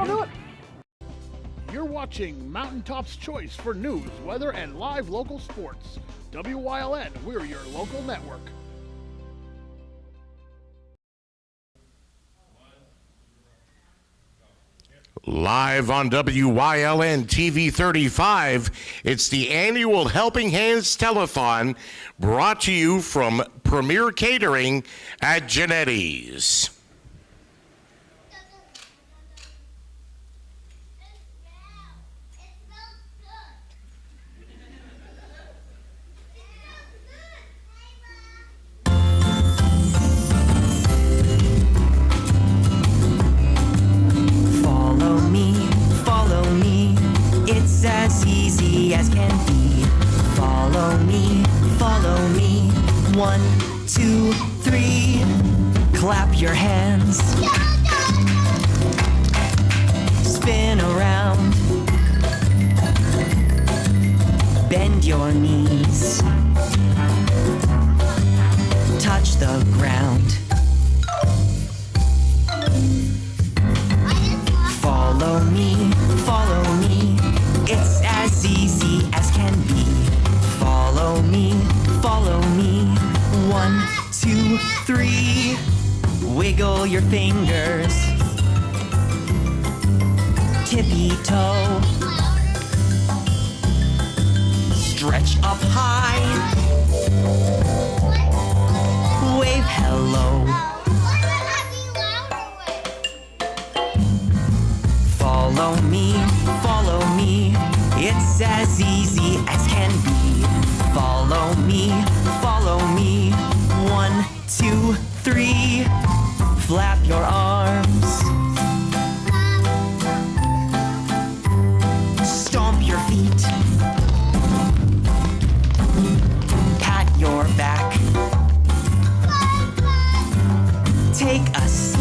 That'll do it. You're watching Mountaintop's Choice for news, weather, and live local sports. WYLN, we're your local network. Live on WYLN TV 35, it's the annual Helping Hands Telethon, brought to you from Premier Catering at Genetti's. It's as easy as can be. Follow me, follow me. 1, 2, 3. Clap your hands. Spin around. Bend your knees. Touch the ground. Follow me, follow me. It's as easy as can be. Follow me, follow me. 1, 2, 3. Wiggle your fingers. Tippy toe. Stretch up high. Wave hello. Follow me, follow me. It's as easy as can be. Follow me, follow me. 1, 2, 3. Flap your arms. Stomp your feet. Pat your back. Take a seat.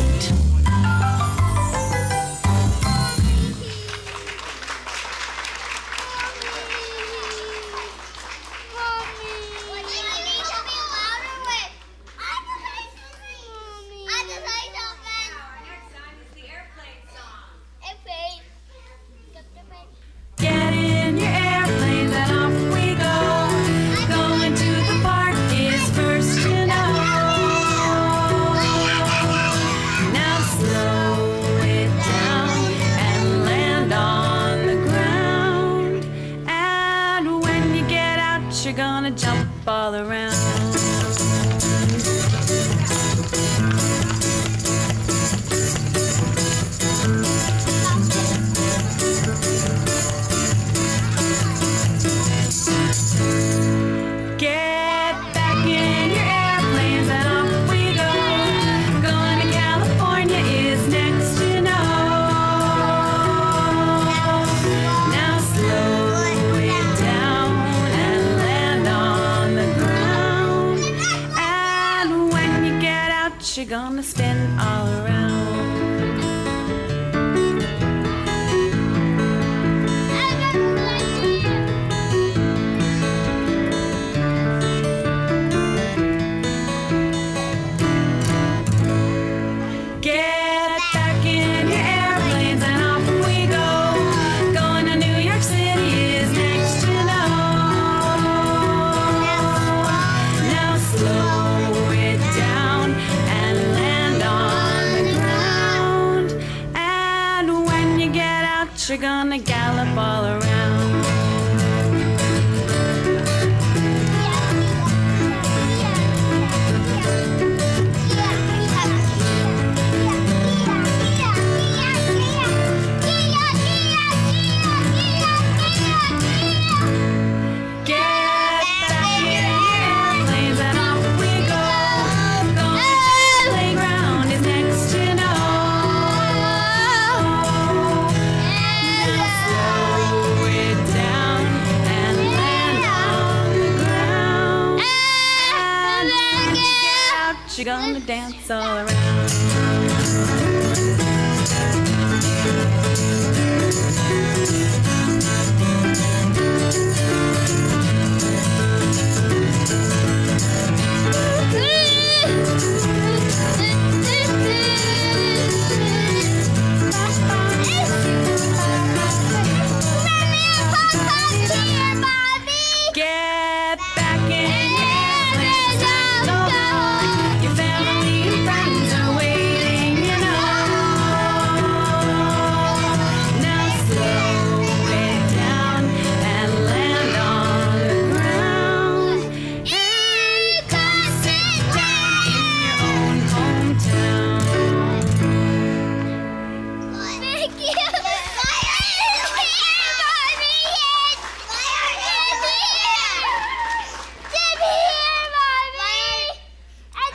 You're gonna jump all around. Get back in your airplanes and off we go. Going to California is next to know. Now slow it down and land on the ground. And when you get out, you're gonna spin all around. You're gonna gallop all around. You're gonna dance all around.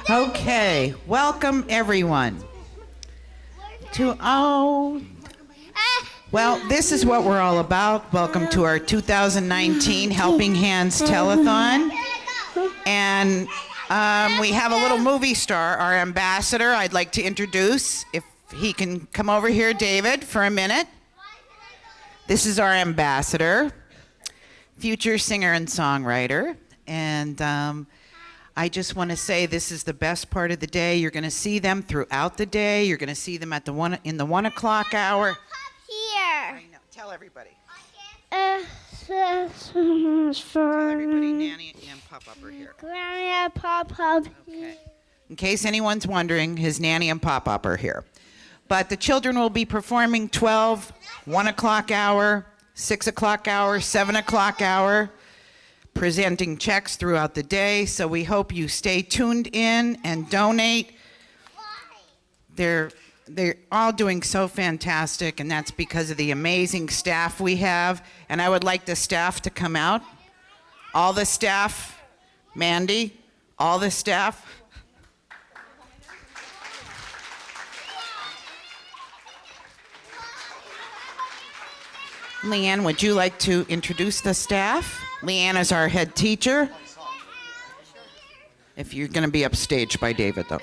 Okay, welcome everyone well, this is what we're all about. Welcome to our 2019 Helping Hands Telethon. And we have a little movie star, our ambassador, I'd like to introduce. If he can come over here, David, for a minute. This is our ambassador, future singer and songwriter. And I just want to say this is the best part of the day. You're going to see them throughout the day. You're going to see them at in the 1 o'clock hour. Here. I know. Tell everybody. Tell Everybody, Nanny and Pop-Up are here. Granny Pop-Up. Okay. In case anyone's wondering, his Nanny and Pop-Up are here. But the children will be performing 12, 1 o'clock hour, 6 o'clock hour, 7 o'clock hour, presenting checks throughout the day. So we hope you stay tuned in and donate. They're all doing so fantastic, and that's because of the amazing staff we have. And I would like the staff to come out. All the staff, Mandy, all the staff. Leanne, would you like to introduce the staff? Leanne is our head teacher. If you're going to be upstaged by David, though.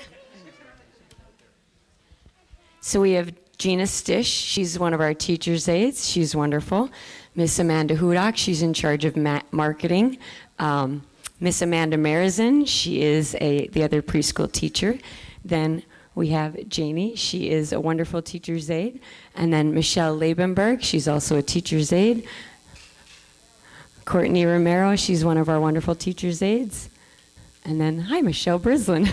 So we have Gina Stish. She's one of our teacher's aides. She's wonderful. Miss Amanda Hudak. She's in charge of marketing. Miss Amanda Marizin. She is the other preschool teacher. Then we have Janie. She is a wonderful teacher's aide. And then Michelle Labenberg. She's also a teacher's aide. Courtney Romero. She's one of our wonderful teacher's aides. And then, hi, Michelle Brislin.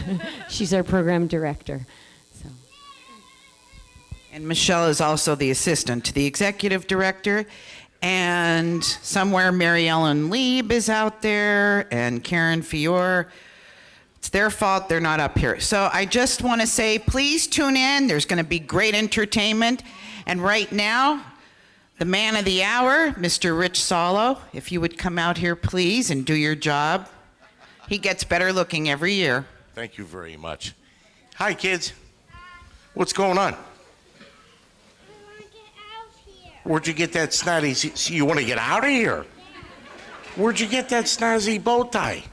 She's our program director. And Michelle is also the assistant to the executive director. And somewhere Mary Ellen Lieb is out there, and Karen Fior. It's their fault they're not up here. So I just want to say, please tune in. There's going to be great entertainment. And right now, the man of the hour, Mr. Rich Solo, if you would come out here, please, and do your job. He gets better looking every year. Thank you very much. Hi, kids. What's going on? Where'd you get that snazzy? You want to get out of here? Where'd you get that snazzy bow tie?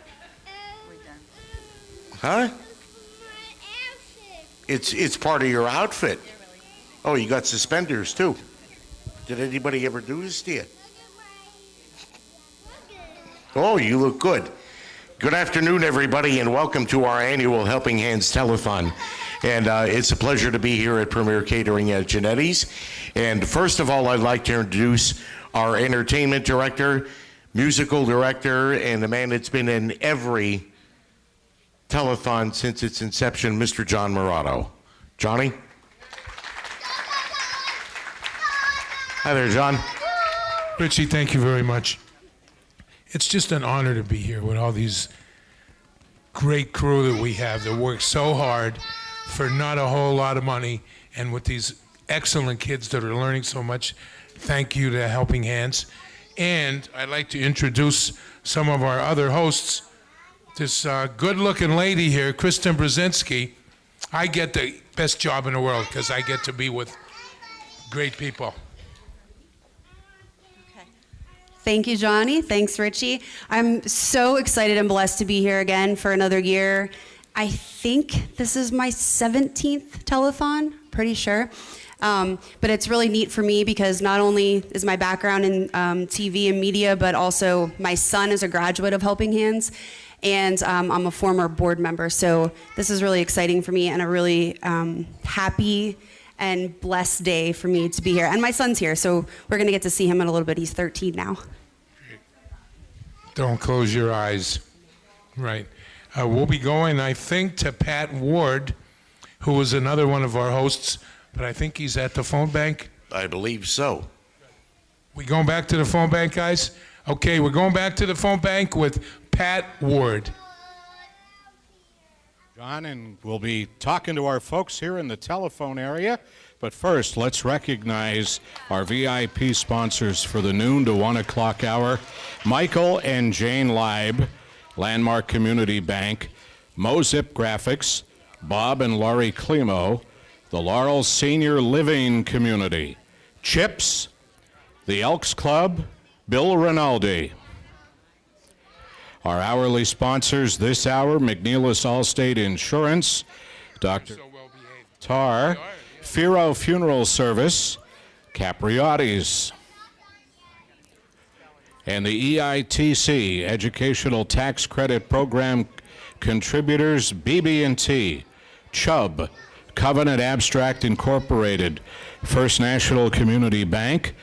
Huh? It's part of your outfit. Oh, you got suspenders too. Did anybody ever do this to you? Oh, you look good. Good afternoon, everybody, and welcome to our annual Helping Hands Telethon. And it's a pleasure to be here at Premier Catering at Genetti's. And first of all, I'd like to introduce our entertainment director, musical director, and the man that's been in every telethon since its inception, Mr. John Murato. Johnny? Hi there, John. Richie, thank you very much. It's just an honor to be here with all these great crew that we have that work so hard for not a whole lot of money, and with these excellent kids that are learning so much. Thank you to Helping Hands. And I'd like to introduce some of our other hosts. This good-looking lady here, Kristen Brzezinski. I get the best job in the world because I get to be with great people. Thank you, Johnny. Thanks, Richie. I'm so excited and blessed to be here again for another year. I think this is my 17th telethon, pretty sure. But it's really neat for me because not only is my background in TV and media, but also my son is a graduate of Helping Hands, and I'm a former board member. So this is really exciting for me and a really happy and blessed day for me to be here. And my son's here, so we're gonna get to see him in a little bit. He's 13 now. Don't close your eyes. Right. We'll be going, I think, to Pat Ward, who was another one of our hosts, but I think he's at the phone bank. I believe so. We going back to the phone bank, guys? Okay, we're going back to the phone bank with Pat Ward. John, and we'll be talking to our folks here in the telephone area. But first, let's recognize our VIP sponsors for the noon to 1 o'clock hour. Michael and Jane Leib, Landmark Community Bank. Mozip Graphics, Bob and Laurie Climo, the Laurel Senior Living Community, Chips, the Elks Club, Bill Rinaldi. Our hourly sponsors this hour, McNeilis Allstate Insurance, Dr. Tar, Firo Funeral Service, Capriotti's, and the EITC, Educational Tax Credit Program contributors, BB&T, Chubb, Covenant Abstract Incorporated, First National Community Bank,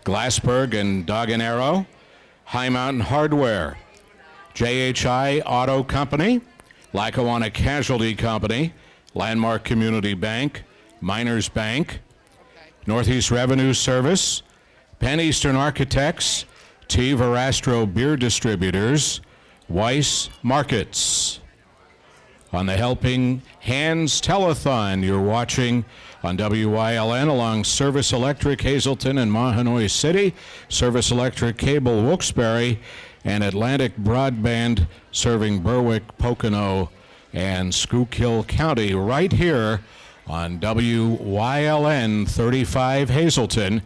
Glassberg and Dog and Arrow, High Mountain Hardware, JHI Auto Company, Lackawanna Casualty Company, Landmark Community Bank, Miners Bank, Northeast Revenue Service, Penn Eastern Architects, T. Verastro Beer Distributors, Weiss Markets. On the Helping Hands Telethon, you're watching on WYLN along Service Electric Hazelton and Mahanoy City, Service Electric Cable Wilkes-Barre, and Atlantic Broadband serving Berwick, Pocono, and Schuylkill County right here on WYLN 35 Hazelton.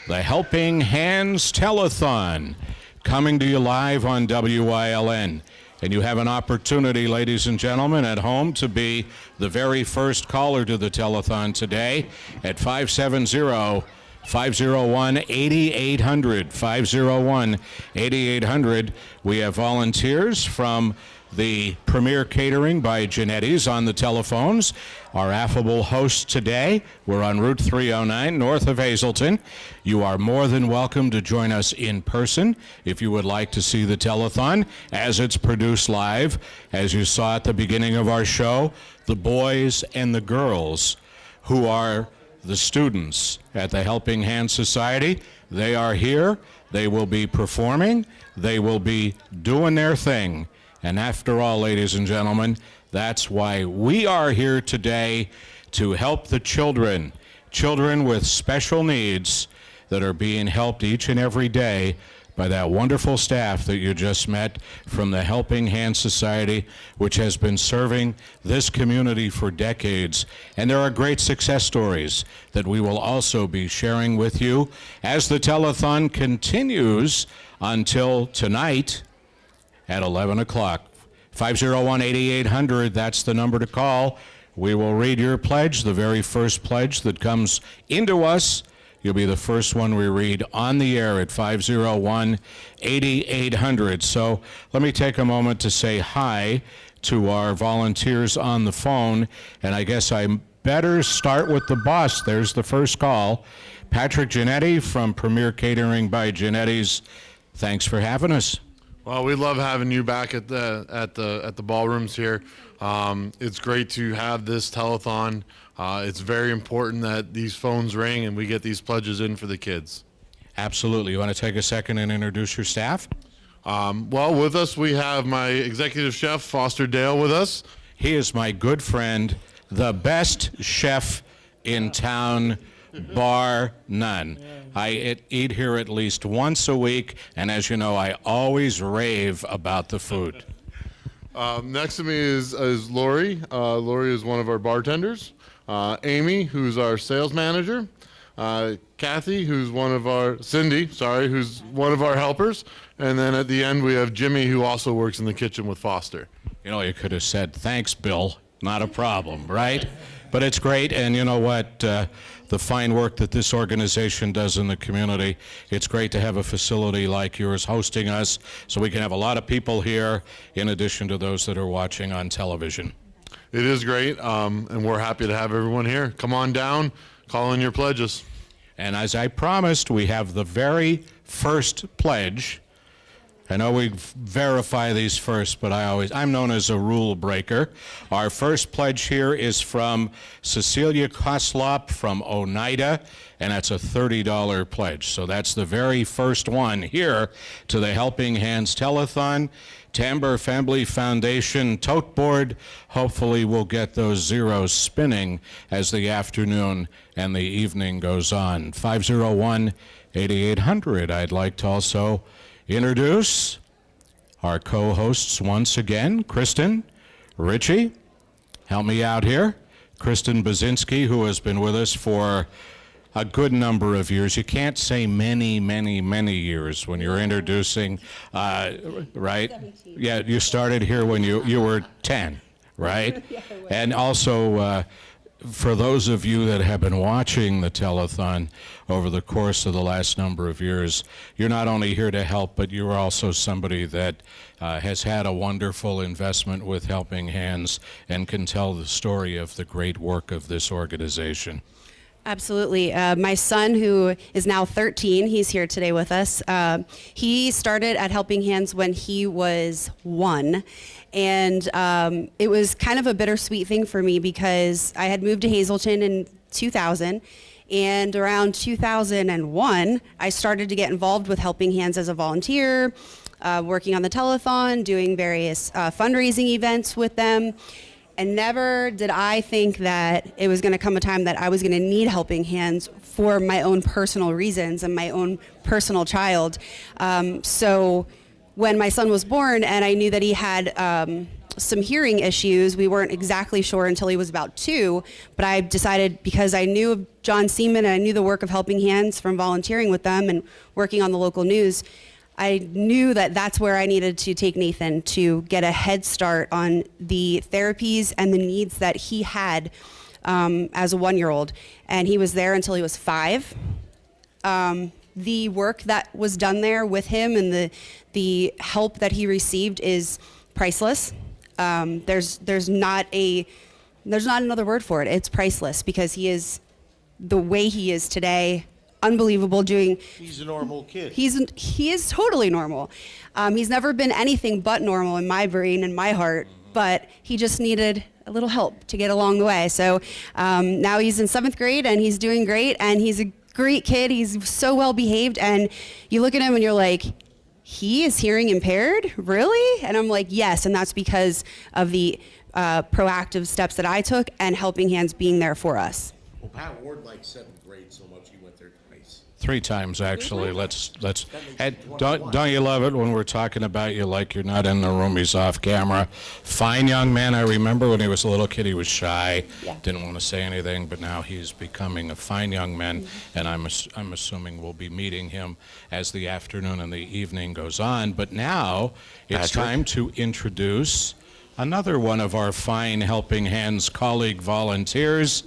The Helping Hands Telethon coming to you live on WYLN. And you have an opportunity, ladies and gentlemen, at home to be the very first caller to the telethon today at 570-501-8800. 501-8800. We have volunteers from the Premier Catering by Genetti's on the telephones. Our affable hosts today, we're on Route 309 north of Hazelton. You are more than welcome to join us in person if you would like to see the telethon as it's produced live. As you saw at the beginning of our show, the boys and the girls who are the students at the Helping Hand Society, they are here. They will be performing. They will be doing their thing. And after all, ladies and gentlemen, that's why we are here today, to help the children with special needs that are being helped each and every day by that wonderful staff that you just met from the Helping Hand Society, which has been serving this community for decades. And there are great success stories that we will also be sharing with you as the telethon continues until tonight at 11 o'clock. 501-8800, that's the number to call. We will read your pledge, the very first pledge that comes into us. You'll be the first one we read on the air at 501-8800. So let me take a moment to say hi to our volunteers on the phone. And I guess I better start with the boss. There's the first call. Patrick Genetti from Premier Catering by Genetti's. Thanks for having us. Well, we love having you back at the ballrooms here. It's great to have this telethon. It's very important that these phones ring and we get these pledges in for the kids. Absolutely. You want to take a second and introduce your staff? Well, with us we have my executive chef, Foster Dale, with us. He is my good friend, the best chef in town, bar none. I eat here at least once a week, and as you know, I always rave about the food. Next to me is Lori. Lori is one of our bartenders. Amy, who's our sales manager. Kathy, who's Cindy, who's one of our helpers. And then at the end, we have Jimmy, who also works in the kitchen with Foster. You know, you could have said, thanks, Bill. Not a problem, right? But it's great, and you know what? The fine work that this organization does in the community, it's great to have a facility like yours hosting us so we can have a lot of people here in addition to those that are watching on television. It is great, and we're happy to have everyone here. Come on down, call in your pledges. And as I promised, we have the very first pledge. I know we verify these first, but I'm known as a rule breaker. Our first pledge here is from Cecilia Koslop from Oneida, and that's a $30 pledge. So that's the very first one here to the Helping Hands Telethon. Tamber Family Foundation tote board. Hopefully we'll get those zeros spinning as the afternoon and the evening goes on. 501-8800. I'd like to also introduce our co-hosts once again, Kristen, Richie, help me out here. Kristen Bazinski, who has been with us for a good number of years. You can't say many, many, many years when you're introducing, right? 17. Yeah, you started here when you were 10, right? Yeah, and also, for those of you that have been watching the telethon over the course of the last number of years, you're not only here to help, but you're also somebody that has had a wonderful investment with Helping Hands and can tell the story of the great work of this organization. Absolutely. My son, who is now 13, he's here today with us. He started at Helping Hands when he was 1. And it was kind of a bittersweet thing for me because I had moved to Hazleton in 2000. And around 2001, I started to get involved with Helping Hands as a volunteer, working on the telethon, doing various fundraising events with them. And never did I think that it was going to come a time that I was going to need Helping Hands for my own personal reasons and my own personal child. So when my son was born and I knew that he had some hearing issues, we weren't exactly sure until he was about 2, but I decided, because I knew of John Seaman and I knew the work of Helping Hands from volunteering with them and working on the local news, I knew that that's where I needed to take Nathan to get a head start on the therapies and the needs that he had as a 1-year-old. And he was there until he was 5. The work that was done there with him and the help that he received is priceless. There's not another word for it. It's priceless, because he is the way he is today. Unbelievable. He's a normal kid. He is totally normal. He's never been anything but normal in my brain and my heart, but he just needed a little help to get along the way. So now he's in 7th grade and he's doing great, and he's a great kid. He's so well behaved, and you look at him and you're like, he is hearing impaired? Really? And I'm like, yes, and that's because of the proactive steps that I took and Helping Hands being there for us. Well, Pat Ward liked 7th grade so much he went there twice. 3 times, actually. Let's. And don't you love it when we're talking about you like you're not in the room, he's off camera. Fine young man. I remember when he was a little kid, he was shy, didn't want to say anything, but now he's becoming a fine young man, and I'm assuming we'll be meeting him as the afternoon and the evening goes on. But now it's time to introduce another one of our fine Helping Hands colleague volunteers.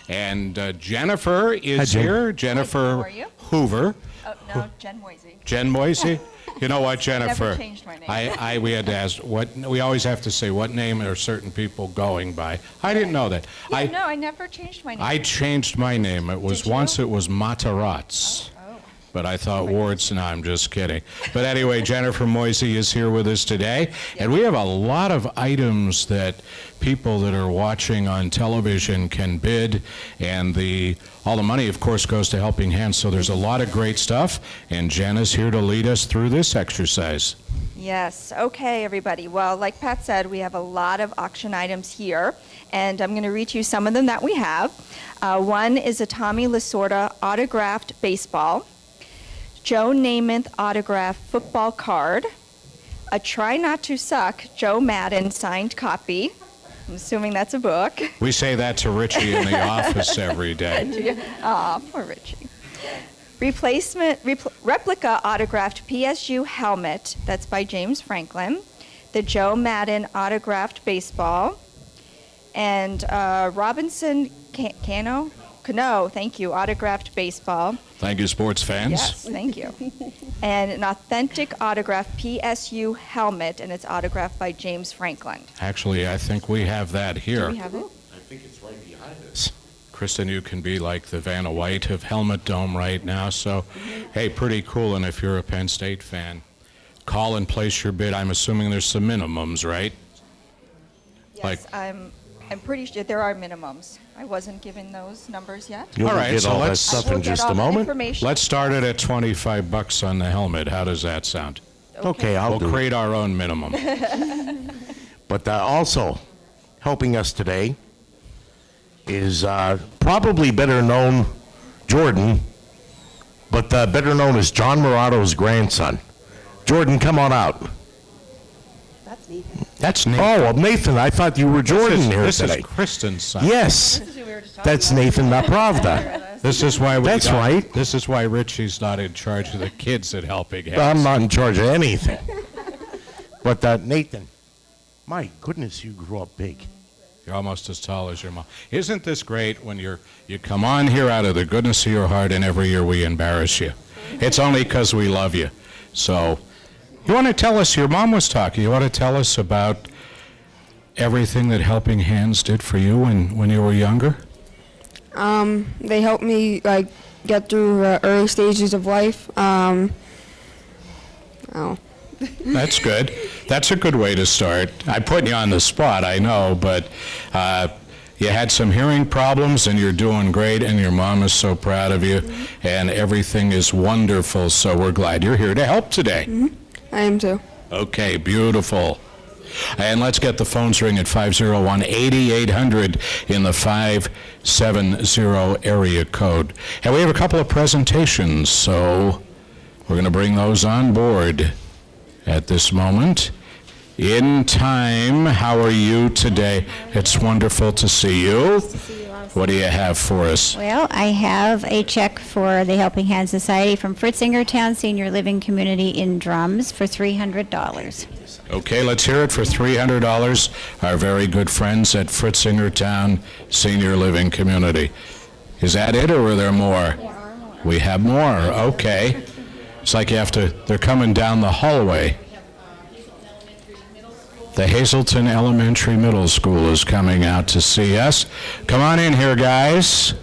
And Jennifer is here. Jennifer Hoover. Oh, no, Jen Moisey. Jen Moisey? You know what, Jennifer? I never changed my name. We had to ask, we always have to say, what name are certain people going by? I didn't know that. Yeah, no, I never changed my name. I changed my name. It was once it was Matarazz. But I thought Ward's, no, I'm just kidding. But anyway, Jennifer Moisey is here with us today. And we have a lot of items that people that are watching on television can bid. And all the money, of course, goes to Helping Hands. So there's a lot of great stuff. And Jen is here to lead us through this exercise. Yes. Okay, everybody. Well, like Pat said, we have a lot of auction items here. And I'm going to read you some of them that we have. One is a Tommy Lasorda autographed baseball. Joe Namath autographed football card, a Try Not to Suck Joe Madden signed copy. I'm assuming that's a book. We say that to Richie in the office every day. Aw, poor Richie. Replica autographed PSU helmet, that's by James Franklin. The Joe Madden autographed baseball. And Robinson Cano, thank you, autographed baseball. Thank you, sports fans. Yes, thank you. And an authentic autographed PSU helmet, and it's autographed by James Franklin. Actually, I think we have that here. Do we have it? I think it's right behind us. Kristen, you can be like the Vanna White of Helmet Dome right now. So, hey, pretty cool. And if you're a Penn State fan, call and place your bid. I'm assuming there's some minimums, right? Yes, I'm pretty sure there are minimums. I wasn't given those numbers yet. You'll all right, get so all that let's stuff in just a moment. Let's start it at $25 on the helmet. How does that sound? Okay, We'll create our own minimum. But also helping us today is probably better known, Jordan, but better known as John Morato's grandson. Jordan, come on out. That's Nathan. That's Nathan. Oh, well, Nathan, I thought you were Jordan here this today. Is Kristen's son. Yes, that's Nathan Napravda. This is why That's right. This is why Richie's not in charge of the kids at Helping Hands. I'm not in charge of anything. But Nathan, my goodness, you grew up big. You're almost as tall as your mom. Isn't this great when you come on here out of the goodness of your heart, and every year we embarrass you? It's only because we love you. So, you want to tell us, your mom was talking, you want to tell us about everything that Helping Hands did for you when you were younger? They helped me get through early stages of life. That's good. That's a good way to start. I put you on the spot, I know, but you had some hearing problems and you're doing great, and your mom is so proud of you, and everything is wonderful, so we're glad you're here to help today. I am too. Okay, beautiful. And let's get the phones ring at 501-8800 in the 570 area code. And we have a couple of presentations, so we're going to bring those on board at this moment. In time, how are you today? It's wonderful to see you. What do you have for us? Well, I have a check for the Helping Hands Society from Fritzingertown Senior Living Community in Drums for $300. Okay, let's hear it for $300. Our very good friends at Fritzingertown Senior Living Community. Is that it, or are there more? We have more. Okay. It's like they're coming down the hallway. The Hazelton Elementary Middle School is coming out to see us. Come on in here, guys.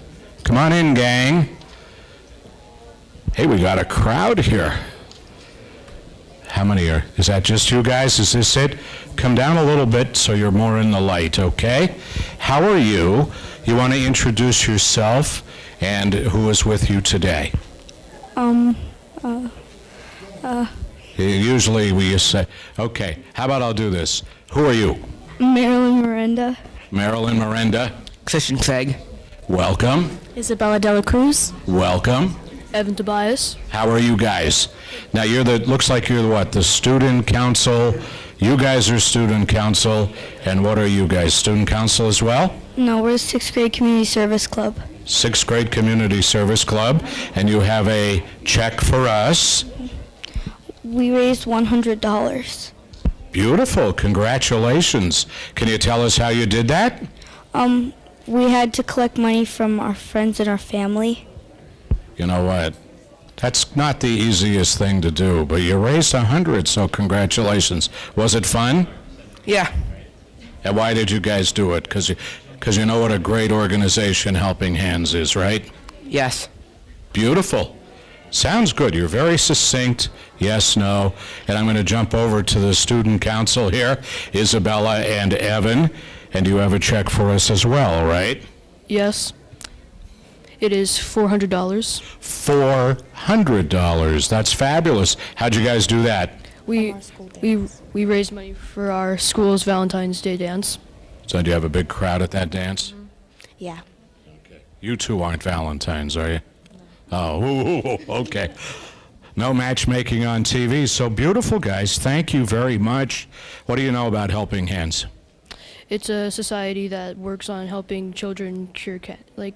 Come on in, gang. Hey, we got a crowd here. How many is that just you guys? Is this it? Come down a little bit so you're more in the light, okay? How are you? You want to introduce yourself and who is with you today? Usually we say, okay, how about I'll do this? Who are you? Marilyn Miranda. Marilyn Miranda. Christian Craig. Welcome. Isabella Dela Cruz. Welcome. Evan Tobias. How are you guys? Now looks like you're the student council. You guys are student council. And what are you guys, student council as well? No, we're the 6th grade community service club. 6th grade community service club. And you have a check for us. We raised $100. Beautiful. Congratulations. Can you tell us how you did that? We had to collect money from our friends and our family. You know what? That's not the easiest thing to do, but you raised $100, so congratulations. Was it fun? Yeah. And why did you guys do it? Because you know what a great organization Helping Hands is, right? Yes. Beautiful. Sounds good. You're very succinct. Yes, no. And I'm going to jump over to the student council here, Isabella and Evan. And you have a check for us as well, right? Yes. It is $400. $400. That's fabulous. How'd you guys do that? We raised money for our school's Valentine's Day dance. So do you have a big crowd at that dance? Yeah. Okay. You two aren't Valentines, are you? Oh, okay. No matchmaking on TV. So beautiful, guys. Thank you very much. What do you know about Helping Hands? It's a society that works on helping children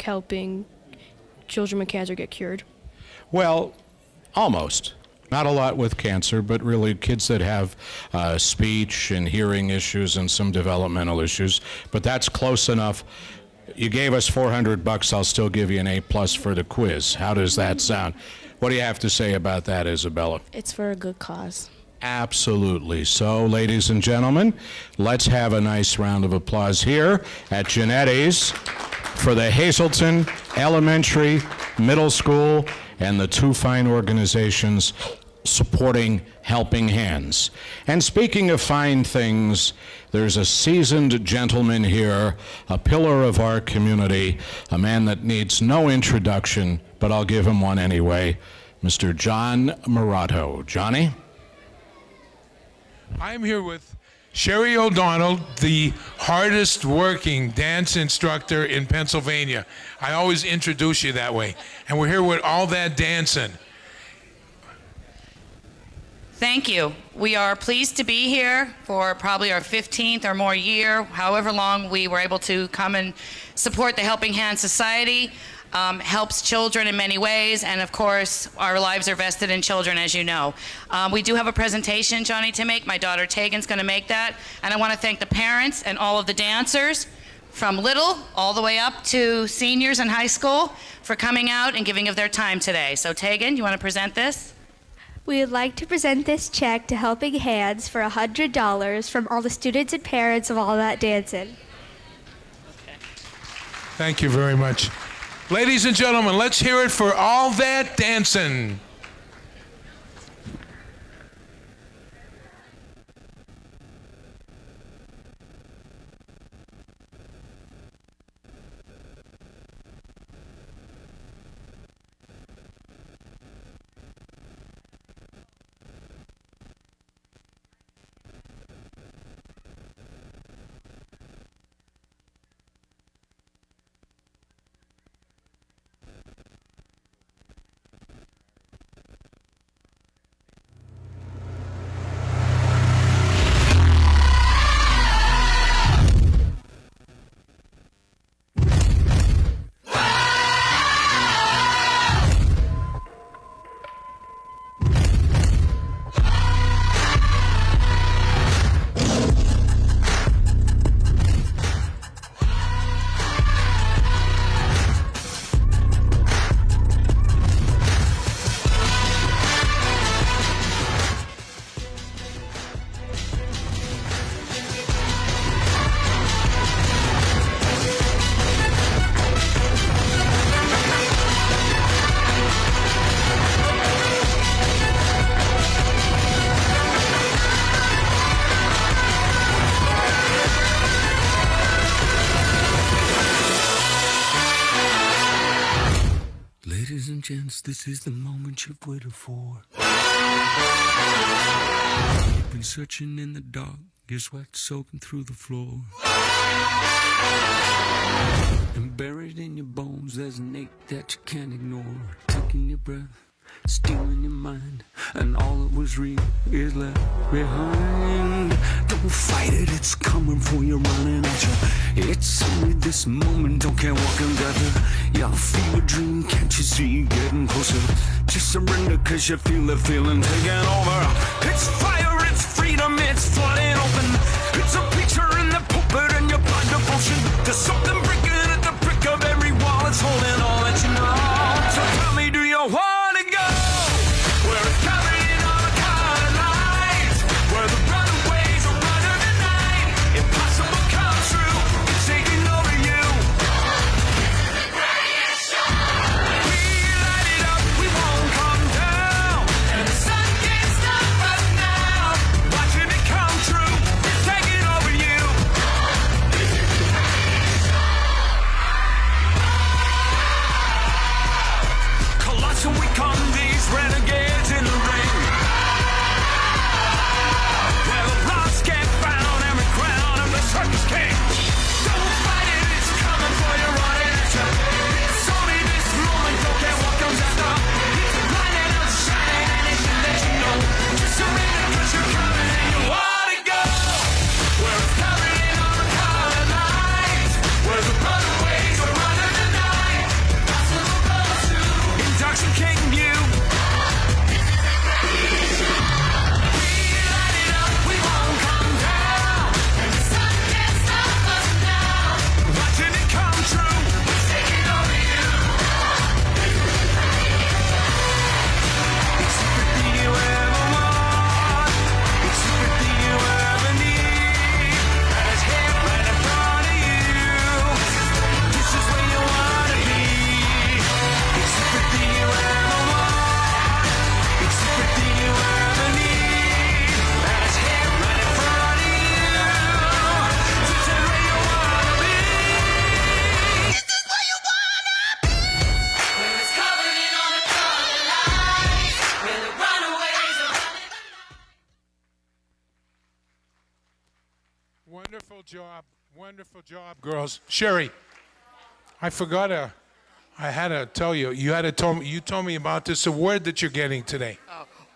helping children with cancer get cured. Well, almost. Not a lot with cancer, but really kids that have speech and hearing issues and some developmental issues. But that's close enough. You gave us $400. I'll still give you an A+ for the quiz. How does that sound? What do you have to say about that, Isabella? It's for a good cause. Absolutely. So, ladies and gentlemen, let's have a nice round of applause here at Genetti's for the Hazelton Elementary, Middle School, and the two fine organizations supporting Helping Hands. And speaking of fine things, there's a seasoned gentleman here, a pillar of our community, a man that needs no introduction, but I'll give him one anyway, Mr. John Morato. Johnny? I'm here with Sherry O'Donnell, the hardest working dance instructor in Pennsylvania. I always introduce you that way. And we're here with all that dancing. Thank you. We are pleased to be here for probably our 15th or more year, however long we were able to come and support the Helping Hand Society. Helps children in many ways, and of course, our lives are vested in children, as you know. We do have a presentation, Johnny, to make. My daughter Tegan's going to make that, and I want to thank the parents and all of the dancers from little all the way up to seniors in high school for coming out and giving of their time today. So Tegan, you want to present this? We would like to present this check to Helping Hands for $100 from all the students and parents of All That Dancing. Thank you very much. Ladies and gentlemen, let's hear it for All That Dancing. Ladies and gents, this is the moment you've waited for. You've been searching in the dark, your sweat soaking through the floor. And buried in your bones, there's an ache that you can't ignore. Taking your breath, stealing your mind, and all that was real is left behind. Don't fight it, it's coming for you, running at you. It's only this moment, don't care what can gather. Y'all feel a dream, can't you see getting closer? Just surrender, cause you feel the feeling taking over. It's fire, it's freedom, it's flooding open. It's a picture in the pulpit and your blind devotion. There's something breaking at the brick of every wall, it's holding all that you know. So tell me, do you want to go? Where it's carrying on a kind of light, where the runaways are running the night. Impossible come true, it's taking over you. We light it up, we won't come down, and the sun can't stop us now. Watching it come true, it's taking over you. Colossal, we come these renegades in the ring. Where the lost get found, every crown of the circus king. Don't fight it, it's coming for you, running at you. It's only this moment, don't care what comes after. It's blinding and shining, and it can let you know. Just surrender, cause you're coming and you wanna go. Where it's carrying on a kind of light, where the runaways are running the night. Impossible comes true, intoxicating you. Wonderful job, girls. Sherry, I forgot I had to tell you. You told me about this award that you're getting today.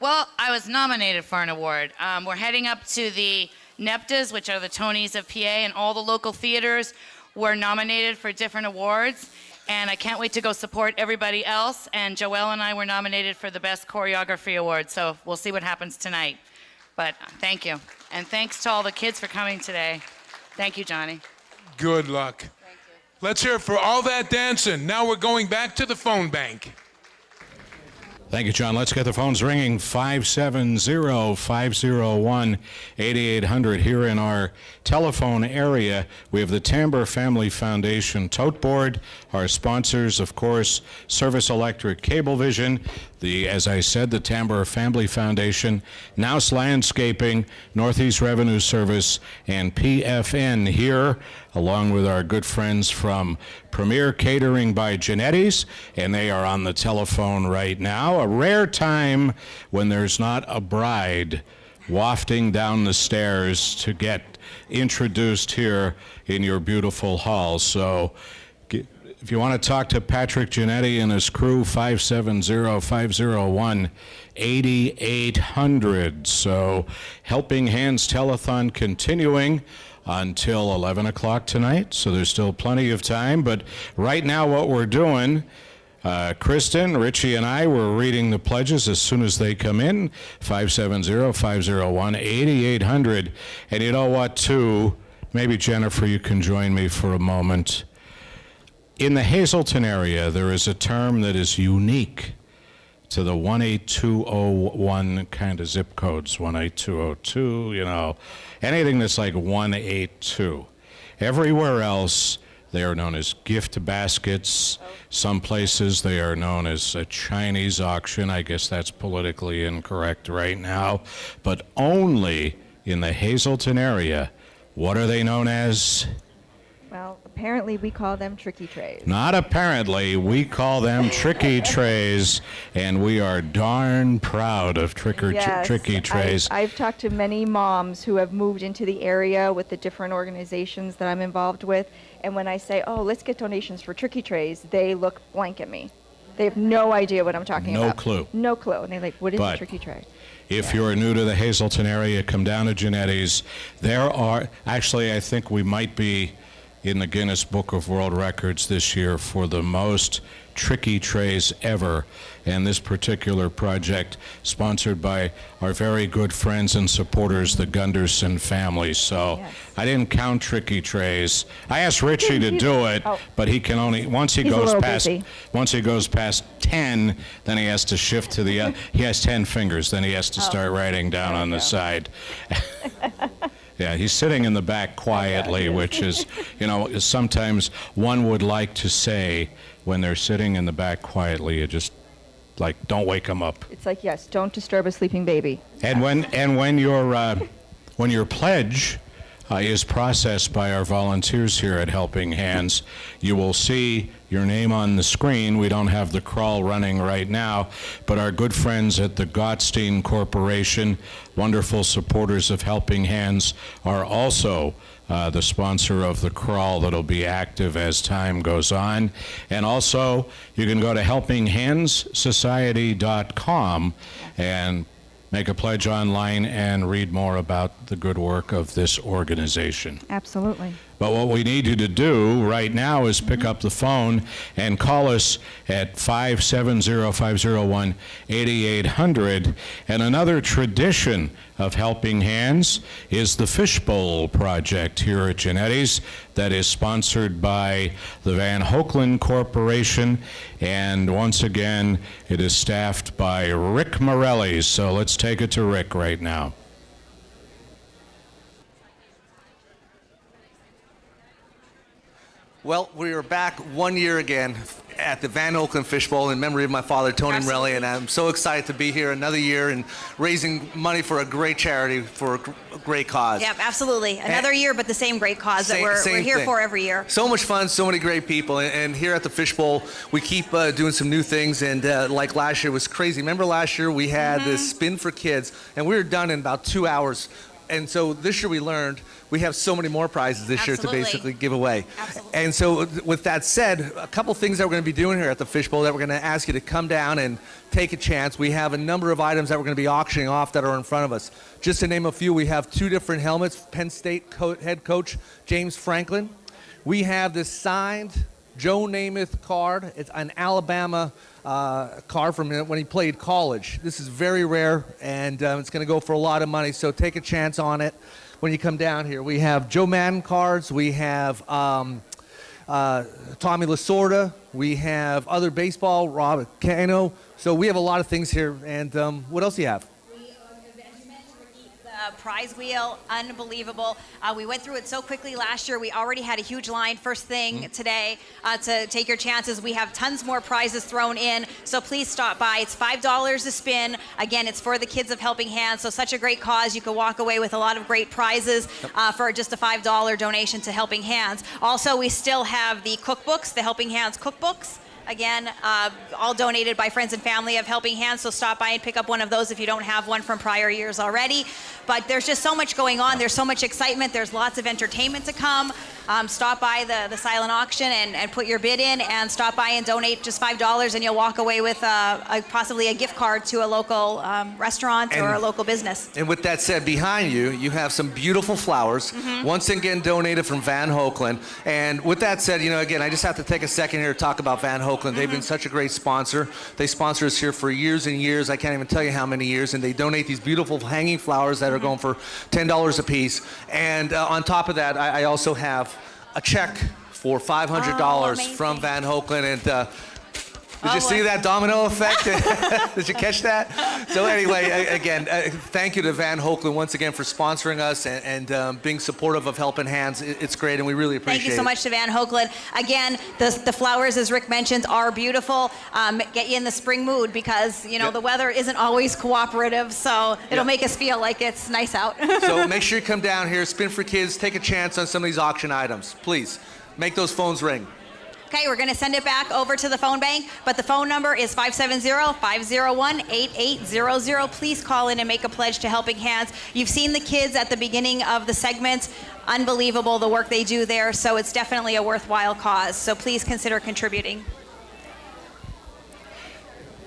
Well, I was nominated for an award. We're heading up to the NEPTAs, which are the Tonys of PA, and all the local theaters were nominated for different awards. And I can't wait to go support everybody else. And Joelle and I were nominated for the Best Choreography Award, so we'll see what happens tonight. But thank you. And thanks to all the kids for coming today. Thank you, Johnny. Good luck. Thank you. Let's hear it for all that dancing. Now we're going back to the phone bank. Thank you, John. Let's get the phones ringing. 570-501-8800 here in our telephone area. We have the Tamber Family Foundation Tote Board. Our sponsors, of course, Service Electric Cablevision, as I said, the Tamber Family Foundation, Nouse Landscaping, Northeast Revenue Service, and PFN here, along with our good friends from Premier Catering by Genetti's, and they are on the telephone right now. A rare time when there's not a bride wafting down the stairs to get introduced here in your beautiful hall. So if you want to talk to Patrick Genetti and his crew, 570-501-8800. So Helping Hands Telethon continuing until 11 o'clock tonight, so there's still plenty of time. But right now what we're doing, Kristen, Richie, and I were reading the pledges as soon as they come in, 570-501-8800. And you know what, too? Maybe, Jennifer, you can join me for a moment. In the Hazleton area, there is a term that is unique to the 18201 kind of zip codes, 18202, you know, anything that's like 182. Everywhere else, they are known as gift baskets. Some places they are known as a Chinese auction. I guess that's politically incorrect right now. But only in the Hazleton area, what are they known as? Well, apparently we call them tricky trays. Not apparently, we call them tricky trays, and we are darn proud of tricky trays. I've talked to many moms who have moved into the area with the different organizations that I'm involved with, and when I say, oh, let's get donations for tricky trays, they look blank at me. They have no idea what I'm talking about. No clue. No clue. And they're like, what is a tricky tray? If you're new to the Hazleton area, come down to Genetti's. There are, actually, I think we might be in the Guinness Book of World Records this year for the most tricky trays ever. And this particular project sponsored by our very good friends and supporters, the Gunderson family. So yes. I didn't count tricky trays. I asked Richie to do it, but he can only, once he goes past 10, then he has to shift to the, he has 10 fingers, then he has to start writing down on the side. Yeah, he's sitting in the back quietly, which is, you know, sometimes one would like to say when they're sitting in the back quietly, you just, like, don't wake them up. It's like, yes, don't disturb a sleeping baby. And when your pledge is processed by our volunteers here at Helping Hands, you will see your name on the screen. We don't have the crawl running right now, but our good friends at the Gottstein Corporation, wonderful supporters of Helping Hands, are also the sponsor of the crawl that'll be active as time goes on. And also, you can go to helpinghandssociety.com and make a pledge online and read more about the good work of this organization. Absolutely. But what we need you to do right now is pick up the phone and call us at 570-501-8800. And another tradition of Helping Hands is the Fishbowl project here at Genetti's that is sponsored by the Van Hoeklen Corporation. And once again, it is staffed by Rick Morelli. So let's take it to Rick right now. Well, we are back 1 year again at the Van Hoeklen Fishbowl in memory of my father, Tony Morelli, and I'm so excited to be here another year and raising money for a great charity for a great cause. Yep, absolutely. Another year, but the same great cause that we're here for every year. So much fun, so many great people, and here at the Fishbowl, we keep doing some new things, and like last year was crazy. Remember last year we had this spin for kids, and we were done in about 2 hours. And so this year we learned we have so many more prizes this year to basically give away. Absolutely. And so with that said, a couple things that we're going to be doing here at the Fishbowl that we're going to ask you to come down and take a chance. We have a number of items that we're going to be auctioning off that are in front of us. Just to name a few, we have 2 different helmets, Penn State head coach James Franklin. We have this signed Joe Namath card. It's an Alabama card from when he played college. This is very rare, and it's going to go for a lot of money, so take a chance on it when you come down here. We have Joe Madden cards. We have Tommy Lasorda. We have other baseball, Rob Cano. So we have a lot of things here. And what else do you have? Prize wheel, unbelievable. We went through it so quickly last year. We already had a huge line first thing today to take your chances. We have tons more prizes thrown in, so please stop by. It's $5 a spin. Again, it's for the Kids of Helping Hands, so such a great cause. You can walk away with a lot of great prizes for just a $5 donation to Helping Hands. Also, we still have the cookbooks, the Helping Hands cookbooks. Again, all donated by friends and family of Helping Hands, so stop by and pick up one of those if you don't have one from prior years already. But there's just so much going on. There's so much excitement. There's lots of entertainment to come. Stop by the silent auction and put your bid in, and stop by and donate just $5, and you'll walk away with possibly a gift card to a local restaurant or a local business. And with that said, behind you, you have some beautiful flowers, once again donated from Van Hoekelen. And with that said, again, I just have to take a second here to talk about Van Hoekelen. They've been such a great sponsor. They sponsor us here for years and years. I can't even tell you how many years. And they donate these beautiful hanging flowers that are going for $10 a piece. And on top of that, I also have a check for $500 from Van Hoekelen. And did you see that domino effect? Did you catch that? So anyway, again, thank you to Van Hoekelen once again for sponsoring us and being supportive of Helping Hands. It's great, and we really appreciate it. Thank you so much to Van Hoekelen. Again, the flowers, as Rick mentioned, are beautiful. Get you in the spring mood because, the weather isn't always cooperative, so it'll make us feel like it's nice out. So make sure you come down here, Spin for Kids, take a chance on some of these auction items. Please, make those phones ring. Okay, we're going to send it back over to the phone bank, but the phone number is 570-501-8800. Please call in and make a pledge to Helping Hands. You've seen the kids at the beginning of the segment. Unbelievable the work they do there, so it's definitely a worthwhile cause. So please consider contributing.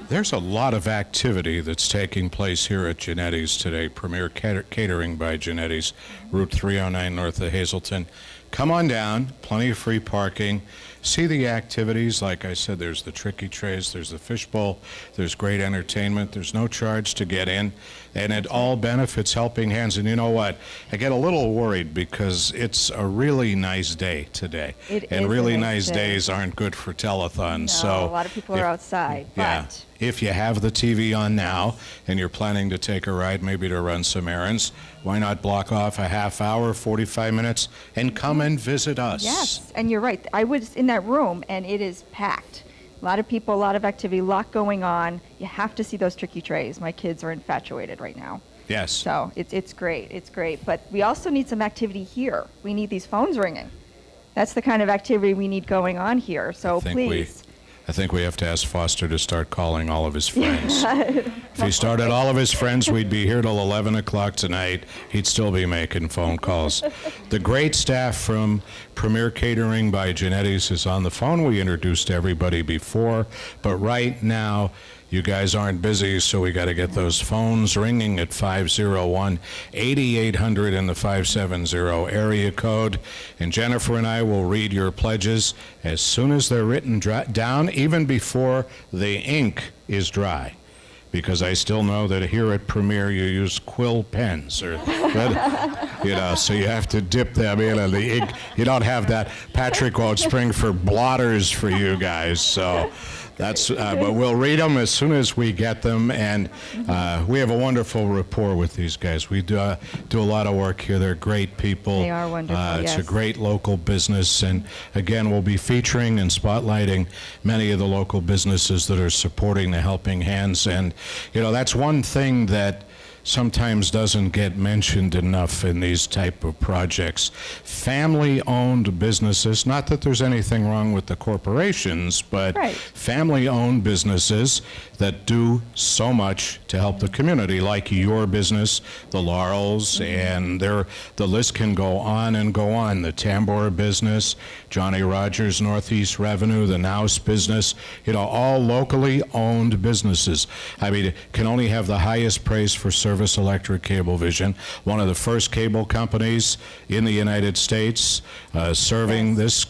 There's a lot of activity that's taking place here at Genetti's today. Premier Catering by Genetti's, Route 309 north of Hazleton. Come on down, plenty of free parking. See the activities. Like I said, there's the tricky trays, there's the fishbowl, there's great entertainment, there's no charge to get in, and it all benefits Helping Hands. And you know what? I get a little worried because it's a really nice day today. And really nice days aren't good for telethon. No, so a lot of people are outside. Yeah. But If you have the TV on now and you're planning to take a ride, maybe to run some errands, why not block off a half hour, 45 minutes, and come and visit us? yes, and you're right. I was in that room, and it is packed. A lot of people, a lot of activity, a lot going on. You have to see those tricky trays. My kids are infatuated right now. Yes. So it's great. It's great. But we also need some activity here. We need these phones ringing. That's the kind of activity we need going on here. So please. I think we have to ask Foster to start calling all of his friends. If he started all of his friends, we'd be here till 11 o'clock tonight. He'd still be making phone calls. The great staff from Premier Catering by Genetti's is on the phone. We introduced everybody before, but right now, you guys aren't busy, so we got to get those phones ringing at 501-8800 in the 570 area code. And Jennifer and I will read your pledges as soon as they're written down, even before the ink is dry. Because I still know that here at Premier you use quill pens, or so you have to dip them in, and the ink. You don't have that. Patrick won't spring for blotters for you guys, so. That's, but we'll read them as soon as we get them, and we have a wonderful rapport with these guys. We do a lot of work here. They're great people. They are wonderful, It's yes. a great local business, and again, we'll be featuring and spotlighting many of the local businesses that are supporting the Helping Hands, and that's one thing that sometimes doesn't get mentioned enough in these type of projects. Family-owned businesses, not that there's anything wrong with the corporations, but family-owned businesses that do so much to help the community, like your business, the Laurels, and the list can go on and go on. The Tambor business, Johnny Rogers Northeast Revenue, the Nouse business, all locally owned businesses. I mean, it can only have the highest praise for Service Electric Cablevision, one of the first cable companies in the United States, serving this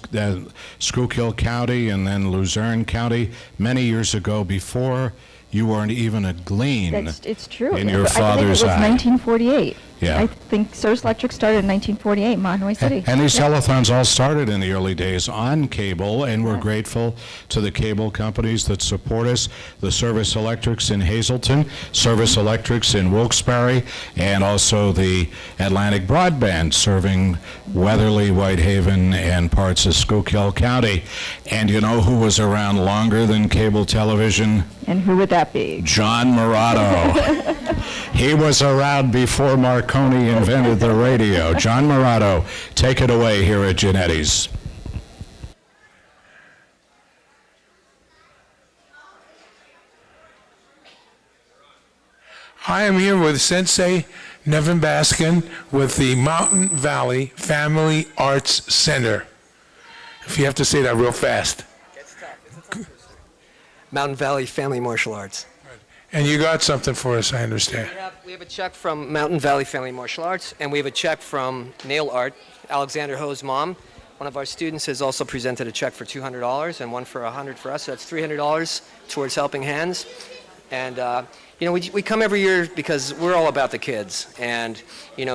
Schuylkill County and then Luzerne County many years ago, before you weren't even a glean it's true. in your I father's think it was eye. 1948. Yeah. I think Service Electric started in 1948, Monomoy City. And these telethons all started in the early days on cable, and we're grateful to the cable companies that support us, the Service Electrics in Hazleton, Service Electrics in Wilkes-Barre, and also the Atlantic Broadband serving Weatherly, Whitehaven, and parts of Schuylkill County. And you know who was around longer than cable television? And who would that be? John Morato. He was around before Marconi invented the radio. John Morato, take it away here at Genetti's. I am here with Sensei Nevin Baskin with the Mountain Valley Family Arts Center. If you have to say that real fast. Mountain Valley Family Martial Arts. And you got something for us, I understand. We have a check from Mountain Valley Family Martial Arts, and we have a check from Nail Art, Alexander Ho's mom. One of our students has also presented a check for $200 and one for $100 for us. So that's $300 towards Helping Hands. And we come every year because we're all about the kids. And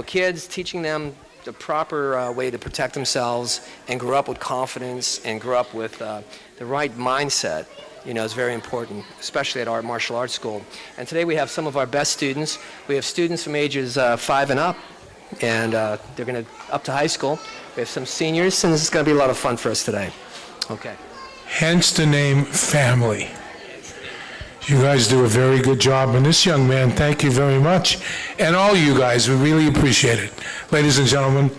kids, teaching them the proper way to protect themselves and grow up with confidence and grow up with the right mindset, is very important, especially at our martial arts school. And today we have some of our best students. We have students from ages 5 and up, and they're going to up to high school. We have some seniors, and this is going to be a lot of fun for us today. Okay. Hence the name Family. You guys do a very good job, and this young man, thank you very much. And all you guys, we really appreciate it. Ladies and gentlemen,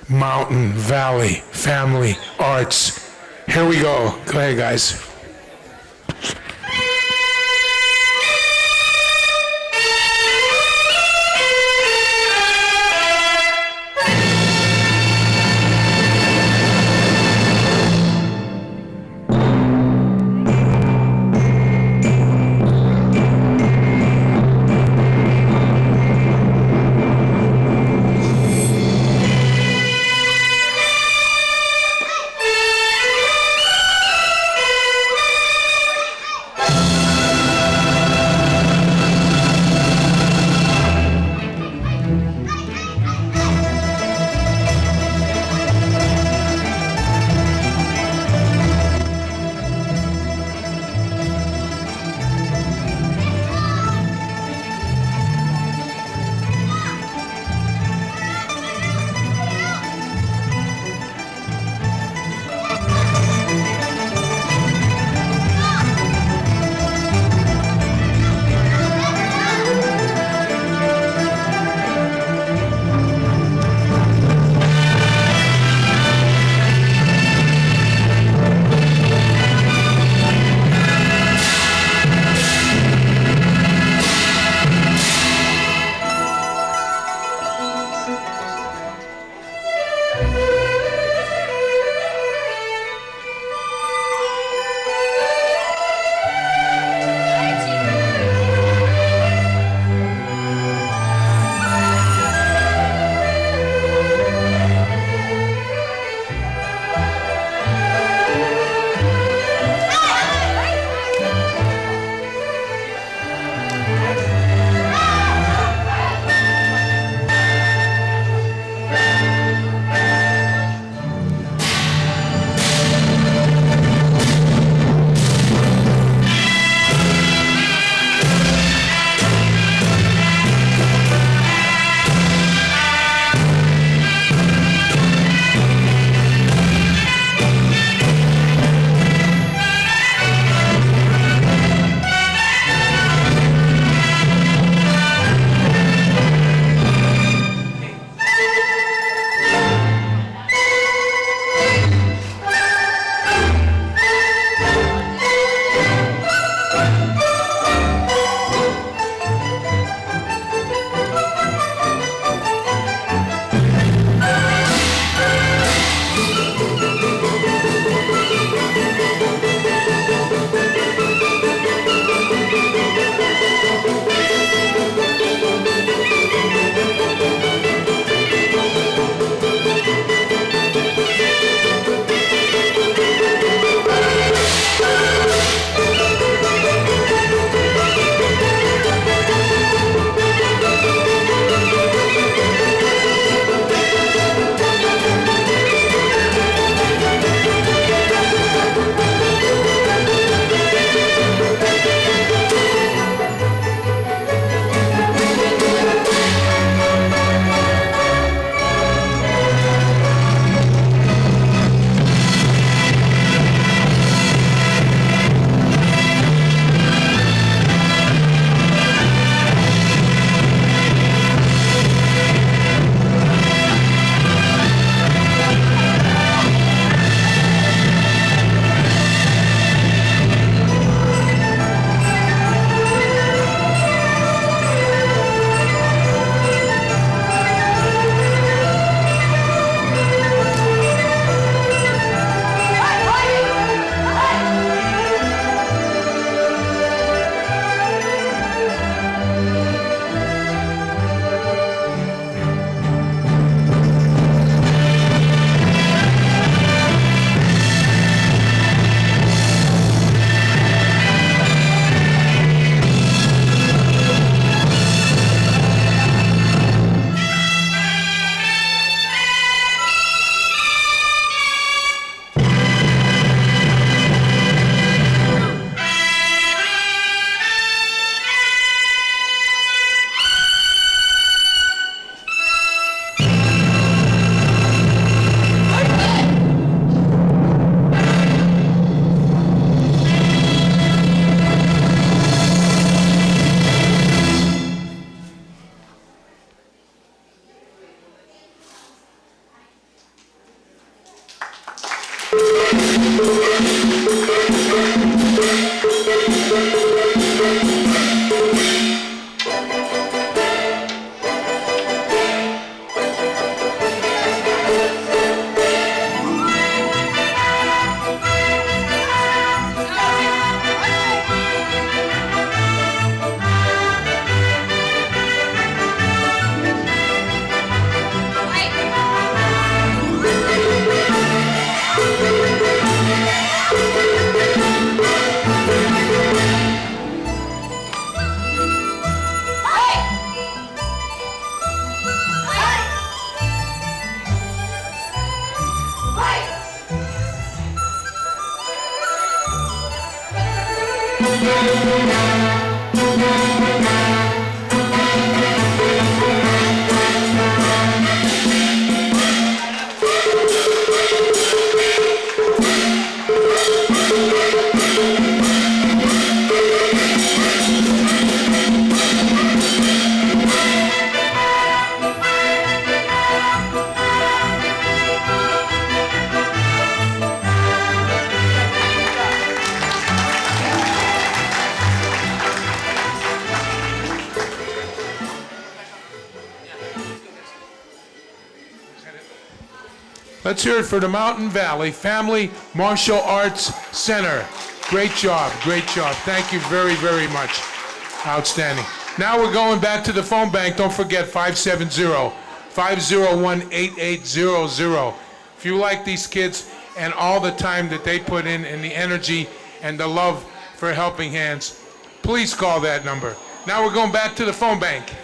Mountain Valley Family Arts. Here we go. Go ahead, guys. Let's hear it for the Mountain Valley Family Martial Arts Center. Great job, great job. Thank you very, very much. Outstanding. Now we're going back to the phone bank. Don't forget 570-501-8800. If you like these kids and all the time that they put in and the energy and the love for Helping Hands, please call that number. Now we're going back to the phone bank.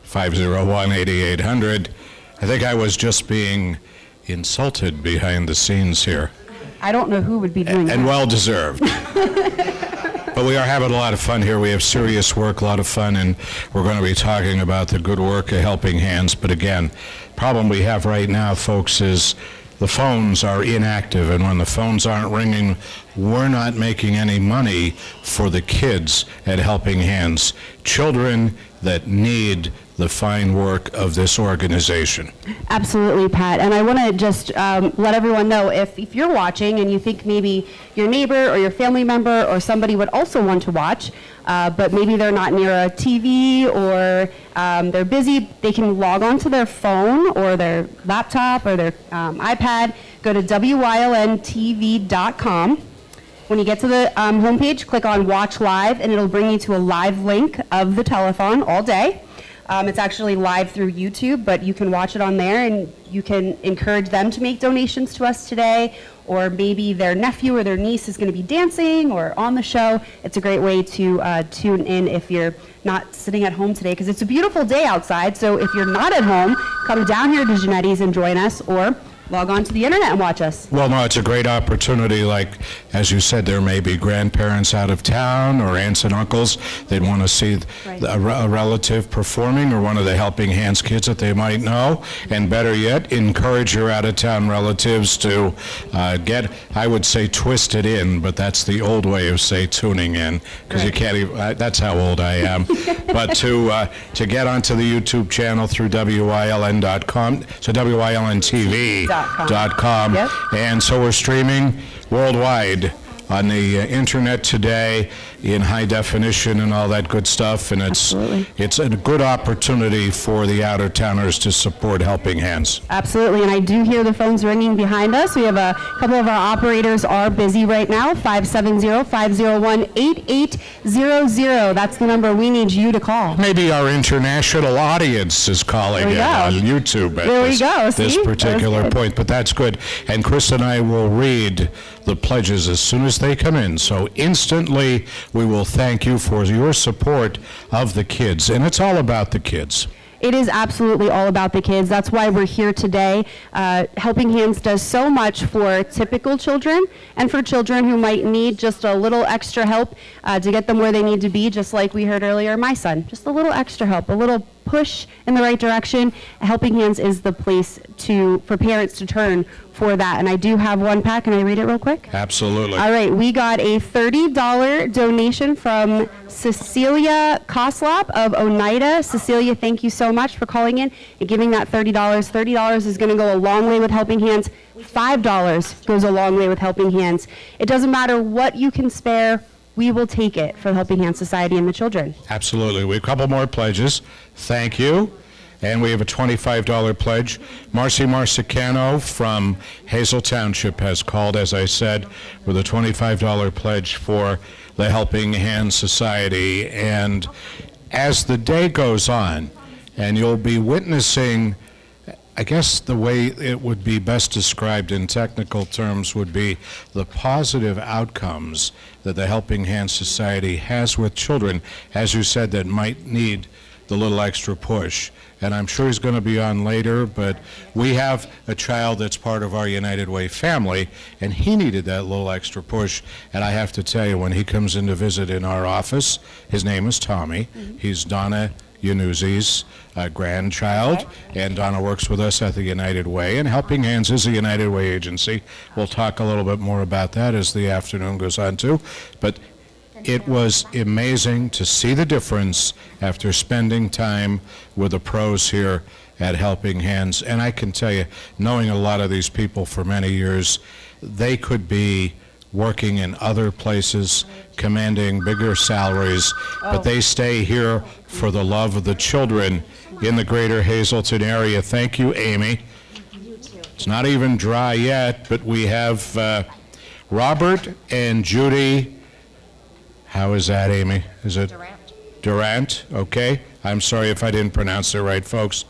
501-8800. I think I was just being insulted behind the scenes here. I don't know who would be doing that. And well deserved. But we are having a lot of fun here. We have serious work, a lot of fun, and we're going to be talking about the good work of Helping Hands. But again, problem we have right now, folks, is the phones are inactive, and when the phones aren't ringing, we're not making any money for the kids at Helping Hands. Children that need the fine work of this organization. Absolutely, Pat. And I want to just let everyone know, if you're watching and you think maybe your neighbor or your family member or somebody would also want to watch, but maybe they're not near a TV or they're busy, they can log on to their phone or their laptop or their iPad, go to WYLNTV.com. When you get to the homepage, click on Watch Live, and it'll bring you to a live link of the telethon all day. It's actually live through YouTube, but you can watch it on there, and you can encourage them to make donations to us today, or maybe their nephew or their niece is going to be dancing or on the show. It's a great way to tune in if you're not sitting at home today, because it's a beautiful day outside. So if you're not at home, come down here to Genetti's and join us, or log on to the internet and watch us. Well, no, it's a great opportunity. Like, as you said, there may be grandparents out of town or aunts and uncles. They'd want to see a relative performing, or one of the Helping Hands kids that they might know. And better yet, encourage your out-of-town relatives to get, I would say, twisted in, but that's the old way of, say, tuning in, because you can't even, that's how old I am. But to get onto the YouTube channel through WYLN.com, so WYLNTV.com. Yep. And so we're streaming worldwide on the internet today in high definition and all that good stuff, and it's a good opportunity for the out-of-towners to support Helping Hands. Absolutely, and I do hear the phones ringing behind us. We have a couple of our operators are busy right now. 570-501-8800. That's the number we need you to call. Maybe our international audience is calling in on YouTube at this particular point, but that's good. And Chris and I will read the pledges as soon as they come in. So instantly, we will thank you for your support of the kids. And it's all about the kids. It is absolutely all about the kids. That's why we're here today. Helping Hands does so much for typical children and for children who might need just a little extra help to get them where they need to be, just like we heard earlier, my son. Just a little extra help, a little push in the right direction, Helping Hands is the place for parents to turn for that. And I do have one, Pat. Can I read it real quick? Absolutely. All right, we got a $30 donation from Cecilia Koslop of Oneida. Cecilia, thank you so much for calling in and giving that $30. $30 is going to go a long way with Helping Hands. $5 goes a long way with Helping Hands. It doesn't matter what you can spare. We will take it for Helping Hands Society and the children. Absolutely. We have a couple more pledges. Thank you. And we have a $25 pledge. Marcy Marsicano from Hazel Township has called, as I said, with a $25 pledge for the Helping Hands Society. And as the day goes on, and you'll be witnessing, I guess the way it would be best described in technical terms would be the positive outcomes that the Helping Hands Society has with children, as you said, that might need the little extra push. And I'm sure he's going to be on later, but we have a child that's part of our United Way family, and he needed that little extra push. And I have to tell you, when he comes in to visit in our office, his name is Tommy. He's Donna Yanuzzi's grandchild, and Donna works with us at the United Way, and Helping Hands is a United Way agency. We'll talk a little bit more about that as the afternoon goes on too. But it was amazing to see the difference after spending time with the pros here at Helping Hands. And I can tell you, knowing a lot of these people for many years, they could be working in other places, commanding bigger salaries, but they stay here for the love of the children in the greater Hazleton area. Thank you, Amy. It's not even dry yet, but we have Robert and Judy. How is that, Amy? Is it Durant? Okay. I'm sorry if I didn't pronounce it right, folks.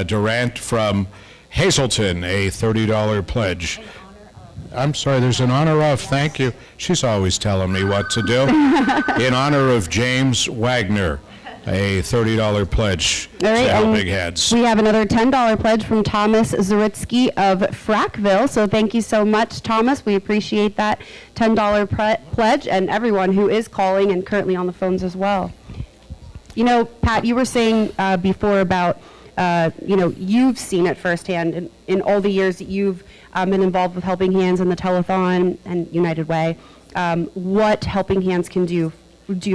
Durant from Hazleton, a $30 pledge. I'm sorry, there's an honor of, thank you. She's always telling me what to do. In honor of James Wagner, a $30 pledge All right, to Helping Hands. We have another $10 pledge from Thomas Zaritsky of Frackville. So thank you so much, Thomas. We appreciate that $10 pledge, and everyone who is calling and currently on the phones as well. You know, Pat, you were saying before about, you've seen it firsthand in all the years that you've been involved with Helping Hands and the Telethon and United Way, what Helping Hands can do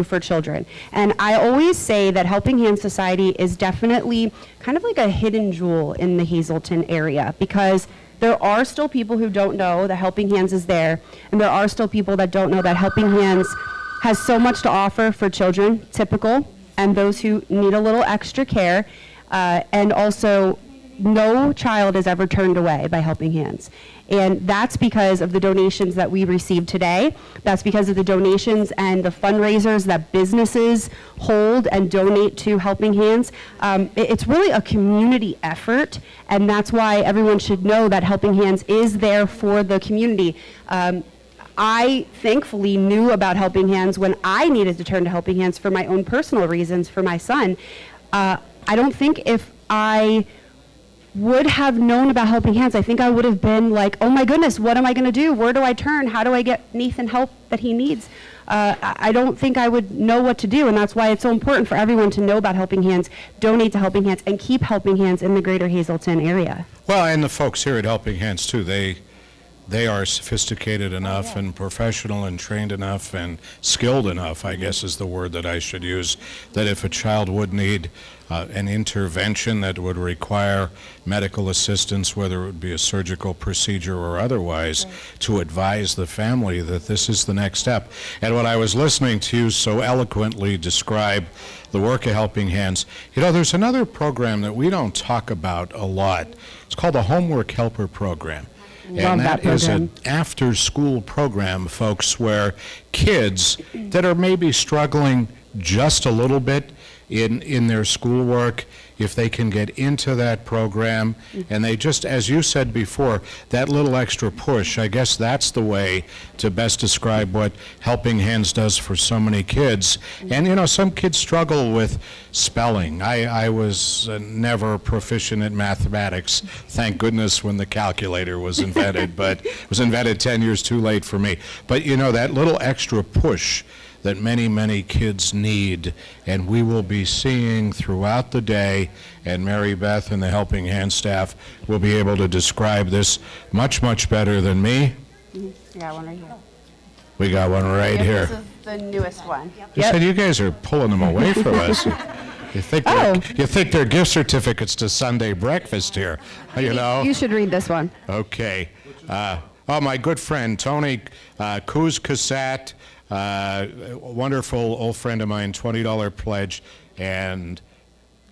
for children. And I always say that Helping Hands Society is definitely kind of like a hidden jewel in the Hazleton area, because there are still people who don't know that Helping Hands is there, and there are still people that don't know that Helping Hands has so much to offer for children, typical, and those who need a little extra care, and also no child is ever turned away by Helping Hands. And that's because of the donations that we received today. That's because of the donations and the fundraisers that businesses hold and donate to Helping Hands. It's really a community effort, and that's why everyone should know that Helping Hands is there for the community. I thankfully knew about Helping Hands when I needed to turn to Helping Hands for my own personal reasons for my son. I don't think if I would have known about Helping Hands, I think I would have been like, oh my goodness, what am I going to do? Where do I turn? How do I get Nathan help that he needs? I don't think I would know what to do, and that's why it's so important for everyone to know about Helping Hands, donate to Helping Hands, and keep Helping Hands in the greater Hazleton area. Well, and the folks here at Helping Hands, too, they are sophisticated enough and professional and trained enough and skilled enough, I guess is the word that I should use, that if a child would need an intervention that would require medical assistance, whether it would be a surgical procedure or otherwise, to advise the family that this is the next step. And when I was listening to you so eloquently describe the work of Helping Hands, there's another program that we don't talk about a lot. It's called the Homework Helper Program. And that is an after-school program, folks, where kids that are maybe struggling just a little bit in their schoolwork, if they can get into that program, and they just, as you said before, that little extra push, I guess that's the way to best describe what Helping Hands does for so many kids. And some kids struggle with spelling. I was never proficient at mathematics, thank goodness, when the calculator was invented, but it was invented 10 years too late for me. But that little extra push that many, many kids need. And we will be seeing throughout the day, and Mary Beth and the Helping Hand staff will be able to describe this much, much better than me. I got one right here. We got one right here. This is the newest one. You said you guys are pulling them away from us. You think they're gift certificates to Sunday breakfast here, you know? You should read this one. Okay. My good friend, Tony Kuz-Kassat, wonderful old friend of mine, $20 pledge, and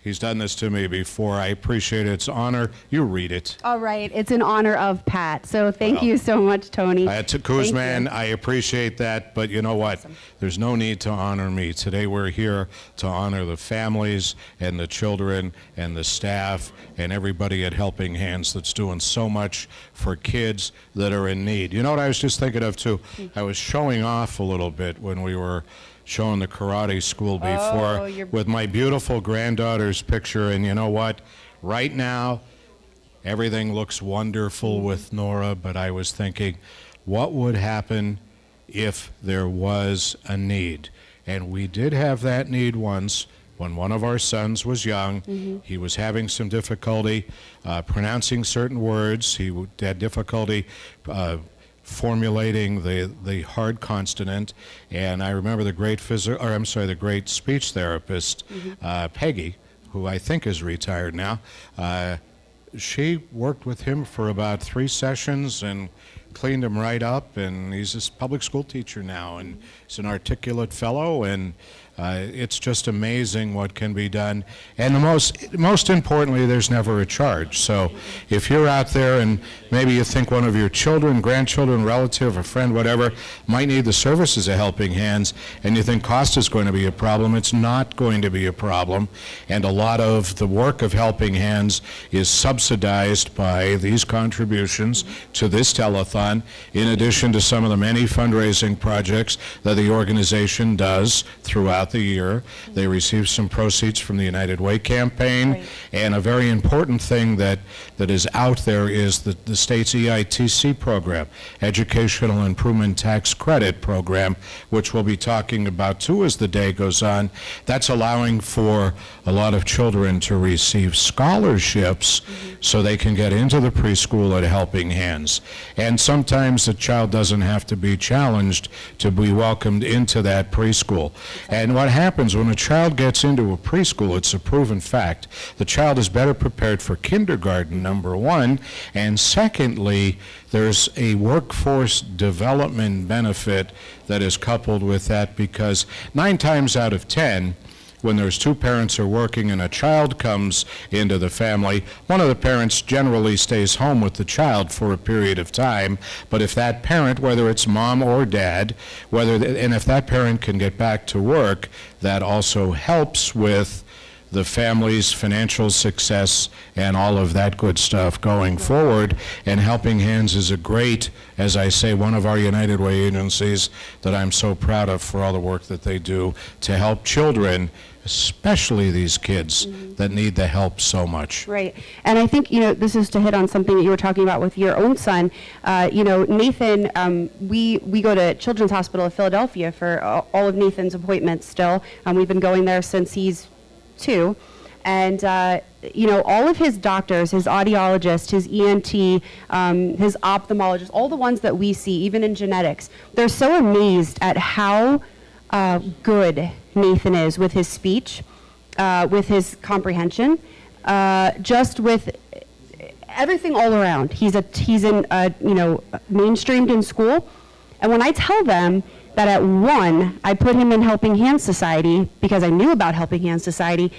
he's done this to me before. I appreciate it. It's an honor. You read it. All right. It's in honor of Pat. So thank you so much, Tony. To Kuzman, I appreciate that, but you know what? Awesome. There's no need to honor me. Today we're here to honor the families and the children and the staff and everybody at Helping Hands that's doing so much for kids that are in need. You know what I was just thinking of, too? I was showing off a little bit when we were showing the karate school before with my beautiful granddaughter's picture, and you know what? Right now, everything looks wonderful with Nora, but I was thinking, what would happen if there was a need? And we did have that need once when one of our sons was young. He was having some difficulty pronouncing certain words. He had difficulty formulating the hard consonant, and I remember the great speech therapist, Peggy, who I think is retired now. She worked with him for about 3 sessions and cleaned him right up, and he's a public school teacher now, and he's an articulate fellow, and it's just amazing what can be done. And most importantly, there's never a charge. So if you're out there and maybe you think one of your children, grandchildren, relative, or friend, whatever, might need the services of Helping Hands, and you think cost is going to be a problem, it's not going to be a problem. And a lot of the work of Helping Hands is subsidized by these contributions to this telethon, in addition to some of the many fundraising projects that the organization does throughout the year. They receive some proceeds from the United Way campaign, and a very important thing that is out there is the state's EITC program, Educational Improvement Tax Credit Program, which we'll be talking about too as the day goes on. That's allowing for a lot of children to receive scholarships so they can get into the preschool at Helping Hands. And sometimes the child doesn't have to be challenged to be welcomed into that preschool. And what happens when a child gets into a preschool, it's a proven fact, the child is better prepared for kindergarten, number one, and secondly, there's a workforce development benefit that is coupled with that, because 9 times out of 10, when there's 2 parents are working and a child comes into the family, one of the parents generally stays home with the child for a period of time. But if that parent, whether it's mom or dad, if that parent can get back to work, that also helps with the family's financial success and all of that good stuff going forward. And Helping Hands is a great, as I say, one of our United Way agencies that I'm so proud of for all the work that they do to help children, especially these kids that need the help so much. Right. And I think, this is to hit on something that you were talking about with your own son. Nathan, we go to Children's Hospital of Philadelphia for all of Nathan's appointments still. We've been going there since he's 2. And, all of his doctors, his audiologist, his ENT, his ophthalmologist, all the ones that we see, even in genetics, they're so amazed at how good Nathan is with his speech, with his comprehension, just with everything all around. He's mainstreamed in school. And when I tell them that at 1, I put him in Helping Hands Society because I knew about Helping Hands Society,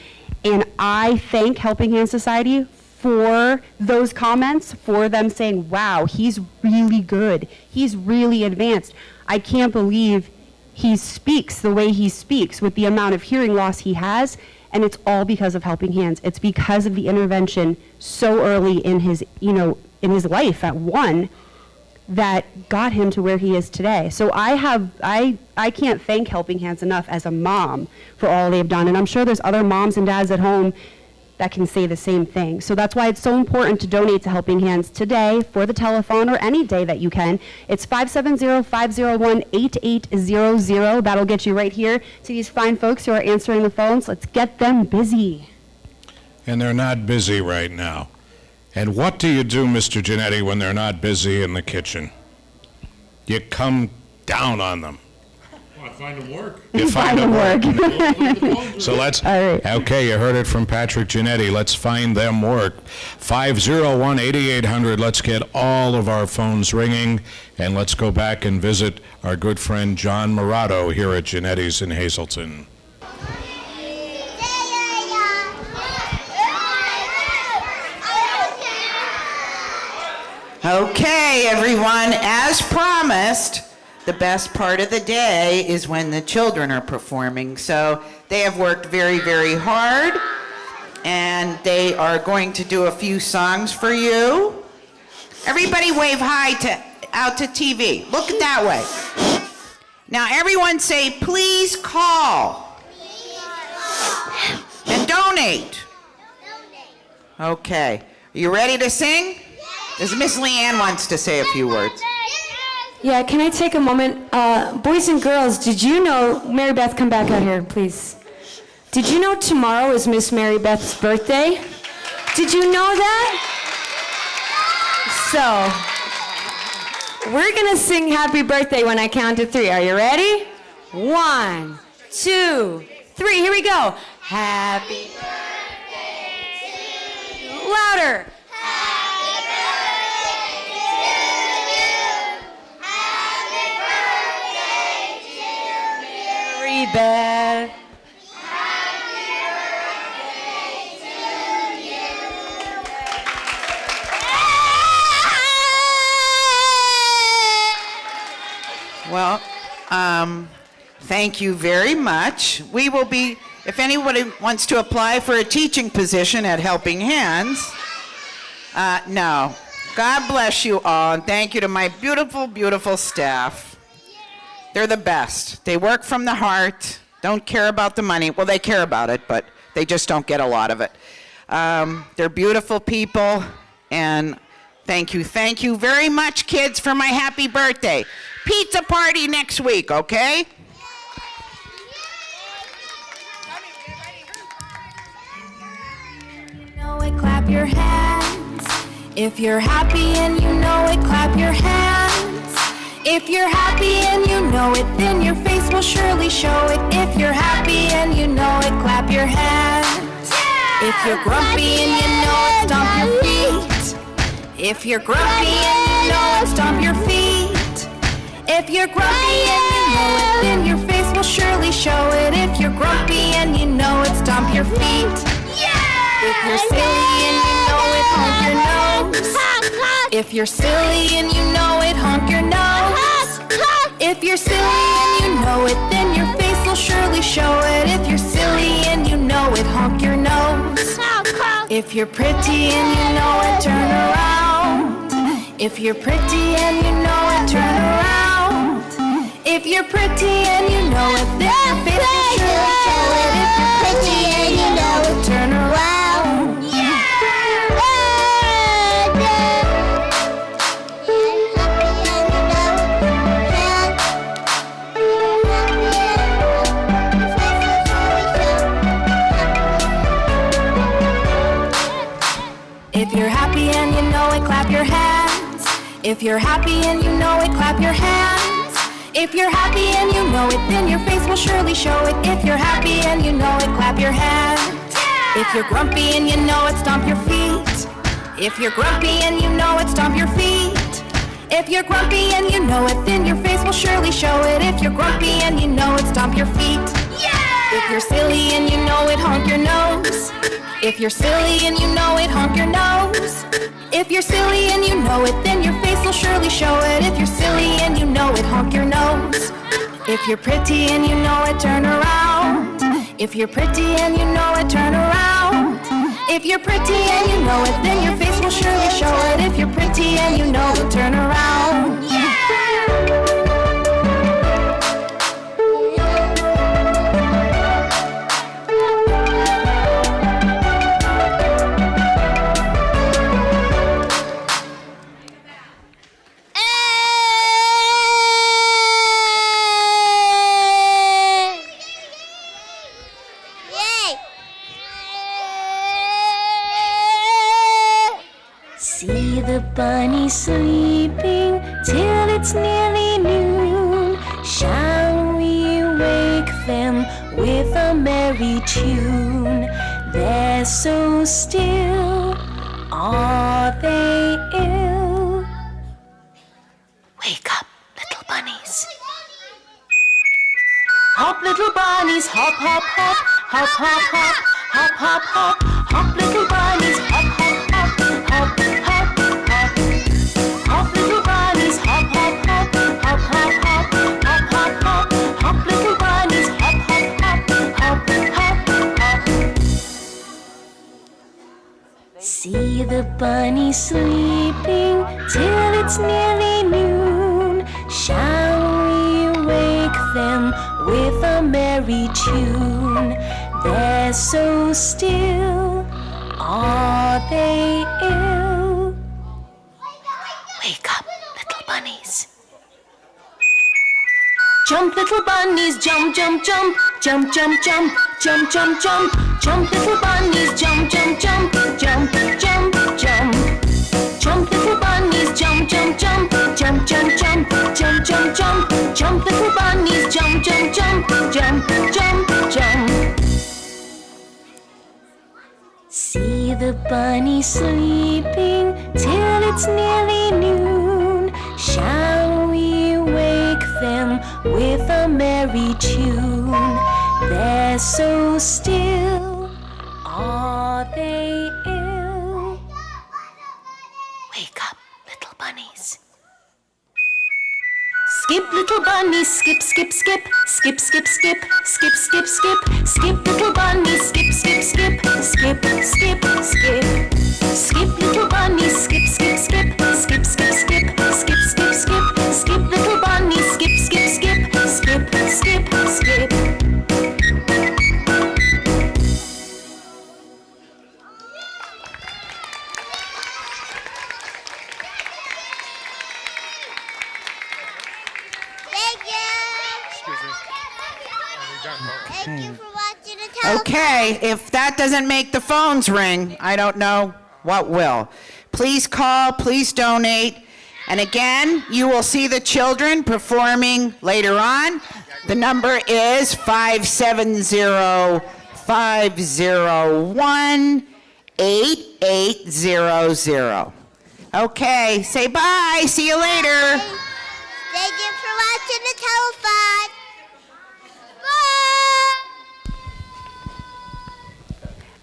and I thank Helping Hands Society for those comments, for them saying, wow, he's really good. He's really advanced. I can't believe he speaks the way he speaks with the amount of hearing loss he has, and it's all because of Helping Hands. It's because of the intervention so early in his life at 1 that got him to where he is today. So I can't thank Helping Hands enough as a mom for all they've done. And I'm sure there's other moms and dads at home that can say the same thing. So that's why it's so important to donate to Helping Hands today for the telethon or any day that you can. It's 570-501-8800. That'll get you right here to these fine folks who are answering the phones. Let's get them busy. And they're not busy right now. And what do you do, Mr. Giannetti, when they're not busy in the kitchen? You come down on them. I find them work. You find them work. So let's, okay, you heard it from Patrick Giannetti. Let's find them work. 501-8800. Let's get all of our phones ringing, and let's go back and visit our good friend John Morato here at Giannetti's in Hazleton. Okay, everyone, as promised, the best part of the day is when the children are performing. So they have worked very, very hard, and they are going to do a few songs for you. Everybody wave hi out to TV. Look that way. Now everyone say, please call. And donate. Okay. Are you ready to sing? Because Miss Leanne wants to say a few words. Yeah, can I take a moment? Boys and girls, did you know, Mary Beth, come back out here, please. Did you know tomorrow is Miss Mary Beth's birthday? Did you know that? So, we're gonna sing happy birthday when I count to 3. Are you ready? 1, 2, 3, here we go. Happy birthday to you. Louder. Mary Beth. Well, thank you very much. We will be, if anybody wants to apply for a teaching position at Helping Hands, no. God bless you all, and thank you to my beautiful, beautiful staff. They're the best. They work from the heart, don't care about the money. Well, they care about it, but they just don't get a lot of it. They're beautiful people, and thank you very much, kids, for my happy birthday. Pizza party next week, okay? You know it, clap your hands. If you're happy and you know it, clap your hands. If you're happy and you know it, then your face will surely show it. If you're happy and you know it, clap your hands. If you're grumpy and you know it, stomp your feet. If you're grumpy and you know it, stomp your feet. If you're grumpy and you know it, then your face will surely show it. If you're grumpy and you know it, stomp your feet. If you're silly and you know it, honk your nose. If you're silly and you know it, honk your nose. If you're silly and you know it, then your face will surely show it. If you're silly and you know it, honk your nose. If you're pretty and you know it, turn around. If you're pretty and you know it, turn around. If you're pretty and you know it, then your face will surely show it. If you're pretty and you know it, turn around. If you're happy and you know it, clap your hands. If you're happy and you know it, clap your hands. If you're happy and you know it, then your face will surely show it. If you're happy and you know it, clap your hands. If you're grumpy and you know it, stomp your feet. If you're grumpy and you know it, stomp your feet. If you're grumpy and you know it, then your face will surely show it. If you're grumpy and you know it, stomp your feet. If you're silly and you know it, honk your nose. If you're silly and you know it, honk your nose. If you're silly and you know it, then your face will surely show it. If you're silly and you know it, honk your nose. If you're pretty and you know it, turn around. If you're pretty and you know it, turn around. If you're pretty and you know it, then your face will surely show it. If you're pretty and you know it, turn around. bunnies sleeping till it's nearly noon. Shall we wake them with a merry tune? They're so still, are they ill? Wake up, little bunnies. Hop, little bunnies, hop, hop, hop, hop, hop, hop, hop, hop, hop, hop, little bunnies, hop, hop, hop, hop, hop, hop, hop, little bunnies, hop, hop, hop, hop, hop, hop, hop, hop, hop, hop, little bunnies, hop, hop, hop, hop, hop, hop. See the bunnies sleeping till it's nearly noon. Shall we wake them with a merry tune? They're so still, are they ill? Wake up, little bunnies. Jump, little bunnies, jump, jump, jump, jump, jump, jump, jump, jump, jump, jump, little bunnies, jump, jump, jump, jump, jump, jump. Jump, little bunnies, jump, jump, jump, jump, jump, jump, jump, jump, jump, jump, little bunnies, jump, jump, jump, jump, jump, jump. See the bunnies sleeping till it's nearly noon. Shall we wake them with a merry tune? They're so still, are they ill? Wake up, little bunnies. Skip, little bunnies, skip, skip, skip, skip, skip, skip, skip, skip, skip, skip, little bunnies, skip, skip, skip, skip, skip, skip, skip, little bunnies, skip, skip, skip, skip, skip, skip, skip, skip, skip, skip, little bunnies, skip, skip, skip, skip, skip, skip. Thank you for watching the telephone. Okay, if that doesn't make the phones ring, I don't know what will. Please call, please donate. And again, you will see the children performing later on. The number is 570-501-8800. Okay, say bye. See you later. Thank you for watching the telephone.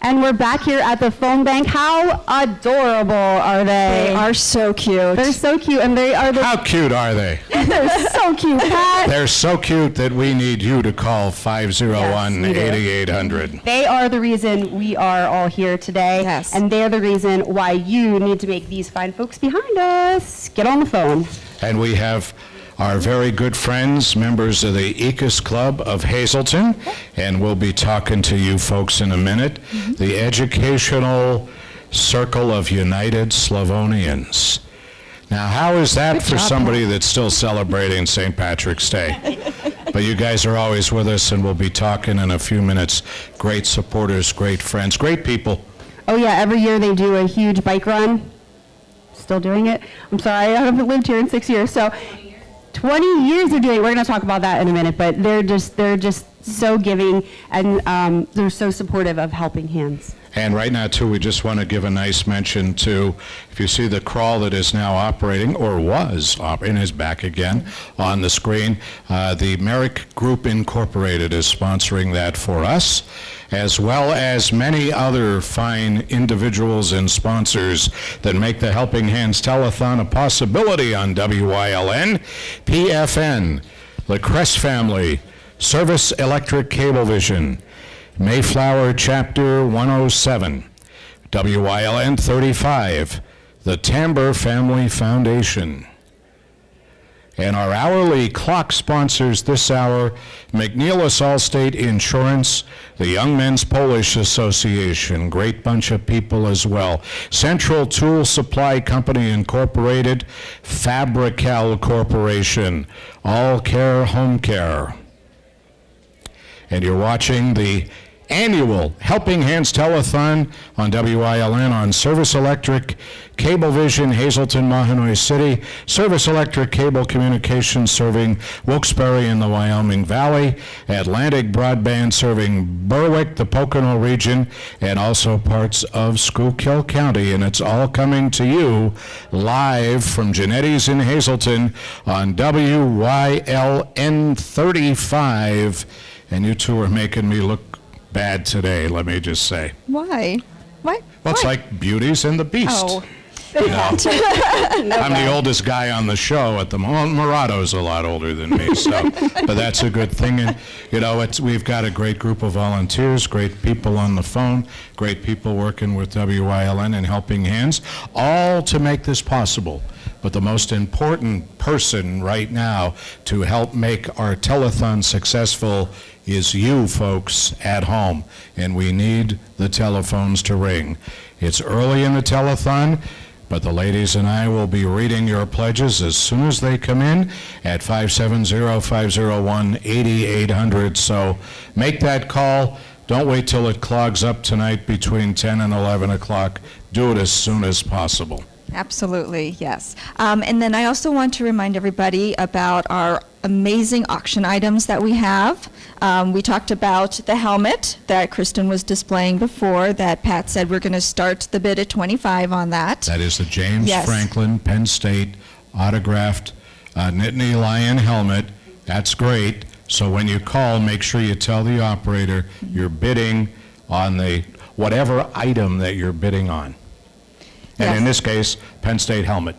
And we're back here at the phone bank. How adorable are they? They are so cute. They're so cute, and they are the... How cute are they? They're so cute, Pat. They're so cute that we need you to call 501-8800. They are the reason we are all here today. Yes. And they're the reason why you need to make these fine folks behind us get on the phone. And we have our very good friends, members of the Ecus Club of Hazleton, and we'll be talking to you folks in a minute. The Educational Circle of United Slavonians. Now, how is that Good for job, somebody that's still celebrating St. Patrick's Day? But you guys are always with us, and we'll be talking in a few minutes. Great supporters, great friends, great people. Oh yeah, every year they do a huge bike run. Still doing it. I'm sorry, I haven't lived here in 6 years. So 20 years they're doing it. We're going to talk about that in a minute, but they're just so giving, and they're so supportive of Helping Hands. And right now, too, we just want to give a nice mention to, if you see the crawl that is now operating, or was operating, is back again on the screen, the Merrick Group Incorporated is sponsoring that for us, as well as many other fine individuals and sponsors that make the Helping Hands Telethon a possibility on WYLN, PFN, La Crest Family, Service Electric Cablevision, Mayflower Chapter 107, WYLN 35, the Tamber Family Foundation. And our hourly clock sponsors this hour, McNeilis Allstate Insurance, the Young Men's Polish Association, great bunch of people as well, Central Tool Supply Company Incorporated, Fabrical Corporation, All Care Home Care. And you're watching the annual Helping Hands Telethon on WILN on Service Electric, Cablevision, Hazleton, Mahanoy City, Service Electric Cable Communications serving Wilkes-Barre in the Wyoming Valley, Atlantic Broadband serving Berwick, the Pocono region, and also parts of Schuylkill County. And it's all coming to you live from Genetti's in Hazleton on WYLN 35. And you two are making me look bad today, let me just say. Why? What? Well, it's like Beauties and the Beast. Oh. You know, I'm the oldest guy on the show at the moment. Morato's a lot older than me, so but that's a good thing. And you know, we've got a great group of volunteers, great people on the phone, great people working with WILN and Helping Hands, all to make this possible. But the most important person right now to help make our telethon successful is you folks at home, and we need the telephones to ring. It's early in the telethon, but the ladies and I will be reading your pledges as soon as they come in at 570-501-8800. So make that call. Don't wait till it clogs up tonight between 10 and 11 o'clock. Do it as soon as possible. Absolutely, yes. And then I also want to remind everybody about our amazing auction items that we have. We talked about the helmet that Kristen was displaying before that Pat said we're going to start the bid at $25 on that. That is the James Franklin Penn State autographed Nittany Lion helmet. That's great. So when you call, make sure you tell the operator you're bidding on the whatever item that you're bidding on. And in this case, Penn State helmet.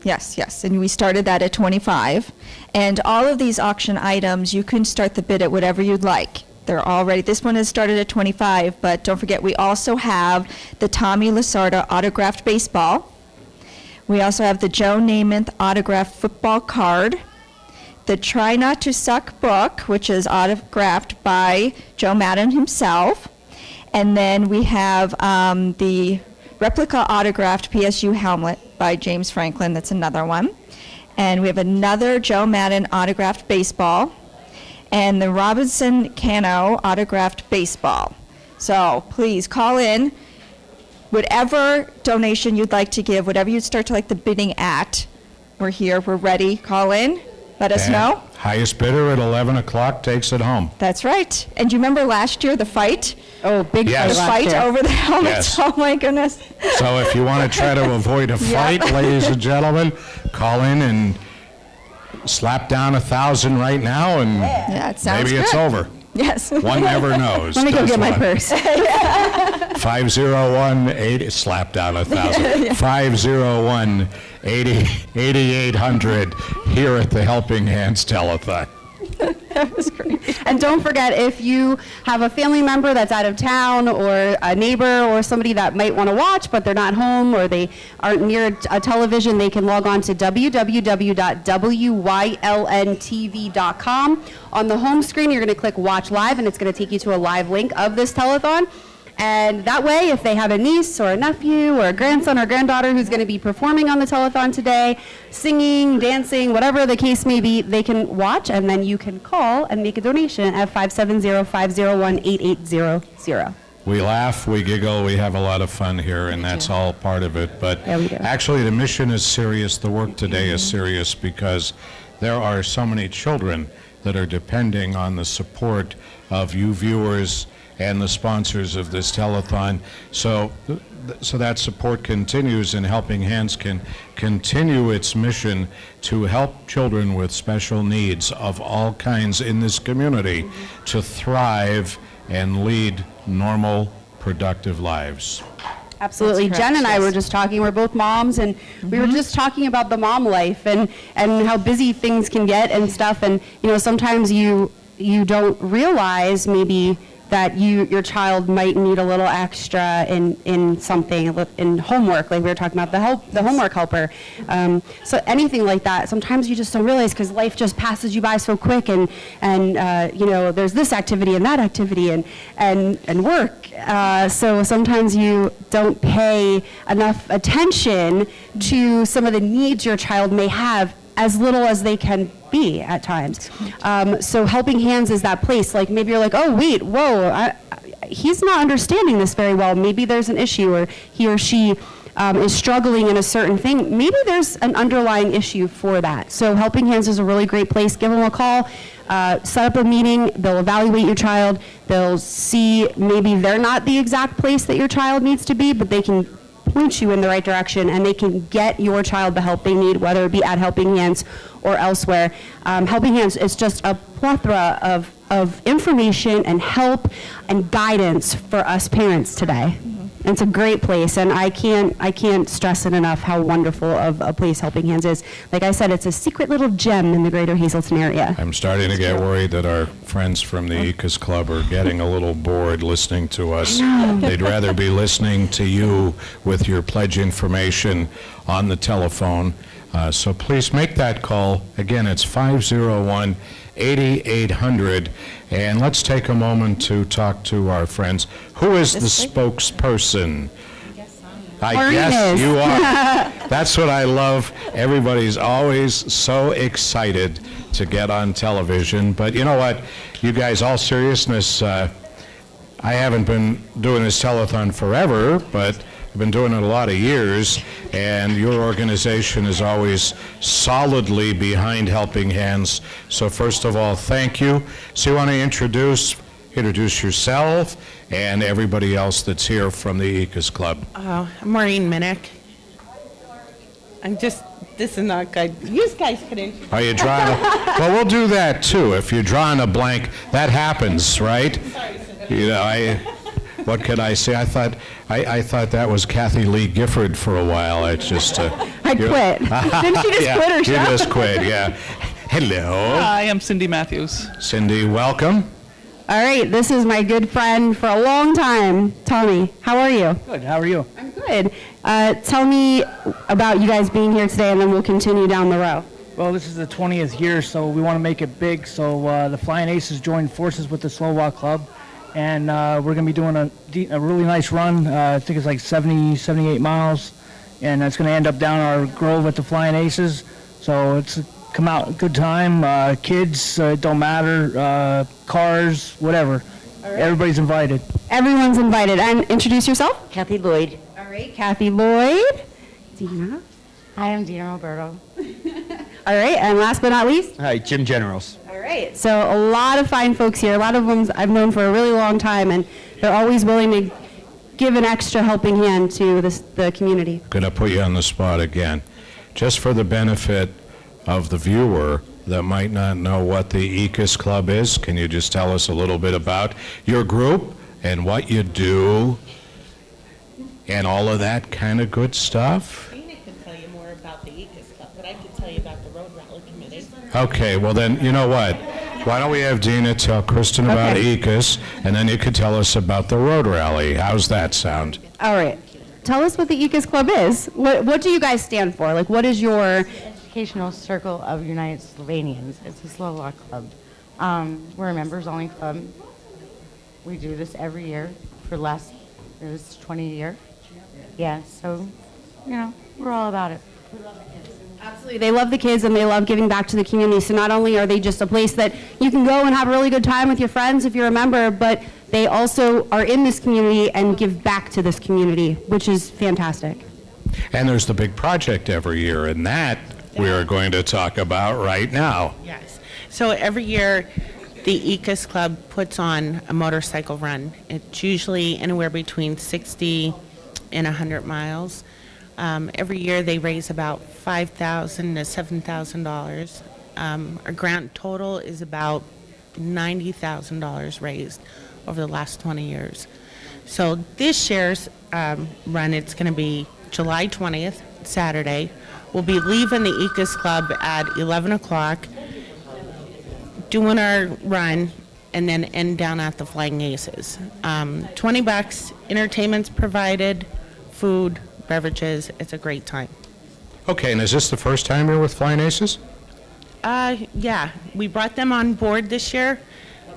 Yes, yes, and we started that at $25. And all of these auction items, you can start the bid at whatever you'd like. They're already, this one is started at $25, but don't forget we also have the Tommy Lasorda autographed baseball. We also have the Joe Namath autographed football card. The Try Not to Suck book, which is autographed by Joe Madden himself. And then we have the replica autographed PSU helmet by James Franklin. That's another one. And we have another Joe Madden autographed baseball and the Robinson Cano autographed baseball. So please call in. Whatever donation you'd like to give, whatever you'd start to like the bidding at, we're here, we're ready. Call in, let us know. Highest bidder at 11 o'clock takes it home. That's right. And do you remember last year, the fight? Oh, big Yes. fight over the helmets. Yes. Oh my goodness. So if you want to try to avoid a fight, ladies and gentlemen, call in and slap down 1,000 right now, and it sounds maybe it's good. over. Yes. One never knows. Let me go does get my one. purse. 501-80, slap down 1,000. 501-8800 here at the Helping Hands Telethon. That was great. And don't forget, if you have a family member that's out of town or a neighbor or somebody that might want to watch but they're not home or they aren't near a television, they can log on to www.wylntv.com. On the home screen, you're going to click Watch Live, and it's going to take you to a live link of this telethon. And that way, if they have a niece or a nephew or a grandson or granddaughter who's going to be performing on the telethon today, singing, dancing, whatever the case may be, they can watch, and then you can call and make a donation at 570-501-8800. We laugh, we giggle, we have a lot of fun here, and that's all part of it. But actually, the mission is serious. The work today is serious because there are so many children that are depending on the support of you viewers and the sponsors of this telethon. So that support continues, and Helping Hands can continue its mission to help children with special needs of all kinds in this community to thrive and lead normal, productive lives. Absolutely. Jen and I were just talking, we're both moms, and we were just talking about the mom life and how busy things can get and stuff. And, you know, sometimes you don't realize maybe that your child might need a little extra in something, in homework, like we were talking about the homework helper. So anything like that, sometimes you just don't realize because life just passes you by so quick, and you know, there's this activity and that activity and work. So sometimes you don't pay enough attention to some of the needs your child may have, as little as they can be at times. So Helping Hands is that place. Like maybe you're like, oh wait, whoa, he's not understanding this very well. Maybe there's an issue, or he or she is struggling in a certain thing. Maybe there's an underlying issue for that. So Helping Hands is a really great place. Give them a call, set up a meeting. They'll evaluate your child. They'll see maybe they're not the exact place that your child needs to be, but they can point you in the right direction, and they can get your child the help they need, whether it be at Helping Hands or elsewhere. Helping Hands is just a plethora of information and help and guidance for us parents today. It's a great place, and I can't stress it enough how wonderful of a place Helping Hands is. Like I said, it's a secret little gem in the greater Hazleton area. I'm starting to get worried that our friends from the ECAS Club are getting a little bored listening to us. They'd rather be listening to you with your pledge information on the telephone. So please make that call. Again, it's 501-8800. And let's take a moment to talk to our friends. Who is the spokesperson? I guess you are. That's what I love. Everybody's always so excited to get on television. But you know what? You guys, all seriousness, I haven't been doing this telethon forever, but I've been doing it a lot of years, and your organization is always solidly behind Helping Hands. So first of all, thank you. So you want to introduce yourself and everybody else that's here from the ECAS Club. I'm Maureen Minnick. This is not good. You guys could introduce. Are you drawing well, we'll do that too. If you're drawing a blank, that happens, right? You know, what could I say? I thought that was Kathy Lee Gifford for a while. I just I quit. Didn't she just quit her show? She just quit, yeah. Hello. Hi, I'm Cindy Matthews. Cindy, welcome. All right, this is my good friend for a long time, Tommy. How are you? Good, how are you? I'm good. Tell me about you guys being here today, and then we'll continue down the row. Well, this is the 20th year, so we want to make it big. So the Flying Aces joined forces with the Slow Walk Club, and we're going to be doing a really nice run. I think it's like 78 miles, and it's going to end up down our grove at the Flying Aces. So it's come out good time. Kids, don't matter. Cars, whatever. Right. Everybody's invited. Everyone's invited. And introduce yourself. Kathy Lloyd. All right, Kathy Lloyd. Dina. Hi, I'm Dina Roberto. All right, and last but not least. Hi, Jim Generals. All right, so a lot of fine folks here. A lot of them I've known for a really long time, and they're always willing to give an extra helping hand to the community. Going to put you on the spot again. Just for the benefit of the viewer that might not know what the ECAS Club is, can you just tell us a little bit about your group and what you do and all of that kind of good stuff? Dina can tell you more about the ECAS Club, but I can tell you about the Road Rally Committee. Okay, well then, you know what? Why don't we have Dina tell Kristen about ECAS, and then you could tell us about the Road Rally. How's that sound? All right. Tell us what the ECAS Club is. What do you guys stand for? Like, what is your... Educational Circle of United Slovenians. It's a Slovak club. We're a members-only club. We do this every year for the last 20 years. Yeah, so, you know, we're all about it. We love the kids. Absolutely. They love the kids, and they love giving back to the community. So not only are they just a place that you can go and have a really good time with your friends if you're a member, but they also are in this community and give back to this community, which is fantastic. And there's the big project every year, and that we are going to talk about right now. Yes. So every year, the ECAS Club puts on a motorcycle run. It's usually anywhere between 60 and 100 miles. Every year, they raise about $5,000 to $7,000. Our grant total is about $90,000 raised over the last 20 years. So this year's run, it's going to be July 20th, Saturday. We'll be leaving the ECAS Club at 11 o'clock, doing our run, and then end down at the Flying Aces. $20, entertainment's provided, food, beverages. It's a great time. Okay, and is this the first time you're with Flying Aces? Yeah, we brought them on board this year.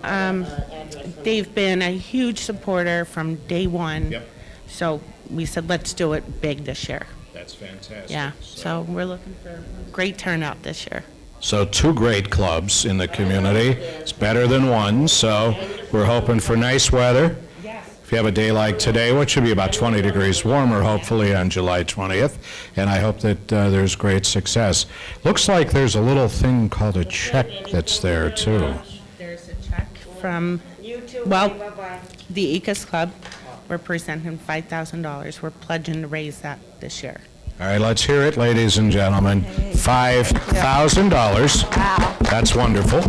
They've been a huge supporter from day one. Yep. So we said, let's do it big this year. That's fantastic. Yeah, so we're looking for a great turnout this year. So 2 great clubs in the community. It's better than one, so we're hoping for nice weather. Yes. If you have a day like today, which should be about 20 degrees warmer, hopefully, on July 20th, and I hope that there's great success. Looks like there's a little thing called a check that's there, too. There's a check from, well, the ECAS Club. We're presenting $5,000. We're pledging to raise that this year. All right, let's hear it, ladies and gentlemen. $5,000. Wow. That's wonderful.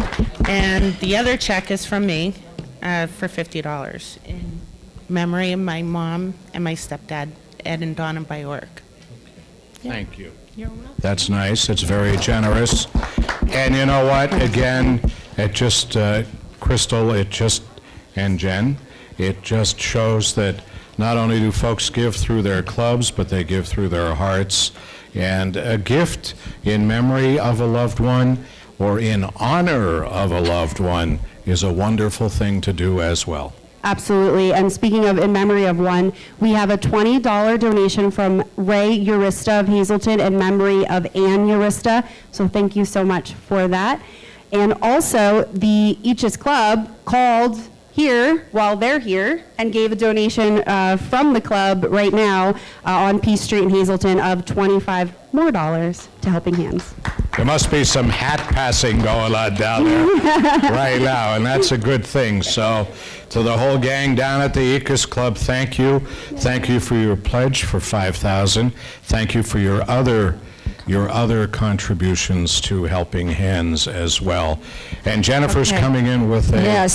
And the other check is from me for $50 in memory of my mom and my stepdad, Ed and Donna Byork. Thank you. You're welcome. That's nice. It's very generous. And you know what? Again, it just, Crystal, and Jen, it just shows that not only do folks give through their clubs, but they give through their hearts. And a gift in memory of a loved one or in honor of a loved one is a wonderful thing to do as well. Absolutely. And speaking of in memory of one, we have a $20 donation from Ray Urista of Hazelton in memory of Ann Urista. So thank you so much for that. And also, the Each's Club called here while they're here and gave a donation from the club right now on Peace Street in Hazelton of $25 more to Helping Hands. There must be some hat passing going on down there right now, and that's a good thing. So to the whole gang down at the ECAS Club, thank you. Thank you for your pledge for $5,000. Thank you for your other contributions to Helping Hands as well. And Jennifer's coming in with a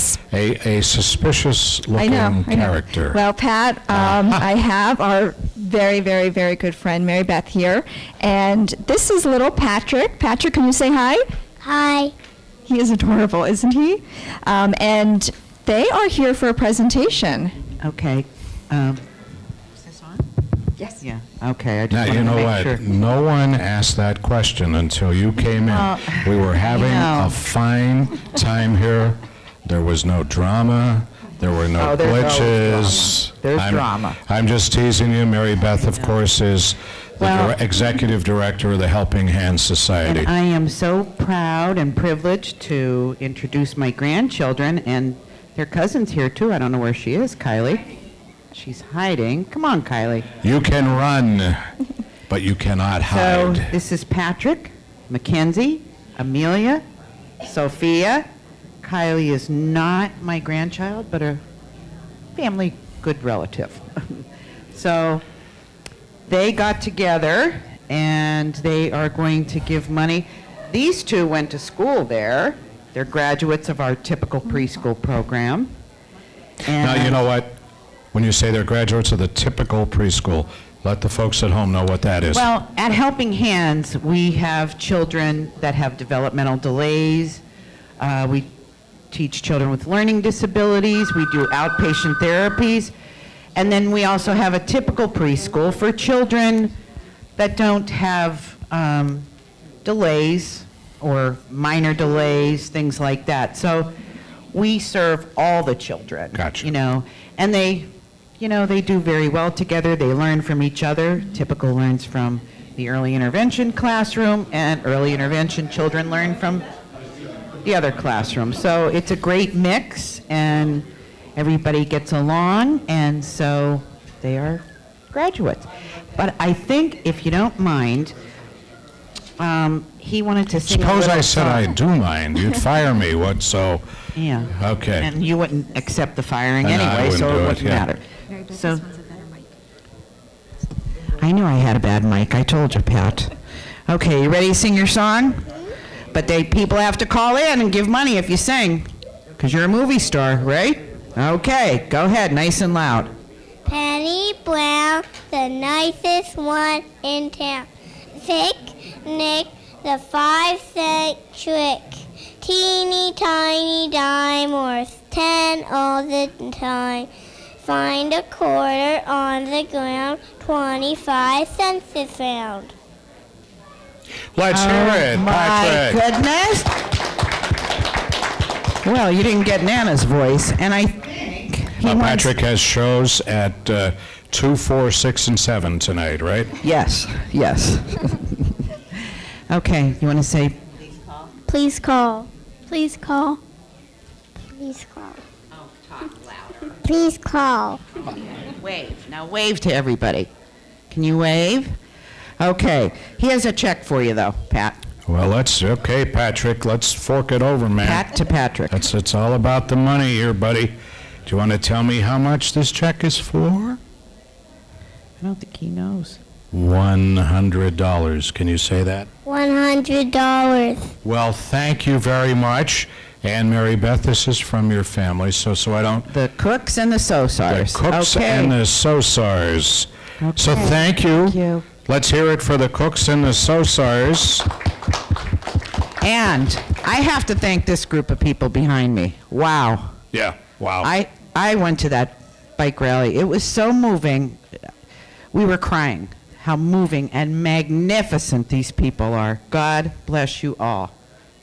suspicious-looking character. Well, Pat, I have our very, very, very good friend, Mary Beth, here. And this is little Patrick. Patrick, can you say hi? Hi. He is adorable, isn't he? And they are here for a presentation. Okay. Is this on? Yes. Yeah. Okay. I just Now, wanted you know to make what? sure. No one asked that question until you came in. We were having a fine time here. There was no drama. There were no glitches. There's drama. I'm just teasing you. Mary Beth, of course, is the executive director of the Helping Hands Society. And I am so proud and privileged to introduce my grandchildren and their cousins here too. I don't know where she is, Kylie. She's hiding. Come on, Kylie. You can run, but you cannot hide. So this is Patrick, Mackenzie, Amelia, Sophia. Kylie is not my grandchild, but a family good relative. So they got together and they are going to give money. These two went to school there. They're graduates of our typical preschool program. And Now, you know what? When you say they're graduates of the typical preschool, let the folks at home know what that is. Well, at Helping Hands, we have children that have developmental delays. We teach children with learning disabilities. We do outpatient therapies. And then we also have a typical preschool for children that don't have delays or minor delays, things like that. So we serve all the children. Gotcha. And they do very well together. They learn from each other. Typical learns from the early intervention classroom, and early intervention children learn from the other classroom. So it's a great mix, and everybody gets along, and so they are graduates. But I think, if you don't mind, he wanted to sing Suppose a little I said song. I do mind. You'd fire me. What? So. Yeah. Okay. And you wouldn't accept the firing No, I anyway, wouldn't so do it it, wouldn't yeah. matter. So, I knew I had a bad mic. I told you, Pat. Okay, you ready to sing your song? But people have to call in and give money if you sing, because you're a movie star, right? Okay, go ahead, nice and loud. Penny Brown, the nicest one in town. Thick Nick, the 5-cent trick. Teeny tiny dime worth 10 all the time. Find a quarter on the ground, 25 cents is found. Let's hear it, Patrick. My goodness. Well, you didn't get Nana's voice, and I think he wants... Patrick has shows at 2, 4, 6, and 7 tonight, right? Yes. Okay, you want to say... Please call. Please call. Please call. Oh, talk louder. please call. Wave. Now wave to everybody. Can you wave? Okay. He has a check for you, though, Pat. Well, okay, Patrick, let's fork it over, man. Pat to Patrick. It's all about the money here, buddy. Do you want to tell me how much this check is for? I don't think he knows. $100. Can you say that? $100. Well, thank you very much. And Mary Beth, this is from your family, so I don't... The cooks and the Sosars. The cooks Okay. and the Sosars. Okay. So thank you. Thank you. Let's hear it for the cooks and the Sosars. And I have to thank this group of people behind me. Wow. Yeah, wow. I went to that bike rally. It was so moving. We were crying how moving and magnificent these people are. God bless you all.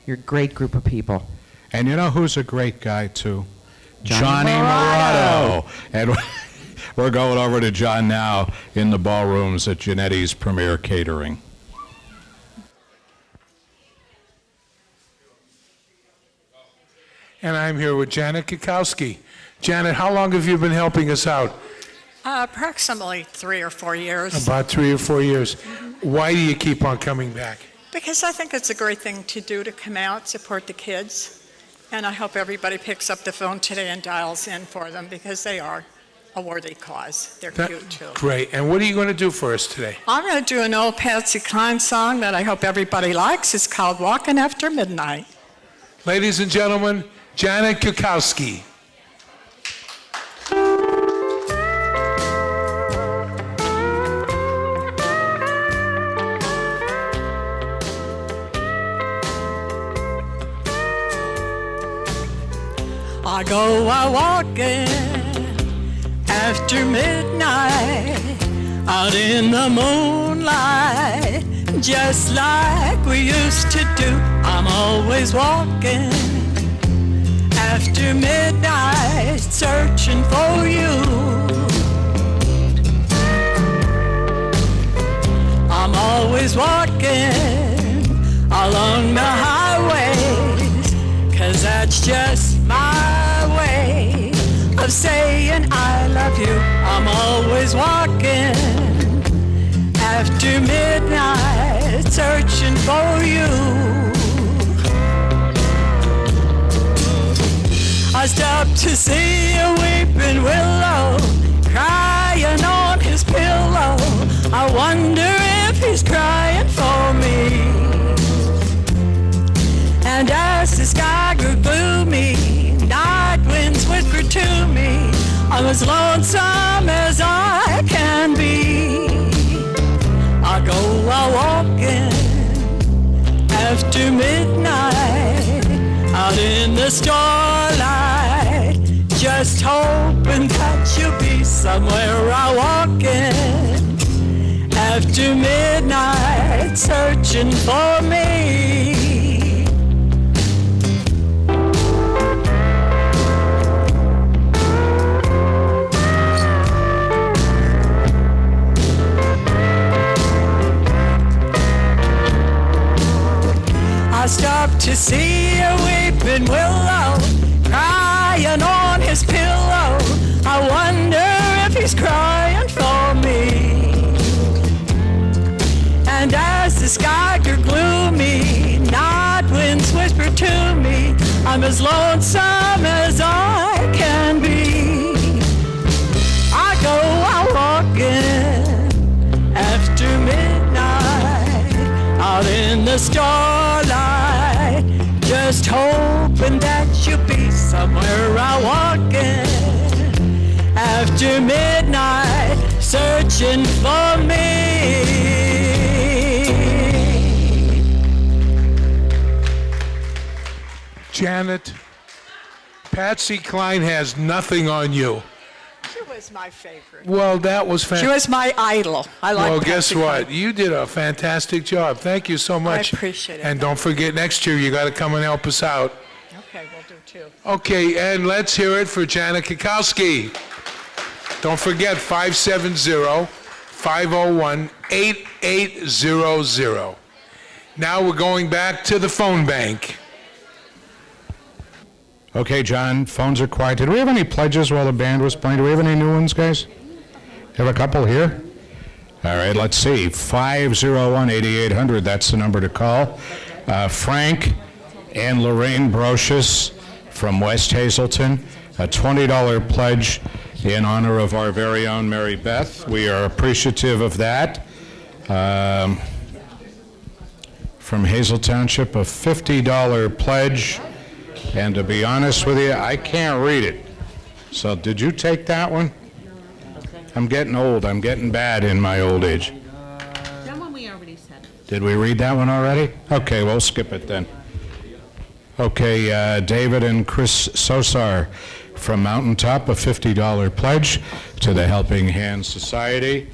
You're a great group of people. And you know who's a great guy, too? Johnny Morato. And we're going over to John now in the ballrooms at Genetti's Premier Catering. And I'm here with Janet Kikowski. Janet, how long have you been helping us out? Approximately 3 or 4 years. About 3 or 4 years. Why do you keep on coming back? Because I think it's a great thing to do, to come out, support the kids. And I hope everybody picks up the phone today and dials in for them, because they are a worthy cause. They're cute, too. Great. And what are you going to do for us today? I'm going to do an old Patsy Cline song that I hope everybody likes. It's called Walking After Midnight. Ladies and gentlemen, Janet Kikowski. I go a-walking after midnight, out in the moonlight, just like we used to do. I'm always walking after midnight, searching for you. I'm always walking along the highways, 'cause that's just my way of saying I love you. I'm always walking after midnight, searching for you. I stopped to see a weeping willow crying on his pillow. I wonder if he's crying for me. And as the sky grew gloomy, night winds whispered to me, I'm as lonesome as I can be. I go a-walking after midnight, out in the starlight, just hoping that you'll be somewhere a-walking after midnight, searching for me. I stopped to see a weeping willow crying on his pillow. I wonder if he's crying for me. And as the sky grew gloomy, night winds whispered to me, I'm as lonesome as I can be. I go a-walking after midnight, out in the starlight, just hoping that you'll be somewhere a-walking after midnight, searching for me. Janet, Patsy Cline has nothing on you. She was my favorite. Well, that was She fantastic. was my idol. I like. Well, guess what? You did a fantastic job. Thank you so much. I appreciate it. And don't forget, next year you got to come and help us out. Okay, we'll do too. Okay, and let's hear it for Janet Kikowski. Don't forget, 570-501-8800. Now we're going back to the phone bank. Okay, John, phones are quiet. Did we have any pledges while the band was playing? Do we have any new ones, guys? Have a couple here? All right, let's see. 501-8800, that's the number to call. Frank and Lorraine Brocious from West Hazelton, a $20 pledge in honor of our very own Mary Beth. We are appreciative of that. From Hazel Township, a $50 pledge. And to be honest with you, I can't read it. So did you take that one? I'm getting old. I'm getting bad in my old age. That one we already said. Did we read that one already? Okay, we'll skip it then. Okay, David and Chris Sosar from Mountaintop, a $50 pledge to the Helping Hands Society.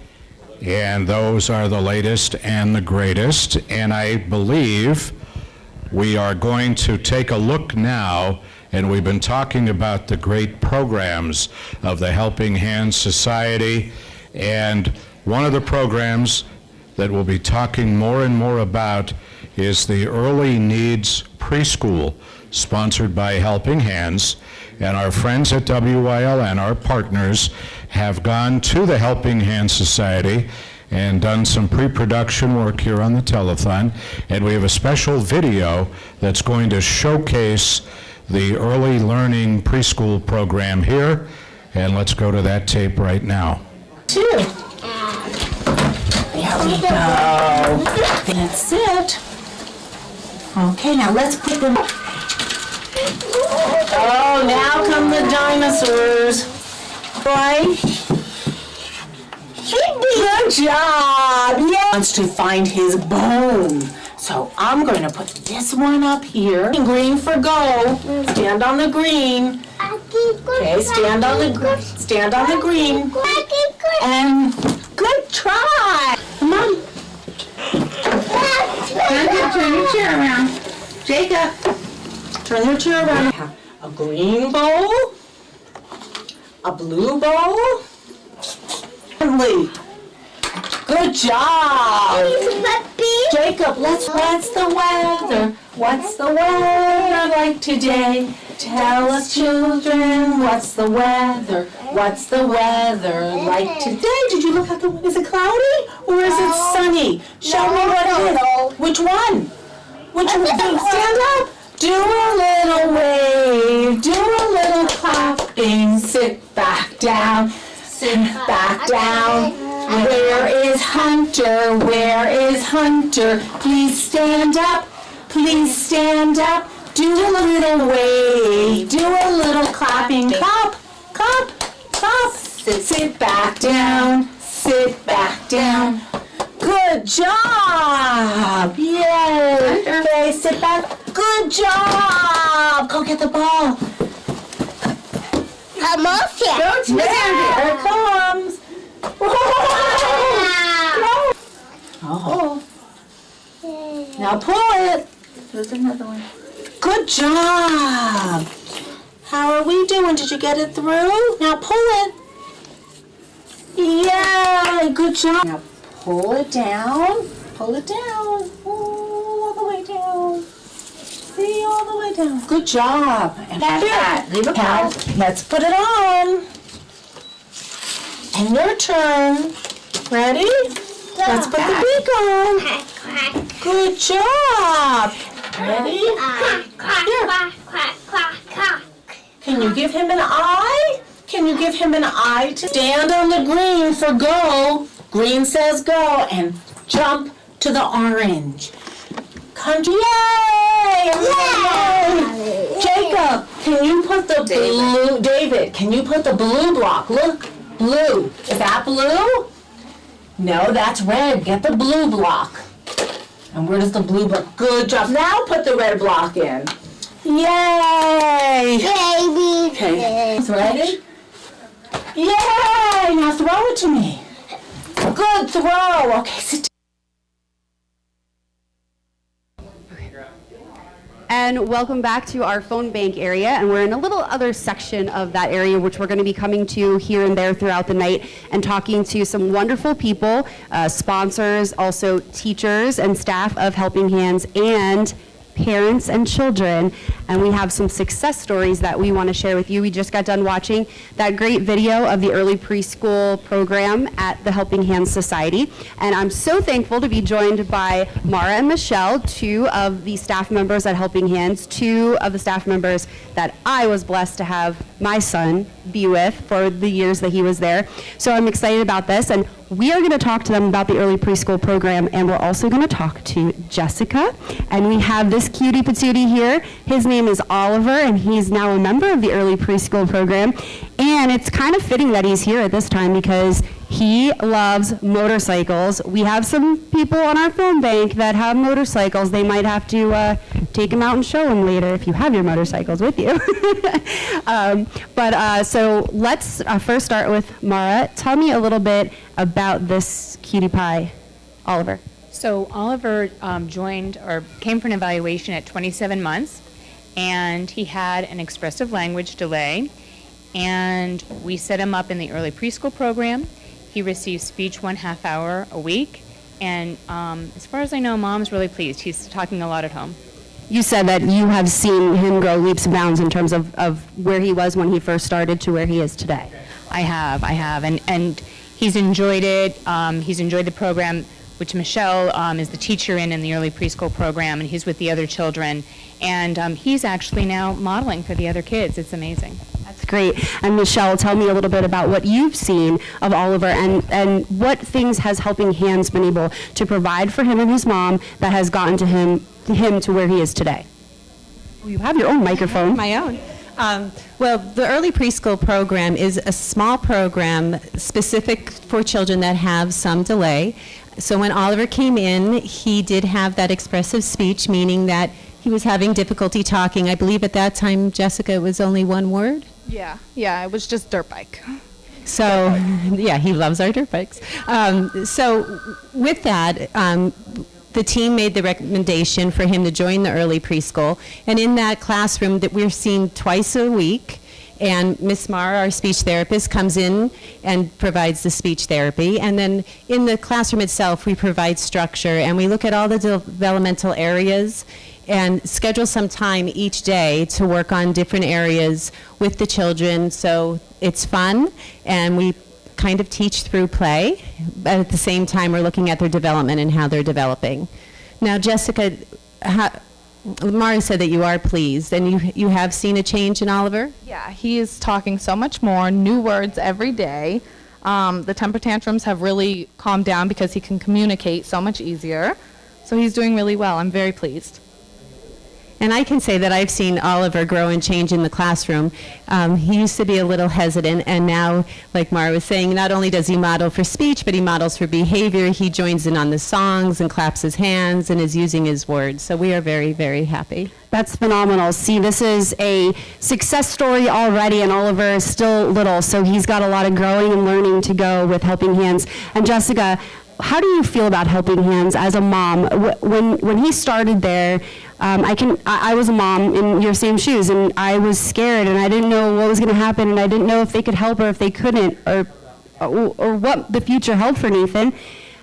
And those are the latest and the greatest. And I believe we are going to take a look now, and we've been talking about the great programs of the Helping Hands Society, and one of the programs that we'll be talking more and more about is the Early Needs Preschool, sponsored by Helping Hands. And our friends at WYLN, our partners, have gone to the Helping Hands Society and done some pre-production work here on the telethon, and we have a special video that's going to showcase the early learning preschool program here, and let's go to that tape right now. There we go. That's it. Okay, now let's put them. Oh, now come the dinosaurs. Boy. Good job! Yeah. Wants to find his bone. So I'm going to put this one up here. Green for go. Stand on the green. Okay, stand on the green. And good try. Come on. Turn your chair around. Jacob, turn your chair around. A green bowl. A blue bowl. Good job! Jacob, what's the weather? What's the weather like today? Tell us, children, what's the weather? What's the weather like today? Did you look at the, is it cloudy or is it sunny? Show me what it is. Which one? Which one? Stand up. Do a little wave. Do a little clapping. Sit back down. Sit back down. Where is Hunter? Where is Hunter? Please stand up. Please stand up. Do a little wave. Do a little clapping. Clap, clap, clap. Sit back down. Sit back down. Good job. Yay. Okay, sit back. Good job. Go get the ball. Come on, Go to Here it comes. Oh. Now pull it. There's another one. Good job. How are we doing? Did you get it through? Now pull it. Yay. Good job. Now pull it down. Pull it down. All the way down. See, all the way down. Good job. And here, leave it out. Let's put it on. And your turn. Ready? Let's put the beak on. Good job. Ready? Here. Can you give him an eye? Can you give him an eye? To stand on the green for go. Green says go. And jump to the orange. Country. Yay! Yay! Jacob, can you put the blue, David, can you put the blue block? Look, blue. Is that blue? No, that's red. Get the blue block. And where does the blue block? Good job. Now put the red block in. Yay! Baby. Okay, ready? Yay! Now throw it to me. Good throw. Okay, sit down. And welcome back to our phone bank area, and we're in a little other section of that area which we're going to be coming to here and there throughout the night and talking to some wonderful people, sponsors, also teachers and staff of Helping Hands, and parents and children and we have some success stories that we want to share with you. We just got done watching that great video of the early preschool program at the Helping Hands Society, and I'm so thankful to be joined by Mara and Michelle, two of the staff members at Helping Hands, two of the staff members that I was blessed to have my son be with for the years that he was there. So I'm excited about this, and we are going to talk to them about the early preschool program, and we're also going to talk to Jessica. And we have this cutie patootie here. His name is Oliver, and he's now a member of the early preschool program. And it's kind of fitting that he's here at this time because he loves motorcycles. We have some people on our phone bank that have motorcycles. They might have to take them out and show them later if you have your motorcycles with you. So let's first start with Mara. Tell me a little bit about this cutie pie, Oliver. So Oliver joined or came for an evaluation at 27 months, and he had an expressive language delay, and we set him up in the early preschool program. He receives speech 1/2 hour a week, and as far as I know, Mom's really pleased. He's talking a lot at home. You said that you have seen him grow leaps and bounds in terms of where he was when he first started to where he is today. I have, and he's enjoyed it. He's enjoyed the program, which Michelle is the teacher in the early preschool program, and he's with the other children, and he's actually now modeling for the other kids. It's amazing. That's great. And Michelle, tell me a little bit about what you've seen of Oliver and what things has Helping Hands been able to provide for him and his mom that has gotten to him to where he is today. Well, you have your own microphone. My own. Well, the early preschool program is a small program specific for children that have some delay. So when Oliver came in, he did have that expressive speech, meaning that he was having difficulty talking. I believe at that time, Jessica, it was only one word? Yeah, it was just dirt bike. So, yeah, he loves our dirt bikes. So with that, the team made the recommendation for him to join the early preschool. And in that classroom that we're seeing twice a week, and Miss Mara, our speech therapist, comes in and provides the speech therapy. And then in the classroom itself, we provide structure, and we look at all the developmental areas and schedule some time each day to work on different areas with the children. So it's fun, and we kind of teach through play, but at the same time we're looking at their development and how they're developing. Now, Jessica, Mari said that you are pleased, and you have seen a change in Oliver? Yeah, he is talking so much more, new words every day. The temper tantrums have really calmed down because he can communicate so much easier. So he's doing really well. I'm very pleased. And I can say that I've seen Oliver grow and change in the classroom. He used to be a little hesitant, and now, like Mara was saying, not only does he model for speech, but he models for behavior. He joins in on the songs and claps his hands and is using his words. So we are very, very happy. That's phenomenal. See, this is a success story already, and Oliver is still little, so he's got a lot of growing and learning to go with Helping Hands. And Jessica, how do you feel about Helping Hands as a mom? When he started there, I was a mom in your same shoes, and I was scared, and I didn't know what was going to happen, and I didn't know if they could help or if they couldn't, or what the future held for Nathan.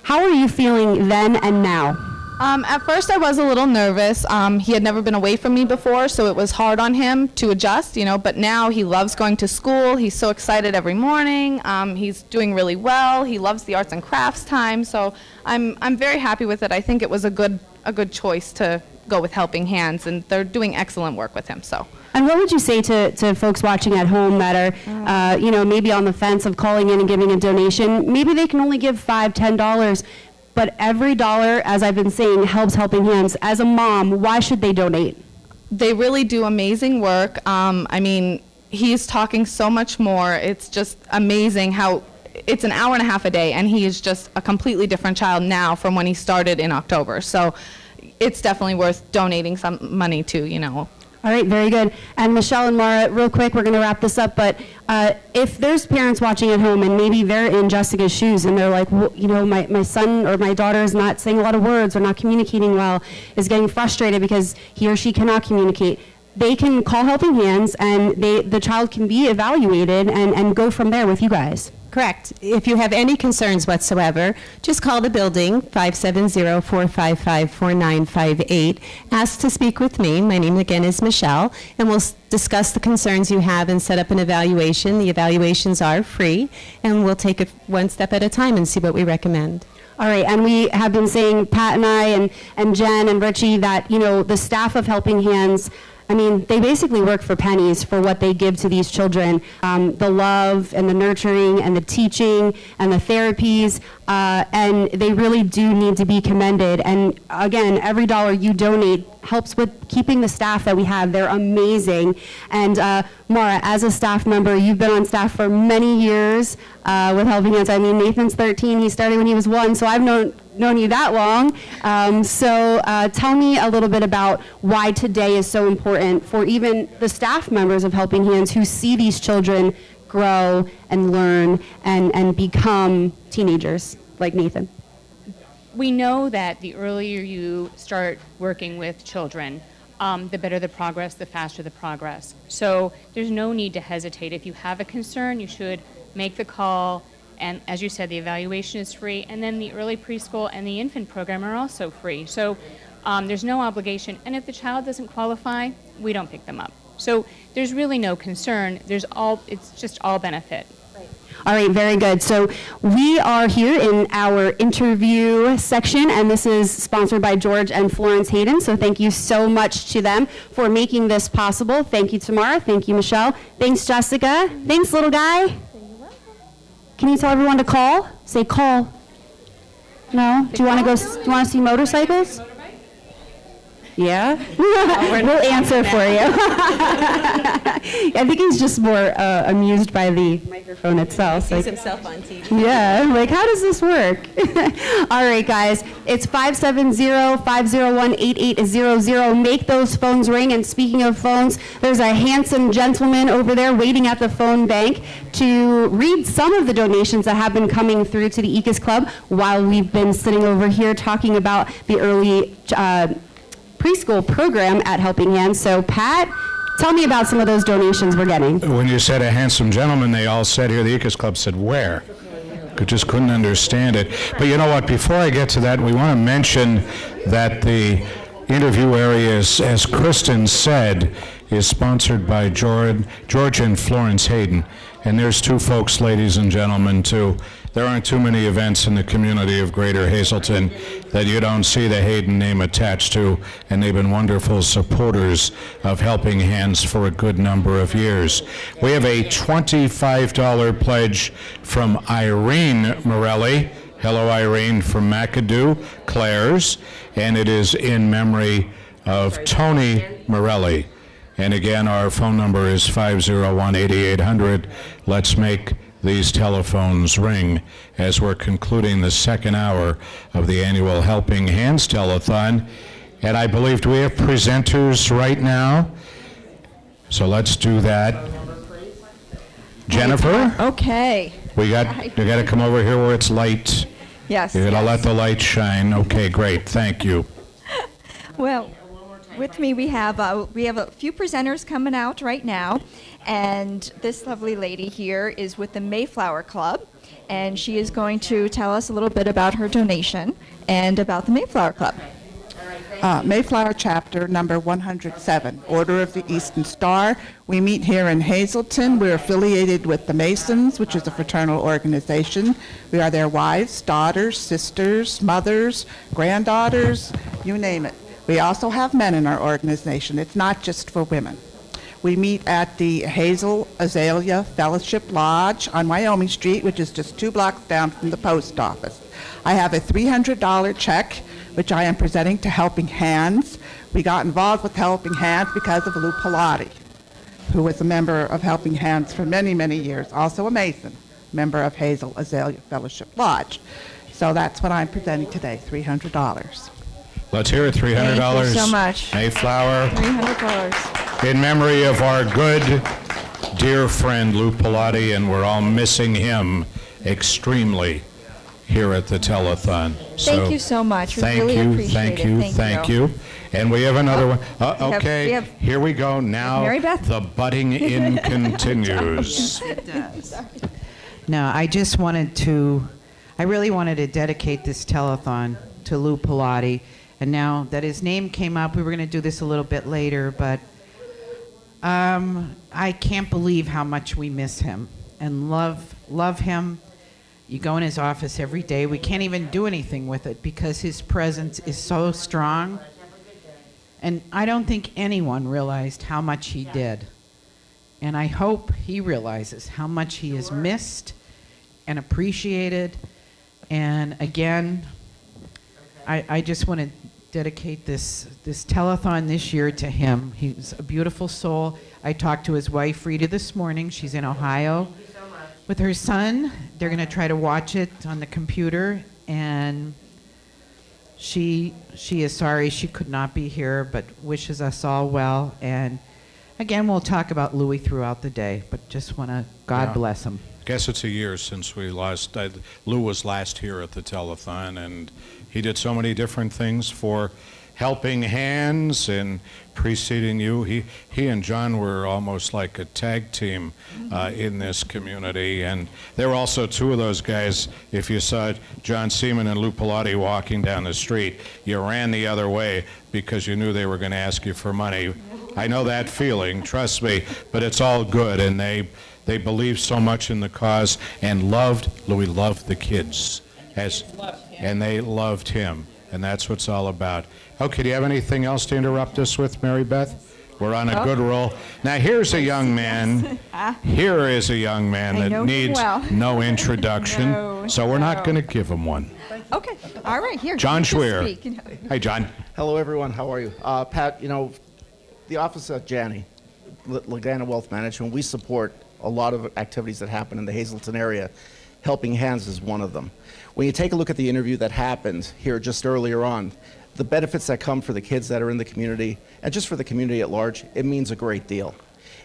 How are you feeling then and now? At first I was a little nervous. He had never been away from me before, so it was hard on him to adjust, but now he loves going to school. He's so excited every morning. He's doing really well. He loves the arts and crafts time, so I'm very happy with it. I think it was a good choice to go with Helping Hands, and they're doing excellent work with him. So. And what would you say to folks watching at home that are, maybe on the fence of calling in and giving a donation? Maybe they can only give $5, $10, but every dollar, as I've been saying, helps Helping Hands. As a mom, why should they donate? They really do amazing work. He's talking so much more. It's just amazing how it's an hour and a half a day, and he is just a completely different child now from when he started in October. So it's definitely worth donating some money to, All right, very good. And Michelle and Mara, real quick, we're going to wrap this up, but if there's parents watching at home and maybe they're in Jessica's shoes and they're like, my son or my daughter is not saying a lot of words or not communicating well, is getting frustrated because he or she cannot communicate, they can call Helping Hands and the child can be evaluated and go from there with you guys. Correct. If you have any concerns whatsoever, just call the building, 570-455-4958. Ask to speak with me. My name again is Michelle, and we'll discuss the concerns you have and set up an evaluation. The evaluations are free, and we'll take it one step at a time and see what we recommend. All right, and we have been saying, Pat and I and Jen and Richie, that, you know, the staff of Helping Hands, I mean, they basically work for pennies for what they give to these children. The love and the nurturing and the teaching and the therapies, and they really do need to be commended. And again, every dollar you donate helps with keeping the staff that we have. They're amazing. And Mara, as a staff member, you've been on staff for many years with Helping Hands. I mean, Nathan's 13, he started when he was 1, so I've known you that long. So tell me a little bit about why today is so important for even the staff members of Helping Hands who see these children grow and learn and become teenagers like Nathan. We know that the earlier you start working with children, the better the progress, the faster the progress. So there's no need to hesitate. If you have a concern, you should make the call. And as you said, the evaluation is free. And then the early preschool and the infant program are also free. So there's no obligation. And if the child doesn't qualify, we don't pick them up. So there's really no concern. It's just all benefit. All right, very good. So we are here in our interview section, and this is sponsored by George and Florence Hayden. So thank you so much to them for making this possible. Thank you, Tamara. Thank you, Michelle. Thanks, Jessica. Thanks, little guy. Can you tell everyone to call? Say call. No? Do you want to go? Do you want to see motorcycles? Yeah? We'll answer for you. I think he's just more amused by the microphone itself. He sees himself on TV. Yeah, like, how does this work? All right, guys, it's 570-501-8800. Make those phones ring. And speaking of phones, there's a handsome gentleman over there waiting at the phone bank to read some of the donations that have been coming through to the ECAS Club while we've been sitting over here talking about the early preschool program at Helping Hands. So, Pat, tell me about some of those donations we're getting. When you said a handsome gentleman, they all said here, the ECAS Club said, where? Just couldn't understand it. But you know what, before I get to that, we want to mention that the interview area, as Kristen said, is sponsored by George and Florence Hayden. And there's two folks, ladies and gentlemen, too. There aren't too many events in the community of Greater Hazleton that you don't see the Hayden name attached to, and they've been wonderful supporters of Helping Hands for a good number of years. We have a $25 pledge from Irene Morelli. Hello, Irene, from McAdoo, Claire's, and it is in memory of Tony Morelli. And again, our phone number is 501-8800. Let's make these telephones ring as we're concluding the second hour of the annual Helping Hands Telethon. And I believe, do we have presenters right now? So let's do that. Jennifer? Okay. You got to come over here where it's light. Yes. You're going to let the light shine. Okay, great. Thank you. Well, with me we have a few presenters coming out right now, and this lovely lady here is with the Mayflower Club, and she is going to tell us a little bit about her donation and about the Mayflower Club. Mayflower Chapter number 107, Order of the Eastern Star. We meet here in Hazleton. We're affiliated with the Masons, which is a fraternal organization. We are their wives, daughters, sisters, mothers, granddaughters, you name it. We also have men in our organization. It's not just for women. We meet at the Hazel Azalea Fellowship Lodge on Wyoming Street, which is just 2 blocks down from the post office. I have a $300 check, which I am presenting to Helping Hands. We got involved with Helping Hands because of Lou Pilati, who was a member of Helping Hands for many, many years, also a Mason, member of Hazel Azalea Fellowship Lodge. So that's what I'm presenting today, $300. Let's hear it, $300. Thank you so much. Mayflower. $300. In memory of our good, dear friend Lou Pilati, and we're all missing him extremely here at the telethon. Thank you so much. We really appreciate it. Thank you. And we have another one. We Okay, have here we go. Now Mary Beth. the butting in continues. It does. No, I really wanted to dedicate this telethon to Lou Pilati. And now that his name came up, we were going to do this a little bit later, but I can't believe how much we miss him and love him. You go in his office every day. We can't even do anything with it because his presence is so strong. And I don't think anyone realized how much he did. And I hope he realizes how much he is missed and appreciated. And again, I just want to dedicate this telethon this year to him. He's a beautiful soul. I talked to his wife, Rita, this morning. She's in Ohio with her son. They're going to try to watch it on the computer. And she is sorry she could not be here, but wishes us all well. And again, we'll talk about Louis throughout the day, but just want to, God bless him. I guess it's a year since we lost. Lou was last here at the telethon, and he did so many different things for Helping Hands and preceding you. He and John were almost like a tag team in this community, and there were also two of those guys. If you saw John Seaman and Lou Pilati walking down the street, you ran the other way because you knew they were going to ask you for money. I know that feeling, trust me, but it's all good, and they believed so much in the cause and Louis loved the kids, and they loved him, and that's what it's all about. Okay, do you have anything else to interrupt us with, Mary Beth? We're on a good roll. Now, here's a young man. Here is a young man that needs no introduction, so we're not going to give him one. Okay, all right, here. John Schwer. Hey, John. Hello, everyone. How are you? Pat, the office of Janney, Lagana Wealth Management, we support a lot of activities that happen in the Hazleton area. Helping Hands is one of them. When you take a look at the interview that happened here just earlier on, the benefits that come for the kids that are in the community, and just for the community at large, it means a great deal.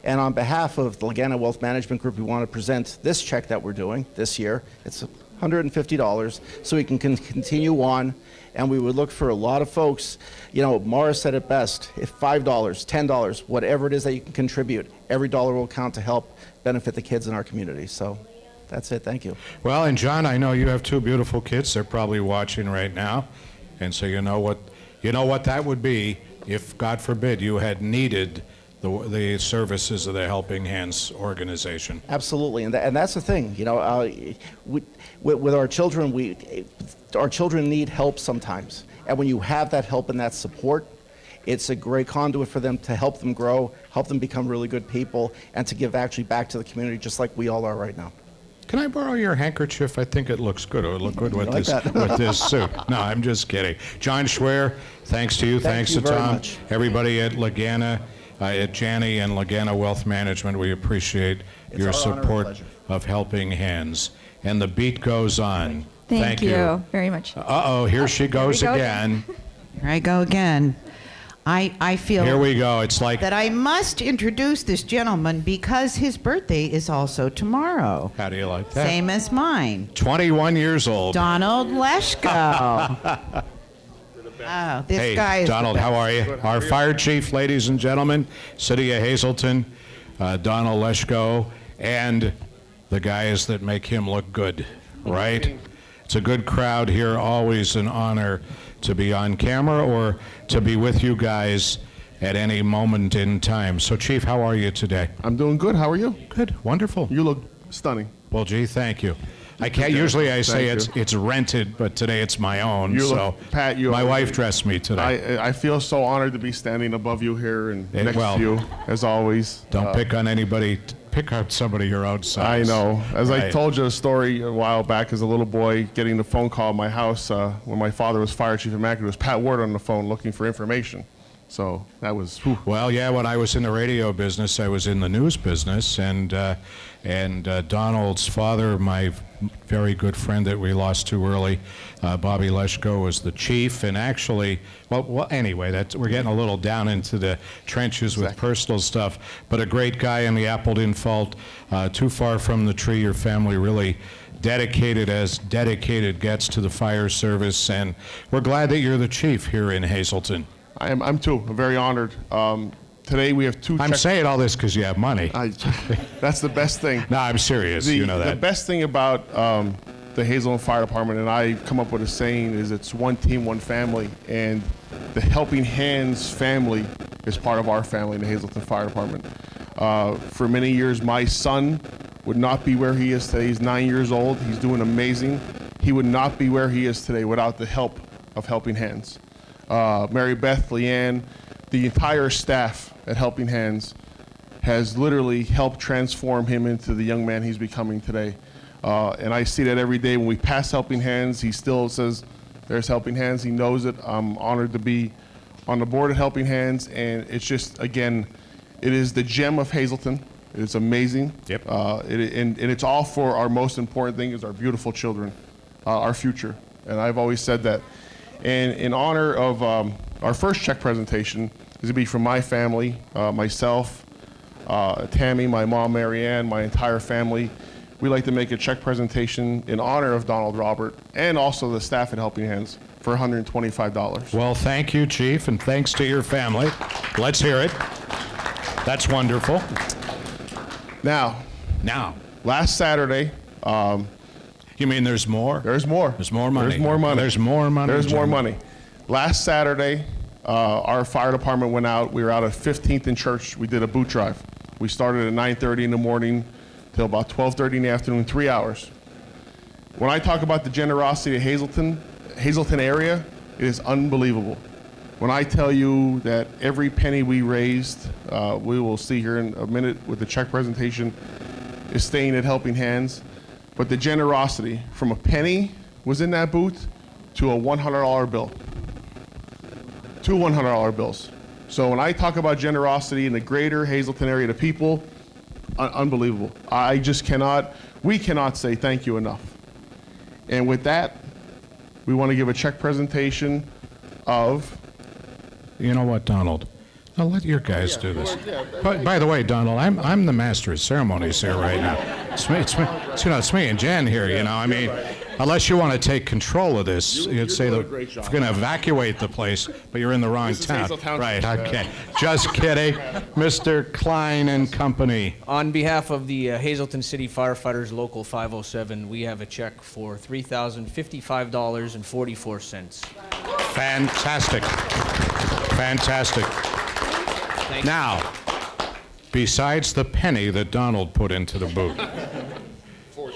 And on behalf of the Lagana Wealth Management Group, we want to present this check that we're doing this year. It's $150, so we can continue on. And we would look for a lot of folks. Mara said it best, if $5, $10, whatever it is that you can contribute, every dollar will count to help benefit the kids in our community. So that's it, thank you. Well, and John, I know you have two beautiful kids. They're probably watching right now. And so you know what that would be if, God forbid, you had needed the services of the Helping Hands organization. Absolutely, and that's the thing. With our children, our children need help sometimes, and when you have that help and that support, it's a great conduit for them to help them grow, help them become really good people, and to give actually back to the community, just like we all are right now. Can I borrow your handkerchief? I think it looks good. It would look good with this suit. No, I'm just kidding. John Schwer, thanks to you. Thanks to Tom. Much. Everybody at Lagana, at Janney and Lagana Wealth Management, we appreciate your support of Helping Hands. And the beat goes on. Thank you very much. Uh-oh, here she goes again. Here I go again. I feel here we go. It's like that I must introduce this gentleman because his birthday is also tomorrow. How do you like that? Same as mine. 21 years old. Donald Leschko. Oh, this guy is Donald, how are you? Our fire chief, ladies and gentlemen, City of Hazleton, Donald Leschko, and the guys that make him look good, right? It's a good crowd here, always an honor to be on camera or to be with you guys at any moment in time. So, Chief, how are you today? I'm doing good. How are you? Good. Wonderful. You look stunning. Well, gee, thank you. I can't. Usually I say it's rented, but today it's my own. Pat, my wife dressed me today. I feel so honored to be standing above you here and next to you, as always. Don't pick on anybody. Pick out somebody your own size. I know. As I told you a story a while back as a little boy, getting the phone call at my house when my father was fire chief of Mackinac, it was Pat Ward on the phone looking for information. So that was. Whew. Well, yeah. When I was in the radio business, I was in the news business, and Donald's father, my very good friend that we lost too early, Bobby Leschko, was the chief, and actually, well, anyway, we're getting a little down into the trenches with personal stuff, but a great guy in the apple didn't fall too far from the tree. Your family really dedicated as dedicated gets to the fire service, and we're glad that you're the chief here in Hazleton. I'm too. I'm very honored. today we have two. I'm saying all this because you have money. That's the best thing. No, I'm serious. You know that. The best thing about the Hazelton Fire Department, and I come up with a saying, is it's one team, one family. And the Helping Hands family is part of our family in the Hazelton Fire Department. For many years, my son would not be where he is today. He's 9 years old. He's doing amazing. He would not be where he is today without the help of Helping Hands. Mary Beth, Leanne, the entire staff at Helping Hands has literally helped transform him into the young man he's becoming today. And I see that every day when we pass Helping Hands, he still says, there's Helping Hands. He knows it. I'm honored to be on the board at Helping Hands. And it's just, again, it is the gem of Hazelton. It's amazing. Yep. And it's all for our most important thing is our beautiful children, our future. And I've always said that. And in honor of our first check presentation is going to be from my family, myself, Tammy, my mom, Marianne, my entire family. We like to make a check presentation in honor of Donald Robert and also the staff at Helping Hands for $125. Well, thank you, Chief, and thanks to your family. Let's hear it. That's wonderful. Now, last Saturday. You mean there's more? There's more. There's more money. There's more money. There's more money. There's more money. Last Saturday, our fire department went out. We were out at 15th and Church. We did a boot drive. We started at 9:30 in the morning till about 12:30 in the afternoon, 3 hours. When I talk about the generosity of Hazelton area, it is unbelievable. When I tell you that every penny we raised, we will see here in a minute with the check presentation, is staying at Helping Hands. But the generosity from a penny was in that booth to a $100 bill. Two $100 bills. So when I talk about generosity in the greater Hazelton area to people, unbelievable. I just cannot, we cannot say thank you enough. And with that, we want to give a check presentation of... You know what, Donald? I'll let your guys do this. By the way, Donald, I'm the master of ceremonies here right now. It's me and Jen here, you know. I mean, unless you want to take control of this, you'd say that we're going to evacuate the place, but you're in the wrong town. Right, okay. Just kidding. Mr. Klein and Company. On behalf of the Hazelton City Firefighters Local 507, we have a check for $3,055.44. Fantastic. Fantastic. Now, besides the penny that Donald put into the boot.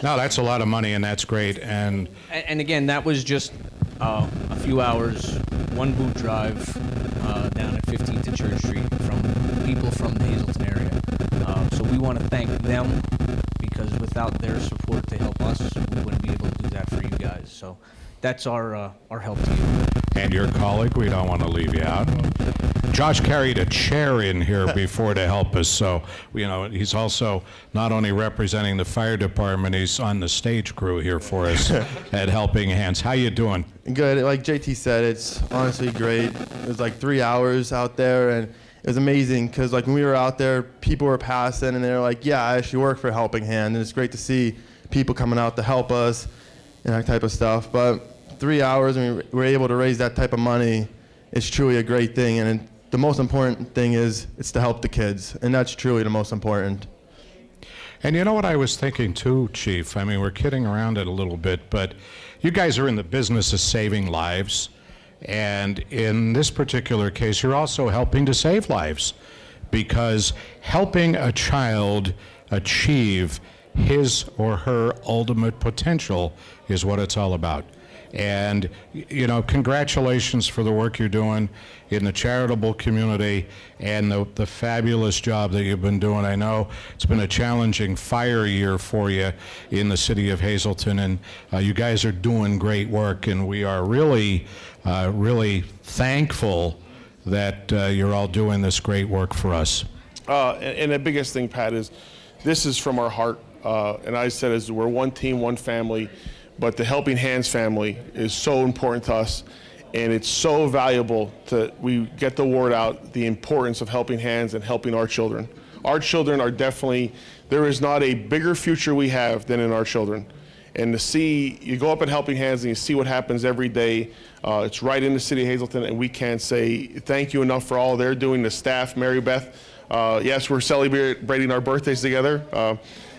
No, that's a lot of money, and that's great. And again, that was just a few hours, one boot drive down at 15th and Church Street from people from the Hazelton area. So we want to thank them because without their support to help us, we wouldn't be able to do that for you guys. So that's our help to you. And your colleague, we don't want to leave you out. Josh carried a chair in here before to help us, so you know he's also not only representing the fire department, he's on the stage crew here for us at Helping Hands. How you doing? Good. Like JT said, it's honestly great. It was like 3 hours out there, and it was amazing because like when we were out there, people were passing, and they were like, "Yeah, I actually work for Helping Hand," and it's great to see people coming out to help us and that type of stuff. But 3 hours, and we were able to raise that type of money. It's truly a great thing, and the most important thing is it's to help the kids, and that's truly the most important. And you know what I was thinking too, Chief? I mean, we're kidding around it a little bit, but you guys are in the business of saving lives, and in this particular case, you're also helping to save lives, because helping a child achieve his or her ultimate potential is what it's all about. And, you know, congratulations for the work you're doing in the charitable community and the fabulous job that you've been doing. I know it's been a challenging fire year for you in the city of Hazelton, and you guys are doing great work, and we are really, really thankful that you're all doing this great work for us. And the biggest thing, Pat, is this is from our heart. And I said, as we're one team, one family. But the Helping Hands family is so important to us, and it's so valuable that we get the word out, the importance of Helping Hands and helping our children. Our children are definitely, there is not a bigger future we have than in our children. And to see, you go up at Helping Hands and you see what happens every day. It's right in the city of Hazleton, and we can't say thank you enough for all they're doing. The staff, Mary Beth, yes, we're celebrating our birthdays together.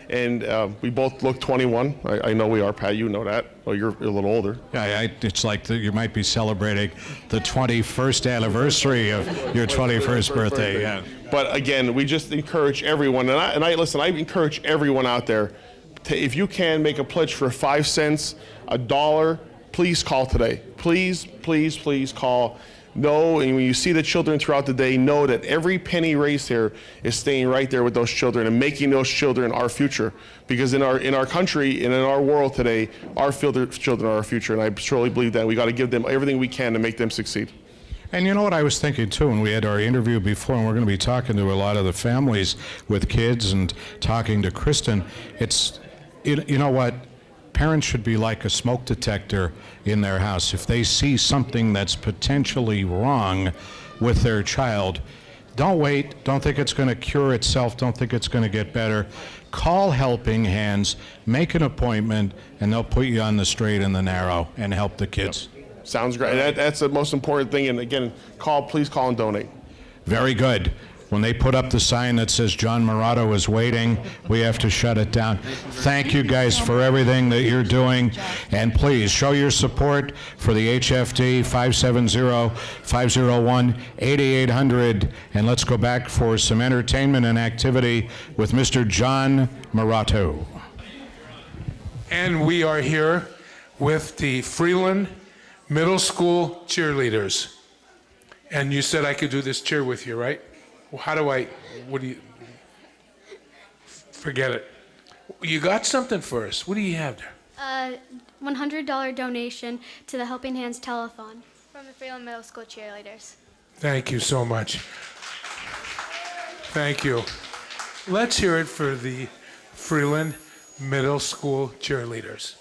And we both look 21. I know we are, Pat, you know that. Oh, you're a little older. Yeah, it's like you might be celebrating the 21st anniversary of your 21st birthday. Yeah. But again, we just encourage everyone, and I listen, I encourage everyone out there, if you can make a pledge for 5 cents, $1, please call today. Please, please, please call. Know, and when you see the children throughout the day, know that every penny raised here is staying right there with those children and making those children our future. Because in our country and in our world today, our children are our future, and I truly believe that we got to give them everything we can to make them succeed. And you know what I was thinking too, when we had our interview before, and we're going to be talking to a lot of the families with kids and talking to Kristen, it's, you know what? Parents should be like a smoke detector in their house. If they see something that's potentially wrong with their child, don't wait. Don't think it's going to cure itself. Don't think it's going to get better. Call Helping Hands, make an appointment, and they'll put you on the straight and the narrow and help the kids. Yep. Sounds great. That's the most important thing. And again, please call and donate. Very good. When they put up the sign that says John Morato is waiting, we have to shut it down. Thank you guys for everything that you're doing. And please show your support for the HFD 570-501-8800. And let's go back for some entertainment and activity with Mr. John Morato. And we are here with the Freeland Middle School cheerleaders. And you said I could do this cheer with you, right? Well, forget it. You got something for us. What do you have there? $100 donation to the Helping Hands Telethon from the Freeland Middle School cheerleaders. Thank you so much. Thank you. Let's hear it for the Freeland Middle School cheerleaders.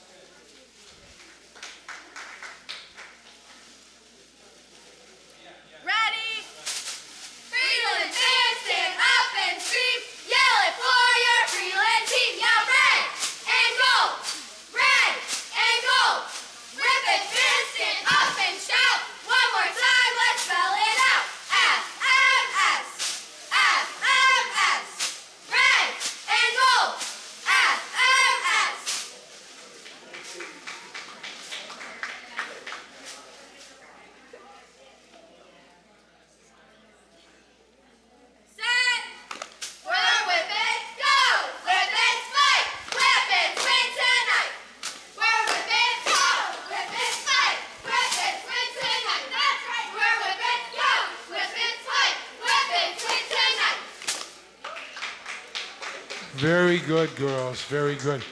Very good, girls, very good.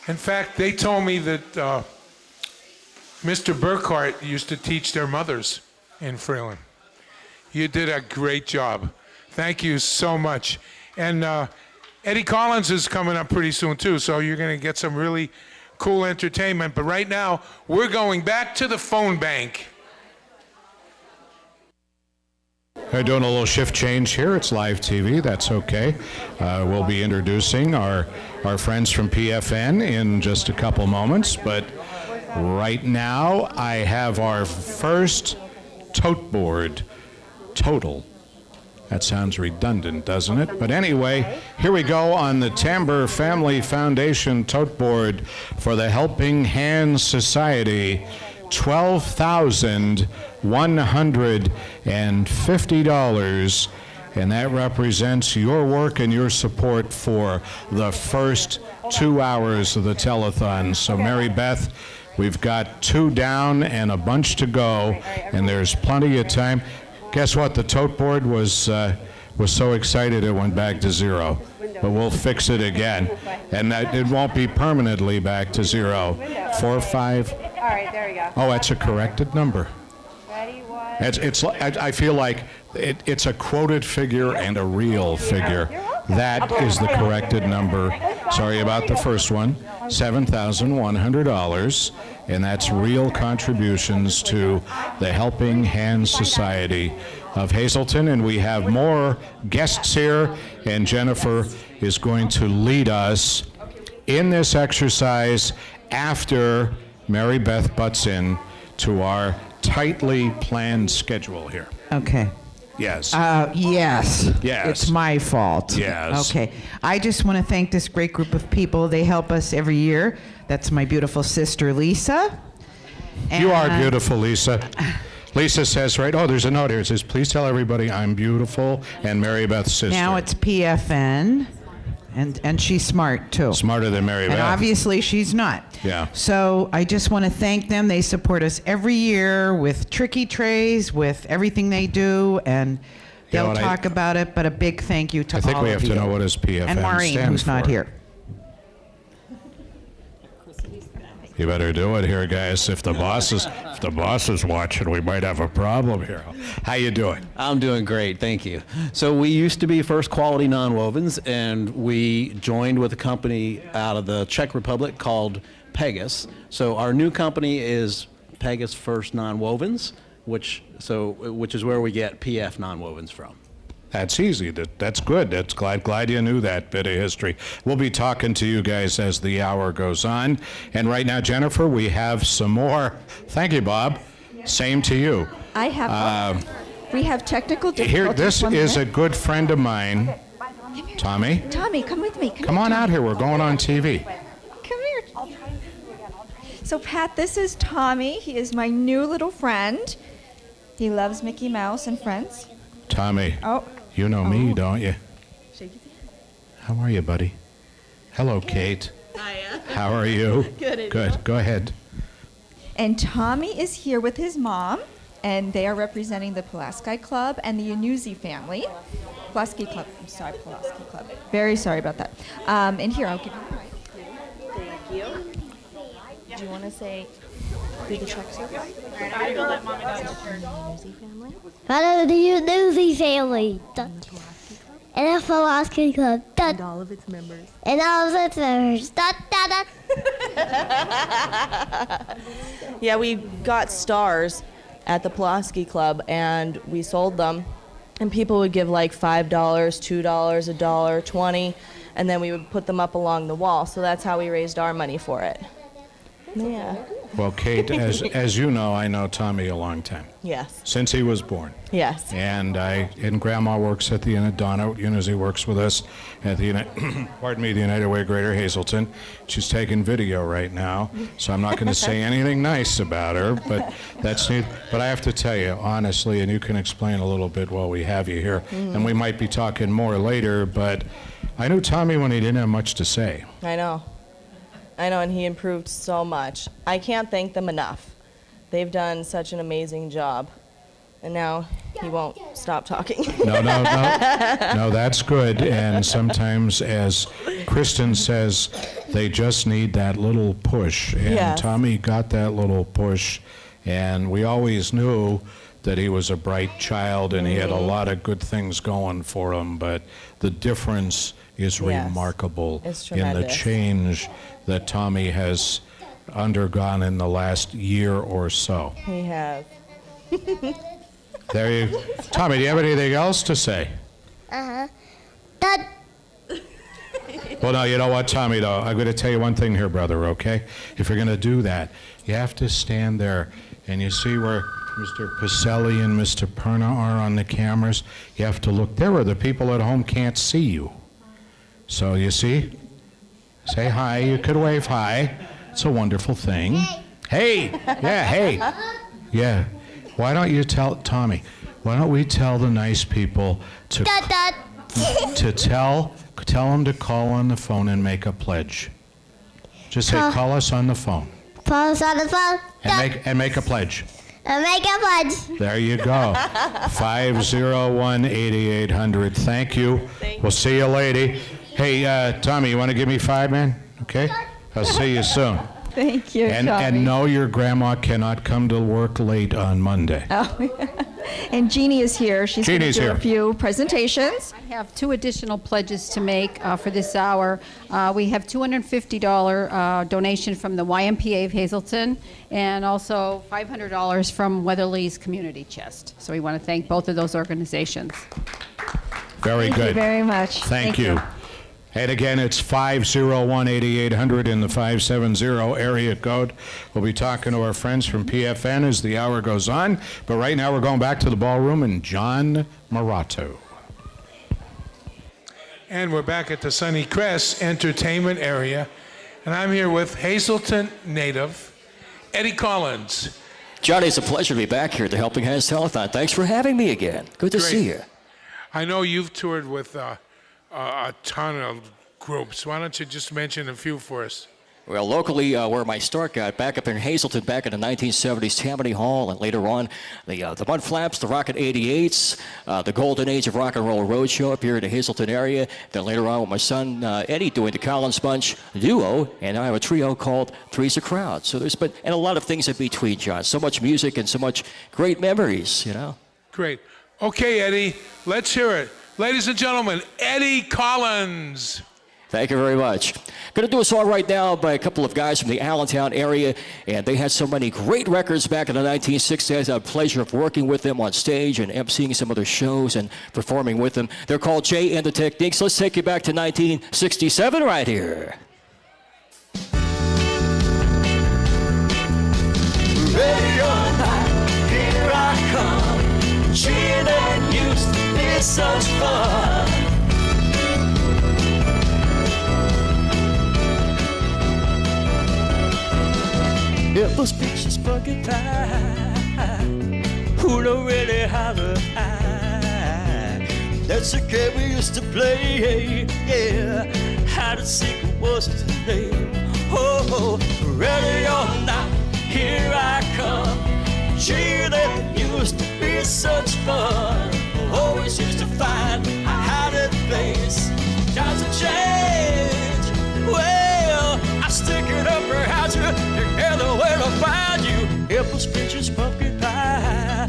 In fact, they told me that Mr. Burkhart used to teach their mothers in Freeland. You did a great job. Thank you so much. And Eddie Collins is coming up pretty soon too, so you're going to get some really cool entertainment. But right now, we're going back to the phone bank. We're doing a little shift change here. It's live TV. That's okay. We'll be introducing our friends from PFN in just a couple moments. But right now, I have our first tote board total. That sounds redundant, doesn't it? But anyway, here we go on the Tamber Family Foundation tote board for the Helping Hands Society. $12,150, and that represents your work and your support for the first 2 hours of the telethon. So Mary Beth, we've got 2 down and a bunch to go, and there's plenty of time. Guess what? The tote board was so excited it went back to 0. But we'll fix it again, and that it won't be permanently back to 0. 4, 5. All right, there we go. Oh, that's a corrected number. Ready, one. I feel like it's a quoted figure and a real figure. That is the corrected number. Sorry about the first one. $7,100, and that's real contributions to the Helping Hands Society of Hazleton. And we have more guests here, and Jennifer is going to lead us in this exercise after Mary Beth butts in to our tightly planned schedule here. Okay. Yes. Yes. Yes. It's my fault. Yes. Okay. I just want to thank this great group of people. They help us every year. That's my beautiful sister, Lisa. You are beautiful, Lisa. Lisa says, right, oh, there's a note here. It says, please tell everybody I'm beautiful and Mary Beth's sister. Now it's PFN, and she's smart, too. Smarter than Mary Beth. And obviously she's not. Yeah. So I just want to thank them. They support us every year with tricky trays, with everything they do, and You know they'll what, talk about it, but a big thank you to all of you. I think we have to know what does PFN And Maureen, stand who's not for. here. You better do it here, guys. If the boss is watching, we might have a problem here. How you doing? I'm doing great, thank you. So we used to be First Quality Nonwovens, and we joined with a company out of the Czech Republic called Pegas. So our new company is Pegas First Nonwovens, which is where we get PF Nonwovens from. That's easy. That's good. That's glad you knew that bit of history. We'll be talking to you guys as the hour goes on. And right now, Jennifer, we have some more. Thank you, Bob. Same to you. I have. We have technical difficulties. Here, this One is a minute. good friend of mine. Tommy, Tommy, come with me. come on out here. We're going on TV. Come here. So, Pat, this is Tommy. He is my new little friend. He loves Mickey Mouse and Friends. Tommy, Oh. you know me, don't you? How are you, buddy? Hello, Kate. Hiya. How are you? Good, and Good. Go ahead. And Tommy is here with his mom, and they are representing the Pulaski Club and the Yanuzzi family. Pulaski Club. I'm sorry, Pulaski Club. Very sorry about that. And here, I'll give you the mic. Thank you. Do you want to say do the check service? Part of the Yanuzzi family. And the Pulaski Club. And all of its members. And all of its members. Yeah, we got stars at the Pulaski Club, and we sold them. And people would give like $5, $2, $1, $20, and then we would put them up along the wall. So that's how we raised our money for it. Yeah. Well, Kate, as you know, I know Tommy a long time. Yes. Since he was born. Yes. And Grandma works at the Donna Unizzi works with us at the the United Way Greater Hazelton. She's taking video right now, so I'm not going to say anything nice about her, but that's neat. But I have to tell you, honestly, and you can explain a little bit while we have you here, and we might be talking more later, but I knew Tommy when he didn't have much to say. I know, and he improved so much. I can't thank them enough. They've done such an amazing job. And now he won't stop talking. No, that's good. And sometimes, as Kristen says, they just need that little push. And Yes. Tommy got that little push. And we always knew that he was a bright child and he had a lot of good things going for him. But the difference is Yes. remarkable It's in the tremendous. change that Tommy has undergone in the last year or so. He has. There you, Tommy, do you have anything else to say? Uh-huh. Well, no, you know what, Tommy, though? I'm going to tell you one thing here, brother, okay? If you're going to do that, you have to stand there, and you see where Mr. Pacelli and Mr. Perna are on the cameras? You have to look there where the people at home can't see you. So, you see? Say hi. You could wave hi. It's a wonderful thing. Hey! Yeah, hey! Yeah. Why don't you tell, Tommy, why don't we tell the nice people to tell them to call on the phone and make a pledge. Just say, call us on the phone. Call us on the phone. And make a pledge. And make a pledge. There you go. 501-8800. Thank you. We'll see you later. Hey, Tommy, you want to give me 5, man? Okay? I'll see you soon. Thank you, And Tommy. no, your grandma cannot come to work late on Monday. Oh, and Jeannie is here. She's going to Jeannie's do here. a few presentations. I have 2 additional pledges to make for this hour. We have $250 donation from the YMPA of Hazelton, and also $500 from Weatherly's Community Chest. So we want to thank both of those organizations. Very Thank good. you very much. Thank you. And again, it's 501-8800 in the 570 area code. We'll be talking to our friends from PFN as the hour goes on. But right now we're going back to the ballroom and John Morato. And we're back at the Sunny Crest Entertainment area. And I'm here with Hazleton native, Eddie Collins. Johnny, it's a pleasure to be back here at the Helping Hands Telethon. Thanks for having me again. Good to see you. I know you've toured with a ton of groups. Why don't you just mention a few for us? Well, locally, where my start got, back up in Hazleton back in the 1970s, Tammany Hall, and later on, the Mud Flaps, the Rocket 88s, the golden age of rock and roll roadshow up here in the Hazleton area. Then later on with my son, Eddie, doing the Collins Bunch duo, and I have a trio called Three's a Crowd. So there's been, and a lot of things in between, John. So much music and so much great memories, you know. Great. Okay, Eddie, let's hear it. Ladies and gentlemen, Eddie Collins. Thank you very much. Going to do a song right now by a couple of guys from the Allentown area, and they had so many great records back in the 1960s. I had the pleasure of working with them on stage and emceeing some of their shows and performing with them. They're called Jay and the Techniques. Let's take you back to 1967 right here. Ready or not, here I come. Cheer that used to be such fun. It was peaches, pumpkin pie. Who don't really holler high? That's the game we used to play. Yeah, hide and seek was the name. Oh, ready or not, here I come. Gee, that used to be such fun. Always used to find a hiding place. Times have changed. Well, I stick it up or hide you together where to find you. It was peaches, pumpkin pie.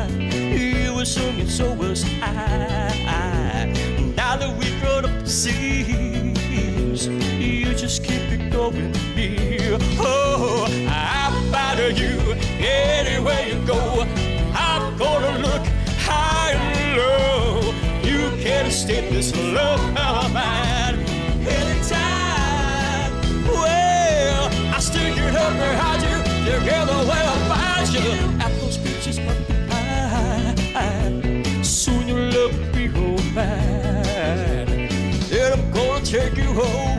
You were singing, so was I. Now that we've grown up the seas, you just keep it going near. Oh, I'm follow you anywhere you go. I'm gonna look high and low. You can't escape this love of mine anytime. Well, I stick it up or hide you together where I find you. Apples, peaches, pumpkin pie. Soon your love will be all mine. And I'm gonna take you home.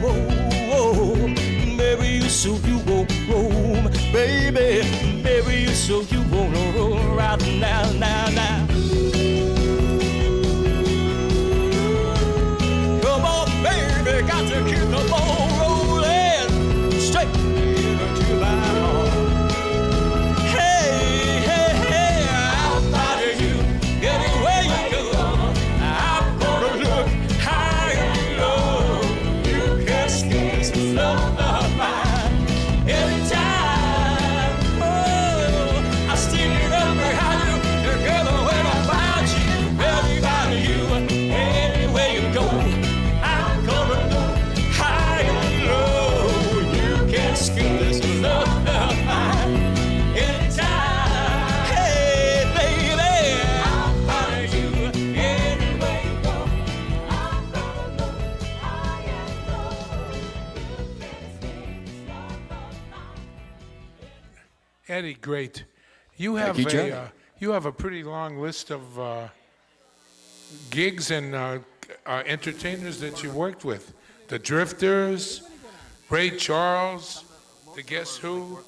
Maybe you so you won't roam. Baby, maybe you so you won't roam right now. Come on, baby, got to keep the ball rolling straight into my heart. Hey, I'll follow you anywhere you go. I'm gonna look high and low. You can't escape this love of mine anytime. Oh, I stick it up or hide you together when I find you. Ready by you anywhere you go. I'm gonna look high and low. You can't escape this love of mine anytime. Hey, baby, I'll follow you anywhere you go. I'm gonna look high and low. Eddie, great. You have Thank you, Johnny. you have a pretty long list of gigs and entertainers that you worked with. The Drifters, Ray Charles, the Guess Who,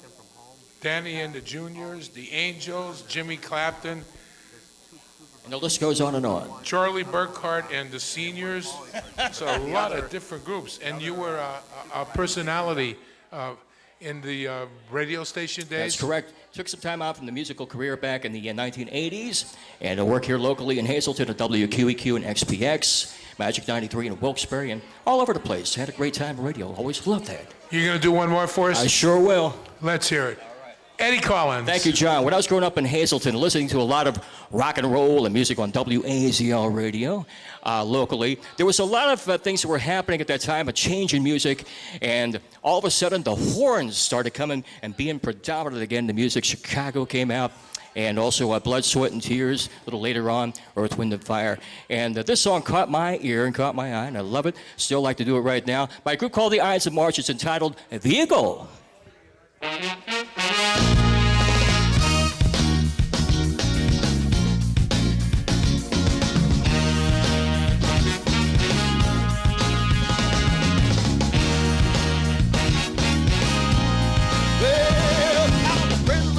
Danny and the Juniors, the Angels, Jimmy Clapton, And the list goes on and on. Charlie Burkhart and the Seniors. It's a lot of different groups. And you were a personality in the radio station days? That's correct. Took some time out from the musical career back in the 1980s, and I work here locally in Hazleton at WQEQ and XPX, Magic 93 in Wilkes-Barre, and all over the place. Had a great time on radio. Always loved that. You're going to do one more for us? I sure will. Let's hear it. Eddie Collins. Thank you, John. When I was growing up in Hazleton, listening to a lot of rock and roll and music on WAZL radio locally, there was a lot of things that were happening at that time, a change in music, and all of a sudden the horns started coming and being predominant again in the music. Chicago came out, and also Blood, Sweat, and Tears a little later on, Earth, Wind, and Fire. And this song caught my ear and caught my eye, and I love it. Still like to do it right now. By a group called the Ides of March. It's entitled The Eagle.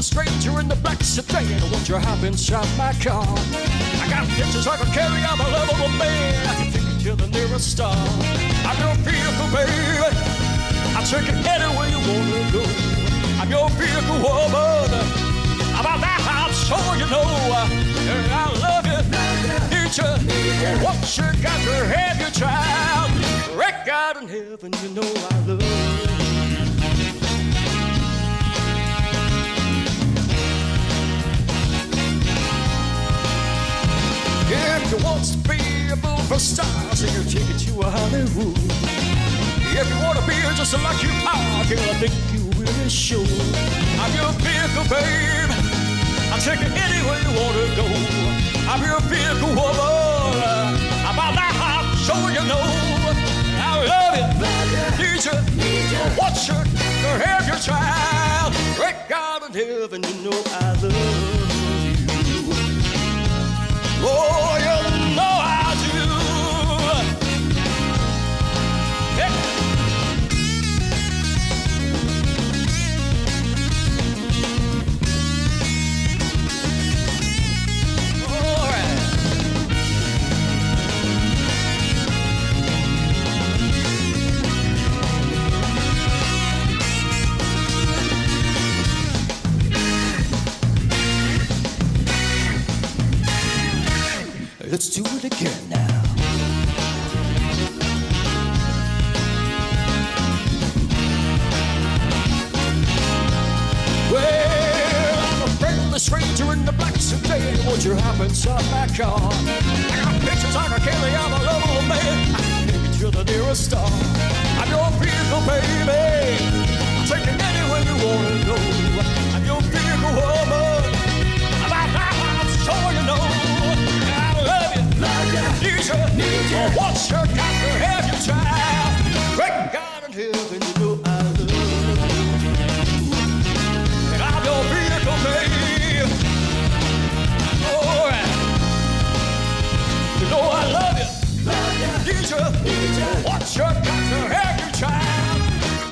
Stranger in the black sedan, won't you hop inside my car? I got pictures I can carry, I'm a lovable man. I can take you to the nearest star. I'm your vehicle, baby. I'll take it anywhere you wanna go. I'm your vehicle, woman. About that, I'm sure you know. And I love you, need you. Once you got to have your child, right God in heaven, you know I love you. If you want to be a movie star, so you take it to a Hollywood. If you want to be just like you are, girl, I think you really should. I'm your vehicle, babe. I'll take it anywhere you want to go. I'm your vehicle, woman. About that, I'm sure you know. I love you, need you. Watch you to have your child. Great God in heaven, you know I love you. Oh, you know I do. Hey. All right. Let's do it again now. Well, I'm a friendly stranger in the black sedan. Won't you hop inside my car? I got pictures I can carry, I'm a lovable man. I can take you to the nearest star. I'm your vehicle, baby. I'll take it anywhere you wanna go. I'm your vehicle, woman. About that, I'm sure you know. Need you. Once you got to have your child, great God in heaven, you know I love you. And I'm your vehicle, babe. All right. You know I love you. Need you. Once you got to have your child,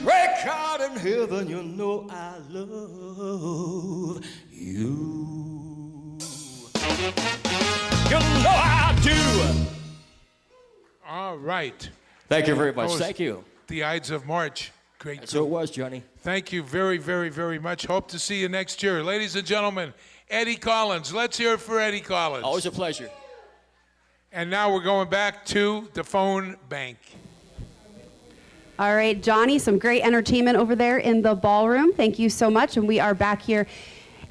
great God in heaven, you know I love you. You know I do. All right. Thank you very much. That was Thank you. The Ides of March. Great. So it was, Johnny. Thank you very, very, very much. Hope to see you next year. Ladies and gentlemen, Eddie Collins. Let's hear it for Eddie Collins. Always a pleasure. And now we're going back to the phone bank. All right, Johnny, some great entertainment over there in the ballroom. Thank you so much. And we are back here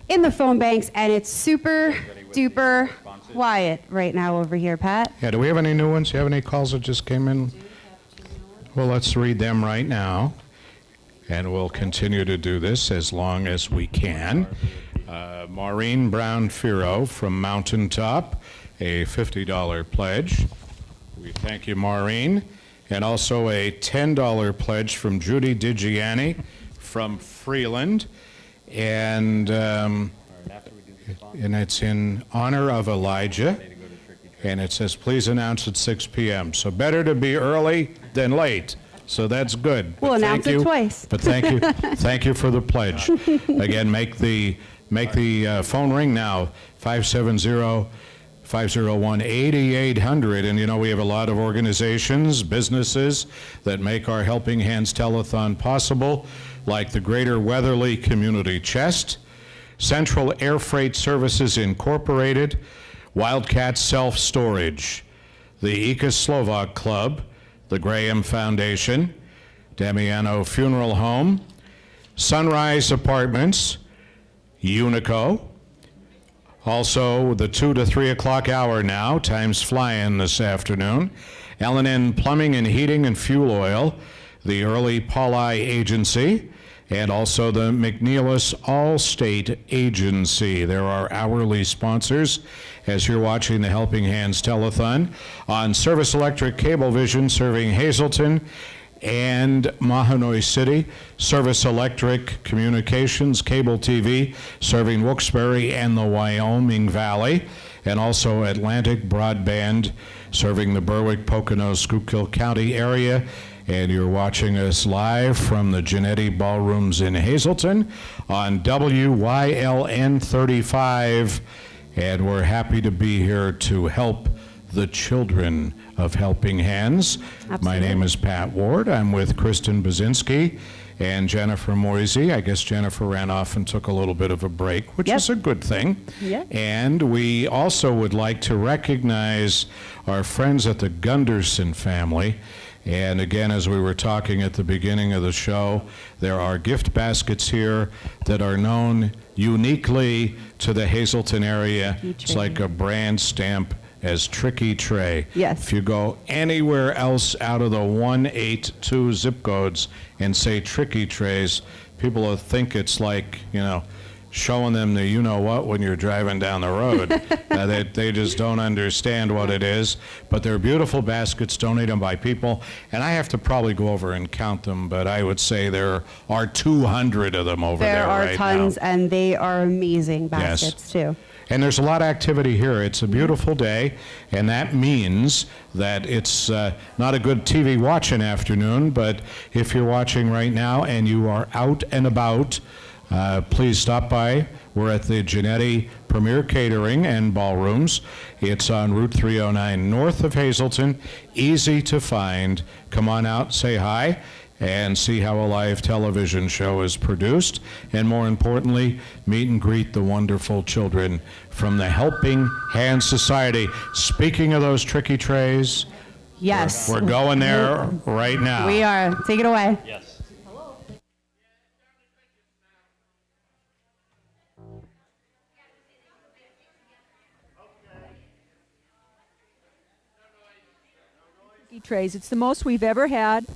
in the phone banks, and it's super duper quiet right now over here, Pat. Yeah, do we have any new ones? Do you have any calls that just came in? Well, let's read them right now, and we'll continue to do this as long as we can. Maureen Brown-Firo from Mountaintop, a $50 pledge. We thank you, Maureen. And also a $10 pledge from Judy Digiani from Freeland. And it's in honor of Elijah. And it says, please announce at 6 p.m. So better to be early than late. So that's good. We'll But announce thank it you. twice. But thank you for the pledge. Again, make the phone ring now, 570-501-8800. And you know, we have a lot of organizations, businesses that make our Helping Hands Telethon possible, like the Greater Weatherly Community Chest, Central Air Freight Services Incorporated, Wildcat Self-Storage, the Ika Slovak Club, the Graham Foundation, Damiano Funeral Home, Sunrise Apartments, Unico, also the 2 to 3 o'clock hour now, time's flying this afternoon, L&N Plumbing and Heating and Fuel Oil, the Early Pauli Agency, and also the McNeilis All-State Agency. There are hourly sponsors as you're watching the Helping Hands Telethon on Service Electric Cablevision serving Hazleton and Mahanoy City, Service Electric Communications, Cable TV, serving Wilkes-Barre and the Wyoming Valley, and also Atlantic Broadband, serving the Berwick, Pocono, Schuylkill County area. And you're watching us live from the Genetti Ballrooms in Hazleton on WYLN 35, and we're happy to be here to help the children of Helping Hands. Absolutely. My name is Pat Ward. I'm with Kristen Bazinski and Jennifer Moisey. I guess Jennifer ran off and took a little bit of a break, which is a good thing. Yeah. And we also would like to recognize our friends at the Gunderson family. And again, as we were talking at the beginning of the show, there are gift baskets here that are known uniquely to the Hazleton area. It's like a brand stamp as Tricky Tray. Yes. If you go anywhere else out of the 182 zip codes and say Tricky Trays, people will think it's like, you know, showing them the you-know-what when you're driving down the road. They just don't understand what it is. But they're beautiful baskets donated by people. And I have to probably go over and count them, but I would say there are 200 of them over there right now. There are tons, and they are amazing baskets, too. And there's a lot of activity here. It's a beautiful day, and that means that it's not a good TV watching afternoon, but if you're watching right now and you are out and about, please stop by. We're at the Genetti Premier Catering and Ballrooms. It's on Route 309 north of Hazleton. Easy to find. Come on out, say hi, and see how a live television show is produced. And more importantly, meet and greet the wonderful children from the Helping Hands Society. Speaking of those Tricky Trays, yes, we're going there right now. We are. Take it away. Yes. Trays. It's the most we've ever had,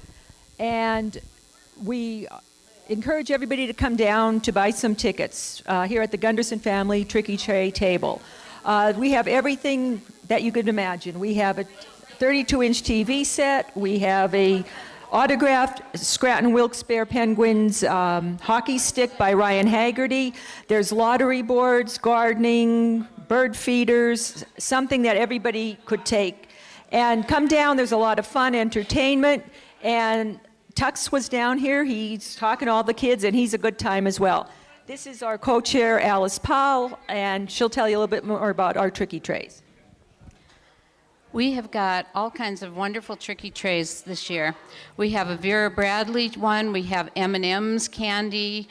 and we encourage everybody to come down to buy some tickets here at the Gunderson Family Tricky Tray table. We have everything that you could imagine. We have a 32-inch TV set. We have a autographed Scranton Wilkes-Barre Penguins hockey stick by Ryan Haggerty. There's lottery boards, gardening, bird feeders, something that everybody could take. And come down, there's a lot of fun entertainment, and Tux was down here. He's talking to all the kids, and he's a good time as well. This is our co-chair, Alice Powell, and she'll tell you a little bit more about our Tricky Trays. We have got all kinds of wonderful Tricky Trays this year. We have a Vera Bradley one. We have M&M's candy.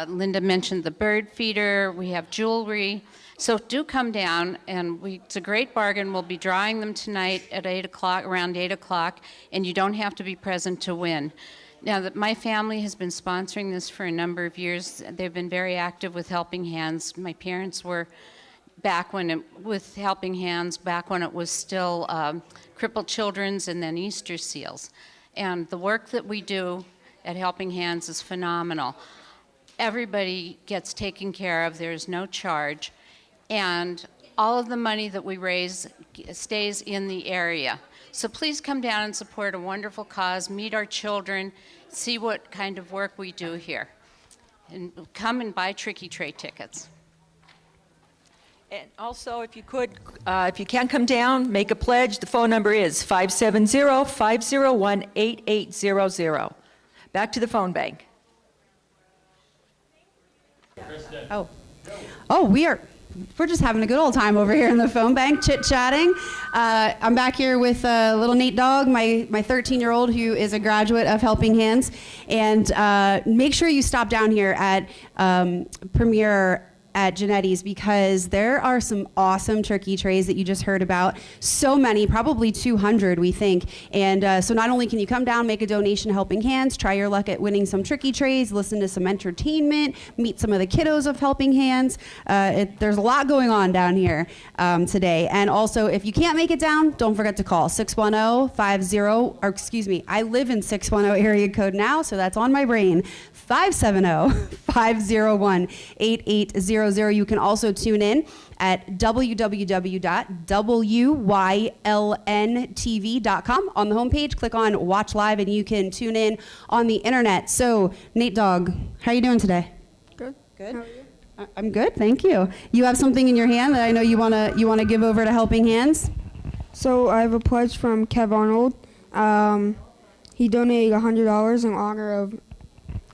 Linda mentioned the bird feeder. We have jewelry. So do come down, and it's a great bargain. We'll be drawing them tonight at 8 o'clock, around 8 o'clock, and you don't have to be present to win. Now, my family has been sponsoring this for a number of years. They've been very active with Helping Hands. My parents were back with Helping Hands, back when it was still Crippled Children's and then Easter Seals. And the work that we do at Helping Hands is phenomenal. Everybody gets taken care of. There's no charge. And all of the money that we raise stays in the area. So please come down and support a wonderful cause, meet our children, see what kind of work we do here. And come and buy Tricky Tray tickets. And also, if you can come down, make a pledge. The phone number is 570-501-8800. Back to the phone bank. We're just having a good old time over here in the phone bank, chit-chatting. I'm back here with little Nate Dog, my 13-year-old who is a graduate of Helping Hands. And make sure you stop down here at Premier at Genetti's because there are some awesome turkey trays that you just heard about. So many, probably 200 we think. And so not only can you come down, make a donation to Helping Hands, try your luck at winning some turkey trays, listen to some entertainment, meet some of the kiddos of Helping Hands. There's a lot going on down here today. And also, if you can't make it down, don't forget to call 610-50, I live in 610 area code now, so that's on my brain. 570-501-8800. You can also tune in at www.wylntv.com. On the homepage, click on Watch Live, and you can tune in on the internet. So, Nate Dogg, how are you doing today? Good. Good. How are you? I'm good, thank you. You have something in your hand that I know you wanna give over to Helping Hands. So I have a pledge from Kev Arnold. He donated $100 in honor of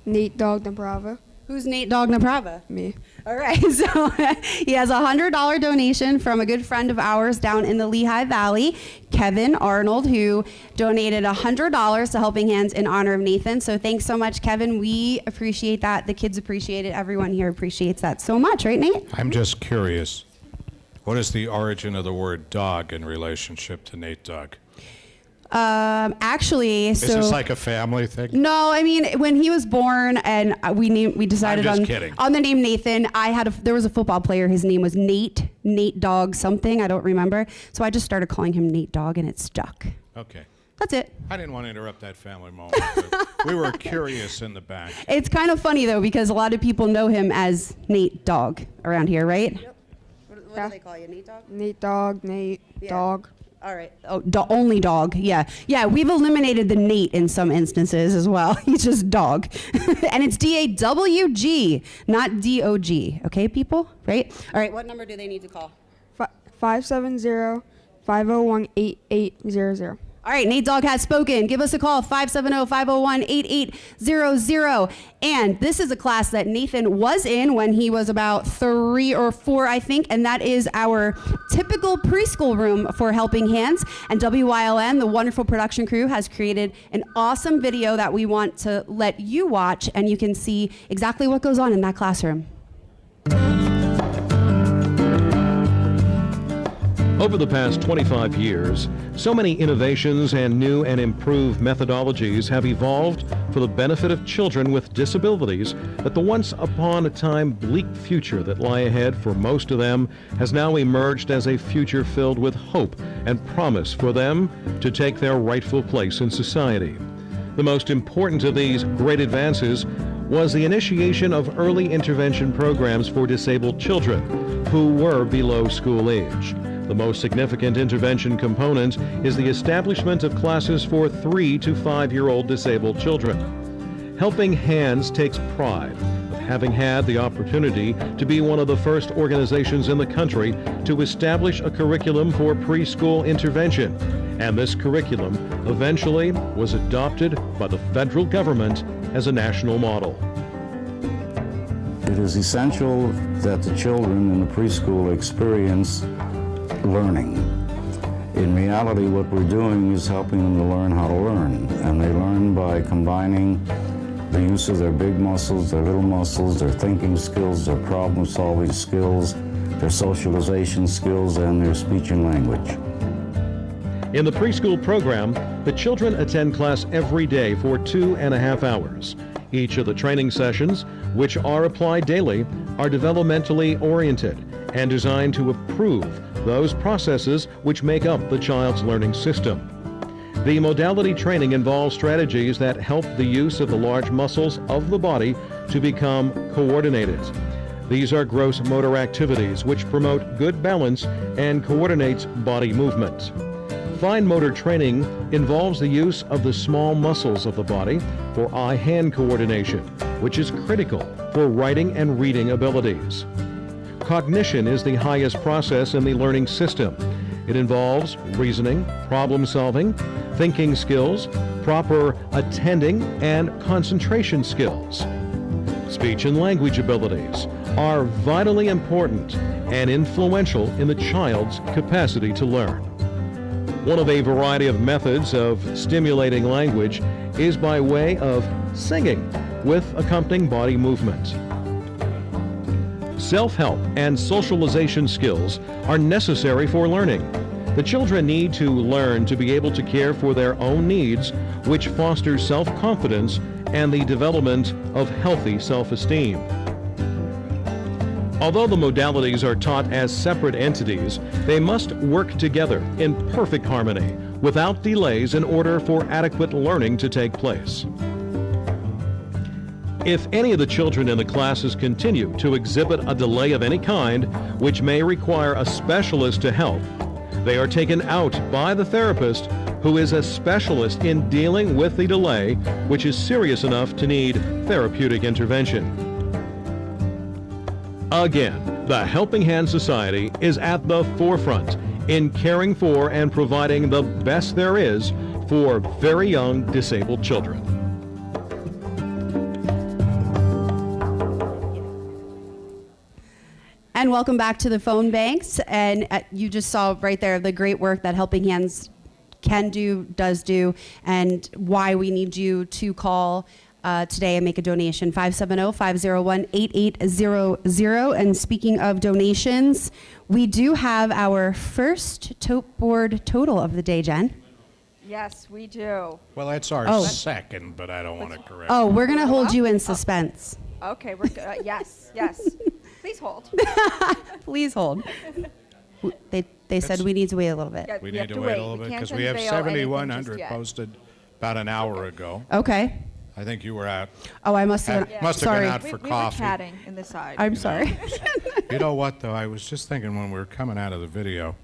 Nate Dogg Naprava. Who's Nate Dogg Naprava? Me. All right, so he has a $100 donation from a good friend of ours down in the Lehigh Valley, Kevin Arnold, who donated $100 to Helping Hands in honor of Nathan. So thanks so much, Kevin. We appreciate that. The kids appreciate it. Everyone here appreciates that so much, right, Nate? I'm just curious. What is the origin of the word dog in relationship to Nate Dogg? Actually, Is this like a family thing? No, I mean, when he was born and we decided I'm just kidding. on the name Nathan, there was a football player, his name was Nate Dogg something, I don't remember. So I just started calling him Nate Dogg and it stuck. Okay. That's it. I didn't want to interrupt that family moment. But we were curious in the back. It's kind of funny though, because a lot of people know him as Nate Dogg around here, right? Yep. What do they call you, Nate Dogg? Nate Dogg, Nate Dogg. All right. Oh, only Dog. Yeah. Yeah, we've eliminated the Nate in some instances as well. He's just Dog. And it's D-A-W-G, not D-O-G. Okay, people? Right? All right, what number do they need to call? 570-501-8800. All right, Nate Dogg has spoken. Give us a call, 570-501-8800. And this is a class that Nathan was in when he was about 3 or 4, I think, and that is our typical preschool room for Helping Hands. And WYLN, the wonderful production crew, has created an awesome video that we want to let you watch, and you can see exactly what goes on in that classroom. Over the past 25 years, so many innovations and new and improved methodologies have evolved for the benefit of children with disabilities that the once upon a time bleak future that lie ahead for most of them has now emerged as a future filled with hope and promise for them to take their rightful place in society. The most important of these great advances was the initiation of early intervention programs for disabled children who were below school age. The most significant intervention component is the establishment of classes for 3 to 5-year-old disabled children. Helping Hands takes pride of having had the opportunity to be one of the first organizations in the country to establish a curriculum for preschool intervention, and this curriculum eventually was adopted by the federal government as a national model. It is essential that the children in the preschool experience learning. In reality, what we're doing is helping them to learn how to learn, and they learn by combining the use of their big muscles, their little muscles, their thinking skills, their problem-solving skills, their socialization skills, and their speech and language. In the preschool program, the children attend class every day for 2.5 hours. Each of the training sessions, which are applied daily, are developmentally oriented and designed to improve those processes which make up the child's learning system. The modality training involves strategies that help the use of the large muscles of the body to become coordinated. These are gross motor activities which promote good balance and coordinates body movement. Fine motor training involves the use of the small muscles of the body for eye-hand coordination, which is critical for writing and reading abilities. Cognition is the highest process in the learning system. It involves reasoning, problem solving, thinking skills, proper attending, and concentration skills. Speech and language abilities are vitally important and influential in the child's capacity to learn. One of a variety of methods of stimulating language is by way of singing with accompanying body movement. Self-help and socialization skills are necessary for learning. The children need to learn to be able to care for their own needs, which fosters self-confidence and the development of healthy self-esteem. Although the modalities are taught as separate entities, they must work together in perfect harmony, without delays, in order for adequate learning to take place. If any of the children in the classes continue to exhibit a delay of any kind, which may require a specialist to help, they are taken out by the therapist, who is a specialist in dealing with the delay, which is serious enough to need therapeutic intervention. Again, the Helping Hand Society is at the forefront in caring for and providing the best there is for very young disabled children. And welcome back to the phone banks. And you just saw right there the great work that Helping Hands can do, does do, and why we need you to call today and make a donation. 570-501-8800. And speaking of donations, we do have our first tote board total of the day, Jen. Yes, we do. Well, that's our second, but I don't want to correct. Oh, we're going to hold you in suspense. Okay, we're good. Yes, yes. Please hold. Please hold. They said we need to wait a little bit. We need to wait a little bit because we have 7,100 posted about an hour ago. Okay. I think you were out. Oh, I must have. Must have been out for we coffee. were chatting in the side. I'm sorry. You know what, though? I was just thinking when we were coming out of the video,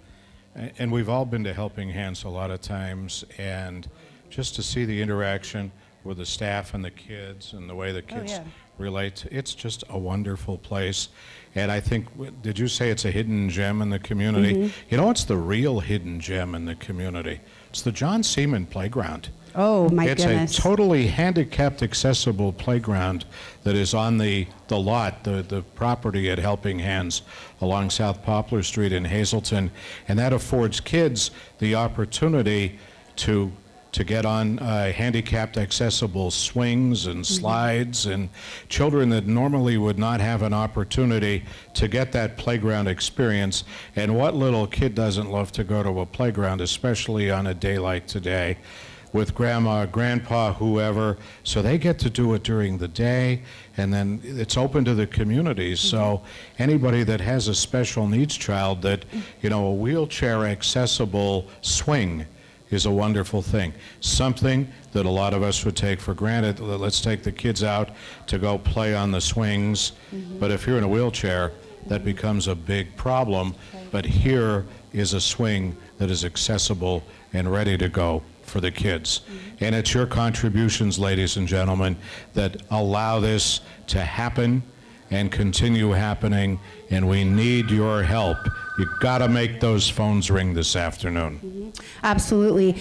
and we've all been to Helping Hands a lot of times, and just to see the interaction with the staff and the kids and the way the kids relate, it's just a wonderful place. And I think, did you say it's a hidden gem in the community? Mm-hmm. You know what's the real hidden gem in the community? It's the John Seaman Playground. Oh, my It's goodness. a totally handicapped accessible playground that is on the lot, the property at Helping Hands along South Poplar Street in Hazleton. And that affords kids the opportunity to get on handicapped accessible swings and slides, and children that normally would not have an opportunity to get that playground experience. And what little kid doesn't love to go to a playground, especially on a day like today, with grandma, grandpa, whoever, so they get to do it during the day, and then it's open to the community. So anybody that has a special needs child that, you know, a wheelchair accessible swing is a wonderful thing. Something that a lot of us would take for granted. Let's take the kids out to go play on the swings, but if you're in a wheelchair, that becomes a big problem. But here is a swing that is accessible and ready to go for the kids. And it's your contributions, ladies and gentlemen, that allow this to happen and continue happening, and we need your help. You've got to make those phones ring this afternoon. Absolutely.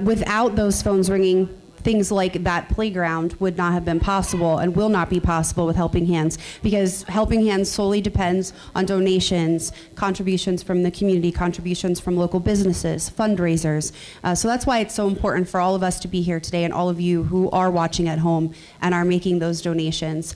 Without those phones ringing, things like that playground would not have been possible and will not be possible with Helping Hands, because Helping Hands solely depends on donations, contributions from the community, contributions from local businesses, fundraisers. So that's why it's so important for all of us to be here today, and all of you who are watching at home and are making those donations.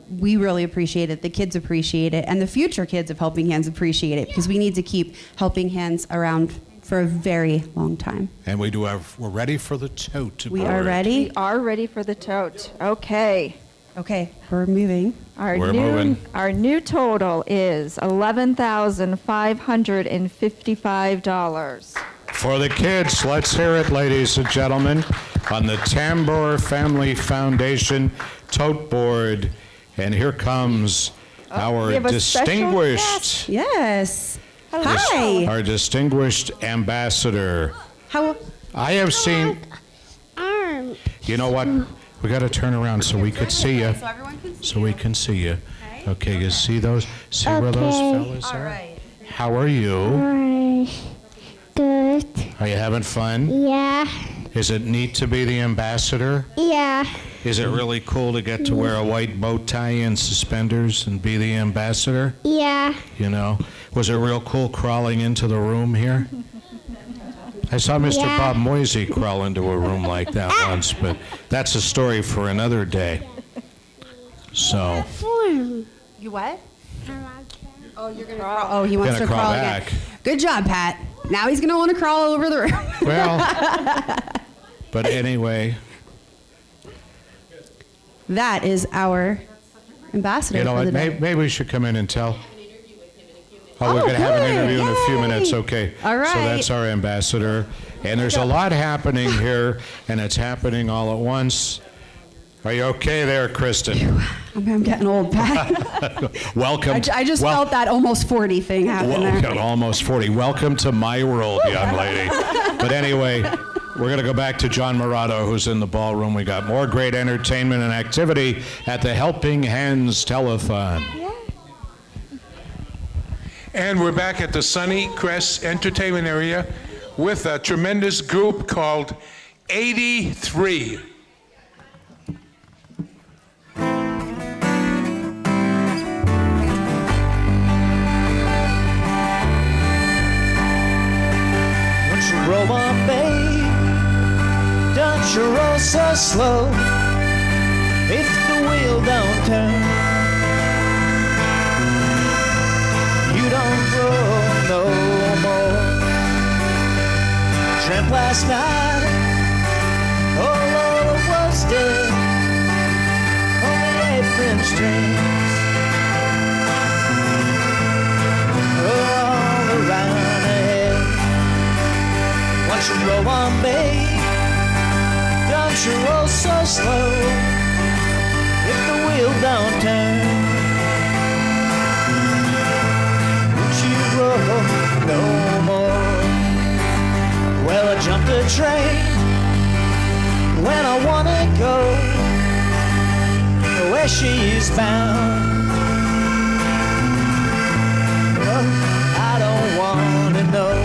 We really appreciate it. The kids appreciate it, and the future kids of Helping Hands appreciate it, because we need to keep Helping Hands around for a very long time. And we're ready for the tote. We are ready? We are ready for the tote. Okay. Okay, we're moving. We're moving. Our new total is $11,555. For the kids, let's hear it, ladies and gentlemen, on the Tambor Family Foundation tote board. And here comes our we have a distinguished... Yes. Hi. Our distinguished ambassador. How? I have seen... You know what? We got to turn around so we could see you. So we can see you. Okay, you see those? See where those fellas are? Right. How are you? Hi. Good. Are you having fun? Yeah. Is it neat to be the ambassador? Yeah. Is it really cool to get to wear a white bow tie and suspenders and be the ambassador? Yeah. You know, was it real cool crawling into the room here? I saw Mr. Bob Moisey crawl into a room like that once, but that's a story for another day. So. You what? Oh, you're gonna crawl. Oh, he wants Gonna to crawl crawl back. again. Good job, Pat. Now he's gonna want to crawl all over the room. Well, but anyway, That is our ambassador you know for the what? day. Maybe we should come in and tell. Oh, we're Oh, going to have an good. interview in a few Yay. minutes. Okay. All So right. that's our ambassador. And there's a lot happening here, and it's happening all at once. Are you okay there, Kristen? I'm getting old, Pat. Welcome. I just felt that almost 40 thing happen there. Welcome, almost 40. Welcome to my world, young lady. But anyway, we're going to go back to John Murado, who's in the ballroom. We got more great entertainment and activity at the Helping Hands Telethon. And we're back at the Sunny Crest Entertainment Area with a tremendous group called 83. Don't you roll on, babe? Don't you roll so slow? If the wheel don't turn, you don't roll no more. Tramp last night, oh Lord, was dead. Only apron strings all around the head. Won't you roll on, babe? Don't you roll so slow? If the wheel don't turn, won't you roll no more? Well, I jumped a train when I wanna go where she's bound. Oh, I don't wanna know.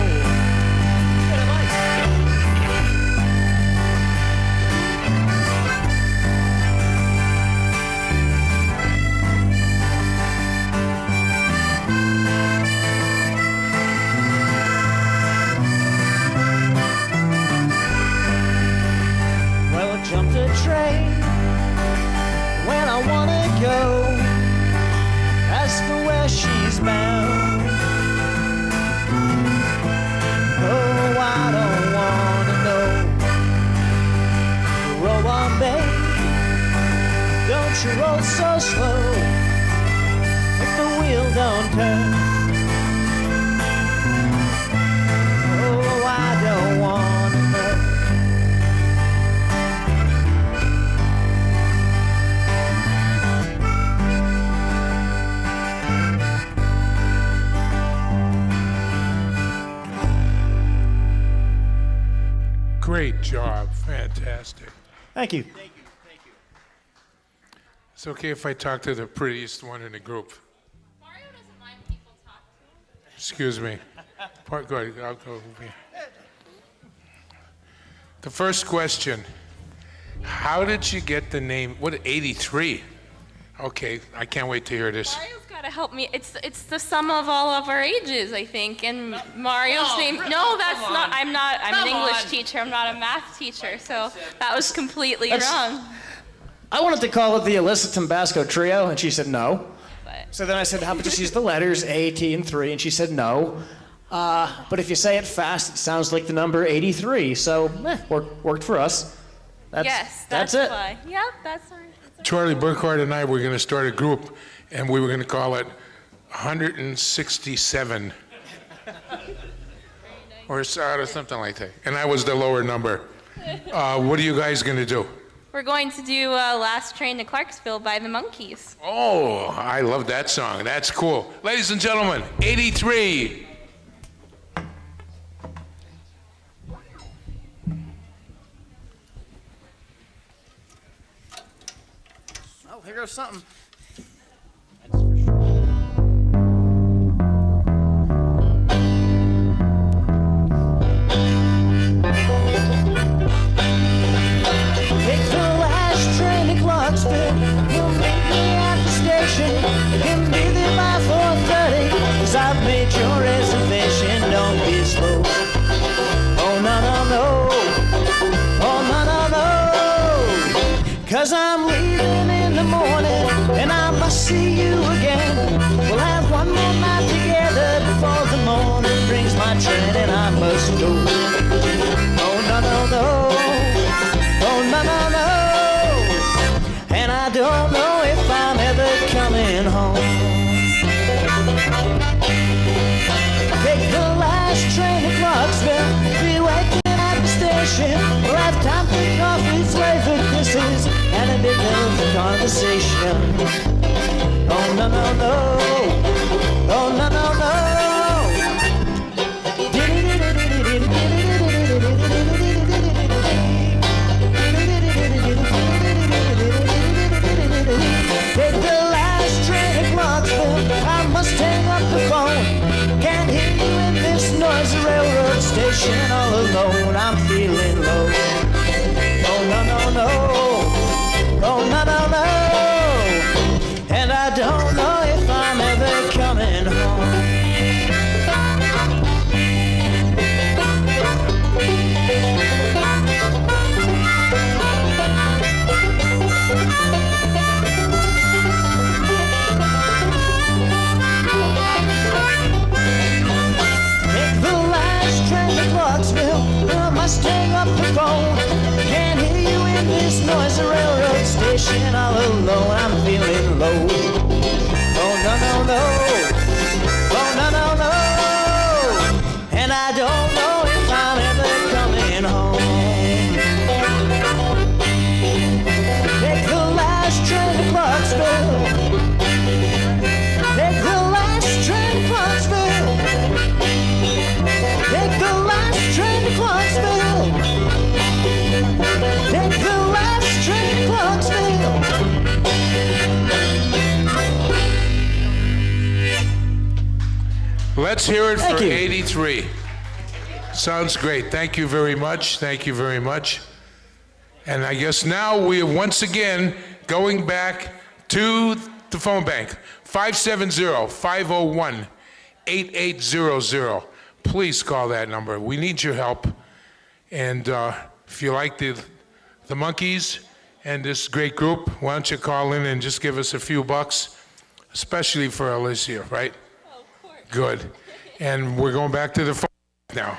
Well, I jumped a train when I wanna go, as for where she's bound. Oh, I don't wanna know. Roll on, babe, don't you roll so slow. If the wheel don't turn, oh, I don't wanna know. Great job. Fantastic. Thank you. It's okay if I talk to the prettiest one in the group. Excuse me. Go ahead. I'll go over here. The first question, how did you get the name, 83? Okay, I can't wait to hear this. Mario's got to help me. It's the sum of all of our ages, I think. And Mario's name. No, that's not. I'm not. I'm an English teacher. I'm not a math teacher. So that was completely wrong. I wanted to call it the Alyssa Tabasco Trio, and she said no. So then I said, how about just use the letters A, T, and 3, and she said no. But if you say it fast, it sounds like the number 83. So worked for us. That's it. Why. Yep, that's fine. Charlie Burkhardt and I were going to start a group, and we were going to call it 167. or something like that. And I was the lower number. What are you guys going to do? We're going to do Last Train to Clarksville by the Monkees. Oh, I love that song. That's cool. Ladies and gentlemen, 83. Oh, here goes something. Take the last train to Clarksville. You'll meet me at the station. You can be there by 4:30, 'cause I've made your reservation. Don't be slow. Oh, no, no, no. Oh, no, no, no. 'Cause I'm leaving in the morning, and I must see you again. We'll have One more night together before the morning brings my train and I must go. Oh no no no, oh no no no, and I don't know if I'm ever coming home. Take the last train to Clarksville, be waiting at the station. We'll have time for coffee, flavored kisses, and a bit of conversation. Oh no no no, oh no no no. Take the last train to Clarksville, I must hang up the phone. Can't hear you in this noisy railroad station. All alone, I'm feeling low. Oh no no no, oh no no no, and I don't know if I'm ever coming home. Take the last train to Clarksville, I must hang up the phone. Can't hear you in this noisy railroad station. All alone, I'm feeling low. Oh no no no, oh no no no, and I don't know if I'm ever coming home. Take the last train to Clarksville. Take the last train to Clarksville. Take the last train to Clarksville. Take the last train to Clarksville. Let's hear it Thank for you. 83. Sounds great. Thank you very much. Thank you very much. And I guess now we are once again going back to the phone bank. 570-501-8800. Please call that number. We need your help. And if you like the Monkees and this great group, why don't you call in and just give us a few bucks, especially for Alicia, right? Good. And we're going back to the phone now.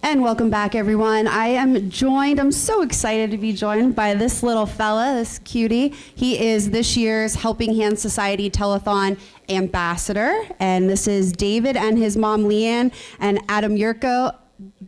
And welcome back, everyone. I'm so excited to be joined by this little fella, this cutie. He is this year's Helping Hands Society Telethon ambassador. And this is David and his mom, Leanne, and Adam Yurko.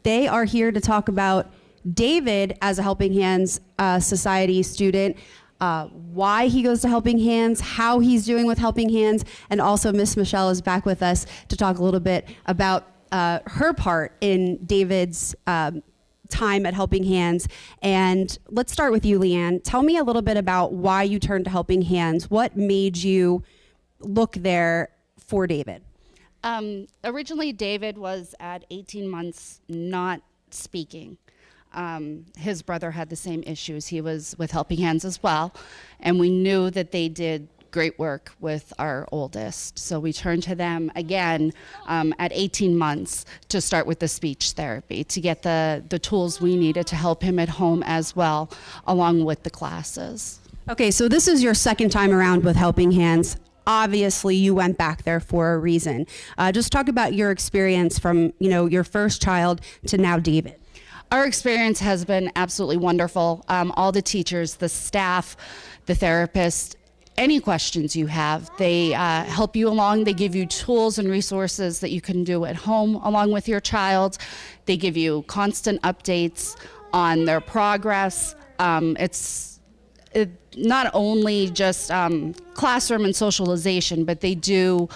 They are here to talk about David as a Helping Hands Society student, why he goes to Helping Hands, how he's doing with Helping Hands, and also Miss Michelle is back with us to talk a little bit about her part in David's time at Helping Hands. And let's start with you, Leanne. Tell me a little bit about why you turned to Helping Hands. What made you look there for David? Originally, David was at 18 months not speaking. His brother had the same issues. He was with Helping Hands as well. And we knew that they did great work with our oldest. So we turned to them again at 18 months to start with the speech therapy, to get the tools we needed to help him at home as well, along with the classes. Okay, so this is your second time around with Helping Hands. Obviously, you went back there for a reason. Just talk about your experience from, your first child to now David. Our experience has been absolutely wonderful. All the teachers, the staff, the therapists, any questions you have, they help you along. They give you tools and resources that you can do at home along with your child. They give you constant updates on their progress. It's not only just classroom and socialization, but they do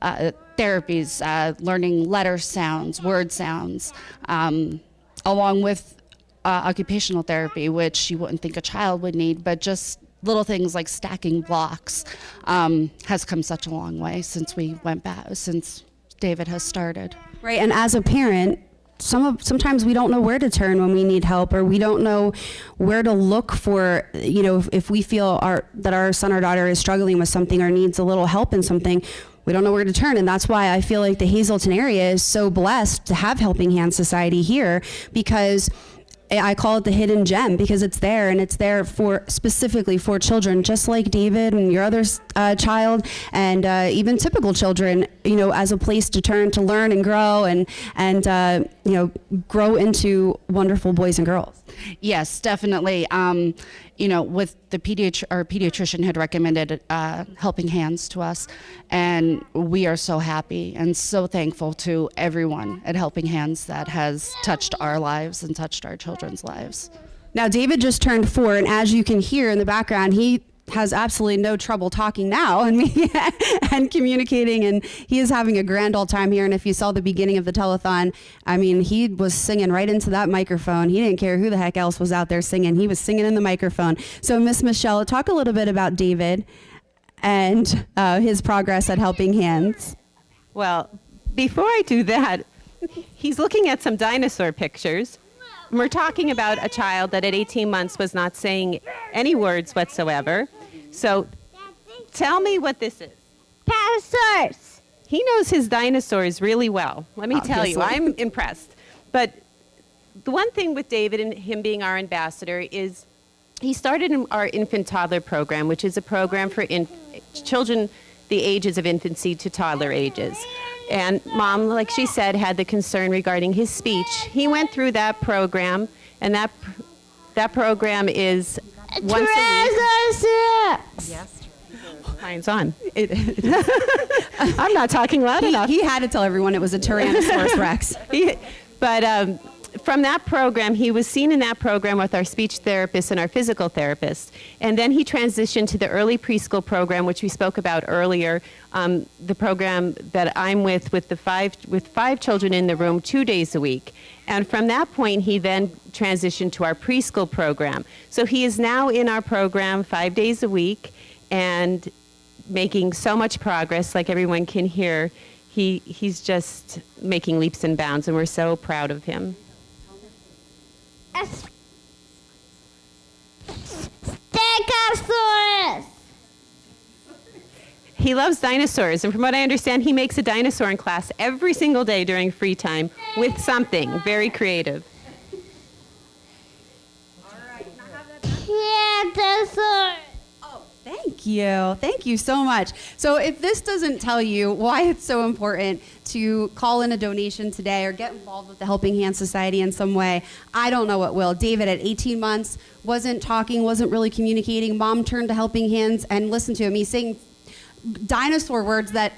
therapies, learning letter sounds, word sounds, along with occupational therapy, which you wouldn't think a child would need, but just little things like stacking blocks has come such a long way since we went back, since David has started. Right, and as a parent, sometimes we don't know where to turn when we need help, or we don't know where to look for, if we feel that our son or daughter is struggling with something or needs a little help in something, we don't know where to turn. And that's why I feel like the Hazleton area is so blessed to have Helping Hands Society here, because I call it the hidden gem because it's there, and it's there for specifically for children, just like David and your other child, and even typical children, as a place to turn to learn and grow and grow into wonderful boys and girls. Yes, definitely. With the our pediatrician had recommended Helping Hands to us, and we are so happy and so thankful to everyone at Helping Hands that has touched our lives and touched our children's lives. Now, David just turned 4, and as you can hear in the background, he has absolutely no trouble talking now and communicating, and he is having a grand old time here. And if you saw the beginning of the telethon, I mean, he was singing right into that microphone. He didn't care who the heck else was out there singing. He was singing in the microphone. So Miss Michelle, talk a little bit about David and his progress at Helping Hands. Well, before I do that, he's looking at some dinosaur pictures. We're talking about a child that at 18 months was not saying any words whatsoever. So tell me what this is. Dinosaurs. He knows his dinosaurs really well. Let me tell you, I'm impressed. But the one thing with David and him being our ambassador is he started in our infant toddler program, which is a program for children the ages of infancy to toddler ages. And Mom, like she said, had the concern regarding his speech. He went through that program, and that program is once a week. Yes. Mine's on. I'm not talking loud enough. He had to tell everyone it was a Tyrannosaurus Rex. But from that program, he was seen in that program with our speech therapist and our physical therapist. And then he transitioned to the early preschool program, which we spoke about earlier, the program that I'm with five children in the room 2 days a week. And from that point, he then transitioned to our preschool program. So he is now in our program 5 days a week and making so much progress, like everyone can hear. He's just making leaps and bounds, and we're so proud of him. Stegosaurus. He loves dinosaurs, and from what I understand, he makes a dinosaur in class every single day during free time with something very creative. Dinosaur. Thank you. Thank you so much. So if this doesn't tell you why it's so important to call in a donation today or get involved with the Helping Hands Society in some way, I don't know what will. David at 18 months wasn't talking, wasn't really communicating. Mom turned to Helping Hands and listened to him. He's saying dinosaur words that...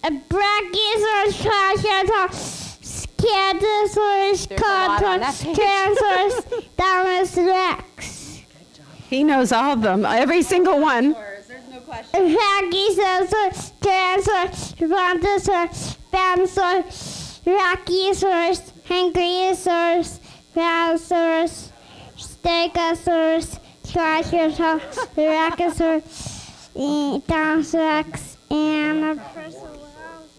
A brachiosaurus, triceratops, scantosaurus, tyrannosaurus, Dinosaurus Rex. He knows all of them, every single one. There's no question. Brachiosaurus, tyrannosaurus, brontosaurus, spinosaurus, brachiosaurus, ankylosaurus, tyrannosaurus, stegosaurus, triceratops, brachiosaurus, Dinosaurus Rex, and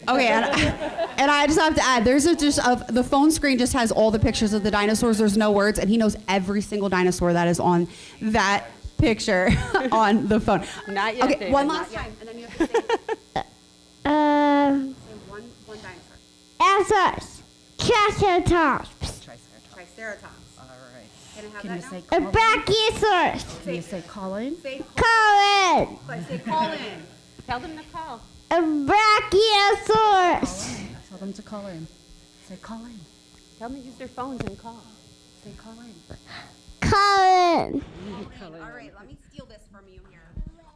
Okay, and I just have to add, the phone screen just has all the pictures of the dinosaurs. There's no words, and he knows every single dinosaur that is on that picture on the phone. Not yet. Okay, David, one not last yet. time, and then you have to say one dinosaur. Allosaurus, triceratops, Triceratops. All right. Can you say a brachiosaurus. Can you say Colin? Colin. Say Colin. Tell them to call. A brachiosaurus. Tell them to call in. Say Colin. Tell them to use their phones and call. Say Colin. Colin. All right, let me steal this from you here.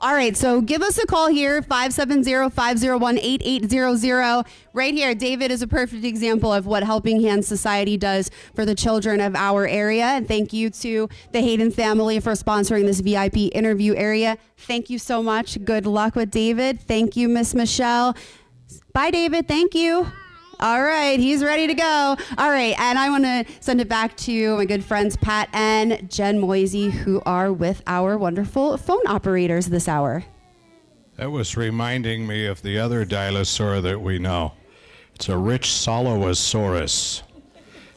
All right, so give us a call here, 570-501-8800. Right here, David is a perfect example of what Helping Hands Society does for the children of our area. And thank you to the Hayden family for sponsoring this VIP interview area. Thank you so much. Good luck with David. Thank you, Miss Michelle. Bye, David. Thank you. All right, he's ready to go. All right, and I want to send it back to my good friends Pat and Jen Moisey, who are with our wonderful phone operators this hour. That was reminding me of the other dinosaur that we know. It's a Rich-Solosaurus.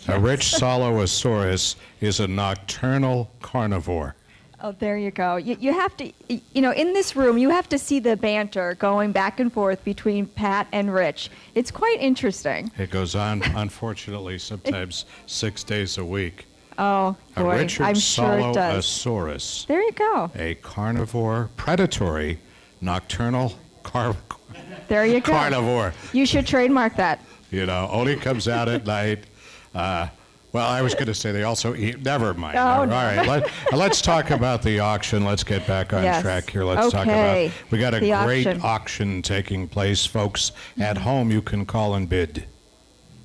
A Rich-Solosaurus is a nocturnal carnivore. Oh, there you go. You have to, in this room, you have to see the banter going back and forth between Pat and Rich. It's quite interesting. It goes on, unfortunately, sometimes 6 days a week. Oh, A boy, Richard I'm sure it does. Solosaurus, There you go. a carnivore, predatory, nocturnal There you go. carnivore. You should trademark that. You know, only comes out at night. Well, I was going to say they also eat. Never mind. Oh, All no. right, let's talk about the auction. Let's get back on Yes. track here. Let's talk Okay. about. We got a The great auction. auction taking place, folks. At home, you can call and bid.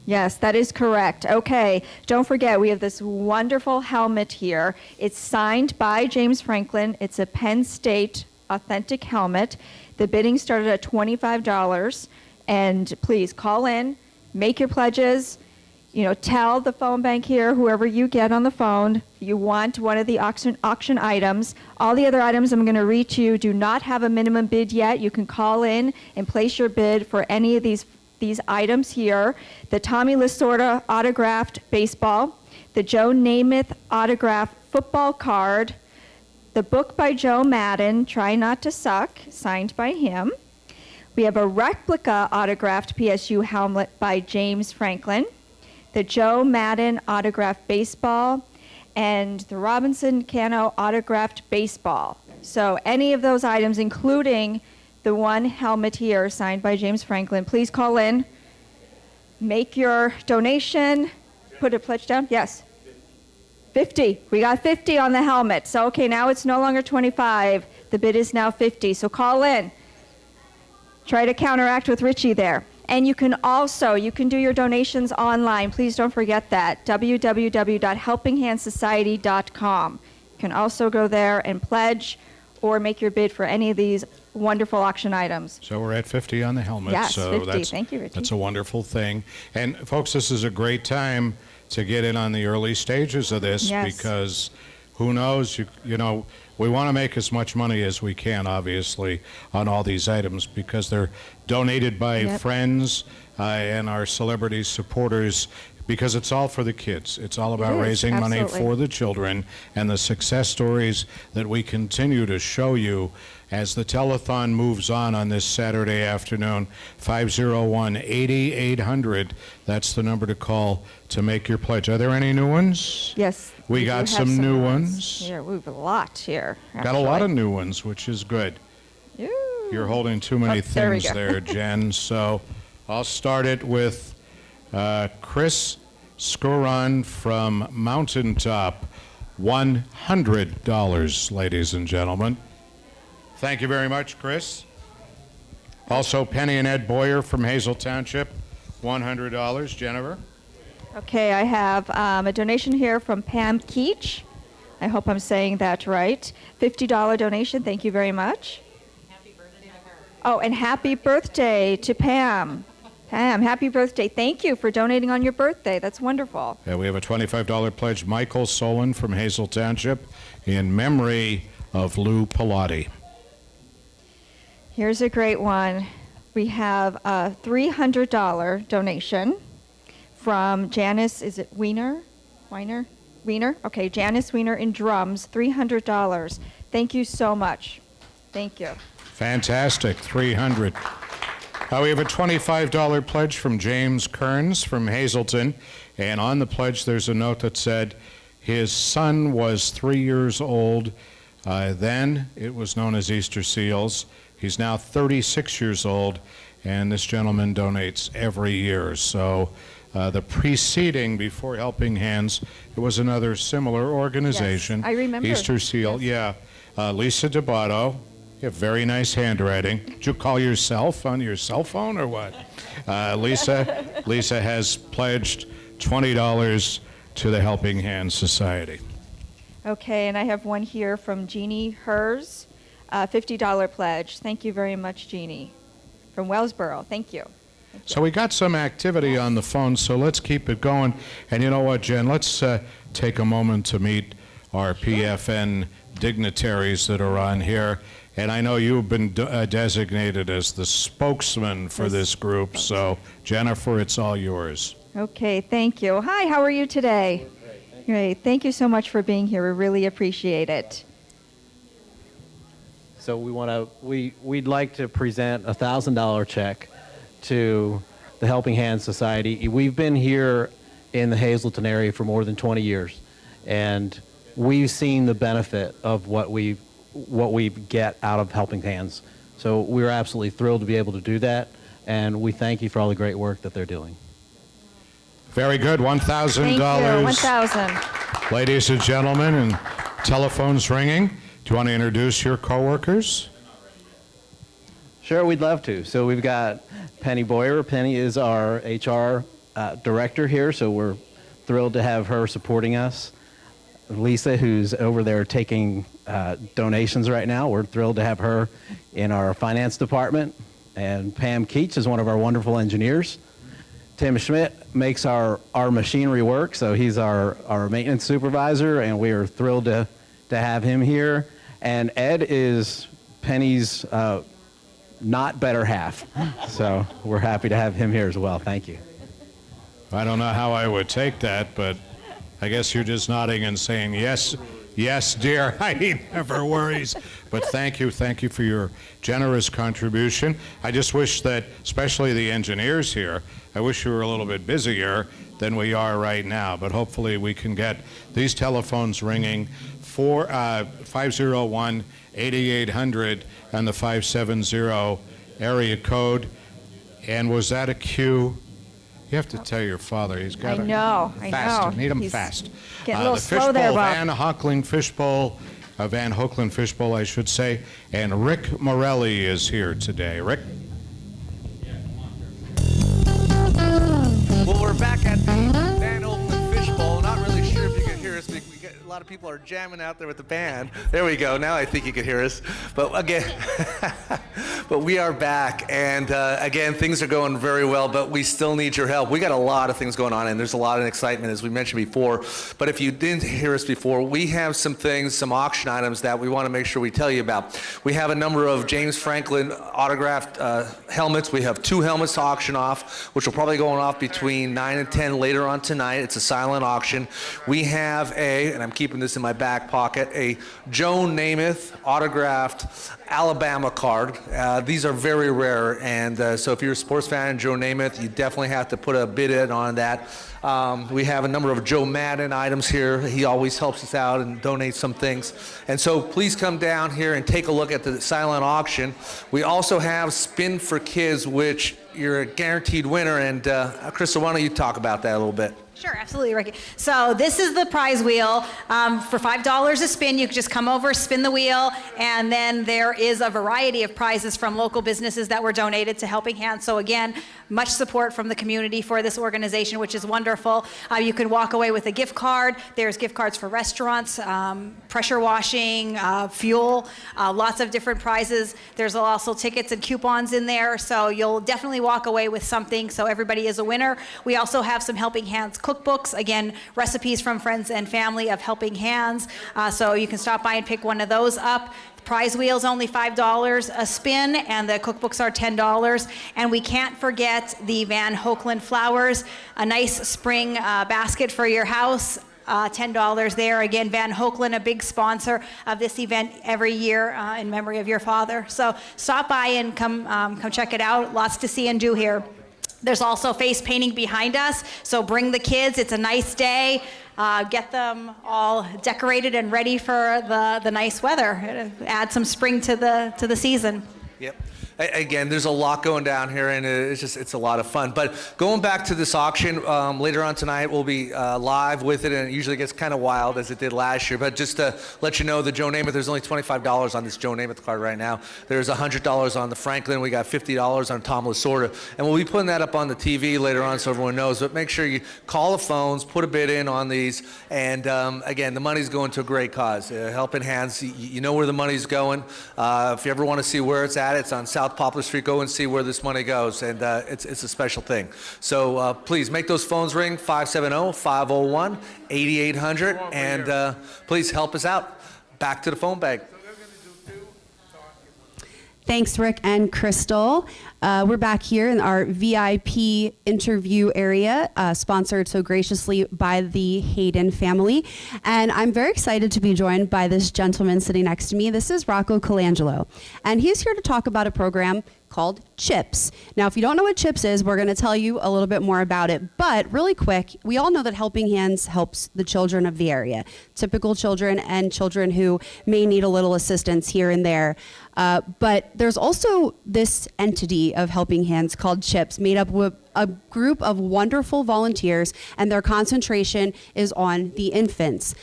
Yes, that is correct. Okay, don't forget, we have this wonderful helmet here. It's signed by James Franklin. It's a Penn State authentic helmet. The bidding started at $25. And please call in, make your pledges. You know, tell the phone bank here, whoever you get on the phone, you want one of the auction items. All the other items I'm going to read to you do not have a minimum bid yet. You can call in and place your bid for any of these items here. The Tommy Lasorda autographed baseball, the Joe Namath autographed football card, the book by Joe Madden, Try Not to Suck, signed by him. We have a replica autographed PSU helmet by James Franklin, the Joe Madden autographed baseball, and the Robinson Cano autographed baseball. So any of those items, including the one helmet here signed by James Franklin, please call in, make your donation, put a pledge down. Yes. 50. We got 50 on the helmet. So, okay, now it's no longer 25. The bid is now 50. So call in. Try to counteract with Richie there. And you can do your donations online. Please don't forget that. www.helpinghandsociety.com. You can also go there and pledge or make your bid for any of these wonderful auction items. So we're at 50 on the helmet. Yes, so 50. Thank you, Richie. That's a wonderful thing. And folks, this is a great time to get in on the early stages of this because who knows, you know, we want to make as much money as we can, obviously, on all these items because they're donated by friends and our celebrity supporters because it's all for the kids. It's all about raising money for the children and the success stories that we continue to show you as the telethon moves on this Saturday afternoon. 501-8800. That's the number to call to make your pledge. Are there any new ones? Yes. We got some new ones. Here, we have a lot here. Got a lot of new ones, which is good. You're holding too many things there, Jen. So I'll start it with Chris Scoron from Mountaintop. $100, ladies and gentlemen. Thank you very much, Chris. Also, Penny and Ed Boyer from Hazel Township, $100. Jennifer? Okay, I have a donation here from Pam Keach. I hope I'm saying that right. $50 donation. Thank you very much. Happy birthday to her. Oh, and happy birthday to Pam. Pam, happy birthday. Thank you for donating on your birthday. That's wonderful. Yeah, we have a $25 pledge. Michael Solon from Hazel Township in memory of Lou Pilati. Here's a great one. We have a $300 donation from Janice, is it Wiener? Wiener? Okay, Janice Wiener in drums, $300. Thank you so much. Thank you. Fantastic, $300. We have a $25 pledge from James Kearns from Hazleton, and on the pledge there's a note that said his son was 3 years old. Then it was known as Easter Seals. He's now 36 years old, and this gentleman donates every year. So the preceding, before Helping Hands, it was another similar organization. Yes, I remember. Easter Seal, yeah. Lisa DeBotto, you have very nice handwriting. Did you call yourself on your cell phone or what? Lisa has pledged $20 to the Helping Hands Society. Okay, and I have one here from Jeannie Hers, $50 pledge. Thank you very much, Jeannie. From Wellsboro, thank you. So we got some activity on the phone, so let's keep it going. And you know what, Jen, let's take a moment to meet our PFN dignitaries that are on here. And I know you've been designated as the spokesman for this group, so Jennifer, it's all yours. Okay, thank you. Hi, how are you today? Great. Thank you so much for being here. We really appreciate it. So we'd like to present a $1,000 check to the Helping Hands Society. We've been here in the Hazleton area for more than 20 years, And we've seen the benefit of what we get out of Helping Hands. So we're absolutely thrilled to be able to do that, and we thank you for all the great work that they're doing. Very good. $1,000. Thank you. 1,000. Ladies and gentlemen, and telephones ringing. Do you want to introduce your coworkers? Sure, we'd love to. So we've got Penny Boyer. Penny is our HR director here, so we're thrilled to have her supporting us. Lisa, who's over there taking donations right now, we're thrilled to have her in our finance department. And Pam Keach is one of our wonderful engineers. Tim Schmidt makes our machinery work, so he's our maintenance supervisor, and we are thrilled to have him here. And Ed is Penny's not better half, so we're happy to have him here as well. Thank you. I don't know how I would take that, but I guess you're just nodding and saying, yes, yes, dear, he never worries. But thank you for your generous contribution. I just wish that, especially the engineers here, I wish you were a little bit busier than we are right now, but hopefully we can get these telephones ringing for 501-8800 and the 570 area code. And was that a cue? You have to tell your father. He's got I know. Need him He's fast. getting a little The slow there, Fishbowl, Bob. Van Hoeklen Fishbowl, I should say. And Rick Morelli is here today. Rick? Well, we're back at the Van Hoeklen Fishbowl. Not really sure if you can hear us. A lot of people are jamming out there with the band. There we go. Now I think you can hear us. But again, but we are back. And again, things are going very well, but we still need your help. We got a lot of things going on, and there's a lot of excitement, as we mentioned before. But if you didn't hear us before, we have some things, some auction items that we want to make sure we tell you about. We have a number of James Franklin autographed helmets. We have 2 helmets to auction off, which will probably go off between 9 and 10 later on tonight. It's a silent auction. We have and I'm keeping this in my back pocket, a Joe Namath autographed Alabama card. These are very rare, and so if you're a sports fan of Joe Namath, you definitely have to put a bid in on that. We have a number of Joe Madden items here. He always helps us out and donates some things. And so please come down here and take a look at the silent auction. We also have Spin for Kids, which you're a guaranteed winner. And Crystal, why don't you talk about that a little bit? Sure, absolutely, Ricky. So this is the prize wheel. For $5 a spin, you can just come over, spin the wheel, and then there is a variety of prizes from local businesses that were donated to Helping Hands. So again, much support from the community for this organization, which is wonderful. You can walk away with a gift card. There's gift cards for restaurants, pressure washing, fuel, lots of different prizes. There's also tickets and coupons in there, so you'll definitely walk away with something, so everybody is a winner. We also have some Helping Hands cookbooks, again, recipes from friends and family of Helping Hands, so you can stop by and pick one of those up. The prize wheel's only $5 a spin, and the cookbooks are $10. And we can't forget the Van Hoeklen flowers, a nice spring basket for your house. $10 there. Again, Van Hoeklen, a big sponsor of this event every year in memory of your father. So stop by and come check it out. Lots to see and do here. There's also face painting behind us, so bring the kids. It's a nice day. Get them all decorated and ready for the nice weather. Add some spring to the season. Yep. Again, there's a lot going down here, and it's a lot of fun. But going back to this auction, later on tonight, we'll be live with it, and it usually gets kind of wild as it did last year. But just to let you know, the Joe Namath, there's only $25 on this Joe Namath card right now. There's $100 on the Franklin. We got $50 on Tom Lasorda. And we'll be putting that up on the TV later on so everyone knows. But make sure you call the phones, put a bid in on these. And again, the money's going to a great cause. Helping Hands, you know where the money's going. If you ever want to see where it's at, it's on South Poplar Street. Go and see where this money goes, and it's a special thing. So please make those phones ring, 570-501-8800, and please help us out. Back to the phone bag. Thanks, Rick and Crystal. We're back here in our VIP interview area, sponsored so graciously by the Hayden family. And I'm very excited to be joined by this gentleman sitting next to me. This is Rocco Colangelo. And he's here to talk about a program called CHIPS. Now, if you don't know what CHIPS is, we're going to tell you a little bit more about it. But really quick, we all know that Helping Hands helps the children of the area, typical children and children who may need a little assistance here and there. But there's also this entity of Helping Hands called CHIPS, made up of a group of wonderful volunteers, and their concentration is on the infants.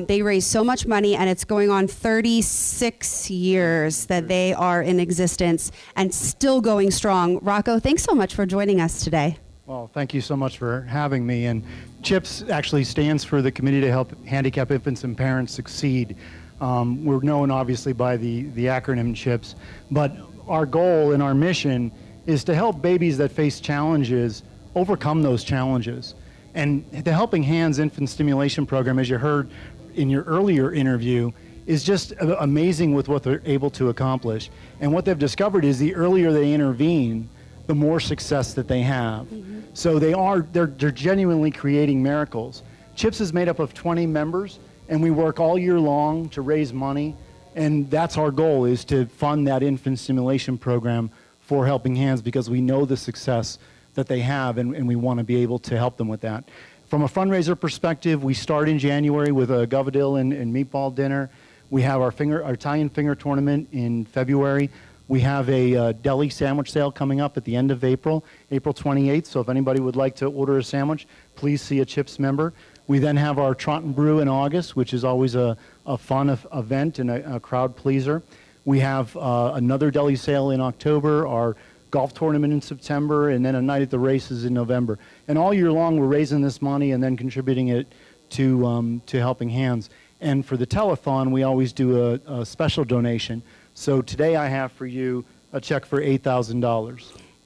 They raise so much money, and it's going on 36 years that they are in existence and still going strong. Rocco, thanks so much for joining us today. Well, thank you so much for having me. And CHIPS actually stands for the Committee to Help Handicapped Infants and Parents Succeed. We're known obviously by the acronym CHIPS, but our goal and our mission is to help babies that face challenges overcome those challenges. And the Helping Hands Infant Stimulation Program, as you heard in your earlier interview, is just amazing with what they're able to accomplish. And what they've discovered is the earlier they intervene, the more success that they have. Mm-hmm. So they're genuinely creating miracles. CHIPS is made up of 20 members, and we work all year long to raise money. And that's our goal, is to fund that infant stimulation program for Helping Hands, because we know the success that they have, and we want to be able to help them with that. From a fundraiser perspective, we start in January with a Govadil and meatball dinner. We have our Italian finger tournament in February. We have a deli sandwich sale coming up at the end of April 28th. So if anybody would like to order a sandwich, please see a CHIPS member. We then have our Trot and Brew in August, which is always a fun event and a crowd pleaser. We have another deli sale in October, our golf tournament in September, and then a night at the races in November. And all year long, we're raising this money and then contributing it to Helping Hands. And for the telethon, we always do a special donation. So today I have for you a check for $8,000.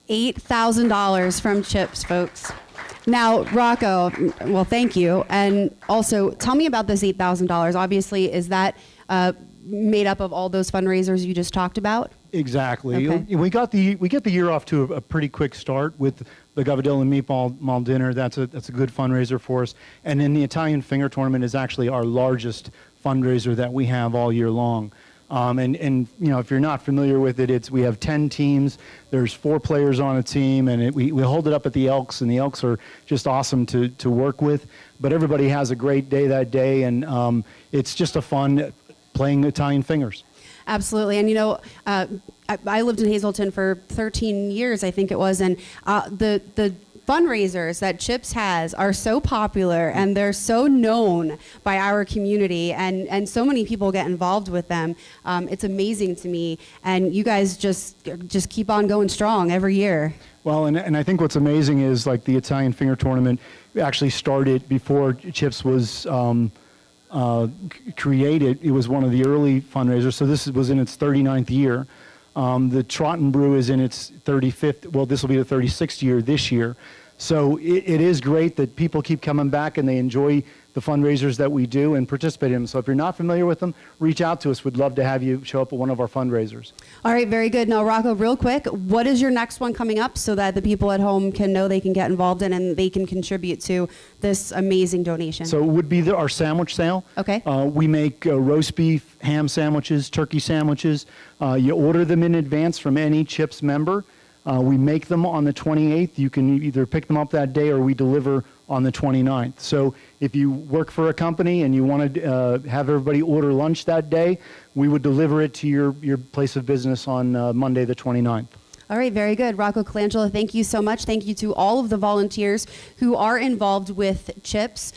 $8,000 from CHIPS, folks. Now, Rocco, well, thank you. And also, tell me about this $8,000. Obviously, is that made up of all those fundraisers you just talked about? Exactly. Okay. We get the year off to a pretty quick start with the Govadil and meatball dinner. That's a good fundraiser for us. And then the Italian finger tournament is actually our largest fundraiser that we have all year long. And you know, if you're not familiar with it, we have 10 teams. There's 4 players on a team, and we hold it up at the Elks, and the Elks are just awesome to work with. But everybody has a great day that day, and it's just a fun playing Italian fingers. Absolutely. And, you know, I lived in Hazleton for 13 years, I think it was, and the fundraisers that CHIPS has are so popular, and they're so known by our community, and so many people get involved with them. It's amazing to me, and you guys just keep on going strong every year. Well, and I think what's amazing is, like, the Italian finger tournament actually started before CHIPS was created. It was one of the early fundraisers, so this was in its 39th year. The Trot and Brew is in its 35th, well, this will be the 36th year this year. So it is great that people keep coming back and they enjoy the fundraisers that we do and participate in them. So if you're not familiar with them, reach out to us. We'd love to have you show up at one of our fundraisers. All right, very good. Now, Rocco, real quick, what is your next one coming up so that the people at home can know they can get involved in and they can contribute to this amazing donation? So it would be our sandwich sale. Okay. We make roast beef, ham sandwiches, turkey sandwiches. You order them in advance from any CHIPS member. We make them on the 28th. You can either pick them up that day or we deliver on the 29th. So if you work for a company and you want to have everybody order lunch that day, we would deliver it to your place of business on Monday the 29th. All right, very good. Rocco Colangelo, thank you so much. Thank you to all of the volunteers who are involved with CHIPS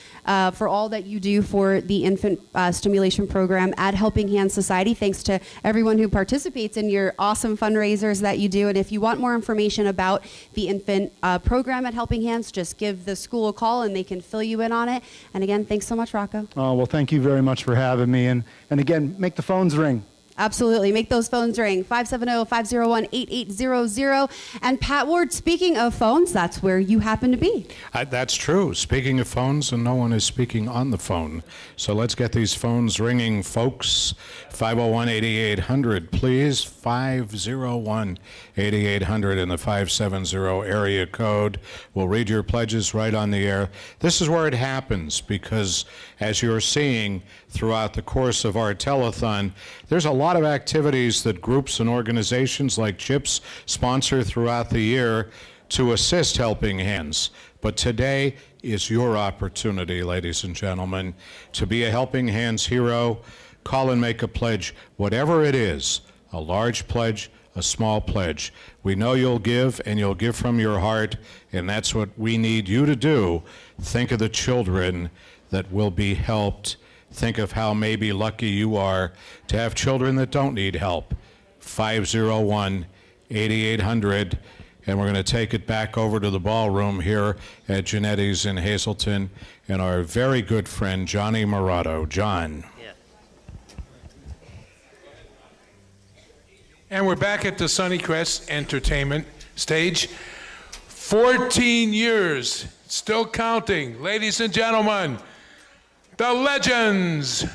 for all that you do for the infant stimulation program at Helping Hands Society. Thanks to everyone who participates in your awesome fundraisers that you do. And if you want more information about the infant program at Helping Hands, just give the school a call and they can fill you in on it. And again, thanks so much, Rocco. Well, thank you very much for having me. And again, make the phones ring. Absolutely. Make those phones ring. 570-501-8800. And Pat Ward, speaking of phones, that's where you happen to be. That's true. Speaking of phones, and no one is speaking on the phone. So let's get these phones ringing, folks. 501-8800, please. 501-8800 in the 570 area code. We'll read your pledges right on the air. This is where it happens because, as you're seeing throughout the course of our telethon, there's a lot of activities that groups and organizations like CHIPS sponsor throughout the year to assist Helping Hands. But today is your opportunity, ladies and gentlemen, to be a Helping Hands hero. Call and make a pledge, whatever it is, a large pledge, a small pledge. We know you'll give, and you'll give from your heart, and that's what we need you to do. Think of the children that will be helped. Think of how maybe lucky you are to have children that don't need help. 501-8800, and we're going to take it back over to the ballroom here at Genetti's in Hazleton, and our very good friend, Johnny Morato. John. And we're back at the Sunnycrest Entertainment stage. 14 years, still counting. Ladies and gentlemen, the Legends.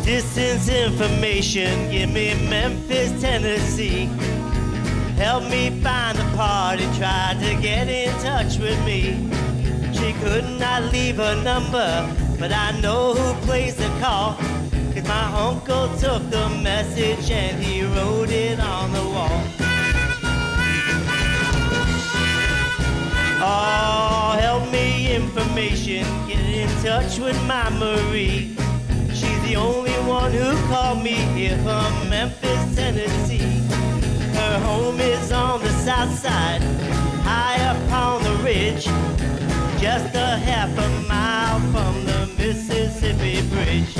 Distance information, give me Memphis, Tennessee. Help me find the party, tried to get in touch with me. She could not leave her number, but I know who placed the call. 'Cause my uncle took the message and he wrote it on the wall. Oh, help me information, get in touch with my Marie. She's the only one who called me here from Memphis, Tennessee. Her home is on the south side, high up on the ridge, just a half a mile from the Mississippi Bridge.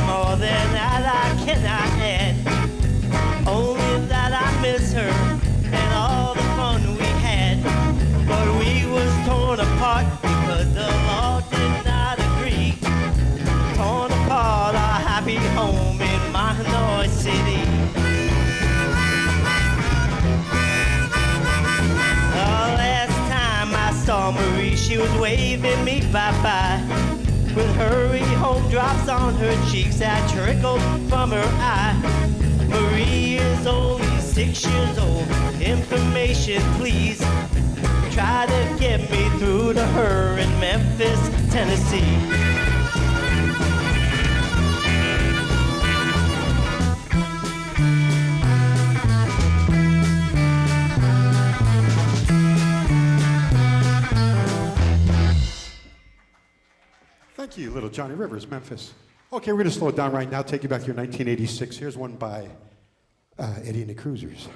More than that I cannot add. Only that I miss her and all the fun we had. But we was torn apart because the law did not agree. Torn apart our happy home in Mahanoy City. The last time I saw Marie, she was waving me bye-bye. With hurry home drops on her cheeks that trickled from her eye. Marie is only 6 years old. Information, please. Try to get me through to her in Memphis, Tennessee. Thank you, Little Johnny Rivers, Memphis. Okay, we're going to slow it down right now, take you back to your 1986. Here's one by Eddie and the Cruisers.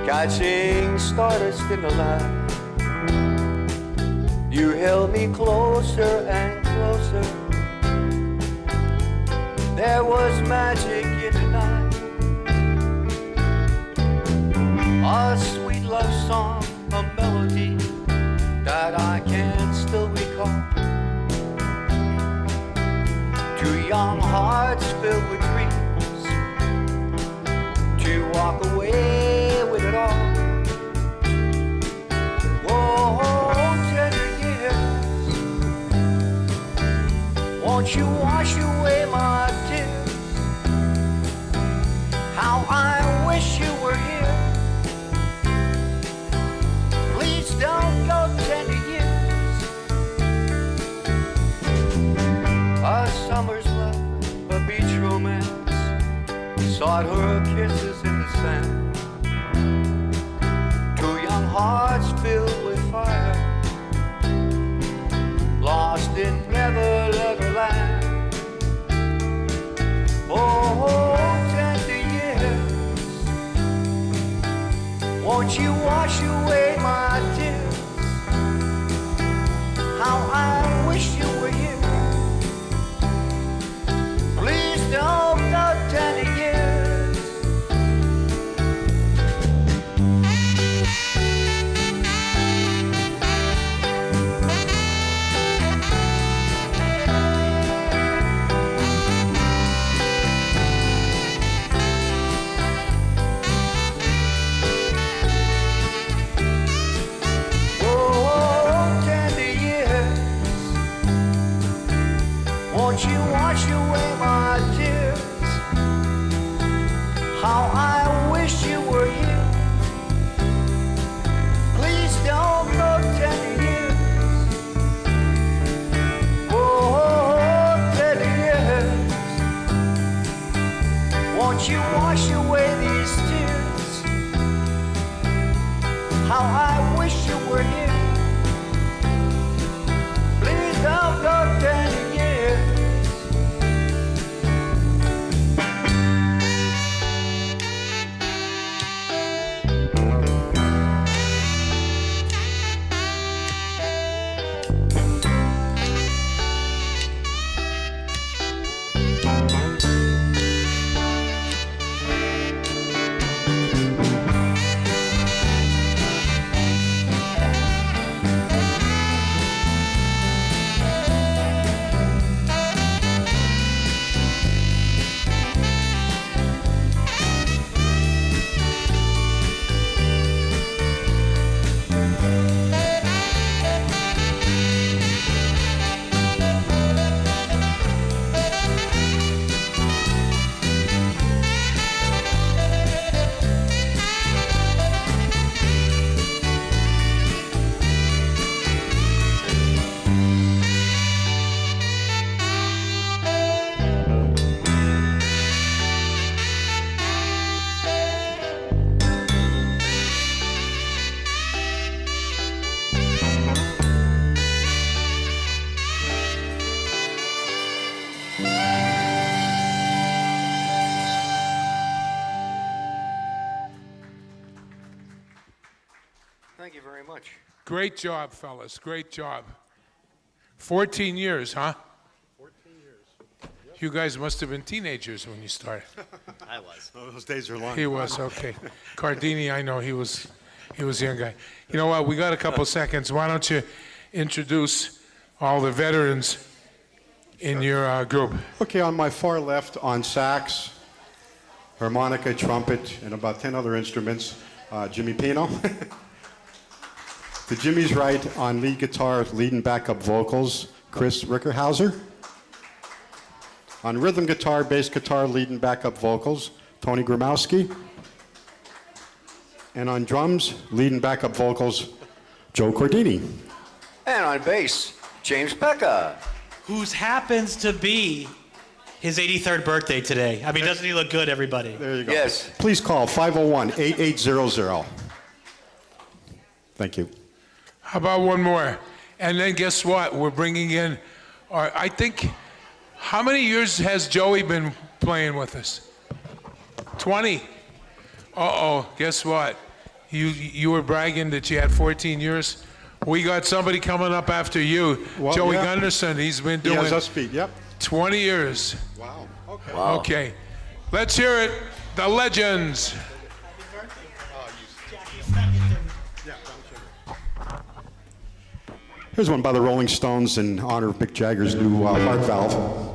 Catching stardust in the light, you held me closer and closer. There was magic in the night, a sweet love song, a melody that I can still recall. Two young hearts filled with dreams to walk away with it all. Won't you wash away my tears? How I wish you were here. Please don't go 10 years. A summer's love, a beach romance, sought her kisses in the sand. Two young hearts filled with fire, lost in Never Neverland. Oh, 10 years. Won't you wash away my tears? How I wish you were here. Please don't go 10 years. Won't you wash away my tears? How I wish you were here. Please don't go 10 years. Oh, 10 years. Won't you wash away these tears? How I wish you were here. Please don't go 10 years. Thank you very much. Great job, fellas. Great job. 14 years, huh? 14 years. You guys must have been teenagers when you started. I was. Oh, those days are long. He was, okay. Cardini, I know he was a young guy. You know what? We got a couple seconds. Why don't you introduce all the veterans in your group? Okay, on my far left, on sax, harmonica, trumpet, and about 10 other instruments, Jimmy Pino. To Jimmy's right, on lead guitar, lead and backup vocals, Chris Rickerhauser. On rhythm guitar, bass guitar, lead and backup vocals, Tony Grimowski. And on drums, lead and backup vocals, Joe Cordini. And on bass, James Pecca. Whose happens to be his 83rd birthday today. I mean, doesn't he look good, everybody? There you go. Yes. Please call 501-8800. Thank you. How about one more? And then guess what? We're bringing in, I think, how many years has Joey been playing with us? 20. Uh-oh, guess what? You were bragging that you had 14 years. We got somebody coming up after you, Well, Joey yeah. Gunderson. He's been He doing has us beat, yep. 20 years. Wow, okay. Wow. Okay, let's hear it. The legends. Here's one by the Rolling Stones in honor of Mick Jagger's new heart valve.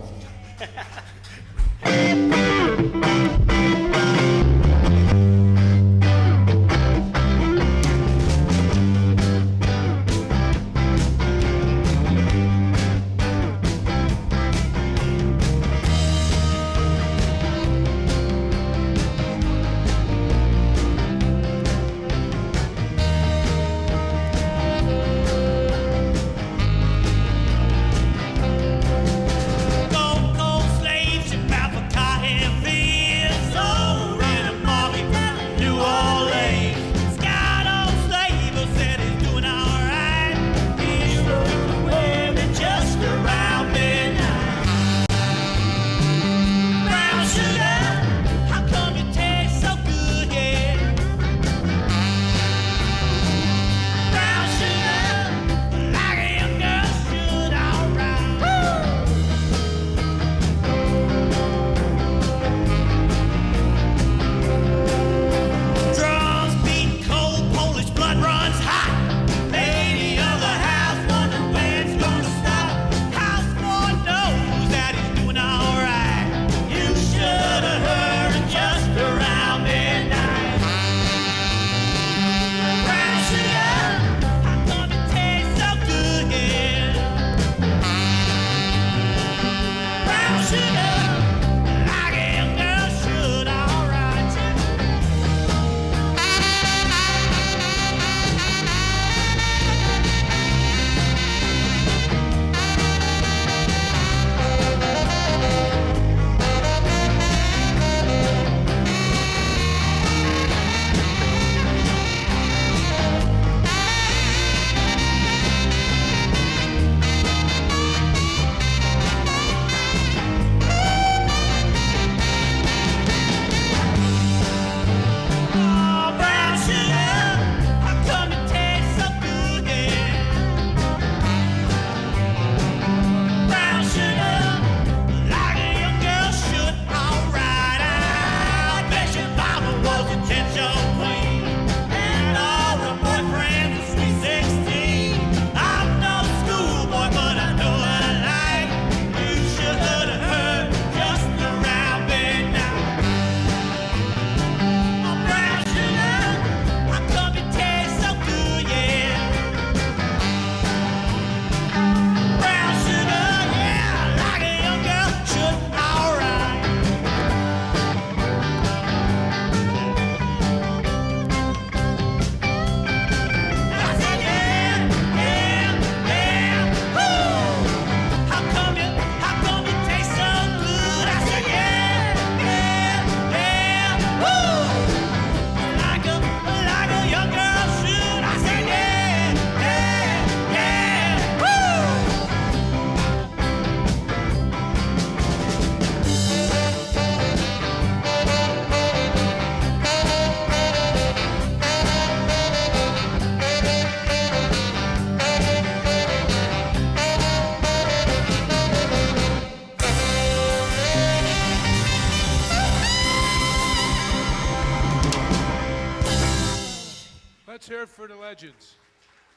for the legends.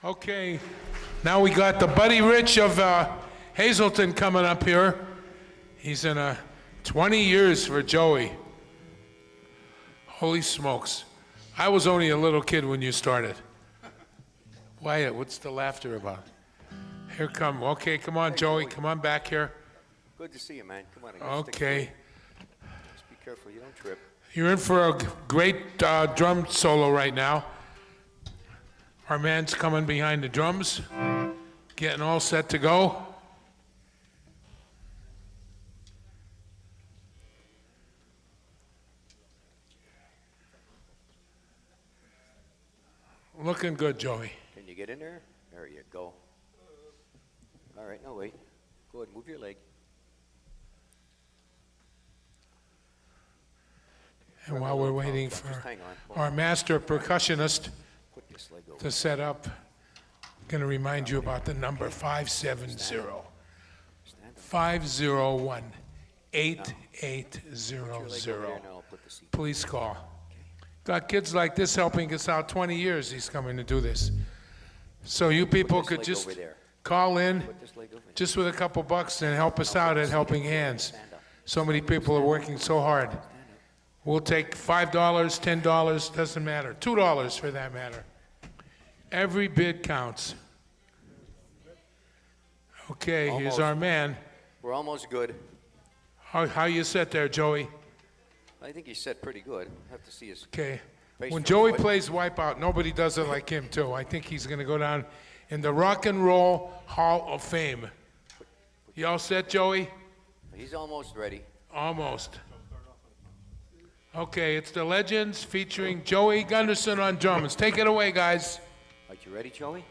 Okay, now we got the Buddy Rich of Hazelton coming up here. He's in 20 years for Joey. Holy smokes. I was only a little kid when you started. Wyatt, what's the laughter about? Here come, okay, come on, Joey, come on back here. Good to see you, man. Come on. I gotta stick Okay. to you. Just be careful, you don't trip. You're in for a great drum solo right now. Our man's coming behind the drums, getting all set to go. Looking good, Joey. Can you get in there? There you go. All right, no, wait. Go ahead, move your leg. And while we're waiting for Just hang on. our master percussionist Put this leg over. to set up, I'm going to remind you about the number 570 501 8800. Please call. Got kids like this helping us out 20 years. He's coming to do this. So you people this could leg just over there. call in Put this leg over there. just with a couple bucks and help us out at Helping Hands. So many people are working so hard. We'll take $5, $10, doesn't matter. $2 for that matter. Every bid counts. Okay, here's Almost. our man. We're almost good. How you set there, Joey? I think he's set pretty good. Have to see his Okay. face When from Joey the foot. plays Wipeout, nobody does it like him, too. I think he's going to go down in the Rock and Roll Hall of Fame. You all set, Joey? He's almost ready. Almost. Okay, it's the Legends featuring Joey Gunderson on drums. Take it away, guys. Are you ready, Joey?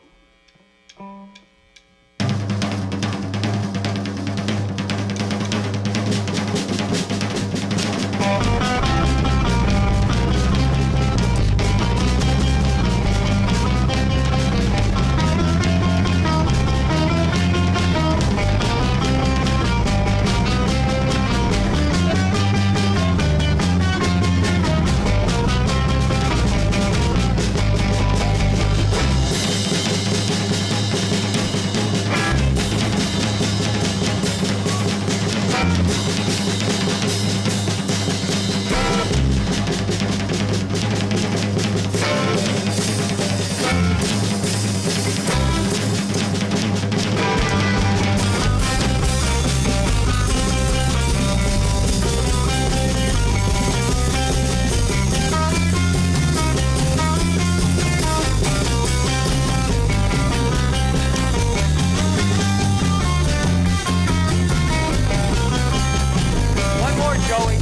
One more, Joey.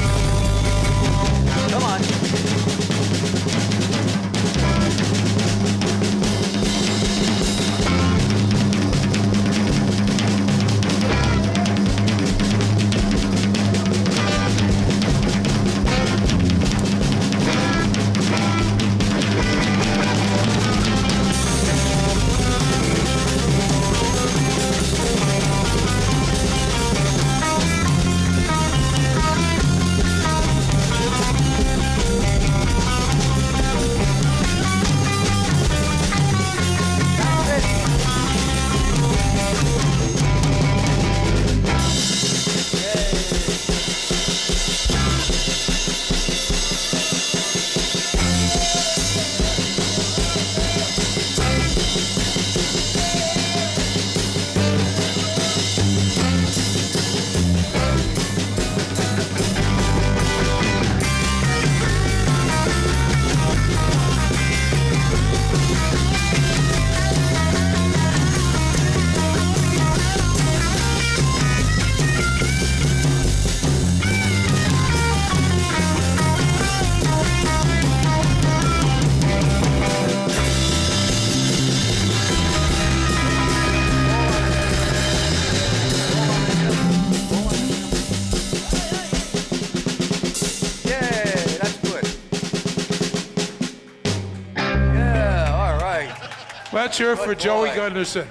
Come on. Yay, that's good. Yeah, all right. Let's hear it Good for Joey boy. Gunderson.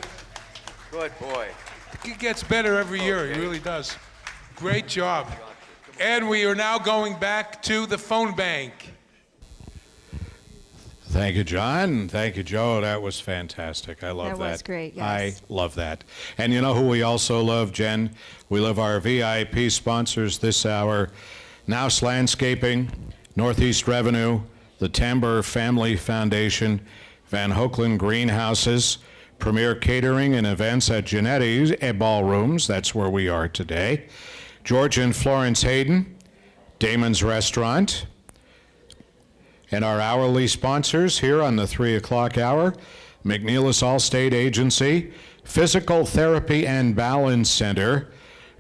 Good boy. He gets better every year. He really does. Great job. And we are now going back to the phone bank. Thank you, John. Thank you, Joe. That was fantastic. I love that. That was great, yes. I love that. And you know who we also love, Jen? We love our VIP sponsors this hour. Nouse Landscaping, Northeast Revenue, the Tambor Family Foundation, Van Hoeklen Greenhouses, Premier Catering and Events at Genetti's Ballrooms, that's where we are today, George and Florence Hayden, Damon's Restaurant, and our hourly sponsors here on the 3 o'clock hour, McNeilus Allstate Agency, Physical Therapy and Balance Center,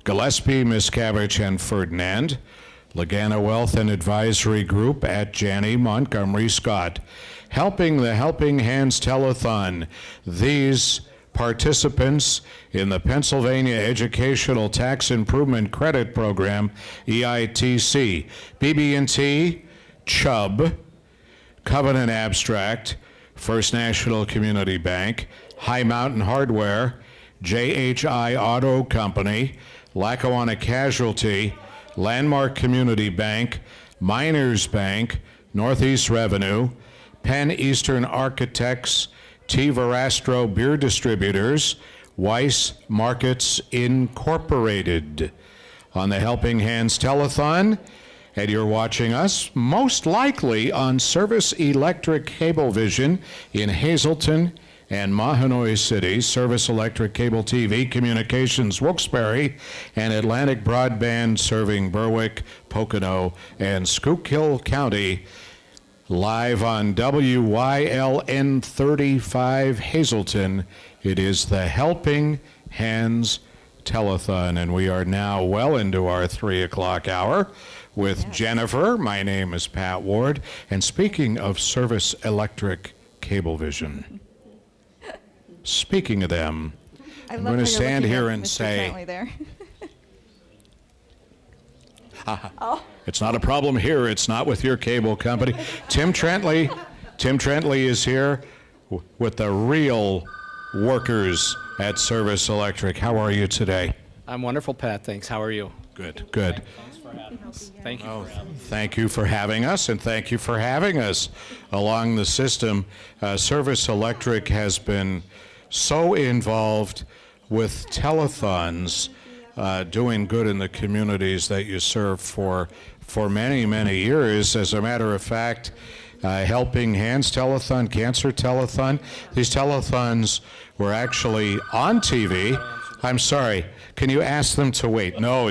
Gillespie, Miscavige, and Ferdinand, Lagana Wealth and Advisory Group at Janney Montgomery Scott, helping the Helping Hands Telethon. These participants in the Pennsylvania Educational Tax Improvement Credit Program, EITC, BB&T, Chubb, Covenant Abstract, First National Community Bank, High Mountain Hardware, JHI Auto Company, Lackawanna Casualty, Landmark Community Bank, Miners Bank, Northeast Revenue, Penn Eastern Architects, T. Verastro Beer Distributors, Weiss Markets Incorporated. On the Helping Hands Telethon, and you're watching us most likely on Service Electric Cablevision in Hazleton and Mahanoy City, Service Electric Cable TV Communications Wilkes-Barre, and Atlantic Broadband serving Berwick, Pocono, and Schuylkill County. Live on WYLN 35 Hazleton, it is the Helping Hands Telethon, and we are now well into our 3 o'clock hour with Jennifer. My name is Pat Ward, and speaking of Service Electric Cablevision, speaking of them, I'm going to stand here and say, it's not a problem here. It's not with your cable company. Tim Trentley is here with the real workers at Service Electric. How are you today? I'm wonderful, Pat. Thanks. How are you? Good. Thanks for having us. Thank you. Thank you for having us, and thank you for having us along the system. Service Electric has been so involved with telethons, doing good in the communities that you serve for many, many years. As a matter of fact, Helping Hands Telethon, Cancer Telethon, these telethons were actually on TV. I'm sorry, can you ask them to wait? No,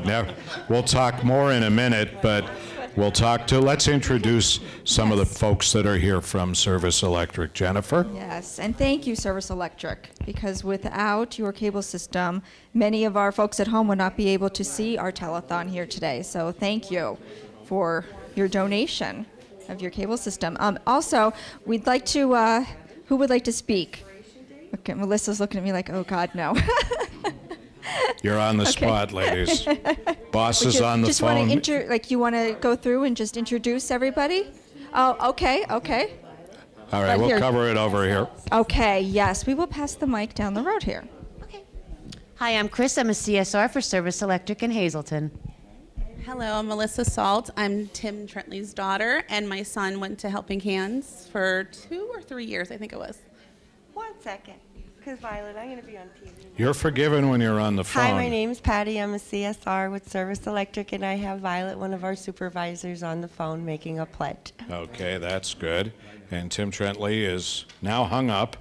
we'll talk more in a minute, but let's introduce some of the folks that are here from Service Electric. Jennifer? Yes, and thank you, Service Electric, because without your cable system, many of our folks at home would not be able to see our telethon here today. So thank you for your donation of your cable system. Also, we'd like to, who would like to speak? Okay, Melissa's looking at me like, oh God, no. You're on the spot, ladies. Boss is on the just phone. You want to go through and just introduce everybody? Oh, okay. All right, we'll cover it over here. Okay, yes, we will pass the mic down the road here. Hi, I'm Chris. I'm a CSR for Service Electric in Hazleton. Hello, I'm Melissa Salt. I'm Tim Trentley's daughter, and my son went to Helping Hands for 2 or 3 years, I think it was. 1 second, because Violet, I'm going to be on TV. You're forgiven when you're on the phone. Hi, my name's Patty. I'm a CSR with Service Electric, and I have Violet, one of our supervisors, on the phone making a pledge. Okay, that's good. And Tim Trentley is now hung up.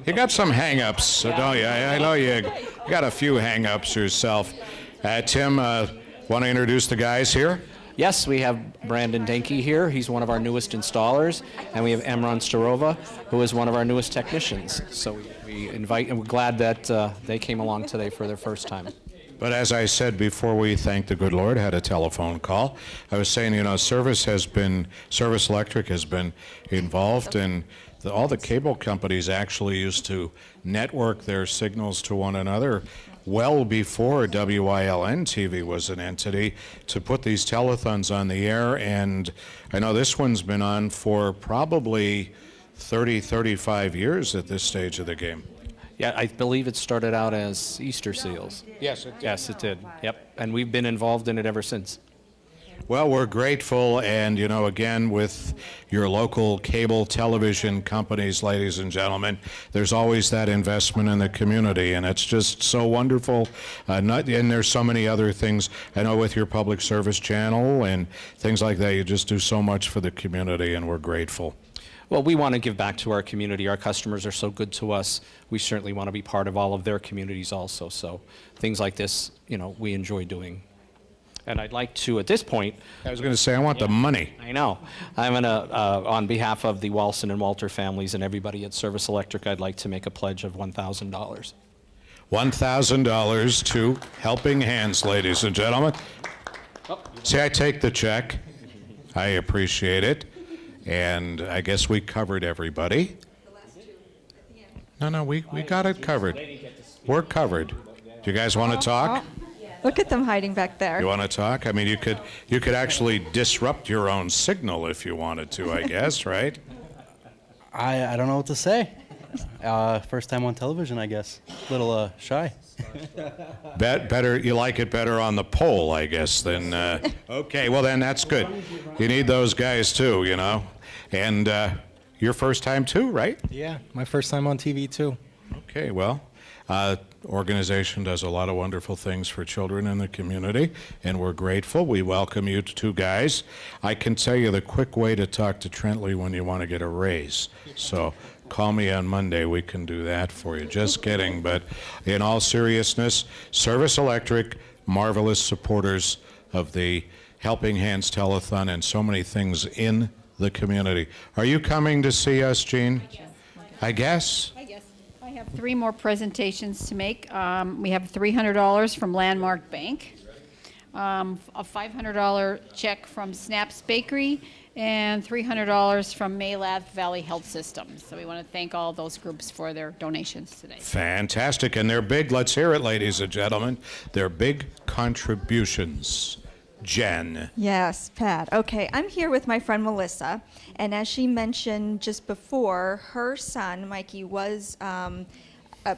You got some hang-ups, don't you? I know you got a few hang-ups yourself. Tim, want to introduce the guys here? Yes, we have Brandon Denke here. He's one of our newest installers. And we have Emron Starova, who is one of our newest technicians. So we invite, and we're glad that they came along today for their first time. But as I said before, we thank the good Lord, had a telephone call. I was saying, Service Electric has been involved, and all the cable companies actually used to network their signals to one another well before WYLN TV was an entity to put these telethons on the air. And I know this one's been on for probably 30, 35 years at this stage of the game. Yeah, I believe it started out as Easter seals. Yes, it did. Yes, it did. Yep, and we've been involved in it ever since. Well, we're grateful, and again, with your local cable television companies, ladies and gentlemen, there's always that investment in the community, and it's just so wonderful. And there's so many other things. I know with your public service channel and things like that, you just do so much for the community, and we're grateful. Well, we want to give back to our community. Our customers are so good to us. We certainly want to be part of all of their communities also. So things like this, we enjoy doing. And I'd like to, at this point... I was going to say, I want the money. I know. I'm going to, on behalf of the Walson and Walter families and everybody at Service Electric, I'd like to make a pledge of $1,000. $1,000 to Helping Hands, ladies and gentlemen. See, I take the check. I appreciate it. And I guess we covered everybody. No, we got it covered. We're covered. Do you guys want to talk? Look at them hiding back there. You want to talk? I mean, you could actually disrupt your own signal if you wanted to, I guess, right? I don't know what to say. First time on television, I guess. A little shy. Better, you like it better on the pole, I guess, than... okay, well then that's good. You need those guys too, And your first time too, right? Yeah, my first time on TV too. Okay, well, organization does a lot of wonderful things for children in the community, and we're grateful. We welcome you two guys. I can tell you the quick way to talk to Trentley when you want to get a raise. So call me on Monday. We can do that for you. Just kidding. But in all seriousness, Service Electric, marvelous supporters of the Helping Hands Telethon and so many things in the community. Are you coming to see us, Jean? I guess. I have 3 more presentations to make. We have $300 from Landmark Bank, a $500 check from Snaps Bakery, and $300 from Maylath Valley Health System. So we want to thank all those groups for their donations today. Fantastic, and they're big. Let's hear it, ladies and gentlemen. They're big contributions. Jen. Yes, Pat. Okay, I'm here with my friend Melissa, and as she mentioned just before, her son, Mikey, was a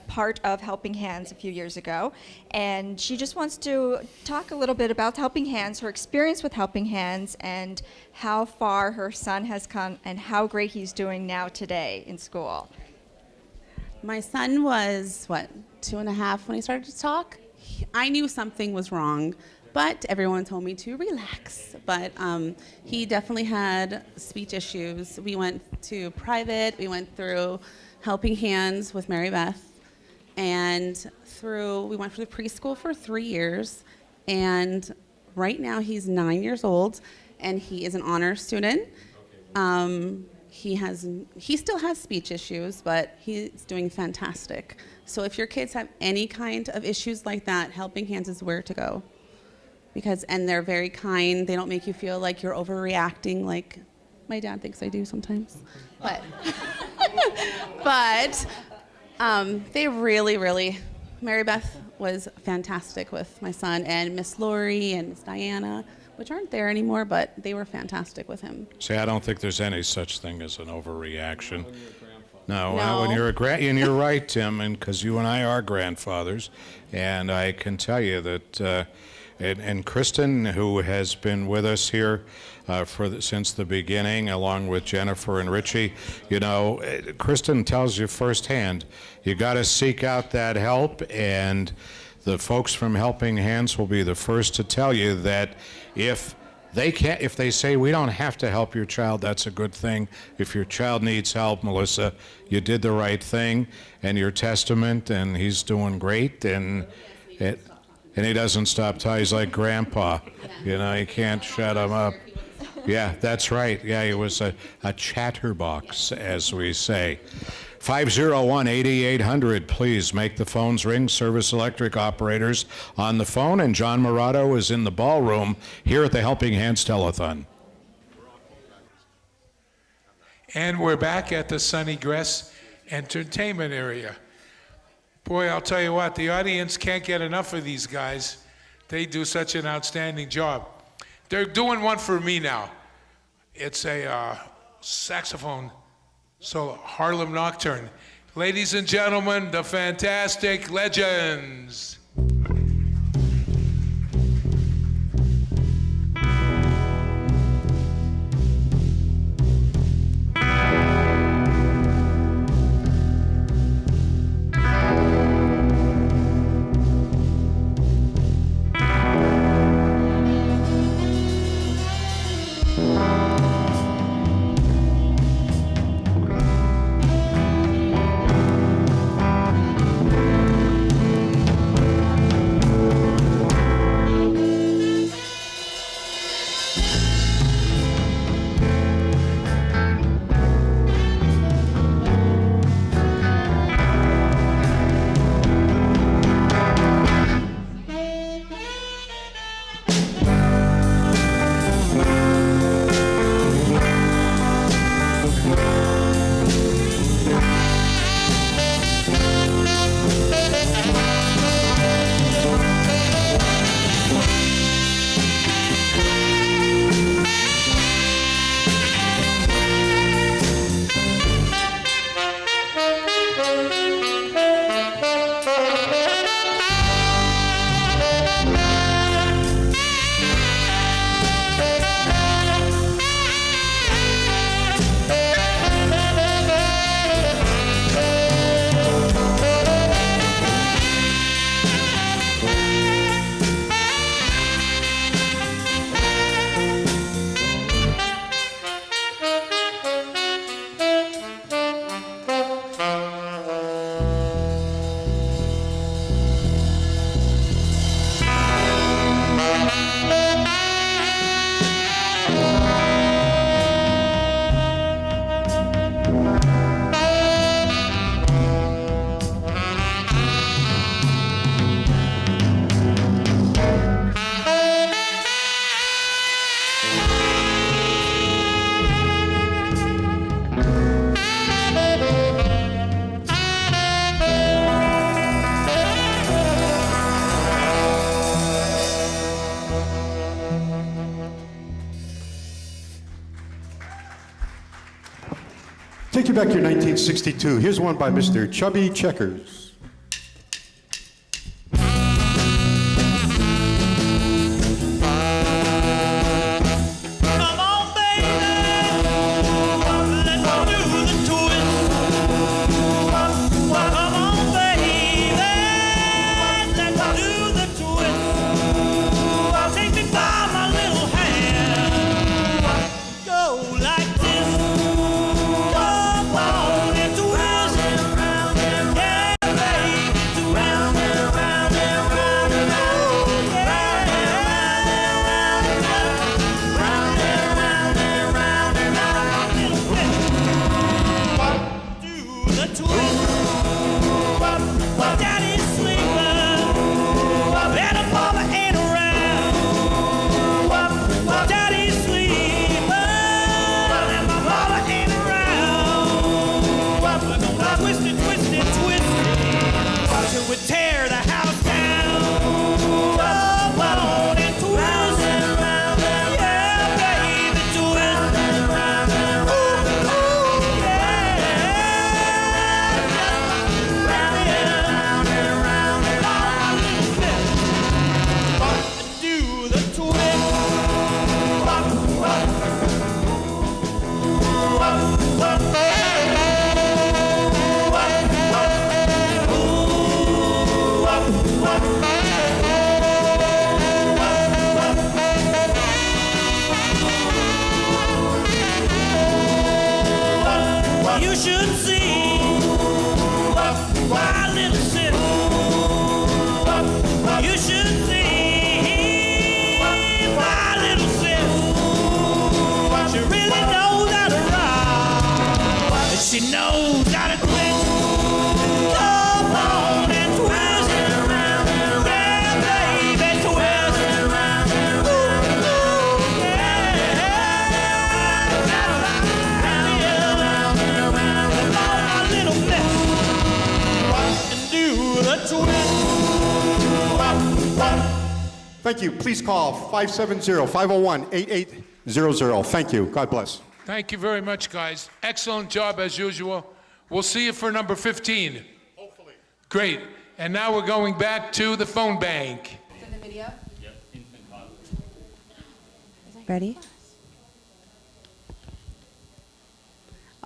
part of Helping Hands a few years ago, and she just wants to talk a little bit about Helping Hands, her experience with Helping Hands, and how far her son has come and how great he's doing now today in school. My son was, 2.5 when he started to talk? I knew something was wrong, but everyone told me to relax. But he definitely had speech issues. We went to private, we went through Helping Hands with Mary Beth, and we went through the preschool for 3 years, and right now he's 9 years old, and he is an honor student. He still has speech issues, but he's doing fantastic. So if your kids have any kind of issues like that, Helping Hands is where to go. And they're very kind. They don't make you feel like you're overreacting like my dad thinks I do sometimes. But they really, Mary Beth was fantastic with my son, and Miss Lori and Miss Diana, which aren't there anymore, but they were fantastic with him. See, I don't think there's any such thing as an overreaction. No. When you're and you're right, Tim, and because you and I are grandfathers, and I can tell you that, and Kristen, who has been with us here since the beginning, along with Jennifer and Richie, Kristen tells you firsthand, you got to seek out that help, and the folks from Helping Hands will be the first to tell you that if they say we don't have to help your child, that's a good thing. If your child needs help, Melissa, you did the right thing, and your testament, and he's doing great, and he doesn't stop till he's like Grandpa. You can't shut him up. Yeah, that's right. Yeah, he was a chatterbox, as we say. 501-8800, please make the phones ring. Service Electric operators on the phone, and John Murato is in the ballroom here at the Helping Hands Telethon. And we're back at the Sunny Gress entertainment area. Boy, I'll tell you what, the audience can't get enough of these guys. They do such an outstanding job. They're doing one for me now. It's a saxophone solo, Harlem Nocturne. Ladies and gentlemen, the Fantastic Legends. take you back to 1962. Here's one by Mr. Chubby Checkers. Thank you. Please call 570-501-8800. Thank you. God bless. Thank you very much, guys. Excellent job as usual. We'll see you for number 15. Hopefully. Great. And now we're going back to the phone bank. The video? Yep. Infant toddler. Ready?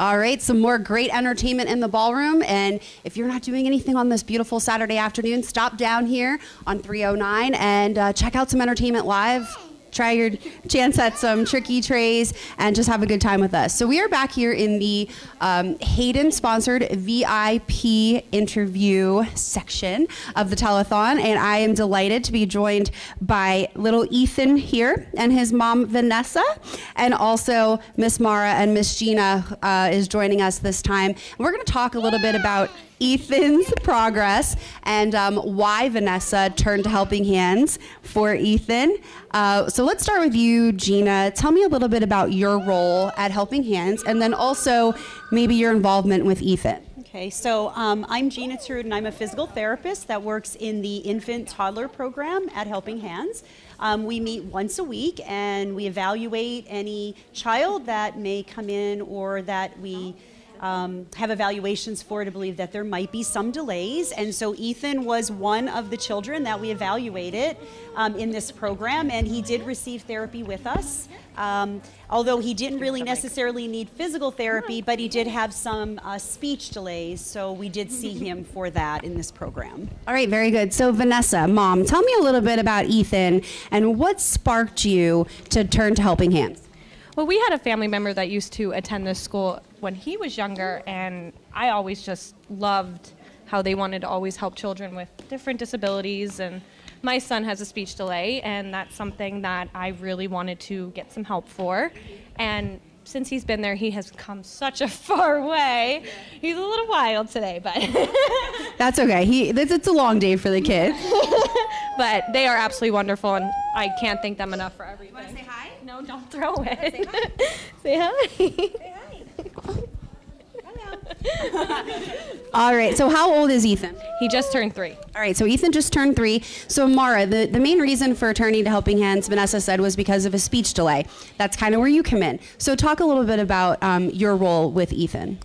All right, some more great entertainment in the ballroom. And if you're not doing anything on this beautiful Saturday afternoon, stop down here on 309 and check out some entertainment live. Try your chance at some tricky trays and just have a good time with us. So we are back here in the Hayden-sponsored VIP interview section of the telethon, and I am delighted to be joined by little Ethan here and his mom Vanessa, and also Miss Mara and Miss Gina is joining us this time. And we're going to talk a little bit about Ethan's progress and why Vanessa turned to Helping Hands for Ethan. So let's start with you, Gina. Tell me a little bit about your role at Helping Hands, and then also maybe your involvement with Ethan. Okay, so I'm Gina Tarud, and I'm a physical therapist that works in the infant toddler program at Helping Hands. We meet once a week, and we evaluate any child that may come in or that we have evaluations for to believe that there might be some delays. And so Ethan was one of the children that we evaluated in this program, and he did receive therapy with us. Although he didn't really necessarily need physical therapy, but he did have some speech delays, so we did see him for that in this program. All right, very good. So Vanessa, Mom, tell me a little bit about Ethan and what sparked you to turn to Helping Hands. Well, we had a family member that used to attend this school when he was younger, and I always just loved how they wanted to always help children with different disabilities. And my son has a speech delay, and that's something that I really wanted to get some help for. And since he's been there, he has come such a far way. He's a little wild today, but That's okay. It's a long day for the kids. but they are absolutely wonderful, and I can't thank them enough for everything. Want to say hi? No, don't throw it. Say hi. Say hi. Say hi. All right, so how old is Ethan? He just turned 3. All right, so Ethan just turned 3. So Mara, the main reason for turning to Helping Hands, Vanessa said, was because of a speech delay. That's kind of where you come in. So talk a little bit about your role with Ethan.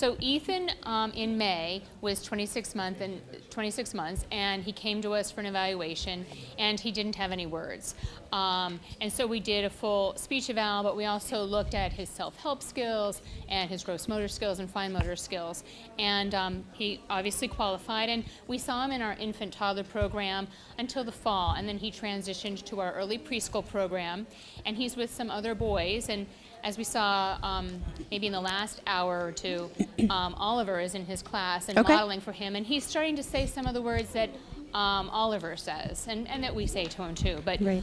So Ethan in May was 26 months, and he came to us for an evaluation, and he didn't have any words. And so we did a full speech eval, but we also looked at his self-help skills and his gross motor skills and fine motor skills. And he obviously qualified, and we saw him in our infant toddler program until the fall, and then he transitioned to our early preschool program, and he's with some other boys. And as we saw maybe in the last hour or two, Oliver is in his class and modeling for him, and he's starting to say some of the words that Oliver says, and that we say to him too. But we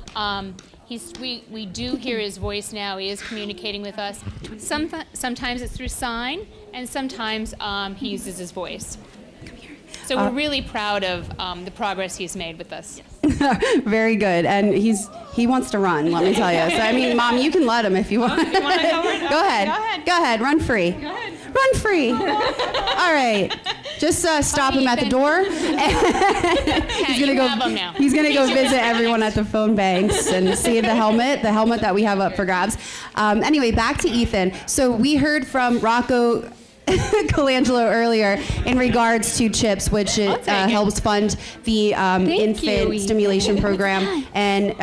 do hear his voice now. He is communicating with us. Sometimes it's through sign, and sometimes he uses his voice. So we're really proud of the progress he's made with us. Very good, and he wants to run. Let me tell you. So I mean, Mom, you can let him if you want. You want to Go ahead. Run free. Go ahead. Run free. All right. Just stop him at the door. He's gonna go visit everyone at the phone banks and see the helmet that we have up for grabs. Anyway, back to Ethan. So we heard from Rocco Colangelo earlier in regards to CHIPS, which helps fund the infant stimulation program, and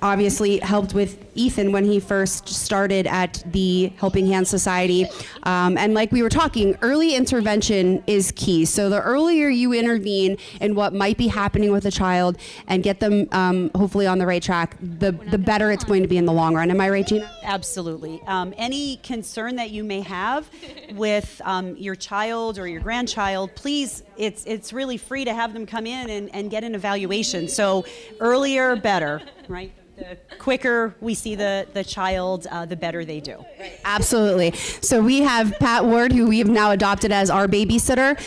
obviously helped with Ethan when he first started at the Helping Hands Society. And like we were talking, early intervention is key. So the earlier you intervene in what might be happening with a child and get them hopefully on the right track, the better it's going to be in the long run. Am I right, Gina? Absolutely. Any concern that you may have with your child or your grandchild, please, it's really free to have them come in and get an evaluation. So earlier, better, right? The quicker we see the child, the better they do. Absolutely. So we have Pat Ward, who we have now adopted as our babysitter,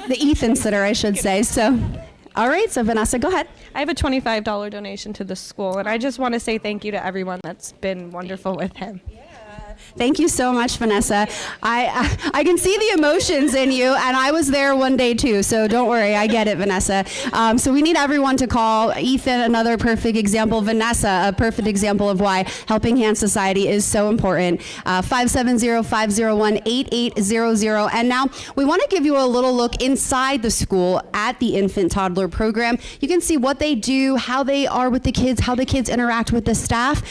the Ethan sitter, I should say. So, all right. So Vanessa, go ahead. I have a $25 donation to the school, and I just want to say thank you to everyone that's been wonderful with him. Thank you so much, Vanessa. I can see the emotions in you, and I was there one day too, so don't worry, I get it, Vanessa. So we need everyone to call. Ethan, another perfect example. Vanessa, a perfect example of why Helping Hands Society is so important. 570-501-8800. And now we want to give you a little look inside the school at the infant toddler program. You can see what they do, how they are with the kids, how the kids interact with the staff,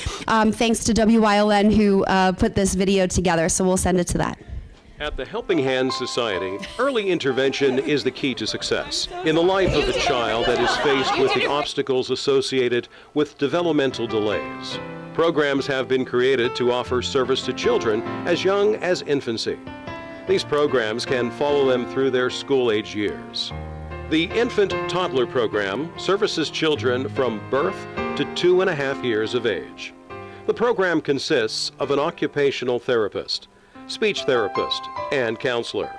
thanks to WYLN who put this video together, so we'll send it to that. At the Helping Hands Society, early intervention is the key to success in the life of a child that is faced with the obstacles associated with developmental delays. Programs have been created to offer service to children as young as infancy. These programs can follow them through their school-age years. The Infant Toddler Program services children from birth to 2.5 years of age. The program consists of an occupational therapist, speech therapist, and counselor.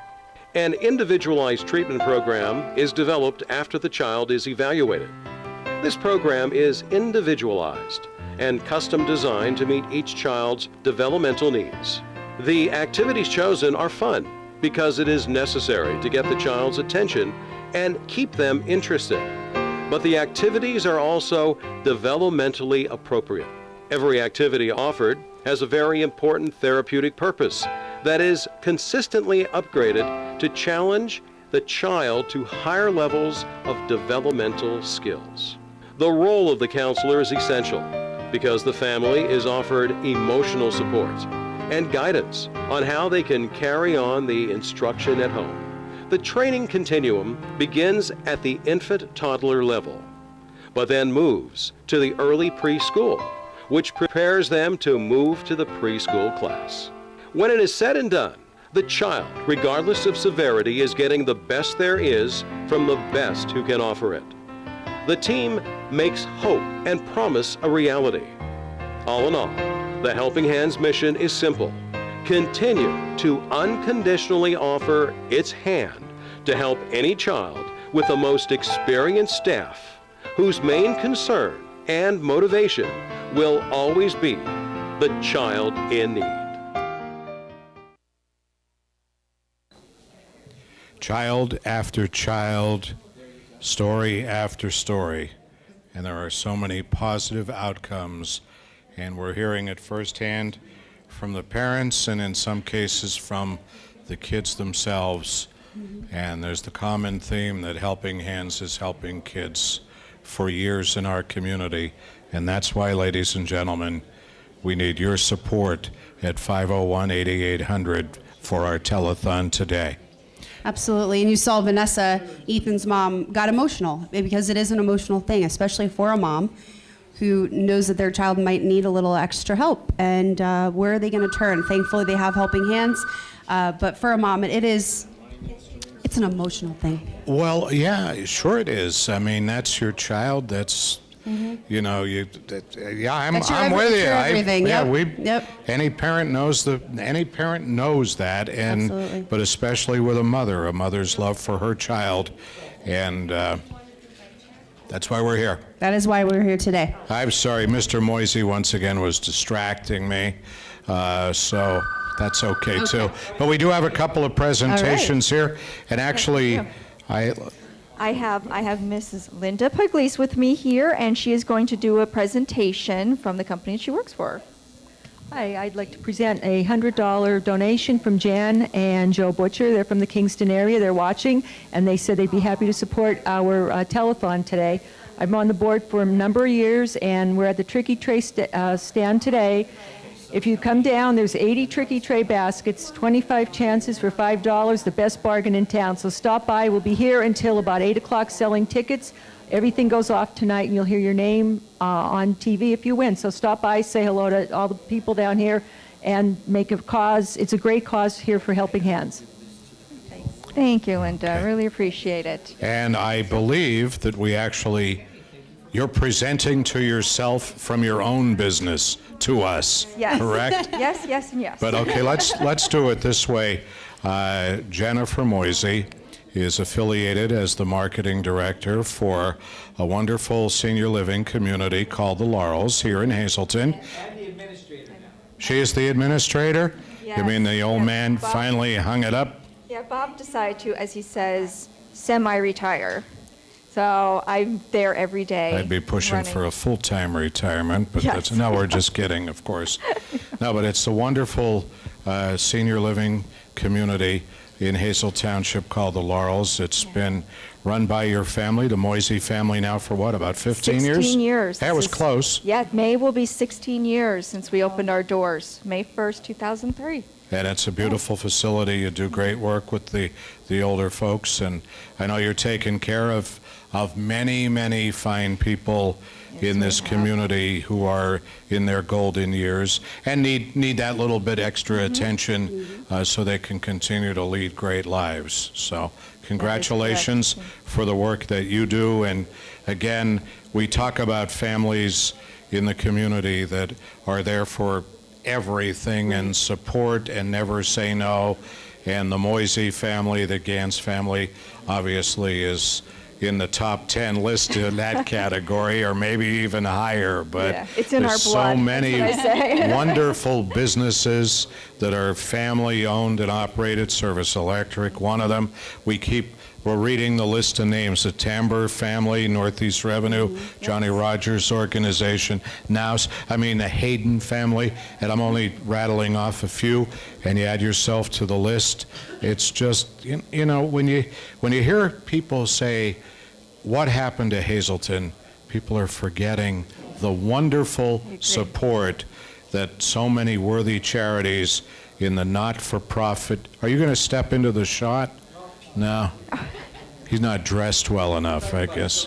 An individualized treatment program is developed after the child is evaluated. This program is individualized and custom designed to meet each child's developmental needs. The activities chosen are fun because it is necessary to get the child's attention and keep them interested. But the activities are also developmentally appropriate. Every activity offered has a very important therapeutic purpose that is consistently upgraded to challenge the child to higher levels of developmental skills. The role of the counselor is essential because the family is offered emotional support and guidance on how they can carry on the instruction at home. The training continuum begins at the infant toddler level, but then moves to the early preschool, which prepares them to move to the preschool class. When it is said and done, the child, regardless of severity, is getting the best there is from the best who can offer it. The team makes hope and promise a reality. All in all, the Helping Hands mission is simple. Continue to unconditionally offer its hand to help any child with the most experienced staff whose main concern and motivation will always be the child in need. Child after child, story after story, and there are so many positive outcomes, and we're hearing it firsthand from the parents and in some cases from the kids themselves. And there's the common theme that Helping Hands is helping kids for years in our community. And that's why, ladies and gentlemen, we need your support at 501-8800 for our telethon today. Absolutely. And you saw Vanessa, Ethan's mom, got emotional because it is an emotional thing, especially for a mom who knows that their child might need a little extra help. And where are they going to turn? Thankfully, they have Helping Hands. But for a mom, it's an emotional thing. Well, yeah, sure it is. I mean, that's your child. That's, you know, I'm with you. Everything. Any parent knows that, and Absolutely. but especially with a mother's love for her child, and that's why we're here. That is why we're here today. I'm sorry, Mr. Moisey once again was distracting me, so that's okay too. But we do have a couple of presentations here, and actually, I have Mrs. Linda Pugliese with me here, and she is going to do a presentation from the company she works for. Hi, I'd like to present a $100 donation from Jan and Joe Butcher. They're from the Kingston area. They're watching, and they said they'd be happy to support our telethon today. I'm on the board for a number of years, and we're at the Tricky Tray stand today. If you come down, there's 80 Tricky Tray baskets, 25 chances for $5, the best bargain in town. So stop by. We'll be here until about 8 o'clock selling tickets. Everything goes off tonight, and you'll hear your name on TV if you win. So stop by, say hello to all the people down here, and make a cause. It's a great cause here for Helping Hands. Thank you, Linda. I really appreciate it. And I believe that you're presenting to yourself from your own business to us, Yes. correct? Yes, yes, and yes. But okay, let's do it this way. Jennifer Moisey is affiliated as the marketing director for a wonderful senior living community called the Laurels here in Hazleton. I'm the administrator now. She is the administrator? Yes, You mean the old yes, man Bob. finally hung it up? Yeah, Bob decided to, as he says, semi-retire. So I'm there every day. I'd be pushing running. for a full-time retirement, but Yes. no, we're just kidding, of course. No, but it's a wonderful senior living community in Hazel Township called the Laurels. It's been run by your family, the Moisey family, now for what, about 15 years? 16 years. That was This is- close. Yeah, May will be 16 years since we opened our doors, May 1st, 2003. And it's a beautiful facility. You do great work with the older folks, and I know you're taking care of many, many fine people in this community who are in their golden years and need that little bit extra attention so they can continue to lead great lives. So congratulations for the work that you do. And again, we talk about families in the community that are there for everything and support and never say no. And the Moisey family, the Gans family, obviously is in the top 10 list in that category, or maybe even higher. But Yeah, it's in there's our blood, so many that's what I say. wonderful businesses that are family owned and operated. Service Electric, one of them. We're reading the list of names: the Tamber family, Northeast Revenue, Johnny Rogers Organization, the Hayden family, and I'm only rattling off a few, and you add yourself to the list. It's just, you know, when you hear people say, what happened to Hazleton, people are forgetting the wonderful support that so many worthy charities in the not-for-profit. Are you going to step into the shot? No. He's not dressed well enough, I guess.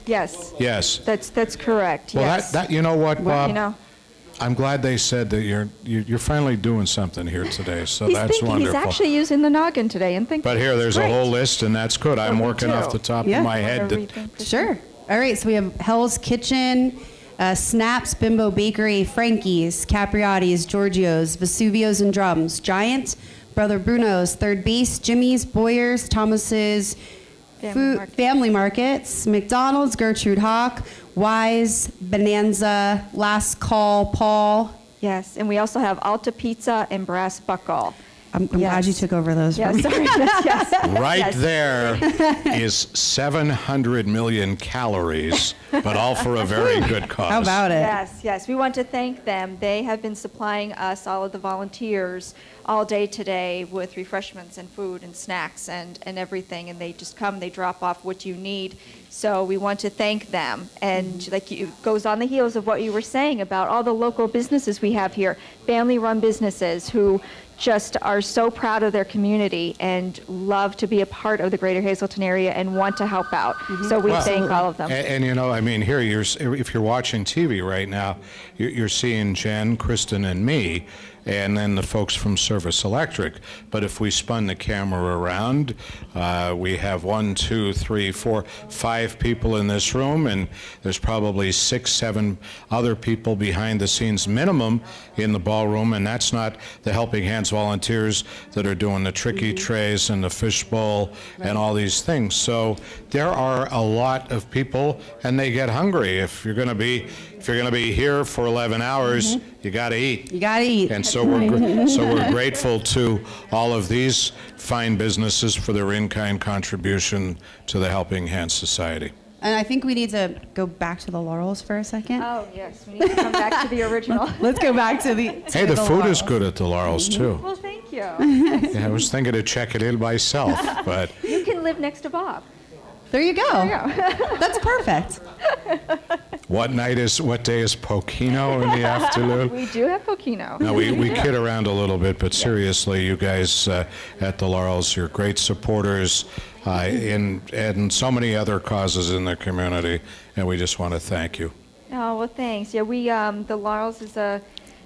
Yes. Yes. That's correct. Well, yes. that you know what, Well, Bob? you know, I'm glad they said that you're finally doing something here today, so he's that's thinking. wonderful. He's actually using the noggin today and thinking. But here, there's a Great. whole list, and that's good. I'm me working off too. the top Yeah. of my head. Sure. All right, so we have Hell's Kitchen, Snaps, Bimbo Bakery, Frankie's, Capriotti's, Giorgio's, Vesuvio's and Drums, Giant, Brother Bruno's, Third Base, Jimmy's, Boyer's, Thomas's, Family Markets, McDonald's, Gertrude Hawk, Wise, Bonanza, Last Call, Paul. Yes, and we also have Alta Pizza and Brass Buckle. I'm glad you took over those. Yeah, from me. sorry. Yes. Right Yes. there is 700 million calories, but all for a very good cause. How about it? Yes, yes. We want to thank them. They have been supplying us, all of the volunteers, all day today with refreshments and food and snacks and everything. And they just come, they drop off what you need. So we want to thank them. And like it goes on the heels of what you were saying about all the local businesses we have here, family-run businesses who just are so proud of their community and love to be a part of the greater Hazleton area and want to help out. So we thank all of them. And you know, I mean, here, if you're watching TV right now, you're seeing Jen, Kristen, and me, and then the folks from Service Electric. But if we spun the camera around, we have 1, 2, 3, 4, 5 people in this room, and there's probably 6, 7 other people behind the scenes minimum in the ballroom, and that's not the Helping Hands volunteers that are doing the tricky trays and the Fishbowl and all these things. So there are a lot of people, and they get hungry. If you're going to be here for 11 hours, you got to eat. You got to eat. And so we're grateful to all of these fine businesses for their in-kind contribution to the Helping Hands Society. And I think we need to go back to the laurels for a second. Oh, yes. We need to come back to the original. Let's go back to the. Hey, the food is good at the Laurels, too. Well, thank you. Yeah, I was thinking to check it in myself, but You can live next to Bob. There you go. There you go. That's perfect. what day is Pochino in the afternoon? We do have Pochino. No, we kid around a little bit, but seriously, you guys at the Laurels, you're great supporters in so many other causes in the community, and we just want to thank you. Oh, well, thanks. Yeah, we, the Laurels is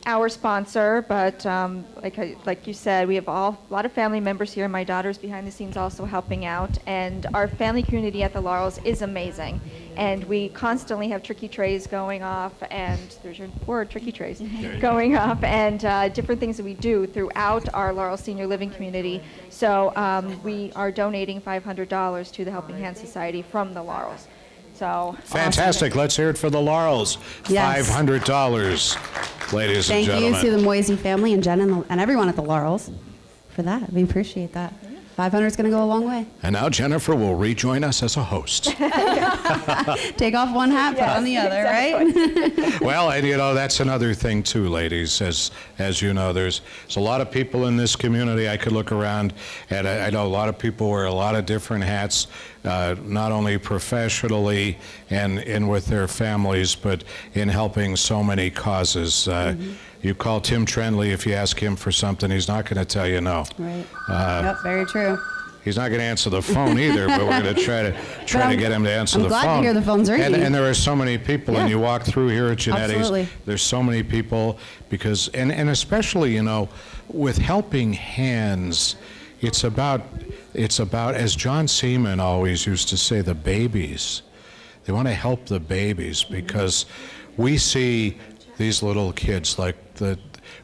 our sponsor, but like you said, we have a lot of family members here. My daughter's behind the scenes also helping out, and our family community at the Laurels is amazing. And we constantly have tricky trays going off, and there's your word, tricky trays, going off, and different things that we do throughout our Laurel Senior Living community. So we are donating $500 to the Helping Hands Society from the Laurels. So fantastic. Let's hear it for the Laurels. Yes. $500, ladies and Thank gentlemen. you to the Moisey family and Jen and everyone at the Laurels for that. We appreciate that. 500 is going to go a long way. And now Jennifer will rejoin us as a host. Take off one hat, put on the other, right? Well, and you know, that's another thing too, ladies. As you know, there's a lot of people in this community. I could look around, and I know a lot of people wear a lot of different hats, not only professionally and with their families, but in helping so many causes. You call Tim Trendley, if you ask him for something, he's not going to tell you no. Right. Yep, very true. He's not going to answer the phone either, but we're going to try to get him to answer the phone. I'm glad to hear the phone's ringing. And there are so many people, and you walk through here at Genetti's, Absolutely. there's so many people because, and especially, you know, with Helping Hands, it's about, as John Seaman always used to say, the babies. They want to help the babies because we see these little kids like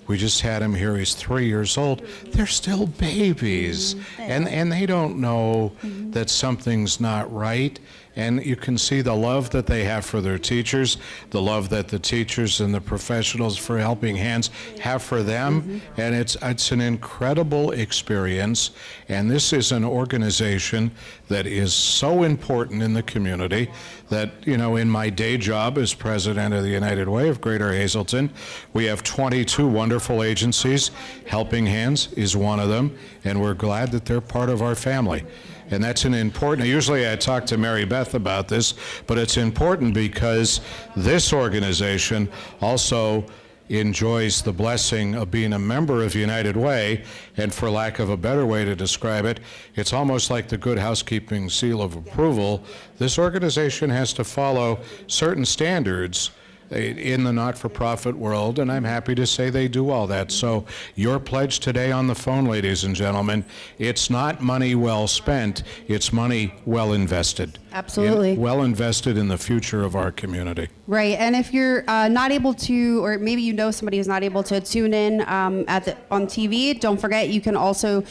we just had him here, he's 3 years old. They're still babies, and they don't know that something's not right. And you can see the love that they have for their teachers, the love that the teachers and the professionals for Helping Hands have for them. And it's an incredible experience. And this is an organization that is so important in the community that, you know, in my day job as president of the United Way of Greater Hazleton, we have 22 wonderful agencies. Helping Hands is one of them, and we're glad that they're part of our family. And that's an important, usually I talk to Mary Beth about this, but it's important because this organization also enjoys the blessing of being a member of United Way, and for lack of a better way to describe it, it's almost like the Good Housekeeping seal of approval. This organization has to follow certain standards in the not-for-profit world, and I'm happy to say they do all that. So your pledge today on the phone, ladies and gentlemen, it's not money well spent, it's money well invested. Absolutely. well invested in the future of our community. Right, and if you're not able to, or maybe you know somebody who's not able to tune in on TV, don't forget you can also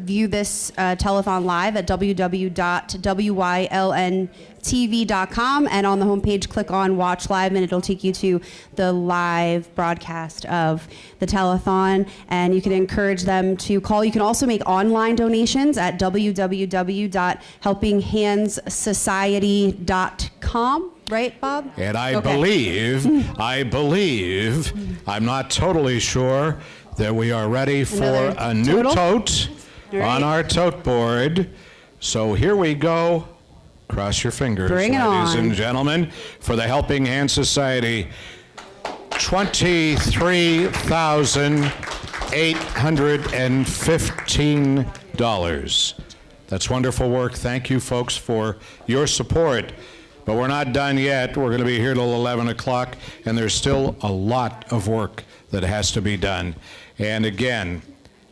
view this telethon live at www.wylntv.com, and on the homepage click on Watch Live, and it'll take you to the live broadcast of the telethon, and you can encourage them to call. You can also make online donations at www.helpinghandssociety.com. Right, Bob? And I Okay. believe, I'm not totally sure, that we are ready for Another a new total? tote All right. on our tote board. So here we go. Cross your fingers, Bring it ladies on. and gentlemen, for the Helping Hand Society. $23,815. That's wonderful work. Thank you, folks, for your support. But we're not done yet. We're going to be here till 11 o'clock, and there's still a lot of work that has to be done. And again,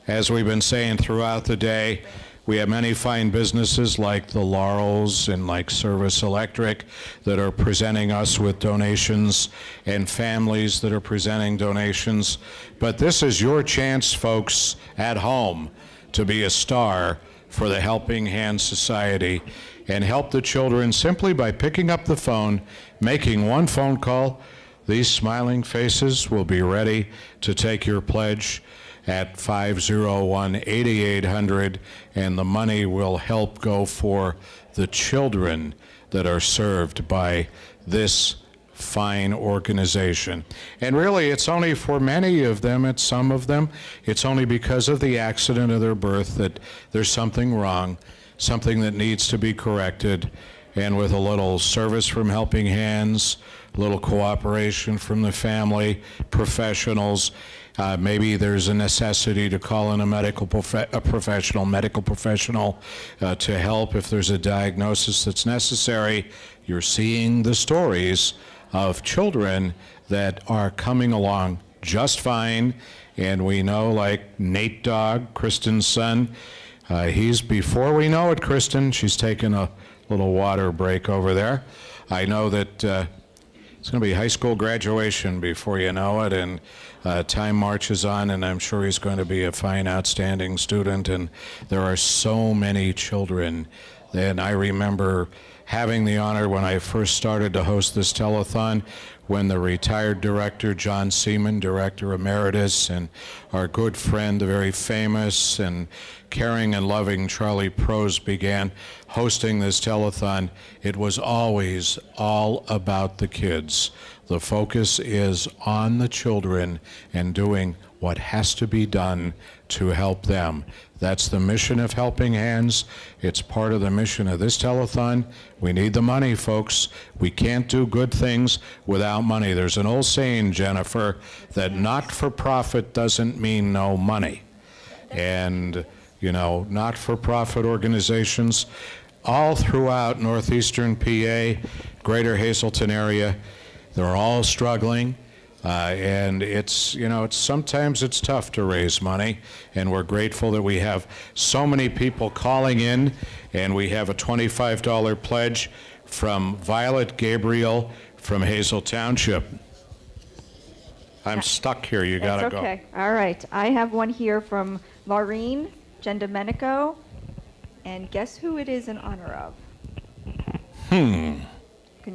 as we've been saying throughout the day, we have many fine businesses like the Laurels and like Service Electric that are presenting us with donations, and families that are presenting donations. But this is your chance, folks, at home to be a star for the Helping Hand Society and help the children simply by picking up the phone, making one phone call. These smiling faces will be ready to take your pledge at 501-8800, and the money will help go for the children that are served by this fine organization. And really, it's only for many of them, it's some of them, it's only because of the accident of their birth that there's something wrong, something that needs to be corrected. And with a little service from Helping Hands, a little cooperation from the family, professionals, maybe there's a necessity to call in a medical professional to help if there's a diagnosis that's necessary. You're seeing the stories of children that are coming along just fine. And we know, like Nate Dogg, Kristen's son, he's, before we know it, Kristen, she's taking a little water break over there. I know that it's going to be high school graduation before you know it, and time marches on, and I'm sure he's going to be a fine, outstanding student. And there are so many children. And I remember having the honor when I first started to host this telethon, when the retired director, John Seaman, director emeritus, and our good friend, the very famous and caring and loving Charlie Prose began hosting this telethon. It was always all about the kids. The focus is on the children and doing what has to be done to help them. That's the mission of Helping Hands. It's part of the mission of this telethon. We need the money, folks. We can't do good things without money. There's an old saying, Jennifer, that not-for-profit doesn't mean no money. And, you know, not-for-profit organizations all throughout northeastern PA, greater Hazleton area, they're all struggling. And it's, you know, sometimes it's tough to raise money, and we're grateful that we have so many people calling in, and we have a $25 pledge from Violet Gabriel from Hazel Township. I'm stuck here, you gotta That's okay. All right. I have one here from Maureen Gendomenico, and guess who it is in honor of? Can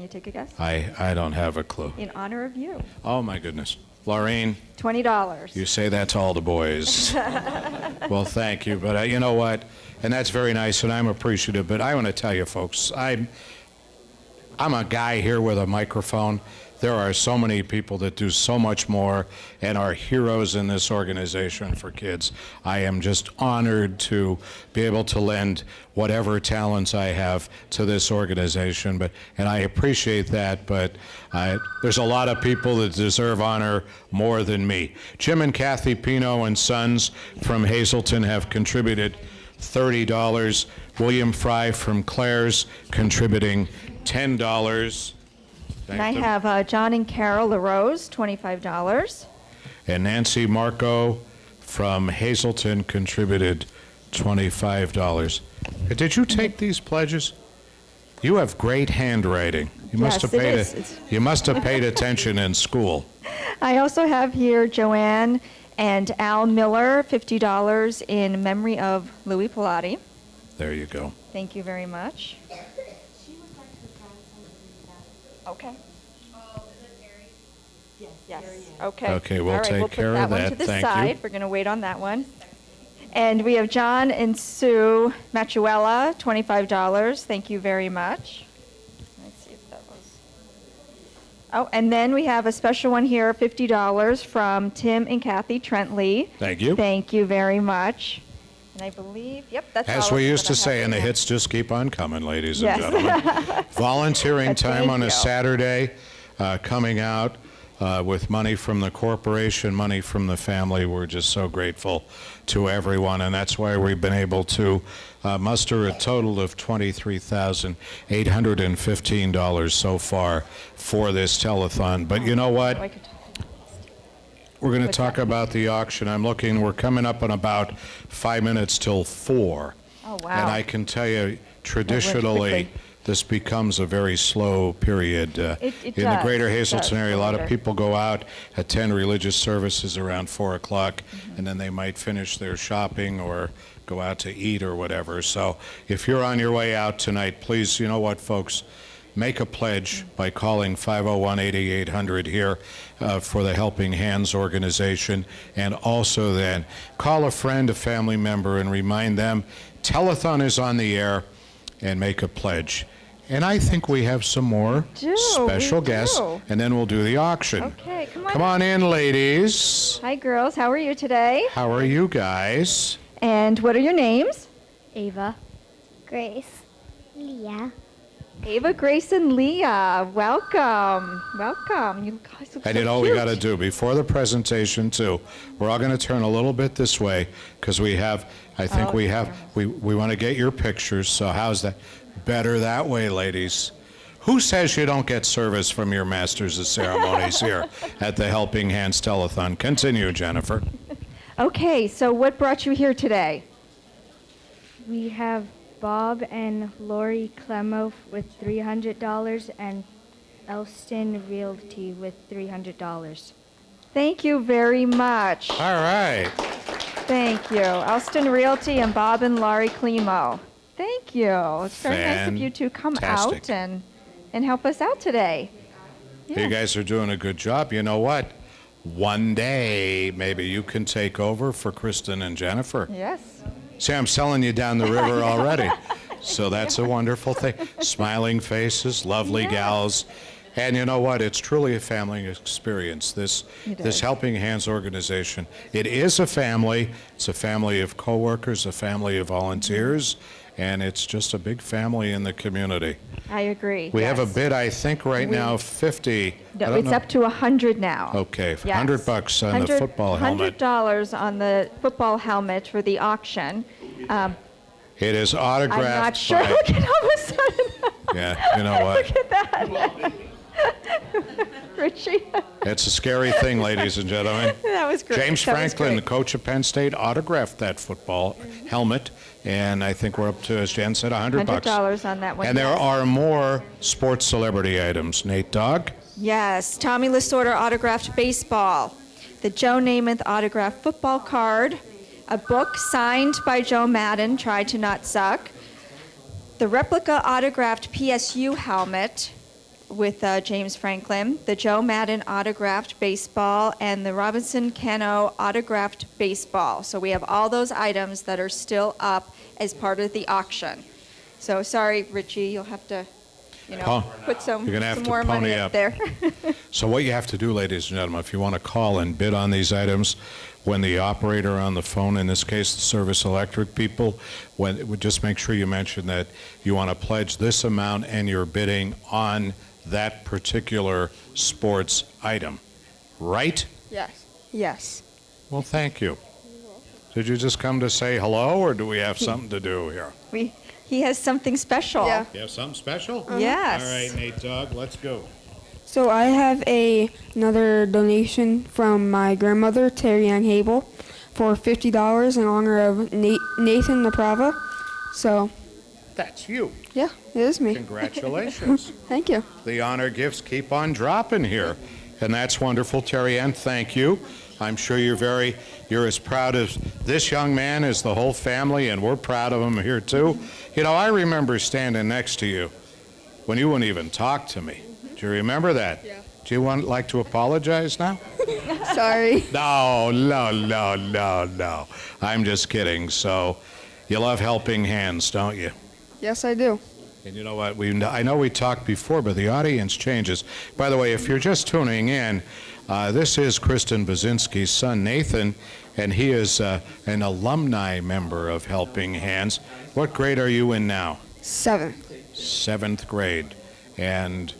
you take a guess? I don't have a clue. In honor of you. Oh my goodness. Laureen, $20. you say that to all the boys. Well, thank you, but you know what? And that's very nice, and I'm appreciative, but I want to tell you folks, I'm a guy here with a microphone. There are so many people that do so much more and are heroes in this organization for kids. I am just honored to be able to lend whatever talents I have to this organization, and I appreciate that, but there's a lot of people that deserve honor more than me. Jim and Kathy Pino and Sons from Hazleton have contributed $30. William Fry from Claire's contributing $10. And I have John and Carol LaRose, $25. And Nancy Marco from Hazleton contributed $25. Did you take these pledges? You have great handwriting. You must Yes, have paid it is. you must have paid attention in school. I also have here Joanne and Al Miller, $50 in memory of Louis Pilati. There you go. Thank you very much. Okay. Yes. Okay. Okay, we'll All right, take we'll care put of that one that. to the Thank you. side. We're going to wait on that one. And we have John and Sue Machuela, $25. Thank you very much. Let's see if that was. Oh, and then we have a special one here, $50 from Tim and Kathy Trentley. Thank you. Thank you very much. And I believe, yep, that's all As of we them used that I to say, have and the here. hits just keep on coming, ladies Yes. and gentlemen. Volunteering But time thank on a you. Saturday, coming out with money from the corporation, money from the family. We're just so grateful to everyone, and that's why we've been able to muster a total of $23,815 so far for this telethon. But you know what? We're going to talk about the auction. I'm looking, we're coming up in about 5 minutes till 4. Oh, wow. And I can tell you, traditionally, quickly. this becomes a very slow period. It In the does. greater It Hazleton does, area, a lot of later. people go out, attend religious services around 4 o'clock, and then they might finish their shopping or go out to eat or whatever. So if you're on your way out tonight, please, you know what, folks? Make a pledge by calling 501-8800 here for the Helping Hands organization, and also then call a friend, a family member, and remind them Telethon is on the air, and make a pledge. And I think we have some more special guests, and then we'll do the auction. Okay, come on. Come on in, ladies. Hi, girls. How are you today? How are you guys? And what are your names? Ava. Grace. Leah. Ava, Grace, and Leah. Welcome. Welcome. You guys look And so you know what we cute. got to do before the presentation too. We're all going to turn a little bit this way because we have. I think we have. We want to get your pictures. So how's that? Better that way, ladies. Who says you don't get service from your masters of ceremonies here at the Helping Hands Telethon? Continue, Jennifer. Okay, so what brought you here today? We have Bob and Lori Clemo with $300 and Elston Realty with $300. Thank you very much. All right. Thank you. Elston Realty and Bob and Laurie Clemo. Thank you. It's very nice of you to come out Fantastic. and help us out today. You guys are doing a good job. You know what? One day, maybe you can take over for Kristen and Jennifer. Yes. See, I'm selling you down the river already. So that's a wonderful thing. Smiling faces, lovely gals. And you know what? It's truly a family experience. This Helping Hands organization. It is a family. It's a family of coworkers, a family of volunteers, and it's just a big family in the community. I agree. We have a yes. bid, I think, right now, 50. I No, don't it's know. up to 100 now. Okay, Yes. $100 on the football helmet. $100 on the football helmet for the auction. It is I'm autographed not sure. by- Look at all of a sudden. Yeah, you know what? Look at that. Richie. It's a scary thing, ladies and gentlemen. That was great. James That was Franklin, the great. coach of Penn State, autographed that football helmet, and I think we're up to, as Jen said, $100. $100 on that one. And there yes. are more sports celebrity items. Nate Dogg? Yes, Tommy Lasorda autographed baseball, the Joe Namath autographed football card, a book signed by Joe Madden, Try to Not Suck, the replica autographed PSU helmet with James Franklin, the Joe Madden autographed baseball, and the Robinson Cano autographed baseball. So we have all those items that are still up as part of the auction. So sorry, Richie, you'll have to, put some, You're gonna have some to more pony money up. up there. So what you have to do, ladies and gentlemen, if you want to call and bid on these items, when the operator on the phone, in this case the Service Electric people, just make sure you mention that you want to pledge this amount and you're bidding on that particular sports item, right? Yes. Yes. Well, thank you. Did you just come to say hello, or do we have something to do here? He has something special. Yeah. You have something special? Yes. All right, Nate Dogg, let's go. So I have another donation from my grandmother, Terry Ann Hable, for $50 in honor of Nathan Naprava. So That's you. Yeah, it is me. Congratulations. Thank you. The honor gifts keep on dropping here, and that's wonderful. Terry Ann, thank you. I'm sure you're as proud of this young man as the whole family, and we're proud of him here too. You know, I remember standing next to you when you wouldn't even talk to me. Do you remember that? Yeah. Do you like to apologize now? Sorry. No. I'm just kidding. So, you love helping hands, don't you? Yes, I do. And you know what? I know we talked before, but the audience changes. By the way, if you're just tuning in, this is Kristen Bazinski's son, Nathan, and he is an alumni member of Helping Hands. What grade are you in now? 7th. 7th grade. And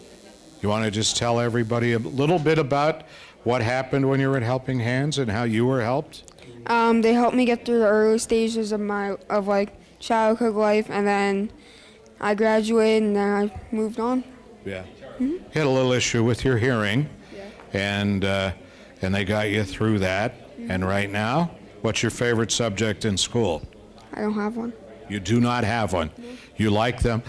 you want to just tell everybody a little bit about what happened when you were at Helping Hands and how you were helped? They helped me get through the early stages of childhood life, and then I graduated, and then I moved on. Yeah. You had a little issue with your hearing, and they got you through that. And right now, what's your favorite subject in school? I don't have one. You do not have one. You like them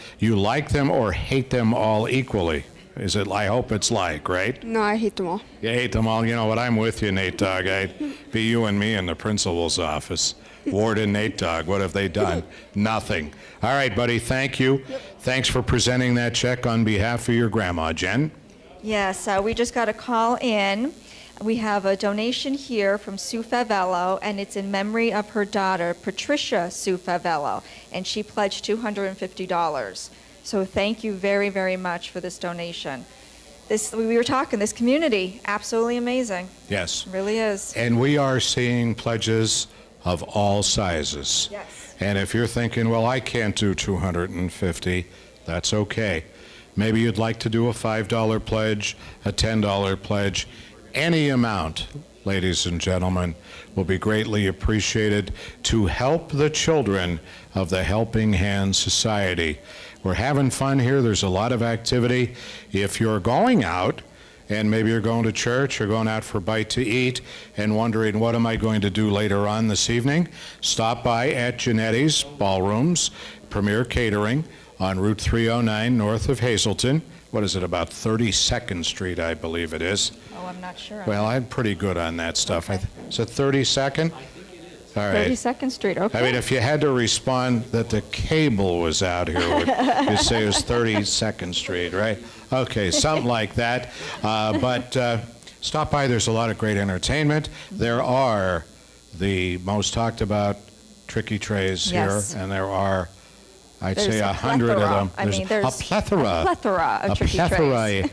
or hate them all equally. I hope it's right? No, I hate them all. You hate them all. You know what? I'm with you, Nate Dogg. I'd be you and me in the principal's office. Ward and Nate Dogg, what have they done? Nothing. All right, buddy, thank you. Yep. Thanks for presenting that check on behalf of your grandma. Jen? Yes, we just got a call in. We have a donation here from Sue Favello, and it's in memory of her daughter, Patricia Sue Favello, and she pledged $250. So thank you very, very much for this donation. We were talking, this community, absolutely amazing. Yes. It really is. And we are seeing pledges of all sizes. Yes. And if you're thinking, well, I can't do 250, that's okay. Maybe you'd like to do a $5 pledge, a $10 pledge. Any amount, ladies and gentlemen, will be greatly appreciated to help the children of the Helping Hands Society. We're having fun here. There's a lot of activity. If you're going out, and maybe you're going to church or going out for a bite to eat and wondering, what am I going to do later on this evening? Stop by at Genetti's Ballrooms, Premier Catering on Route 309 north of Hazleton. What is it, about 32nd Street, I believe it is. Oh, I'm not sure. Well, I'm pretty good on that stuff. Okay. Is it 32nd? All right. 32nd Street, okay. I mean, if you had to respond that the cable was out here, you'd say it was 32nd Street, right? Okay, something like that. But stop by. There's a lot of great entertainment. There are the most talked about tricky trays here, and there are, I'd say, 100 of them. There's a plethora of tricky trays.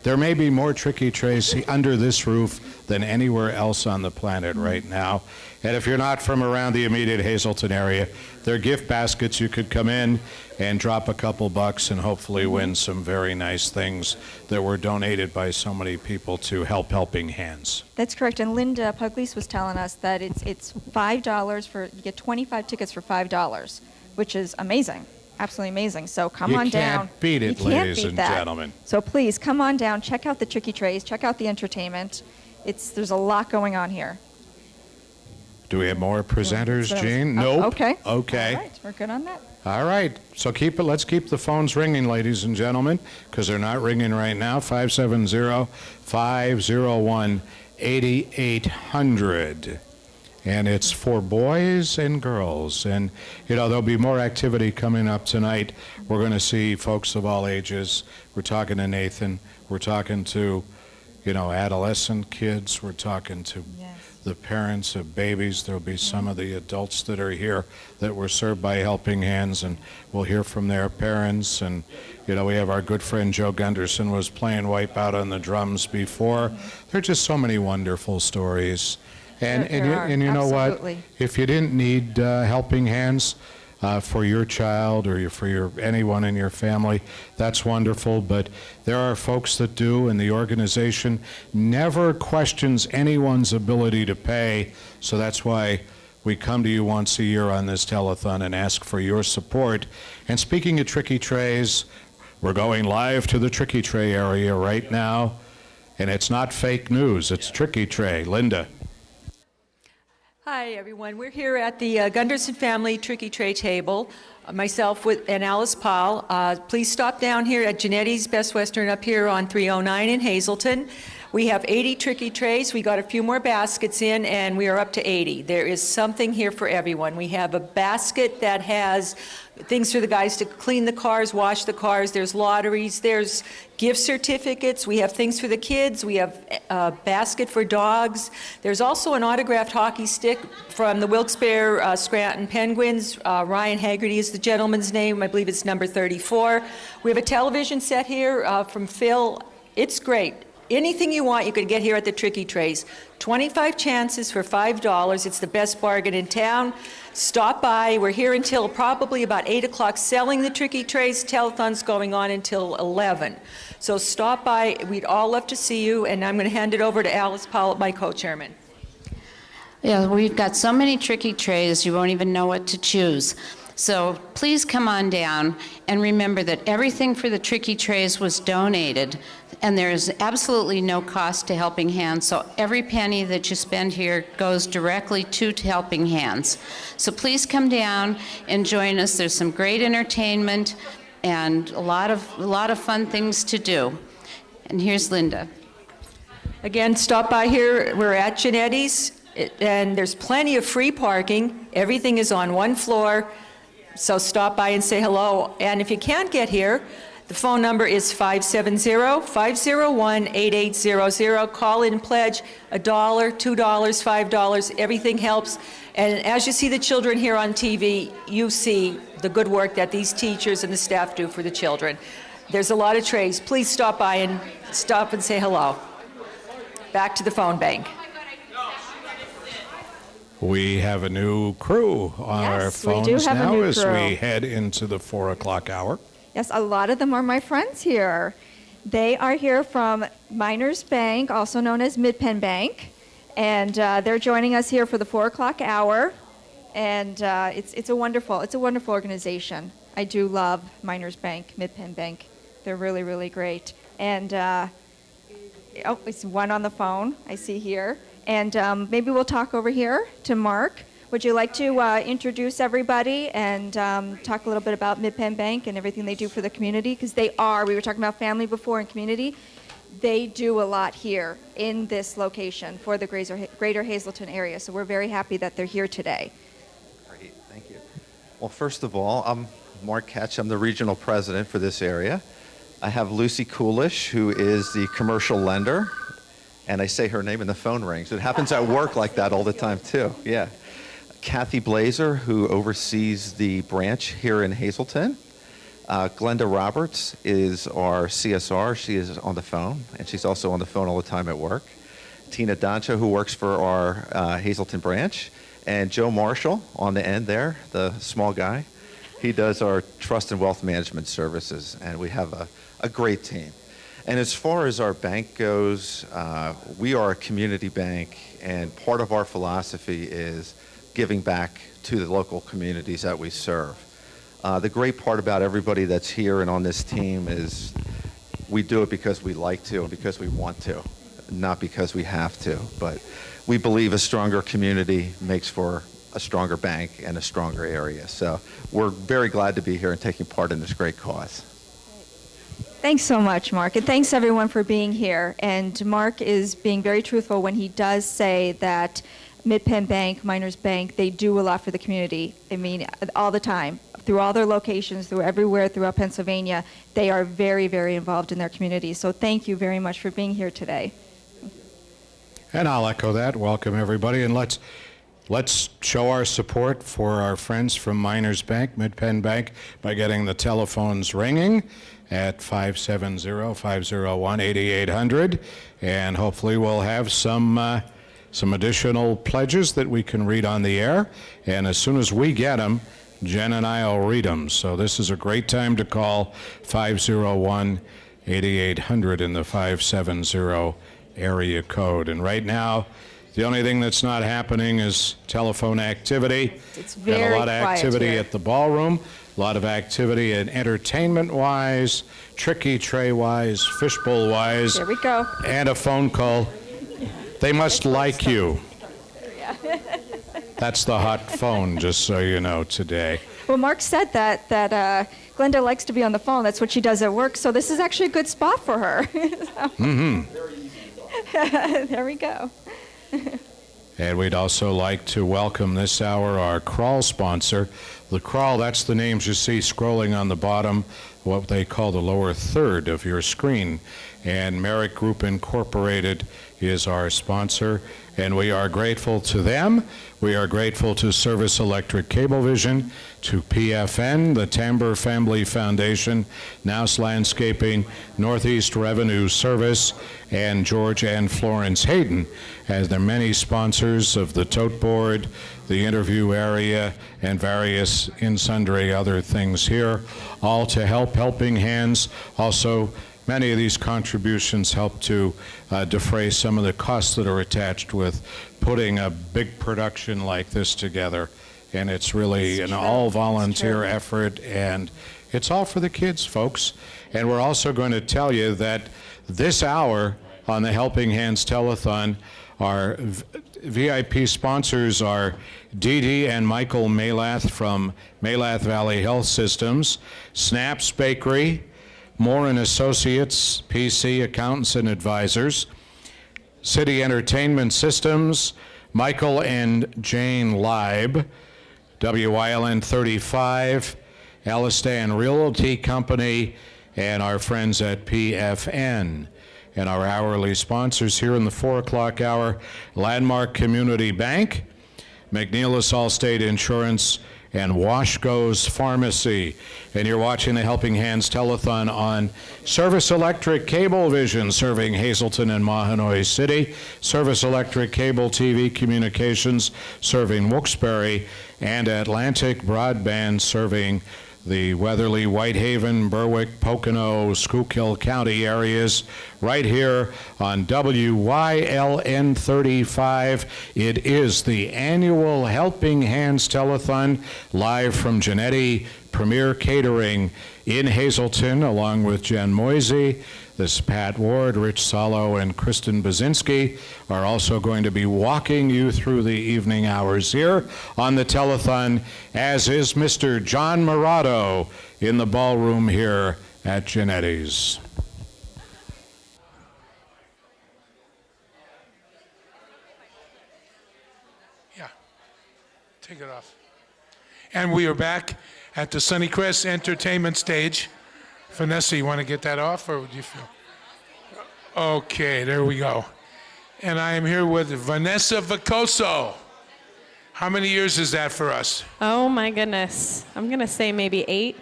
There may be more tricky trays under this roof than anywhere else on the planet right now. And if you're not from around the immediate Hazleton area, there are gift baskets. You could come in and drop a couple bucks and hopefully win some very nice things that were donated by so many people to Helping Hands. That's correct. And Linda Pugliese was telling us that it's $5 you get 25 tickets for $5, which is amazing. Absolutely amazing. So come on down. You can't beat it, ladies and gentlemen. So please come on down, check out the tricky trays, check out the entertainment. There's a lot going on here. Do we have more presenters, Gene? Oh, Nope. okay. Okay. All right, we're good on that. All right. So let's keep the phones ringing, ladies and gentlemen, because they're not ringing right now. 570-501-8800. And it's for boys and girls. And, there'll be more activity coming up tonight. We're going to see folks of all ages. We're talking to Nathan. We're talking to, adolescent kids. We're talking to the parents of babies. There'll be some of the adults that are here that were served by Helping Hands, and we'll hear from their parents. And, we have our good friend Joe Gunderson was playing Wipeout on the drums before. There are just so many wonderful stories. And you know Absolutely. what? If you didn't need Helping Hands for your child or for anyone in your family, that's wonderful. But there are folks that do, and the organization never questions anyone's ability to pay. So that's why we come to you once a year on this telethon and ask for your support. And speaking of tricky trays, we're going live to the tricky tray area right now. And it's not fake news, it's tricky tray. Linda. Hi, everyone. We're here at the Gunderson Family Tricky Tray Table. Myself and Alice Powell. Please stop down here at Genetti's Best Western up here on 309 in Hazleton. We have 80 tricky trays. We got a few more baskets in, and we are up to 80. There is something here for everyone. We have a basket that has things for the guys to clean the cars, wash the cars. There's lotteries. There's gift certificates. We have things for the kids. We have a basket for dogs. There's also an autographed hockey stick from the Wilkes-Barre Scranton Penguins. Ryan Haggerty is the gentleman's name. I believe it's number 34. We have a television set here from Phil. It's great. Anything you want, you can get here at the Tricky Trays. 25 chances for $5. It's the best bargain in town. Stop by. We're here until probably about 8 o'clock selling the Tricky Trays. Telethon's going on until 11. So stop by. We'd all love to see you. And I'm going to hand it over to Alice Powell, my co-chairman. Yeah, we've got so many Tricky Trays, you won't even know what to choose. So please come on down and remember that everything for the Tricky Trays was donated, and there is absolutely no cost to Helping Hands, so every penny that you spend here goes directly to Helping Hands. So please come down and join us. There's some great entertainment and a lot of fun things to do. And here's Linda. Again, stop by here. We're at Genetti's, and there's plenty of free parking. Everything is on one floor. So stop by and say hello. And if you can't get here, the phone number is 570-501-8800. Call in, pledge $1, $2, $5. Everything helps. And as you see the children here on TV, you see the good work that these teachers and the staff do for the children. There's a lot of trays. Please stop by and say hello. Back to the phone bank. We have a new crew on our Yes, we phones do have a now new as crew. we head into the 4 o'clock hour. Yes, a lot of them are my friends here. They are here from Miners Bank, also known as Mid-Penn Bank, and they're joining us here for the 4 o'clock hour. And it's a wonderful organization. I do love Miners Bank, Mid-Penn Bank. They're really, really great. And it's one on the phone I see here. And maybe we'll talk over here to Mark. Would you like to introduce everybody and talk a little bit about Mid-Penn Bank and everything they do for the community? Because we were talking about family before and community. They do a lot here in this location for the greater Hazleton area. So we're very happy that they're here today. Great, thank you. Well, first of all, I'm Mark Ketch. I'm the regional president for this area. I have Lucy Coolish, who is the commercial lender. And I say her name and the phone rings. It happens at work like that all the time, too. Yeah. Kathy Blazer, who oversees the branch here in Hazleton. Glenda Roberts is our CSR. She is on the phone, and she's also on the phone all the time at work. Tina Dancha, who works for our Hazleton branch. And Joe Marshall on the end there, the small guy. He does our trust and wealth management services, and we have a great team. And as far as our bank goes, we are a community bank, and part of our philosophy is giving back to the local communities that we serve. The great part about everybody that's here and on this team is we do it because we like to and because we want to, not because we have to. But we believe a stronger community makes for a stronger bank and a stronger area. So we're very glad to be here and taking part in this great cause. Thanks so much, Mark, and thanks everyone for being here. And Mark is being very truthful when he does say that Mid-Penn Bank, Miners Bank, they do a lot for the community. I mean, all the time, through all their locations, through everywhere throughout Pennsylvania, they are very, very involved in their community. So thank you very much for being here today. And I'll echo that. Welcome, everybody. And let's show our support for our friends from Miners Bank, Mid-Penn Bank, by getting the telephones ringing at 570-501-8800. And hopefully we'll have some additional pledges that we can read on the air. And as soon as we get them, Jen and I will read them. So this is a great time to call 501-8800 in the 570 area code. And right now, the only thing that's not happening is telephone activity. It's very got a lot of quiet activity here. at the ballroom, a lot of activity in entertainment-wise, tricky tray-wise, fishbowl-wise. There we go. And a phone call. They must like you. That's the hot phone, just so you know, today. Well, Mark said that Glenda likes to be on the phone. That's what she does at work. So this is actually a good spot for her. There we go. And we'd also like to welcome this hour our crawl sponsor. The crawl, that's the names you see scrolling on the bottom, what they call the lower third of your screen. And Merrick Group Incorporated is our sponsor, and we are grateful to them. We are grateful to Service Electric Cablevision, to PFN, the Tamber Family Foundation, Nouse Landscaping, Northeast Revenue Service, and George and Florence Hayden, as there are many sponsors of the tote board, the interview area, and various and sundry other things here, all to help Helping Hands. Also, many of these contributions help to defray some of the costs that are attached with putting a big production like this together. And it's really an all-volunteer effort, and it's all for the kids, folks. And we're also going to tell you that this hour on the Helping Hands Telethon, our VIP sponsors are Dee Dee and Michael Malath from Malath Valley Health Systems, Snaps Bakery, Moore and Associates, PC Accountants and Advisors, City Entertainment Systems, Michael and Jane Leib, WILN 35, Alistan Realty Company, and our friends at PFN. And our hourly sponsors here in the 4 o'clock hour, Landmark Community Bank, McNeilis Allstate Insurance, and Washco's Pharmacy. And you're watching the Helping Hands Telethon on Service Electric Cablevision, serving Hazleton and Mahanoy City, Service Electric Cable TV Communications, serving Wilkes-Barre, and Atlantic Broadband, serving the Weatherly, Whitehaven, Berwick, Pocono, Schuylkill County areas, right here on WYLN 35. It is the annual Helping Hands Telethon, live from Genetti Premier Catering in Hazleton, along with Jen Moisey. This Pat Ward, Rich Salo, and Kristen Bazinski are also going to be walking you through the evening hours here on the telethon, as is Mr. John Morado in the ballroom here at Genetti's. Yeah, take it off. And we are back at the Sunnycrest Entertainment stage. Vanessa, you want to get that off, or would you feel? Okay, there we go. And I am here with Vanessa Vicoso. How many years is that for us? Oh my goodness. I'm going to say maybe 8,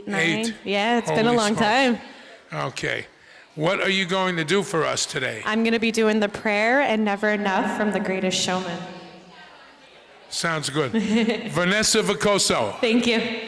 9. 8? Yeah, it's been a Holy long smokes. time. Okay. What are you going to do for us today? I'm going to be doing the prayer and Never Enough from The Greatest Showman. Sounds good. Vanessa Vicoso. Thank you.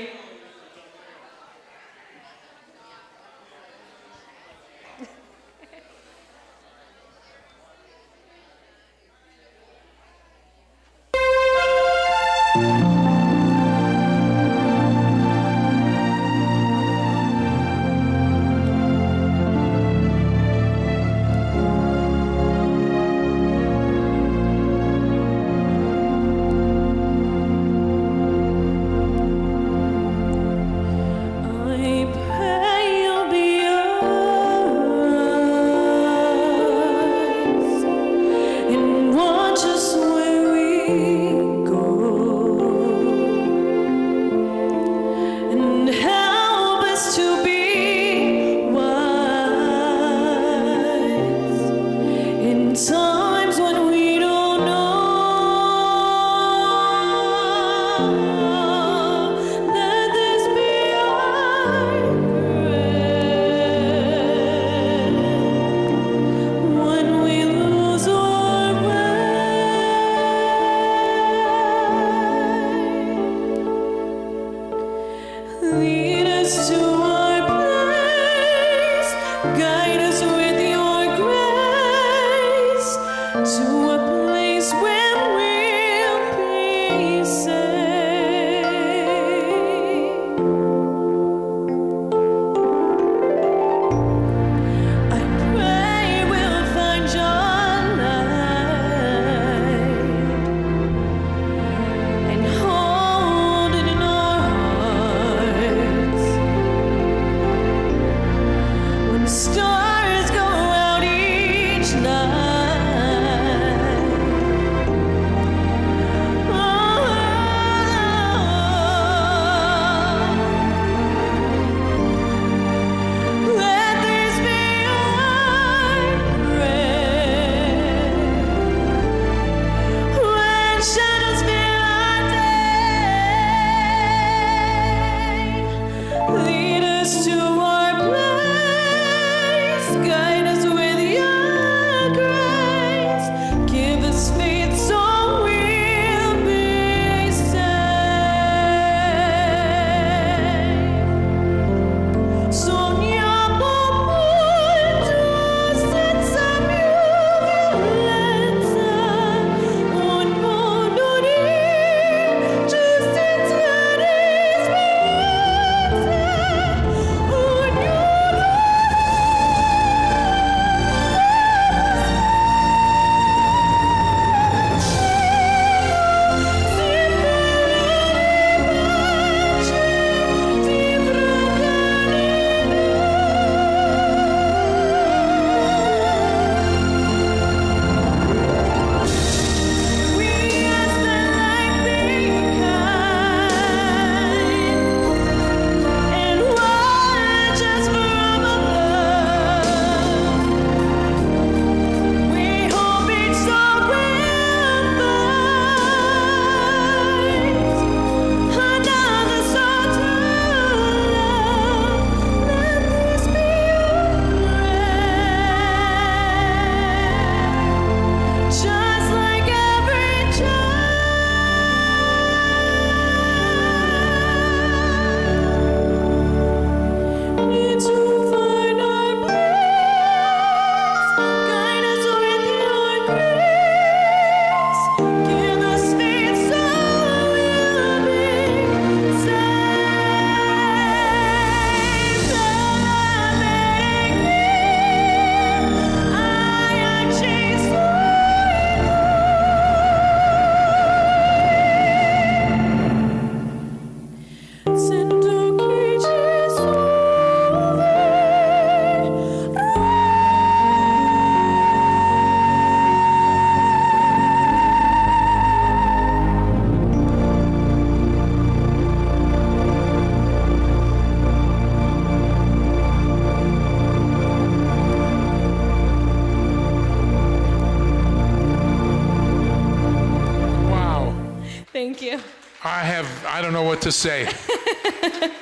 Thank you. I don't know what to say.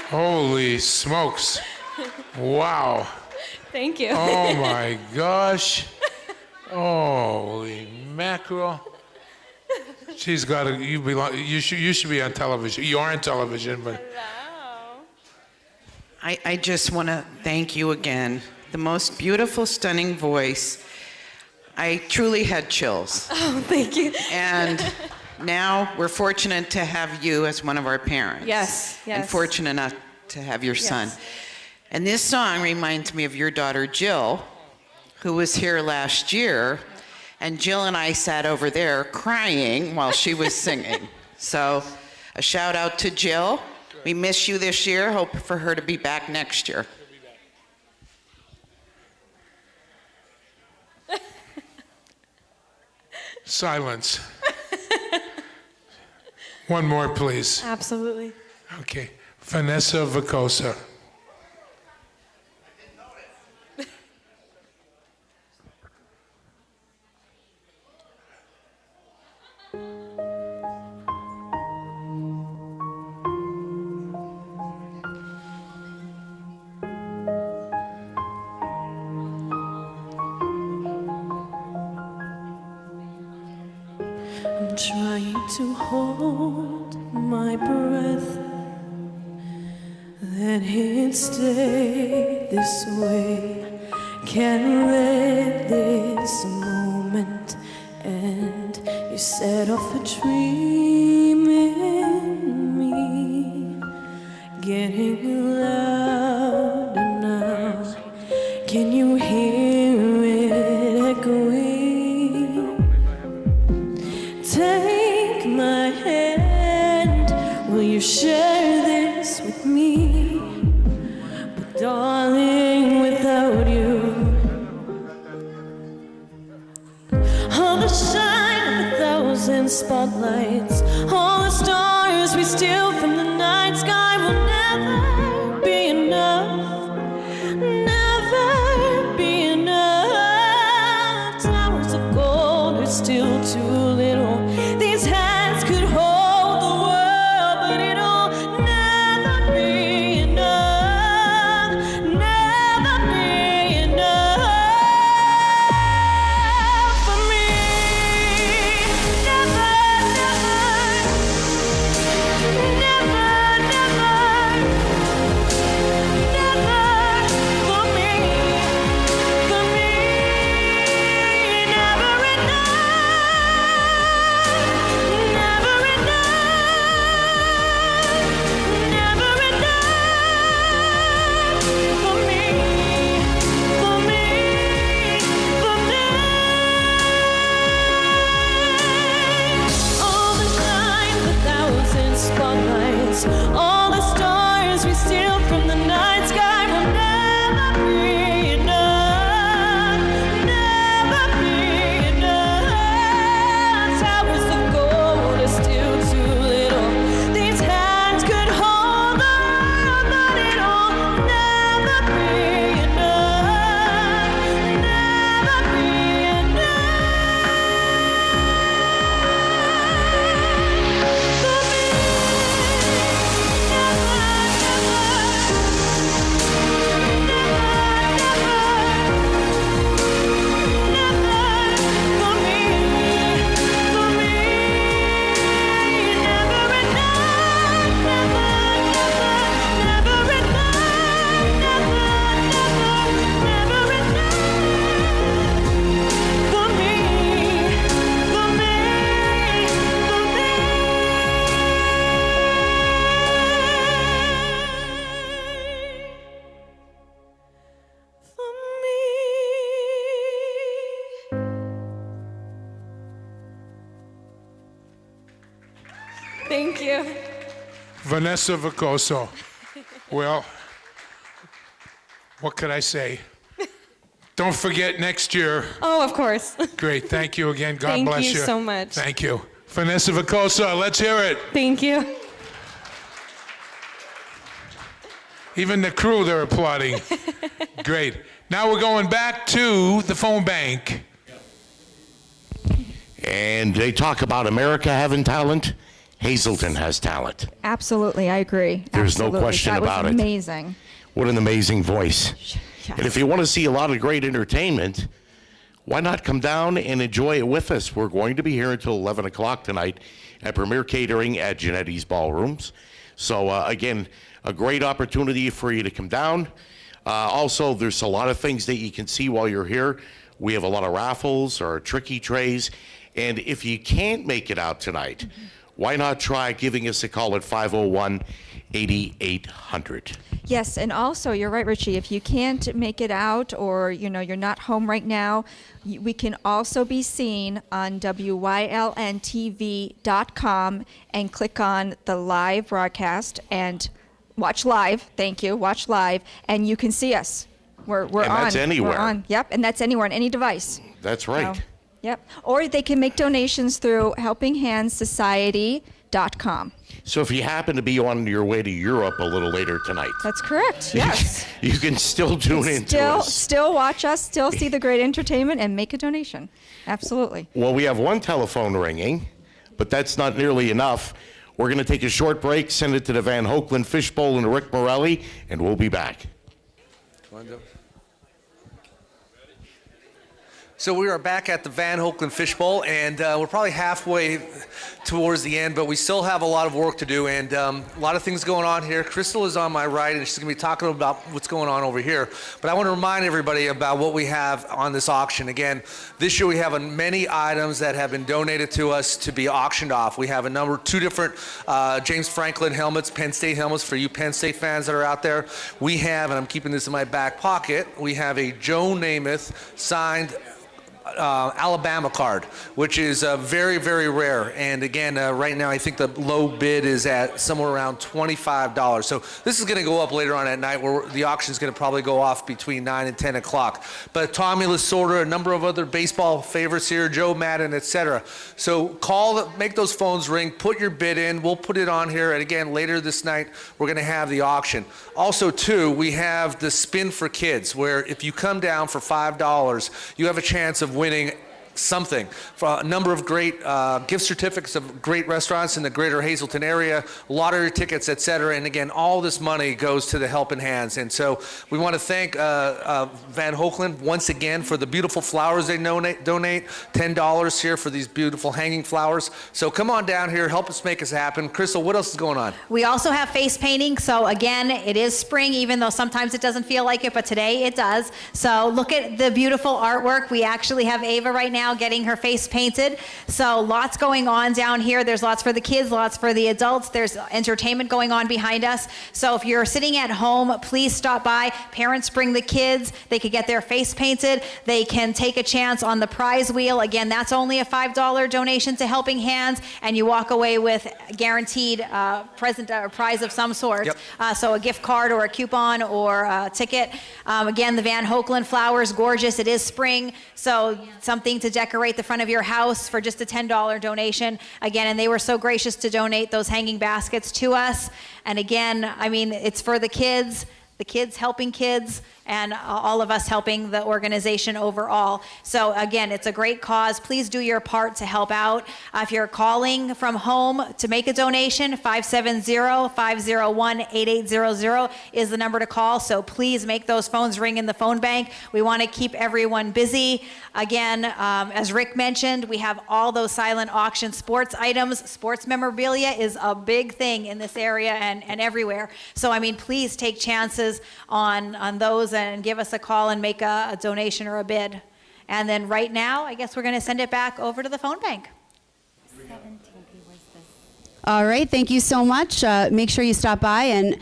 Holy smokes. Wow. Thank you. Oh my gosh. Holy mackerel. She's got to, you should be on television. You are on television, but. I just want to thank you again. The most beautiful, stunning voice. I truly had chills. Oh, thank you. And now we're fortunate to have you as one of our parents. Yes, yes. And fortunate enough to have your son. And this song reminds me of your daughter, Jill, who was here last year. And Jill and I sat over there crying while she was singing. So a shout out to Jill. We miss you this year. Hope for her to be back next year. Silence. One more, please. Absolutely. Okay. Vanessa Vicosa. I'm trying to hold my breath, let it stay this way. Can't let this moment end. You set off a dream in me, getting louder now. Can you hear it echoing? Take my hand, will you share this with me? But darling, without you, all the shine of 1,000 spotlights, all the stars we steal from the night sky will never be enough, never be enough. Towers of gold are still too little. These hands could hold the world, but it'll never be enough, never be enough for me. Never, never, never, never, never for me, never spotlights, all the stars we steal from the night sky will never be enough, never be enough. Towers of gold are still too little. These hands could hold the world, but it'll never be enough, never be Thank you. Vanessa Vicoso. Well, what could I say? Don't forget next year. Oh, of course. Great. Thank you again. God Thank bless you you. so much. Thank you. Vanessa Vicoso, let's hear it. Thank you. Even the crew, they're applauding. Great. Now we're going back to the phone bank. And they talk about America having talent, Hazelton has talent. Absolutely, I agree. There's no Absolutely. question that about was it. Amazing. What an amazing voice. Yes. And if you want to see a lot of great entertainment, why not come down and enjoy it with us? We're going to be here until 11 o'clock tonight at Premier Catering at Genetti's Ballrooms. So again, a great opportunity for you to come down. Also, there's a lot of things that you can see while you're here. We have a lot of raffles or tricky trays. And if you can't make it out tonight, why not try giving us a call at 501-8800? Yes, and also, you're right, Richie, if you can't make it out or, you're not home right now, we can also be seen on WYLNTV.com and click on the live broadcast and watch live. Thank you. Watch live, and you can see us. We're on. And that's anywhere. We're on. Yep, and that's anywhere on any device. That's right. So, yep. Or they can make donations through helpinghandsociety.com. So if you happen to be on your way to Europe a little later tonight, That's correct. Yes. you can still tune in to us. Still watch us, still see the great entertainment, and make a donation. Absolutely. Well, we have one telephone ringing, but that's not nearly enough. We're going to take a short break, send it to the Van Hoeklen Fishbowl and Rick Morelli, and we'll be back. So we are back at the Van Hoeklen Fishbowl, and we're probably halfway towards the end, but we still have a lot of work to do, and a lot of things going on here. Crystal is on my right, and she's going to be talking about what's going on over here. But I want to remind everybody about what we have on this auction. Again, this year we have many items that have been donated to us to be auctioned off. We have two different James Franklin helmets, Penn State helmets for you Penn State fans that are out there. We have, and I'm keeping this in my back pocket, we have a Joe Namath signed Alabama card, which is very, very rare. And again, right now I think the low bid is at somewhere around $25. So this is going to go up later on at night, where the auction is going to probably go off between 9 and 10 o'clock. But Tommy Lasorda, a number of other baseball favorites here, Joe Madden, etc. So make those phones ring, put your bid in. We'll put it on here. And again, later this night, we're going to have the auction. Also, too, we have the Spin for Kids, where if you come down for $5, you have a chance of winning something for a number of great gift certificates of great restaurants in the greater Hazelton area, lottery tickets, etc. And again, all this money goes to the Helping Hands. And so we want to thank Van Hoeklen once again for the beautiful flowers they donate $10 here for these beautiful hanging flowers. So come on down here, help us make this happen. Crystal, what else is going on? We also have face painting. So again, it is spring, even though sometimes it doesn't feel like it, but today it does. So look at the beautiful artwork. We actually have Ava right now getting her face painted. So lots going on down here. There's lots for the kids, lots for the adults. There's entertainment going on behind us. So if you're sitting at home, please stop by. Parents bring the kids. They could get their face painted. They can take a chance on the prize wheel. Again, that's only a $5 donation to Helping Hands, and you walk away with guaranteed present or prize of some sort. Yep. So a gift card or a coupon or a ticket. Again, the Van Hoeklen flowers, gorgeous. It is spring, so something to decorate the front of your house for just a $10 donation. Again, and they were so gracious to donate those hanging baskets to us. And again, I mean, it's for the kids helping kids, and all of us helping the organization overall. So again, it's a great cause. Please do your part to help out. If you're calling from home to make a donation, 570-501-8800 is the number to call. So please make those phones ring in the phone bank. We want to keep everyone busy. Again, as Rick mentioned, we have all those silent auction sports items. Sports memorabilia is a big thing in this area and everywhere. So I mean, please take chances on those and give us a call and make a donation or a bid. And then right now, I guess we're going to send it back over to the phone bank. All right, thank you so much. Make sure you stop by and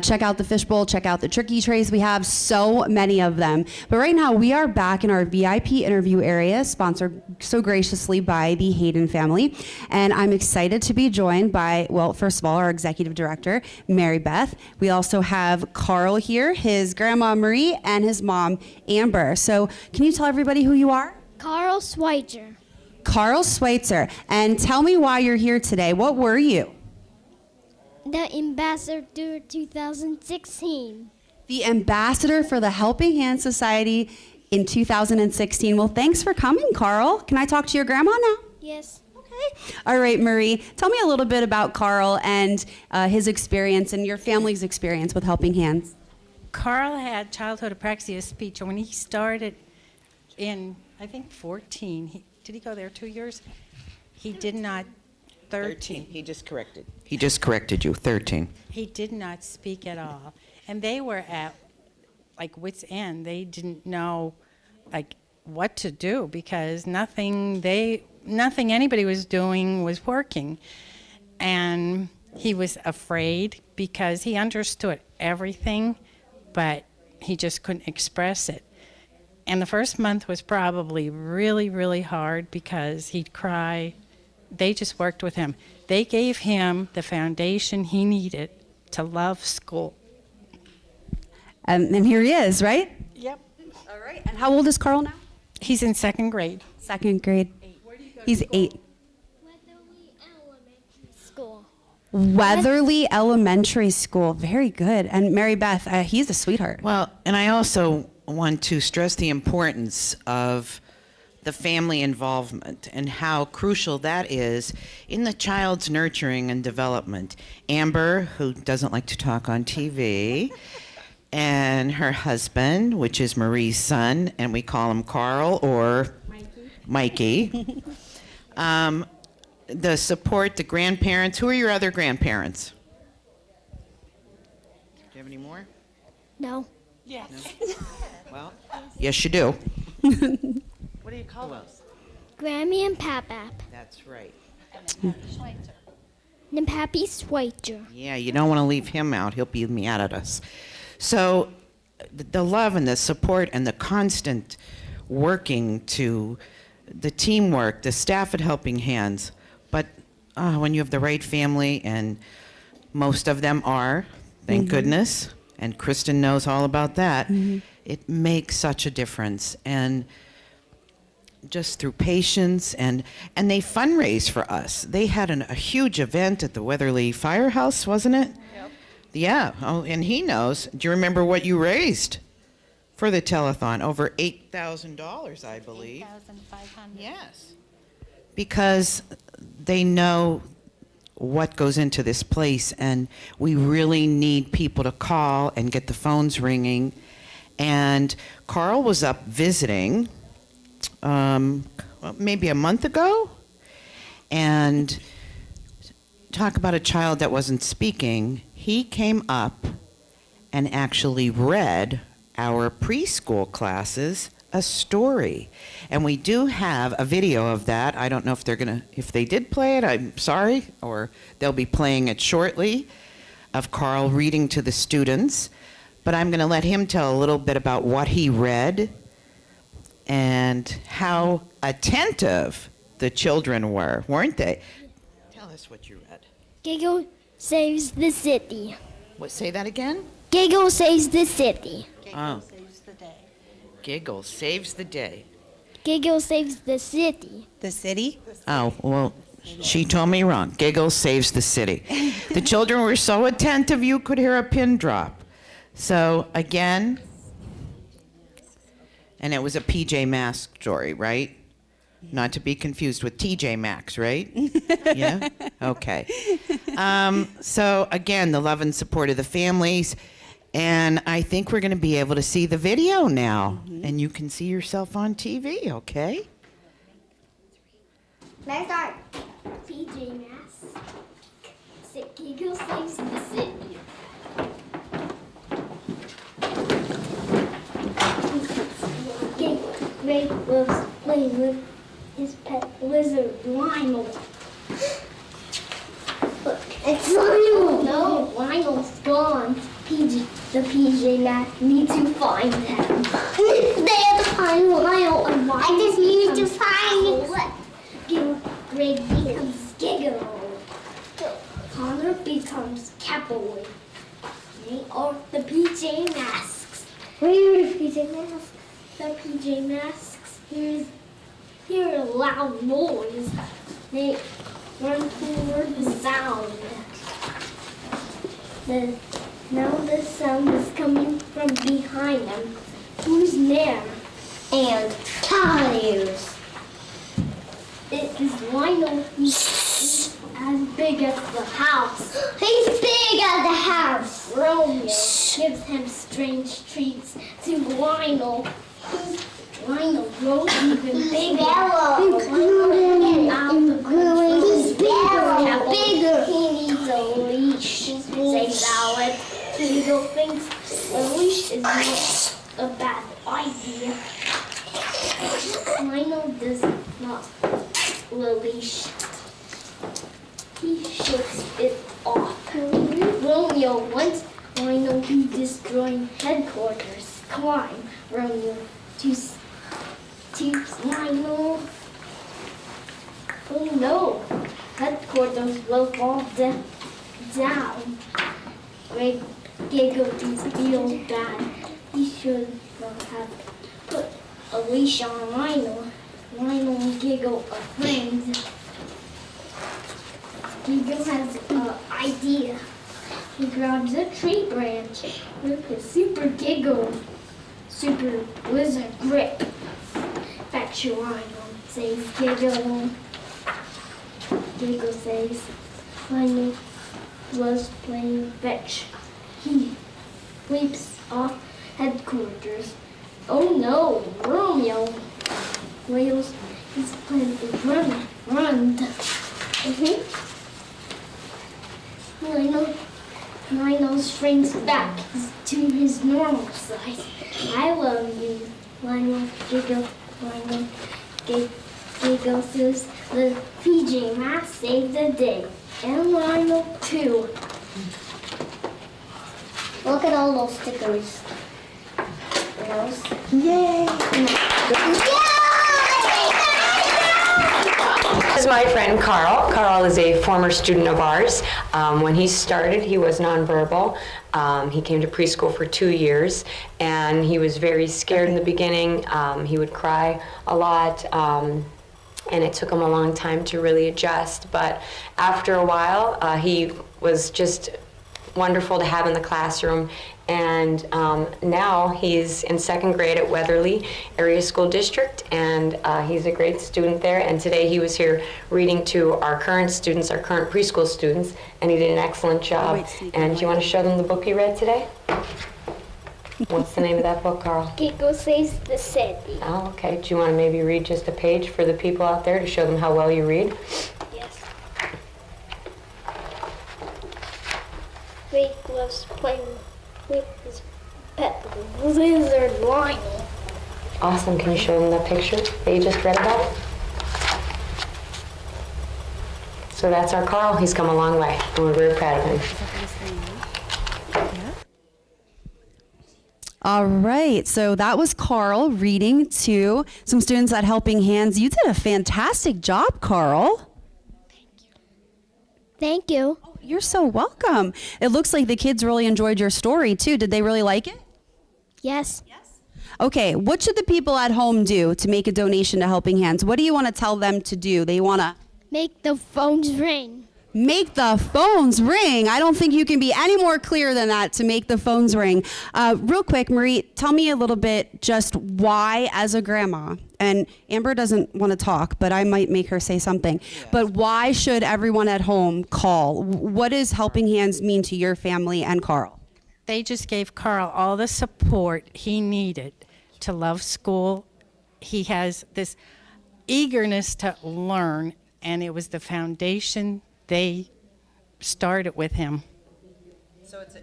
check out the Fishbowl, check out the tricky trays. We have so many of them. But right now, we are back in our VIP interview area, sponsored so graciously by the Hayden family. And I'm excited to be joined by, well, first of all, our executive director, Mary Beth. We also have Carl here, his grandma Marie, and his mom, Amber. So can you tell everybody who you are? Carl Schweitzer. Carl Schweitzer. And tell me why you're here today. What were you? The ambassador 2016. The ambassador for the Helping Hands Society in 2016. Well, thanks for coming, Carl. Can I talk to your grandma now? Yes. Okay. All right, Marie, tell me a little bit about Carl and his experience and your family's experience with Helping Hands. Carl had childhood apraxia of speech, and when he started in, I think, 14, did he go there 2 years? He did not, 13. He just corrected you, 13. He did not speak at all. And they were at, like, wit's end. They didn't know, like, what to do because nothing anybody was doing was working. And he was afraid because he understood everything, but he just couldn't express it. And the first month was probably really, really hard because he'd cry. They just worked with him. They gave him the foundation he needed to love school. And here he is, right? Yep. All right. And how old is Carl now? He's in second grade. Second grade. He's 8. School. Weatherly Elementary School. Very good. And Mary Beth, he's a sweetheart. Well, and I also want to stress the importance of the family involvement and how crucial that is in the child's nurturing and development. Amber, who doesn't like to talk on TV, and her husband, which is Marie's son, and we call him Carl or Mikey. The support, the grandparents. Who are your other grandparents? Do you have any more? No. Yes. No? Well, yes, you do. What do you call those? Grammy and Papap. That's right. And Pappy Schweitzer. Yeah, you don't want to leave him out. He'll be mad at us. So the love and the support and the constant working to the teamwork, the staff at Helping Hands. But when you have the right family, and most of them are, thank goodness, and Kristen knows all about that, it makes such a difference. And just through patience, and they fundraise for us. They had a huge event at the Weatherly Firehouse, wasn't it? Yep. Yeah. Oh, and he knows. Do you remember what you raised for the telethon? Over $8,000, I believe. $8,500. Yes. Because they know what goes into this place, and we really need people to call and get the phones ringing. And Carl was up visiting maybe a month ago, and talk about a child that wasn't speaking. He came up and actually read our preschool classes a story, and we do have a video of that. I don't know if they did play it, I'm sorry, or they'll be playing it shortly, of Carl reading to the students. But I'm going to let him tell a little bit about what he read and how attentive the children were, weren't they? Tell us what you read. Giggle saves the city. What? Say that again? Giggle saves the city. Giggle saves the day. Giggle saves the day. Giggle saves the city. The city? Oh, well, she told me wrong. Giggle saves the city. The children were so attentive you could hear a pin drop. So, again, and it was a PJ Masks story, right? Not to be confused with TJ Maxx, right? Yeah? Okay. So, again, the love and support of the families. And I think we're going to be able to see the video now. And you can see yourself on TV, okay? Let's start. PJ Masks. Giggle saves the city. Ray loves playing with his pet lizard, Lionel. Look, it's Lionel! No, Lionel's gone. The PJ Masks need to find him. They have to find Lionel, and why? I just need to find Greg becomes Giggle. Connor becomes Catboy. They are the PJ Masks. Where are the PJ Masks? The PJ Masks hear a loud noise. They run toward the sound. Now the sound is coming from behind them. Who's there? And tires. It His rhino, he's as big as the house. He's big as the house. Romeo gives him strange treats to Rhino. Rhino grows even bigger. He's bigger. He needs a leash. Say Salad. Eagle thinks a leash is not a bad idea. Rhino does not release. He shakes it off. Romeo wants Rhino to destroy headquarters. Climb, Romeo, to Rhino. Oh no, headquarters will fall down. Ray Giggle feels bad. He should have put a leash on Rhino. Rhino and Giggle are friends. Giggle has an idea. He grabs a tree branch with his super wizard grip. Fetch your Rhino, says Giggle. Giggle says Rhino was playing fetch. He leaps off headquarters. Oh no, Romeo wails. His plan is run. Rhino shrinks back to his normal size. I love you, Rhino. Giggle, Rhino. Giggle says the PJ Masks saved the day. And Rhino too. Look at all those stickers. Yay! This is my friend Carl. Carl is a former student of ours. When he started, he was nonverbal. He came to preschool for 2 years, and he was very scared in the beginning. He would cry a lot, and it took him a long time to really adjust. But after a while, he was just wonderful to have in the classroom. And now he's in 2nd grade at Weatherly Area School District, and he's a great student there. And today he was here reading to our current students, our current preschool students, and he did an excellent job. And do you want to show them the book he read today? What's the name of that book, Carl? Giggle Saves the City. Oh, okay. Do you want to maybe read just a page for the people out there to show them how well you read? Yes. Rick loves playing with his pet lizard Rhino. Awesome. Can you show them that picture that you just read about? So that's our Carl. He's come a long way, and we're very proud of him. All right, so that was Carl reading to some students at Helping Hands. You did a fantastic job, Carl. Thank you. Oh, you're so welcome. It looks like the kids really enjoyed your story too. Did they really like it? Yes. Okay, what should the people at home do to make a donation to Helping Hands? What do you want to tell them to do? They want to make the phones ring. Make the phones ring. I don't think you can be any more clear than that, to make the phones ring. Real quick, Marie, tell me a little bit just why, as a grandma, and Amber doesn't want to talk, but I might make her say something, but why should everyone at home call? What does Helping Hands mean to your family and Carl? They just gave Carl all the support he needed to love school. He has this eagerness to learn, and it was the foundation they started with him.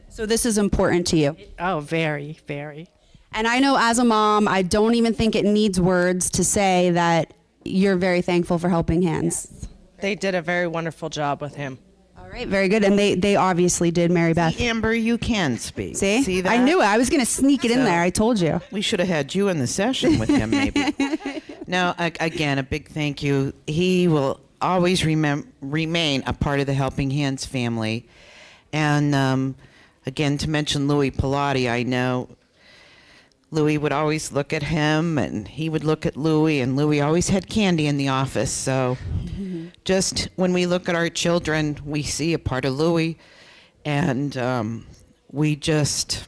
So this is important to you? Oh, very, very. And I know as a mom, I don't even think it needs words to say that you're very thankful for Helping Hands. They did a very wonderful job with him. All right, very good. And they obviously did, Mary Beth. See, Amber, you can speak. See that? I knew it. I was going to sneak it in there. I told you. We should have had you in the session with him, maybe. No, again, a big thank you. He will always remain a part of the Helping Hands family. And again, to mention Louis Pilati, I know Louis would always look at him, and he would look at Louis, and Louis always had candy in the office. So just when we look at our children, we see a part of Louis, and we just,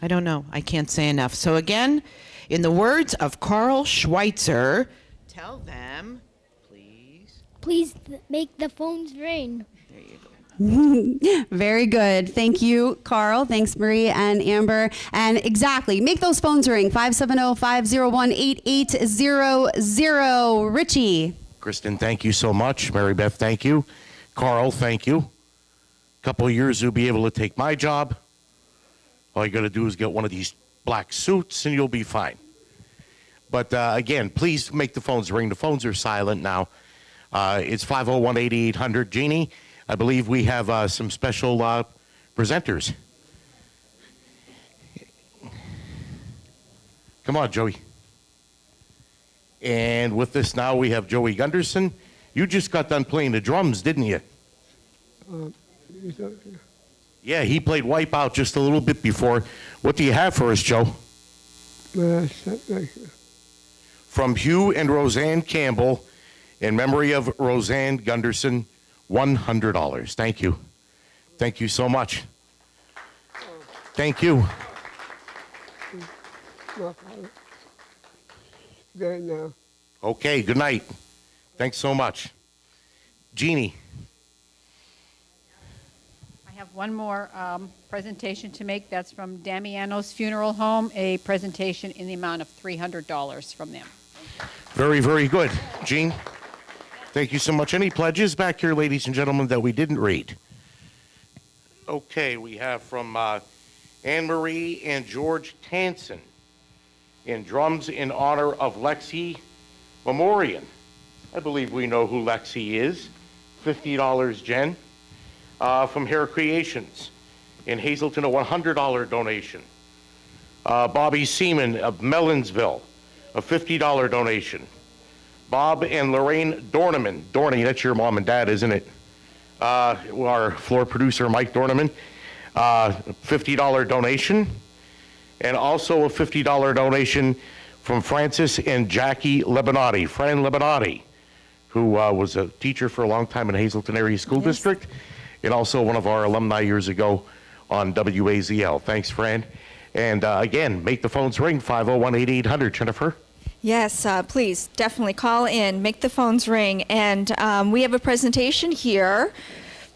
I don't know, I can't say enough. So again, in the words of Carl Schweitzer, tell them, please. Please make the phones ring. Very good. Thank you, Carl. Thanks, Marie and Amber. And exactly, make those phones ring. 570-501-8800. Richie. Kristen, thank you so much. Mary Beth, thank you. Carl, thank you. A couple of years, you'll be able to take my job. All you got to do is get one of these black suits, and you'll be fine. But again, please make the phones ring. The phones are silent now. It's 501-8800. Jeannie, I believe we have some special presenters. Come on, Joey. And with this now, we have Joey Gunderson. You just got done playing the drums, didn't you? Yeah, he played Wipeout just a little bit before. What do you have for us, Joe? From Hugh and Roseanne Campbell, in memory of Roseanne Gunderson, $100. Thank you. Thank you so much. Thank you. Good now. Okay, good night. Thanks so much. Jeannie. I have one more presentation to make. That's from Damiano's Funeral Home, a presentation in the amount of $300 from them. Very, very good. Jean, thank you so much. Any pledges back here, ladies and gentlemen, that we didn't read? Okay, we have from Anne Marie and George Tansen in drums in honor of Lexi Memorian. I believe we know who Lexi is. $50, Jen. From Hair Creations in Hazleton, a $100 donation. Bobby Seaman of Melonsville, a $50 donation. Bob and Lorraine Dorneman. Dorney, that's your mom and dad, isn't it? Our floor producer, Mike Dorneman, $50 donation. And also a $50 donation from Francis and Jackie Lebanati. Fran Lebanati, who was a teacher for a long time in Hazleton Area School District, and also one of our alumni years ago on WAZL. Thanks, Fran. And again, make the phones ring, 501-8800. Jennifer? Yes, please, definitely call in, make the phones ring. And we have a presentation here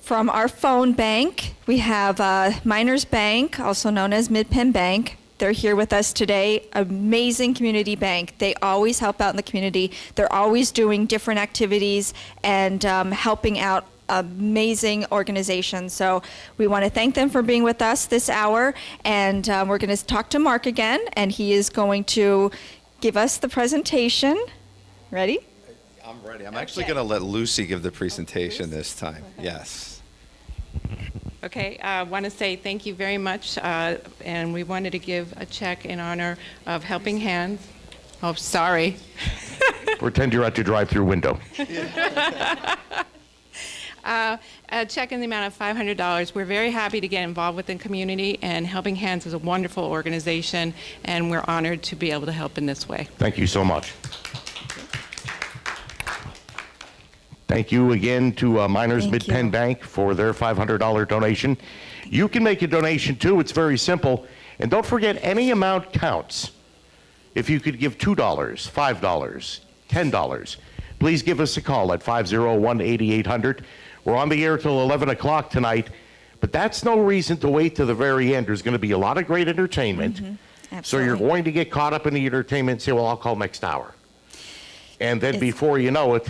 from our phone bank. We have Miners Bank, also known as Mid-Penn Bank. They're here with us today. Amazing community bank. They always help out in the community. They're always doing different activities and helping out amazing organizations. So we want to thank them for being with us this hour. And we're going to talk to Mark again, and he is going to give us the presentation. Ready? I'm ready. I'm actually going to let Lucy give the presentation this time. Yes. Okay, I want to say thank you very much, and we wanted to give a check in honor of Helping Hands. Oh, sorry. Pretend you're at your drive-through window. A check in the amount of $500. We're very happy to get involved with the community, and Helping Hands is a wonderful organization, and we're honored to be able to help in this way. Thank you so much. Thank you again to Miners Mid-Penn Bank for their $500 donation. You can make a donation too. It's very simple. And don't forget, any amount counts. If you could give $2, $5, $10, please give us a call at 501-8800. We're on the air till 11 o'clock tonight, but that's no reason to wait to the very end. There's going to be a lot of great entertainment. So you're going to get caught up in the entertainment and say, well, I'll call next hour. And then before you know it,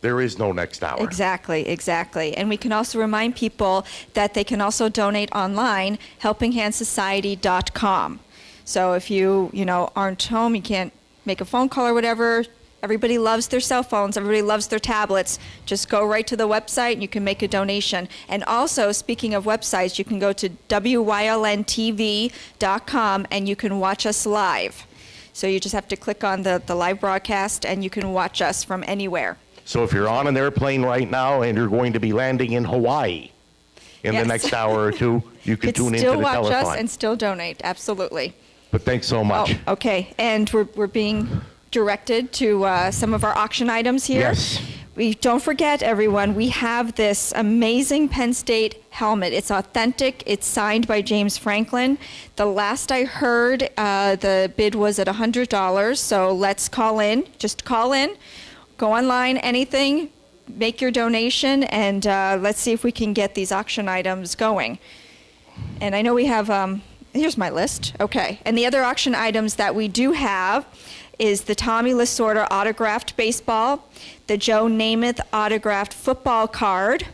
there is no next hour. Exactly, exactly. And we can also remind people that they can also donate online, helpinghandsociety.com. So if you aren't home, you can't make a phone call or whatever, everybody loves their cell phones, everybody loves their tablets. Just go right to the website and you can make a donation. And also, speaking of websites, you can go to WYLNTV.com and you can watch us live. So you just have to click on the live broadcast and you can watch us from anywhere. So if you're on an airplane right now and you're going to be landing in Hawaii in the next hour or two, you can tune into the Still watch telethon. us and still donate, absolutely. But thanks so much. Oh, okay, and we're being directed to some of our auction items here. Yes. Don't forget, everyone, we have this amazing Penn State helmet. It's authentic. It's signed by James Franklin. The last I heard, the bid was at $100, so let's call in. Just call in. Go online, anything, make your donation, and let's see if we can get these auction items going. And I know we have, here's my list. Okay. And the other auction items that we do have is the Tommy Lasorda autographed baseball, the Joe Namath autographed football card.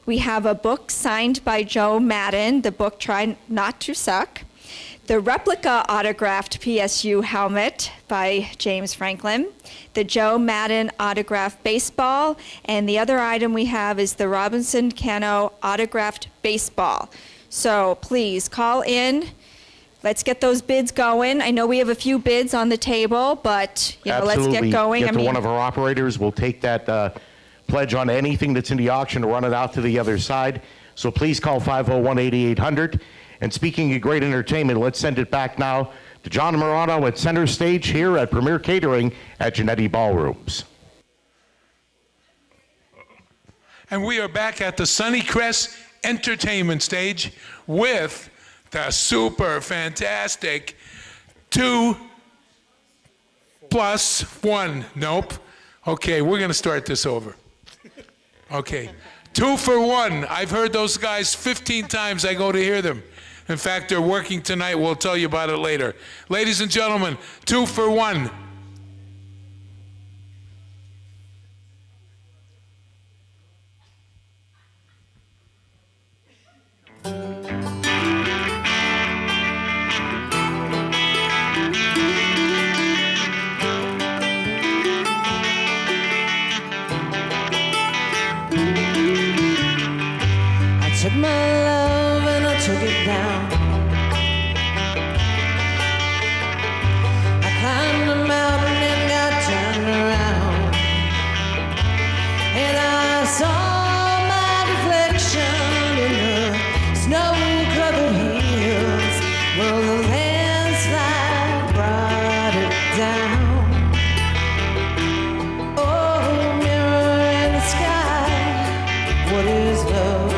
We have a book signed by Joe Madden, the book Try Not to Suck. The replica autographed PSU helmet by James Franklin. The Joe Madden autographed baseball. And the other item we have is the Robinson Cano autographed baseball. So please call in. Let's get those bids going. I know we have a few bids on the table, but let's get going. Get to one of our operators. We'll take that pledge on anything that's in the auction to run it out to the other side. So please call 501-8800. And speaking of great entertainment, let's send it back now to John Morano at center stage here at Premier Catering at Genetti Ballrooms. And we are back at the Sunnycrest Entertainment stage with the super fantastic 2+1. Nope. Okay, we're going to start this over. Okay. 2 for 1. I've heard those guys 15 times I go to hear them. In fact, they're working tonight. We'll tell you about it later. Ladies and gentlemen, 2 for 1. Took my love and I took it down. I climbed a mountain and got turned around, and I saw my reflection in the snow-covered hills. Well, the landslide brought it down. Oh, mirror in the sky, what is love?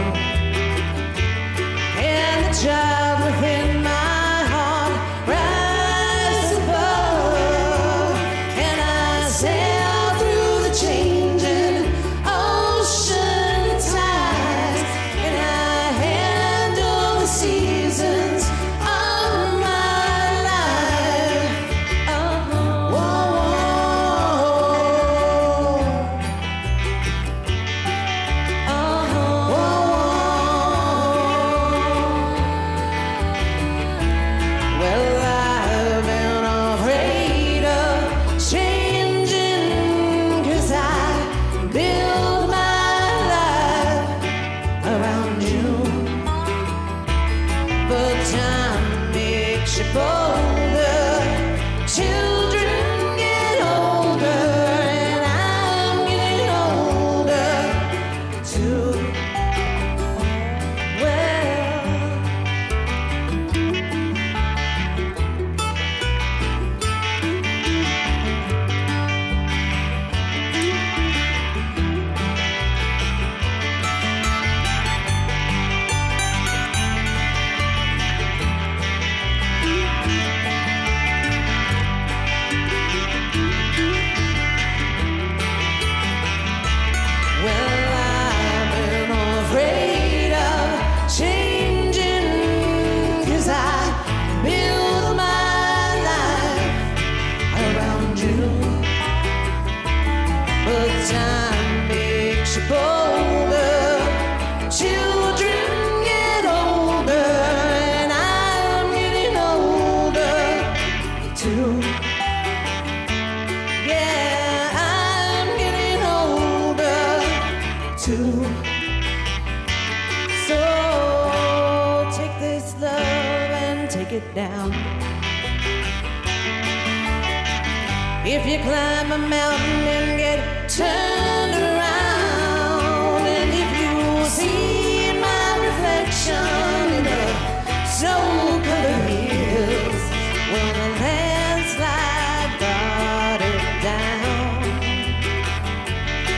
Child within my heart rises above, and I sail through the changing ocean tides, and I handle the seasons of my life. Children get older, and I'm getting older too. Time makes you bolder. Children get older, and I'm getting older too. Yeah, I'm getting older too. So take this love and take it down. If you climb a mountain and get turned around, and if you see my reflection in the snow-covered hills, well, the landslide brought it down.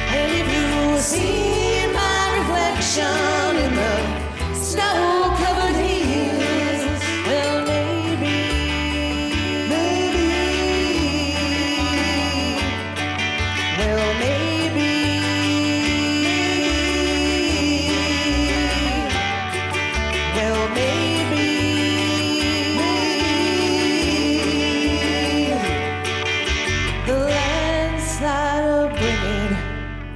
And if you see my reflection in the snow-covered hills, well, maybe Well, maybe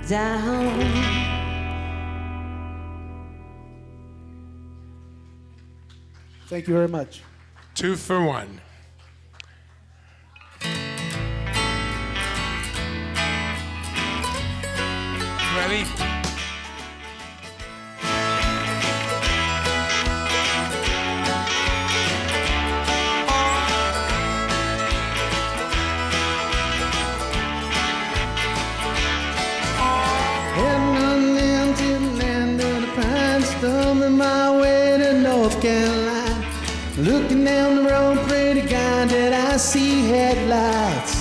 down. Thank you very much. 2 for 1. Ready? Heading on into the land of the pines, stumbling my way to North Carolina. Looking down the road, pray to God that I see headlights.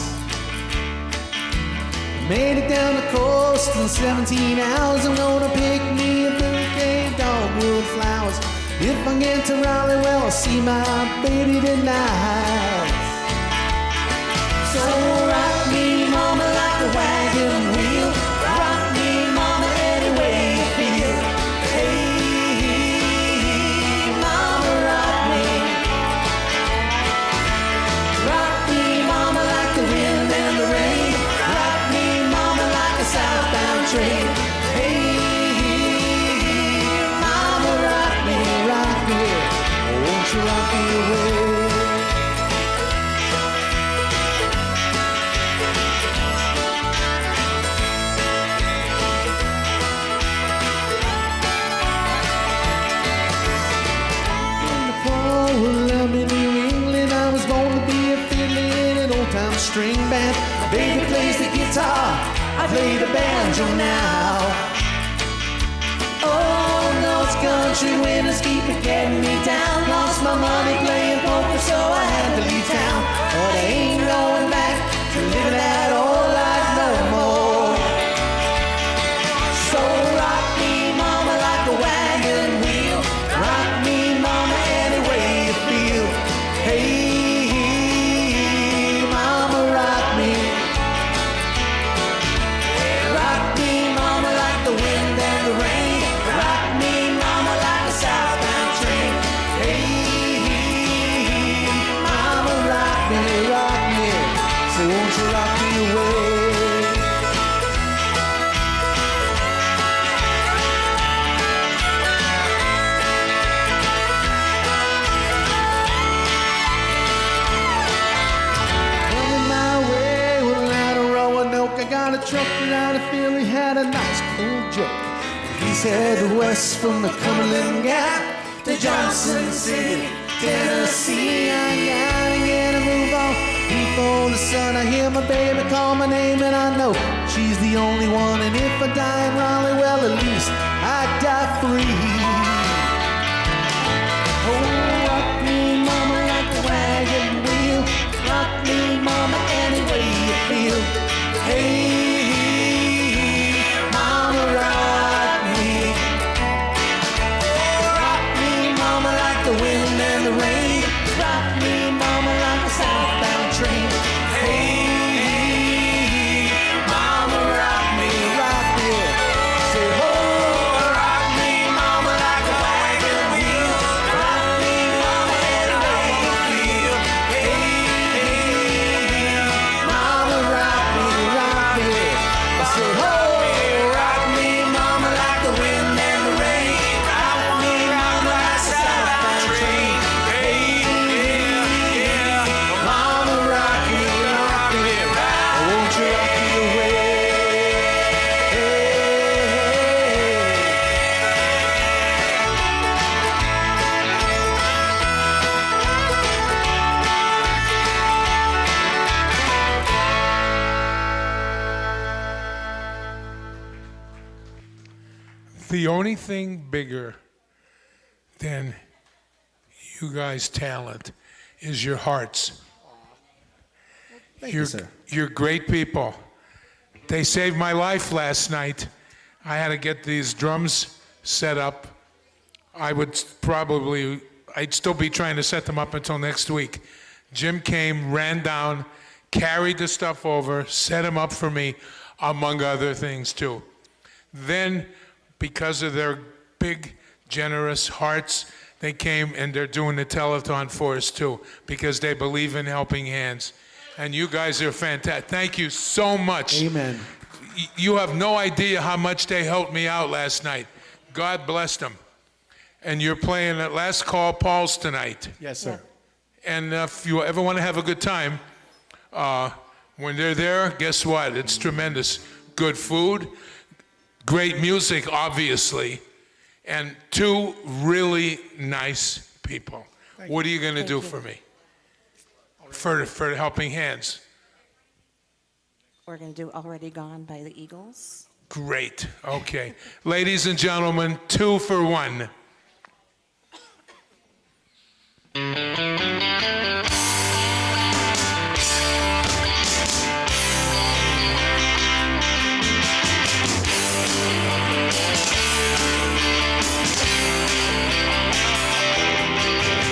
Made it down the coast in 17 hours. I'm gonna pick me a bouquet of dogwood flowers. If I get to Raleigh, well, I'll see my baby tonight. So rock me, mama, like a wagon wheel. Rock me, mama, any way you feel. Hey, mama, rock me. Rock me, mama, like the wind and the rain. Rock me, mama, like a southbound train. Hey, mama, rock me, rock me. Won't you rock me away? String band, my baby plays the guitar, I play the banjo now. Oh, those country winters keep getting me down. Lost my money playing poker, so I had to leave town. But I ain't going back to live that old life no more. So rock me, mama, like a wagon wheel. Rock me, mama, any way you feel. Hey, trucker out of Philly had a nice cool joke. He's headed west from the Cumberland Gap to Johnson City, Tennessee. I gotta get a move on before the sun. I hear my baby call my name and I know she's the only one. And if I die in Raleigh, well, at least I die free. Oh, rock me, mama, like a wagon wheel. Rock me, mama, any way you feel. Hey, the wind and the rain. Rock me, mama, like a southbound train. Hey, mama, rock me, rock me. Say, oh, rock me, mama, like a wagon wheel. Rock me, mama, any way you feel. Hey, mama, rock me, rock me. I say, oh, rock me, mama, like the wind and the rain. Rock me, mama, like a southbound train. The only thing bigger than you guys' talent is your hearts. Thank you, sir. You're great people. They saved my life last night. I had to get these drums set up. I'd still be trying to set them up until next week. Jim came, ran down, carried the stuff over, set them up for me, among other things too. Then, because of their big, generous hearts, they came and they're doing the telethon for us too, because they believe in helping hands. And you guys are fantastic. Thank you so much. Amen. You have no idea how much they helped me out last night. God bless them. And you're playing at Last Call Paul's tonight. Yes, sir. And if you ever want to have a good time, when they're there, guess what? It's tremendous. Good food, great music, obviously, and two really nice people. What are you going to do for me? For Helping Hands? We're going to do Already Gone by the Eagles. Great. Okay. Ladies and gentlemen, 2 for 1.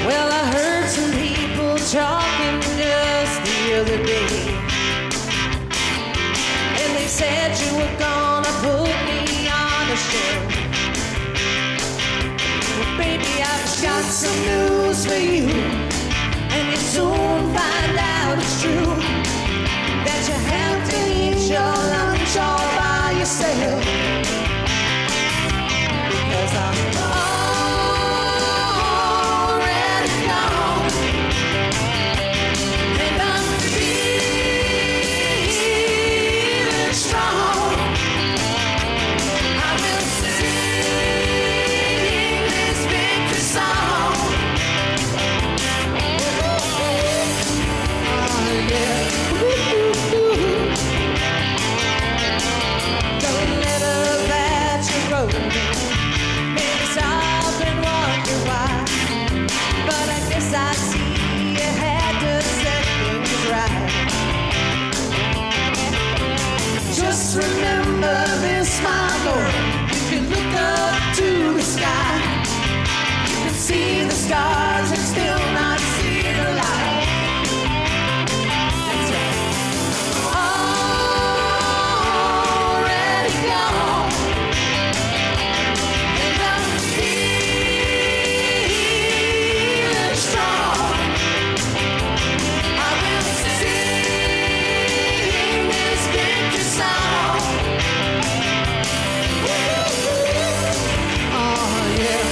Well, I heard some people talking just the other day, and they said you were gonna put me on a show. Well, baby, I've got some news for you, and you soon find out it's true, that you have to eat your lunch all by yourself, because I'm I see you had to set things right. Just remember this, my Lord. If you look up to the sky, you can see the stars and still not see the light. That's right. Already gone. And I'm feeling strong. I will sing this victory song. Oh yeah.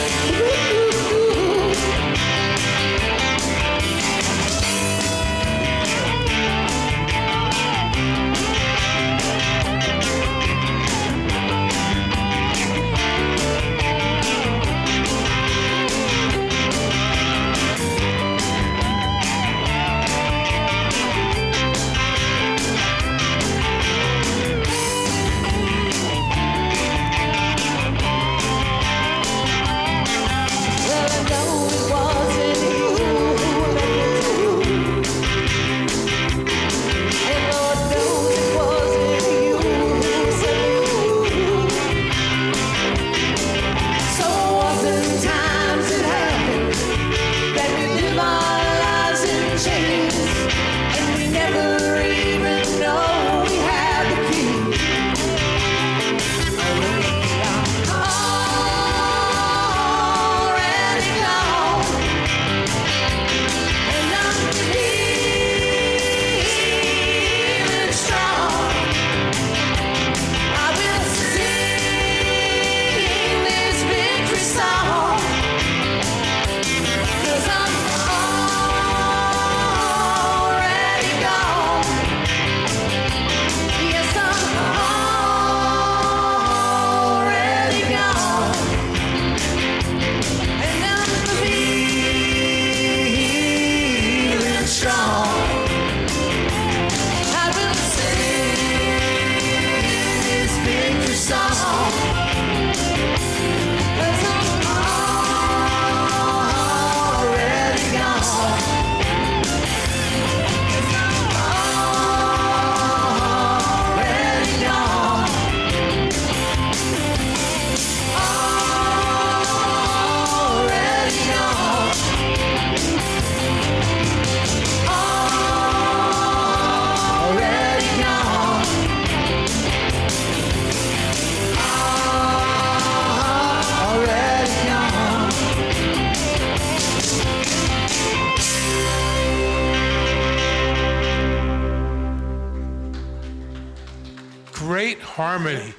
great harmony. You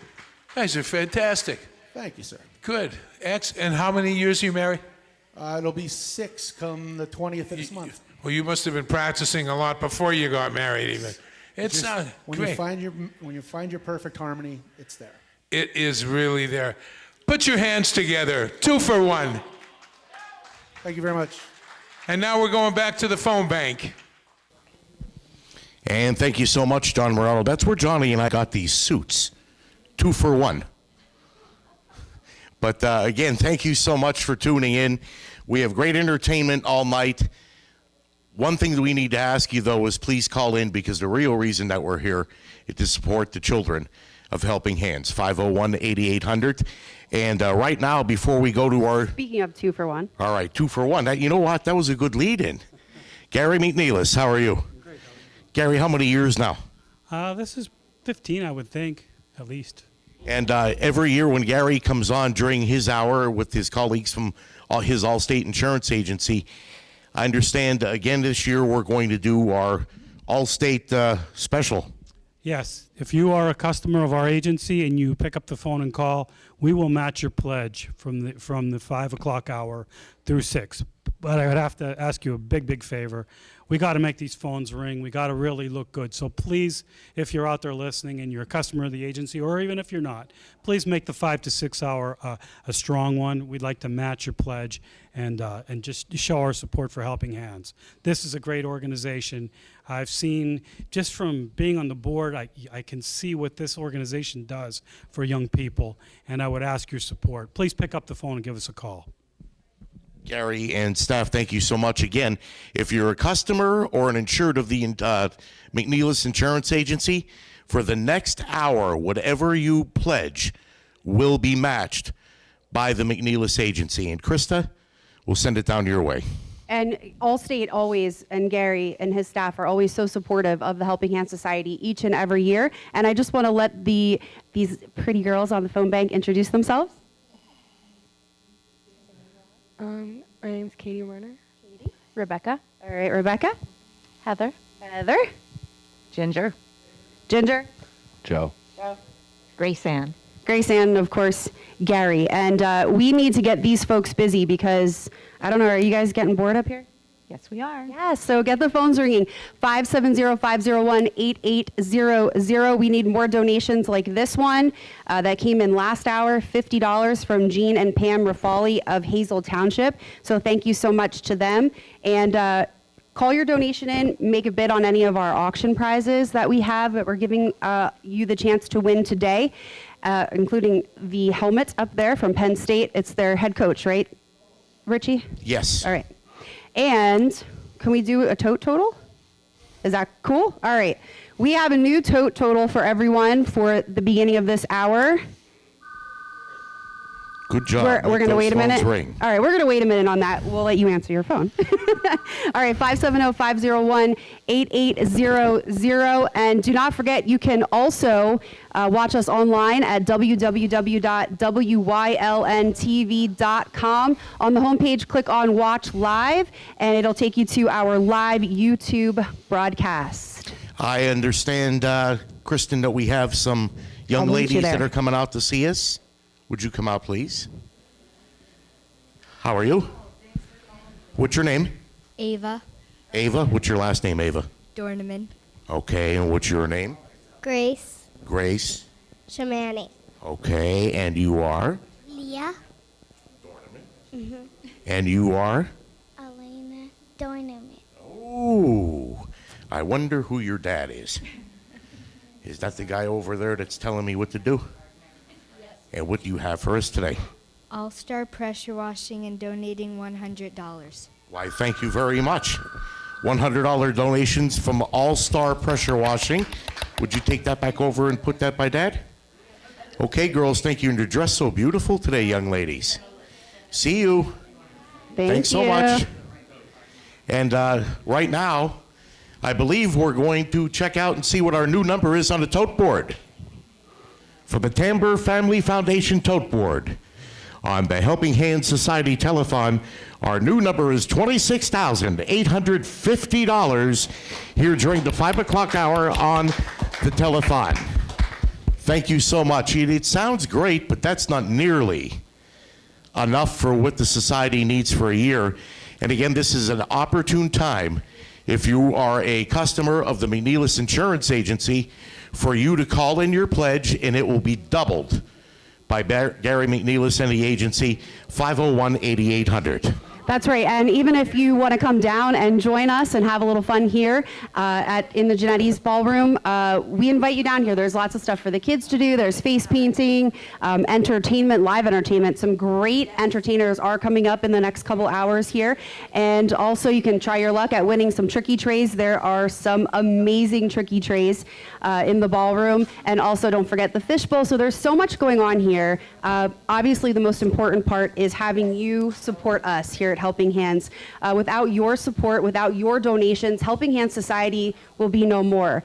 guys are fantastic. Thank you, sir. Good. And how many years are you married? It'll be 6 come the 20th of this month. Well, you must have been practicing a lot before you got married, even. It's Just- not when great. you find your perfect harmony, it's there. It is really there. Put your hands together. 2 for 1. Thank you very much. And now we're going back to the phone bank. And thank you so much, John Morello. That's where Johnny and I got these suits. 2 for 1. But again, thank you so much for tuning in. We have great entertainment all night. One thing that we need to ask you, though, is please call in, because the real reason that we're here is to support the children of Helping Hands, 501-8800. And right now, before we go to our... Speaking of 2 for 1. All right, 2 for 1. You know what? That was a good lead-in. Gary McNeilis, how are you? Great. Gary, how many years now? This is 15, I would think, at least. And every year when Gary comes on during his hour with his colleagues from his Allstate Insurance Agency, I understand again this year we're going to do our Allstate special. Yes, if you are a customer of our agency and you pick up the phone and call, we will match your pledge from the 5 o'clock hour through 6. But I would have to ask you a big favor. We got to make these phones ring. We got to really look good. So please, if you're out there listening and you're a customer of the agency, or even if you're not, please make the 5 to 6 hour a strong one. We'd like to match your pledge and just show our support for Helping Hands. This is a great organization. I've seen, just from being on the board, I can see what this organization does for young people, and I would ask your support. Please pick up the phone and give us a call. Gary and staff, thank you so much again. If you're a customer or an insured of the McNeilis Insurance Agency, for the next hour, whatever you pledge will be matched by the McNeilis Agency. And Krista, we'll send it down your way. And Allstate always, and Gary and his staff are always so supportive of the Helping Hands Society each and every year. And I just want to let these pretty girls on the phone bank introduce themselves. My name's Katie Werner. Katie. Rebecca. All right, Rebecca. Heather. Heather. Ginger. Ginger. Joe. Joe. Grace Ann. Grace Ann, of course, Gary. And we need to get these folks busy because, I don't know, are you guys getting bored up here? Yes, we are. Yes, so get the phones ringing. 570-501-8800. We need more donations like this one that came in last hour, $50 from Jean and Pam Rafali of Hazel Township. So thank you so much to them. And call your donation in, make a bid on any of our auction prizes that we have that we're giving you the chance to win today, including the helmet up there from Penn State. It's their head coach, right, Richie? Yes. All right. And can we do a tote total? Is that cool? All right. We have a new tote total for everyone for the beginning of this hour. Good job. We're going to wait a minute. Ring. All right, we're going to wait a minute on that. We'll let you answer your phone. All right, 570-501-8800. And do not forget, you can also watch us online at www.wylntv.com. On the homepage, click on Watch Live, and it'll take you to our live YouTube broadcast. I understand, Kristen, that we have some young I'll meet you ladies that there. are coming out to see us. Would you come out, please? How are you? What's your name? Ava. Ava. What's your last name, Ava? Dorneman. Okay, and what's your name? Grace. Grace. Shamani. Okay, and you are? Leah. And you are? Elena Dorneman. Ooh, I wonder who your dad is. Is that the guy over there that's telling me what to do? And what do you have for us today? All-Star Pressure Washing and donating $100. Why, thank you very much. $100 donations from All-Star Pressure Washing. Would you take that back over and put that by Dad? Okay, girls, thank you. And you're dressed so beautiful today, young ladies. See you. Thanks so much. And right now, I believe we're going to check out and see what our new number is on the tote board. For the Tamber Family Foundation tote board on the Helping Hands Society Telethon, our new number is $26,850 here during the 5 o'clock hour on the Telethon. Thank you so much. It sounds great, but that's not nearly enough for what the society needs for a year. And again, this is an opportune time, if you are a customer of the McNeilis Insurance Agency, for you to call in your pledge, and it will be doubled by Gary McNeilis and the agency, 501-8800. That's right. And even if you want to come down and join us and have a little fun here in the Genetti's Ballroom, we invite you down here. There's lots of stuff for the kids to do. There's face painting, entertainment, live entertainment. Some great entertainers are coming up in the next couple hours here. And also you can try your luck at winning some tricky trays. There are some amazing tricky trays in the ballroom. And also don't forget the Fishbowl. So there's so much going on here. Obviously the most important part is having you support us here at Helping Hands. Without your support, without your donations, Helping Hands Society will be no more.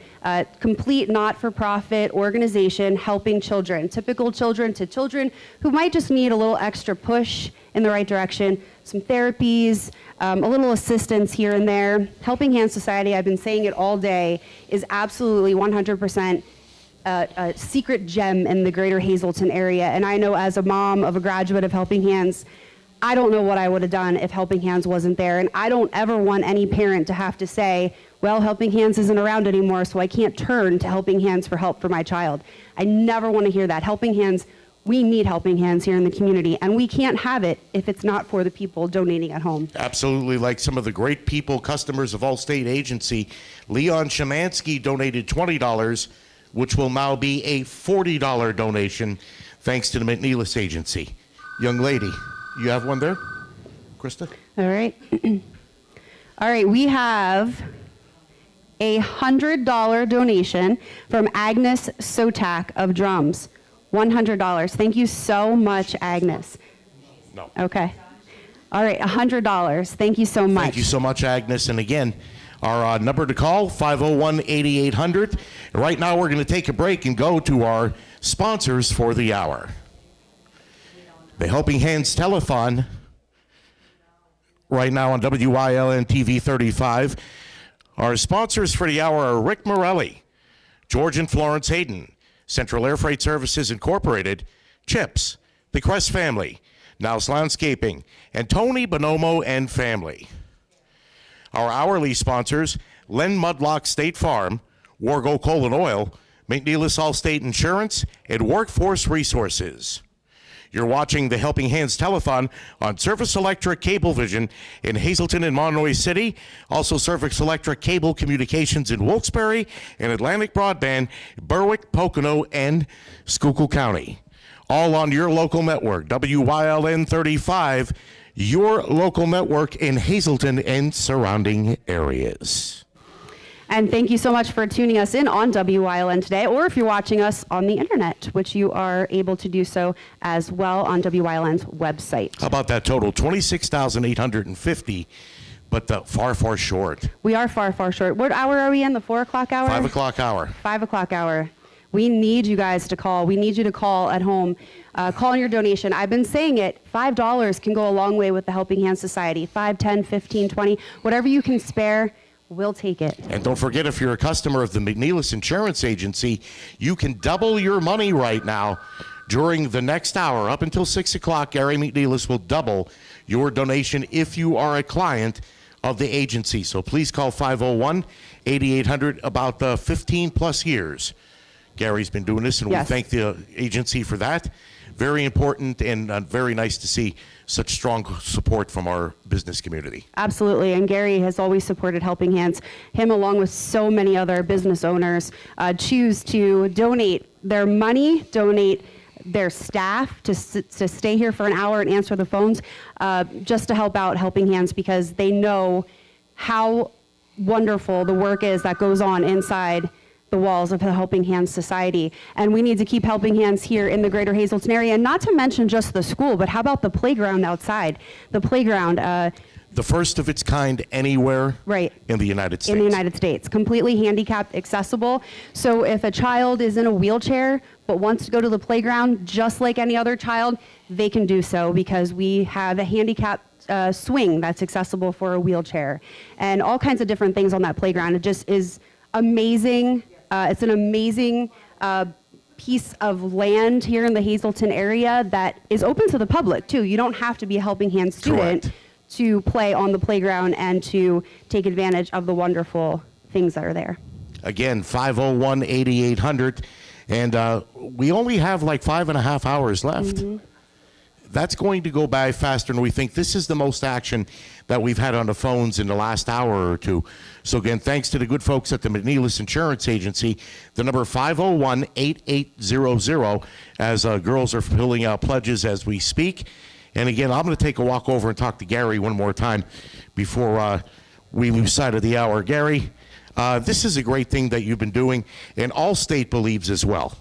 Complete not-for-profit organization helping children, typical children to children who might just need a little extra push in the right direction, some therapies, a little assistance here and there. Helping Hands Society, I've been saying it all day, is absolutely 100% a secret gem in the greater Hazleton area. And I know as a mom of a graduate of Helping Hands, I don't know what I would have done if Helping Hands wasn't there. And I don't ever want any parent to have to say, well, Helping Hands isn't around anymore, so I can't turn to Helping Hands for help for my child. I never want to hear that. Helping Hands, we need Helping Hands here in the community, and we can't have it if it's not for the people donating at home. Absolutely, like some of the great people, customers of Allstate Agency. Leon Shemansky donated $20, which will now be a $40 donation, thanks to the McNeilis Agency. Young lady, you have one there, Krista? All right. All right, we have a $100 donation from Agnes Sotak of Drums. $100. Thank you so much, Agnes. No. Okay. All right, $100. Thank you so much. Thank you so much, Agnes. And again, our number to call, 501-8800. Right now, we're going to take a break and go to our sponsors for the hour. The Helping Hands Telethon, right now on WYLN TV 35. Our sponsors for the hour are Rick Morelli, George and Florence Hayden, Central Air Freight Services Incorporated, Chips, the Crest Family, Now's Landscaping, and Tony Bonomo and Family. Our hourly sponsors, Len Mudlock State Farm, Wargo Coal and Oil, McNeilis Allstate Insurance, and Workforce Resources. You're watching the Helping Hands Telethon on Service Electric Cablevision in Hazleton and Monroe City, also Service Electric Cable Communications in Wilkes-Barre, and Atlantic Broadband, Berwick, Pocono, and Schuylkill County. All on your local network, WYLN 35, your local network in Hazleton and surrounding areas. And thank you so much for tuning us in on WYLN today, or if you're watching us on the internet, which you are able to do so as well on WYLN's website. How about that total? 26,850, but far, far short. We are far, far short. What hour are we in? The 4 o'clock hour? 5 o'clock hour. 5 o'clock hour. We need you guys to call. We need you to call at home. Call in your donation. I've been saying it. $5 can go a long way with the Helping Hands Society. 5, 10, 15, 20, whatever you can spare. We'll take it. And don't forget, if you're a customer of the McNeilis Insurance Agency, you can double your money right now during the next hour. Up until 6 o'clock, Gary McNeilis will double your donation if you are a client of the agency. So please call 501-8800. About 15 plus years Gary's been doing this, and Yes. we thank the agency for that. Very important and very nice to see such strong support from our business community. Absolutely, and Gary has always supported Helping Hands. Him, along with so many other business owners, choose to donate their money, donate their staff to stay here for an hour and answer the phones, just to help out Helping Hands, because they know how wonderful the work is that goes on inside the walls of the Helping Hands Society. And we need to keep Helping Hands here in the greater Hazleton area, and not to mention just the school, but how about the playground outside? The playground. The first of its kind anywhere in the United States. In the United States. Completely handicapped accessible. So if a child is in a wheelchair but wants to go to the playground just like any other child, they can do so, because we have a handicap swing that's accessible for a wheelchair. And all kinds of different things on that playground. It just is amazing. It's an amazing piece of land here in the Hazleton area that is open to the public too. You don't have to be a Helping Hands student Correct. to play on the playground and to take advantage of the wonderful things that are there. Again, 501-8800. And we only have like 5.5 hours left. That's going to go by faster than we think. This is the most action that we've had on the phones in the last hour or two. So again, thanks to the good folks at the McNeilis Insurance Agency, the number 501-8800, as girls are filling out pledges as we speak. And again, I'm going to take a walk over and talk to Gary one more time before we lose sight of the hour. Gary, this is a great thing that you've been doing, and Allstate believes as well.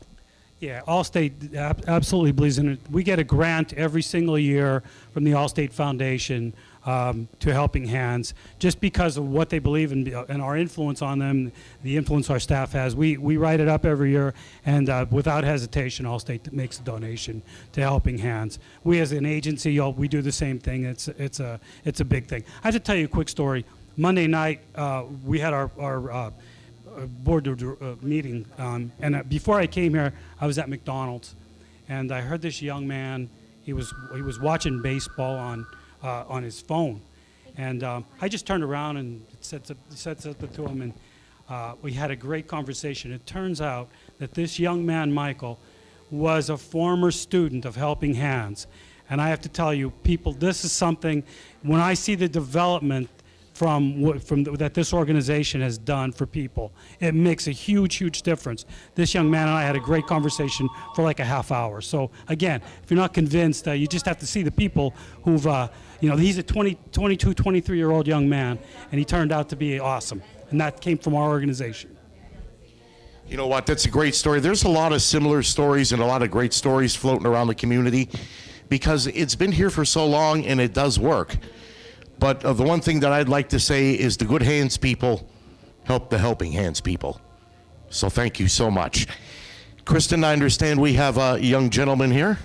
Yeah, Allstate absolutely believes in it. We get a grant every single year from the Allstate Foundation to Helping Hands, just because of what they believe in and our influence on them, the influence our staff has. We write it up every year, and without hesitation, Allstate makes a donation to Helping Hands. We as an agency, we do the same thing. It's a big thing. I have to tell you a quick story. Monday night, we had our board meeting, and before I came here, I was at McDonald's, and I heard this young man. He was watching baseball on his phone, and I just turned around and said something to him, and we had a great conversation. It turns out that this young man, Michael, was a former student of Helping Hands, and I have to tell you, people, this is something. When I see the development that this organization has done for people, it makes a huge difference. This young man and I had a great conversation for like a half hour. So again, if you're not convinced, you just have to see the people who've, he's a 22, 23-year-old young man, and he turned out to be awesome. And that came from our organization. You know what? That's a great story. There's a lot of similar stories and a lot of great stories floating around the community because it's been here for so long and it does work. But the one thing that I'd like to say is the good hands people help the Helping Hands people. So thank you so much. Kristen, I understand we have a young gentleman here.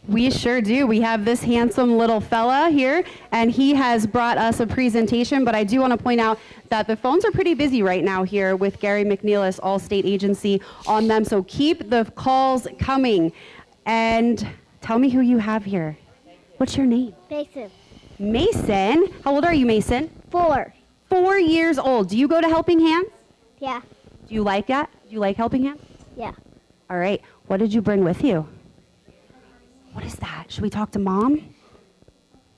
We sure do. We have this handsome little fella here, and he has brought us a presentation, but I do want to point out that the phones are pretty busy right now here with Gary McNeilis, Allstate Agency, on them, so keep the calls coming. And tell me who you have here. What's your name? Mason. Mason. How old are you, Mason? 4. 4 years old. Do you go to Helping Hands? Yeah. Do you like that? Do you like Helping Hands? Yeah. All right. What did you bring with you? What is that? Should we talk to Mom?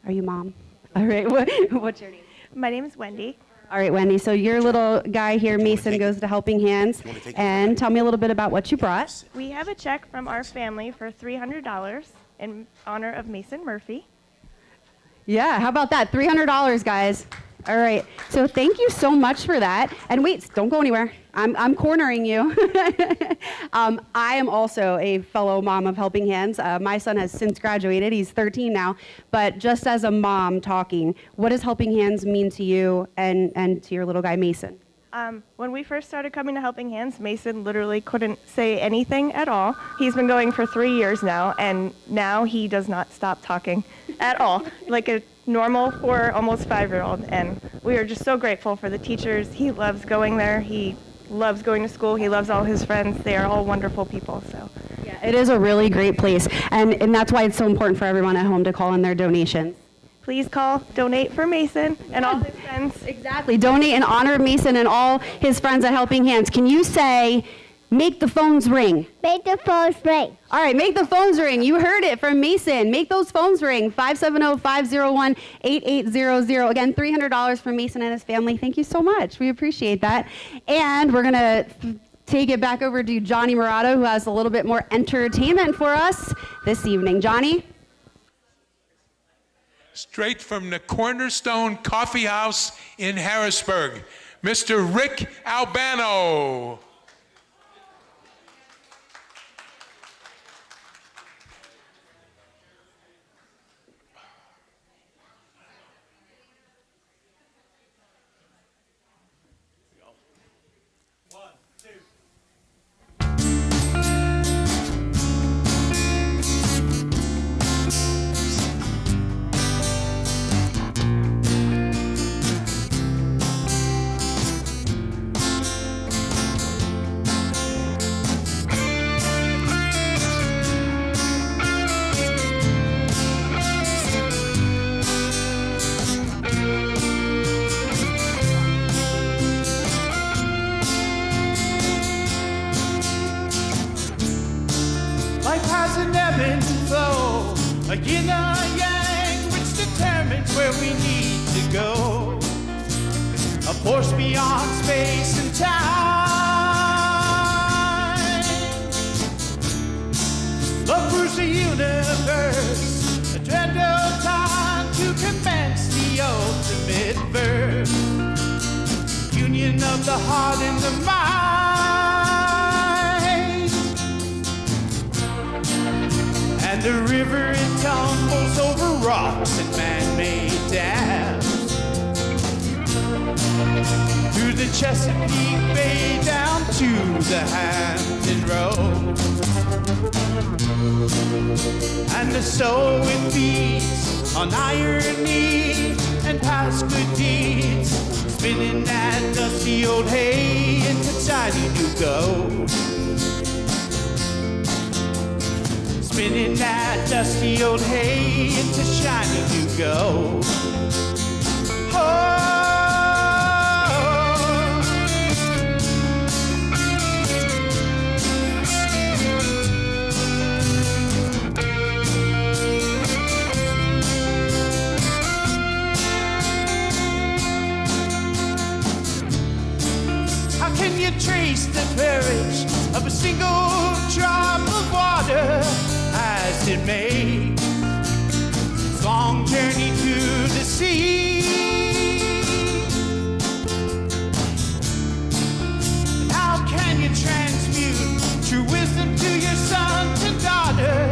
Are you Mom? All right. What's your name? My name is Wendy. All right, Wendy. So your little guy here, Mason, goes to Helping Hands. And tell me a little bit about what you brought. We have a check from our family for $300 in honor of Mason Murphy. Yeah, how about that? $300, guys. All right. So thank you so much for that. And wait, don't go anywhere. I'm cornering you. I am also a fellow mom of Helping Hands. My son has since graduated. He's 13 now. But just as a mom talking, what does Helping Hands mean to you and to your little guy, Mason? When we first started coming to Helping Hands, Mason literally couldn't say anything at all. He's been going for 3 years now, and now he does not stop talking at all, like a normal 4, almost 5-year-old. And we are just so grateful for the teachers. He loves going there. He loves going to school. He loves all his friends. They are all wonderful people. So yeah, it is a really great place, and that's why it's so important for everyone at home to call in their donations. Please call, donate for Mason and all his friends. Exactly. Donate in honor of Mason and all his friends at Helping Hands. Can you say, make the phones ring? Make the phones ring. All right, make the phones ring. You heard it from Mason. Make those phones ring. 570-501-8800. Again, $300 from Mason and his family. Thank you so much. We appreciate that. And we're going to take it back over to Johnny Murata, who has a little bit more entertainment for us this evening. Johnny? Straight from the Cornerstone Coffee House in Harrisburg, Mr. Rick Albano. Life has an ebb and flow, a yin and a yang, which determines where we need to go. A force beyond space and time. Love rules the universe, a dread of time to commence the ultimate verse. Union of the heart and the mind. And the river, it tumbles over rocks and man-made dams. Through the Chesapeake Bay down to the Hampton Roads. And the soul it feeds on irony and past good deeds, spinning that dusty old hay into shiny new gold. Spinning that dusty old hay into shiny new gold. Oh. Can you trace the courage of a single drop of water as it made its long journey to the sea? And how can you transmute true wisdom to your son to daughter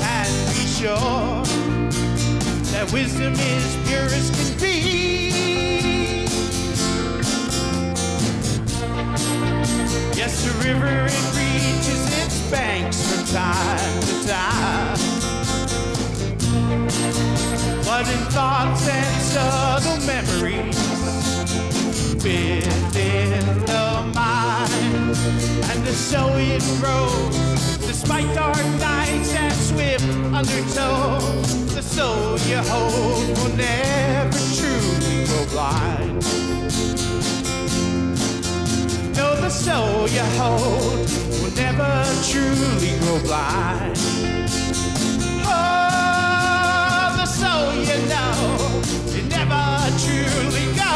and be sure that wisdom is pure as can be? Yes, the river, it reaches its banks from time to time. Flooding thoughts and subtle memories within the mind. And the soul it grows, despite dark nights and swift undertow. The soul you hold will never truly go blind. No, the soul you hold will never truly grow blind. Oh, the soul you know, it never truly goes.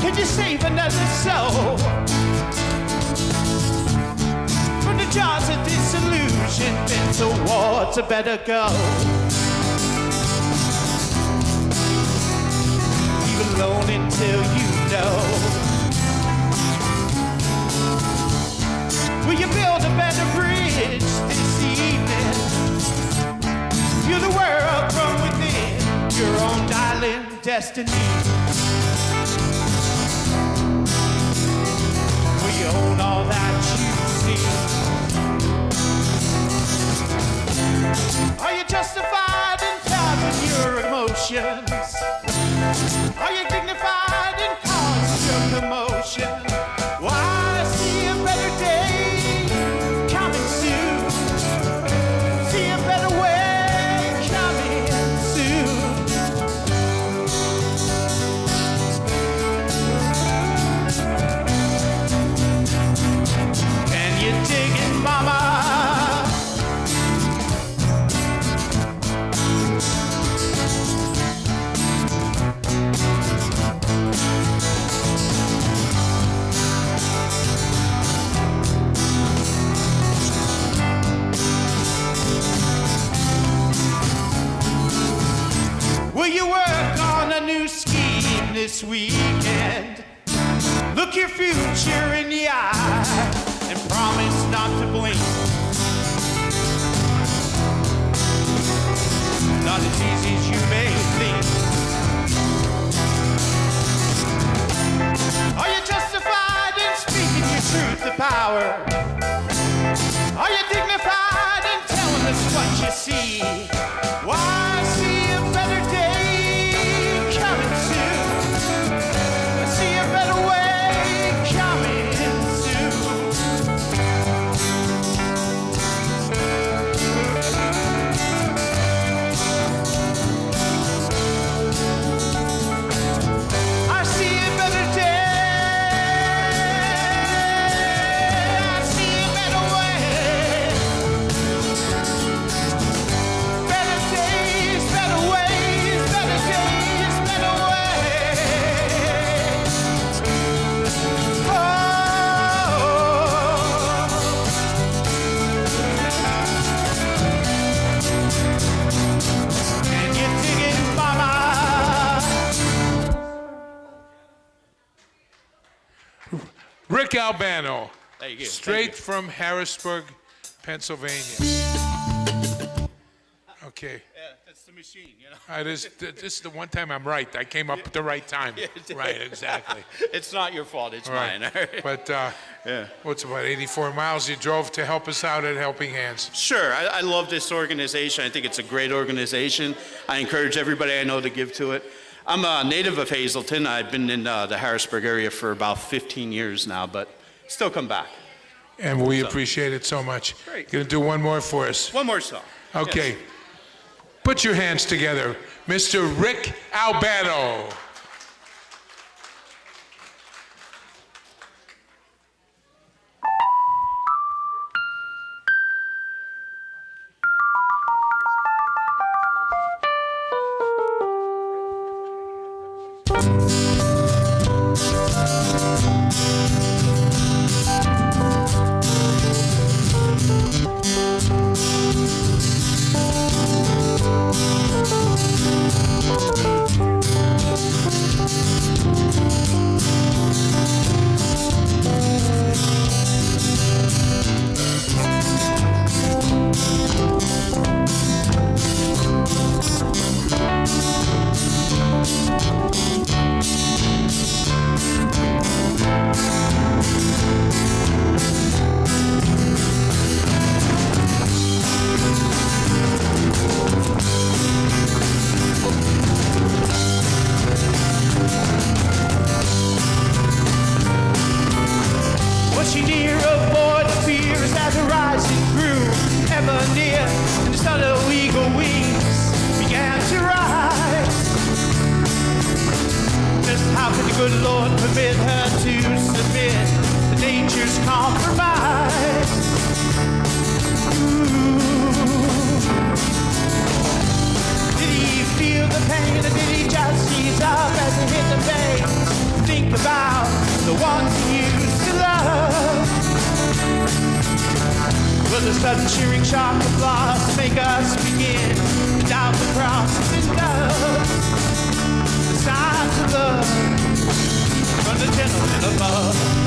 Can you save another soul from the jaws of disillusionment towards a better goal? Leave alone until you know. Will you build a better bridge this evening? View the world from within your own darling destiny. You own all that you see. Are you justified in telling your emotions? Are you dignified in constant commotion? Why, I see a better day coming soon. See a better way coming soon. You dig it, mama? this weekend. Look your future in the eye and promise not to blink. Not as easy as you may think. Are you justified in speaking your truth to power? Are you dignified in telling us what you see? Why, I see a better day coming soon. I see a better way coming soon. I see a better day. I see a better way. Better days, better ways, better days, better ways. Oh. Can you dig it, mama? Rick Albano, There you go. straight from Harrisburg, Pennsylvania. Okay. Yeah, that's the machine, you know. This is the one time I'm right. I came up at the right time. Right, exactly. It's not your fault, it's All right. mine. But Yeah. what's about 84 miles you drove to help us out at Helping Hands? Sure, I love this organization. I think it's a great organization. I encourage everybody I know to give to it. I'm a native of Hazleton. I've been in the Harrisburg area for about 15 years now, but still come back. And we So- appreciate it so much. Great. Gonna do one more for us. One more song. Okay. Yes. Put your hands together. Mr. Rick Albano. Was she near? Avoid the fears as the rising grew ever near, and the sun of eagle wings began to rise. Just how could the good Lord permit her to submit to nature's compromise? Did he feel the pain, or did he just seize up as it hit the veins? Think about the ones he used to love. Will the sudden shearing shock of loss make us begin to doubt the crosses and doves? The signs of love from the gentleman above.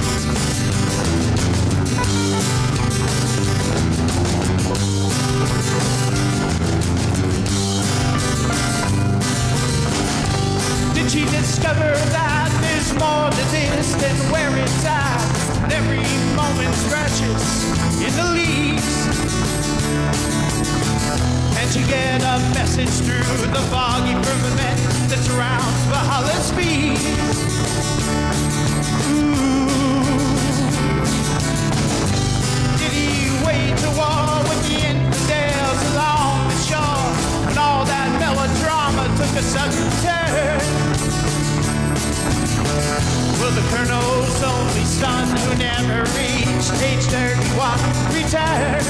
Did she discover that there's more to this than where it's at? And every moment's precious in the leaves. And she get a message through the foggy firmament that surrounds Valhalla's feet. Did he wage a war with the infidels along the shore? And all that melodrama took a sudden turn. Will the colonel's only son, who never reached age 31, return?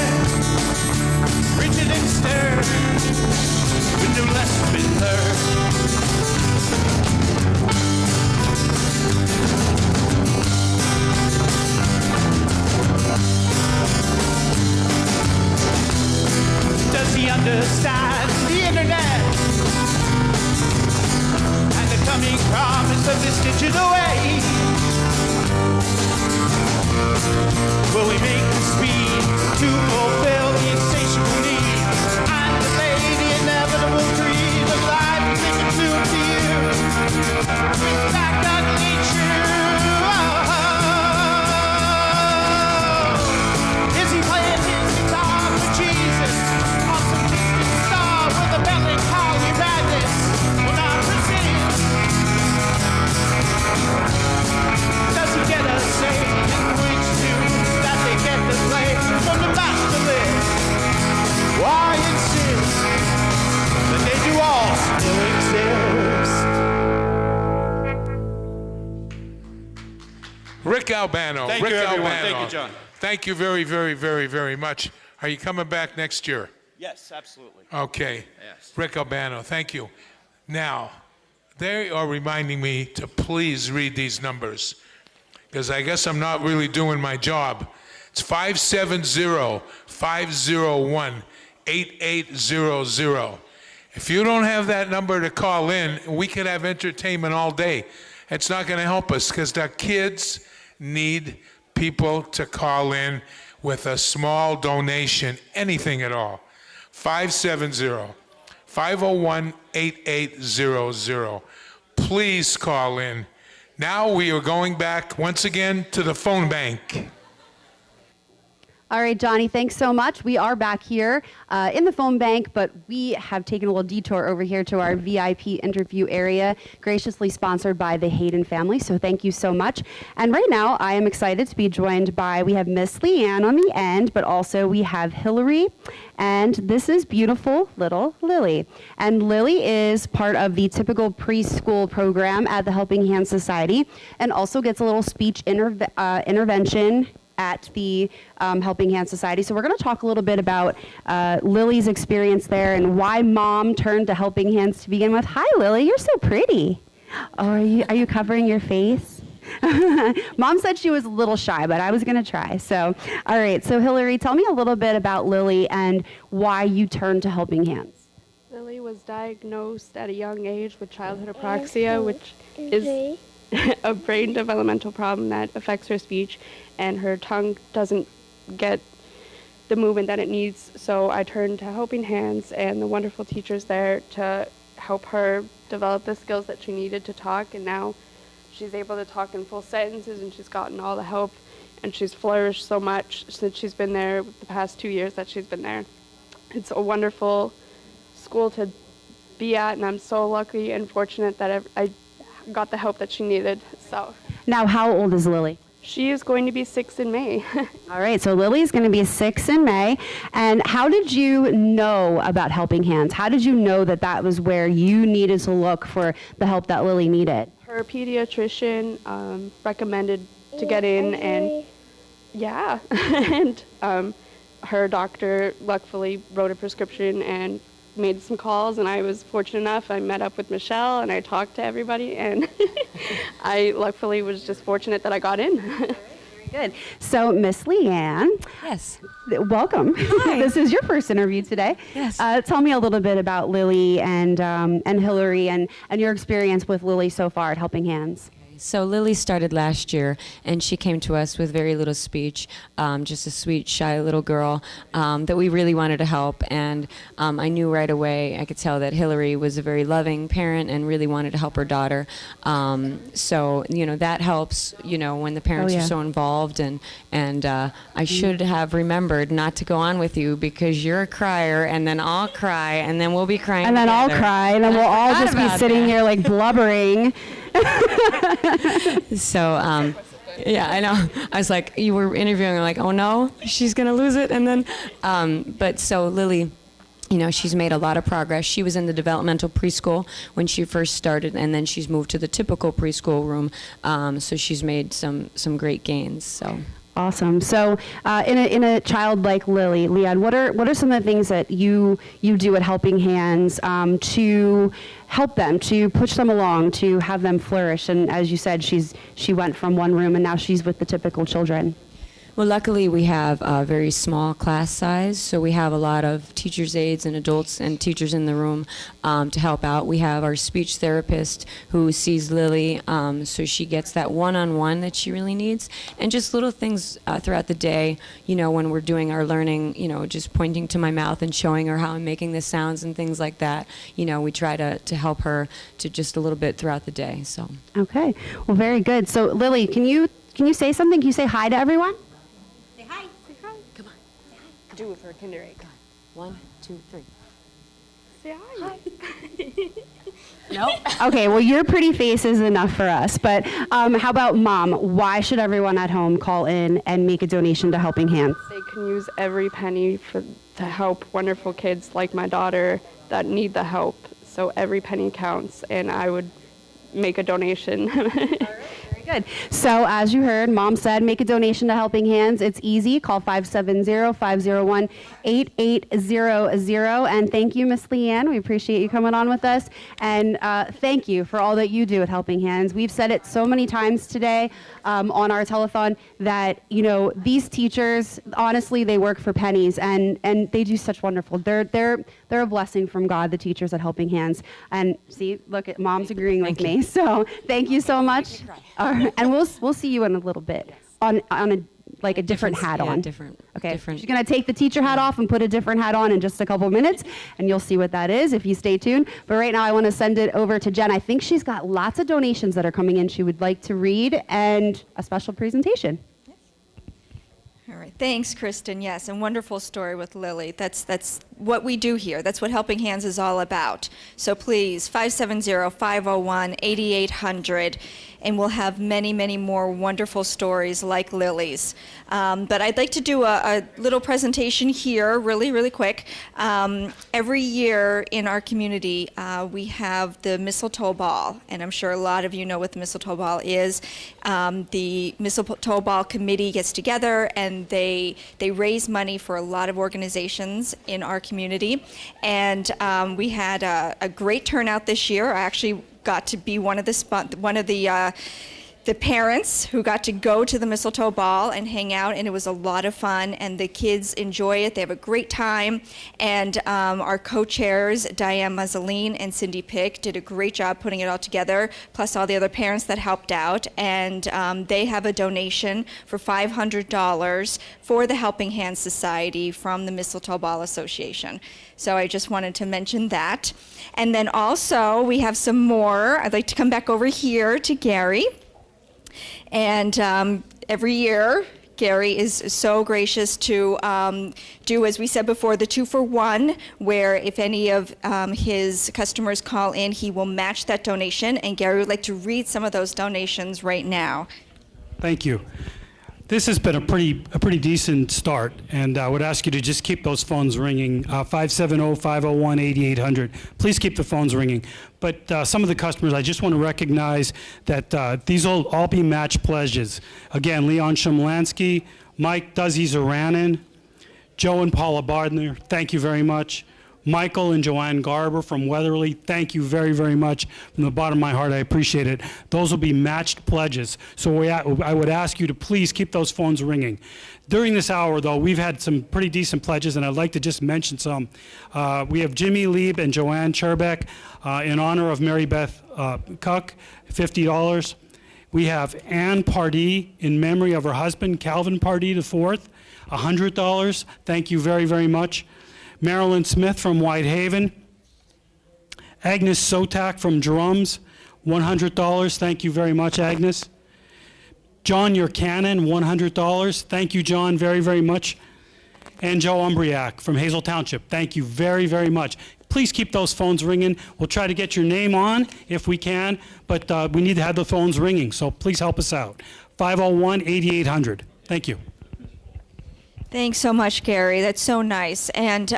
Rigid and stern, with no lesson been learned. Does he understand the internet and the coming promise of this digital age? Will we make the speed to fulfill the insatiable need and delay the inevitable greed of life and make it to appear? Bring back that nature. Is he playing his guitar for Jesus on some distant star with a melancholy madness will not persist? Does he get a say in which tunes that they get to play from the master list? Why insist that they do all still exist? Rick Albano. Thank Rick you, everyone. Albano. Thank you, John. Thank you very, very, very, very much. Are you coming back next year? Yes, absolutely. Okay. Yes. Rick Albano, thank you. Now, they are reminding me to please read these numbers, because I guess I'm not really doing my job. It's 570-501-8800. If you don't have that number to call in, we could have entertainment all day. It's not going to help us, because the kids need people to call in with a small donation, anything at all. 570-501-8800. Please call in. Now we are going back once again to the phone bank. All right, Johnny, thanks so much. We are back here in the phone bank, but we have taken a little detour over here to our VIP interview area, graciously sponsored by the Hayden family, so thank you so much. And right now, I am excited to be joined by, we have Miss Leanne on the end, but also we have Hillary, and this is beautiful little Lily. And Lily is part of the typical preschool program at the Helping Hands Society, and also gets a little speech intervention at the Helping Hands Society. So we're going to talk a little bit about Lily's experience there and why Mom turned to Helping Hands to begin with. Hi, Lily. You're so pretty. Oh, are you covering your face? Mom said she was a little shy, but I was going to try. So, all right. So, Hillary, tell me a little bit about Lily and why you turned to Helping Hands. Lily was diagnosed at a young age with childhood apraxia, which is a brain developmental problem that affects her speech, and her tongue doesn't get the movement that it needs. So I turned to Helping Hands and the wonderful teachers there to help her develop the skills that she needed to talk, and now she's able to talk in full sentences, and she's gotten all the help, and she's flourished so much since she's been there the past 2 years that she's been there. It's a wonderful school to be at, and I'm so lucky and fortunate that I got the help that she needed. So Now, how old is Lily? She is going to be 6 in May. All right, so Lily is going to be 6 in May. And how did you know about Helping Hands? How did you know that that was where you needed to look for the help that Lily needed? Her pediatrician recommended to get in, and yeah, and her doctor luckily wrote a prescription and made some calls, and I was fortunate enough. I met up with Michelle and I talked to everybody, and I luckily was just fortunate that I got in. Very good. So, Miss Leanne. Yes. Welcome. Hi. This is your first interview today. Yes. Tell me a little bit about Lily and Hillary and your experience with Lily so far at Helping Hands. So Lily started last year, and she came to us with very little speech, just a sweet, shy little girl that we really wanted to help. And I knew right away, I could tell that Hillary was a very loving parent and really wanted to help her daughter. So, that helps, when the parents are so involved. And I should have remembered not to go on with you because you're a crier, and then I'll cry, and then we'll be crying And then together. I'll cry, and then we'll all just be sitting here like blubbering. So, yeah, I know. I was like, you were interviewing, I'm like, oh no, she's going to lose it. And then, but so Lily, she's made a lot of progress. She was in the developmental preschool when she first started, and then she's moved to the typical preschool room. So she's made some great gains. So. Awesome. So, in a child like Lily, Leon, what are some of the things that you do at Helping Hands to help them, to push them along, to have them flourish? And as you said, she went from one room and now she's with the typical children. Well, luckily we have a very small class size, so we have a lot of teachers' aides and adults and teachers in the room to help out. We have our speech therapist who sees Lily, so she gets that one-on-one that she really needs, and just little things throughout the day, you know, when we're doing our learning, you know, just pointing to my mouth and showing her how I'm making the sounds and things like that. You know, we try to help her to just a little bit throughout the day. So. Okay, well, very good. So Lily, can you say something? Can you say hi to everyone? Say hi. Say hi. Come on. Do it for kindergarten. 1, 2, 3. Say hi. Nope. Okay, well, your pretty face is enough for us. But how about Mom? Why should everyone at home call in and make a donation to Helping Hands? They can use every penny to help wonderful kids like my daughter that need the help. So every penny counts, and I would make a donation. Very good. So as you heard, Mom said make a donation to Helping Hands. It's easy. Call 570-501-8800. And thank you, Miss Leanne. We appreciate you coming on with us. And thank you for all that you do at Helping Hands. We've said it so many times today on our telethon that, you know, these teachers, honestly, they work for pennies, and they do such wonderful. They're a blessing from God, the teachers at Helping Hands. And see, look at Mom's agreeing with me. So thank you so much. And we'll see you in a little bit on a different hat on. Different. Okay. Different. She's gonna take the teacher hat off and put a different hat on in just a couple minutes, and you'll see what that is if you stay tuned. But right now I want to send it over to Jen. I think she's got lots of donations that are coming in she would like to read and a special presentation. All right. Thanks, Kristen. Yes, and wonderful story with Lily. That's what we do here. That's what Helping Hands is all about. So please, 570-501-8800, and we'll have many, many more wonderful stories like Lily's. But I'd like to do a little presentation here, really, really quick. Every year in our community, we have the mistletoe ball, and I'm sure a lot of you know what the mistletoe ball is. The mistletoe ball committee gets together, and they raise money for a lot of organizations in our community. And we had a great turnout this year. I actually got to be one of the parents who got to go to the mistletoe ball and hang out, and it was a lot of fun, and the kids enjoy it. They have a great time, and our co-chairs, Diane Mazzoline and Cindy Pick, did a great job putting it all together, plus all the other parents that helped out, and they have a donation for $500 for the Helping Hands Society from the Mistletoe Ball Association. So I just wanted to mention that. And then also, we have some more. I'd like to come back over here to Gary. And every year, Gary is so gracious to do, as we said before, the 2-for-1, where if any of his customers call in, he will match that donation. And Gary would like to read some of those donations right now. Thank you. This has been a pretty decent start, and I would ask you to just keep those phones ringing. 570-501-8800. Please keep the phones ringing. But some of the customers, I just want to recognize that these will all be match pledges. Again, Leon Shumlansky, Mike Duzzy Zaranin, Joe and Paula Bardner, thank you very much. Michael and Joanne Garber from Weatherly, thank you very, very much. From the bottom of my heart, I appreciate it. Those will be matched pledges. So I would ask you to please keep those phones ringing. During this hour, though, we've had some pretty decent pledges, and I'd like to just mention some. We have Jimmy Lieb and Joanne Cherbeck in honor of Mary Beth Cook, $50. We have Ann Pardee in memory of her husband, Calvin Pardee IV, $100. Thank you very, very much. Marilyn Smith from Whitehaven. Agnes Sotak from Drums, $100. Thank you very much, Agnes. John Urcanon, $100. Thank you, John, very, very much. And Joe Umbriac from Hazel Township. Thank you very, very much. Please keep those phones ringing. We'll try to get your name on if we can, but we need to have the phones ringing, so please help us out. 501-8800. Thank you. Thanks so much, Gary. That's so nice. And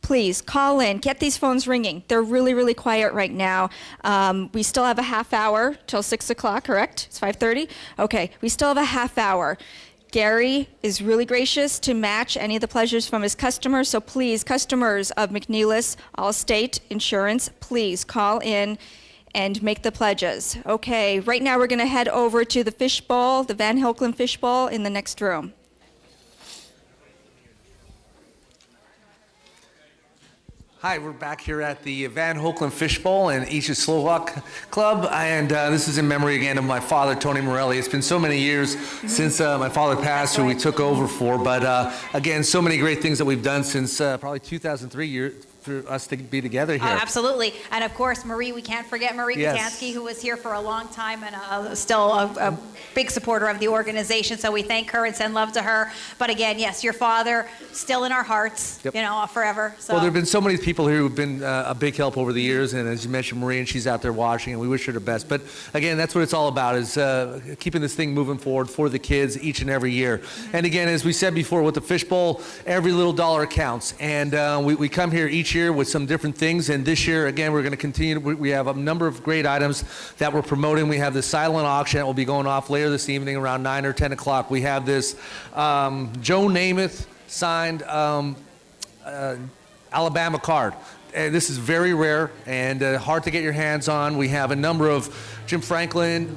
please call in. Get these phones ringing. They're really, really quiet right now. We still have a half hour till 6 o'clock, correct? It's 5:30? Okay, we still have a half hour. Gary is really gracious to match any of the pledges from his customers. So please, customers of McNeilis Allstate Insurance, please call in and make the pledges. Okay, right now we're going to head over to the Fishbowl, the Van Hilklen Fishbowl in the next room. Hi, we're back here at the Van Hoeklen Fishbowl and East Slovak Club, and this is in memory again of my father, Tony Morelli. It's been so many years since my father passed, who we took over for, but again, so many great things that we've done since probably 2003 for us to be together here. Oh, absolutely. And of course, Marie, we can't forget Marie Yes. Katansky, who was here for a long time and still a big supporter of the organization. So we thank her and send love to her. But again, yes, your father still in our hearts, Yep. Forever. So. Well, there have been so many people here who've been a big help over the years, and as you mentioned, Marie, and she's out there watching, and we wish her the best. But again, that's what it's all about, is keeping this thing moving forward for the kids each and every year. And again, as we said before, with the Fishbowl, every little dollar counts. And we come here each year with some different things, and this year, again, we're going to continue. We have a number of great items that we're promoting. We have the silent auction that will be going off later this evening around 9 or 10 o'clock. We have this Joe Namath signed Alabama card. This is very rare and hard to get your hands on. We have a number of Jim Franklin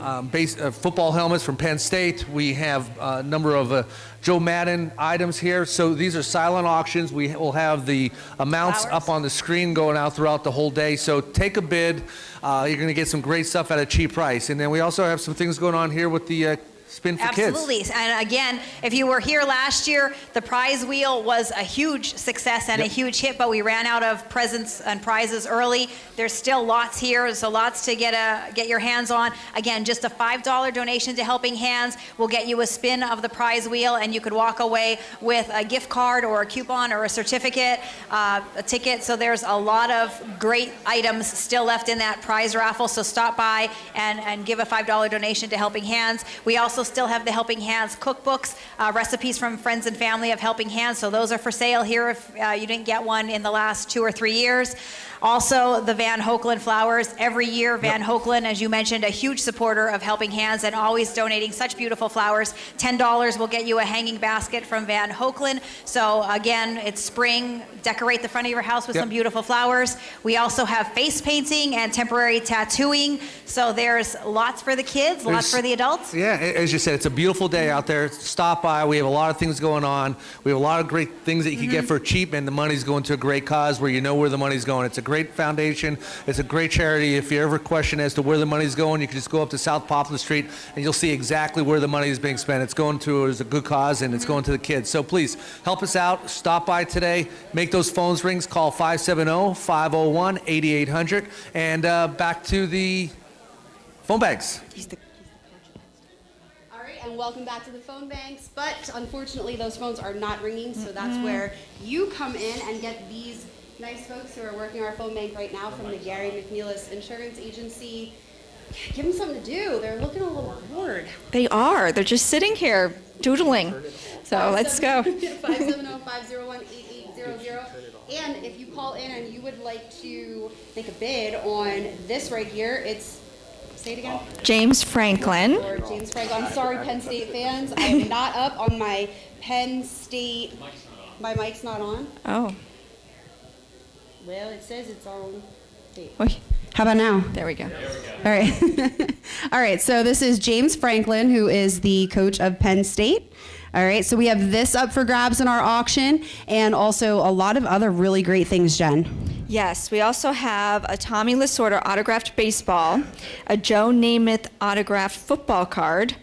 football helmets from Penn State. We have a number of Joe Madden items here. So these are silent auctions. We will have the amounts up on the screen going out throughout the whole day. So take a bid. You're going to get some great stuff at a cheap price. And then we also have some things going on here with the Spin for Kids. Absolutely. And again, if you were here last year, the prize wheel was a huge success and a huge hit, but we ran out of presents and prizes early. There's still lots here, so lots to get your hands on. Again, just a $5 donation to Helping Hands will get you a spin of the prize wheel, and you could walk away with a gift card or a coupon or a certificate, a ticket. So there's a lot of great items still left in that prize raffle, so stop by and give a $5 donation to Helping Hands. We also still have the Helping Hands cookbooks, recipes from friends and family of Helping Hands. So those are for sale here if you didn't get one in the last 2 or 3 years. Also, the Van Hoeklen flowers. Every year, Van Hoeklen, as you mentioned, a huge supporter of Helping Hands and always donating such beautiful flowers. $10 will get you a hanging basket from Van Hoeklen. So again, it's spring. Decorate the front of your house with some beautiful flowers. We also have face painting and temporary tattooing. So there's lots for the kids, lots for the adults. Yeah, as you said, it's a beautiful day out there. Stop by. We have a lot of things going on. We have a lot of great things that you can get for cheap, and the money's going to a great cause where you know where the money's going. It's a great foundation. It's a great charity. If you ever question as to where the money's going, you can just go up to South Poplar Street and you'll see exactly where the money is being spent. It's going to a good cause, and it's going to the kids. So please help us out. Stop by today. Make those phones rings. Call 570-501-8800. And back to the phone bags. All right, and welcome back to the phone banks. But unfortunately, those phones are not ringing, so that's where you come in and get these nice folks who are working our phone bank right now from the Gary McNeilis Insurance Agency. Give them something to do. They're looking a little bored. They are. They're just sitting here doodling. So let's go. 570-501-8800. And if you call in and you would like to make a bid on this right here, it's, say it again. James Franklin. Or James Franklin. I'm sorry, Penn State fans. I am not up on my Penn State. My mic's not on. Oh. Well, it says it's on. Wait, how about now? There we go. All right. All right, so this is James Franklin, who is the coach of Penn State. All right, so we have this up for grabs in our auction, and also a lot of other really great things, Jen. Yes, we also have a Tommy Lasorda autographed baseball, a Joe Namath autographed football card,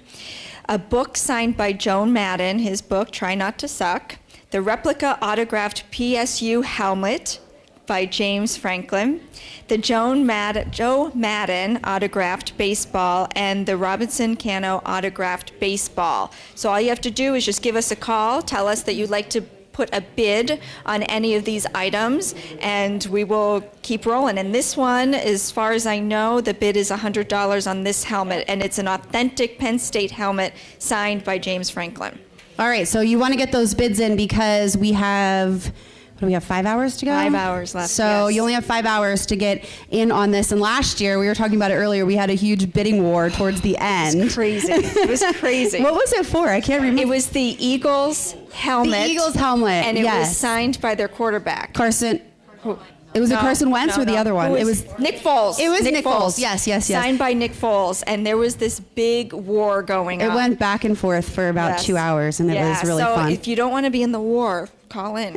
a book signed by Joe Madden, his book, Try Not to Suck, the replica autographed PSU helmet by James Franklin, the Joe Madden autographed baseball, and the Robinson Cano autographed baseball. So all you have to do is just give us a call, tell us that you'd like to put a bid on any of these items, and we will keep rolling. And this one, as far as I know, the bid is $100 on this helmet, and it's an authentic Penn State helmet signed by James Franklin. All right, so you want to get those bids in because we have... What do we have, 5 hours to go? 5 hours left, So yes. you only have 5 hours to get in on this. And last year, we were talking about it earlier, we had a huge bidding war towards the end. It was crazy. It was crazy. What was it for? I can't remember. It was the Eagles helmet. The Eagles helmet, And it yes. was signed by their quarterback. Carson. It was Carson Wentz or the other one? It was Nick Foles. It was Nick Foles. Yes. Signed by Nick Foles. And there was this big war going on. It went back and forth for about 2 hours, and it was really so fun. if you don't want to be in the war, Call in.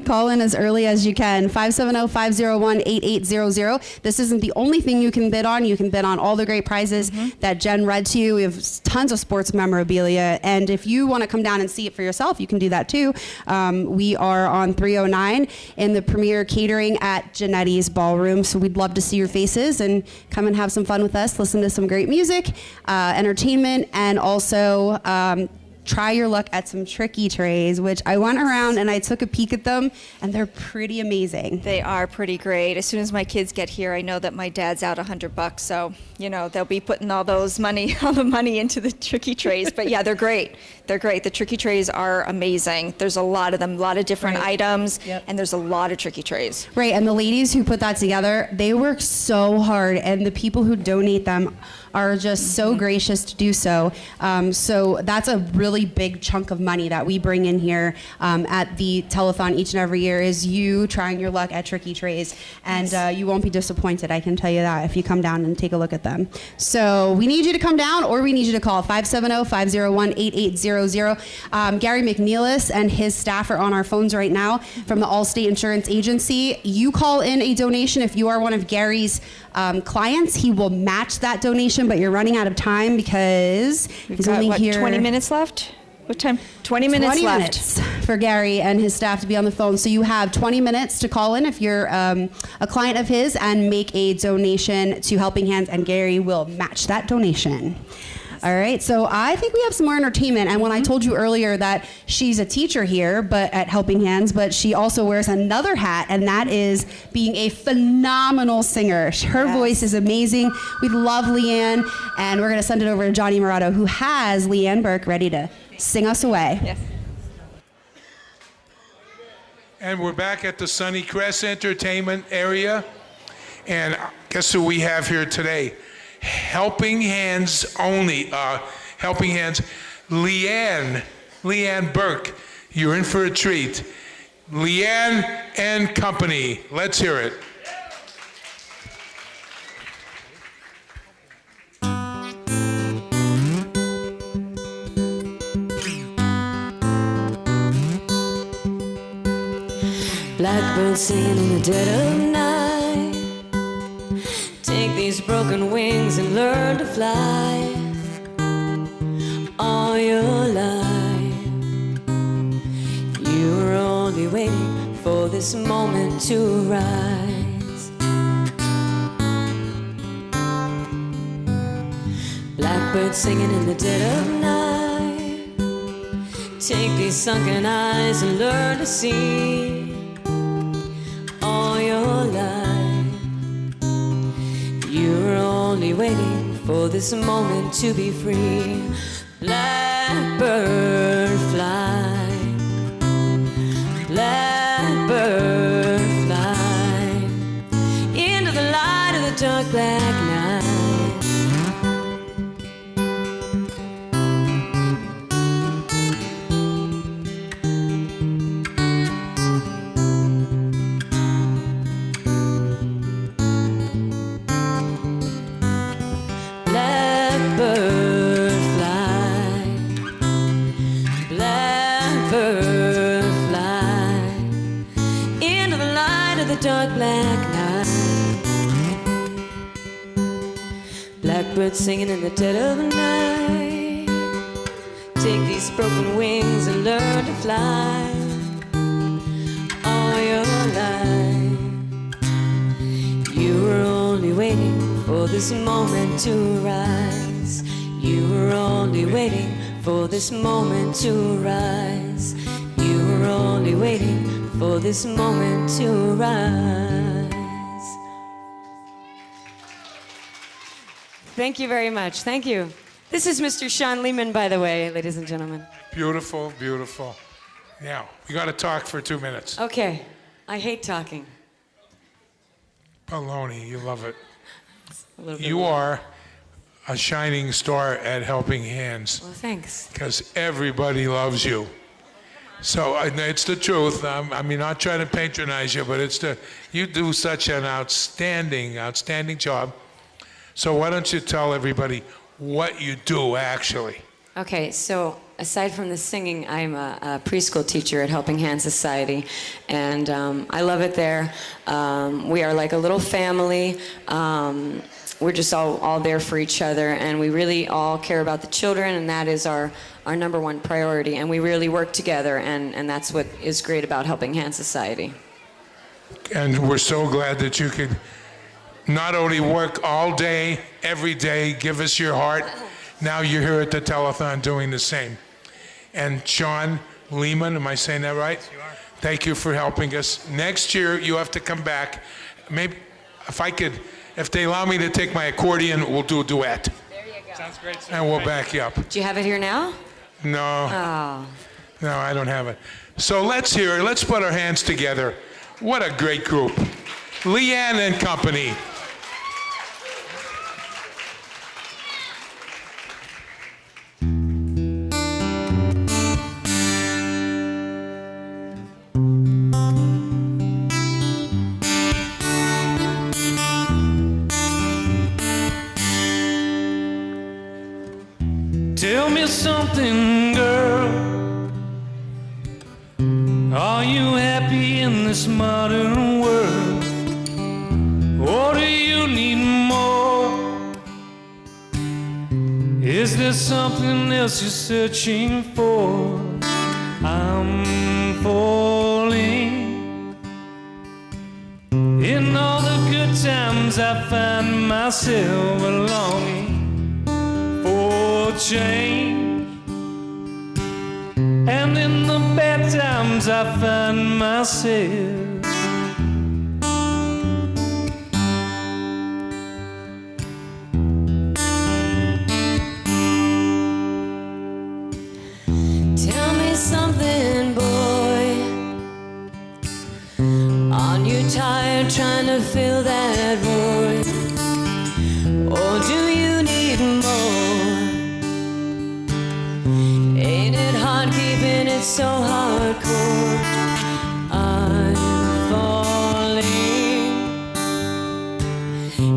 Call in as early as you can. 570-501-8800. This isn't the only thing you can bid on. You can bid on all the great prizes that Jen read to you. We have tons of sports memorabilia. And if you want to come down and see it for yourself, you can do that too. We are on 309 in the Premier Catering at Genetti's Ballroom. So we'd love to see your faces and come and have some fun with us. Listen to some great music, entertainment, and also try your luck at some tricky trays, which I went around and I took a peek at them, and they're pretty amazing. They are pretty great. As soon as my kids get here, I know that my dad's out $100, so they'll be putting all the money into the tricky trays. But yeah, they're great. They're great. The tricky trays are amazing. There's a lot of them, a lot of different items, and there's a lot of tricky trays. Right, and the ladies who put that together, they work so hard, and the people who donate them are just so gracious to do so. So that's a really big chunk of money that we bring in here at the telethon each and every year, is you trying your luck at tricky trays. And you won't be disappointed, I can tell you that, if you come down and take a look at them. So we need you to come down, or we need you to call 570-501-8800. Gary McNeilis and his staff are on our phones right now from the Allstate Insurance Agency. You call in a donation if you are one of Gary's clients. He will match that donation, but you're running out of time because he's only here. 20 minutes left? What time? 20 minutes 20 left. minutes for Gary and his staff to be on the phone. So you have 20 minutes to call in if you're a client of his and make a donation to Helping Hands, and Gary will match that donation. All right, so I think we have some more entertainment. And when I told you earlier that she's a teacher here but at Helping Hands, but she also wears another hat, and that is being a phenomenal singer. Her voice is amazing. We love Leanne, and we're going to send it over to Johnny Murato, who has Leanne Burke ready to sing us away. Yes. And we're back at the Sunny Crest Entertainment area. And guess who we have here today? Helping Hands only, Helping Hands, Leanne Burke. You're in for a treat. Leanne and Company. Let's hear it. Blackbird singing in the dead of night. Take these broken wings and learn to fly. All your life, you were only waiting for this moment to rise. Blackbird singing in the dead of night. Take these sunken eyes and learn to see. All your life, you were only waiting for this moment to be free. Blackbird fly, blackbird fly, into the light of the dark black night. Dark black night. Blackbird singing in the dead of the night. Take these broken wings and learn to fly. All your life, you were only waiting for this moment to rise. You were only waiting for this moment to rise. You were only waiting for this moment to rise. Thank you very much. Thank you. This is Mr. Sean Lehman, by the way, ladies and gentlemen. Beautiful, beautiful. Now, we got to talk for 2 minutes. Okay. I hate talking. Baloney, you love it. A little bit You more. are a shining star at Helping Hands. Well, thanks. Because everybody loves you. So it's the truth. I'm not trying to patronize you, but you do such an outstanding job. So why don't you tell everybody what you do actually? Okay, so aside from the singing, I'm a preschool teacher at Helping Hand Society, and I love it there. We are like a little family. We're just all there for each other, and we really all care about the children, and that is our number one priority. And we really work together, and that's what is great about Helping Hand Society. And we're so glad that you could not only work all day, every day, give us your heart. Now you're here at the Telethon doing the same. And Sean Lehman, am I saying that right? Yes, you are. Thank you for helping us. Next year, you have to come back. Maybe, if they allow me to take my accordion, we'll do a duet. There you go. Sounds great. And we'll back you up. Do you have it here now? No. Oh. No, I don't have it. So let's hear it. Let's put our hands together. What a great group. Leanne and company. Tell me something, girl. Are you happy in this modern world? Or do you need more? Is there something else you're searching for? I'm falling. In all the good times I find myself longing for change, and in the bad times I find myself Tell me something, boy. Aren't you tired trying to fill that void? Or do you need more? Ain't it hard keeping it so hardcore? I'm falling.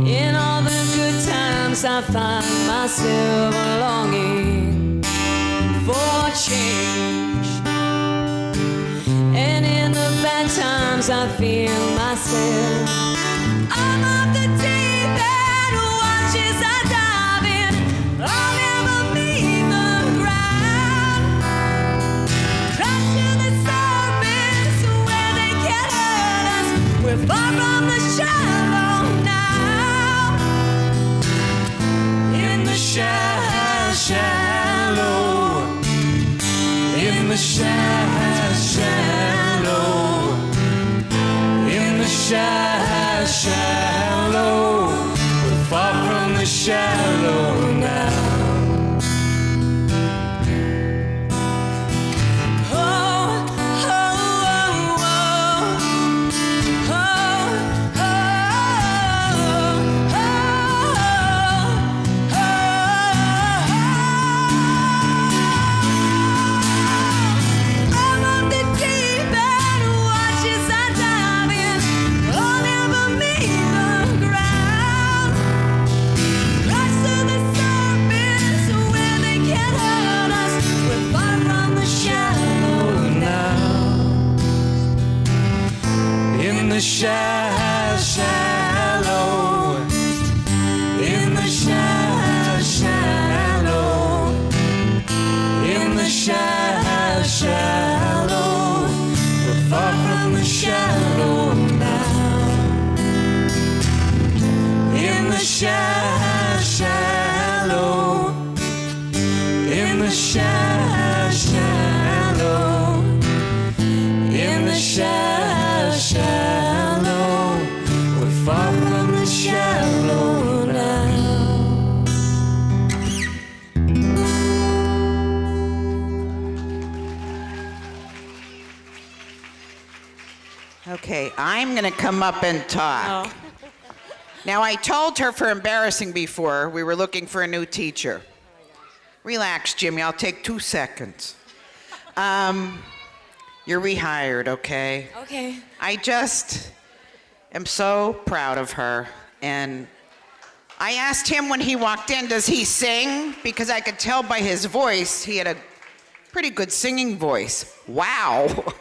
In all the good times I find myself longing for change, and in the bad times I feel myself. I'm up the deep end, watch as I dive in. I'll never meet the ground. Crash to the surface where they can't hurt us. We're far from the shallow now. In the shallow. In the shallow. In the shallow. We're far from the shallow now. Oh, oh, oh, oh, oh, I'm on the deep end, watch as I dive in. I'll never meet the ground. Rise to the surface where they can't hurt us. We're far from the shallow now. In the shallow. In the shallow. In the shallow. We're far from the shallow now. In the shallow. In the shallow. In the shallow. We're far from the shallow now. Okay, I'm going to come up and talk. Now, I told her for embarrassing before, we were looking for a new teacher. Relax, Jimmy, I'll take 2 seconds. You're rehired, okay? Okay. I just am so proud of her. And I asked him when he walked in, does he sing? Because I could tell by his voice he had a Pretty good singing voice. Wow.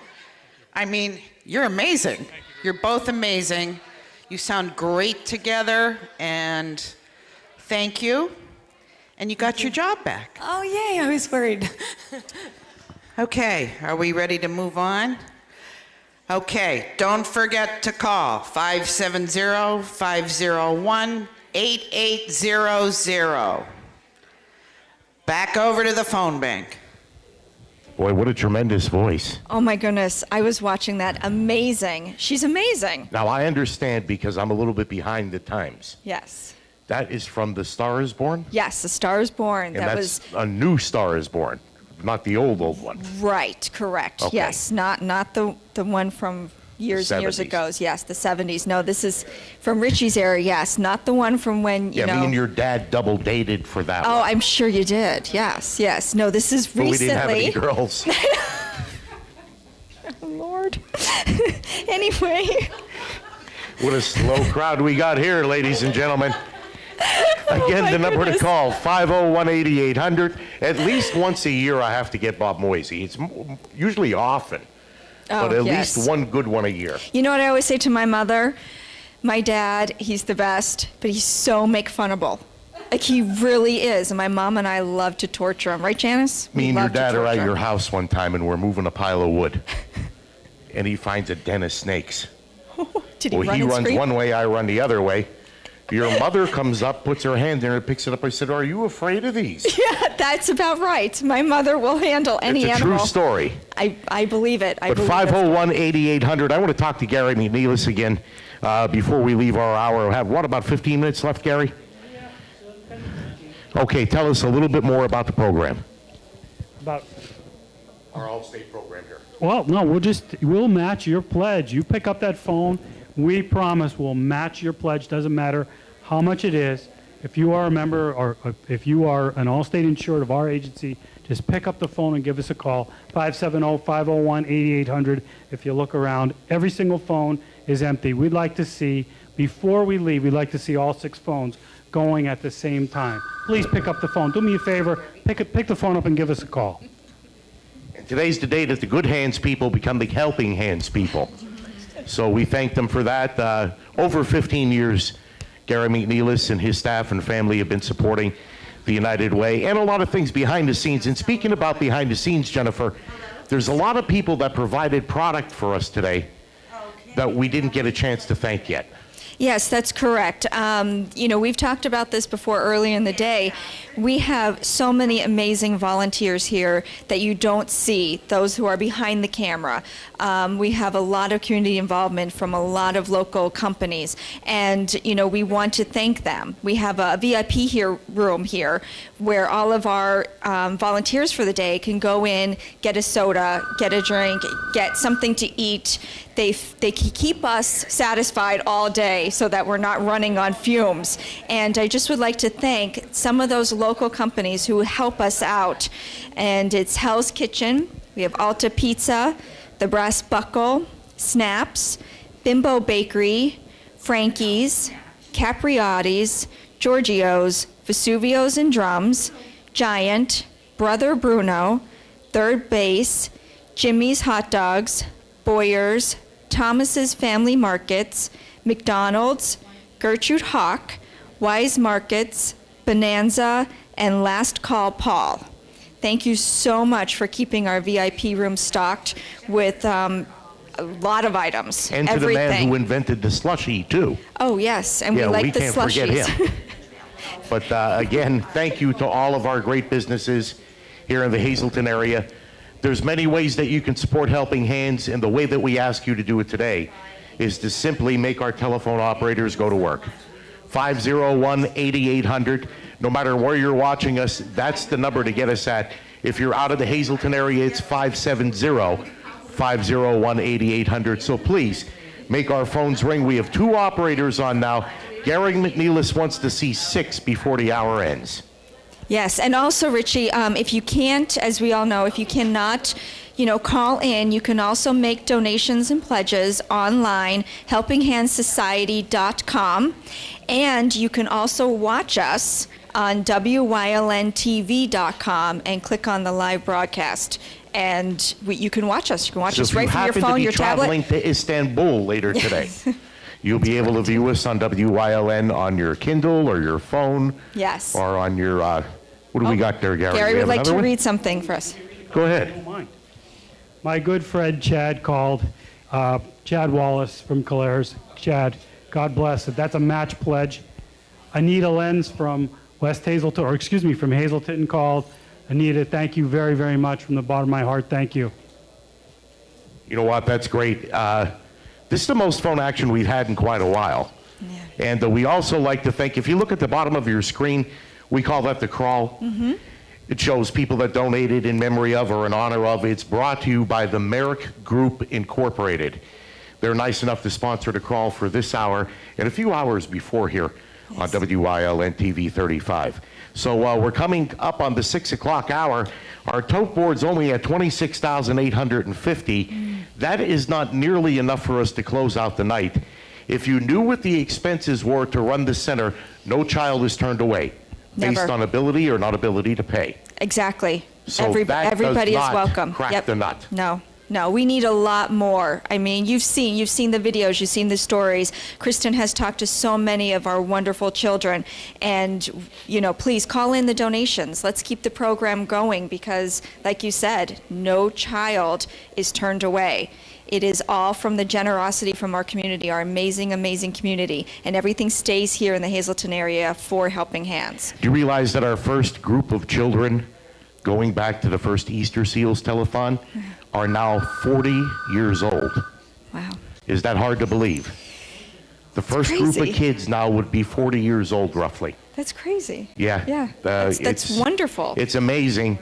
I mean, you're amazing. You're both amazing. You sound great together, and thank you. And you got your job back. Oh, yay, I was worried. Okay, are we ready to move on? Okay, don't forget to call 570-501-8800. Back over to the phone bank. Boy, what a tremendous voice. Oh my goodness, I was watching that. Amazing. She's amazing. Now, I understand because I'm a little bit behind the times. Yes. That is from The Star is Born? Yes, The Star is Born. And That that's was a new Star is Born, not the old one. right, correct. Okay. Yes, not the one from years and years 70s. ago. Yes, the 70s. No, this is from Richie's era. Yes, not the one from when, you know. Me and your dad double dated for that Oh, one. I'm sure you did. Yes, yes. No, this is But recently. we didn't have any girls. Lord. Anyway. What a slow crowd we got here, ladies and gentlemen. Again, the number to call, 501-8800. At least once a year I have to get Bob Moisey. It's usually often, but at yes. least one good one a year. You know what I always say to my mother? My dad, he's the best, but he's so make-funnable. Like, he really is. And my mom and I love to torture him. Right, Janice? Me We and your love to dad are at torture your him. house one time, and we're moving a pile of wood. And he finds a den of snakes. Did he Well, run he and runs scream? one way, I run the other way. Your mother comes up, puts her hand there, and picks it up. I said, "Are you afraid of these?" Yeah, that's about right. My mother will handle any It's a animal. true story. I believe it. I But believe it. 501-8800, I want to talk to Gary McNeilis again before we leave our hour. We have, what, about 15 minutes left, Gary? Okay, tell us a little bit more about the program. About Our all-state program here. Well, no, we'll match your pledge. You pick up that phone, we promise we'll match your pledge. Doesn't matter how much it is. If you are a member or if you are an all-state insured of our agency, just pick up the phone and give us a call, 570-501-8800. If you look around, every single phone is empty. We'd like to see, before we leave, we'd like to see all 6 phones going at the same time. Please pick up the phone. Do me a favor, pick the phone up and give us a call. And today's the day that the good hands people become the helping hands people. So we thank them for that. Over 15 years, Gary McNeilis and his staff and family have been supporting the United Way and a lot of things behind the scenes. And speaking about behind the scenes, Jennifer, there's a lot of people that provided product for us today that we didn't get a chance to thank yet. Yes, that's correct. You know, we've talked about this before earlier in the day. We have so many amazing volunteers here that you don't see, those who are behind the camera. We have a lot of community involvement from a lot of local companies, and, you know, we want to thank them. We have a VIP room here where all of our volunteers for the day can go in, get a soda, get a drink, get something to eat. They keep us satisfied all day so that we're not running on fumes. And I just would like to thank some of those local companies who help us out. And it's Hell's Kitchen, we have Alta Pizza, the Brass Buckle, Snaps, Bimbo Bakery, Frankie's, Capriotti's, Giorgio's, Vesuvio's and Drums, Giant, Brother Bruno, Third Base, Jimmy's Hot Dogs, Boyer's, Thomas's Family Markets, McDonald's, Gertrude Hawk, Wise Markets, Bonanza, and Last Call Paul. Thank you so much for keeping our VIP room stocked with a lot of items. And to everything. the man who invented the slushie, too. Oh, yes, and we Yeah, like we the can't slushies. forget him. But again, thank you to all of our great businesses here in the Hazleton area. There's many ways that you can support Helping Hands, and the way that we ask you to do it today is to simply make our telephone operators go to work. 501-8800. No matter where you're watching us, that's the number to get us at. If you're out of the Hazleton area, it's 570-501-8800. So please, make our phones ring. We have 2 operators on now. Gary McNeilis wants to see 6 before the hour ends. Yes, and also, Richie, if you can't, as we all know, if you cannot, you know, call in, you can also make donations and pledges online, helpinghandsociety.com, and you can also watch us on WYLNTV.com and click on the live broadcast. And you can watch us. You can watch us right from your phone, your tablet. If you happen to be traveling to Istanbul later today, you'll be able to view us on WYLN on your Kindle or your phone. Yes. Or on your, what do we got there, Gary? Gary We would have like to another one? read something for us. Go ahead. My good friend Chad called, Chad Wallace from Calares. Chad, God bless it. That's a match pledge. Anita Lenz from West Hazelton, or excuse me, from Hazelton called. Anita, thank you very, very much from the bottom of my heart. Thank you. You know what? That's great. This is the most phone action we've had in quite a while. Yeah. And we also like to thank, if you look at the bottom of your screen, we call that the crawl. Mm-hmm. It shows people that donated in memory of or in honor of. It's brought to you by the Merrick Group Incorporated. They're nice enough to sponsor the crawl for this hour and a few hours before here on WYLN TV 35. So we're coming up on the 6 o'clock hour. Our tote board's only at $26,850. That is not nearly enough for us to close out the night. If you knew what the expenses were to run the center, no child is turned away based Never. on ability or not ability to pay. Exactly. So Everybody that is welcome. crack the nut. No, we need a lot more. I mean, you've seen the videos, you've seen the stories. Kristen has talked to so many of our wonderful children, and please call in the donations. Let's keep the program going because, like you said, no child is turned away. It is all from the generosity from our community, our amazing, amazing community, and everything stays here in the Hazelton area for Helping Hands. Do you realize that our first group of children, going back to the first Easter Seals Telethon, are now 40 years old? Wow. Is that hard to believe? The first group of kids now would be 40 years old, roughly. That's crazy. Yeah. Yeah. That's wonderful. It's amazing.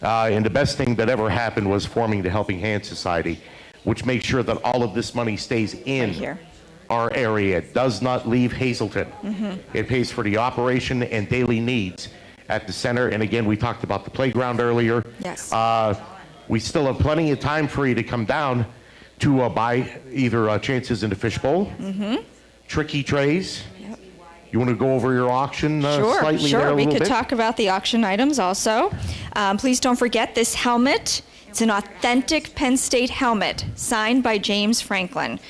And the best thing that ever happened was forming the Helping Hands Society, which makes sure that all of this money stays in our area. It does not leave Hazelton. Mm-hmm. It pays for the operation and daily needs at the center. And again, we talked about the playground earlier. Yes. We still have plenty of time for you to come down to buy either chances in the Fishbowl, tricky trays. Yep. You want to go over your auction slightly Sure. there a We little could bit? talk about the auction items also. Please don't forget this helmet. It's an authentic Penn State helmet signed by James Franklin.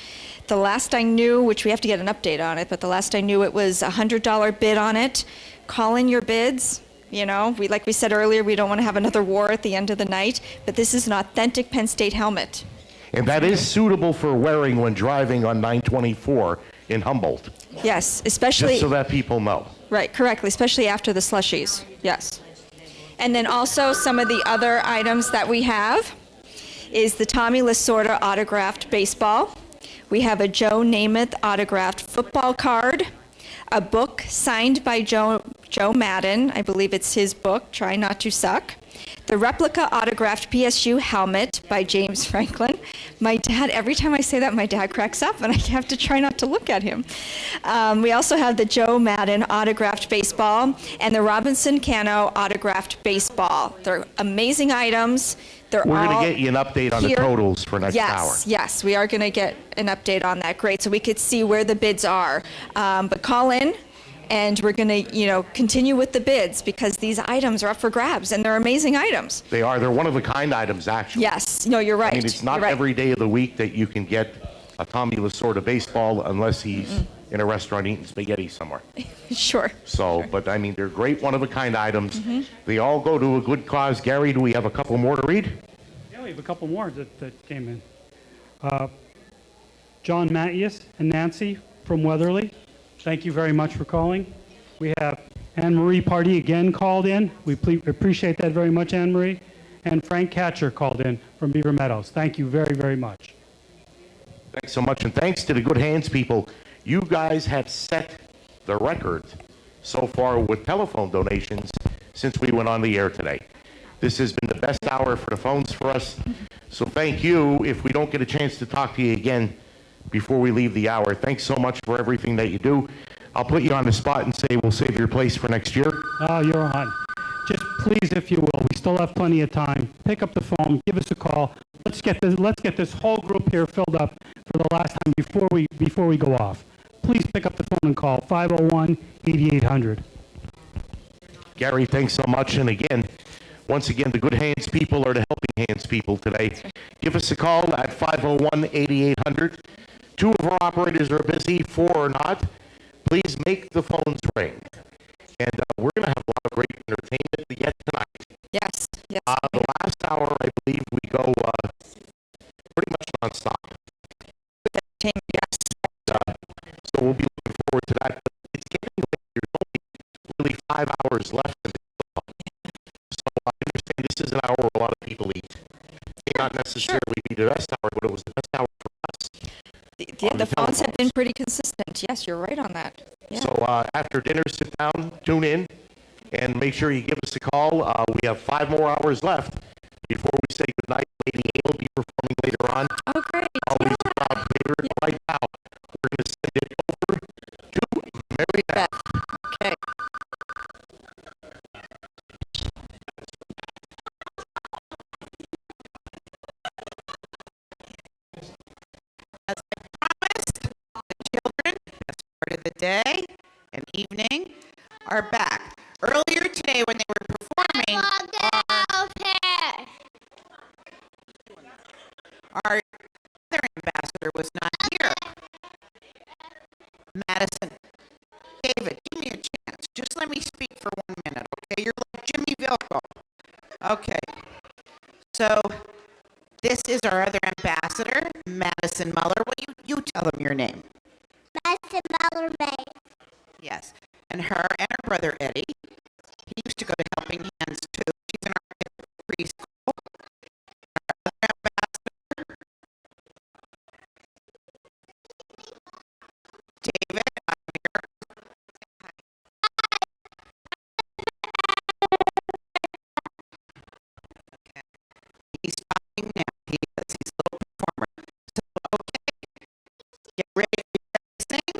The last I knew, which we have to get an update on it, but the last I knew it was a $100 bid on it. Call in your bids. Like we said earlier, we don't want to have another war at the end of the night, but this is an authentic Penn State helmet. And that is suitable for wearing when driving on 924 in Humboldt. Yes, especially... Just so that people know. Right, correctly, especially after the slushies, yes. And then also some of the other items that we have is the Tommy Lasorda autographed baseball. We have a Joe Namath autographed football card, a book signed by Joe Madden. I believe it's his book, Try Not to Suck. The replica autographed PSU helmet by James Franklin. My dad, every time I say that, my dad cracks up and I have to try not to look at him. We also have the Joe Madden autographed baseball and the Robinson Cano autographed baseball. They're amazing items. We're going to get you an update on the totals for next hour. Yes, we are going to get an update on that. Great, so we could see where the bids are. But call in, and we're going to, continue with the bids because these items are up for grabs, and they're amazing items. They are. They're one-of-a-kind items, actually. Yes. No, you're right. I mean, it's not every day of the week that you can get a Tommy Lasorda baseball unless he's in a restaurant eating spaghetti somewhere. Sure. So, but I mean, they're great one-of-a-kind items. They all go to a good cause. Gary, do we have a couple more to read? Yeah, we have a couple more that came in. John Mattias and Nancy from Weatherly, thank you very much for calling. We have Anne-Marie Pardee again called in. We appreciate that very much, Anne-Marie. And Frank Catcher called in from Beaver Meadows. Thank you very, very much. Thanks so much, and thanks to the Good Hands people. You guys have set the record so far with telephone donations since we went on the air today. This has been the best hour for the phones for us. So thank you. If we don't get a chance to talk to you again before we leave the hour, thanks so much for everything that you do. I'll put you on the spot and say we'll save your place for next year. Oh, you're on. Just please, if you will, we still have plenty of time. Pick up the phone, give us a call. Let's get this whole group here filled up for the last time before we go off. Please pick up the phone and call 501-8800. Gary, thanks so much. And again, once again, the good hands people are the helping hands people today. Give us a call at 501-8800. 2 of our operators are busy, 4 are not. Please make the phones ring. And we're going to have a lot of great entertainment yet tonight. Yes, yes. The last hour, I believe, we go pretty much nonstop. So we'll be looking forward to that. But it's getting late. There's only really 5 hours left. So I understand this is an hour where a lot of people eat. May not necessarily be the best hour, but it was the best hour for us. The phones have been pretty consistent. Yes, you're right on that. Yeah. So after dinner, sit down, tune in, and make sure you give us a call. We have 5 more hours left before we say goodnight. Lady A will be performing later on. Oh, great. Always a crowd favorite. Right now, we're going to send it over to Mary Beth. Okay. As I promised, the children, as part of the day and evening, are back. Earlier today when they were performing, our other ambassador was not here. Madison, David, give me a chance. Just let me speak for 1 minute, okay? You're like Jimmy Vilko. Okay. So this is our other ambassador, Madison Muller. Will you tell them your name? Madison Muller May. Yes. And her brother Eddie. He used to go to Helping Hands too. She's in our preschool. Our other ambassador, David. I'm here. Okay. He's talking now. He's a little performer. So, okay. Get ready to sing.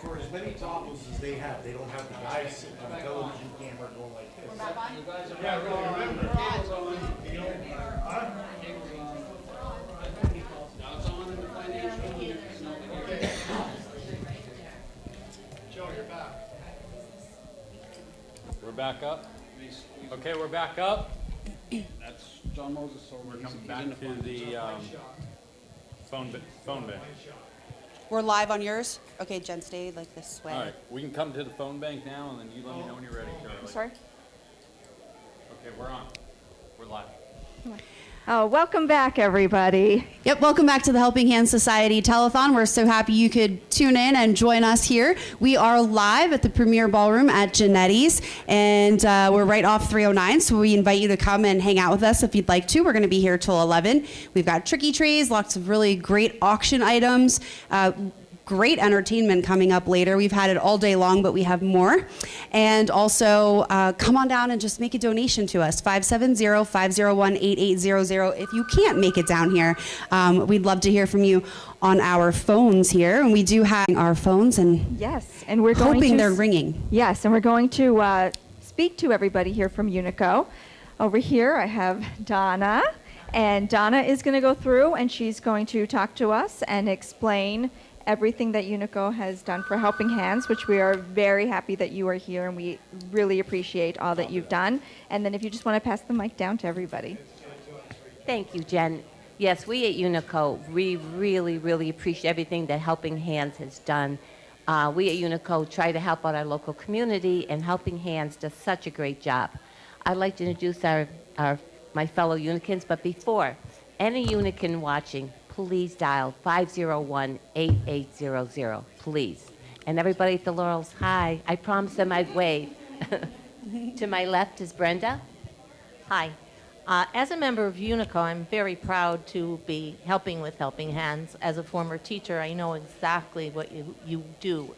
For as many topples as they have, they don't have the guys sitting on the television camera going like this. Yeah, really, remember. Joe, you're back. We're back up. Okay, we're back up. That's John Moses. So we're coming back to the phone bank. We're live on yours? Okay, Jen, stay like this way. All right, we can come to the phone bank now, and then you let me know when you're ready, Charlie. Sorry? Okay, we're on. We're live. Welcome back, everybody. Yep, welcome back to the Helping Hands Society Telethon. We're so happy you could tune in and join us here. We are live at the Premier Ballroom at Genetti's, and we're right off 309, so we invite you to come and hang out with us if you'd like to. We're going to be here till 11. We've got tricky trays, lots of really great auction items, great entertainment coming up later. We've had it all day long, but we have more. And also, come on down and just make a donation to us, 570-501-8800. If you can't make it down here, we'd love to hear from you on our phones here. And we do have our phones, and yes, and we're going hoping to they're ringing. Yes, and we're going to speak to everybody here from Unico. Over here, I have Donna, and Donna is going to go through, and she's going to talk to us and explain everything that Unico has done for Helping Hands, which we are very happy that you are here, and we really appreciate all that you've done. And then if you just want to pass the mic down to everybody. Thank you, Jen. Yes, we at Unico, we really, really appreciate everything that Helping Hands has done. We at Unico try to help out our local community, and Helping Hands does such a great job. I'd like to introduce my fellow Unicans, but before, any Unican watching, please dial 501-8800, please. And everybody at the Laurels, hi. I promised them I'd wave. To my left is Brenda. Hi. As a member of Unico, I'm very proud to be helping with Helping Hands. As a former teacher, I know exactly what you do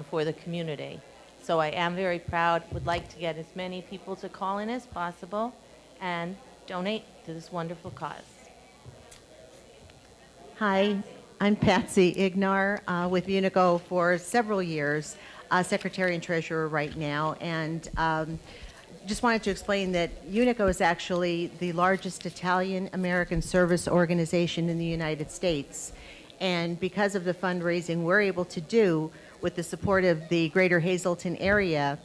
for the community. So I am very proud, would like to get as many people to call in as possible and donate to this wonderful cause. Hi, I'm Patsy Ignar with Unico for several years, Secretary and Treasurer right now, and just wanted to explain that Unico is actually the largest Italian-American service organization in the United States. And because of the fundraising we're able to do with the support of the greater Hazleton area,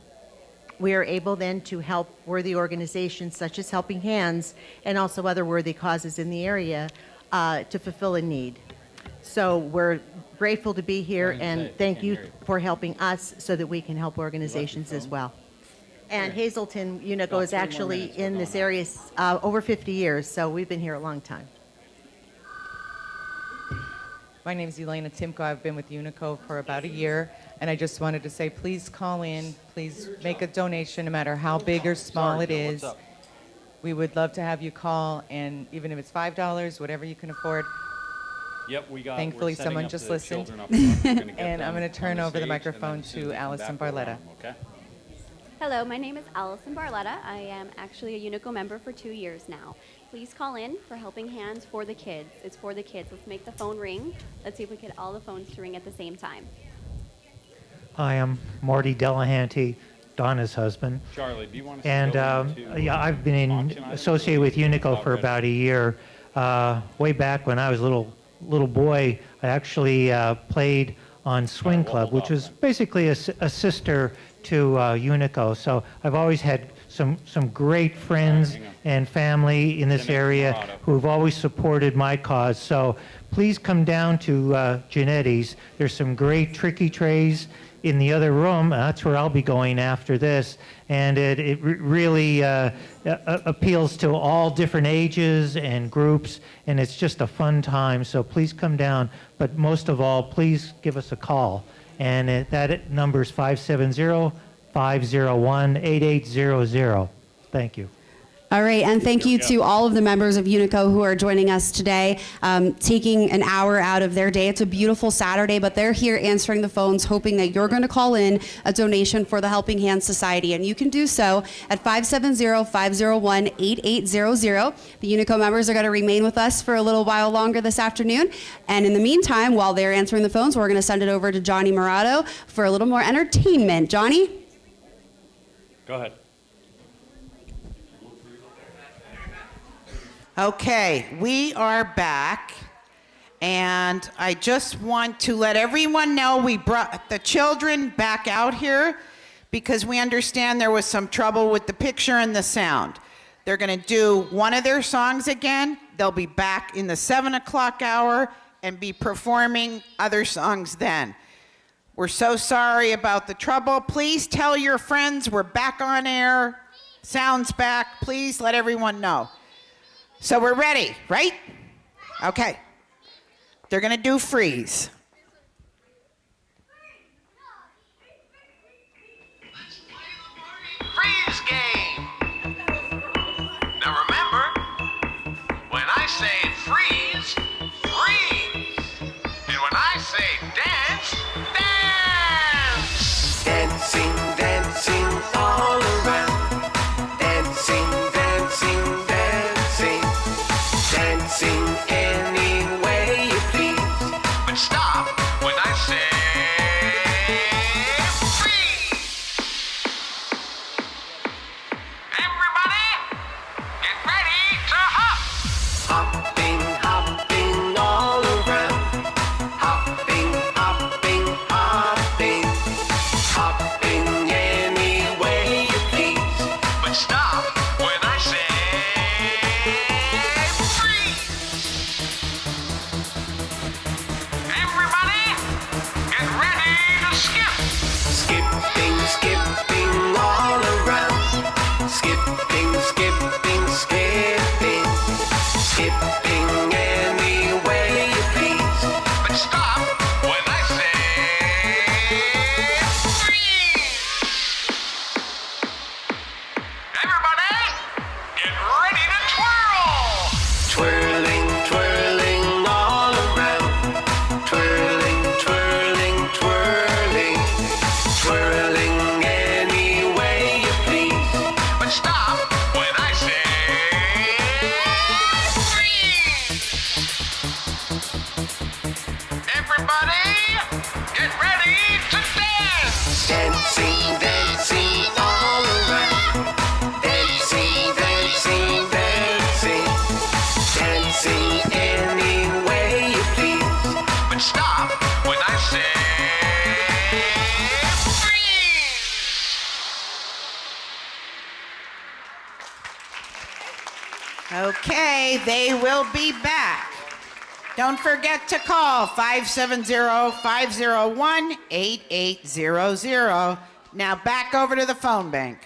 we are able then to help worthy organizations such as Helping Hands and also other worthy causes in the area to fulfill a need. So we're grateful to be here, and thank you for helping us so that we can help organizations as well. And Hazleton Unico is actually in this area over 50 years, so we've been here a long time. My name is Elena Timko. I've been with Unico for about a year, and I just wanted to say, please call in, please make a donation, no matter how big or small it is. We would love to have you call, and even if it's $5, whatever you can afford. Yep, we got. Thankfully, we're setting someone up just the listened. children up front. We're gonna get And I'm them going to turn on over the stage, microphone and then as soon as to they come Allison back, we'll Barletta. run them, okay? Hello, my name is Allison Barletta. I am actually a Unico member for 2 years now. Please call in for Helping Hands for the kids. It's for the kids. Let's make the phone ring. Let's see if we get all the phones to ring at the same time. Hi, I'm Marty Delahanty, Donna's husband. Charlie, do you want to And go into yeah, I've been associated with Unico for about a year. Way back when I was a little boy, I actually played on Swing Club, which was basically a sister to Unico. So I've always had some great friends and family in this area who've always supported my cause. So please come down to Genetti's. There's some great tricky trays in the other room. That's where I'll be going after this. And it really appeals to all different ages and groups, and it's just a fun time. So please come down. But most of all, please give us a call. And that number is 501-8800. Thank you. All right, and thank you to all of the members of Unico who are joining us today, taking an hour out of their day. It's a beautiful Saturday, but they're here answering the phones, hoping that you're going to call in a donation for the Helping Hands Society, and you can do so at 570-501-8800. The Unico members are going to remain with us for a little while longer this afternoon, and in the meantime, while they're answering the phones, we're going to send it over to Johnny Morado for a little more entertainment. Johnny? Go ahead. Okay, we are back, and I just want to let everyone know we brought the children back out here because we understand there was some trouble with the picture and the sound. They're going to do one of their songs again. They'll be back in the 7 o'clock hour and be performing other songs then. We're so sorry about the trouble. Please tell your friends we're back on air. Sound's back. Please let everyone know. So we're ready, right? Okay. They're going to do Freeze. Freeze game. Now remember, when I say freeze, freeze. And when I say dance, dance. Dancing, dancing all around. Dancing, dancing, dancing. Dancing any way you please. But stop when I say freeze. Everybody, get ready to hop. Hopping, hopping all around. Hopping, hopping, hopping. Hopping any way you please. But stop when I say freeze. Everybody, get ready to skip. Skipping, skipping all around. Skipping, skipping, skipping. Skipping any way you please. But stop when I say freeze. Everybody, get ready to twirl. Twirling, twirling all around. Twirling, twirling, twirling. Twirling any way you please. But stop when I say freeze. Everybody, get ready to dance. Dancing, dancing all around. Dancing, dancing, dancing. Dancing any way you please. But stop when I say freeze. Okay, they will be back. Don't forget to call 570-501-8800. Now back over to the phone bank.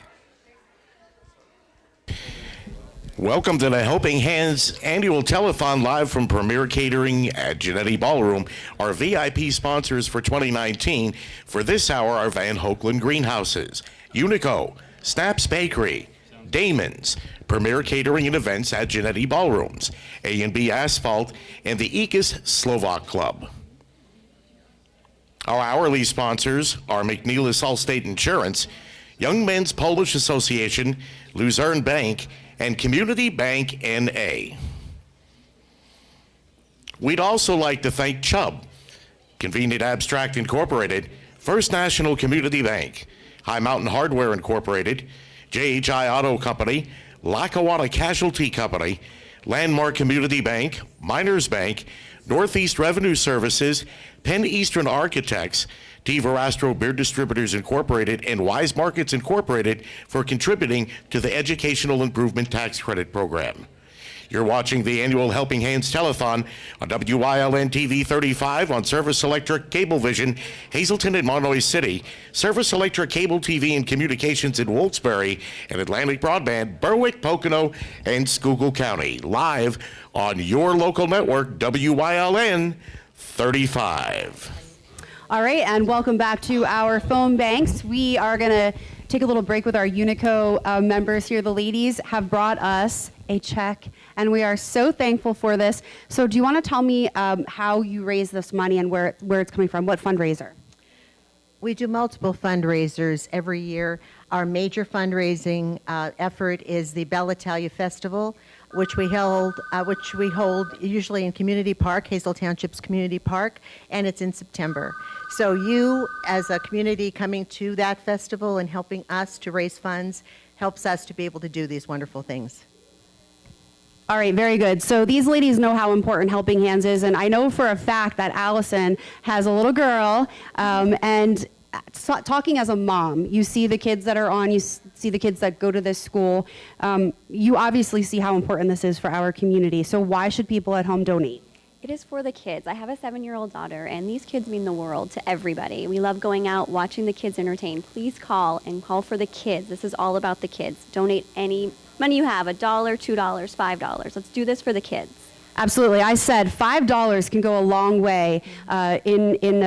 Welcome to the Helping Hands annual telethon live from Premier Catering at Genetti Ballroom. Our VIP sponsors for 2019 for this hour are Van Hoeklen Greenhouses, Unico, Snaps Bakery, Damon's, Premier Catering and Events at Genetti Ballrooms, A&B Asphalt, and the Ekis Slovak Club. Our hourly sponsors are McNeilis Allstate Insurance, Young Men's Polish Association, Luzerne Bank, and Community Bank N.A. We'd also like to thank Chubb, Convenient Abstract Incorporated, First National Community Bank, High Mountain Hardware Incorporated, JHI Auto Company, Lackawanna Casualty Company, Landmark Community Bank, Miners Bank, Northeast Revenue Services, Penn Eastern Architects, T. Verastro Beer Distributors Incorporated, and Wise Markets Incorporated for contributing to the Educational Improvement Tax Credit Program. You're watching the annual Helping Hands Telethon on WYLN TV 35 on Service Electric Cablevision, Hazleton and Monterey City, Service Electric Cable TV and Communications in Wilkes-Barre, and Atlantic Broadband, Berwick, Pocono, and Schuylkill County. Live on your local network, WYLN 35. All right, and welcome back to our phone banks. We are going to take a little break with our Unico members here. The ladies have brought us a check, and we are so thankful for this. So do you want to tell me how you raise this money and where it's coming from? What fundraiser? We do multiple fundraisers every year. Our major fundraising effort is the Bella Italia Festival, which we hold usually in Community Park, Hazel Township's Community Park, and it's in September. So you, as a community coming to that festival and helping us to raise funds, helps us to be able to do these wonderful things. All right, very good. So these ladies know how important Helping Hands is, and I know for a fact that Allison has a little girl, and talking as a mom, you see the kids that are on, you see the kids that go to this school, you obviously see how important this is for our community. So why should people at home donate? It is for the kids. I have a 7-year-old daughter, and these kids mean the world to everybody. We love going out, watching the kids entertain. Please call for the kids. This is all about the kids. Donate any money you have, $1, $2, $5. Let's do this for the kids. Absolutely. I said $5 can go a long way in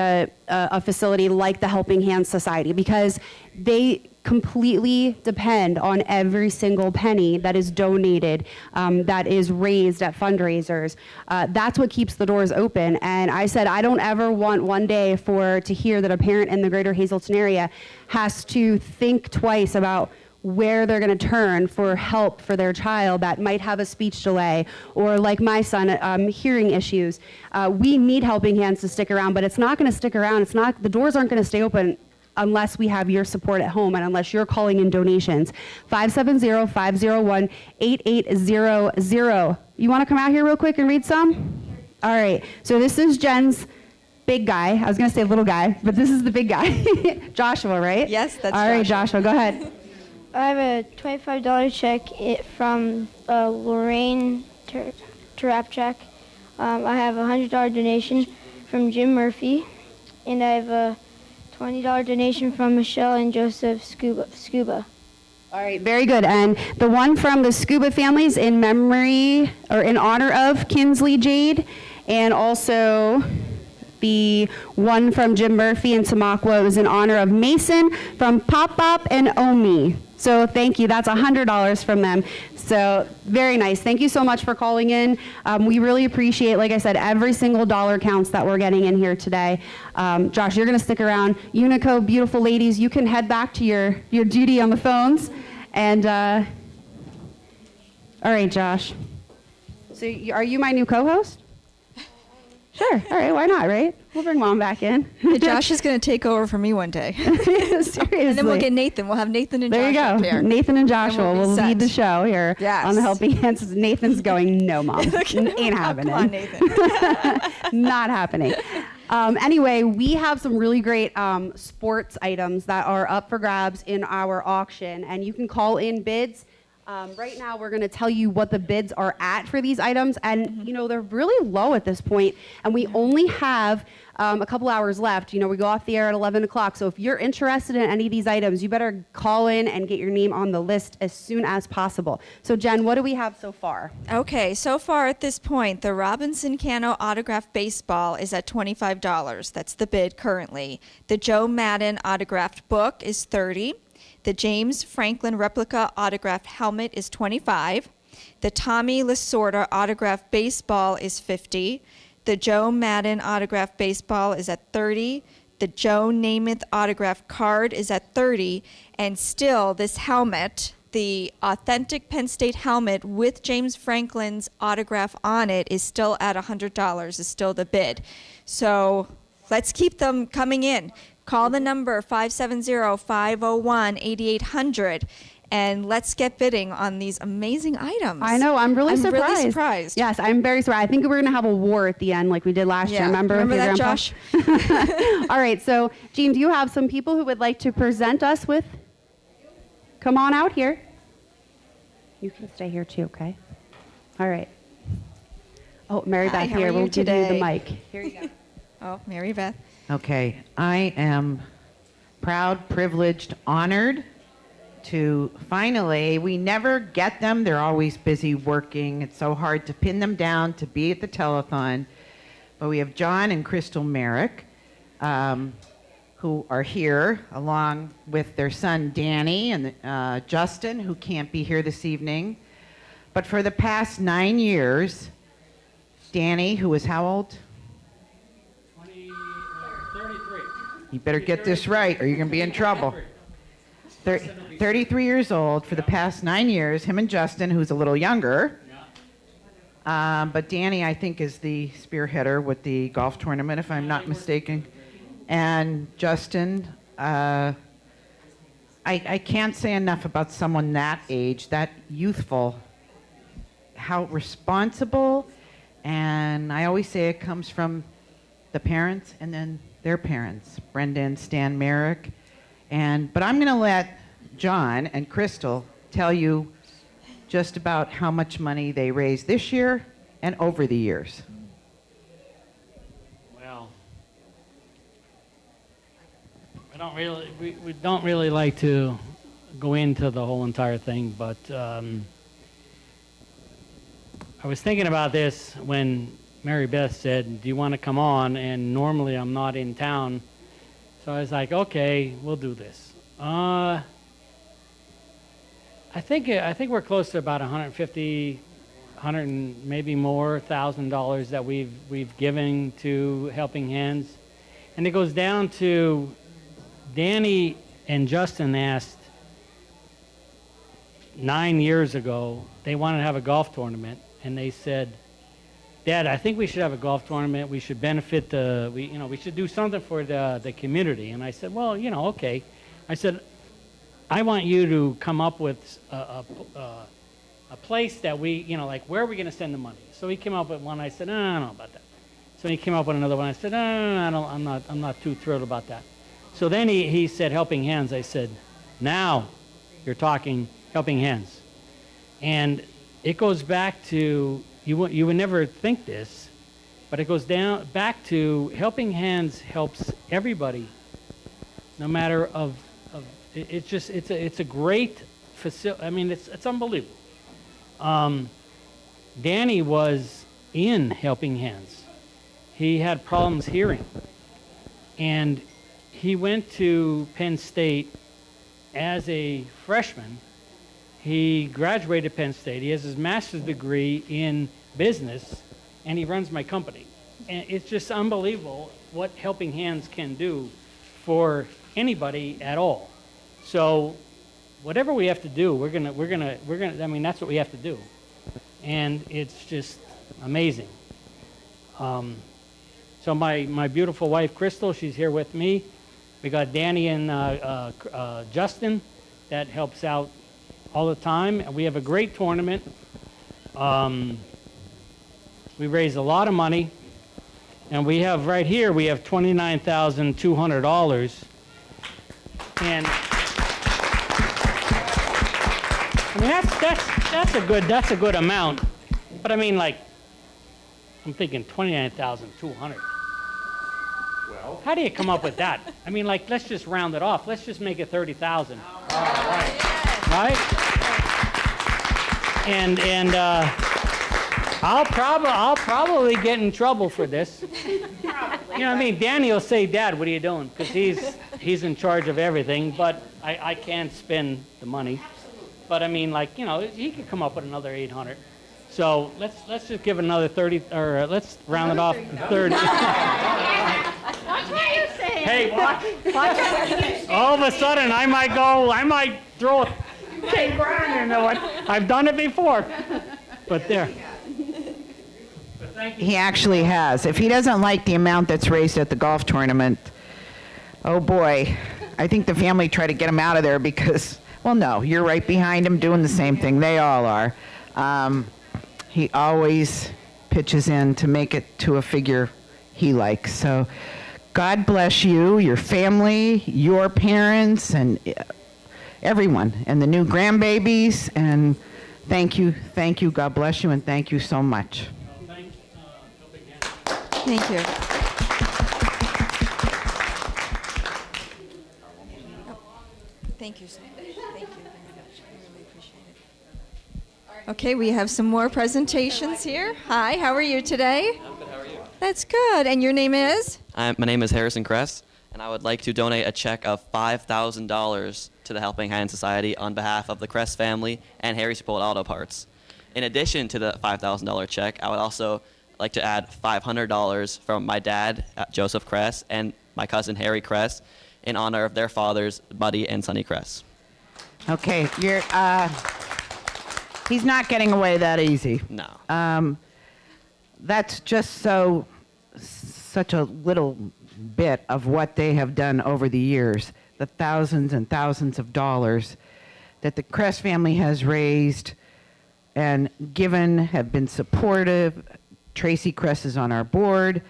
a facility like the Helping Hands Society, because they completely depend on every single penny that is donated, that is raised at fundraisers. That's what keeps the doors open. And I said, I don't ever want one day to hear that a parent in the greater Hazleton area has to think twice about where they're going to turn for help for their child that might have a speech delay, or like my son, hearing issues. We need Helping Hands to stick around, but it's not going to stick around. The doors aren't going to stay open unless we have your support at home and unless you're calling in donations. 570-501-8800. You want to come out here real quick and read some? All right. So this is Jen's big guy. I was going to say little guy, but this is the big guy. Joshua, right? Yes, that's All right, Joshua, go ahead. I have a $25 check from Lorraine Tarapchak. I have a $100 donation from Jim Murphy, and I have a $20 donation from Michelle and Joseph Scuba. All right, very good. And the one from the Scuba families in memory or in honor of Kinsley Jade, and also the one from Jim Murphy in Tamaqua was in honor of Mason from Pop Pop and Omi. So thank you. That's $100 from them. So very nice. Thank you so much for calling in. We really appreciate, like I said, every single dollar counts that we're getting in here today. Josh, you're going to stick around. Unico, beautiful ladies, you can head back to your duty on the phones. And all right, Josh. So are you my new co-host? Sure. All right. Why not, right? We'll bring Mom back in. Josh is going to take over for me one day. Seriously. And then we'll get Nathan. We'll have Nathan and there Josh up you go. here. Nathan and Joshua will lead the show here Yes. on the Helping Hands. Nathan's going, no, Mom. Ain't happening. Come on, Nathan. Not happening. Anyway, we have some really great sports items that are up for grabs in our auction, and you can call in bids. Right now, we're going to tell you what the bids are at for these items, and you know they're really low at this point, and we only have a couple hours left. You know, we go off the air at 11 o'clock, so if you're interested in any of these items, you better call in and get your name on the list as soon as possible. So, Jen, what do we have so far? Okay, so far at this point, the Robinson Cano autographed baseball is at $25. That's the bid currently. The Joe Madden autographed book is $30. The James Franklin replica autographed helmet is $25. The Tommy Lasorda autographed baseball is $50. The Joe Madden autographed baseball is at $30. The Joe Namath autographed card is at $30. And still, this helmet, the authentic Penn State helmet with James Franklin's autograph on it, is still at $100, is still the bid. So let's keep them coming in. Call the number 570-501-8800 and let's get bidding on these amazing items. I know, I'm really surprised. Yes, I'm very surprised. I think we're going to have a war at the end like we did last year. Remember with your that, grandpa? Josh? All right, so Jean, do you have some people who would like to present us with? Come on out here. You can stay here too, okay? All right. Oh, Mary Beth how here. are you We'll give you the today? mic. Here you go. Oh, Mary Beth. Okay, I am proud, privileged, honored to finally, we never get them. They're always busy working. It's so hard to pin them down to be at the telethon. But we have John and Crystal Merrick. who are here, along with their son Danny and Justin, who can't be here this evening. But for the past 9 years, Danny, who is how old? 33. You better get this right or you're going to be in trouble. 33 years old for the past 9 years, him and Justin, who's a little younger. But Danny, I think, is the spearheader with the golf tournament, if I'm not mistaken. And Justin, I can't say enough about someone that age, that youthful, how responsible, and I always say it comes from the parents and then their parents, Brenda and Stan Merrick. But I'm going to let John and Crystal tell you just about how much money they raised this year and over the years. Well, we don't really like to go into the whole entire thing, but I was thinking about this when Mary Beth said, "Do you want to come on?" And normally I'm not in town, so I was like, "Okay, we'll do this." I think we're close to about 150, 100 and maybe more $1,000 that we've given to Helping Hands, and it goes down to Danny and Justin asked 9 years ago. They wanted to have a golf tournament, and they said, "Dad, I think we should have a golf tournament. We should benefit we should do something for the community." And I said, "Well, okay." I said, "I want you to come up with a place that we, like, where are we going to send the money?" So he came up with one. I said, "No, I don't know about that." So he came up with another one. I said, "No, I'm not too thrilled about that." So then he said, "Helping Hands." I said, "Now you're talking Helping Hands." And it goes back to, you would never think this, but it goes back to Helping Hands helps everybody, no matter it's a great facility. I mean, it's unbelievable. Danny was in Helping Hands. He had problems hearing, and he went to Penn State as a freshman. He graduated Penn State. He has his master's degree in business, and he runs my company. And it's just unbelievable what Helping Hands can do for anybody at all. So whatever we have to do, we're gonna. I mean, that's what we have to do, and it's just amazing. So my beautiful wife Crystal, she's here with me. We got Danny and Justin that helps out all the time. We have a great tournament. We raise a lot of money, and we have right here $29,200, and I mean that's a good amount. But I mean, like, I'm thinking 29,200. Well, how do you come up with that? I mean, like, let's just round it off. Let's just make it 30,000. Right? And I'll probably get in trouble for this. What I mean? Danny will say, "Dad, what are you doing?" Because he's in charge of everything, but I can't spend the money. But I mean, like, he could come up with another 800. So let's just give it another 30, or let's round it off to 30. Watch what you're saying. Hey, watch. All of a sudden, I might throw a 10 grand into it. I've done it before. But there. He actually has. If he doesn't like the amount that's raised at the golf tournament, oh boy, I think the family tried to get him out of there because, well, no, you're right behind him doing the same thing. They all are. He always pitches in to make it to a figure he likes. So God bless you, your family, your parents, and everyone, and the new grandbabies. And thank you, God bless you, and thank you so much. Thank you. Thank you so much. Thank you very much. I really appreciate it. Okay, we have some more presentations here. Hi, how are you today? I'm good, how are you? That's good. And your name is? My name is Harrison Kress, and I would like to donate a check of $5,000 to the Helping Hand Society on behalf of the Kress family and Harry's Pool Auto Parts. In addition to the $5,000 check, I would also like to add $500 from my dad, Joseph Kress, and my cousin Harry Kress, in honor of their fathers, Buddy and Sonny Kress. Okay, he's not getting away that easy. No. That's just such a little bit of what they have done over the years, the thousands and thousands of dollars that the Kress family has raised and given, have been supportive. Tracy Kress is on our board.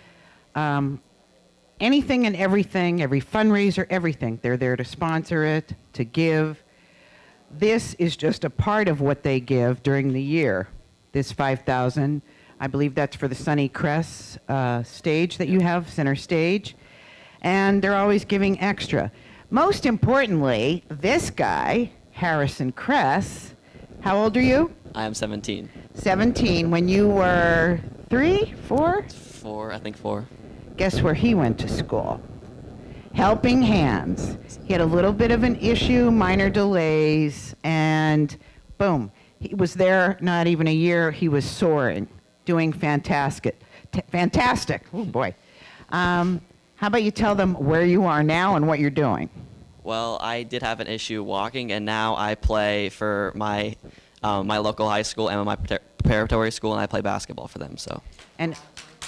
Anything and everything, every fundraiser, everything. They're there to sponsor it, to give. This is just a part of what they give during the year. This $5,000, I believe that's for the Sonny Kress stage that you have, center stage. And they're always giving extra. Most importantly, this guy, Harrison Kress, how old are you? I am 17. 17. When you were 3, 4? 4, I think 4. Guess where he went to school? Helping Hands. He had a little bit of an issue, minor delays, and boom. He was there not even a year. He was soaring, doing fantastic. Fantastic. Oh, boy. How about you tell them where you are now and what you're doing? Well, I did have an issue walking, and now I play for my local high school and my preparatory school, and I play basketball for them. So. And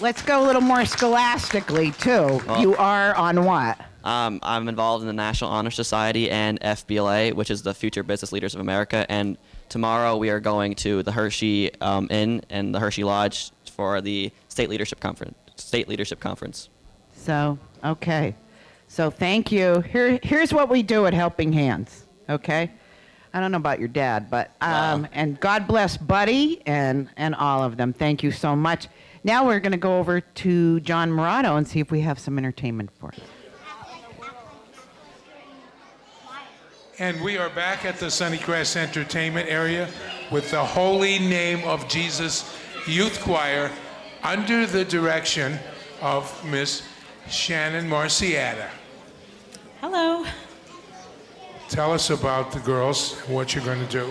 let's go a little more scholastically, too. Well, you are on what? I'm involved in the National Honor Society and FBLA, which is the Future Business Leaders of America. And tomorrow we are going to the Hershey Inn and the Hershey Lodge for the State Leadership Conference. So, okay. So thank you. Here's what we do at Helping Hands, okay? I don't know about your dad, but, and God bless Buddy and all of them. Thank you so much. Now we're going to go over to John Morato and see if we have some entertainment for us. And we are back at the Sonny Kress Entertainment area with the Holy Name of Jesus Youth Choir under the direction of Miss Shannon Marciata. Hello. Tell us about the girls, what you're going to do.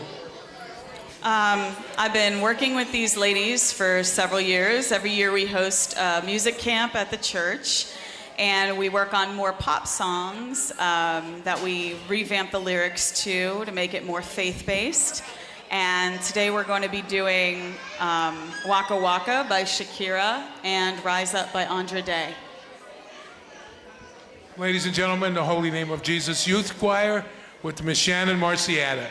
I've been working with these ladies for several years. Every year we host a music camp at the church, and we work on more pop songs that we revamp the lyrics to make it more faith-based. And today we're going to be doing Waka Waka by Shakira and Rise Up by Andra Day. Ladies and gentlemen, the Holy Name of Jesus Youth Choir with Miss Shannon Marciata.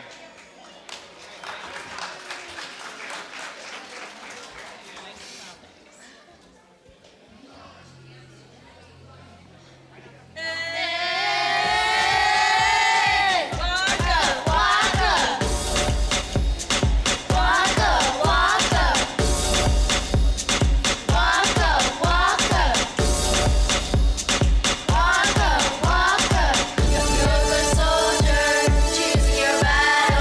You're the soldier, choosing your battle.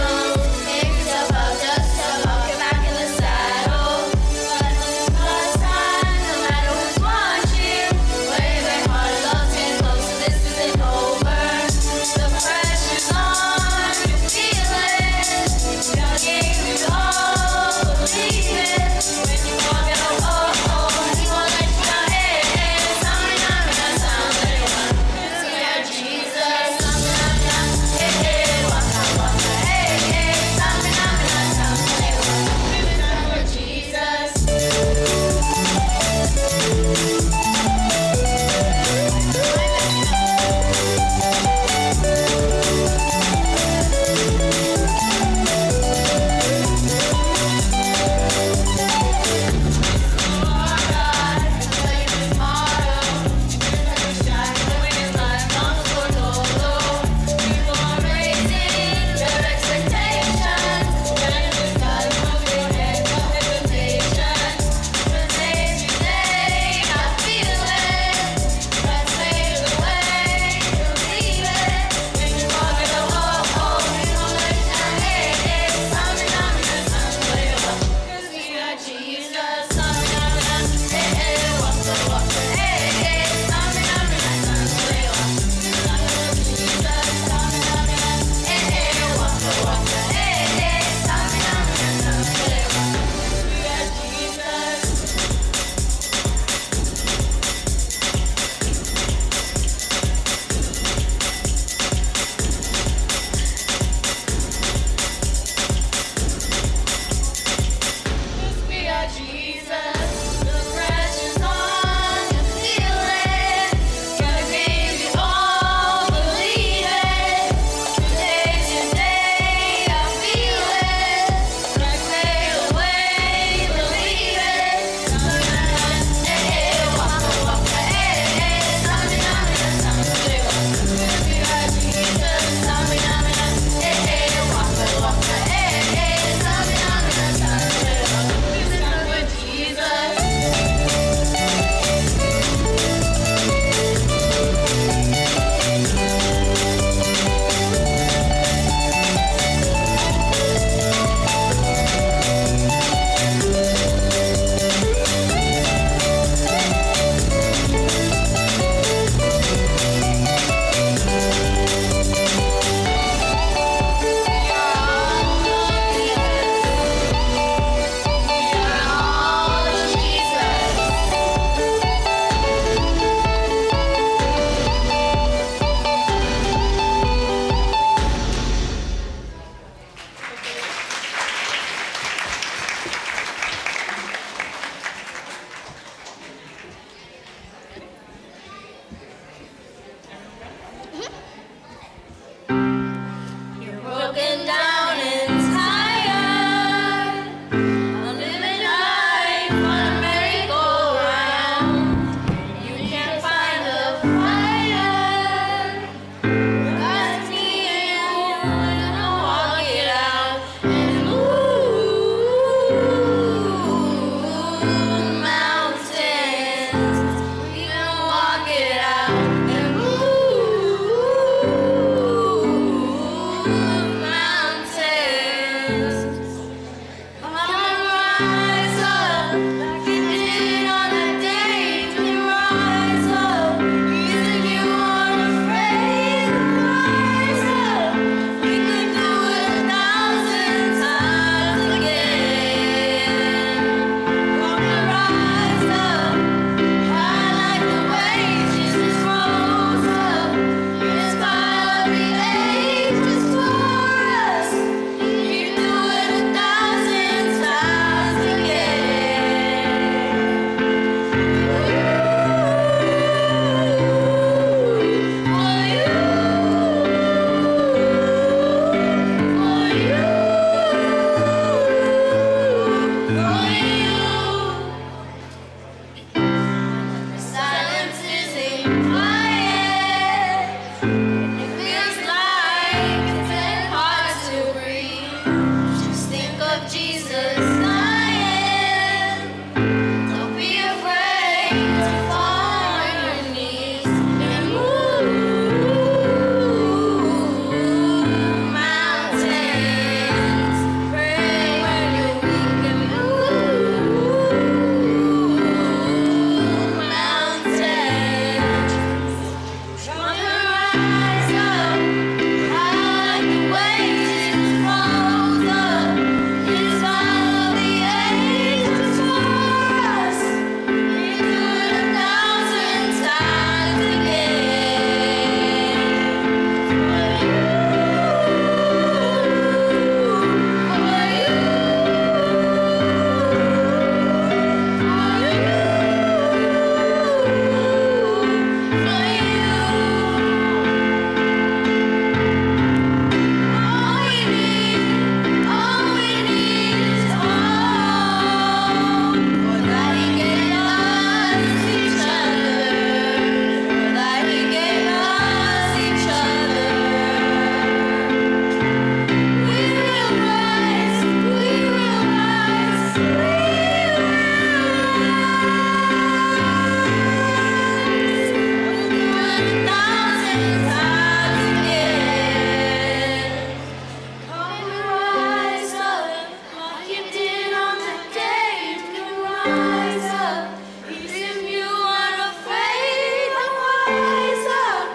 rise up. If you are afraid, then rise up.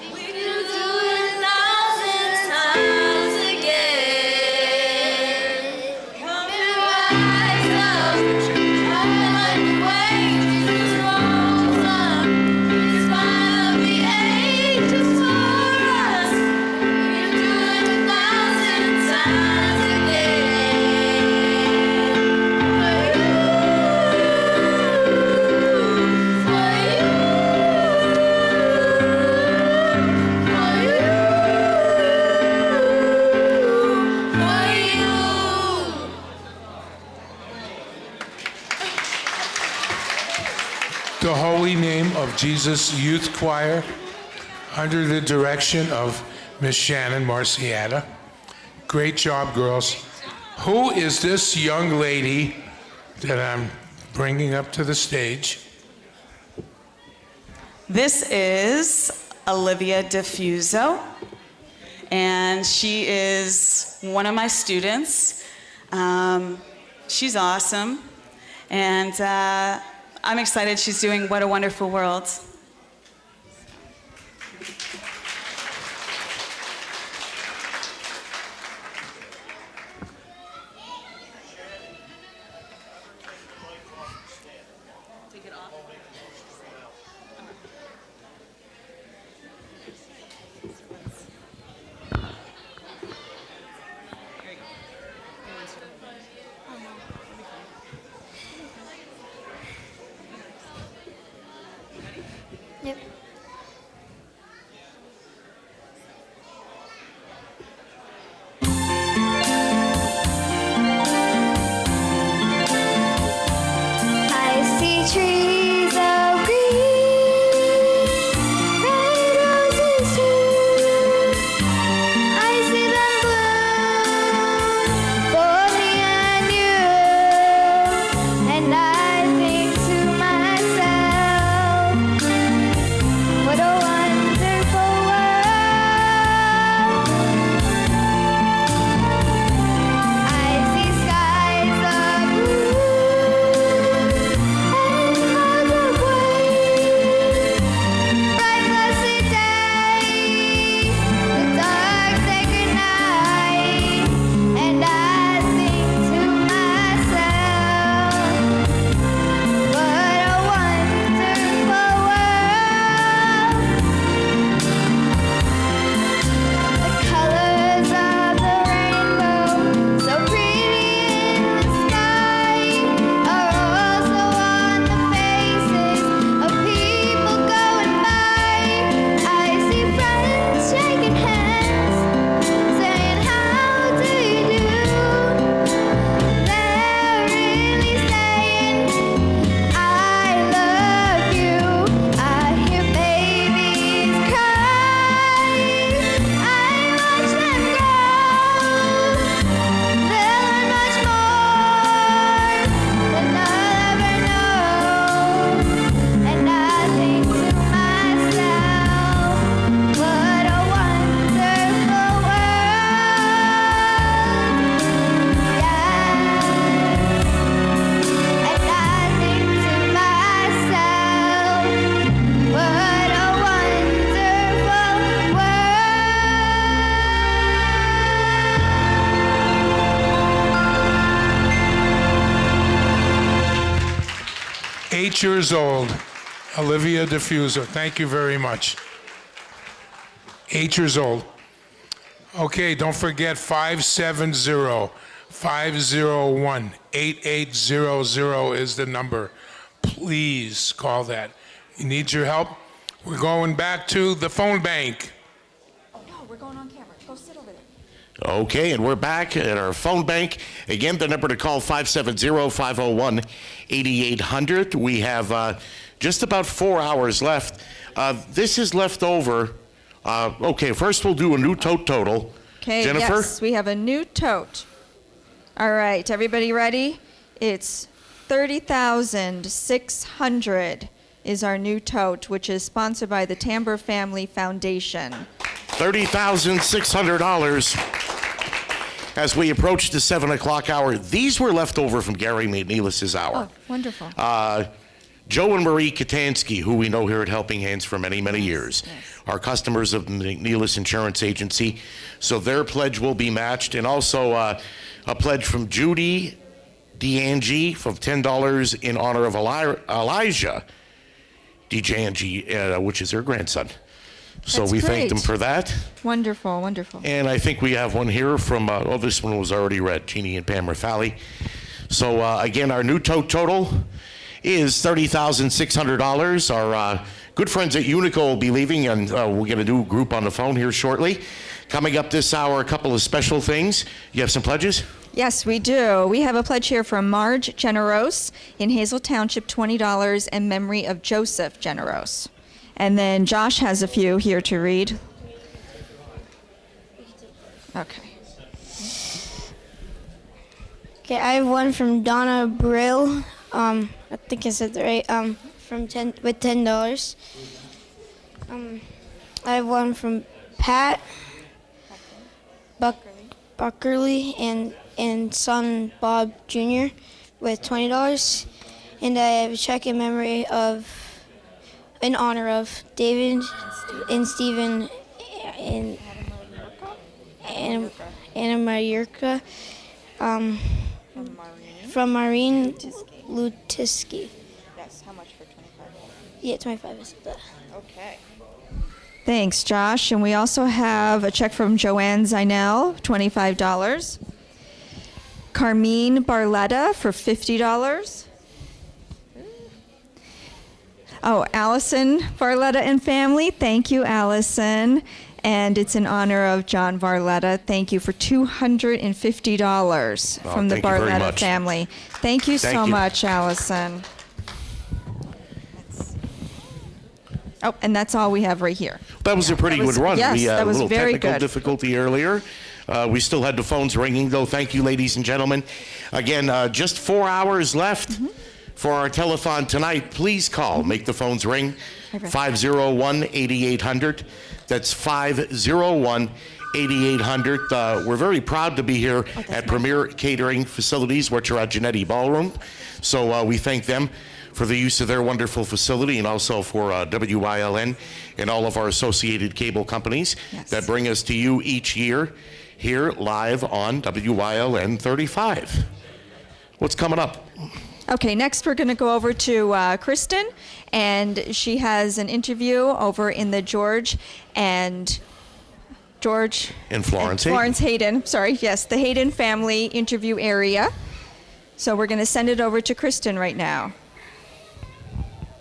We can do it 1,000 times again. Come and rise up. Try like the way Jesus rose up. In spite of the ages for us, we can do it 1,000 times again. The Holy Name of Jesus Youth Choir, under the direction of Miss Shannon Marciata. Great job, girls. Who is this young lady that I'm bringing up to the stage? This is Olivia Diffuso, and she is one of my students. She's awesome, and I'm excited she's doing What a Wonderful World. Yep. I see trees of green, red roses too. I see them bloom for me and you, and I think to myself, what a wonderful world. I see skies of blue and clouds of white, bright blessed day, the dark sacred night, and I think to myself, what a wonderful world. The colors of the rainbow, so pretty in the sky, are also on the faces of people going by. I see friends shaking hands, saying, how do you do? They're really saying, I love you. I hear babies cry. I watch them grow. They'll learn much more than I'll ever know. And I think to myself, what a wonderful world. Yes. And I think to myself, what a wonderful world. 8 years old, Olivia Diffuso. Thank you very much. 8 years old. Okay, don't forget 570-501-8800 is the number. Please call that. We need your help. We're going back to the phone bank. Oh, no, we're going on camera. Go sit over there. Okay, and we're back at our phone bank. Again, the number to call, 570-501-8800. We have just about 4 hours left. This is left over. Okay, first we'll do a new total. Okay, Jennifer? yes, we have a new tote. All right, everybody ready? It's $30,600 is our new tote, which is sponsored by the Tamber Family Foundation. $30,600. as we approach the 7 o'clock hour, these were left over from Gary McNeilis's hour. Oh, wonderful. Joe and Marie Katansky, who we know here at Helping Hands for many, many years, are customers of the McNeilis Insurance Agency. So their pledge will be matched. And also a pledge from Judy DeAngie of $10 in honor of Elijah DeAngie, which is her grandson. So That's we thank them great. for that. Wonderful, wonderful. And I think we have one here from, this one was already read, Jeannie and Pam Rafali. So again, our new total is $30,600. Our good friends at Unico will be leaving, and we're going to do a group on the phone here shortly. Coming up this hour, a couple of special things. You have some pledges? Yes, we do. We have a pledge here from Marge Generose in Hazel Township, $20 in memory of Joseph Generose. And then Josh has a few here to read. Okay. Okay, I have one from Donna Brill. I think I said that right. With $10. I have one from Pat Buckerly and son Bob Jr. with $20, and I have a check in honor of David and Stephen and Anna Mayurka from Maureen Lutisky. Yes, how much for 25? Yeah, 25 is that. Okay. Thanks, Josh. And we also have a check from Joanne Zinel, $25. Carmine Barletta for $50. Oh, Allison Barletta and family. Thank you, Allison. And it's in honor of John Barletta. Thank you for $250 from the thank you very Barletta much. family. Thank you so much, Allison. Oh, and that's all we have right here. That was a pretty good run. Yes, We had that a was little very technical good. difficulty earlier. We still had the phones ringing, though. Thank you, ladies and gentlemen. Again, just 4 hours left for our telethon tonight. Please call. Make the phones ring. 501-8800. That's 501-8800. We're very proud to be here at Premier Catering Facilities, which are at Genetti Ballroom. So we thank them for the use of their wonderful facility, and also for WYLN and all of our associated cable companies that bring us to you each year here live on WYLN 35. What's coming up? Okay, next we're going to go over to Kristen, and she has an interview over in the George and Florence Hayden. Sorry, yes, the Hayden family interview area. So we're going to send it over to Kristen right now.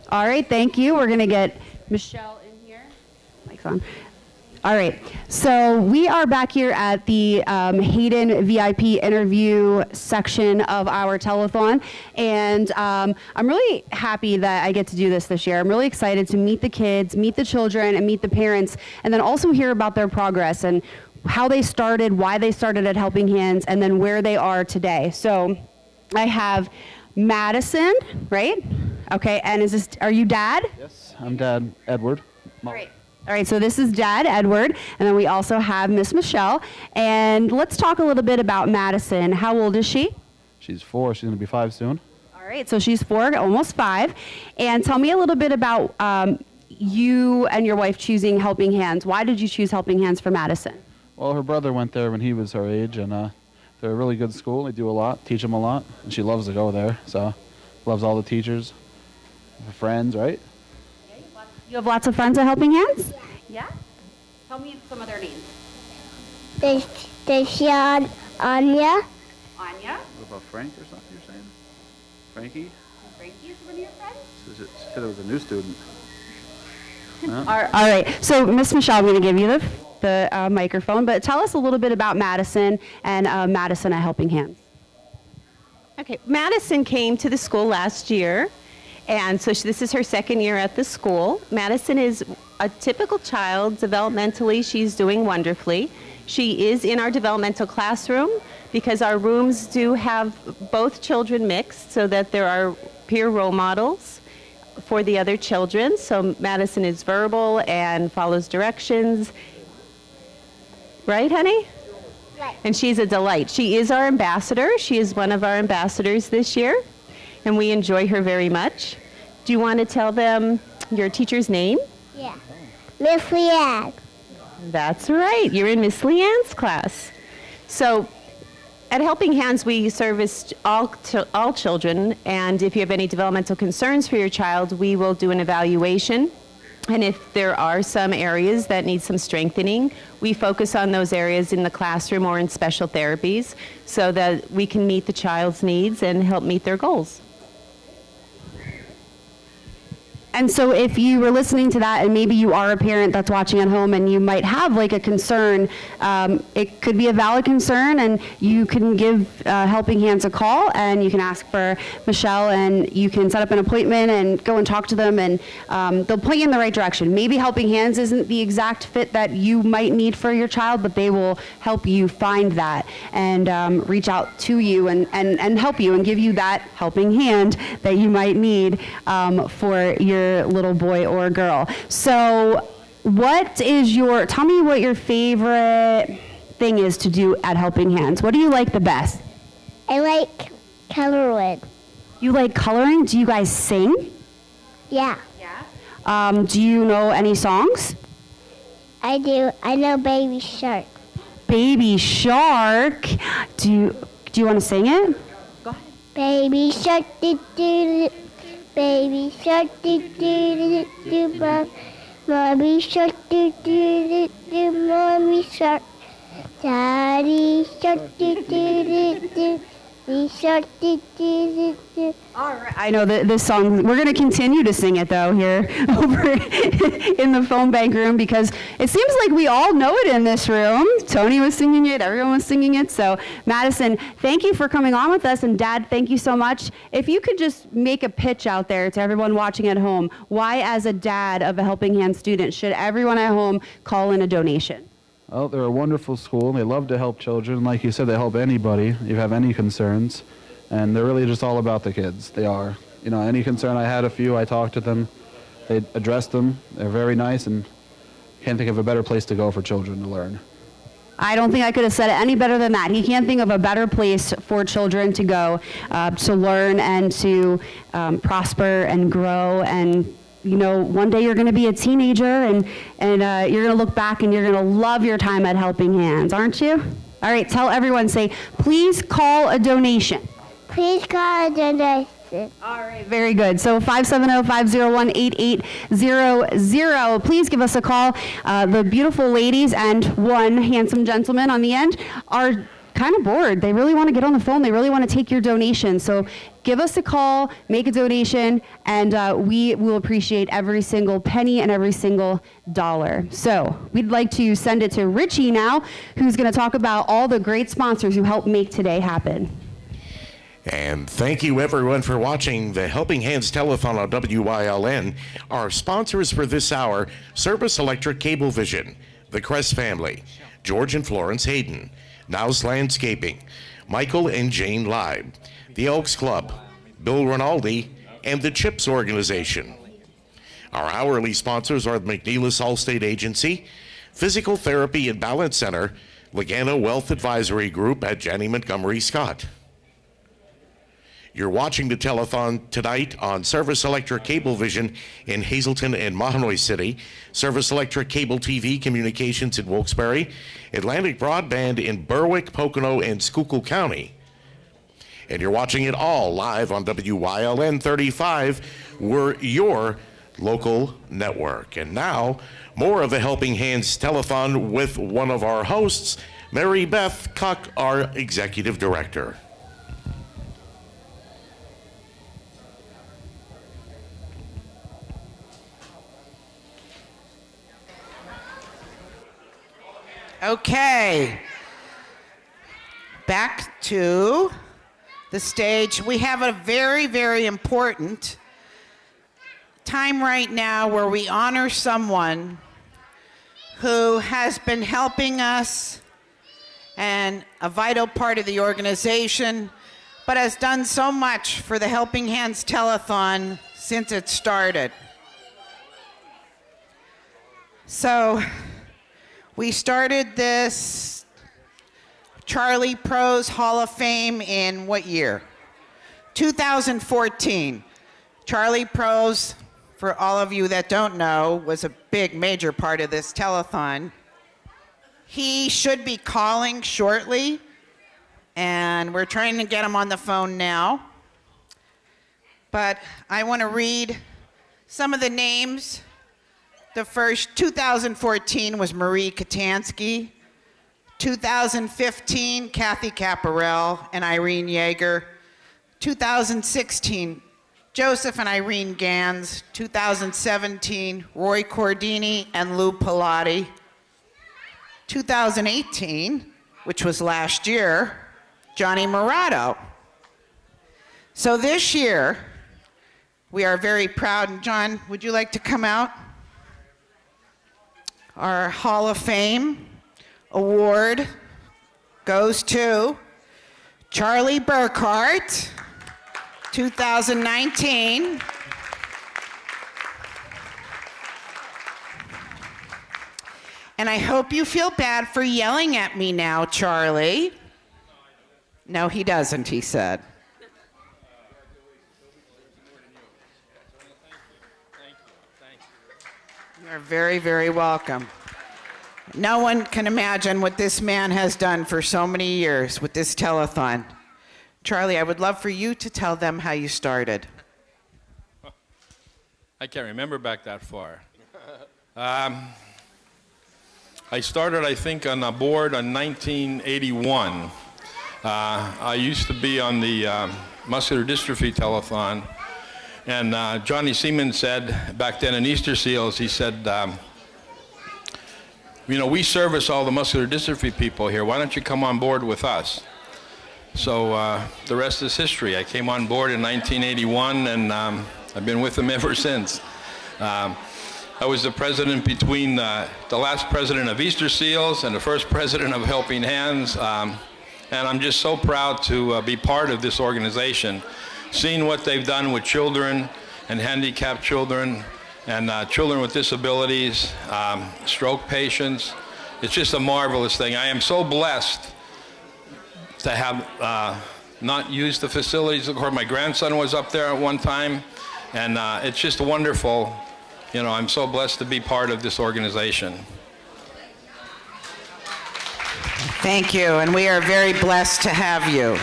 All right, thank you. We're going to get Michelle in here. Mic's on. All right, so we are back here at the Hayden VIP interview section of our telethon, and I'm really happy that I get to do this year. I'm really excited to meet the kids, meet the children, and meet the parents, and then also hear about their progress and how they started, why they started at Helping Hands, and then where they are today. So I have Madison, right? Okay, and are you Dad? Yes, I'm Dad Edward. Great. All right, so this is Dad Edward, and then we also have Miss Michelle. And let's talk a little bit about Madison. How old is she? She's 4. She's going to be 5 soon. All right, so she's 4, almost 5. And tell me a little bit about you and your wife choosing Helping Hands. Why did you choose Helping Hands for Madison? Well, her brother went there when he was her age, and they're a really good school. They do a lot, teach them a lot, and she loves to go there. So, loves all the teachers, her friends, right? You have lots of friends at Helping Hands? Yeah? Tell me some of their names. There's Sean, Anya. Anya? What about Frank or something you're saying? Frankie? Frankie is one of your friends? She said it was a new student. All right, so Miss Michelle, I'm going to give you the microphone, but tell us a little bit about Madison and Madison at Helping Hands. Okay, Madison came to the school last year, and so this is her second year at the school. Madison is a typical child. Developmentally, she's doing wonderfully. She is in our developmental classroom because our rooms do have both children mixed so that there are peer role models for the other children. So Madison is verbal and follows directions. Right, honey? And she's a delight. She is our ambassador. She is one of our ambassadors this year, and we enjoy her very much. Do you want to tell them your teacher's name? Yeah. Miss Leanne. That's right. You're in Miss Leanne's class. So at Helping Hands, we service all children, and if you have any developmental concerns for your child, we will do an evaluation. And if there are some areas that need some strengthening, we focus on those areas in the classroom or in special therapies so that we can meet the child's needs and help meet their goals. And so if you were listening to that and maybe you are a parent that's watching at home and you might have like a concern, it could be a valid concern, and you can give Helping Hands a call and you can ask for Michelle, and you can set up an appointment and go and talk to them, and they'll point you in the right direction. Maybe Helping Hands isn't the exact fit that you might need for your child, but they will help you find that and reach out to you and help you and give you that helping hand that you might need for your little boy or girl. So tell me what your favorite thing is to do at Helping Hands. What do you like the best? I like coloring. You like coloring? Do you guys sing? Yeah. Do you know any songs? I do. I know Baby Shark. Baby Shark. Do you want to sing it? Go ahead. Baby Shark, do do do. Baby Shark, do do do do. Mommy Shark, do do do do. Mommy Shark. Daddy Shark, do do do do. Daddy Shark, do do do do. All right. I know this song. We're going to continue to sing it, though, here over in the phone bank room, because it seems like we all know it in this room. Tony was singing it. Everyone was singing it. So, Madison, thank you for coming on with us. And, Dad, thank you so much. If you could just make a pitch out there to everyone watching at home, why, as a dad of a Helping Hands student, should everyone at home call in a donation? Well, they're a wonderful school. They love to help children. Like you said, they help anybody if you have any concerns. And they're really just all about the kids. They are. You know, any concern I had, I talked to them. They addressed them. They're very nice, and can't think of a better place to go for children to learn. I don't think I could have said it any better than that. He can't think of a better place for children to go to learn and to prosper and grow. And you know, one day you're going to be a teenager, and you're going to look back and you're going to love your time at Helping Hands, aren't you? All right, tell everyone, say, please call a donation. Please call a donation. All right, very good. So 570-501-8800. Please give us a call. The beautiful ladies and one handsome gentleman on the end are kind of bored. They really want to get on the phone. They really want to take your donation. So give us a call, make a donation, and we will appreciate every single penny and every single dollar. So we'd like to send it to Richie now, who's going to talk about all the great sponsors who helped make today happen. And thank you, everyone, for watching the Helping Hands Telethon on WYLN. Our sponsors for this hour: Service Electric Cablevision, the Crest family, George and Florence Hayden, Now's Landscaping, Michael and Jane Leib, the Elks Club, Bill Rinaldi, and the CHIPS Organization. Our hourly sponsors are the McNeilis Allstate Agency, Physical Therapy and Balance Center, Lagana Wealth Advisory Group at Janney Montgomery Scott. You're watching the telethon tonight on Service Electric Cablevision in Hazleton and Mahanoy City, Service Electric Cable TV Communications in Wilkes-Barre, Atlantic Broadband in Berwick, Pocono, and Schuylkill County. And you're watching it all live on WYLN 35. We're your local network. And now, more of the Helping Hands Telethon with one of our hosts, Mary Beth Cuck, our Executive Director. Okay, back to the stage. We have a very, very important time right now where we honor someone who has been helping us and a vital part of the organization, but has done so much for the Helping Hands Telethon since it started. So, we started this Charlie Pro's Hall of Fame in what year? 2014. Charlie Pro's, for all of you that don't know, was a big, major part of this telethon. He should be calling shortly, and we're trying to get him on the phone now. But I want to read some of the names. The first, 2014, was Marie Katansky. 2015, Kathy Caparel and Irene Yeager. 2016, Joseph and Irene Gans. 2017, Roy Cordini and Lou Pilati. 2018, which was last year, Johnny Morato. So this year, we are very proud, and John, would you like to come out? Our Hall of Fame award goes to Charlie Burkhart, 2019. And I hope you feel bad for yelling at me now, Charlie. No, he doesn't, he said. You're very, very welcome. No one can imagine what this man has done for so many years with this telethon. Charlie, I would love for you to tell them how you started. I can't remember back that far. I started, I think, on a board in 1981. I used to be on the muscular dystrophy telethon, and Johnny Seaman said, back then in Easter Seals, he said, you know, we service all the muscular dystrophy people here. Why don't you come on board with us? So the rest is history. I came on board in 1981, and I've been with them ever since. I was the president between the last president of Easter Seals and the first president of Helping Hands. And I'm just so proud to be part of this organization, seeing what they've done with children and handicapped children and children with disabilities, stroke patients. It's just a marvelous thing. I am so blessed to have not used the facilities. Of course, my grandson was up there at one time, and it's just wonderful. You know, I'm so blessed to be part of this organization. Thank you, and we are very blessed to have you.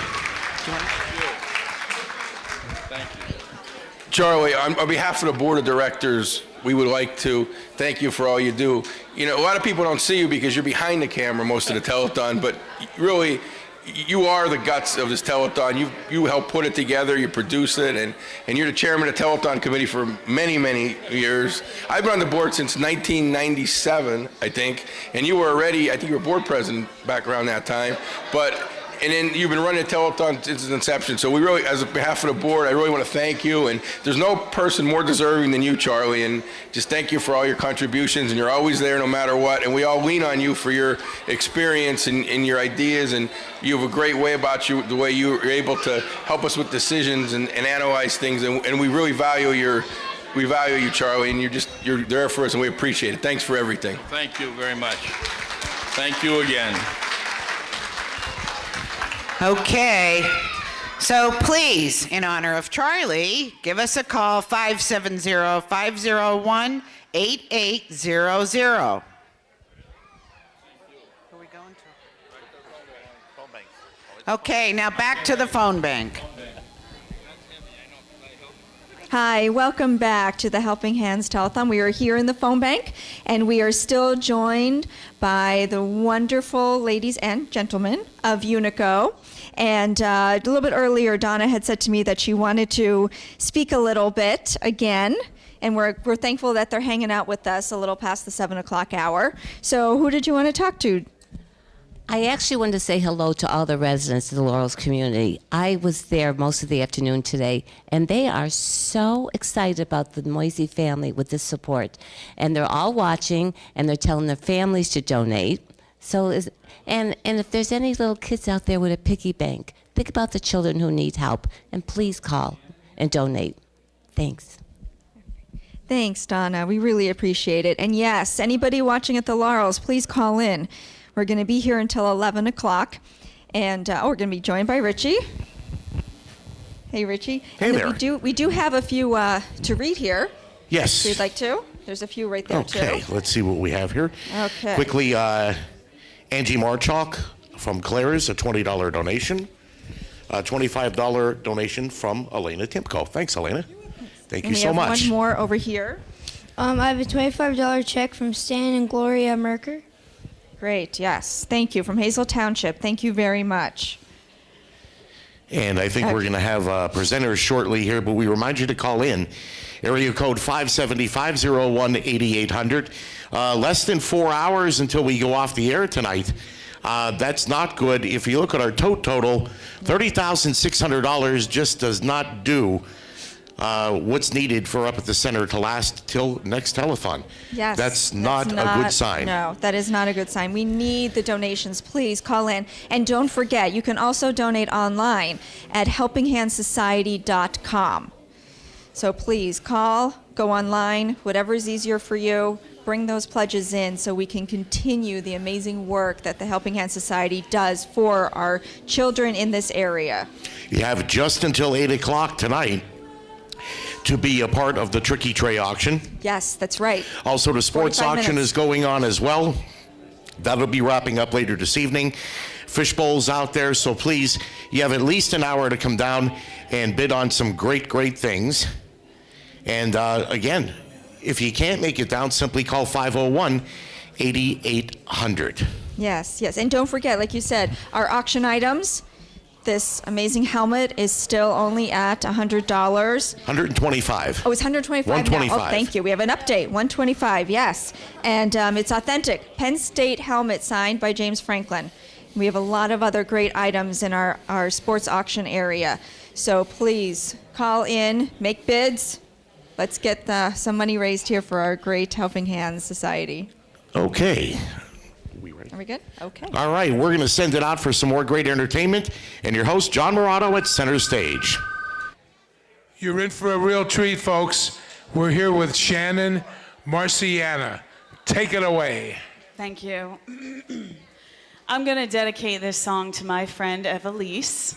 Charlie, on behalf of the board of directors, we would like to thank you for all you do. You know, a lot of people don't see you because you're behind the camera most of the telethon, but really, you are the guts of this telethon. You helped put it together, you produce it, and you're the chairman of the telethon committee for many, many years. I've been on the board since 1997, I think, and you were already, I think you were board president back around that time, and then you've been running a telethon since its inception. So we really, as a behalf of the board, I really want to thank you. And there's no person more deserving than you, Charlie. And just thank you for all your contributions. And you're always there no matter what. And we all lean on you for your experience and your ideas. And you have a great way about you, the way you're able to help us with decisions and analyze things. And we really value you, Charlie. And you're there for us, and we appreciate it. Thanks for everything. Thank you very much. Thank you again. Okay, so please, in honor of Charlie, give us a call, 570-501-8800. Okay, now back to the phone bank. Hi, welcome back to the Helping Hands Telethon. We are here in the phone bank, and we are still joined by the wonderful ladies and gentlemen of Unico. And a little bit earlier, Donna had said to me that she wanted to speak a little bit again, and we're thankful that they're hanging out with us a little past the 7 o'clock hour. So who did you want to talk to? I actually wanted to say hello to all the residents of the Laurels community. I was there most of the afternoon today, and they are so excited about the Moisey family with this support. And they're all watching, and they're telling their families to donate. So, and if there's any little kids out there with a piggy bank, think about the children who need help, and please call and donate. Thanks. Thanks, Donna. We really appreciate it. And yes, anybody watching at the Laurels, please call in. We're going to be here until 11 o'clock. And we're going to be joined by Richie. Hey, Richie. Hey and there. We do have a few to read here. Yes. If you'd like to. There's a few right there, Okay, too. let's see what we have here. Okay. Quickly, Angie Marchalk from Claire's, a $20 donation. A $25 donation from Elena Timko. Thanks, Elena. Thank you And we so have much. one more over here. I have a $25 check from Stan and Gloria Merker. Great, yes. Thank you. From Hazel Township. Thank you very much. And I think we're going to have presenters shortly here, but we remind you to call in. Area code 570-501-8800. Less than 4 hours until we go off the air tonight. That's not good. If you look at our total, $30,600 just does not do what's needed for up at the center to last till next telethon. Yes. That's not a good sign. No, that is not a good sign. We need the donations. Please call in. And don't forget, you can also donate online at helpinghandsociety.com. So please call, go online, whatever is easier for you. Bring those pledges in so we can continue the amazing work that the Helping Hand Society does for our children in this area. You have just until 8 o'clock tonight to be a part of the Tricky Tray auction. Yes, that's right. Also, the sports 45 auction minutes. is going on as well. That'll be wrapping up later this evening. Fishbowl's out there, so please, you have at least an hour to come down and bid on some great, great things. And again, if you can't make it down, simply call 501-8800. Yes, yes. And don't forget, like you said, our auction items, this amazing helmet is still only at $100. 125. Oh, it's 125 now. 125. Oh, thank you. We have an update. 125, yes. And it's authentic. Penn State helmet signed by James Franklin. We have a lot of other great items in our sports auction area. So please call in, make bids. Let's get some money raised here for our great Helping Hands Society. Okay. Are we good? Okay. All right, we're going to send it out for some more great entertainment. And your host, John Morato at Center Stage. You're in for a real treat, folks. We're here with Shannon Marciana. Take it away. Thank you. I'm going to dedicate this song to my friend Evelise.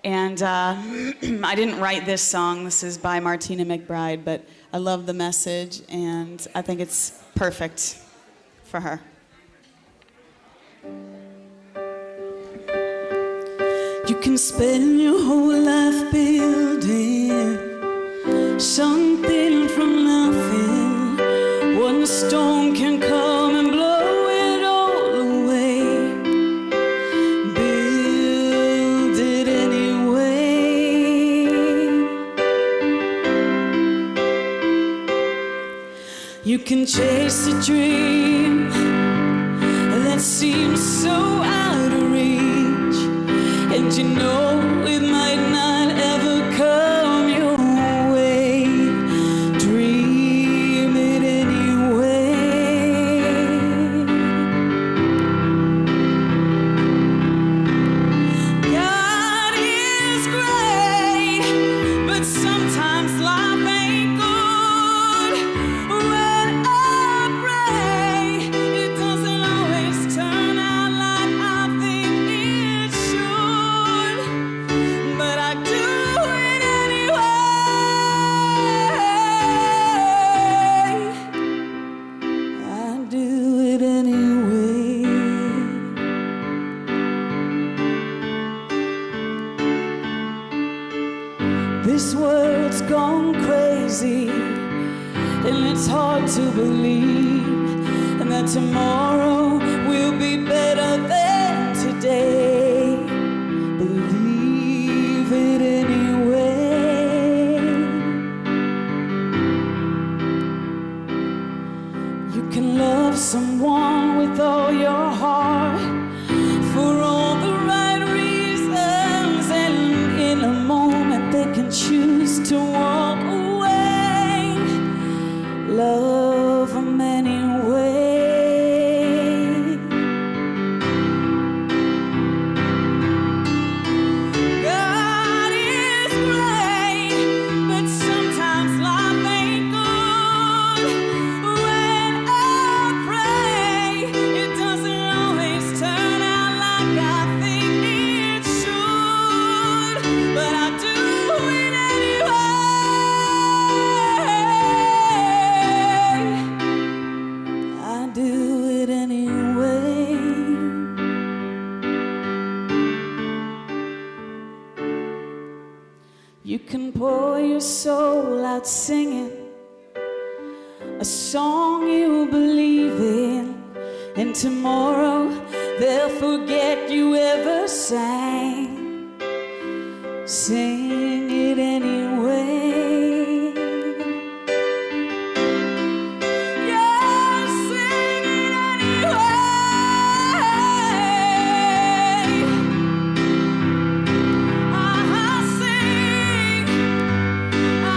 And I didn't write this song. This is by Martina McBride, but I love the message, and I think it's perfect for her. You can spend your whole life building something from nothing. One storm can come and blow it all away. Build it anyway. You can chase a dream that seems so out of reach, and you know it might not ever come your way. Dream it anyway. God is great, but sometimes life ain't good. When I pray, it doesn't always turn out like I think it should. But I do it anyway. I do it anyway. This world's gone crazy, and it's hard to believe, and that tomorrow will be better than today. Believe it anyway. You can love someone with all your heart for all the right reasons, and in a moment they can choose to walk away. Love them anyway. God is great, but sometimes life ain't good. When I pray, it doesn't soul out singing a song you believe in, and tomorrow they'll forget you ever sang. Sing it anyway. Yeah, sing it anyway. I sing, I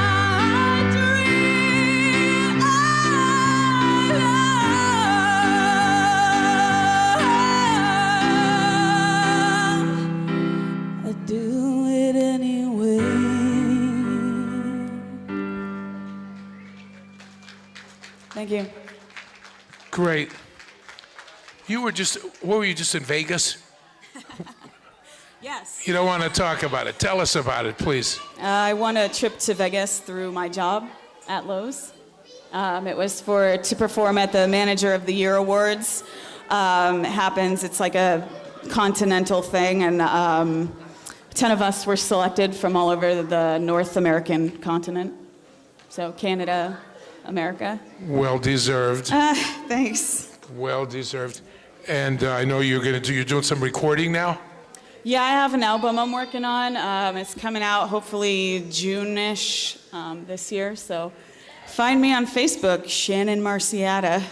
dream, I do it anyway. Thank you. Great. You were just, what were you, just in Vegas? Yes. You don't want to talk about it. Tell us about it, please. I won a trip to Vegas through my job at Lowe's. It was to perform at the Manager of the Year Awards. It happens, it's like a continental thing, and 10 of us were selected from all over the North American continent. So Canada, America. Well deserved. Thanks. Well deserved. And I know you're doing some recording now? Yeah, I have an album I'm working on. It's coming out hopefully June-ish this year. So find me on Facebook, Shannon Marciata.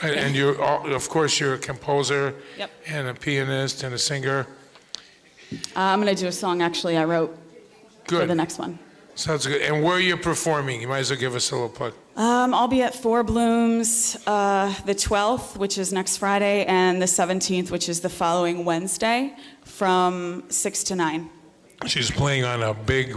And you're, of course, you're a composer. Yep. And a pianist and a singer. I'm going to do a song actually I wrote for the next one. Sounds good. And where are you performing? You might as well give us a little plug. I'll be at Four Blooms the 12th, which is next Friday, and the 17th, which is the following Wednesday, from 6 to 9. She's playing on a big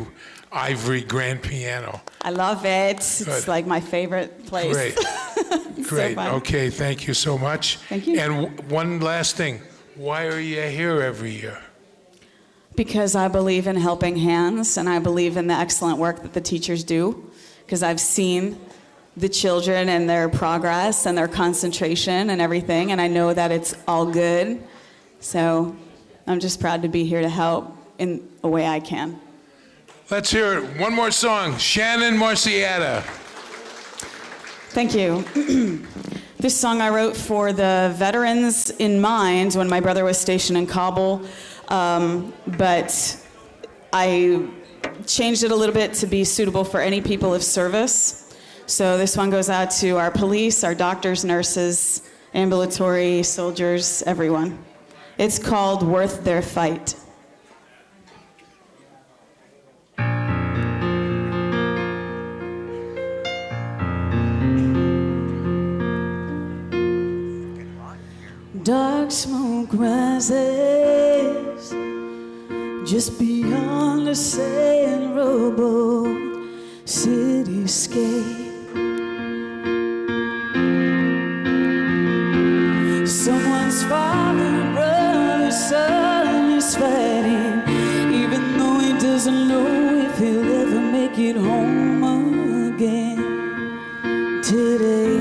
ivory grand piano. I love it. It's like my favorite place. Great. It's Great. So fun. Okay, thank you so much. Thank you. And one last thing. Why are you here every year? Because I believe in helping hands, and I believe in the excellent work that the teachers do, because I've seen the children and their progress and their concentration and everything, and I know that it's all good. So I'm just proud to be here to help in a way I can. Let's hear it. One more song. Shannon Marciata. Thank you. This song I wrote for the veterans in mind when my brother was stationed in Kabul, but I changed it a little bit to be suitable for any people of service. So this one goes out to our police, our doctors, nurses, ambulatory, soldiers, everyone. It's called Worth Their Fight. Dark smoke rises just beyond the sand rowboat cityscape. Someone's father, brother, son is fighting, even though he doesn't know if he'll ever make it home again today.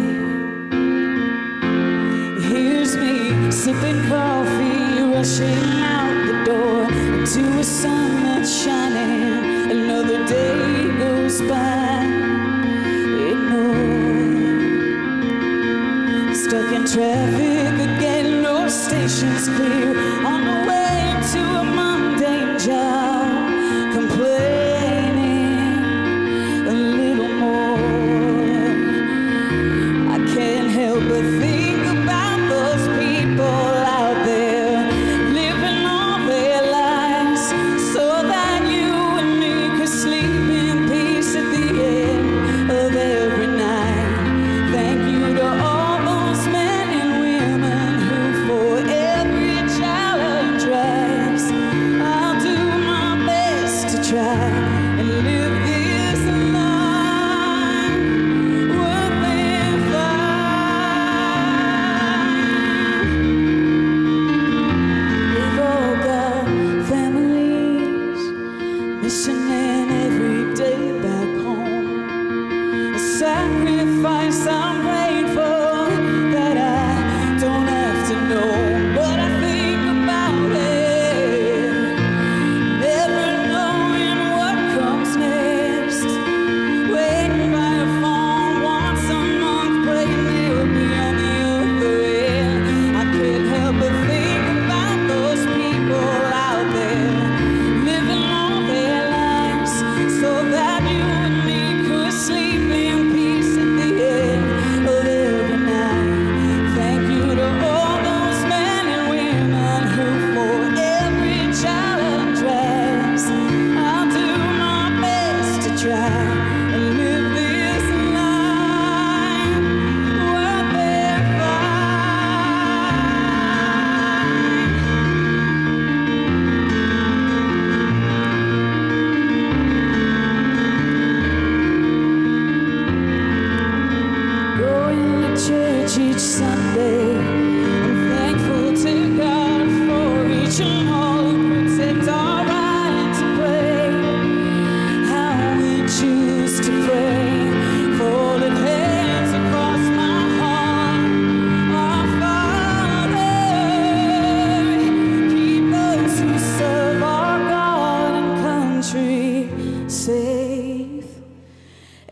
Here's me sipping coffee, rushing out the door to a sun that's shining. Another day goes by, ignored. Stuck in traffic again, no stations clear. On the way to a mundane job, complaining a little more. I can't help but think about those people out there living all their lives so that you and me could sleep in peace at the end of every night. Thank you to all those men and women who for every challenge rise. I'll do my best to try and live this life worth their fight. They've all got families missing in every day back home. A sacrifice I'm praying for that I don't have to know, but I think about it, never knowing what comes next.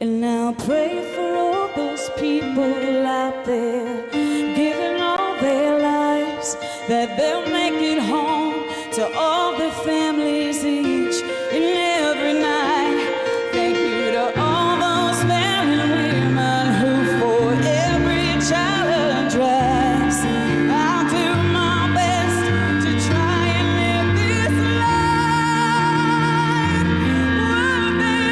And now pray for all those people out there giving all their lives, that they'll make it home to all their families each and every night. Thank you to all those men and women who for every child drives. I'll do my best to try and live this life. Would be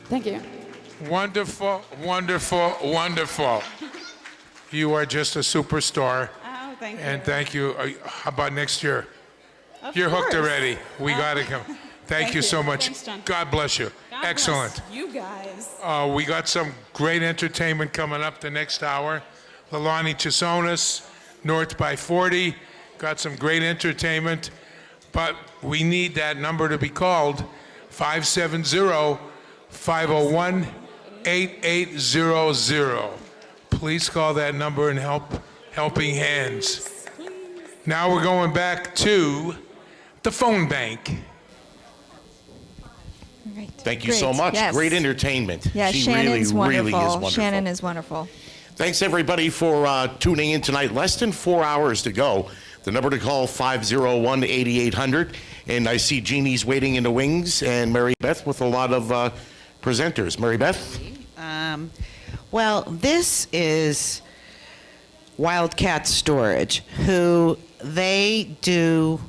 Thank you. Wonderful, wonderful, wonderful. You are just a superstar. Oh, thank you. And thank you. How about next year? Of You're hooked course. already. We got to come. Thank you so much. Thanks, John. God bless you. God Excellent. bless you guys. We got some great entertainment coming up the next hour. Lilani Chisonis, North by 40, got some great entertainment. But we need that number to be called, 570-501-8800. Please call that number and help Helping Hands. Now we're going back to the phone bank. Thank you so much. Yes. Great entertainment. Yeah, She Shannon's really, wonderful. really is wonderful. Shannon is wonderful. Thanks, everybody, for tuning in tonight. Less than 4 hours to go. The number to call, 501-8800. And I see Jeannie's waiting in the wings, and Mary Beth with a lot of presenters. Mary Beth? Well, this is Wildcat Storage, who they do,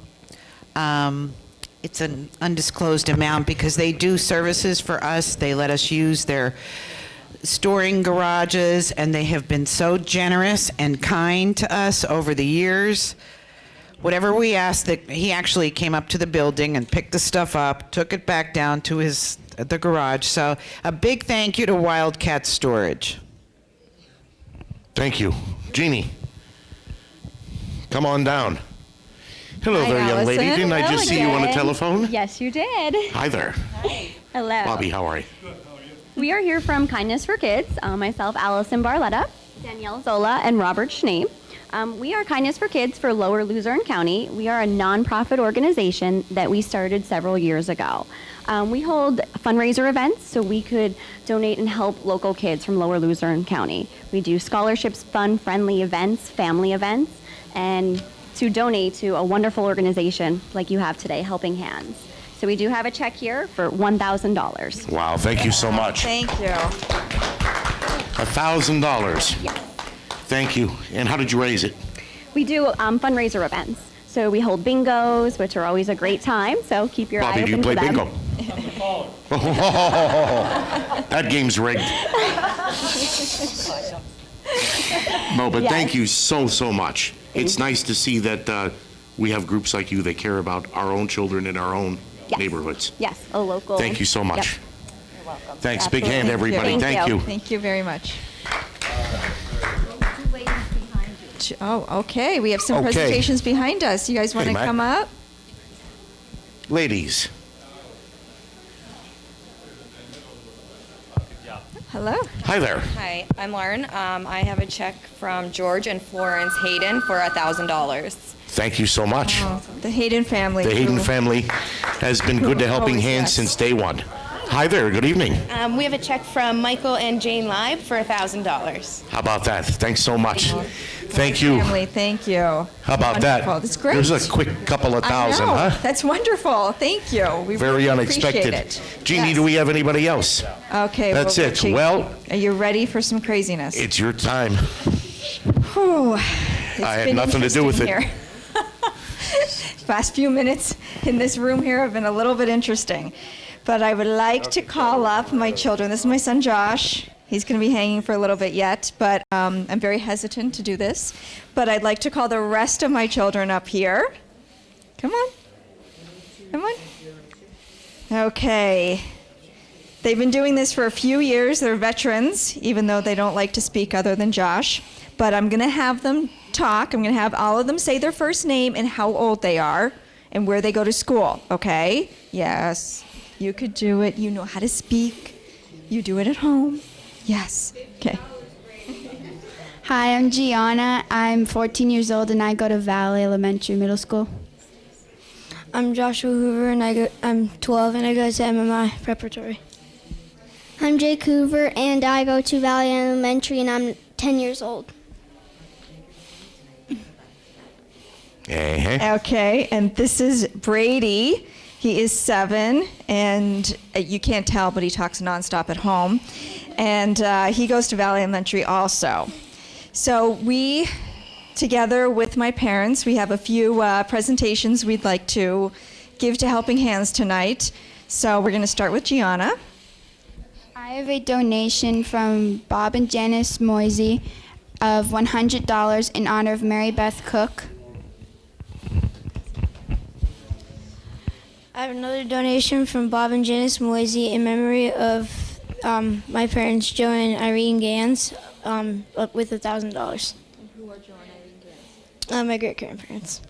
it's an undisclosed amount because they do services for us. They let us use their storing garages, and they have been so generous and kind to us over the years. Whatever we asked, that he actually came up to the building and picked the stuff up, took it back down to the garage. So a big thank you to Wildcat Storage. Thank you. Jeannie, come on down. Hello there, young lady. Didn't I just see you on the telephone? Yes, you did. Hi there. Hello. Bobby, how are you? We are here from Kindness for Kids. Myself, Allison Barletta, Danielle Zola, and Robert Schneeb. We are Kindness for Kids for Lower Luzerne County. We are a nonprofit organization that we started several years ago. We hold fundraiser events so we could donate and help local kids from Lower Luzerne County. We do scholarships, fun-friendly events, family events, and to donate to a wonderful organization like you have today, Helping Hands. So we do have a check here for $1,000. Wow, thank you so much. Thank you. $1,000. Yes. Thank you. And how did you raise it? We do fundraiser events. So we hold bingos, which are always a great time. So keep your Bobby, eye do you open play for them. bingo? That game's rigged. No, but Yes. thank you so, so much. It's nice to see that we have groups like you that care about our own children in our own neighborhoods. Yes, a local. Thank you so much. Yep. You're welcome. Thanks. Big hand, everybody. Thank you. Thank you very much. Oh, okay. We have some Okay. presentations behind us. You guys want Hey, to Matt. come up? Ladies. Hello. Hi there. Hi, I'm Lauren. I have a check from George and Florence Hayden for $1,000. Thank you so much. Oh, the Hayden family. The Hayden family has been good to Helping Always, Hands yes. since day one. Hi there. Good evening. We have a check from Michael and Jane Live for $1,000. How about that? Thanks so much. Thank you. Family, thank you. How about that? Wonderful. That's great. There's a quick couple of thousand, I know. huh? That's wonderful. Thank you. We Very really unexpected. appreciate it. Jeannie, Yes. do we have anybody else? Okay. That's well, it. Richie, Well, are you ready for some craziness? it's your time. Whew. I had nothing to do with it. Here. Last few minutes in this room here have been a little bit interesting. But I would like to call up my children. This is my son Josh. He's going to be hanging for a little bit yet, but I'm very hesitant to do this. But I'd like to call the rest of my children up here. Come on. Come on. Okay. They've been doing this for a few years. They're veterans, even though they don't like to speak other than Josh. But I'm going to have them talk. I'm going to have all of them say their first name and how old they are and where they go to school. Okay? Yes. You could do it. You know how to speak. You do it at home. Yes. Okay. Hi, I'm Gianna. I'm 14 years old and I go to Valley Elementary Middle School. I'm Joshua Hoover and I'm 12 and I go to MMI Preparatory. I'm Jake Hoover and I go to Valley Elementary and I'm 10 years old. Okay, and this is Brady. He is 7, and you can't tell, but he talks nonstop at home. And he goes to Valley Elementary also. So we, together with my parents, we have a few presentations we'd like to give to Helping Hands tonight. So we're going to start with Gianna. I have a donation from Bob and Janice Moisey of $100 in honor of Mary Beth Cook. I have another donation from Bob and Janice Moisey in memory of my parents, Joe and Irene Gans, with $1,000. Who are Joe and Irene Gans? My great-grandparents.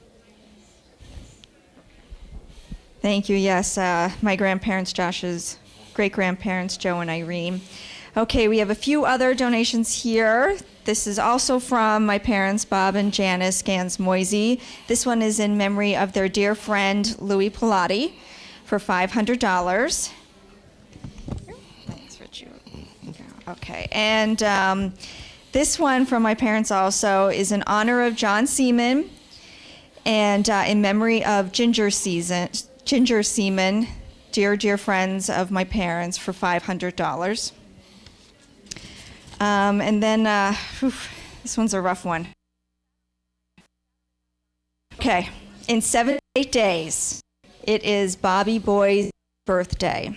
Thank you. Yes, my grandparents, Josh's great-grandparents, Joe and Irene. Okay, we have a few other donations here. This is also from my parents, Bob and Janice Gans Moisey. This one is in memory of their dear friend, Louis Pilati, for $500. Thanks, Richie. Okay, and this one from my parents also is in honor of John Seaman and in memory of Ginger Seaman, dear friends of my parents, for $500. And then, this one's a rough one. Okay, in 7 to 8 days, it is Bobby Boy's birthday.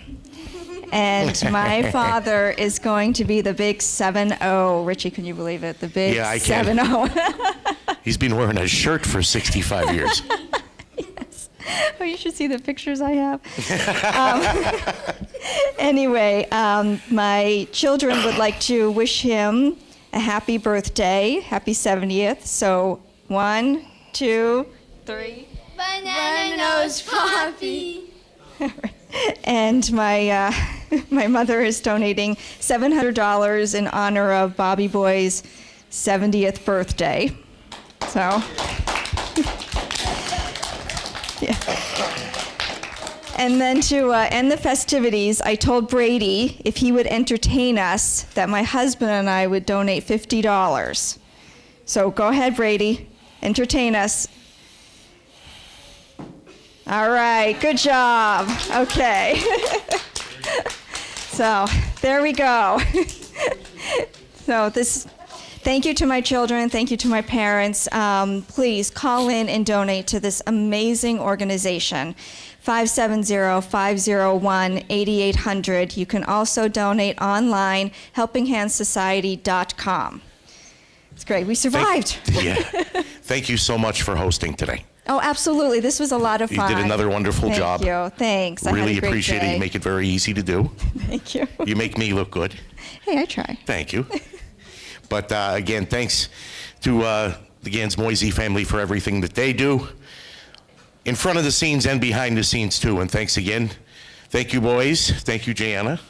And my father is going to be the big 7-0. Richie, can you believe it? The big 7-0. He's been wearing a shirt for 65 years. Yes. Oh, you should see the pictures I have. Anyway, my children would like to wish him a happy birthday, happy 70th. So 1, 2, 3. Banana nose Poppy. And my my mother is donating $700 in honor of Bobby Boy's 70th birthday. So, yeah. And then to end the festivities, I told Brady if he would entertain us that my husband and I would donate $50. So go ahead, Brady, entertain us. All right, good job. Okay. So there we go. So thank you to my children, thank you to my parents. Please call in and donate to this amazing organization. 570-501-8800. You can also donate online, helpinghandsociety.com. It's great. We survived. Thank you so much for hosting today. Oh, absolutely. This was a lot of fun. You did another wonderful job. Thank you. Thanks. I had Really a great appreciate day. it. You make it very easy to do. Thank you. You make me look good. Hey, I try. Thank you. But again, thanks to the Gans Moisey family for everything that they do, in front of the scenes and behind the scenes too. And thanks again. Thank you, boys. Thank you, Gianna.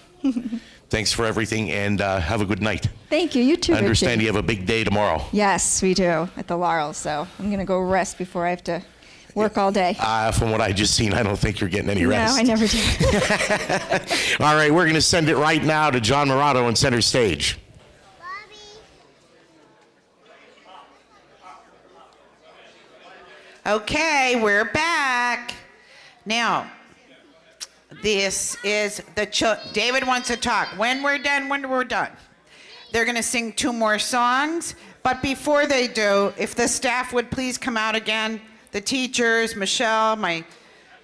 Thanks for everything, and have a good night. Thank you. You too, I understand Richie. you have a big day tomorrow. Yes, we do, at the Laurels, so I'm going to go rest before I have to work all day. From what I just seen, I don't think you're getting any rest. No, I never do. All right, we're going to send it right now to John Morato on center stage. Okay, we're back. Now, this is David wants to talk. When we're done, They're going to sing 2 more songs. But before they do, if the staff would please come out again. The teachers, Michelle, my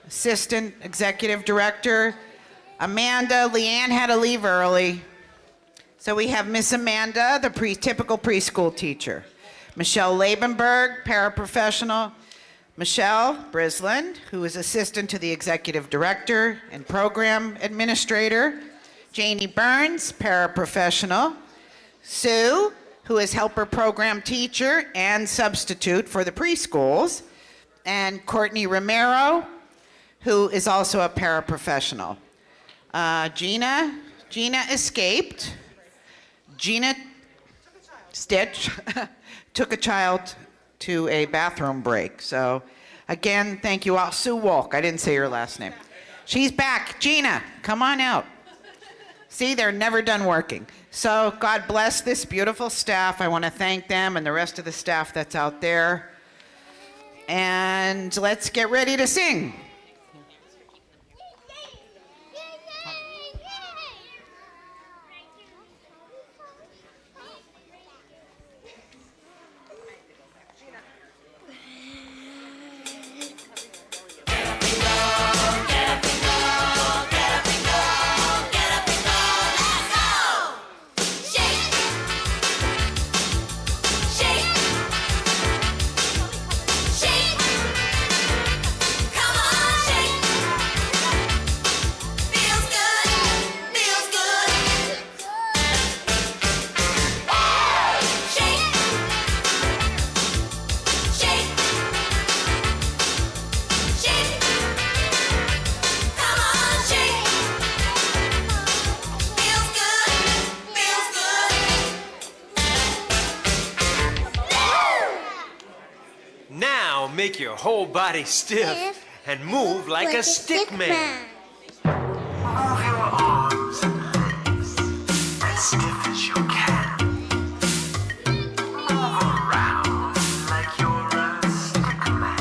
assistant executive director, Amanda, Leanne had to leave early. So we have Miss Amanda, the typical preschool teacher. Michelle Labenberg, paraprofessional. Michelle Brisland, who is assistant to the executive director and program administrator. Janie Burns, paraprofessional. Sue, who is helper program teacher and substitute for the preschools. And Courtney Romero, who is also a paraprofessional. Gina escaped. Gina Stitch took a child to a bathroom break. So again, thank you all. Sue Walk, I didn't say your last name. She's back. Gina, come on out. See, they're never done working. So God bless this beautiful staff. I want to thank them and the rest of the staff that's out there. And let's get ready to sing. Make your whole body stiff and move like a stick man. Move your arms and legs as stiff as you can. Move around like you're a stick man.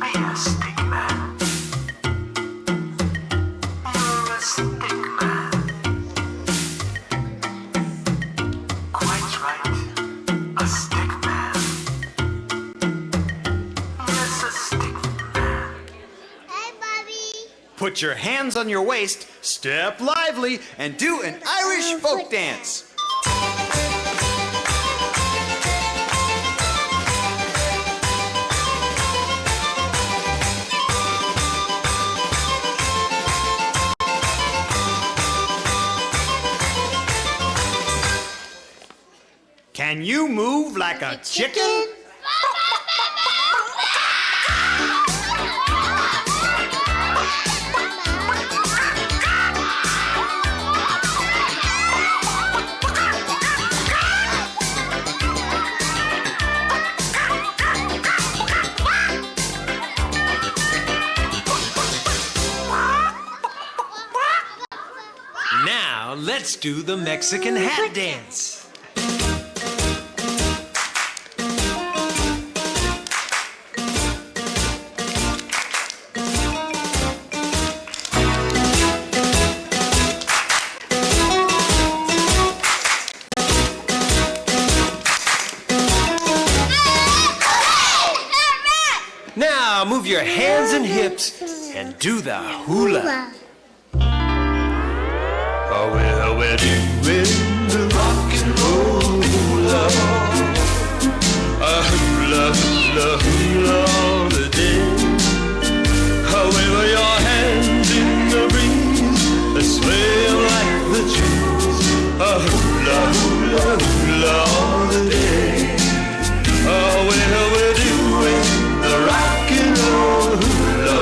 Be a stick man. You're a stick man. Quite right, a stick man. Put your hands on your waist, step lively, and do an Irish folk dance. Can you move like a chicken? Now, let's do the Mexican hat dance. Now, move your hands and hips and do the hula. Oh, we're doing the rock and roll hula. A hula, hula, hula all the day. Wave your hands in the breeze, sway like the trees. A hula, hula, hula all the day. Oh, we're doing the rock and roll hula.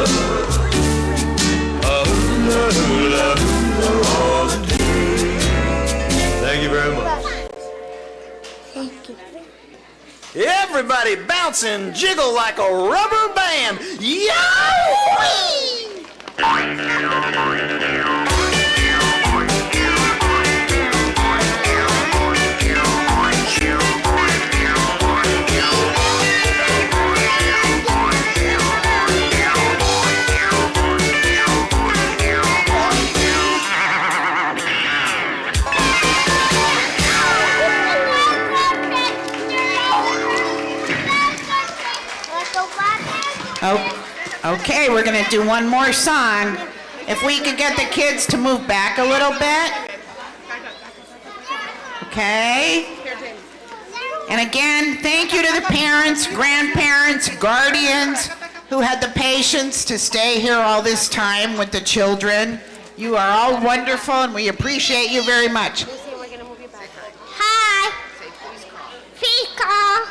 A hula, hula, hula all the day. Thank you very much. Thank you. Everybody bounce and jiggle like a rubber band. Yow! Okay, we're going to do one more song. If we could get the kids to move back a little bit. Okay. And again, thank you to the parents, grandparents, guardians who had the patience to stay here all this time with the children. You are all wonderful and we appreciate you very much. Hi. Please call.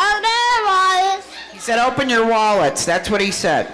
Oh, there it was. He said, open your wallets. That's what he said.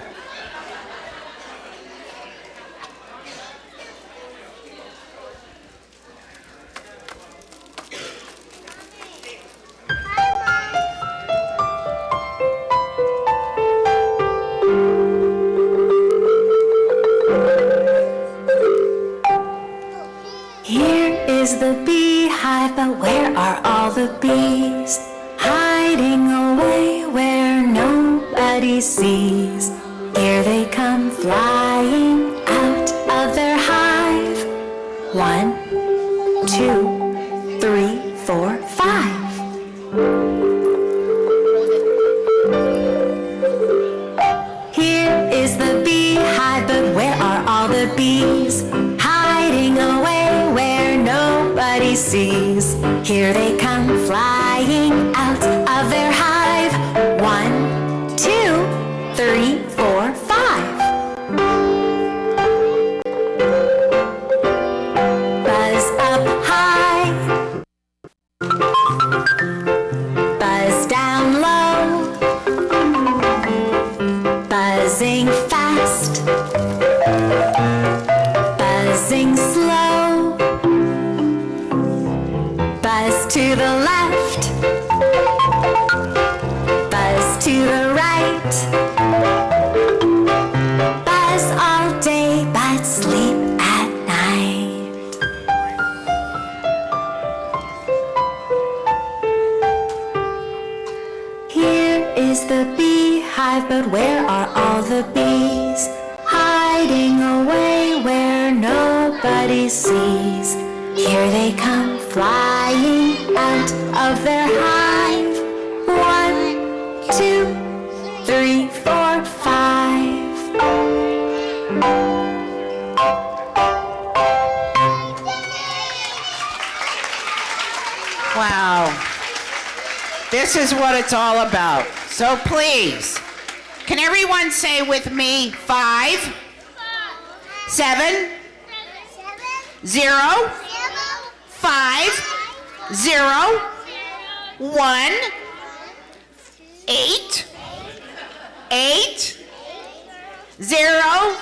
Here is the beehive, but where are all the bees? Hiding away where nobody sees. Here they come flying out of their hive. 1, 2, 3, 4, 5. Here is the beehive, but where are all the bees? Hiding away where nobody sees. Here they come flying out of their hive. 1, 2, 3, 4, 5. Buzz up high, buzz down low, buzzing fast, buzzing slow, buzz to the left, buzz to the right, buzz all day but sleep at night. Here is the beehive, but where are all the bees? Hiding away where nobody sees. Here they come flying out of their hive. 1, 2, 3, 4, 5. Wow. This is what it's all about. So please, can everyone say with me 5, 7, 0, 5, 0, 1, 8, 8, 0,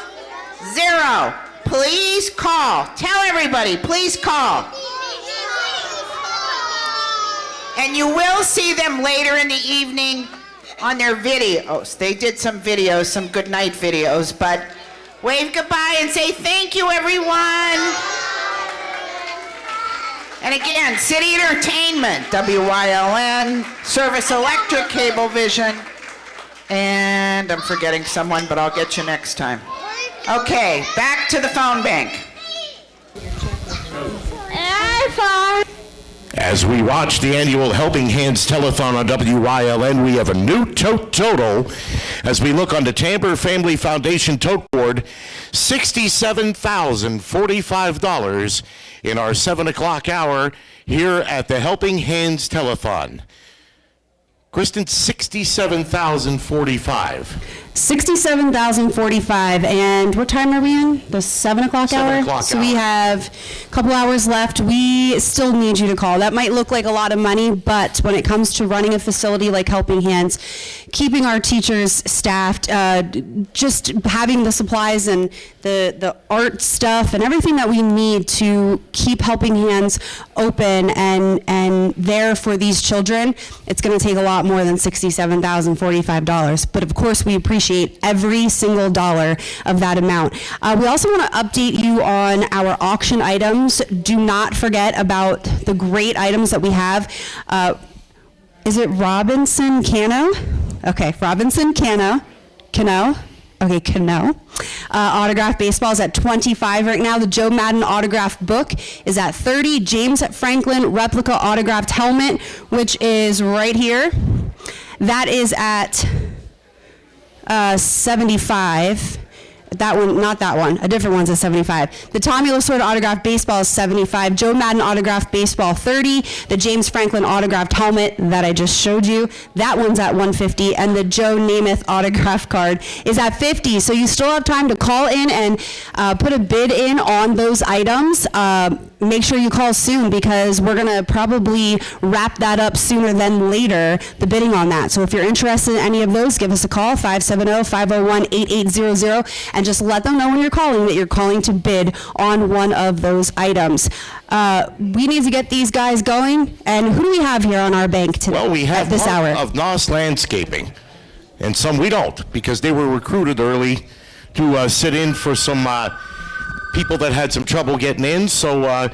0. Please call. Tell everybody, please call. And you will see them later in the evening on their videos. They did some videos, some good night videos, but wave goodbye and say thank you, everyone. And again, City Entertainment, WYLN, Service Electric, Cablevision, and I'm forgetting someone, but I'll get you next time. Okay, back to the phone bank. As we watch the annual Helping Hands Telethon on WYLN, we have a new tote total as we look on the Tamber Family Foundation tote board, $67,045 in our 7 o'clock hour here at the Helping Hands Telethon. Kristen, $67,045. $67,045, and what time are we in? The 7 o'clock hour? 7 o'clock So hour. we have a couple hours left. We still need you to call. That might look like a lot of money, but when it comes to running a facility like Helping Hands, keeping our teachers staffed, just having the supplies and the art stuff and everything that we need to keep Helping Hands open and there for these children, it's going to take a lot more than $67,045. But of course, we appreciate every single dollar of that amount. We also want to update you on our auction items. Do not forget about the great items that we have. Is it Robinson Cano? Okay, Robinson Cano. Okay, Cano. Autographed baseball is at $25 right now. The Joe Madden autographed book is at $30. James Franklin replica autographed helmet, which is right here, that is at $75. That one, not that one. A different one's at 75. The Tommy Lasorda autographed baseball is 75. Joe Madden autographed baseball 30. The James Franklin autographed helmet that I just showed you, that one's at 150. And the Joe Namath autograph card is at 50. So you still have time to call in and put a bid in on those items. Make sure you call soon because we're going to probably wrap that up sooner than later, the bidding on that. So if you're interested in any of those, give us a call, 570-501-8800, and just let them know when you're calling that you're calling to bid on one of those items. We need to get these guys going. And who do we have here on our bank today? Well, we have at this Mark hour? of Nos Landscaping, and some we don't because they were recruited early to sit in for some people that had some trouble getting in. So,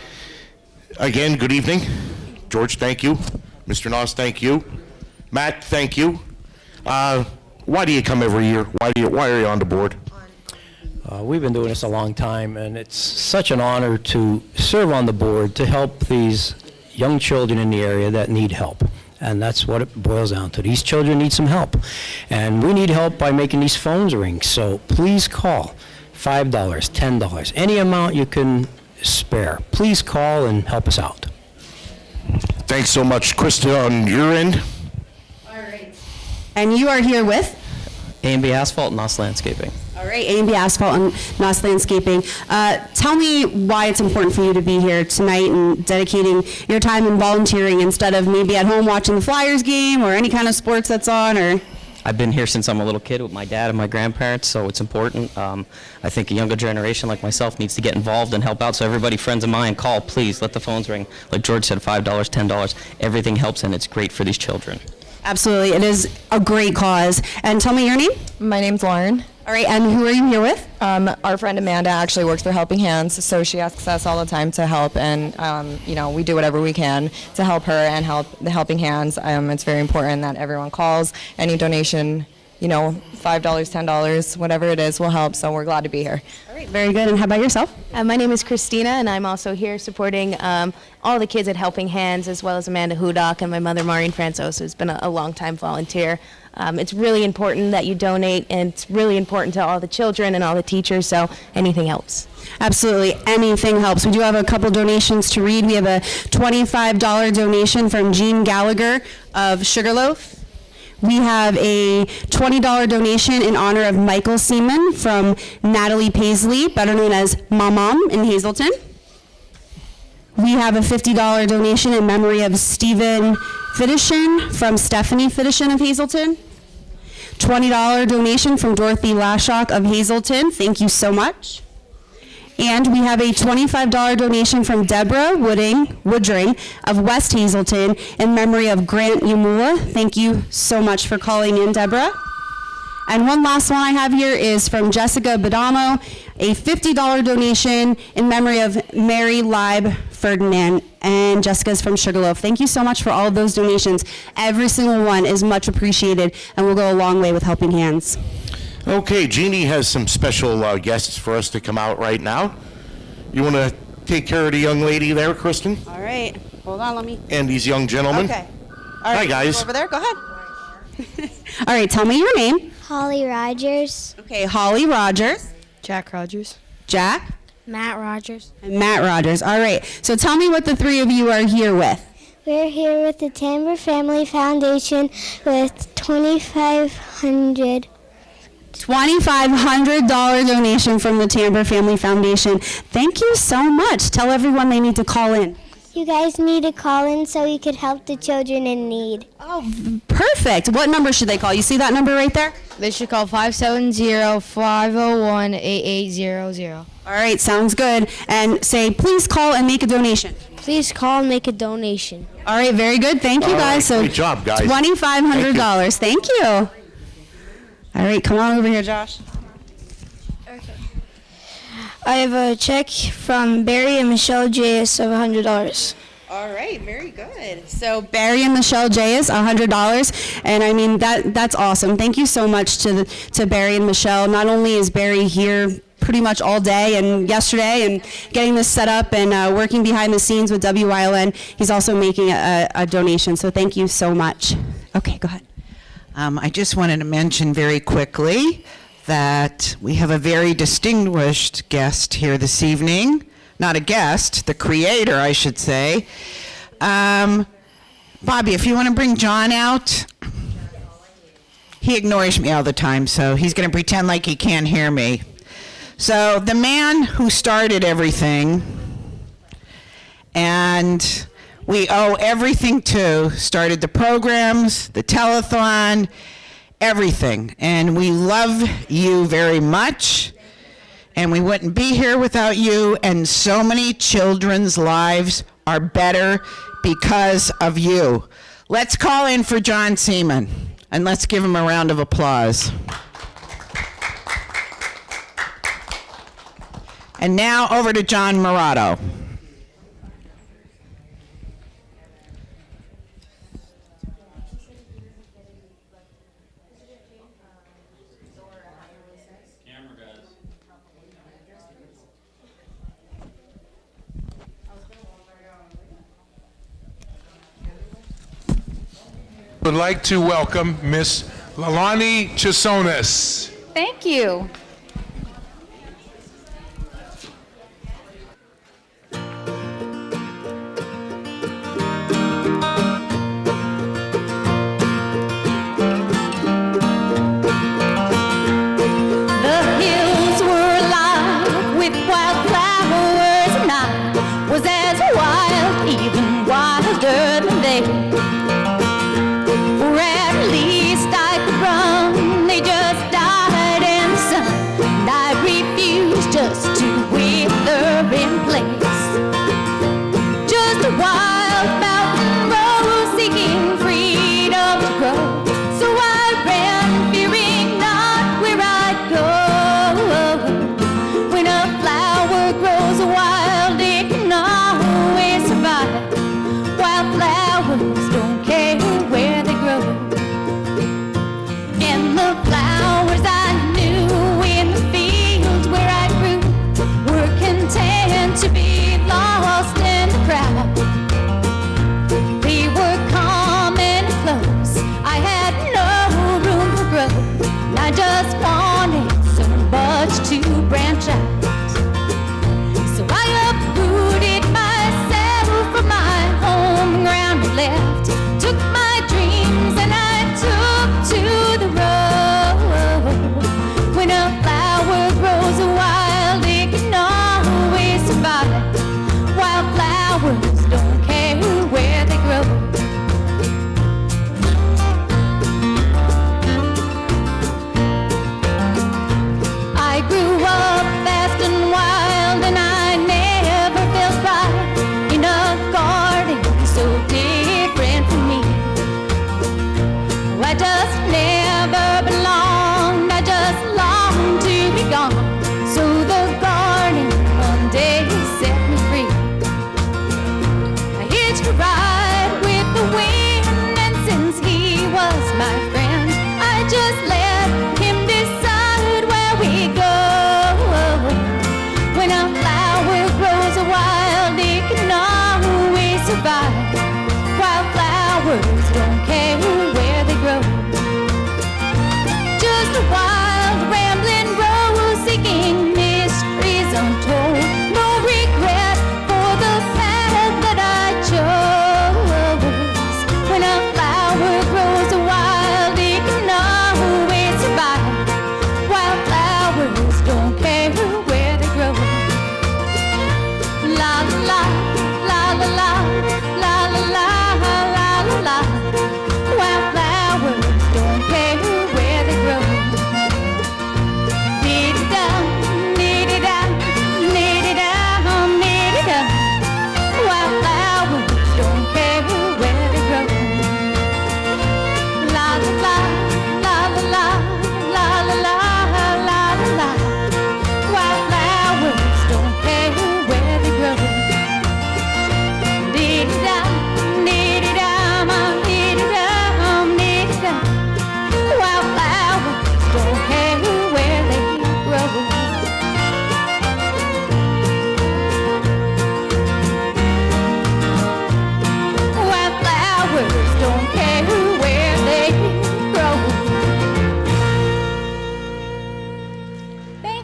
again, good evening. George, thank you. Mr. Nos, thank you. Matt, thank you. Why do you come every year? Why are you on the board? We've been doing this a long time, and it's such an honor to serve on the board to help these young children in the area that need help. And that's what it boils down to. These children need some help. And we need help by making these phones ring. So please call. $5, $10, any amount you can spare. Please call and help us out. Thanks so much. Krista, on your end? All right. And you are here with? A&B Asphalt, Nos Landscaping. All right, A&B Asphalt and Nos Landscaping. Tell me why it's important for you to be here tonight and dedicating your time and volunteering instead of maybe at home watching the Flyers game or any kind of sports that's on, or... I've been here since I'm a little kid with my dad and my grandparents, so it's important. I think a younger generation like myself needs to get involved and help out. So everybody, friends of mine, call, please. Let the phones ring. Like George said, $5, $10. Everything helps, and it's great for these children. Absolutely. It is a great cause. And tell me your name. My name's Lauren. All right, and who are you here with? Our friend Amanda actually works for Helping Hands, so she asks us all the time to help, and we do whatever we can to help her and help the Helping Hands. It's very important that everyone calls. Any donation, $5, $10, whatever it is, will help. So we're glad to be here. All right, very good. And how about yourself? My name is Christina, and I'm also here supporting all the kids at Helping Hands, as well as Amanda Hudock and my mother, Maureen Francois, who's been a long-time volunteer. It's really important that you donate, and it's really important to all the children and all the teachers, so anything helps. Absolutely, anything helps. We do have a couple donations to read. We have a $25 donation from Jean Gallagher of Sugarloaf. We have a $20 donation in honor of Michael Seaman from Natalie Paisley, better known as Mom in Hazelton. We have a $50 donation in memory of Stephen Fidishin from Stephanie Fidishin of Hazelton. $20 donation from Dorothy Lashock of Hazelton. Thank you so much. And we have a $25 donation from Deborah Woodring of West Hazelton in memory of Grant Yumula. Thank you so much for calling in, Deborah. And one last one I have here is from Jessica Badamo, a $50 donation in memory of Mary Leib Ferdinand. And Jessica's from Sugarloaf. Thank you so much for all of those donations. Every single one is much appreciated and will go a long way with Helping Hands. Okay, Jeannie has some special guests for us to come out right now. You want to take care of the young lady there, Kristen? All right. Hold on, let me... And these young gentlemen? Okay. All right, hi, guys. Over there, go ahead. All right, tell me your name. Holly Rogers. Okay, Holly Rogers. Jack Rogers. Jack. Matt Rogers. And Matt Rogers. All right, so tell me what the three of you are here with. We're here with the Tamber Family Foundation with $2,500. $2,500 donation from the Tamber Family Foundation. Thank you so much. Tell everyone they need to call in. You guys need to call in so we could help the children in need. Oh, perfect. What number should they call? You see that number right there? They should call 570-501-8800. All right, sounds good. And say, please call and make a donation. Please call and make a donation. All right, very good. Thank you, guys. So great job, guys. $2,500. Thank you. All right, come on over here, Josh. I have a check from Barry and Michelle J.S. of $100. All right, very good. So Barry and Michelle J.S. $100, and I mean that's awesome. Thank you so much to Barry and Michelle. Not only is Barry here pretty much all day and yesterday and getting this set up and working behind the scenes with WYLN, he's also making a donation. So thank you so much. Okay, go ahead. I just wanted to mention very quickly that we have a very distinguished guest here this evening. Not a guest, the creator, I should say. Bobby, if you want to bring John out. He ignores me all the time, so he's going to pretend like he can't hear me. So the man who started everything, and we owe everything to, started the programs, the telethon, everything. And we love you very much, and we wouldn't be here without you, and so many children's lives are better because of you. Let's call in for John Seaman, and let's give him a round of applause. And now over to John Morato. Would like to welcome Miss Lalani Chisonis. Thank you. The hills were alive with wildflowers, and I was as wild, even wilder than they. Or at least I could run, they just died in the sun.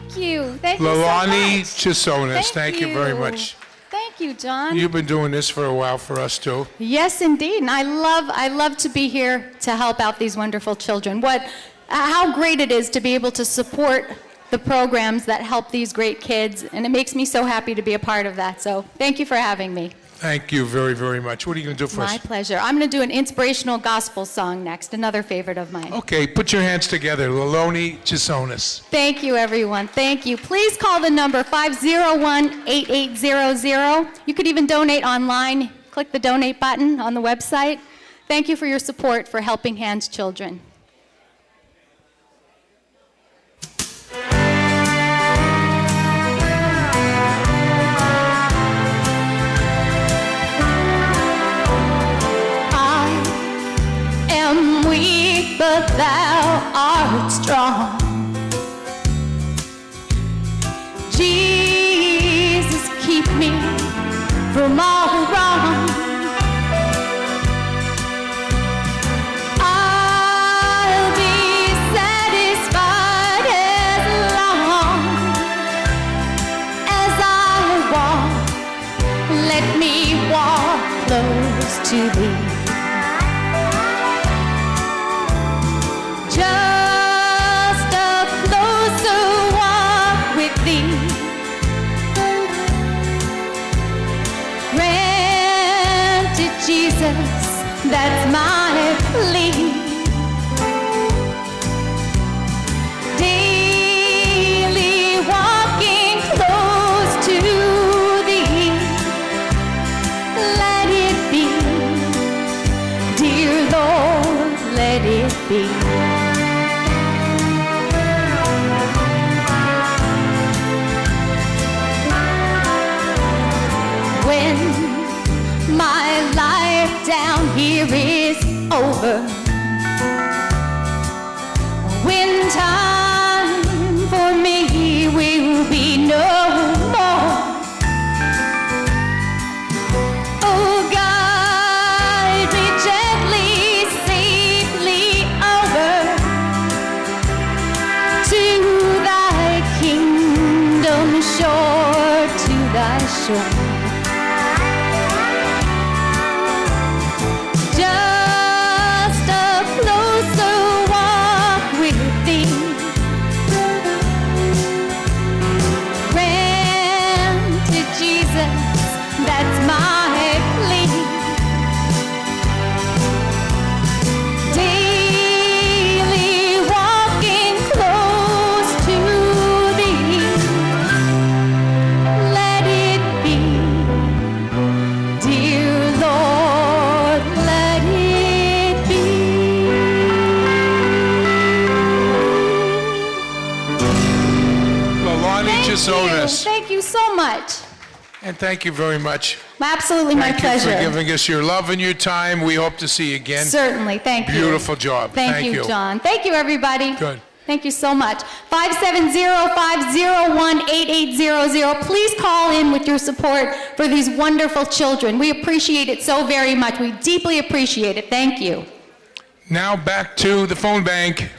Thank you. Thank you so Lalani much. Chisonis, thank you very much. Thank you, John. You've been doing this for a while for us too. Yes, indeed. And I love to be here to help out these wonderful children. How great it is to be able to support the programs that help these great kids, and it makes me so happy to be a part of that. So thank you for having me. Thank you very, very much. What are you going to do for us? My pleasure. I'm going to do an inspirational gospel song next, another favorite of mine. Okay, put your hands together. Laloni Chisonis. Thank you, everyone. Thank you. Please call the number 501-8800. You could even donate online. Click the donate button on the website. Thank you for your support for Helping Hands Children. Weak, but thou art strong. Jesus, keep me from all wrong. I'll be satisfied as long as I walk. Let me walk close to thee. Just a closer walk with thee. Granted, Jesus, that's my plea. Daily walking close to thee. Let it be, dear Lord, let it be. When my life down here is over, when time for me will be no more, oh, guide me gently, safely over to thy kingdom shore, to thy shore. Just a closer walk with thee. Granted, Jesus, that's my plea. Daily walking close to thee. Let it be, dear Lord, let it be. Lalani Chisonis. Thank you so much. And thank you very much. Absolutely my pleasure. Thank you for giving us your love and your time. We hope to see you again. Certainly, thank you. Beautiful job. Thank you, John. Thank you, everybody. Good. Thank you so much. 570-501-8800. Please call in with your support for these wonderful children. We appreciate it so very much. We deeply appreciate it. Thank you. Now back to the phone bank.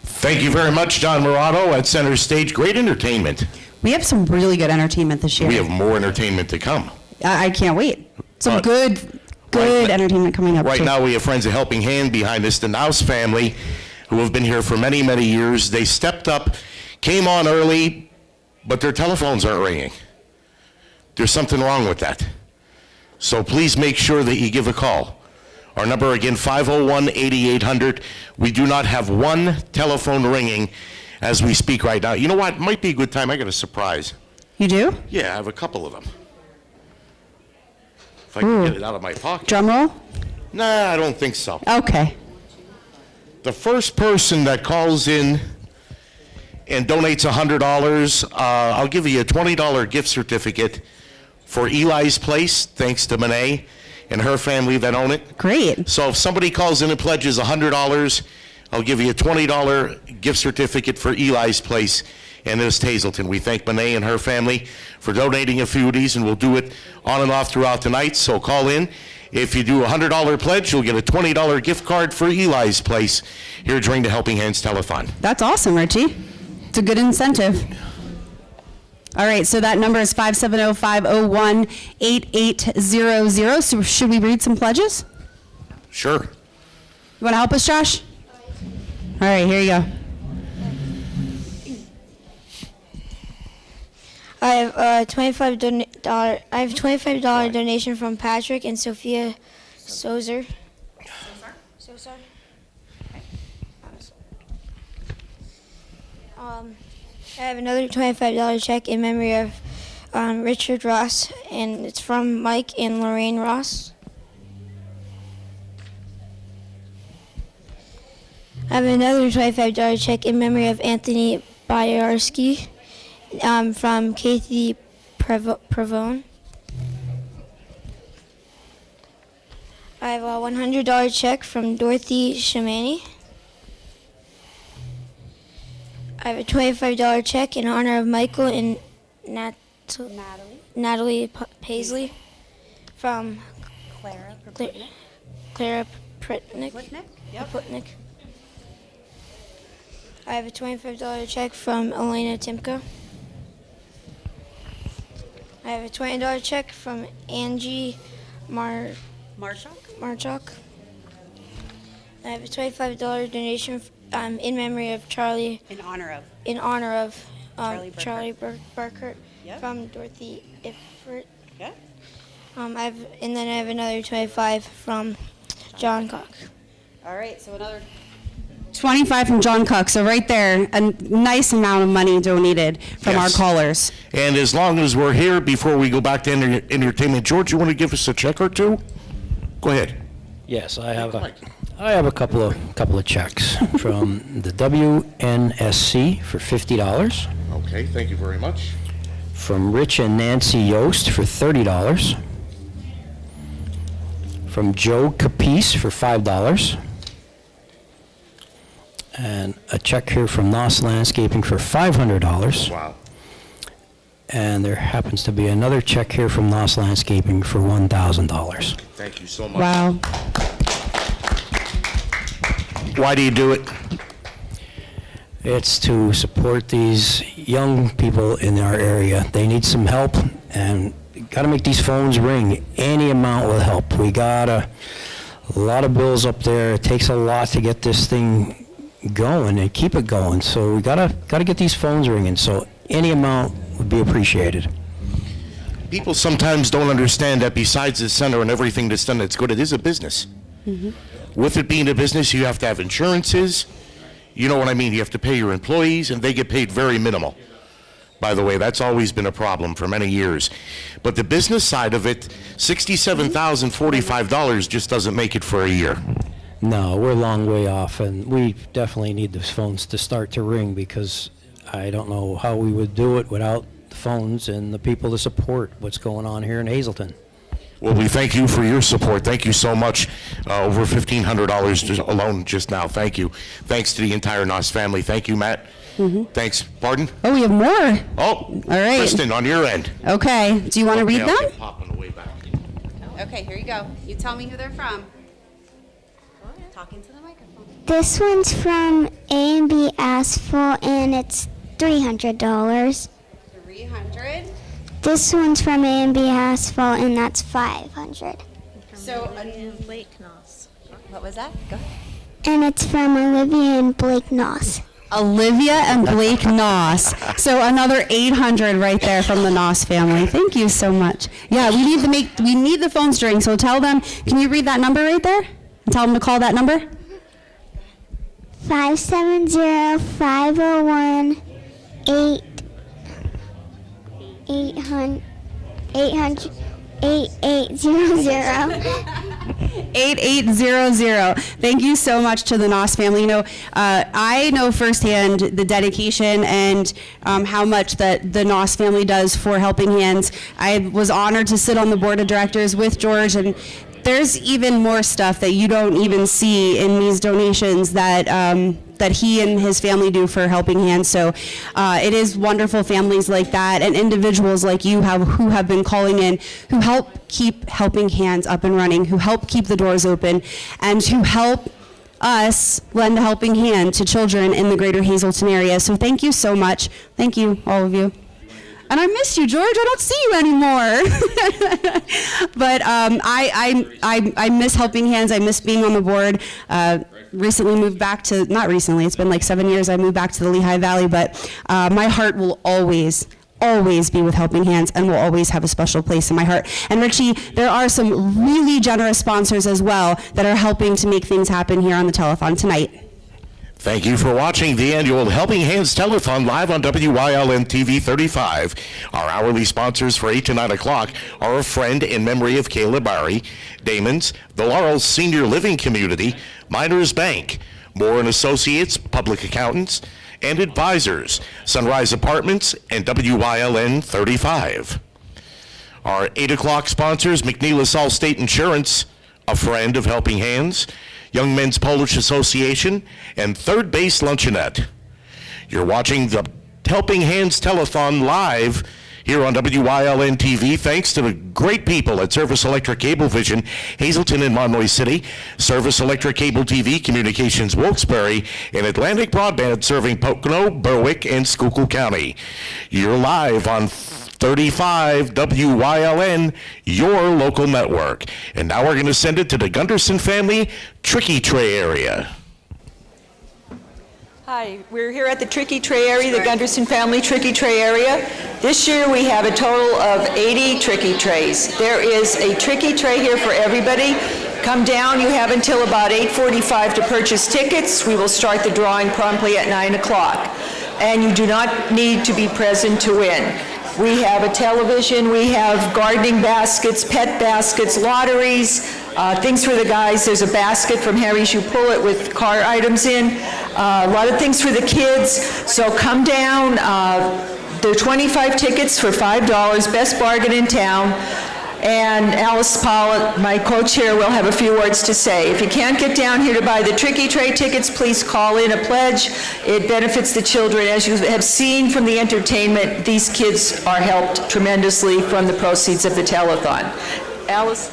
Thank you very much, John Murato at Center Stage. Great entertainment. We have some really good entertainment this year. We have more entertainment to come. I can't wait. Some good entertainment coming up. Right too. now, we have Friends of Helping Hand behind us, the Nouse family, who have been here for many, many years. They stepped up, came on early, but their telephones aren't ringing. There's something wrong with that. So please make sure that you give a call. Our number again, 501-8800. We do not have one telephone ringing as we speak right now. You know what? Might be a good time. I got a surprise. You do? Yeah, I have a couple of them. If I can get it out of my pocket. Drum roll? Nah, I don't think so. Okay. The first person that calls in and donates $100, I'll give you a $20 gift certificate for Eli's Place, thanks to Monet and her family that own it. Great. So if somebody calls in and pledges $100, I'll give you a $20 gift certificate for Eli's Place in East Hazleton. We thank Monet and her family for donating a few of these, and we'll do it on and off throughout the night, so call in. If you do a $100 pledge, you'll get a $20 gift card for Eli's Place here during the Helping Hands Telethon. That's awesome, Richie. It's a good incentive. All right, so that number is 570-501-8800. So should we read some pledges? Sure. You want to help us, Josh? All right, here you go. I have a $25 donation from Patrick and Sophia Sozer. I have another $25 check in memory of Richard Ross, and it's from Mike and Lorraine Ross. I have another $25 check in memory of Anthony Boyarsky from Kathy Pravone. I have a $100 check from Dorothy Shamani. I have a $25 check in honor of Michael and Natalie Paisley from Clara Putnick. I have a $25 check from Elena Timko. I have a $20 check from Angie Marchok. I have a $25 donation in memory of Charlie. In honor of. Charlie Burkert from Dorothy Iffert. Yeah. And then I have another 25 from John Cock. All right, so another 25 from John Cook. So right there, a nice amount of money donated from our callers. And as long as we're here, before we go back to entertainment, George, you want to give us a check or two? Go ahead. Yes, I have a couple of checks from the WNSC for $50. Okay, thank you very much. From Rich and Nancy Yost for $30. From Joe Capice for $5. And a check here from Nos Landscaping for $500. Wow. And there happens to be another check here from Nos Landscaping for $1,000. Thank you so much. Wow. Why do you do it? It's to support these young people in our area. They need some help, and got to make these phones ring. Any amount will help. We got a lot of bills up there. It takes a lot to get this thing going and keep it going. So we gotta get these phones ringing. So any amount would be appreciated. People sometimes don't understand that besides the center and everything that's done that's good, it is a business. Mm-hmm. With it being a business, you have to have insurances. You know what I mean? You have to pay your employees, and they get paid very minimal. By the way, that's always been a problem for many years. But the business side of it, $67,045 just doesn't make it for a year. No, we're a long way off, and we definitely need the phones to start to ring, because I don't know how we would do it without the phones and the people to support what's going on here in Hazelton. Well, we thank you for your support. Thank you so much. Over $1,500 alone just now. Thank you. Thanks to the entire Nos family. Thank you, Matt. Mm-hmm. Thanks. Pardon? Oh, we have more. Oh, all right. Kristen, on your end. Okay. Do you want to read them? Okay, here you go. You tell me who they're from. Talking to the microphone. This one's from A&B Asphalt, and it's $300. 300. This one's from A&B Asphalt, and that's $500. So, Blake Noss. What was that? Go ahead. And it's from Olivia and Blake Noss. Olivia and Blake Noss. So another 800 right there from the Noss family. Thank you so much. Yeah, we need the phones to ring. So tell them, can you read that number right there? And tell them to call that number. 570-501-8800. 8800. Thank you so much to the Noss family. You know, I know firsthand the dedication and how much that the Noss family does for Helping Hands. I was honored to sit on the board of directors with George, and there's even more stuff that you don't even see in these donations that that he and his family do for Helping Hands. So it is wonderful families like that and individuals like you who have been calling in, who help keep Helping Hands up and running, who help keep the doors open, and who help us lend a helping hand to children in the greater Hazleton area. So thank you so much. Thank you, all of you. And I miss you, George. I don't see you anymore. But I miss Helping Hands. I miss being on the board. Recently moved back to, not recently, it's been like 7 years I moved back to the Lehigh Valley, but my heart will always be with Helping Hands and will always have a special place in my heart. And Richie, there are some really generous sponsors as well that are helping to make things happen here on the telethon tonight. Thank you for watching the annual Helping Hands Telethon live on WYLN TV 35. Our hourly sponsors for 8 to 9 o'clock are A Friend in Memory of Kayla Barry, Damon's, the Laurel Senior Living Community, Miners Bank, Moore & Associates, Public Accountants, and Advisors, Sunrise Apartments, and WYLN 35. Our 8 o'clock sponsors, McNeilis Allstate Insurance, A Friend of Helping Hands, Young Men's Polish Association, and Third Base Luncheonette. You're watching the Helping Hands Telethon live here on WYLN TV, thanks to the great people at Service Electric Cablevision, Hazleton and Monroe City, Service Electric Cable TV Communications Wilkes-Barre, and Atlantic Broadband serving Pocono, Berwick, and Schuylkill County. You're live on 35 WYLN, your local network. And now we're going to send it to the Gunderson family Tricky Tray area. Hi, we're here at the Tricky Tray area, the Gunderson family Tricky Tray area. This year we have a total of 80 Tricky Trays. There is a Tricky Tray here for everybody. Come down, you have until about 8:45 to purchase tickets. We will start the drawing promptly at 9 o'clock. And you do not need to be present to win. We have a television, we have gardening baskets, pet baskets, lotteries, things for the guys. There's a basket from Harry's You Pull It with car items in. A lot of things for the kids. So come down. There are 25 tickets for $5, best bargain in town. And Alice Powell, my co-chair, will have a few words to say. If you can't get down here to buy the Tricky Tray tickets, please call in a pledge. It benefits the children. As you have seen from the entertainment, these kids are helped tremendously from the proceeds of the telethon. Alice?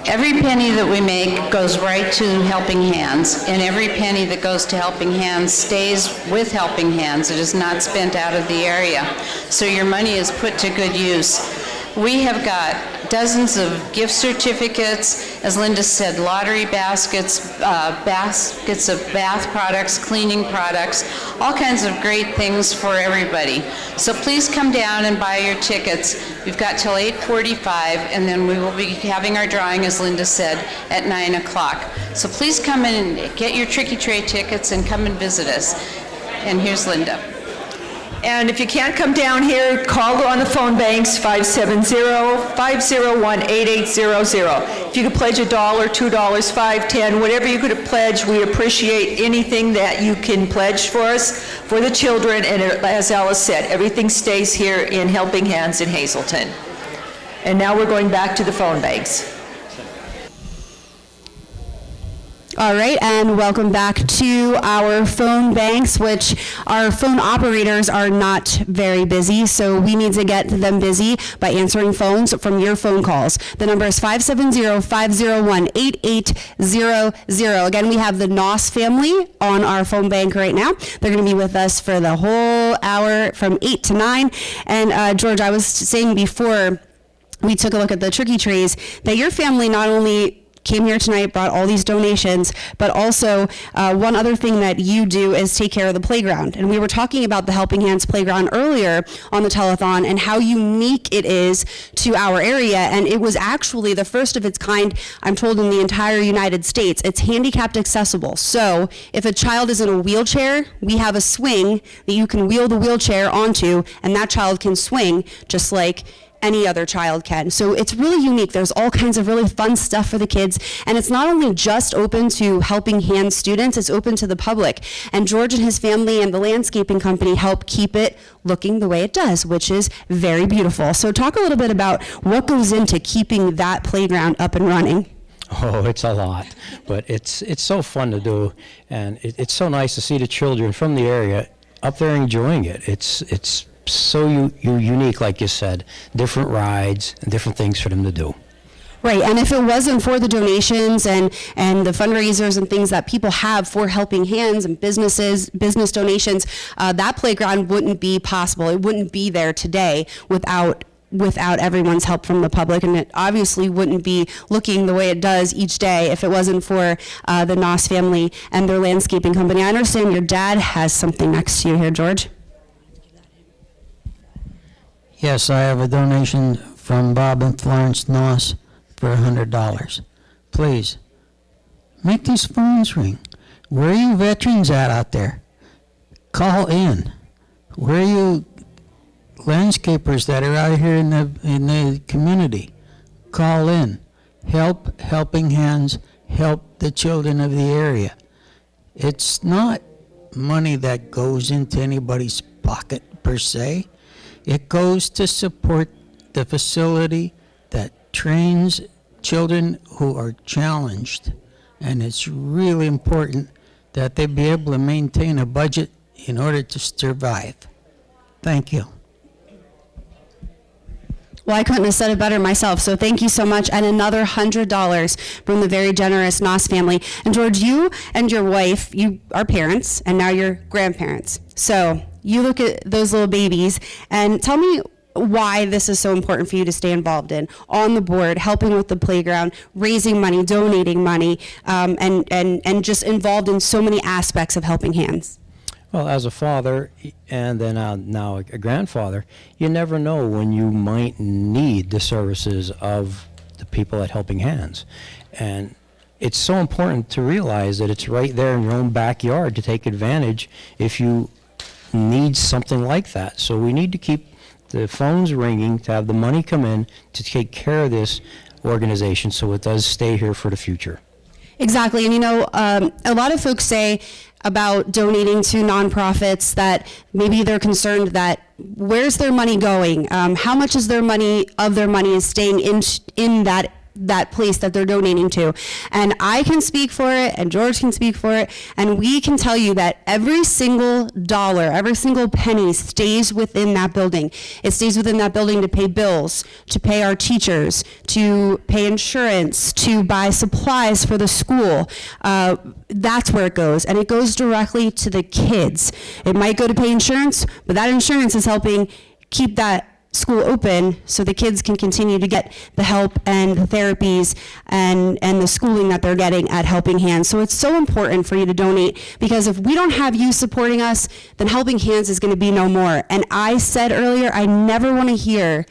Every penny that we make goes right to Helping Hands, and every penny that goes to Helping Hands stays with Helping Hands. It is not spent out of the area. So your money is put to good use. We have got dozens of gift certificates, as Linda said, lottery baskets, baskets of bath products, cleaning products, all kinds of great things for everybody. So please come down and buy your tickets. We've got till 8:45, and then we will be having our drawing, as Linda said, at 9 o'clock. So please come in and get your Tricky Tray tickets and come and visit us. And here's Linda. And if you can't come down here, call on the phone banks, 570-501-8800. If you could pledge $1, $2, $5, $10, whatever you could pledge, we appreciate anything that you can pledge for us, for the children. And as Alice said, everything stays here in Helping Hands in Hazleton. And now we're going back to the phone banks. All right, and welcome back to our phone banks, which our phone operators are not very busy, so we need to get them busy by answering phones from your phone calls. The number is 570-501-8800. Again, we have the Noss family on our phone bank right now. They're going to be with us for the whole hour from 8 to 9. And George, I was saying before we took a look at the Tricky Trays that your family not only came here tonight, brought all these donations, but also one other thing that you do is take care of the playground. And we were talking about the Helping Hands playground earlier on the telethon and how unique it is to our area. And it was actually the first of its kind, I'm told, in the entire United States. It's handicapped accessible. So if a child is in a wheelchair, we have a swing that you can wheel the wheelchair onto, and that child can swing just like any other child can. So it's really unique. There's all kinds of really fun stuff for the kids. And it's not only just open to Helping Hands students, it's open to the public. And George and his family and the landscaping company help keep it looking the way it does, which is very beautiful. So talk a little bit about what goes into keeping that playground up and running. Oh, it's a lot, but it's so fun to do. And it's so nice to see the children from the area up there enjoying it. It's so you're unique, like you said, different rides and different things for them to do. Right, and if it wasn't for the donations and the fundraisers and things that people have for Helping Hands and business donations, that playground wouldn't be possible. It wouldn't be there today without everyone's help from the public, and it obviously wouldn't be looking the way it does each day if it wasn't for the Noss family and their landscaping company. I understand your dad has something next to you here, George. Yes, I have a donation from Bob and Florence Noss for $100. Please, make these phones ring. Where are you veterans at out there? Call in. Where are you landscapers that are out here in the community? Call in. Help Helping Hands, help the children of the area. It's not money that goes into anybody's pocket per se. It goes to support the facility that trains children who are challenged, and it's really important that they be able to maintain a budget in order to survive. Thank you. Well, I couldn't have said it better myself, so thank you so much. And another $100 from the very generous Noss family. And George, you and your wife, you are parents, and now you're grandparents. So you look at those little babies, and tell me why this is so important for you to stay involved in, on the board, helping with the playground, raising money, donating money, and just involved in so many aspects of Helping Hands. Well, as a father and then now a grandfather, you never know when you might need the services of the people at Helping Hands. And it's so important to realize that it's right there in your own backyard to take advantage if you need something like that. So we need to keep the phones ringing, to have the money come in to take care of this organization so it does stay here for the future. Exactly, and a lot of folks say about donating to nonprofits that maybe they're concerned that where's their money going? How much is their money is staying in that place that they're donating to? And I can speak for it, and George can speak for it, and we can tell you that every single dollar, every single penny stays within that building. It stays within that building to pay bills, to pay our teachers, to pay insurance, to buy supplies for the school. That's where it goes, and it goes directly to the kids. It might go to pay insurance, but that insurance is helping keep that school open so the kids can continue to get the help and the therapies and the schooling that they're getting at Helping Hands. So it's so important for you to donate, because if we don't have you supporting us, then Helping Hands is going to be no more. And I said earlier, I never want to hear,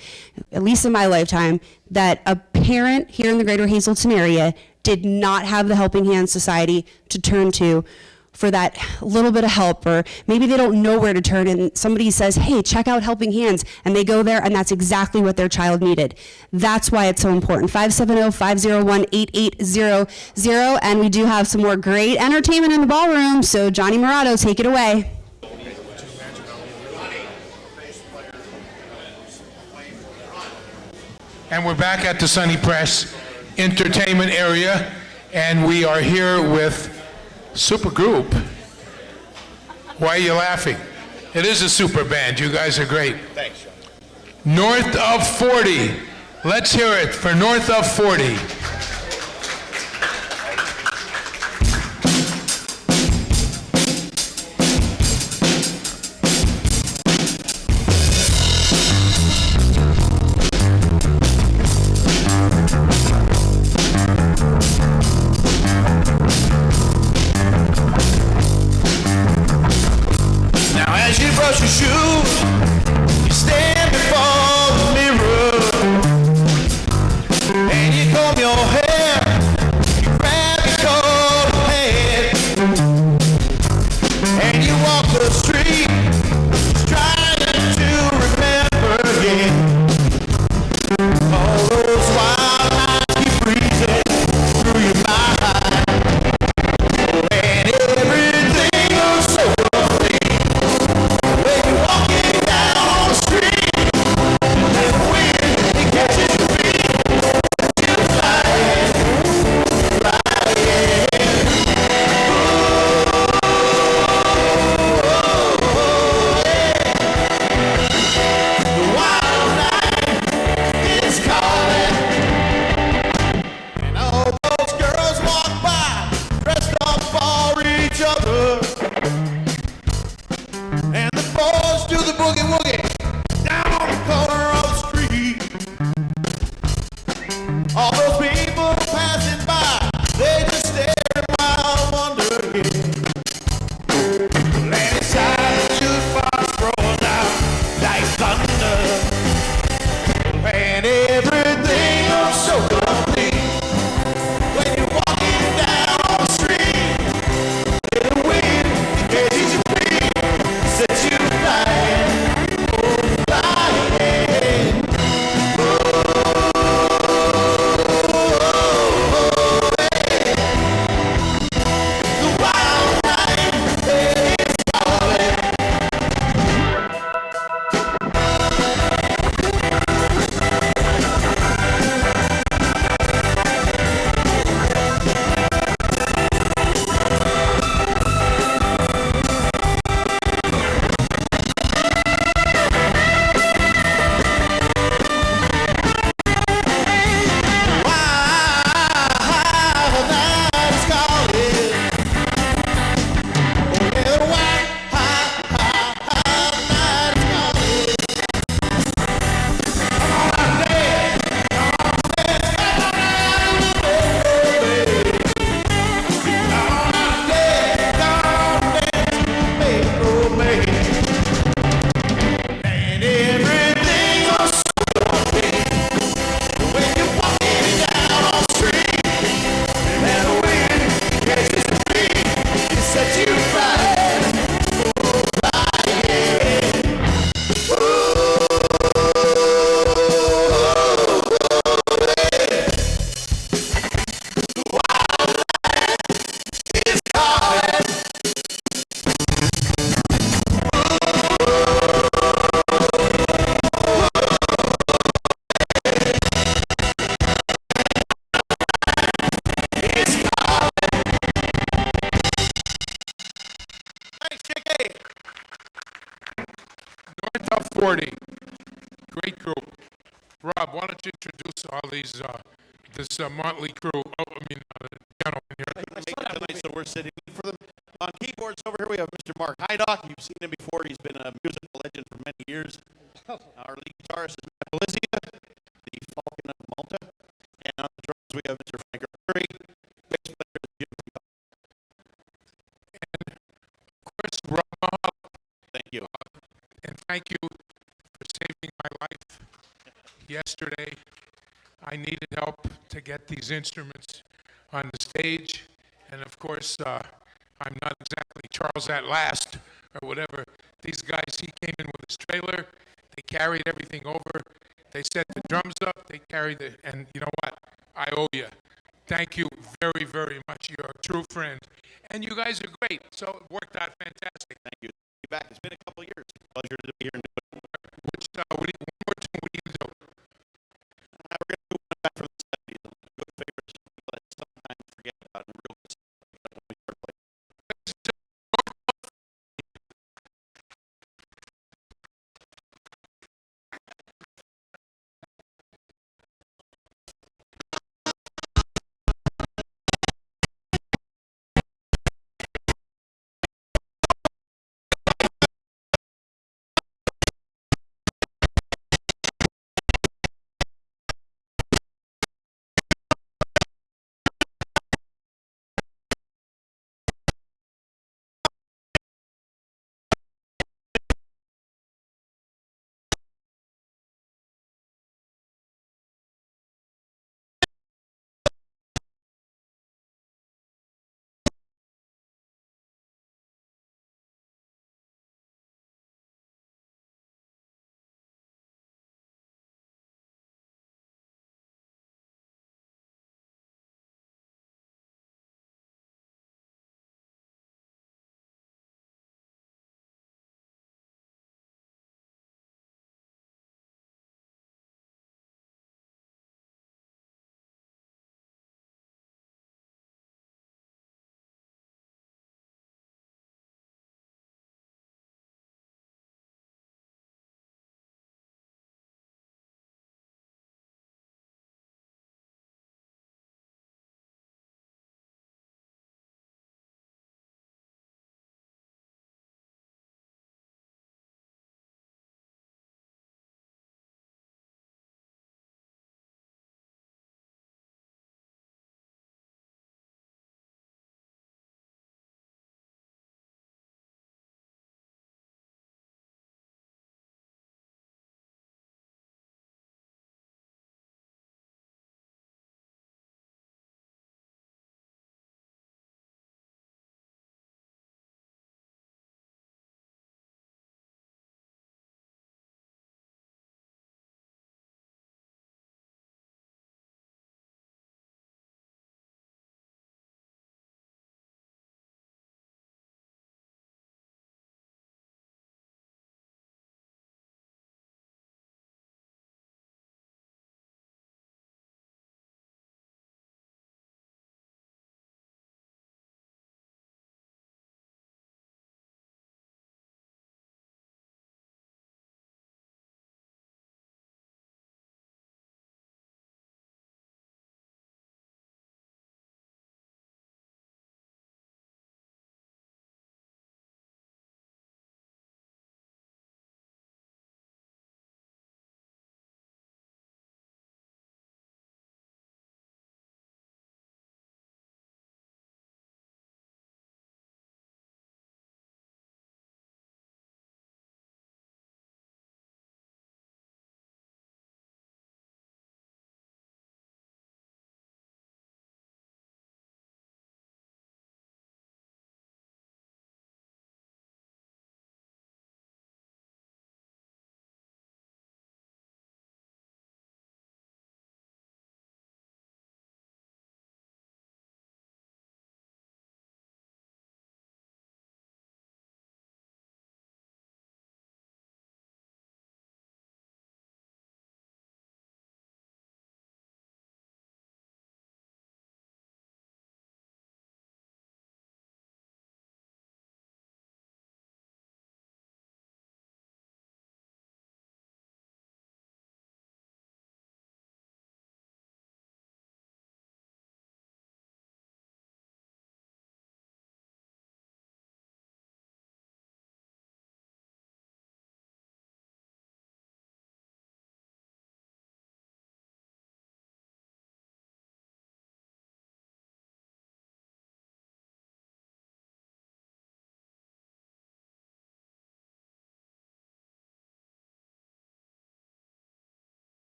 at least in my lifetime, that a parent here in the greater Hazleton area did not have the Helping Hands Society to turn to for that little bit of help, or maybe they don't know where to turn and somebody says, hey, check out Helping Hands, and they go there and that's exactly what their child needed. That's why it's so important. 570-501-8800, and we do have some more great entertainment in the ballroom, so Johnny Murato, take it away. And we're back at the Sunny Press entertainment area, and we are here with super group. Why are you laughing? It is a super band. You guys are great. Thanks, Sean. North of 40. Let's hear it for North of 40. Your shoes, you stand before the mirror, and you comb your hair, you grab your coat hand, and you walk the street, trying to remember again. All those wild nights keep breezing through your mind, and everything goes so complete. When you're walking down North of 40. Great group. Rob, why don't you introduce all these, this motley crew? Oh, I mean, gentlemen here. So we're sitting for them on keyboards over here. We have Mr. Mark Hydock. You've seen him before. He's been a musical legend for many years. Our lead guitarist is Matt Belizia, the Falcon of Malta. And on the drums we have Mr. Frank Curry. Bass player is Jim. And of course, Rob Mahal. Thank you. And thank you for saving my life yesterday. I needed help to get these instruments on the stage, and of course, I'm not exactly Charles at Last or whatever. These guys, he came in with his trailer, they carried everything over, they set the drums up, they carried the, and you know what? I owe you. Thank you very, very much. You're a true friend. And you guys are great, so it worked out fantastic. Thank you. Be back. It's been a couple of years. Pleasure to be here. Which, one more time, what do you do? We're going to do one back from the 70s. Good favorites that sometimes forget about and real good stuff when we start playing.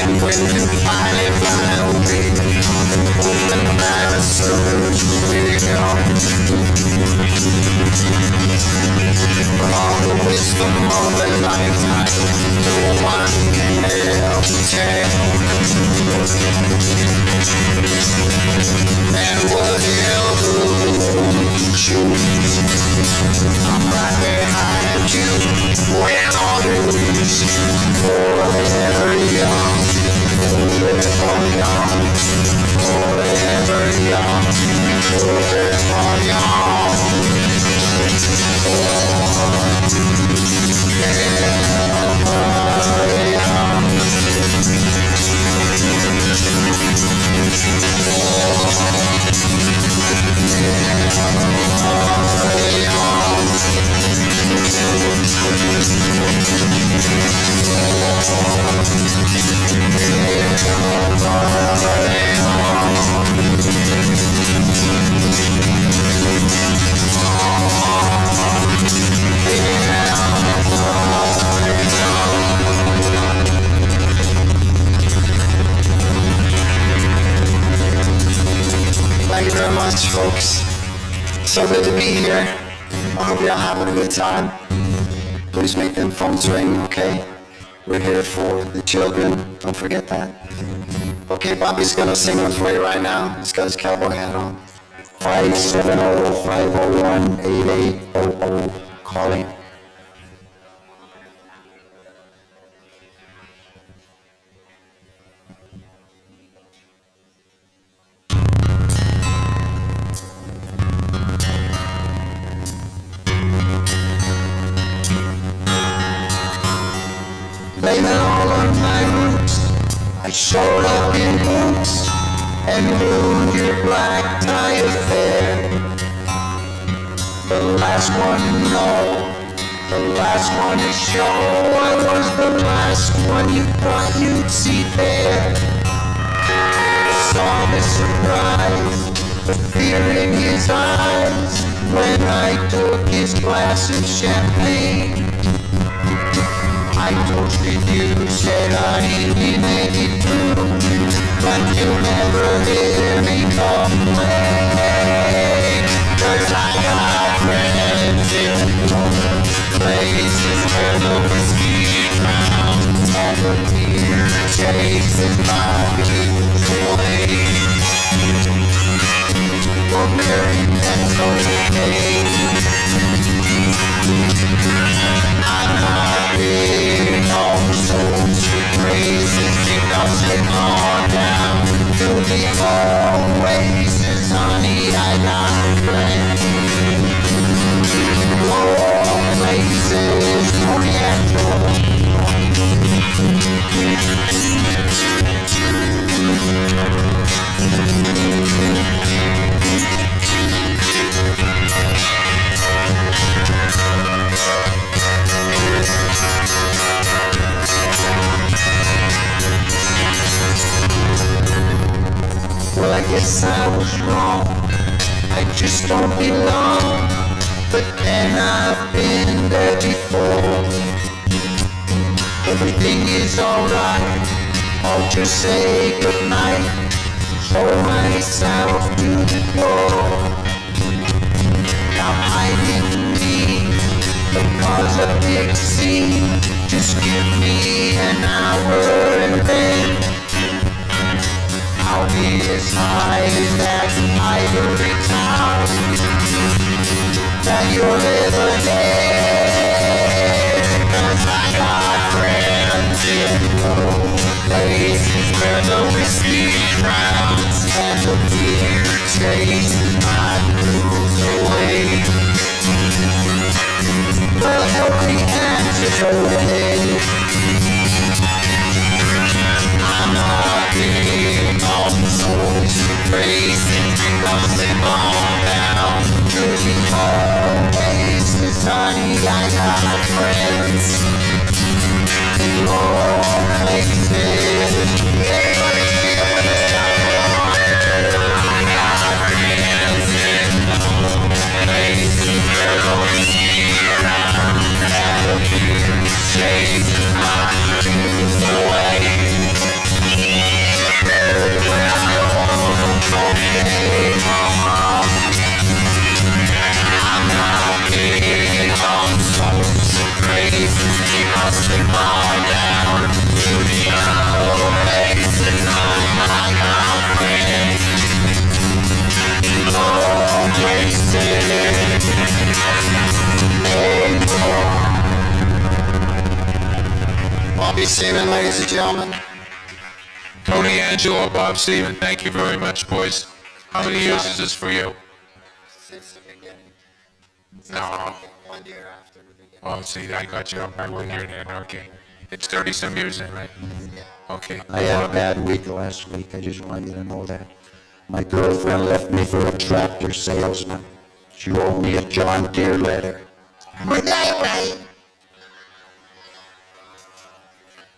And when you finally fly away, open by the surge will. All the wisdom of a lifetime, no one can ever tell. And whatever you choose, I'm right behind you. When always, forever young, forever young, forever young, forever young. Thank you very much, folks. So good to be here. I hope you're having a good time. Please make them phones ring, okay? We're here for the children. Don't forget that. Okay, Bobby's gonna sing one for you right now. He's got his cowboy hat on. 570-501-8800. Calling. Blame it all on my roots. I showed up in boots and ruined your black tie affair. The last one to know, the last one to show. I was the last one you thought you'd see there. Saw the surprise, the fear in his eyes when I took his glass of champagne. I toasted you, said I'd be made it through, but you'll never hear me complain. 'Cause I got friends in places where the whiskey drowns and the beer chases my blues away. For Mary, that's okay. I'm not being all so crazy, because they've gone down to the old races, honey. I got friends. Old places, Oriental. Well, I guess I was wrong. I just don't belong. But then I've been there before. Everything is alright. I'll just say goodnight. Show myself to the door. Now hiding me because of big scene. Just give me an hour and then I'll be as high as that ivory tower that you'll ever get. 'Cause I got friends in those places where the whiskey drowns and the beer chases my blues away. Well, helping hands is away. I'm not being on souls racing because they've gone down to the old places, honey. I got friends. Bobby Seaman, ladies and gentlemen. Tony Angelo, Bob Steven, thank you very much, boys. How many years is this for you? Since the beginning. No. 1 year after the beginning. Oh, see, I got you up by 1 year then, okay. It's 30-some years then, right? Okay. I had a bad week last week. I just wanted you to know that. My girlfriend left me for a tractor salesman. She wrote me a John Deere letter. Good night, Ray.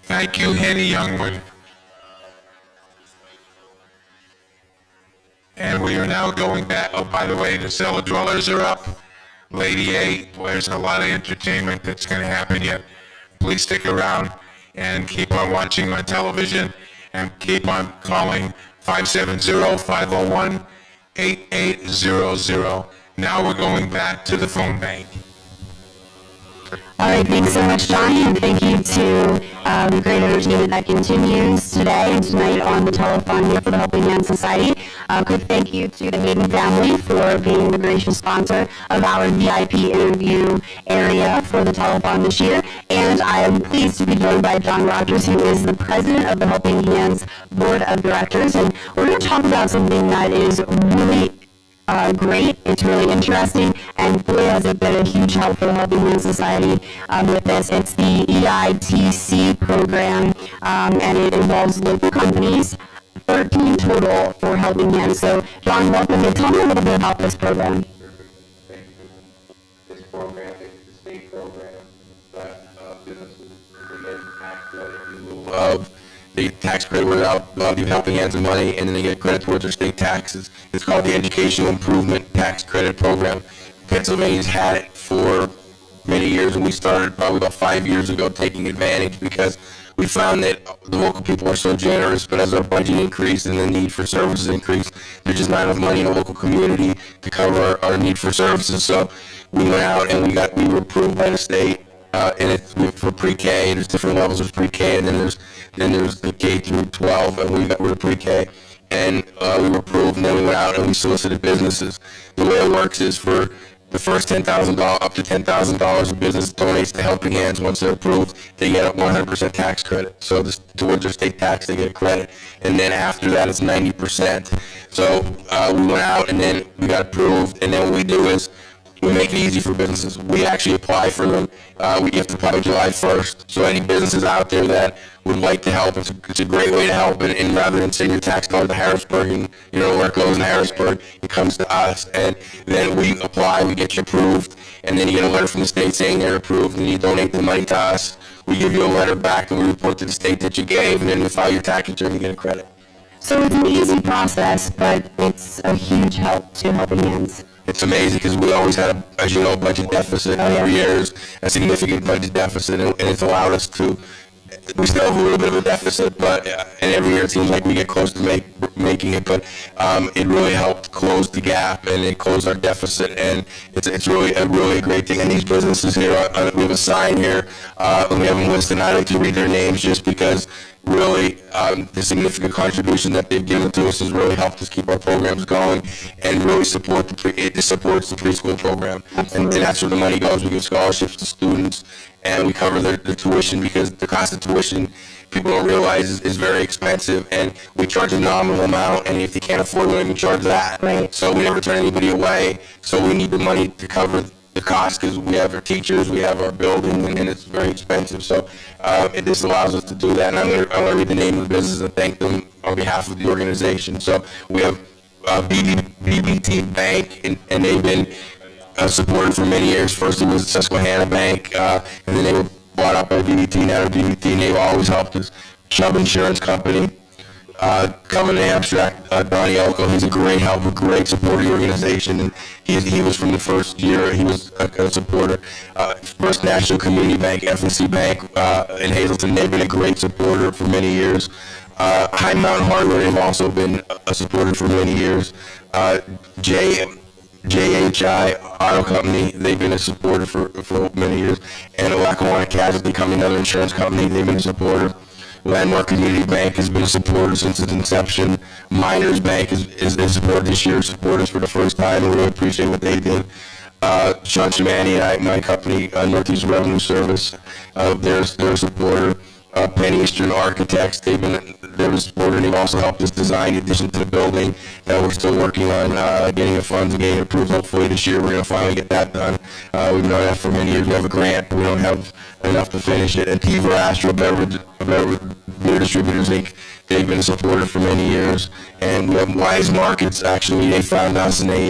Thank you, Henny Youngwood. And we are now going back. Oh, by the way, the cellar dwellers are up. Lady A, there's a lot of entertainment that's going to happen yet. Please stick around and keep on watching on television and keep on calling 570-501-8800. Now we're going back to the phone bank. All right, thanks so much, Johnny, and thank you to the great entertainment that continues today and tonight on the Telethon here for the Helping Hand Society. Quick thank you to the Hayden family for being the gracious sponsor of our VIP interview area for the Telethon this year. And I am pleased to be joined by John Rogers, who is the president of the Helping Hands Board of Directors. And we're going to talk about something that is really great. It's really interesting, and boy, has it been a huge help for the Helping Hand Society with this. It's the EITC program, and it involves local companies, 13 total for Helping Hands. So, John, welcome. Tell me a little bit about this program. This program is the state program that businesses get tax credit in lieu of the tax credit without the Helping Hands of money, and then they get credit towards their state taxes. It's called the Educational Improvement Tax Credit Program. Pennsylvania's had it for many years, and we started probably about 5 years ago taking advantage because we found that the local people are so generous, but as our budget increased and the need for services increased, there's just not enough money in the local community to cover our need for services. So we went out and we were approved by the state. And it's for pre-K. There's different levels of pre-K, and then there's the K through 12, and we're pre-K, and we were approved. And then we went out and we solicited businesses. The way it works is for the first $10,000, up to $10,000 a business donates to Helping Hands. Once they're approved, they get a 100% tax credit. So towards their state tax, they get a credit, and then after that, it's 90%. So we went out and then we got approved, and then what we do is we make it easy for businesses. We actually apply for them. We have to apply by July 1st. So any businesses out there that would like to help, it's a great way to help. And rather than send your tax dollar to Harrisburg and where it goes in Harrisburg, it comes to us. And then we apply, we get you approved, and then you get a letter from the state saying they're approved, and you donate the money to us. We give you a letter back, and we report to the state that you gave, and then we file your tax return and get a credit. So it's an easy process, but it's a huge help to Helping Hands. It's amazing because we always had, as you know, a budget deficit for years, a significant budget deficit, and it's allowed us to, we still have a little bit of a deficit, but and every year it seems like we get close to making it, but it really helped close the gap, and it closed our deficit, and it's really a great thing. And these businesses here, we have a sign here, and we have them listed. I like to read their names just because really the significant contribution that they've given to us has really helped us keep our programs going and really supports the preschool program. And that's where the money goes. We give scholarships to students, and we cover their tuition because the cost of tuition, people don't realize, is very expensive, and we charge a nominal amount, and if they can't afford it, we don't even charge that. Right. So we never turn anybody away, so we need the money to cover the cost because we have our teachers, we have our building, and it's very expensive. So this allows us to do that. And I'm going to read the name of the business and thank them on behalf of the organization. So we have BBT Bank, and they've been supported for many years. First it was Susquehanna Bank, and then they were bought out by DVT, now DVT, and they've always helped us. Chubb Insurance Company, Covenant Abstract, Donnie Elko, he's a great helper, great supporter of the organization, and he was from the first year, he was a supporter. First National Community Bank, FNC Bank in Hazleton, they've been a great supporter for many years. High Mountain Hardware, they've also been a supporter for many years. JHI Auto Company, they've been a supporter for many years. And Lackawanna Casualty Company, another insurance company, they've been a supporter. Landmark Community Bank has been a supporter since its inception. Miners Bank is supported this year, supported us for the first time, and we really appreciate what they did. Sean Shimani and my company, Northeast Revenue Service, they're a supporter. Penn Eastern Architects, they've been a supporter, and they've also helped us design the addition to the building that we're still working on getting the funds and getting it approved. Hopefully this year we're going to finally get that done. We've known that for many years. We have a grant, but we don't have enough to finish it. And Teaver Astro Beer Distributors Inc., they've been a supporter for many years. And we have Wise Markets, actually, they found us and they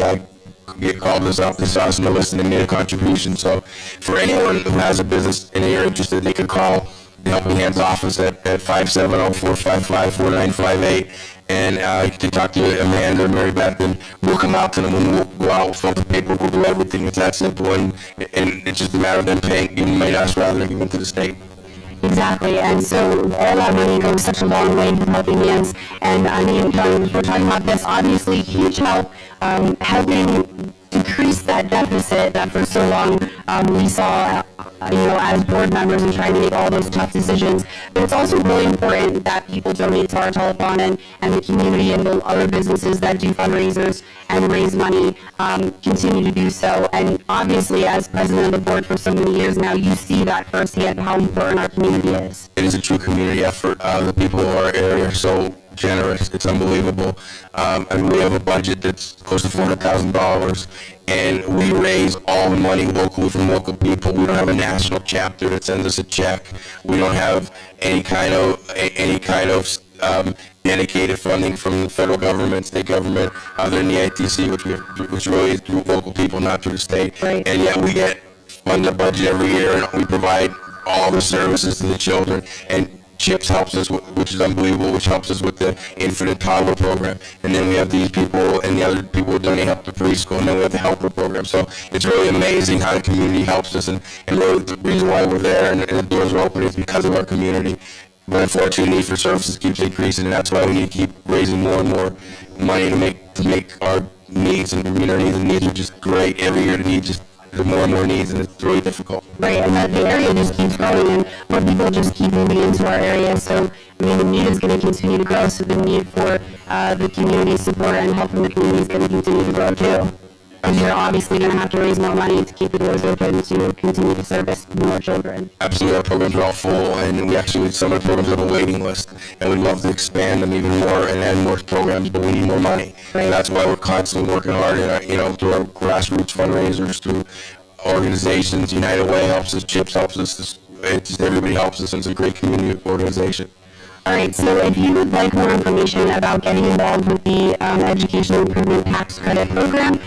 called us up, they saw us on the list, and they made a contribution. So for anyone who has a business and they're interested, they could call the Helping Hands office at 570-455-4958, and you can talk to Amanda or Mary Beth, and we'll come out to them, and we'll go out, we'll fill out the paperwork, we'll do everything. It's that simple, and it's just a matter of them giving money to us rather than giving to the state. Exactly, and so all that money goes such a long way to Helping Hands, and I mean, we're talking about this, obviously huge help, helping decrease that deficit that for so long we saw, as board members and trying to make all those tough decisions. But it's also really important that people donate to our telethon, and the community and the other businesses that do fundraisers and raise money continue to do so. And obviously, as president of the board for so many years now, you see that firsthand how important our community is. It is a true community effort. The people of our area are so generous. It's unbelievable. And we have a budget that's close to $400,000, and we raise all the money locally from local people. We don't have a national chapter that sends us a check. We don't have any kind of dedicated funding from the federal government, state government, other than the ITC, which really is through local people, not through the state. Right. And yet we get funded budget every year, and we provide all the services to the children. And CHIPS helps us, which is unbelievable, which helps us with the infant and toddler program. And then we have these people and the other people who donate help to preschool, and then we have the helper program. So it's really amazing how the community helps us, and really the reason why we're there and the doors are open is because of our community. But unfortunately, the need for services keeps increasing, and that's why we need to keep raising more and more money to make our needs and meet our needs. And needs are just great. Every year the needs just the more and more needs, and it's really difficult. Right, and the area just keeps growing, and more people just keep moving into our area. So, I mean, the need is going to continue to grow, so the need for the community support and help from the community is going to continue to grow too. Because you're obviously going to have to raise more money to keep the doors open to continue to service more children. Absolutely, our programs are all full, and we actually, some of the programs have a waiting list, and we'd love to expand them even more and add more programs, but we need more money. Right. And that's why we're constantly working hard, through our grassroots fundraisers, through organizations. United Way helps us, CHIPS helps us, everybody helps us, and it's a great community organization. All right, so if you would like more information about getting involved with the Education Improvement Tax Credit Program,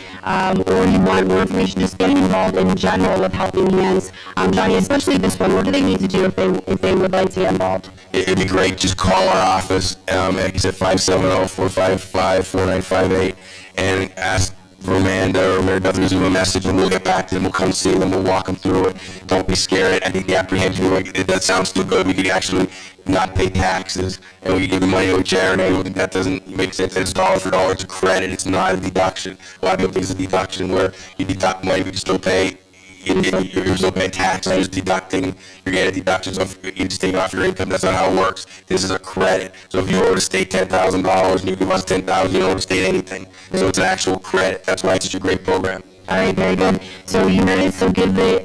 or you want more information just getting involved in general with Helping Hands, Johnny, especially this one, what do they need to do if they would like to get involved? It'd be great. Just call our office, like I said, 570-455-4958, and ask for Amanda or Mary Beth, leave them a message, and we'll get back to them. We'll come see them. We'll walk them through it. Don't be scared. I think the apprehension, that sounds too good. We could actually not pay taxes, and we could give the money to a charity. That doesn't make sense. It's dollar for dollar. It's a credit. It's not a deduction. A lot of people think it's a deduction where you deduct money, but you still pay. You're still paying tax. You're just deducting. You're getting deductions. You just take it off your income. That's not how it works. This is a credit. So if you owe the state $10,000 and you give us $10,000, you don't owe the state anything. So it's an actual credit. That's why it's such a great program. All right, very good. So you heard it. So give the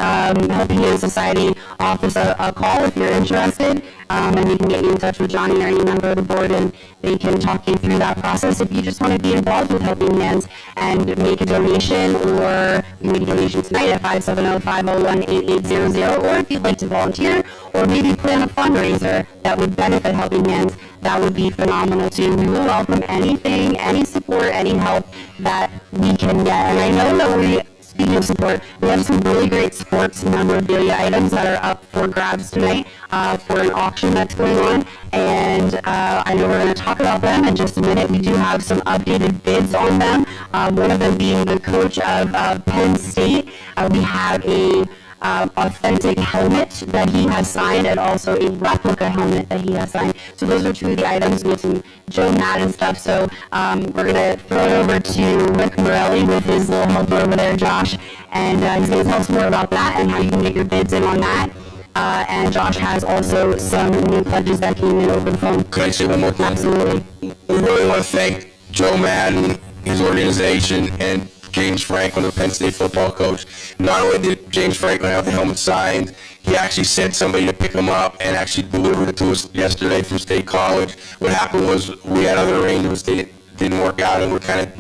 Helping Hands Society office a call if you're interested, and you can get you in touch with Johnny or any member of the board, and they can talk you through that process. If you just want to be involved with Helping Hands and make a donation, or you make a donation tonight at 570-501-8800, or if you'd like to volunteer, or maybe plan a fundraiser that would benefit Helping Hands, that would be phenomenal too. We will welcome anything, any support, any help that we can get. And I know that we speaking of support, we have some really great sports memorabilia items that are up for grabs tonight for an auction that's going on. And I know we're going to talk about them in just a minute. We do have some updated bids on them. One of them being the coach of Penn State. We have a authentic helmet that he has signed and also a replica helmet that he has signed. So those are two of the items. We have some Joe Madden stuff. So we're going to throw it over to Rick Morelli with his little helper over there, Josh. And he's going to tell us more about that and how you can get your bids in on that. And Josh has also some new pledges that came in over the phone. Could I say one more thing? Absolutely. We really want to thank Joe Madden, his organization, and James Franklin, the Penn State football coach. Not only did James Franklin have the helmet signed, he actually sent somebody to pick him up and actually delivered it to us yesterday from State College. What happened was we had other arrangements that didn't work out, and we're kind of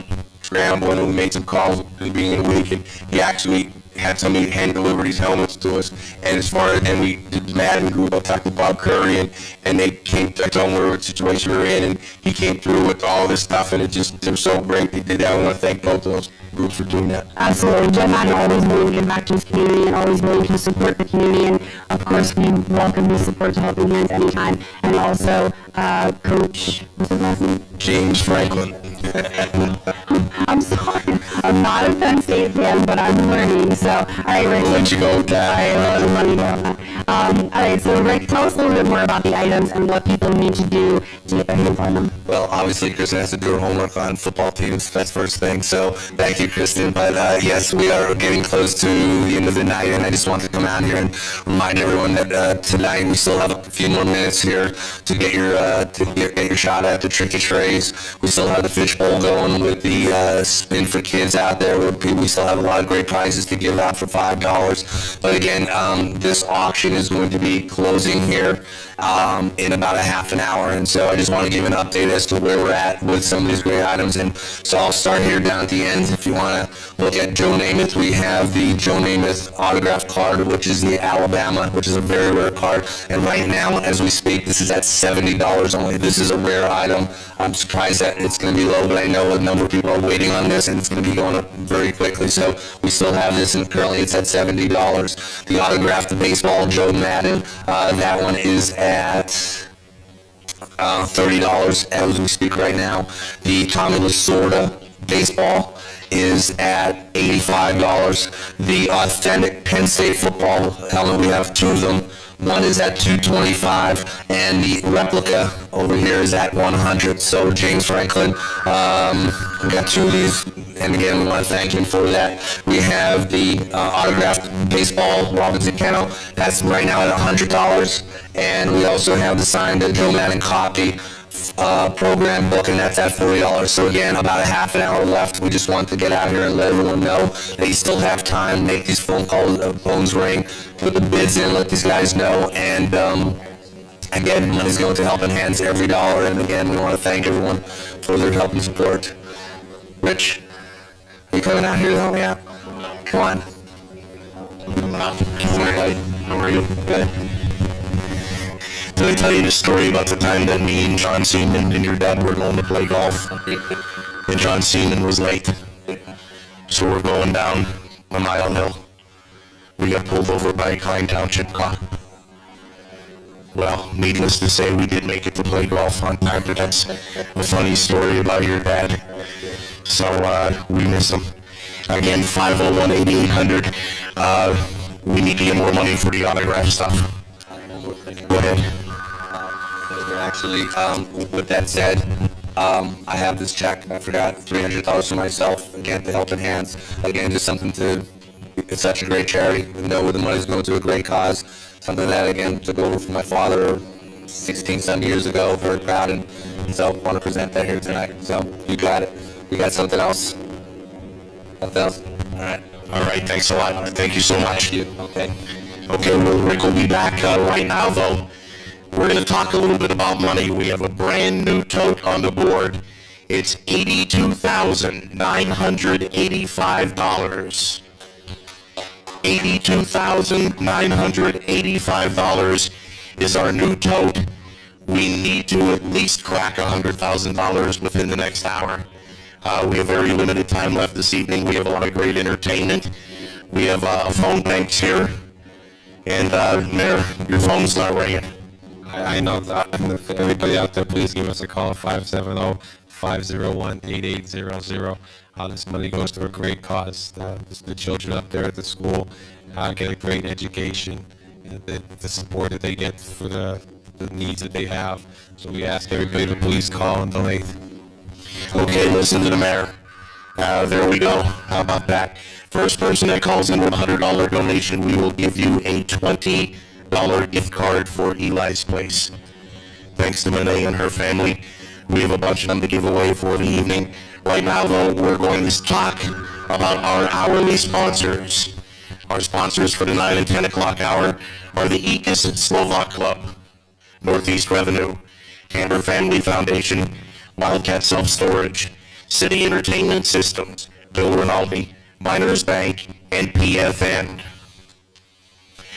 scrambling, and we made some calls at the beginning of the week, and he actually had somebody hand deliver these helmets to us. And as far as, and we did the Madden group, I talked to Bob Curry, and they came, I told him what situation we were in, and he came through with all this stuff, and it was so great they did that. I want to thank both of those groups for doing that. Absolutely. Joe Madden always willing to give back to his community and always willing to support the community. And of course, we welcome his support to Helping Hands anytime. And also, Coach, what's his last name? James Franklin. I'm sorry. I'm not a Penn State fan, but I'm learning. So, all right, Rick. We'll let you go with that. All right, let me go on that. All right, so Rick, tell us a little bit more about the items and what people need to do to get their hands on them. Well, obviously, Kristen has to do her homework on football teams. That's first thing. So, thank you, Kristen. But yes, we are getting close to the end of the night, and I just want to come out here and remind everyone that tonight we still have a few more minutes here to get your shot at the tricky trays. We still have the Fishbowl going with the spin for kids out there. We still have a lot of great prizes to give out for $5. But again, this auction is going to be closing here in about a half an hour, and so I just want to give an update as to where we're at with some of these great items. And so I'll start here down at the end. If you want to look at Joe Namath, we have the Joe Namath autograph card, which is the Alabama, which is a very rare card. And right now, as we speak, this is at $70 only. This is a rare item. I'm surprised that it's going to be low, but I know a number of people are waiting on this, and it's going to be going up very quickly. So we still have this, and currently it's at $70. The autographed baseball Joe Madden, that one is at $30 as we speak right now. The Tommy Lasorda baseball is at $85. The authentic Penn State football helmet, we have two of them. One is at $225, and the replica over here is at $100. So James Franklin, we got two of these, and again, we want to thank him for that. We have the autographed baseball Robinson Kennel. That's right now at $100, and we also have the signed Joe Madden copy program book, and that's at $40. So again, about a half an hour left. We just want to get out here and let everyone know that you still have time. Make these phone calls, phones ring, put the bids in, let these guys know, and again, money's going to Helping Hands every dollar. And again, we want to thank everyone for their help and support. Rich, are you coming out here to help me out? Come on. How are you? Good. Let me tell you the story about the time that me and John Seaman and your dad were going to play golf, and John Seaman was late. So we're going down a mile hill. We got pulled over by a Klein Township cop. Well, needless to say, we did make it to play golf on time, but that's a funny story about your dad. So we miss him. Again, 501-8800. We need to get more money for the autograph stuff. Go ahead. Actually, with that said, I have this check. I forgot $300 for myself. Again, to Helping Hands. Again, just something to. It's such a great charity. We know the money's going to a great cause. Something that again took over from my father 16-some years ago. Very proud, and so I want to present that here tonight. So you got it. You got something else? Something else? All right. All right. Thanks a lot. Thank you so much. Thank you. Okay. Okay. Well, Rick will be back right now, though. We're going to talk a little bit about money. We have a brand new tote on the board. It's $82,985. $82,985 is our new tote. We need to at least crack $100,000 within the next hour. We have very limited time left this evening. We have a lot of great entertainment. We have phone banks here. And Mayor, your phone's not ringing. I know that. If everybody out there, please give us a call, 570-501-8800. This money goes to a great cause. The children up there at the school get a great education, and the support that they get for the needs that they have. So we ask everybody to please call and donate. Okay, listen to the mayor. There we go. How about that? First person that calls in with a $100 donation, we will give you a $20 gift card for Eli's Place. Thanks to Monet and her family. We have a bunch of them to give away for the evening. Right now, though, we're going to talk about our hourly sponsors. Our sponsors for the 9 and 10 o'clock hour are the Ikis Slovak Club, Northeast Revenue, Camber Family Foundation, Wildcat Self-Storage, City Entertainment Systems, Bill Rinaldi, Miners Bank, and PFN.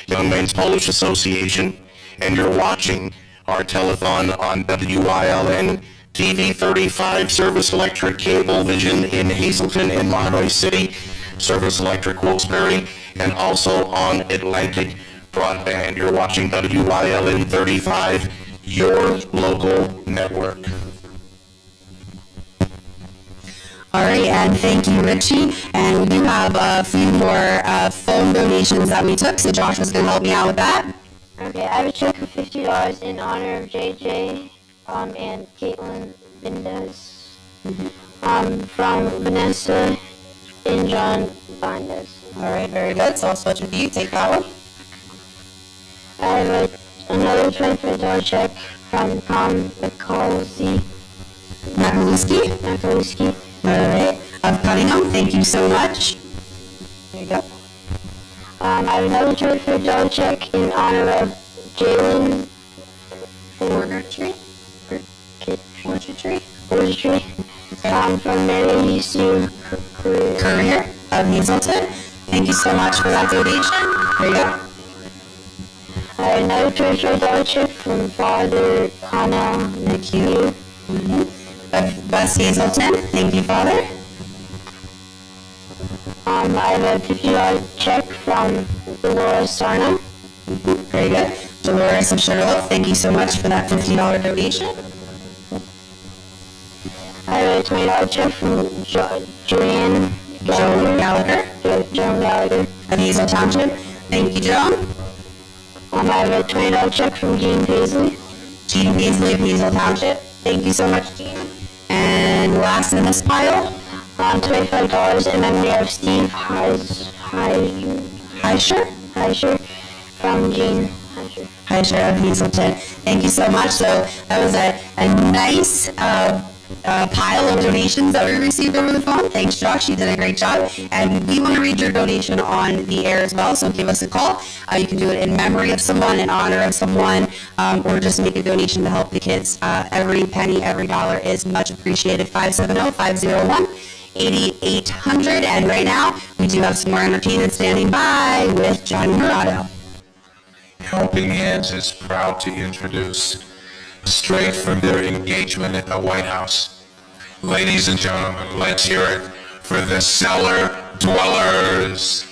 Young Men's Polish Association, and you're watching our telethon on WILN, TV 35, Service Electric Cablevision in Hazleton and Mahanoy City, Service Electric Wilkes-Barre, and also on Atlantic Broadband. You're watching WILN 35, your local network. All right, and thank you, Richie. And we do have a few more phone donations that we took, so Josh was going to help me out with that. Okay, I have a check for $50 in honor of JJ and Caitlin Bindes from Vanessa and John Bindes. All right, very good. So I'll switch with you. Take that one. I have another $25 check from Tom Macaluski. All right, of Cunningham. Thank you so much. There you go. I have another $25 check in honor of Jalen Fortree from Mary Sue Courier of Hazleton. Thank you so much for that donation. There you go. I have another $25 check from Father Connell McHugh. Of West Hazleton. Thank you, Father. I have a $50 check from Dolores Sarna. Very good. Dolores of Sugarloaf, thank you so much for that $50 donation. I have a $20 check from Joan Gallagher. Of Hazel Township. Thank you, Joan. I have a $20 check from Jean Paisley. Jean Paisley of Hazel Township. Thank you so much, Jean. And last in this pile, $25 in memory of Steve Heischer from Jean Heischer of Hazleton. Thank you so much. So that was a nice pile of donations that we received over the phone. Thanks, Josh. You did a great job. And we want to read your donation on the air as well, so give us a call. You can do it in memory of someone, in honor of someone, or just make a donation to help the kids. Every penny, every dollar is much appreciated. 570-501-8800. And right now, we do have some more entertainment standing by with Johnny Murado. Helping Hands is proud to introduce, straight from their engagement at the White House. Ladies and gentlemen, let's hear it for the Cellar Dwellers.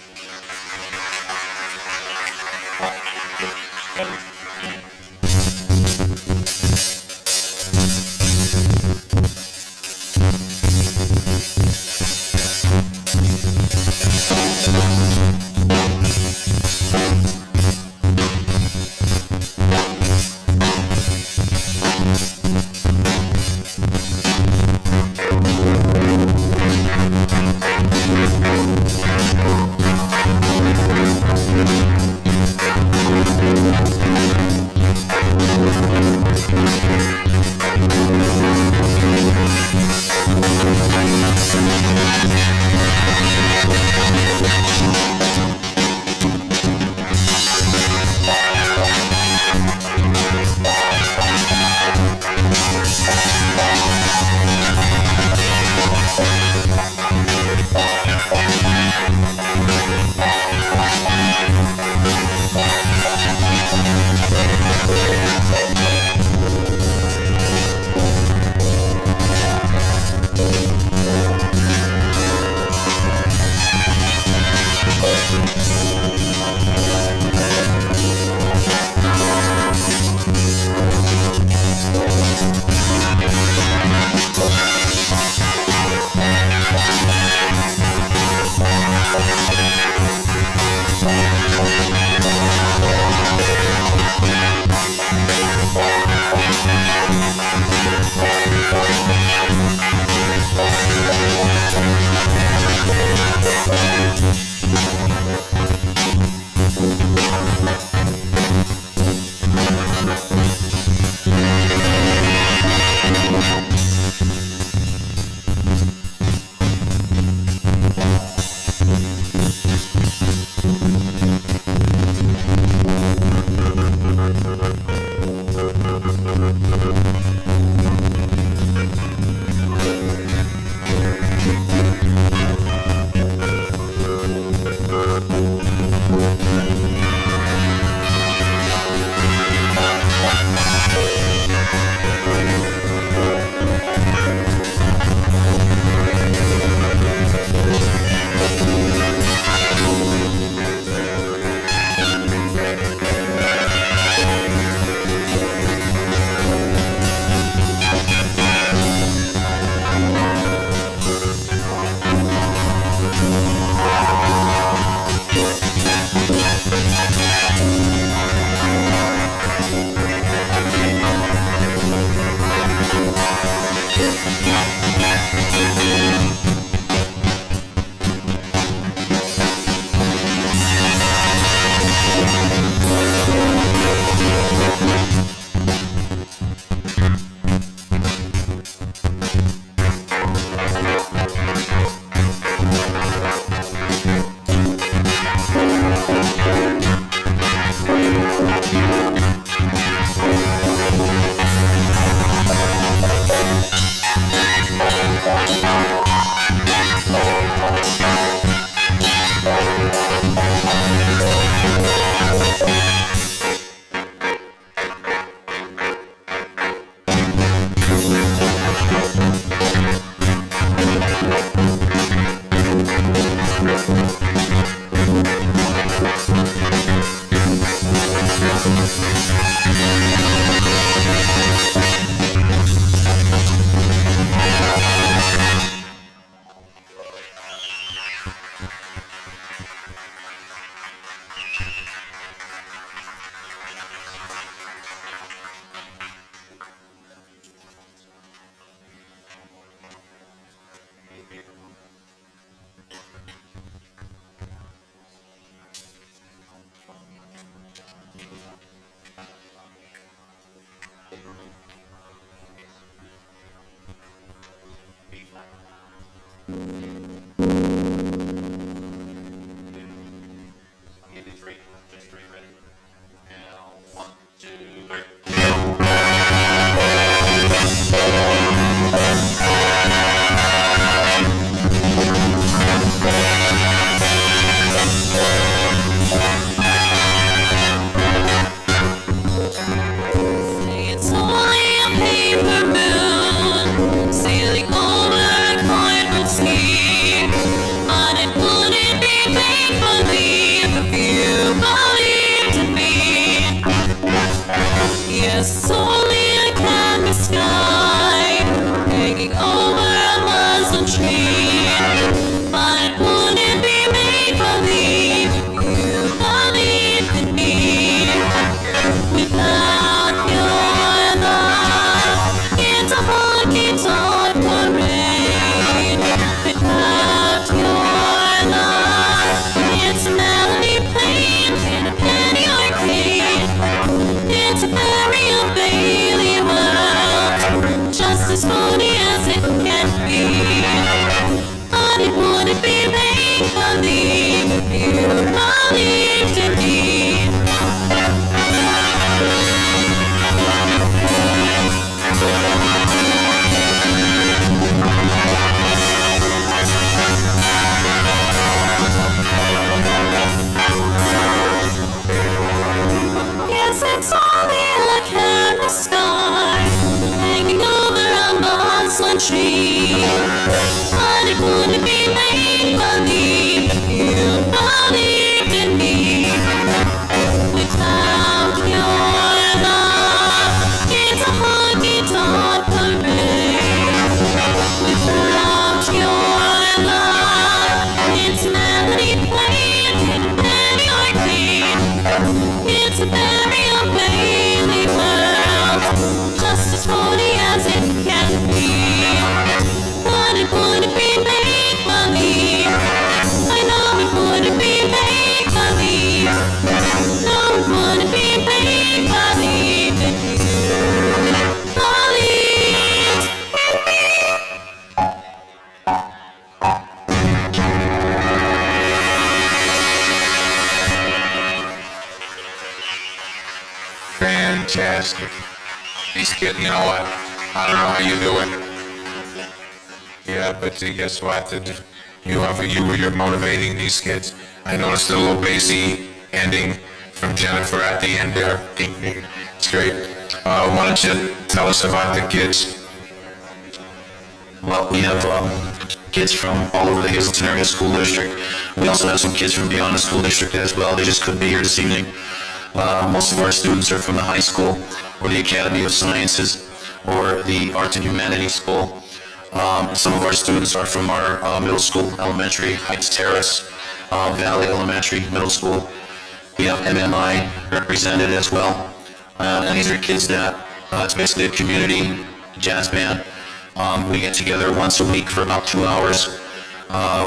It's a very unbaby world, just as funny as it can be. But it wouldn't be make-believe. I know it wouldn't be make-believe. No, it wouldn't be make-believe if you believed. Fantastic. These kids, you know what? I don't know how you do it. Yeah, but guess what? You're motivating these kids. I noticed a little bassy ending from Jennifer at the end there. It's great. Why don't you tell us about the kids? Well, we have kids from all over the Hazleton Area School District. We also have some kids from beyond the school district as well. They just couldn't be here this evening. Most of our students are from the high school or the Academy of Sciences or the Arts and Humanities School. Some of our students are from our middle school, elementary, Heights Terrace, Valley Elementary, middle school. We have MMI represented as well. And these are kids that, it's basically a community jazz band. We get together once a week for about 2 hours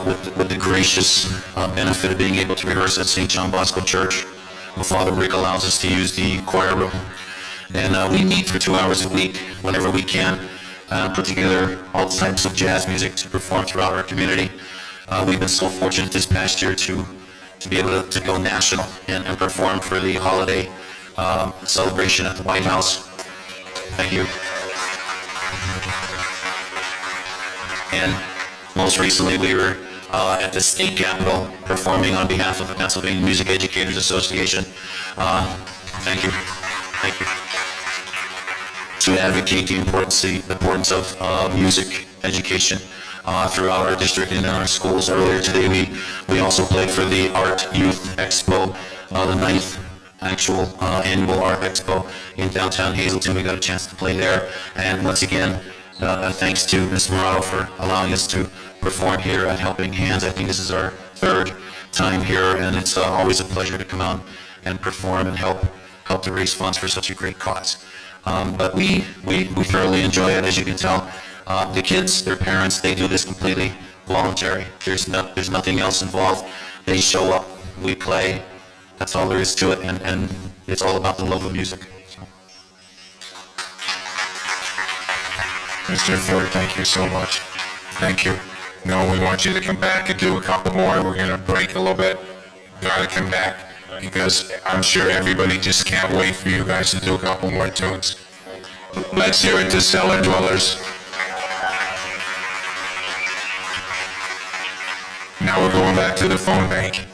with the gracious benefit of being able to rehearse at St. John Bosco Church. Father Rick allows us to use the choir room. And we meet for 2 hours a week whenever we can, put together all types of jazz music to perform throughout our community. We've been so fortunate this past year to be able to go national and perform for the holiday celebration at the White House. Thank you. And most recently we were at the state capitol performing on behalf of the Pennsylvania Music Educators Association. Thank you. Thank you. To advocate the importance of music education throughout our district and in our schools. Earlier today, we also played for the Art Youth Expo, the 9th actual annual Art Expo in downtown Hazleton. We got a chance to play there. And once again, thanks to Ms. Morado for allowing us to perform here at Helping Hands. I think this is our 3rd time here, and it's always a pleasure to come out and perform and help to raise funds for such a great cause. But we thoroughly enjoy it, as you can tell. The kids, their parents, they do this completely voluntary. There's nothing else involved. They show up, we play. That's all there is to it, and it's all about the love of music. Mr. Ford, thank you so much. Thank you. No, we want you to come back and do a couple more. We're going to break a little bit. Gotta come back, because I'm sure everybody just can't wait for you guys to do a couple more tunes. Let's hear it to Cellar Dwellers. Now we're going back to the phone bank.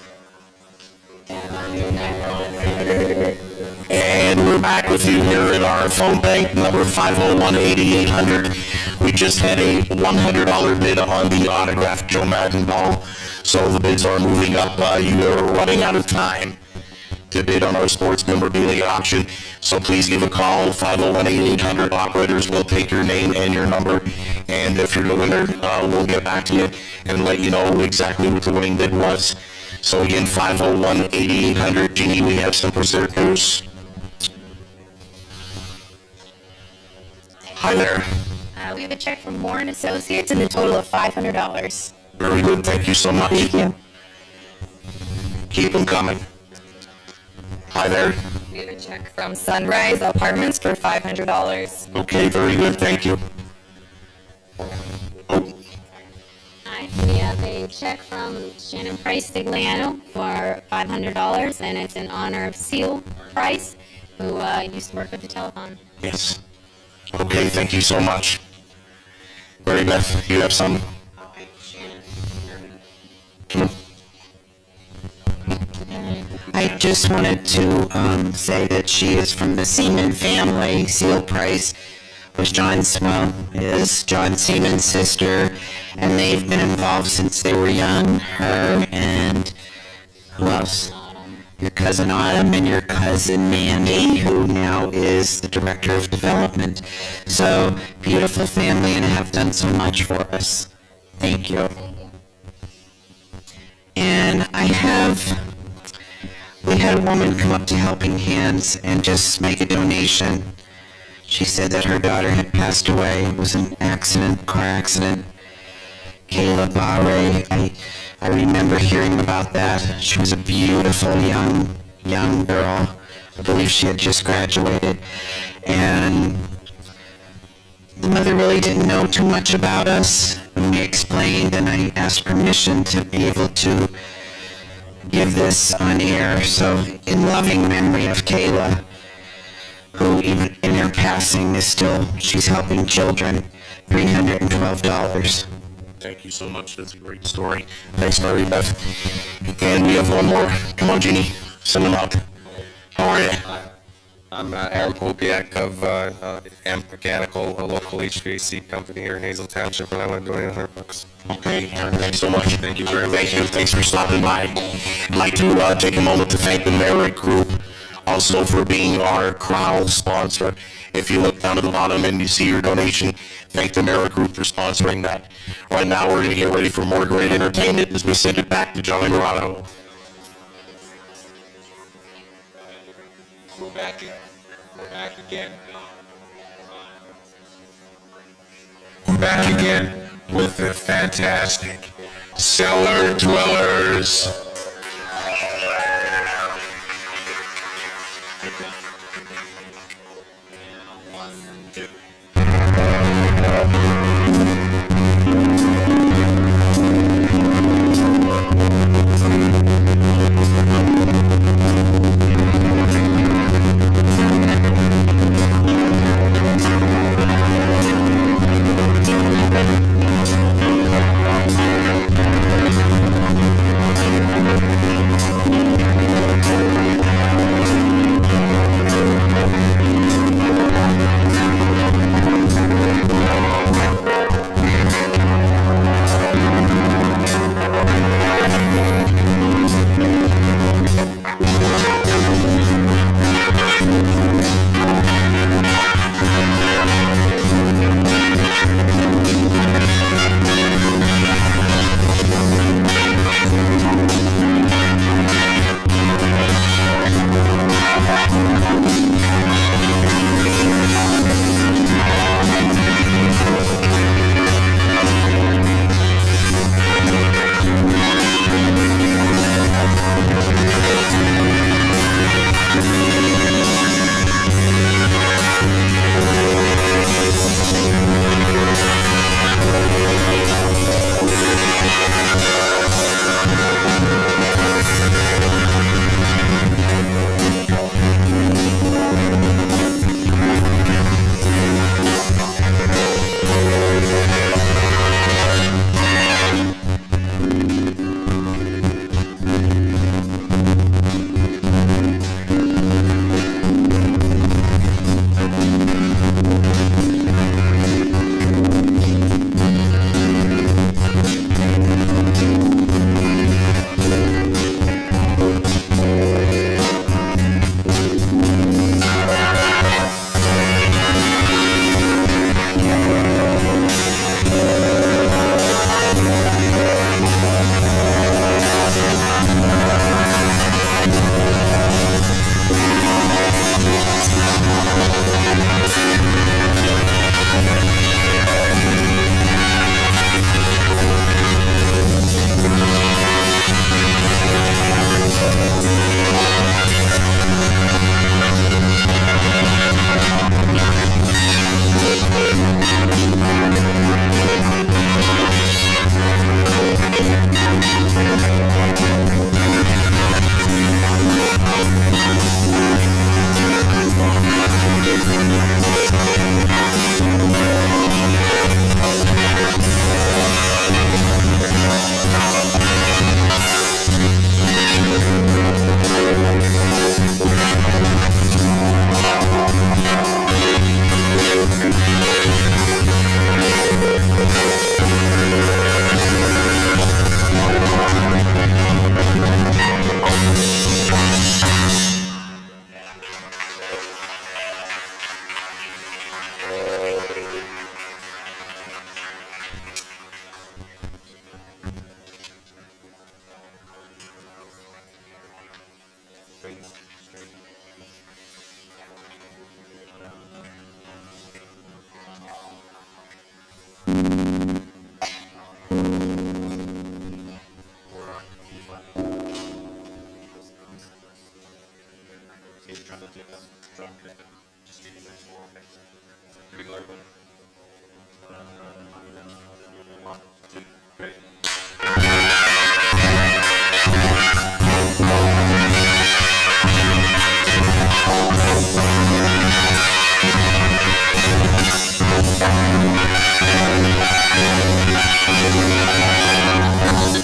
And we're back with you here at our phone bank, number 501-8800. We just had a $100 bid on the autographed Joe Madden ball, so the bids are moving up. You are running out of time to bid on our sports memorabilia auction, so please give a call, 501-8800. Operators will take your name and your number, and if you're the winner, we'll get back to you and let you know exactly what the winning bid was. So again, 501-8800. Jeannie, we have some preserved news. Hi there. We have a check from Moore & Associates in the total of $500. Very good, thank you so much. Thank you. Keep them coming. Hi there. We have a check from Sunrise Apartments for $500. Okay, very good, thank you. Hi, we have a check from Shannon Price Stigliano for $500, and it's in honor of Seal Price, who used to work with the Telethon. Yes. Okay, thank you so much. Mary Beth, you have some? I just wanted to say that she is from the Seaman family. Seal Price is John Seaman's sister, and they've been involved since they were young. Her and who else? Your cousin Autumn and your cousin Mandy, who now is the director of development. So beautiful family, and have done so much for us. Thank you. And I have We had a woman come up to Helping Hands and just make a donation. She said that her daughter had passed away. It was an accident, car accident. Kayla Barre, I remember hearing about that. She was a beautiful young girl. I believe she had just graduated. And the mother really didn't know too much about us. And we explained, and I asked permission to be able to give this on air. So in loving memory of Kayla, who even in her passing is still, she's helping children, $312. Thank you so much. That's a great story. Thanks, Mary Beth. And we have one more. Come on, Jeannie. Send them out. How are you? I'm Aaron Popiak of Amp Mechanical, a local HVAC company here in Hazel Township, and I want to donate $100. Okay, Aaron, thanks so much. Thank you very much. Thank you. Thanks for stopping by. I'd like to take a moment to thank the Merrick Group also for being our crowd sponsor. If you look down at the bottom and you see your donation, thank the Merrick Group for sponsoring that. Right now, we're going to get ready for more great entertainment as we send it back to Johnny Morano. We're back again. We're back again with the fantastic Cellar Dwellers.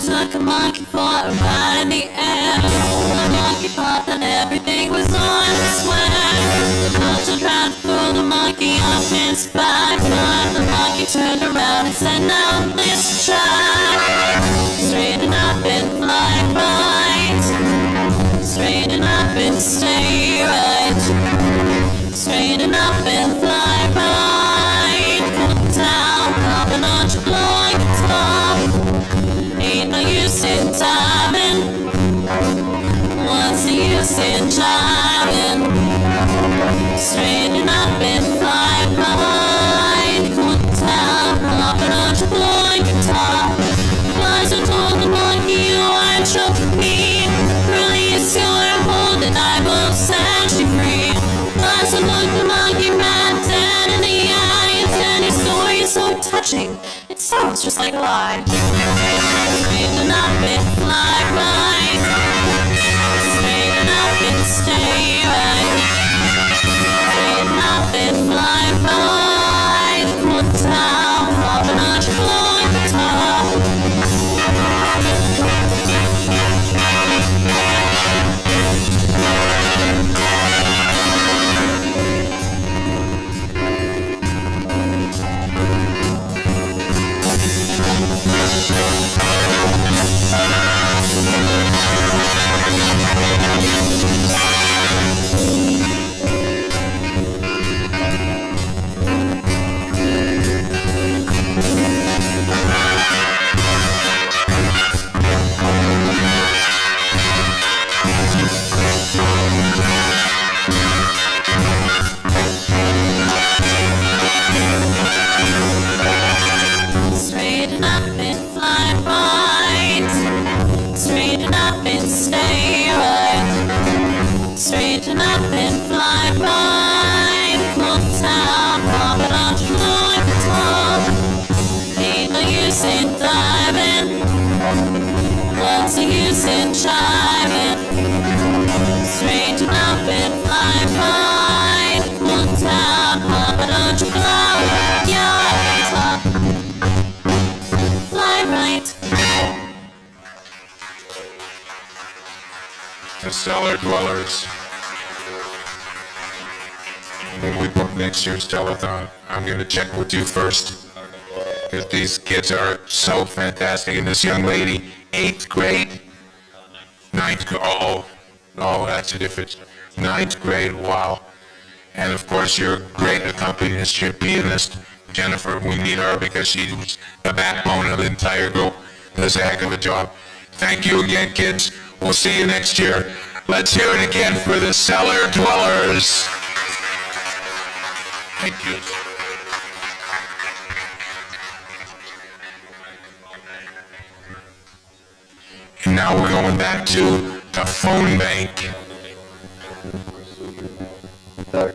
Took a monkey for a ride in the air. The monkey popped and everything was on swag. The monster tried to pull the monkey off his back, but the monkey turned around and said, "Now let's try." Straighten up and fly right. Straighten up and stay right. Straighten up and fly right. Come down, up and on your blowing top. Ain't no use in timing. What's the use in jiving? Straighten up and fly right. Come down, up and on your blowing top. Flies and told the monkey you are trophy. Release your hold and I will set you free. Flies and look the monkey man dead in the eye. And his story is so touching, it sounds just like a lie. Straighten up and fly right. Straighten up and stay right. Straighten up and fly right. One time, up and on your blowing top. Straighten up and fly right. Straighten up and stay right. Straighten up and fly right. Come down, pop it on your blowing top. Ain't no use in diving. What's the use in jiving? Straighten up and fly right. Come down, pop it on your blowing top. Fly right. The cellar dwellers. When we book next year's telethon, I'm gonna check with you first. Because these kids are so fantastic. And this young lady, 8th grade, 9th grade, oh, that's a difference. 9th grade, wow. And of course, your great accompanist, your pianist, Jennifer, we need her because she's the backbone of the entire group. Does a heck of a job. Thank you again, kids. We'll see you next year. Let's hear it again for the cellar dwellers. Thank you. And now we're going back to the phone bank. All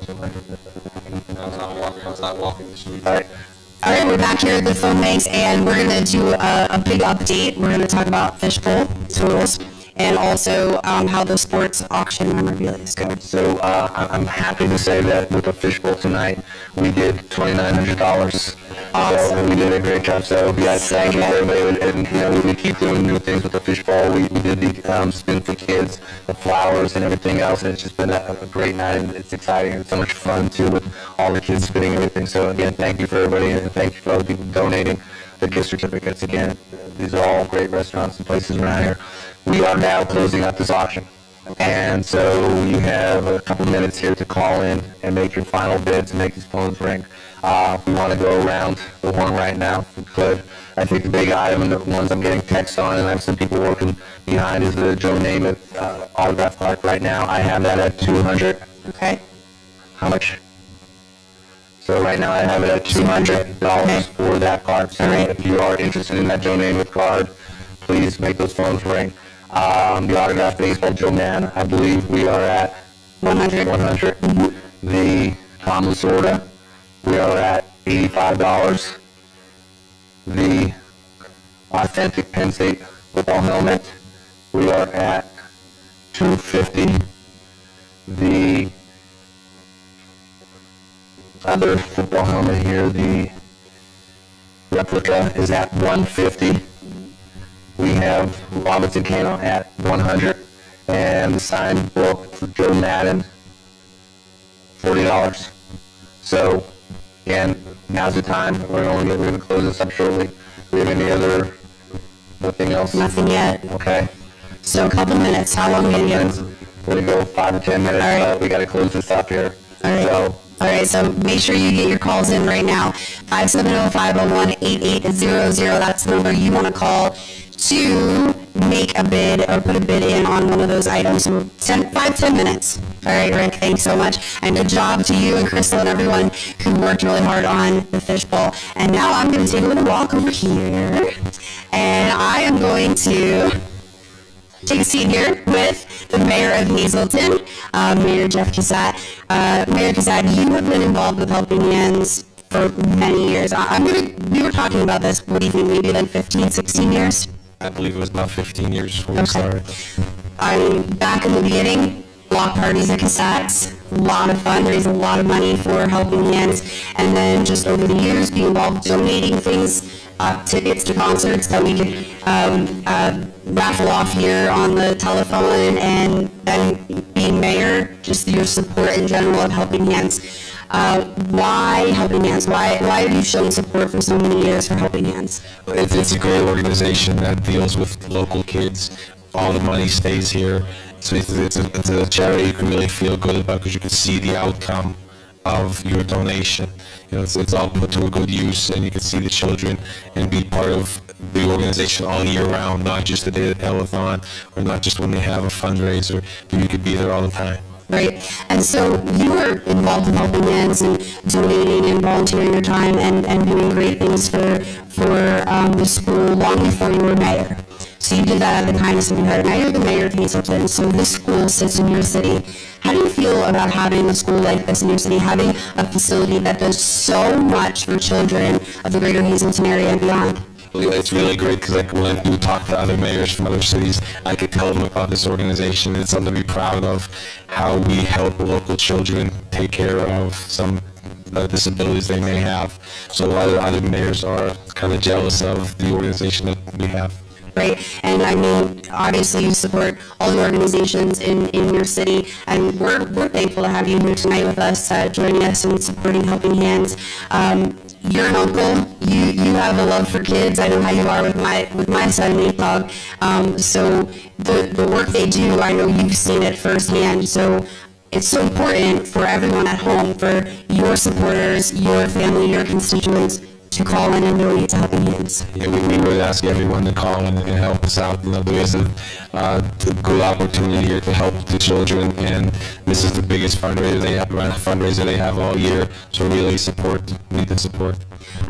right, we're back here at the phone banks, and we're going to do a big update. We're going to talk about Fishbowl totals and also how the sports auction memorabilia is going. So I'm happy to say that with the Fishbowl tonight, we did $2,900. Awesome. So we did a great job. So yes, thank you everybody. And you know, we keep doing new things with the Fishbowl. We did the spin for kids, the flowers and everything else. And it's just been a great night. And it's exciting and so much fun too with all the kids spinning and everything. So again, thank you for everybody, and thank you for all the people donating the gift certificates. Again, these are all great restaurants and places around here. We are now closing out this auction. And so you have a couple minutes here to call in and make your final bids and make these phones ring. We want to go around the horn right now if we could. I think the big item and the ones I'm getting texts on, and I have some people working behind, is the Joe Namath autograph card right now. I have that at $200. Okay. How much? So right now I have it at $200 for that card. So if you are interested in that Joe Namath card, please make those phones ring. The autographed baseball Joe Man, I believe we are at 100. 100. The Tom Soda, we are at $85. The authentic Penn State football helmet, we are at $250. The other football helmet here, the replica, is at $150. We have Robinson Cano at $100, and the signed book for Joe Madden, $40. So, again, now's the time. We're going to close this up shortly. Do we have any other, nothing else? Nothing yet. Okay. So a couple minutes. How long are you going to go? We're going to go 5 to 10 minutes. All right. We got to close this up here. All right. So, all right, so make sure you get your calls in right now. 570-501-8800. That's the number you want to call to make a bid or put a bid in on one of those items. So 5-10 minutes. All right, Rick, thanks so much. And good job to you and Crystal and everyone who worked really hard on the Fishbowl. And now I'm going to take a little walk over here. And I am going to take a seat here with the mayor of Hazleton, Mayor Jeff Cassatt. Mayor Cassatt, you have been involved with Helping Hands for many years. We were talking about this, what do you think, maybe like 15, 16 years? I believe it was about 15 years when we started. Back in the beginning, block parties at Cassatt's, a lot of fun, raised a lot of money for Helping Hands, and then just over the years, be involved donating things, tickets to concerts that we could raffle off here on the Telethon, and then being mayor, just your support in general of Helping Hands. Why Helping Hands? Why have you shown support for so many years for Helping Hands? It's a great organization that deals with local kids. All the money stays here. So it's a charity you can really feel good about because you can see the outcome of your donation. You know, it's all put to a good use, and you can see the children and be part of the organization all year round, not just the day of the telethon or not just when they have a fundraiser, but you could be there all the time. Right, and so you were involved in Helping Hands and donating and volunteering your time and doing great things for the school long before you were mayor. So you did that out of the kindness of your heart. Now you're the mayor of Hazleton, so this school sits in your city. How do you feel about having a school like this in your city, having a facility that does so much for children of the greater Hazleton area and beyond? It's really great because when I do talk to other mayors from other cities, I could tell them about this organization. It's something to be proud of, how we help local children take care of some disabilities they may have. So a lot of other mayors are kind of jealous of the organization that we have. Right, and I mean, obviously you support all the organizations in your city, and we're thankful to have you here tonight with us, joining us and supporting Helping Hands. You're an uncle. You have a love for kids. I know how you are with my son, Nate Dog. So the work they do, I know you've seen it firsthand. So it's so important for everyone at home, for your supporters, your family, your constituents, to call in and donate to Helping Hands. Yeah, we would ask everyone to call in and help us out. You know, there is a good opportunity here to help the children, and this is the biggest fundraiser they have all year. So really need the support.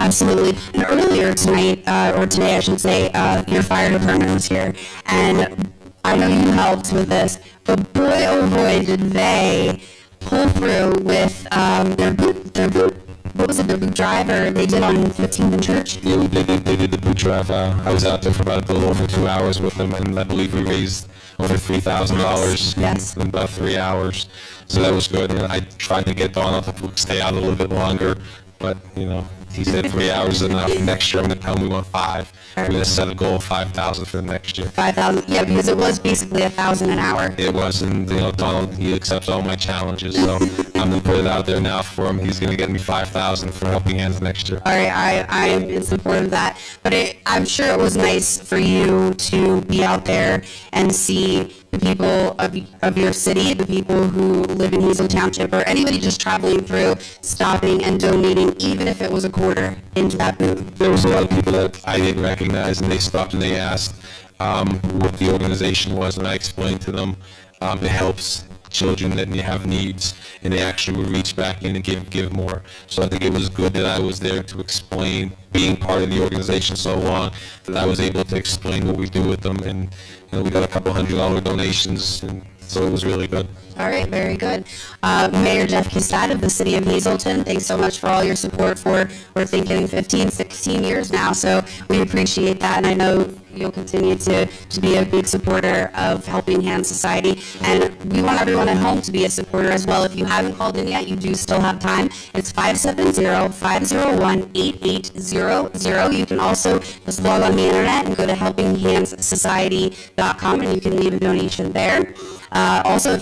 Absolutely. And earlier tonight, or today I should say, your fire department was here, and I know you helped with this, but boy oh boy did they pull through with their boot. What was it, the boot drive, or they did on 15th and Church? Yeah, they did the boot drive. I was out there for about a little over 2 hours with them, and I believe we raised over $3,000 in about 3 hours. So that was good. And I tried to get Donald to stay out a little bit longer, but, you know, he said 3 hours is enough. Next year I'm going to tell him we want 5. We're going to set a goal of 5,000 for the next year. 5,000, yeah, because it was basically $1,000 an hour. It was, and you know, Donald, he accepts all my challenges, so I'm going to put it out there now for him. He's going to get me 5,000 for Helping Hands next year. All right, I am in support of that, but I'm sure it was nice for you to be out there and see the people of your city, the people who live in Hazel Township, or anybody just traveling through, stopping and donating, even if it was a quarter, into that booth. There was a lot of people that I didn't recognize, and they stopped and they asked what the organization was, and I explained to them it helps children that have needs, and they actually would reach back in and give more. So I think it was good that I was there to explain, being part of the organization so long, that I was able to explain what we do with them. And you know, we got a couple $100 donations, and So it was really good. All right, very good. Mayor Jeff Kistad of the City of Hazelton, thanks so much for all your support for, we're thinking 15, 16 years now, so we appreciate that, and I know you'll continue to be a big supporter of Helping Hands Society, and we want everyone at home to be a supporter as well. If you haven't called in yet, you do still have time. It's 570-501-8800. You can also just log on the internet and go to helpinghandssociety.com, and you can leave a donation there. Also,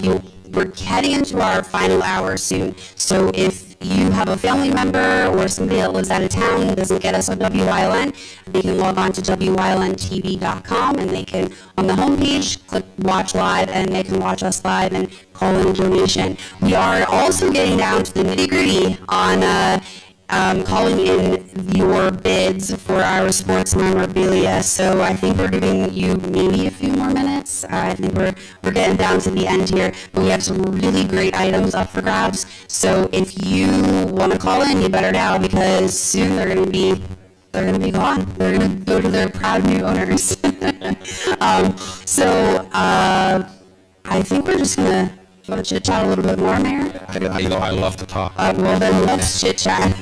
we're heading into our final hour soon, so if you have a family member or somebody that lives out of town and doesn't get us on WYLN, they can log on to WYLNTV.com, and they can, on the homepage, click watch live, and they can watch us live and call in a donation. We are also getting down to the nitty-gritty on calling in your bids for our sports memorabilia. So I think we're giving you maybe a few more minutes. I think we're getting down to the end here, but we have some really great items up for grabs. So if you want to call in, you better now, because soon they're going to be gone. They're going to go to their proud new owners. I think we're just going to chit chat a little bit more, Mayor. I love to talk. Well, then let's chit chat.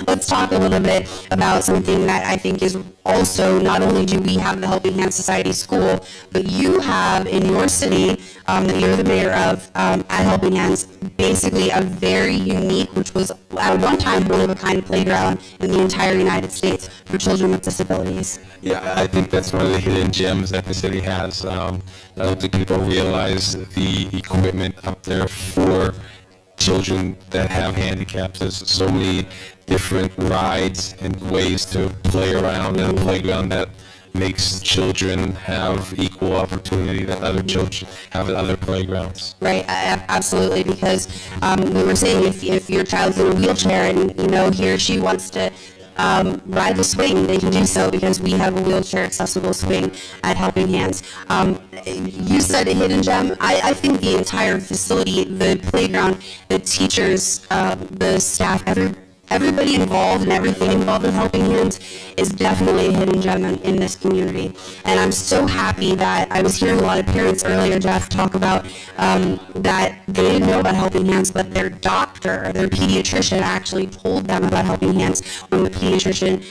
Let's talk a little bit about something that I think is also, not only do we have the Helping Hands Society School, but you have in your city, that you're the mayor of, at Helping Hands, basically a very unique, which was at one time one of a kind playground in the entire United States for children with disabilities. Yeah, I think that's one of the hidden gems that the city has. I don't think people realize the equipment up there for children that have handicaps. There's so many different rides and ways to play around in a playground that makes children have equal opportunity that other children have at other playgrounds. Right, absolutely, because we were saying if your child's in a wheelchair and he or she wants to ride the swing, they can do so, because we have a wheelchair accessible swing at Helping Hands. You said a hidden gem. I think the entire facility, the playground, the teachers, the staff, everybody involved and everything involved in Helping Hands is definitely a hidden gem in this community. And I'm so happy that I was hearing a lot of parents earlier, Jeff, talk about that they didn't know about Helping Hands, but their doctor, their pediatrician actually told them about Helping Hands when the pediatrician,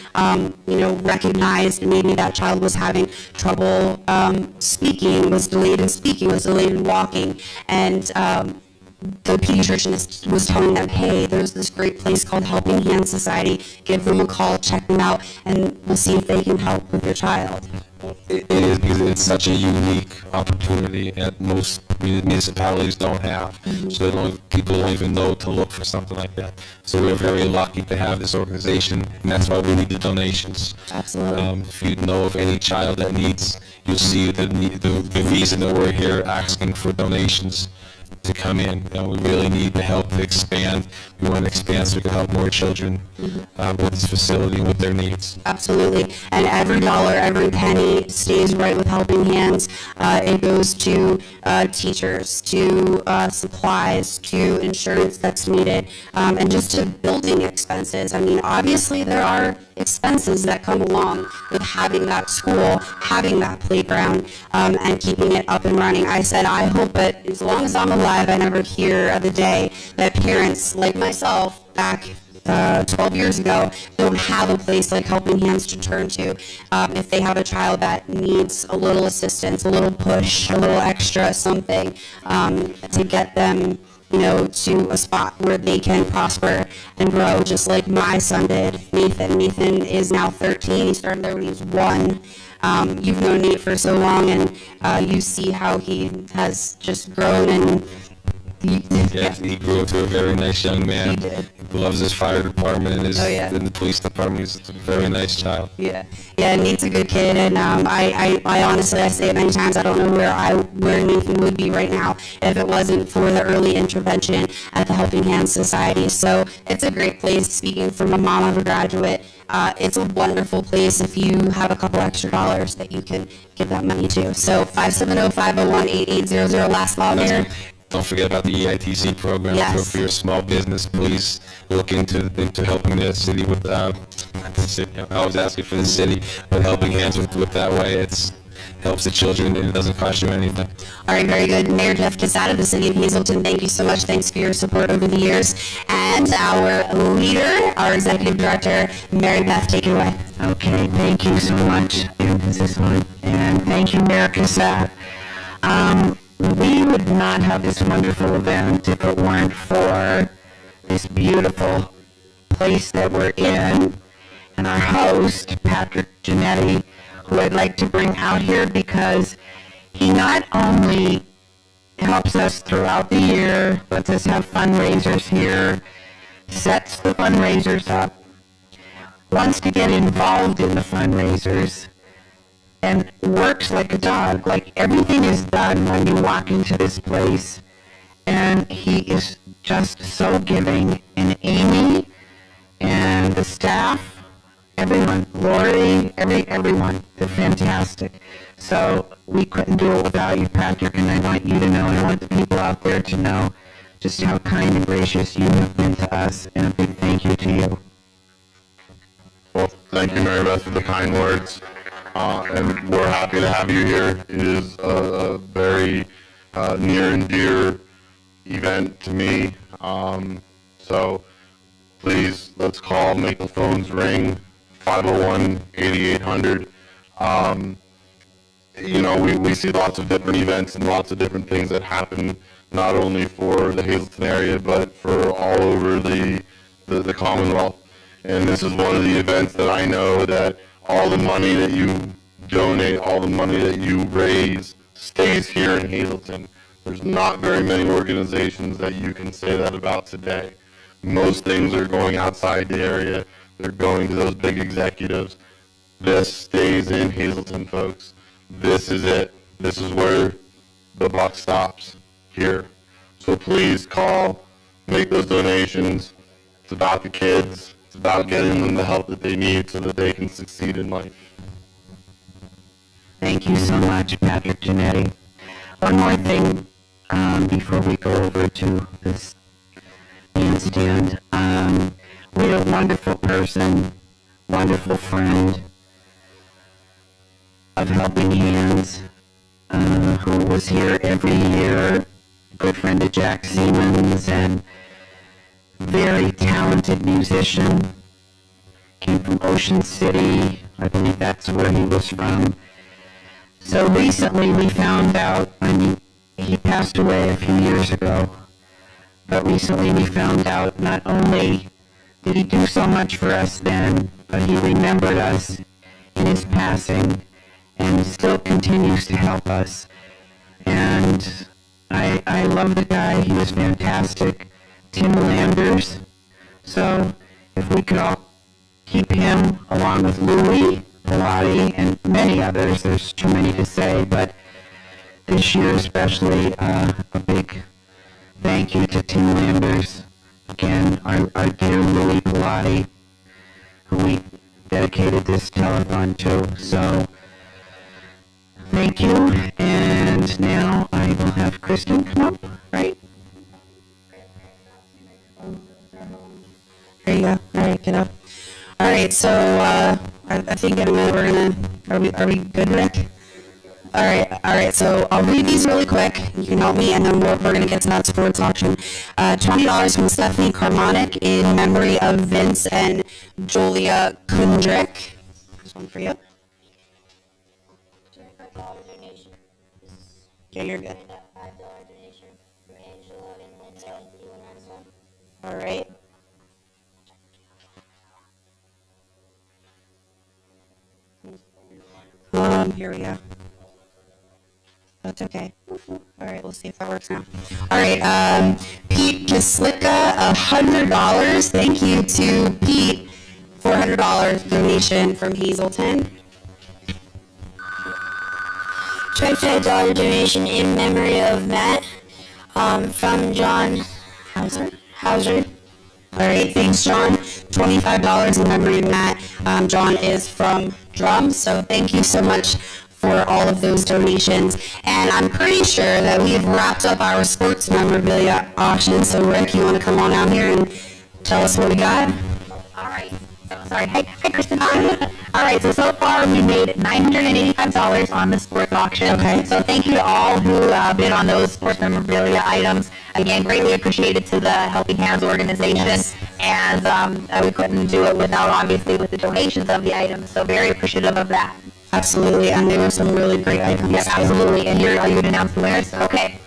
recognized maybe that child was having trouble speaking, was delayed in speaking, was delayed in walking, and the pediatrician was telling them, hey, there's this great place called Helping Hands Society. Give them a call, check them out, and we'll see if they can help with your child. It is, because it's such a unique opportunity that most municipalities don't have. So people don't even know to look for something like that. So we're very lucky to have this organization, and that's why we need the donations. Absolutely. If you know of any child that needs, you'll see the reason that we're here asking for donations to come in. We really need the help to expand. We want to expand so we can help more children with this facility and with their needs. Absolutely. And every dollar, every penny stays right with Helping Hands. It goes to teachers, to supplies, to insurance that's needed, and just to building expenses. I mean, obviously there are expenses that come along with having that school, having that playground, and keeping it up and running. I said, I hope that as long as I'm alive, I never hear the day that parents like myself back 12 years ago don't have a place like Helping Hands to turn to if they have a child that needs a little assistance, a little push, a little extra something to get them to a spot where they can prosper and grow, just like my son did, Nathan. Nathan is now 13. He started there when he was 1. You've known Nate for so long, and you see how he has just grown and he grew into a very nice young man. He loves his fire department and in the police department. He's a very nice child. Yeah, Nate's a good kid, and I honestly, I say it many times, I don't know where Nathan would be right now if it wasn't for the early intervention at the Helping Hands Society. So it's a great place. Speaking from a mom of a graduate, it's a wonderful place if you have a couple extra dollars that you can give that money to. So 570-501-8800, last law, Mayor. Don't forget about the EITC program. Yes. So for your small business, please look into helping the city with I was asking for the city, but Helping Hands with that way. helps the children, and it doesn't cost you anything. All right, very good. Mayor Jeff Casada, the City of Hazelton, thank you so much. Thanks for your support over the years. And our leader, our Executive Director, Mary Beth, take it away. Okay, thank you so much. Is this on? And thank you, Mayor Casada. We would not have this wonderful event if it weren't for this beautiful place that we're in, and our host, Patrick Giannetti, who I'd like to bring out here because he not only helps us throughout the year, lets us have fundraisers here, sets the fundraisers up, wants to get involved in the fundraisers, and works like a dog. Like, everything is done when you walk into this place, and he is just so giving. And Amy and the staff, everyone, Lori, everyone, they're fantastic. So we couldn't do it without you, Patrick, and I want you to know, and I want the people out there to know just how kind and gracious you have been to us, and a big thank you to you. Well, thank you, Mary Beth, for the kind words. And we're happy to have you here. It is a very near and dear event to me. So please, let's call, make the phones ring, 501-8800. You know, we see lots of different events and lots of different things that happen, not only for the Hazelton area, but for all over the Commonwealth. And this is one of the events that I know that all the money that you donate, all the money that you raise stays here in Hazelton. There's not very many organizations that you can say that about today. Most things are going outside the area. They're going to those big executives. This stays in Hazelton, folks. This is it. This is where the buck stops, here. So please call, make those donations. It's about the kids. It's about getting them the help that they need so that they can succeed in life. Thank you so much, Patrick Giannetti. One more thing before we go over to this bandstand. We have a wonderful person, wonderful friend of Helping Hands, who was here every year, good friend of Jack Siemens, and very talented musician, came from Ocean City. I believe that's where he was from. So recently we found out, he passed away a few years ago, but recently we found out not only did he do so much for us then, but he remembered us in his passing and still continues to help us. And I love the guy. He was fantastic. Tim Landers. So if we could all keep him along with Louie, Pilati, and many others, there's too many to say, but this year especially, a big thank you to Tim Landers. Again, our dear Louie Pilati, who we dedicated this telethon to. So thank you, and now I will have Kristen come up, right? There you go. All right, get up. All right, so I think in a minute we're gonna. Are we good, Rick? All right. So I'll read these really quick. You can help me, and then we're gonna get to that sports auction. $20 from Stephanie Carmonic in memory of Vince and Julia Kundrick. This one for you. Yeah, you're good. All right. Here we go. That's okay. All right, we'll see if that works now. All right, Pete Kislicka, $100. Thank you to Pete, $400 donation from Hazelton. $25 donation in memory of Matt from John Hauser. All right, thanks, John. $25 in memory of Matt. John is from Drum, so thank you so much for all of those donations. And I'm pretty sure that we have wrapped up our sports memorabilia auction. So, Rick, you want to come on out here and tell us what we got? All right. Sorry. Hi, Kristen. All right, so far we made $985 on the sports auction. Okay. So thank you to all who bid on those sports memorabilia items. Again, greatly appreciated to the Helping Hands organization. Yes. And we couldn't do it without, obviously, with the donations of the items. So very appreciative of that. Absolutely, and there were some really great items. Yes, absolutely. And are you going to announce the winners? Okay.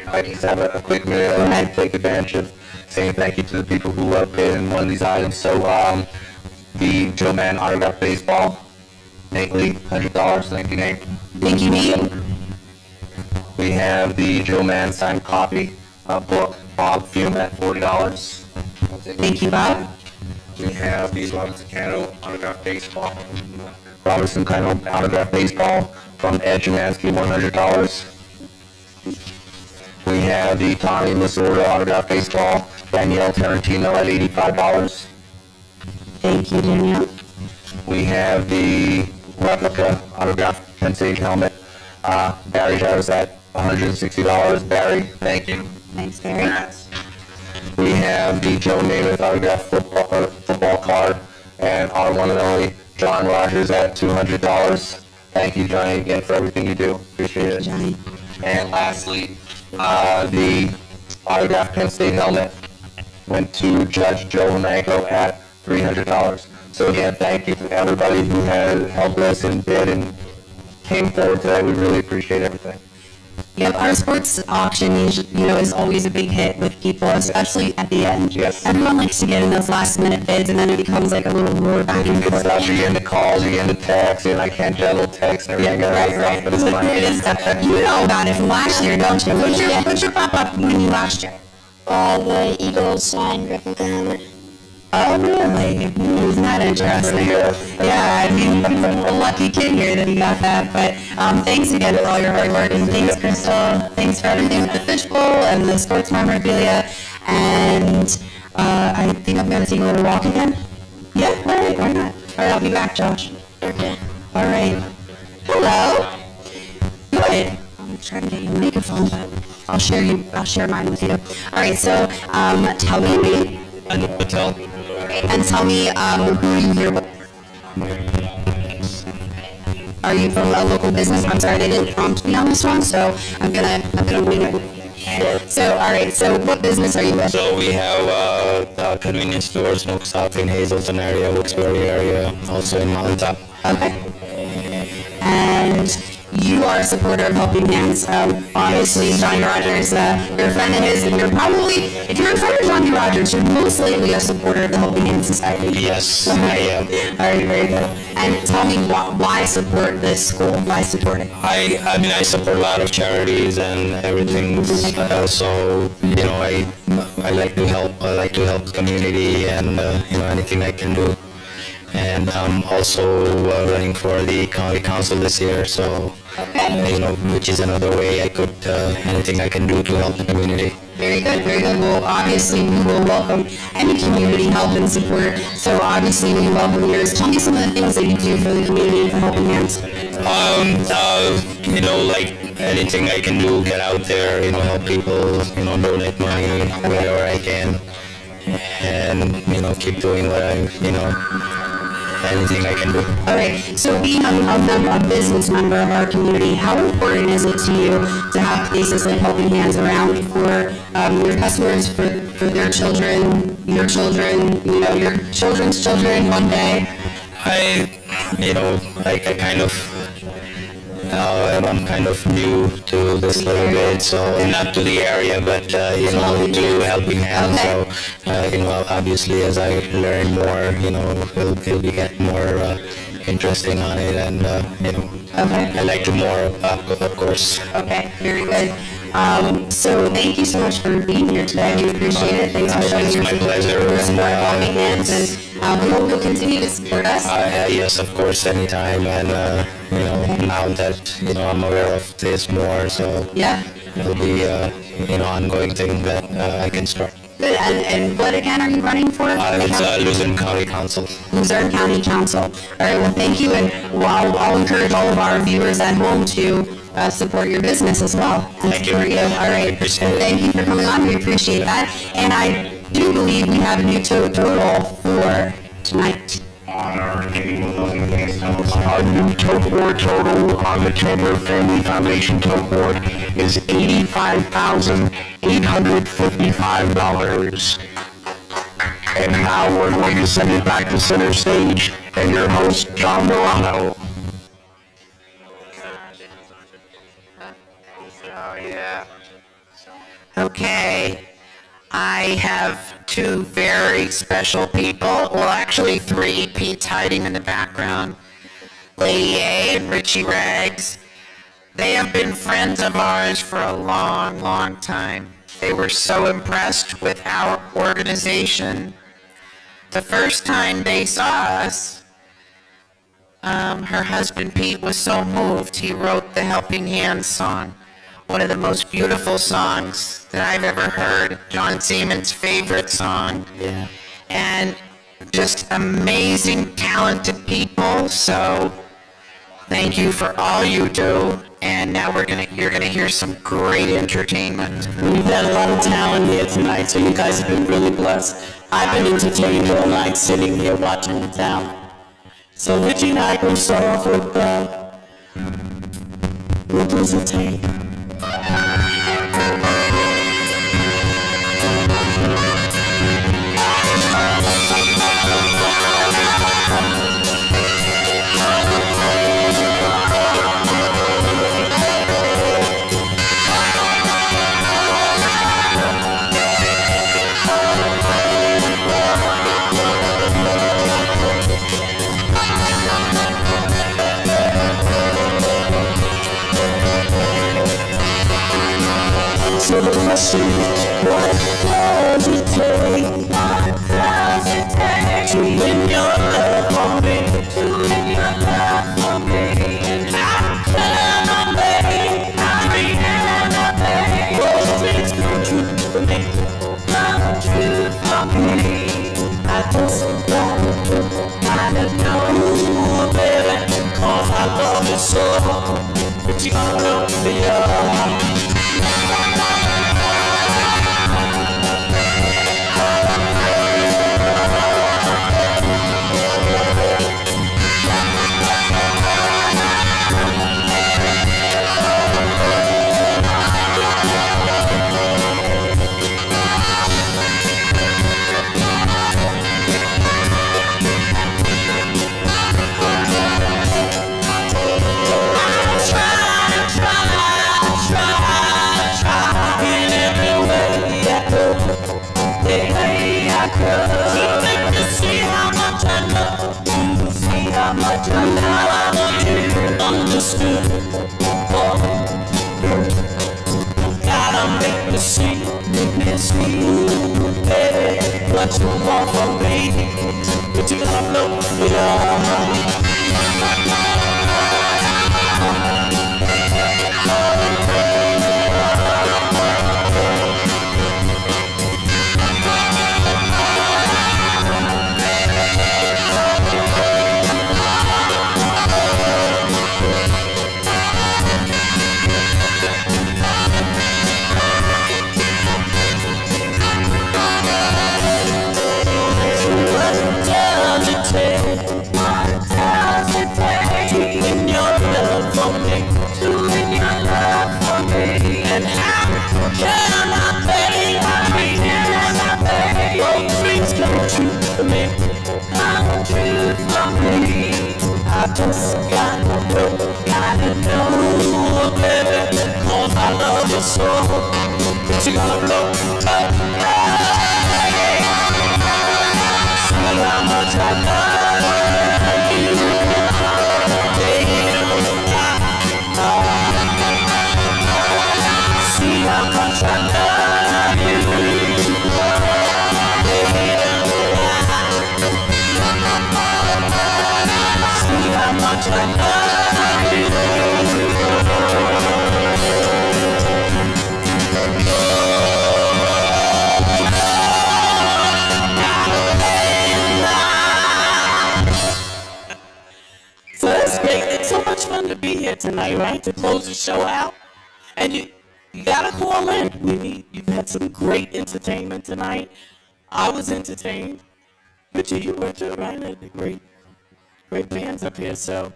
I just have a quick minute. I'd like to take advantage of saying thank you to the people who bid and won these items. So, the Joe Man autographed baseball, Nate Lee, $100. Thank you, Nate. Thank you, Nate. We have the Joe Man signed copy book, Bob Fume, at $40. Thank you, Bob. We have the Robinson Cano autographed baseball. Robertson Cano autographed baseball from Ed Jamansky, $100. We have the Tommy Lasorda autographed baseball, Danielle Tarantino at $85. Thank you, Danielle. We have the replica autographed Penn State helmet, Barry Harris at $160. Barry, thank you. Thanks, Barry. We have the Joe Namath autographed football card, and our one and only John Rogers at $200. Thank you, Johnny, again for everything you do. Appreciate it. Johnny. And lastly, the autographed Penn State helmet went to Judge Joe Manco at $300. So again, thank you to everybody who has helped us and bid and came forward today. We really appreciate everything. Yep, our sports auction, is always a big hit with people, especially at the end. Yes. Everyone likes to get in those last minute bids, and then it becomes like a little roar back and forth. You get into calls, you get into texts, and I can't juggle texts and everything. Right. But it's fun. You know about it from last year, don't you? What's your pop-up winning last year? The Eagles signed replica helmet. Oh, really? Isn't that interesting? Yeah, I mean, a lucky kid here that he got that. But thanks again for all your hard work, and thanks, Crystal. Thanks for everything with the Fishbowl and the sports memorabilia. And I think I'm going to take a little walk again. Yeah, all right, why not? All right, I'll be back, Josh. Okay. All right. Hello. Good. I'm trying to get you a microphone, but I'll share mine with you. All right, so tell me. And tell me who are you here with? Are you from a local business? I'm sorry, they didn't prompt me on this one, so I'm gonna wing it. So, all right. So, what business are you with? So we have convenience stores, Smoke Stop in Hazleton area, Wilkes-Barre area, also in Mountaintop. Okay. And you are a supporter of Helping Hands. Obviously, Johnny Rogers, you're a friend of his, and you're probably, if you're a friend of Johnny Rogers, you're most likely a supporter of the Helping Hands Society. Yes, I am. All right, very good. And tell me why support this school? Why support it? I mean, I support a lot of charities and everything. So, I like to help. I like to help the community and, anything I can do. And I'm also running for the county council this year, so, which is another way I could, anything I can do to help the community. Very good, very good. Well, obviously, we will welcome any community help and support. So, obviously, we welcome yours. Tell me some of the things that you do for the community and for Helping Hands. Like anything I can do, get out there, help people, donate money wherever I can. And, keep doing what anything I can do. All right. So being a business member of our community, how important is it to you to have places like Helping Hands around for your customers, for their children, your children, your children's children one day? I'm kind of new to this little bit, so not to the area, but to Helping Hands. So obviously as I learn more, it'll be get more interesting on it, and I like to more, of course. Okay, very good. So thank you so much for being here today. We appreciate it. Thanks for showing your support for Helping Hands, and we hope you'll continue to support us. Yes, of course, anytime, and now that I'm aware of this more, so it'll be ongoing thing that I can start. Good. And what again are you running for? It's Luzerne County Council. Luzerne County Council. All right, well, thank you, and I'll encourage all of our viewers at home to support your business as well. Thank you. All right, and thank you for coming on. We appreciate that. And I do believe we have a new total for tonight. on our table. Those are things to us. Our new tote board total on the Kilmer Family Foundation tote board is $85,855. And now we're going to send it back to center stage and your host, John Morano. Oh, yeah. Okay. I have two very special people, well, actually three. Pete's hiding in the background. Lady A and Richie Rags. They have been friends of ours for a long, long time. They were so impressed with our organization. The first time they saw us, her husband Pete was so moved, he wrote the Helping Hands song. One of the most beautiful songs that I've ever heard. John Seaman's favorite song. Yeah. And just amazing, talented people. So thank you for all you do. And now you're gonna hear some great entertainment. We've had a lot of talent here tonight, so you guys have been really blessed. I've been entertained all night, sitting here watching the talent. So Richie and I will start off with Representate. So the question is, what does it take? What does it take to win your love for me? To win your love for me? And how can I make? Those things come true for me. Come true for me. I just gotta know, baby, 'cause I love you so. But you gotta know for your understood. Gotta make me see, baby, what you want from me. But you gotta know, and how can I pay? Those dreams come true for me. Come true for me. I just gotta know, baby, 'cause I love you so. But you gotta know, see how much I love you. See how much I love you. See how much I love you. So that's great. It's so much fun to be here tonight, right? To close the show out. And you gotta call in. You've had some great entertainment tonight. I was entertained. Richie, you were too, right? Great. great bands up here. So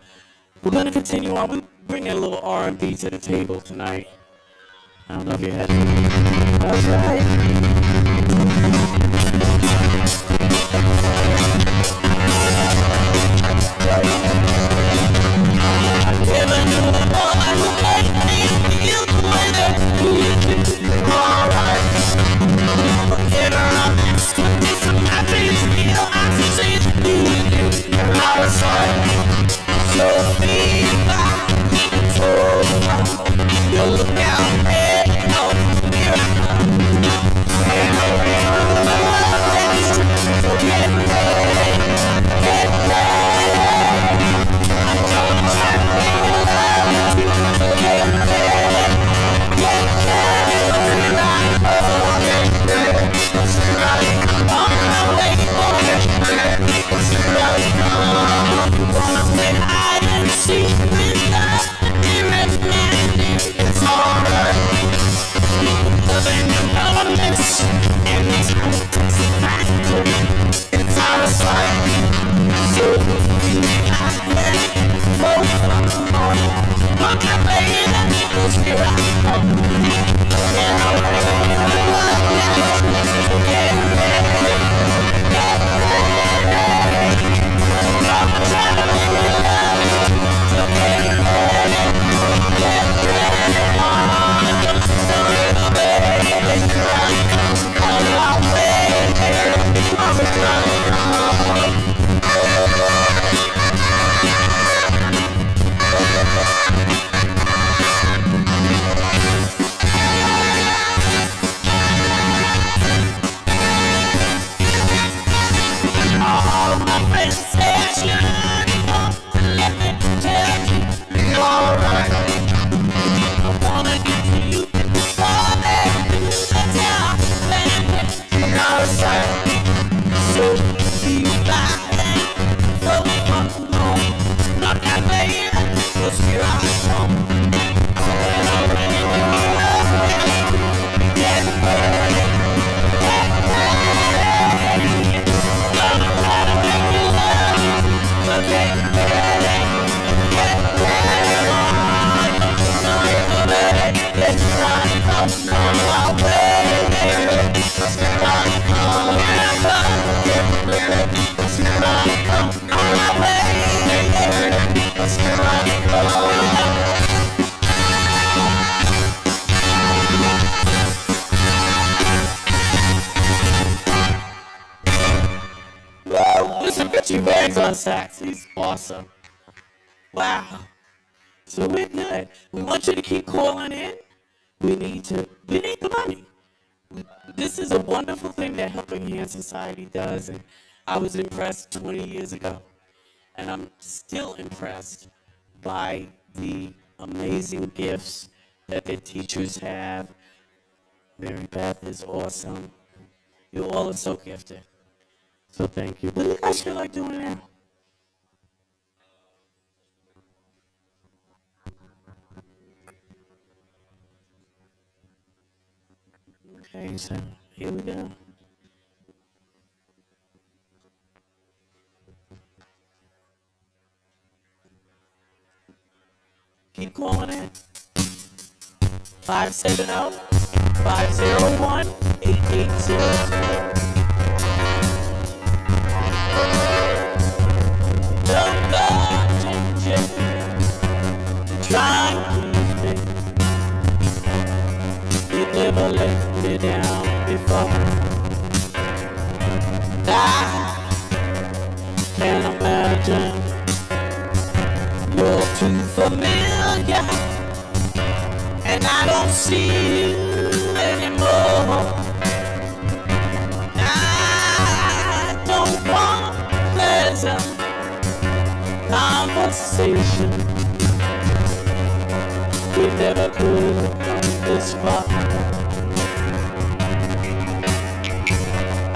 we're going to continue on. We bring a little R&B to the table tonight. I don't know if you had. That's right. I never knew a boy who made me feel the way that he did. Alright. Forget around next to me, some happy feel I see you outside. So be back for you look out there, oh, here I come. And I so get ready, get ready. I'm gonna try to make it love you, so get ready, get ready. On my way, get ready, wanna play hide and seek with us, it's alright. Loving the elements, and it's out of sight. So look at me, cause here I come. And I'm ready, get ready, get ready. I'm trying to make it love, so get ready, get ready. All my friends say I should let me tell you, you're alright. I wanna get to you before they do the town. I'm outside, so be back so come home. Not that baby, cause here I come. And I'm ready to love you. Get ready, get ready. Gonna try to make you love you. So get ready, get ready. Let's try to come on our way. Let's try to come on our way. Let's try to Wow, listen, got your bags on sax. He's awesome. Wow. So we're good. We want you to keep calling in. We need the money. This is a wonderful thing that Helping Hand Society does, and I was impressed 20 years ago. And I'm still impressed by the amazing gifts that the teachers have. Mary Beth is awesome. You all are so gifted. So thank you. What do you guys feel like doing now? Okay, so here we go. Keep calling in. 570-501-8800. Don't go changing. Try to keep it. You never let me down before. I can't imagine. You're too familiar, and I don't see you anymore. I don't want pleasant conversation. We never could have come this far.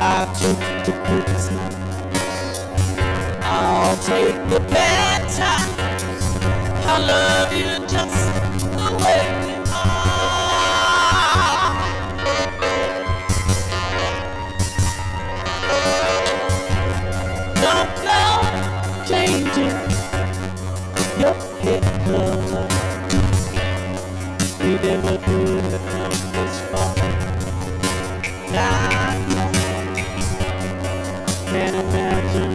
I took the good times. I'll take the bad times. I love you just the way you are. Don't go changing. Can't imagine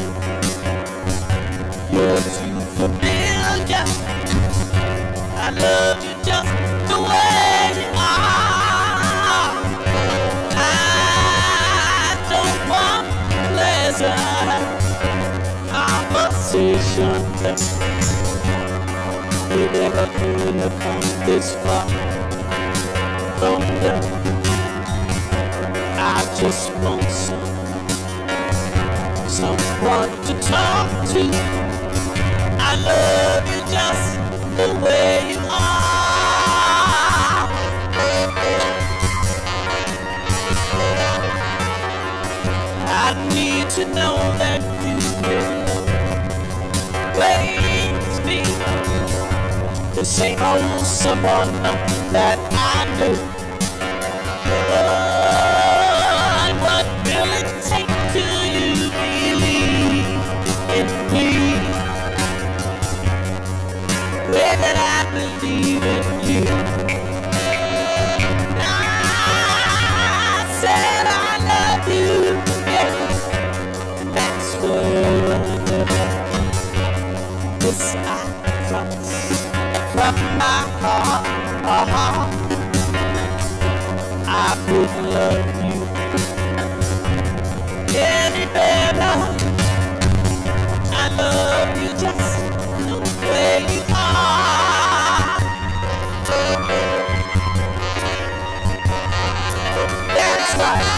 you're too familiar. I love you just the way you are. I don't want pleasure, conversation that we never could have come this far. From the, I just want someone to talk to. I love you just the way you are. I need to know that you will raise me the same old someone that I knew. What will it take till you believe in me? Where did I believe in you? I said I love you, yeah. That's where this I promise from my heart. I could love you any better. I love you just the way you are. That's right.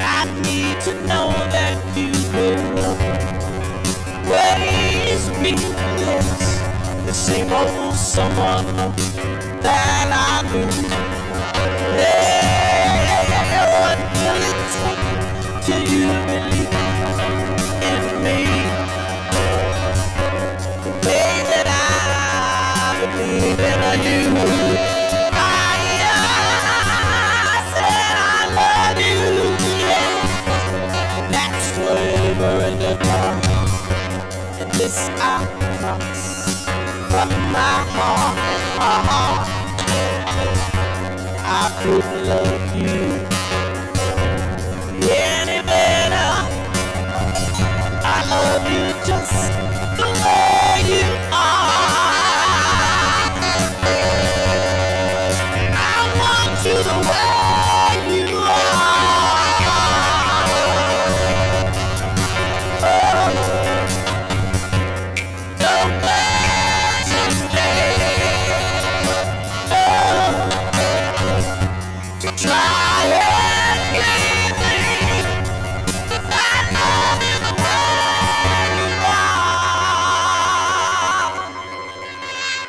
I need to know that you will raise me, yes, the same old someone that I knew. Yeah, what will it take till you believe in me? The way that I believe in you. In the dark, and this I promise from my heart. I could love you any better. I love you just the way you are. I want you the way you are.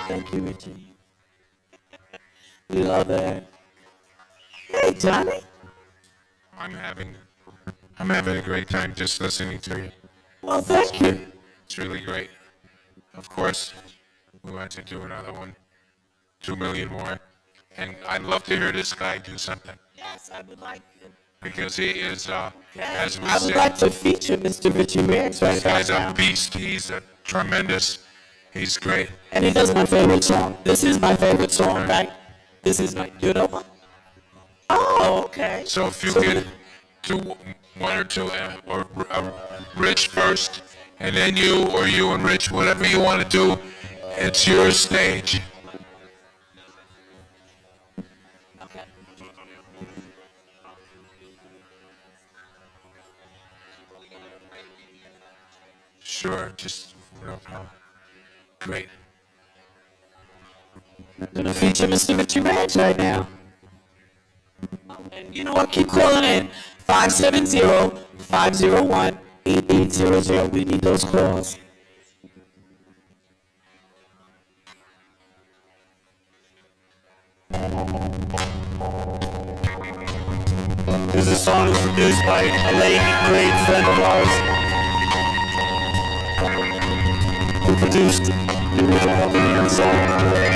Thank you, Richie. We love it. Hey, Johnny. I'm having a great time just listening to you. Well, thank you. It's really great. Of course, we want to do another one, 2 million more, and I'd love to hear this guy do something. Yes, I would like to. Because he is, as we I would said, like to feature Mr. Richie Riggs right this guy's now. a beast. He's a tremendous. He's great. And he does my favorite song. This is my favorite song, right? This is my, you know what? Oh, okay. So if you could do one or two, or Rich first, and then you and Rich, whatever you want to do, it's your stage. Sure, just no problem. Great. I'm gonna feature Mr. Richie Ranch right now. And you know what? Keep calling in. 570-501-8800. We need those calls. This song is produced by a late, great friend of ours who produced the original Helping Hands song.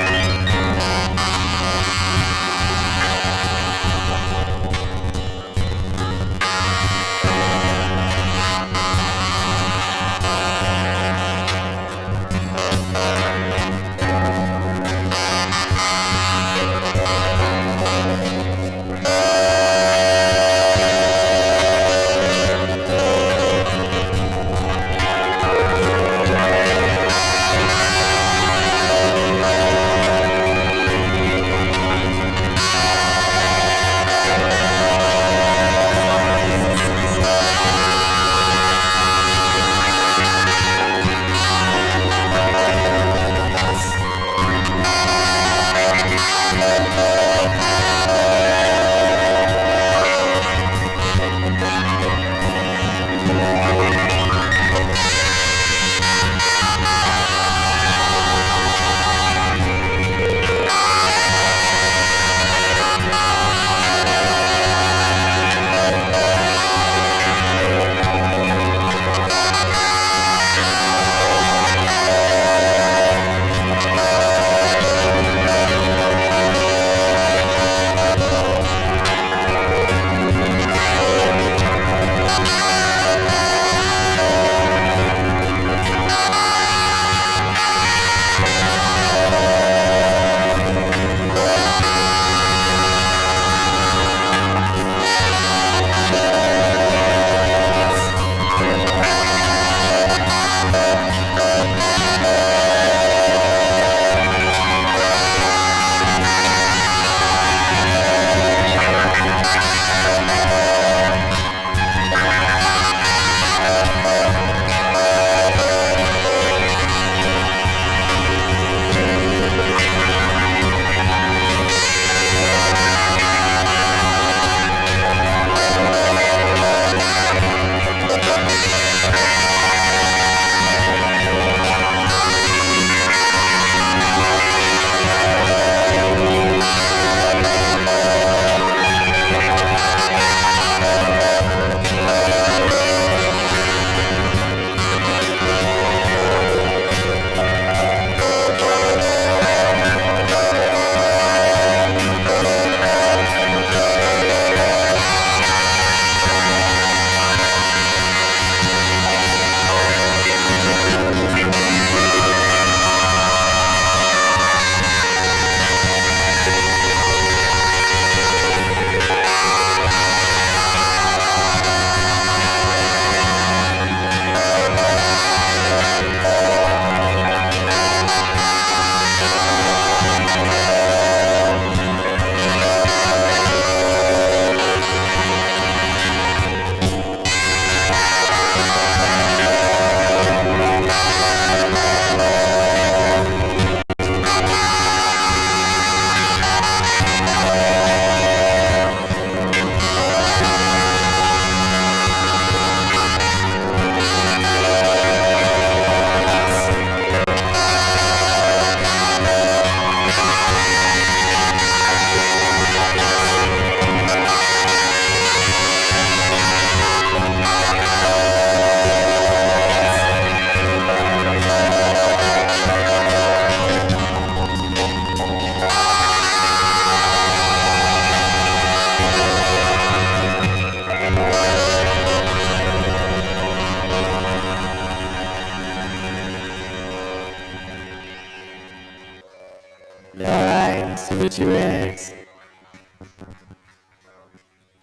with your ex.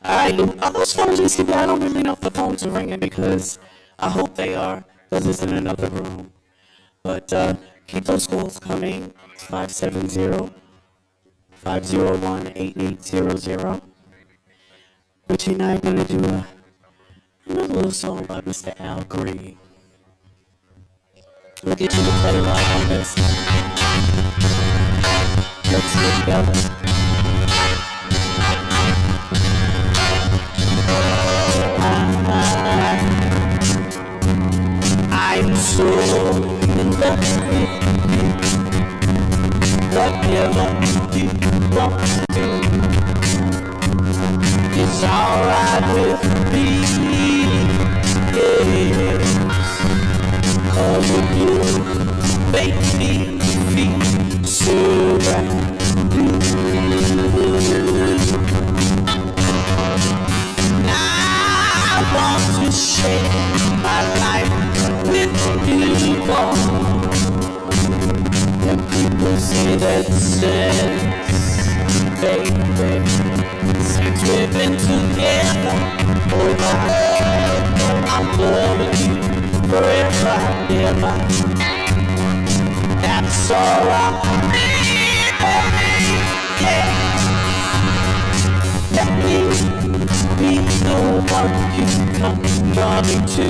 Alright, are those phones receiving? I don't really know if the phones are ringing because I hope they are, because it's in another room. But keep those calls coming. It's 570-501-8800. Richie and I are going to do another little song by Mr. Al Green. Look at you to play along on this. Let's get together. I'm so in love with you. Whatever you want to do is alright with me. Yeah, 'cause of you make me feel so right. I want to share my life with you, and people say that's sense, baby, since we've been together. Oh my, I'm loving you forever and ever. That's all I need, baby, yeah. Let me be the one you come running to.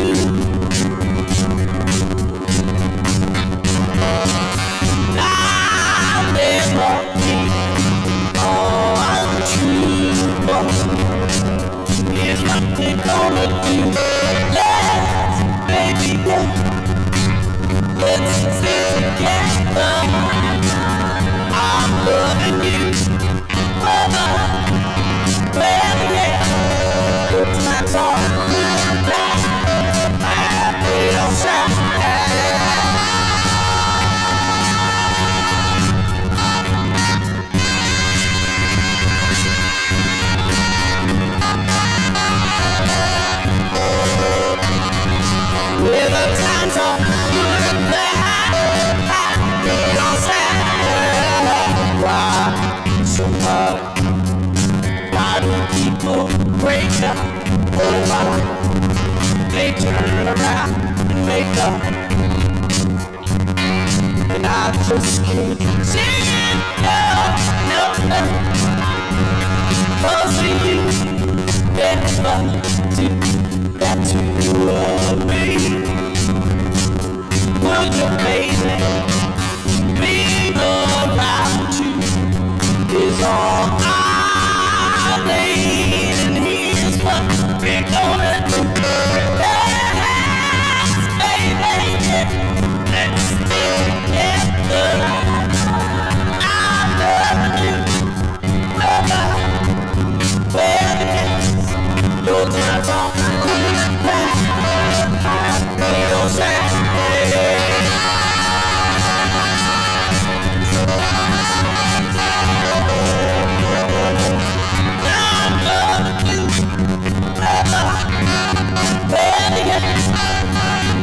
I'll never be all I'm true, but here's what they're gonna do. Let's, baby, go. Let's stay together. I'm loving you, brother. Well, yeah, good times are good times. Happy on Saturday. Well, the times are good times. Happy on Saturday. Why so hard? Why do people break up? Oh my, they turn around and make up. And I just keep singing, no, 'cause of you, never do that to me. Would you, baby, be around you is all I need, and here's what we're gonna do. Yes, baby, let's stay together. I love you, brother. Well, yes, your time's on good back. I feel sad.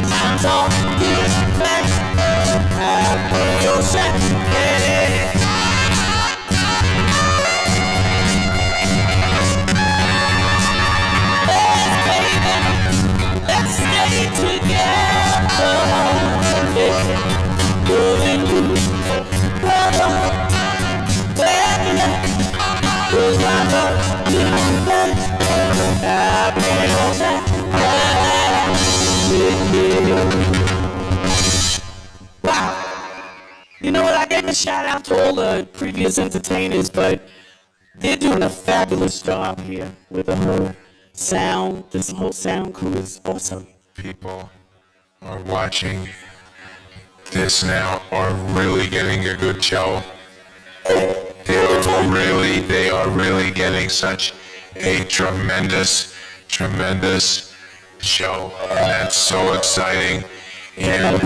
Time's on good back. I feel sad. Let's, baby, let's stay together. Loving you, brother. Well, who's my brother? I feel sad. Wow. You know what? I gave a shout out to all the previous entertainers, but they're doing a fabulous job here with the whole sound. This whole sound crew is awesome. People are watching this now are really getting a good show. They are really getting such a tremendous show, and that's so exciting. And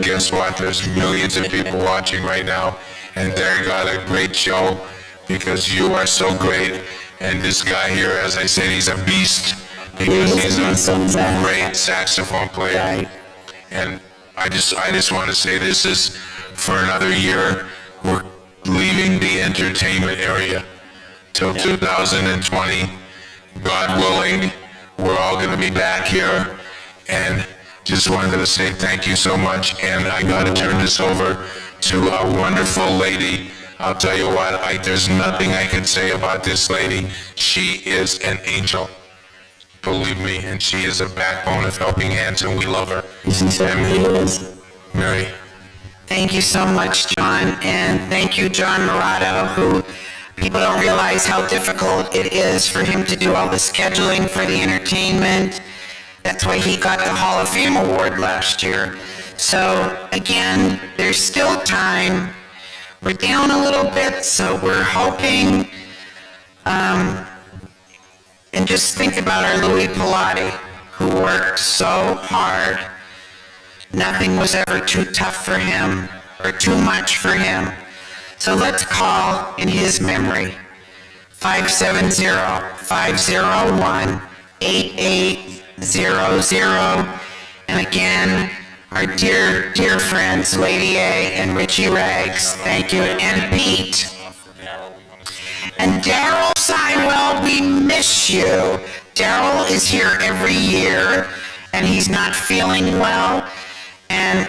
guess what? There's millions of people watching right now, and they got a great show because you are so great. And this guy here, as I said, he's a beast because he's a great saxophone player. And I just want to say this is for another year. We're leaving the entertainment area till 2020. God willing, we're all going to be back here. And just wanted to say thank you so much. And I got to turn this over to a wonderful lady. I'll tell you what, there's nothing I can say about this lady. She is an angel. Believe me, and she is a backbone of Helping Hands, and we love her. She certainly is. Mary. Thank you so much, John, and thank you, John Murado, who people don't realize how difficult it is for him to do all the scheduling for the entertainment. That's why he got the Hall of Fame award last year. So again, there's still time. We're down a little bit, so we're hoping, and just think about our Louis Pilati, who worked so hard. Nothing was ever too tough for him or too much for him. So let's call in his memory, 570-501-8800. And again, our dear, dear friends, Lady A and Richie Rags, thank you, and Pete. And Daryl Sywell, we miss you. Daryl is here every year, and he's not feeling well, and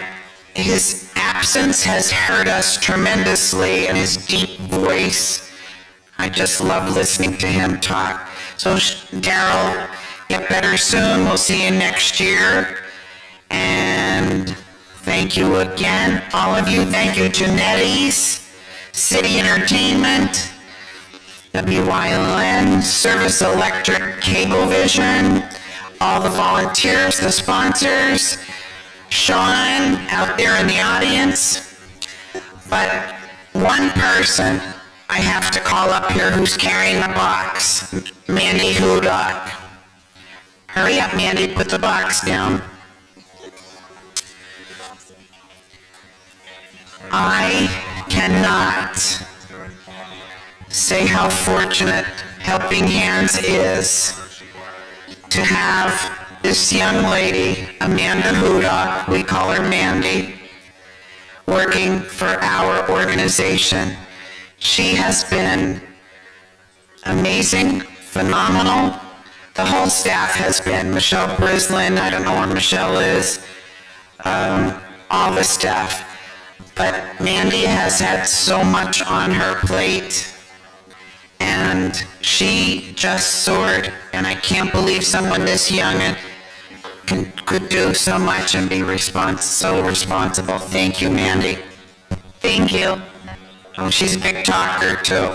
his absence has hurt us tremendously, and his deep voice, I just love listening to him talk. So Daryl, get better soon. We'll see you next year. And thank you again, all of you. Thank you, Janetti's, City Entertainment, WYLN, Service Electric, Cablevision, all the volunteers, the sponsors, Sean out there in the audience. But one person I have to call up here who's carrying the box, Mandy Hudock. Hurry up, Mandy, put the box down. I cannot say how fortunate Helping Hands is to have this young lady, Amanda Hudock, we call her Mandy, working for our organization. She has been amazing, phenomenal. The whole staff has been. Michelle Brislin, I don't know where Michelle is, all the staff. But Mandy has had so much on her plate, and she just soared, and I can't believe someone this young could do so much and be so responsible. Thank you, Mandy. Thank you. Oh, she's a big talker, too.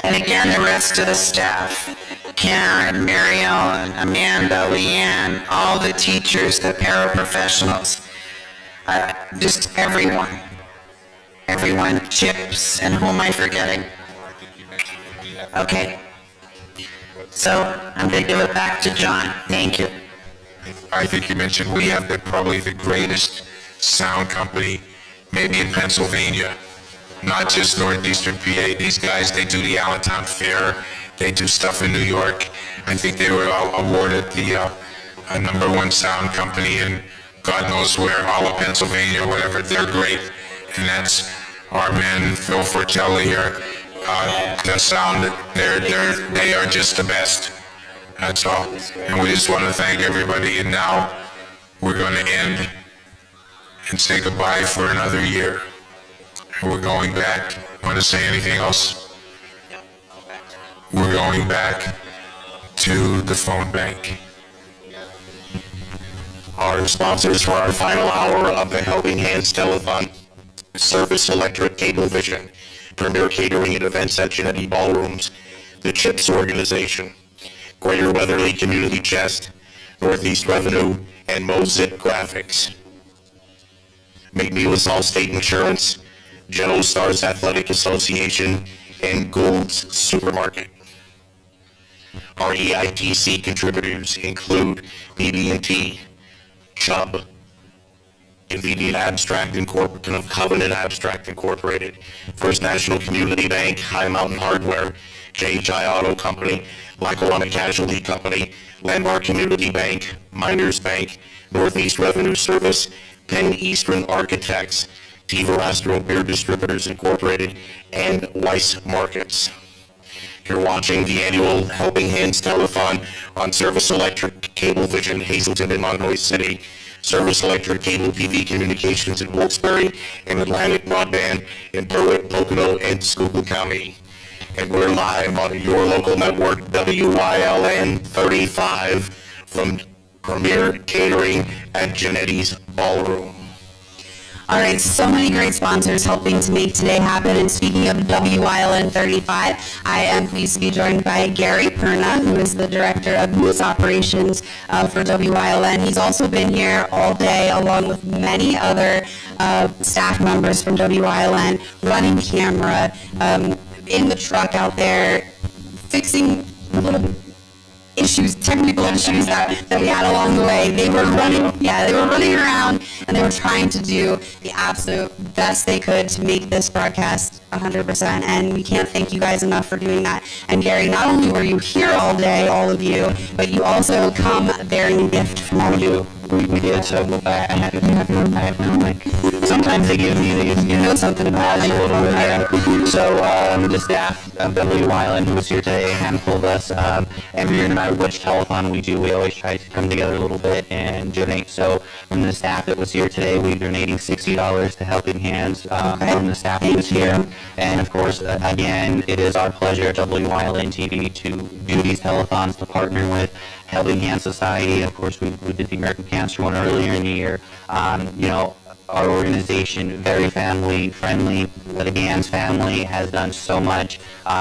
And again, the rest of the staff, Karen, Mary Ellen, Amanda, Leanne, all the teachers, the paraprofessionals, just everyone. Everyone, Chips, and who am I forgetting? Okay. So I'm going to give it back to John. Thank you. I think you mentioned we have probably the greatest sound company, maybe in Pennsylvania, not just Northeastern PA. These guys, they do the Allentown Fair, they do stuff in New York. I think they were awarded the #1 sound company in God knows where, all of Pennsylvania, whatever. They're great, and that's our man Phil Fortelli here. The sound, they are just the best. That's all. And we just want to thank everybody. And now we're going to end and say goodbye for another year. And we're going back. Want to say anything else? We're going back to the phone bank. Our sponsors for our final hour of the Helping Hands Telethon: Service Electric Cablevision, Premier Catering and Events at Genetti Ballrooms, the CHIPS Organization, Greater Weatherly Community Chest, Northeast Revenue, and Mozip Graphics. McNeil's Allstate Insurance, General Stars Athletic Association, and Gould's Supermarket. Our EITC contributors include BB&T, Chubb, Convenient Abstract Incorporated, Covenant Abstract Incorporated, First National Community Bank, High Mountain Hardware, JHI Auto Company, Lackawanna Casualty Company, Landmark Community Bank, Miners Bank, Northeast Revenue Service, Penn Eastern Architects, T. Verastro Beer Distributors Incorporated, and Weiss Markets. You're watching the annual Helping Hands Telethon on Service Electric Cablevision, Hazleton and Monroe City, Service Electric Cable TV Communications in Wilkes-Barre, and Atlantic Broadband in Berwick, Pocono, and Schuylkill County. and we're live on your local network, WYLN 35, from Premier Catering at Genetti's Ballroom. All right, so many great sponsors helping to make today happen. And speaking of WYLN 35, I am pleased to be joined by Gary Perna, who is the Director of News Operations for WYLN. He's also been here all day, along with many other staff members from WYLN, running camera, in the truck out there, fixing little issues, technical issues that we had along the way. They were running around, and they were trying to do the absolute best they could to make this broadcast 100%, and we can't thank you guys enough for doing that. And Gary, not only were you here all day, all of you, but you also come bearing a gift from you. We did, so I had to have your mic. Sometimes they give me, you know something about it a little bit, yeah. So the staff of WYLN who was here today, a handful of us, every year, no matter which telethon we do, we always try to come together a little bit and donate. So from the staff that was here today, we're donating $60 to Helping Hands from the staff who was here. And of course, again, it is our pleasure at WYLN TV to do these telethons, to partner with Helping Hands Society. Of course, we did the American Cancer one earlier in the year. Our organization, very family friendly. The Gans family has done so much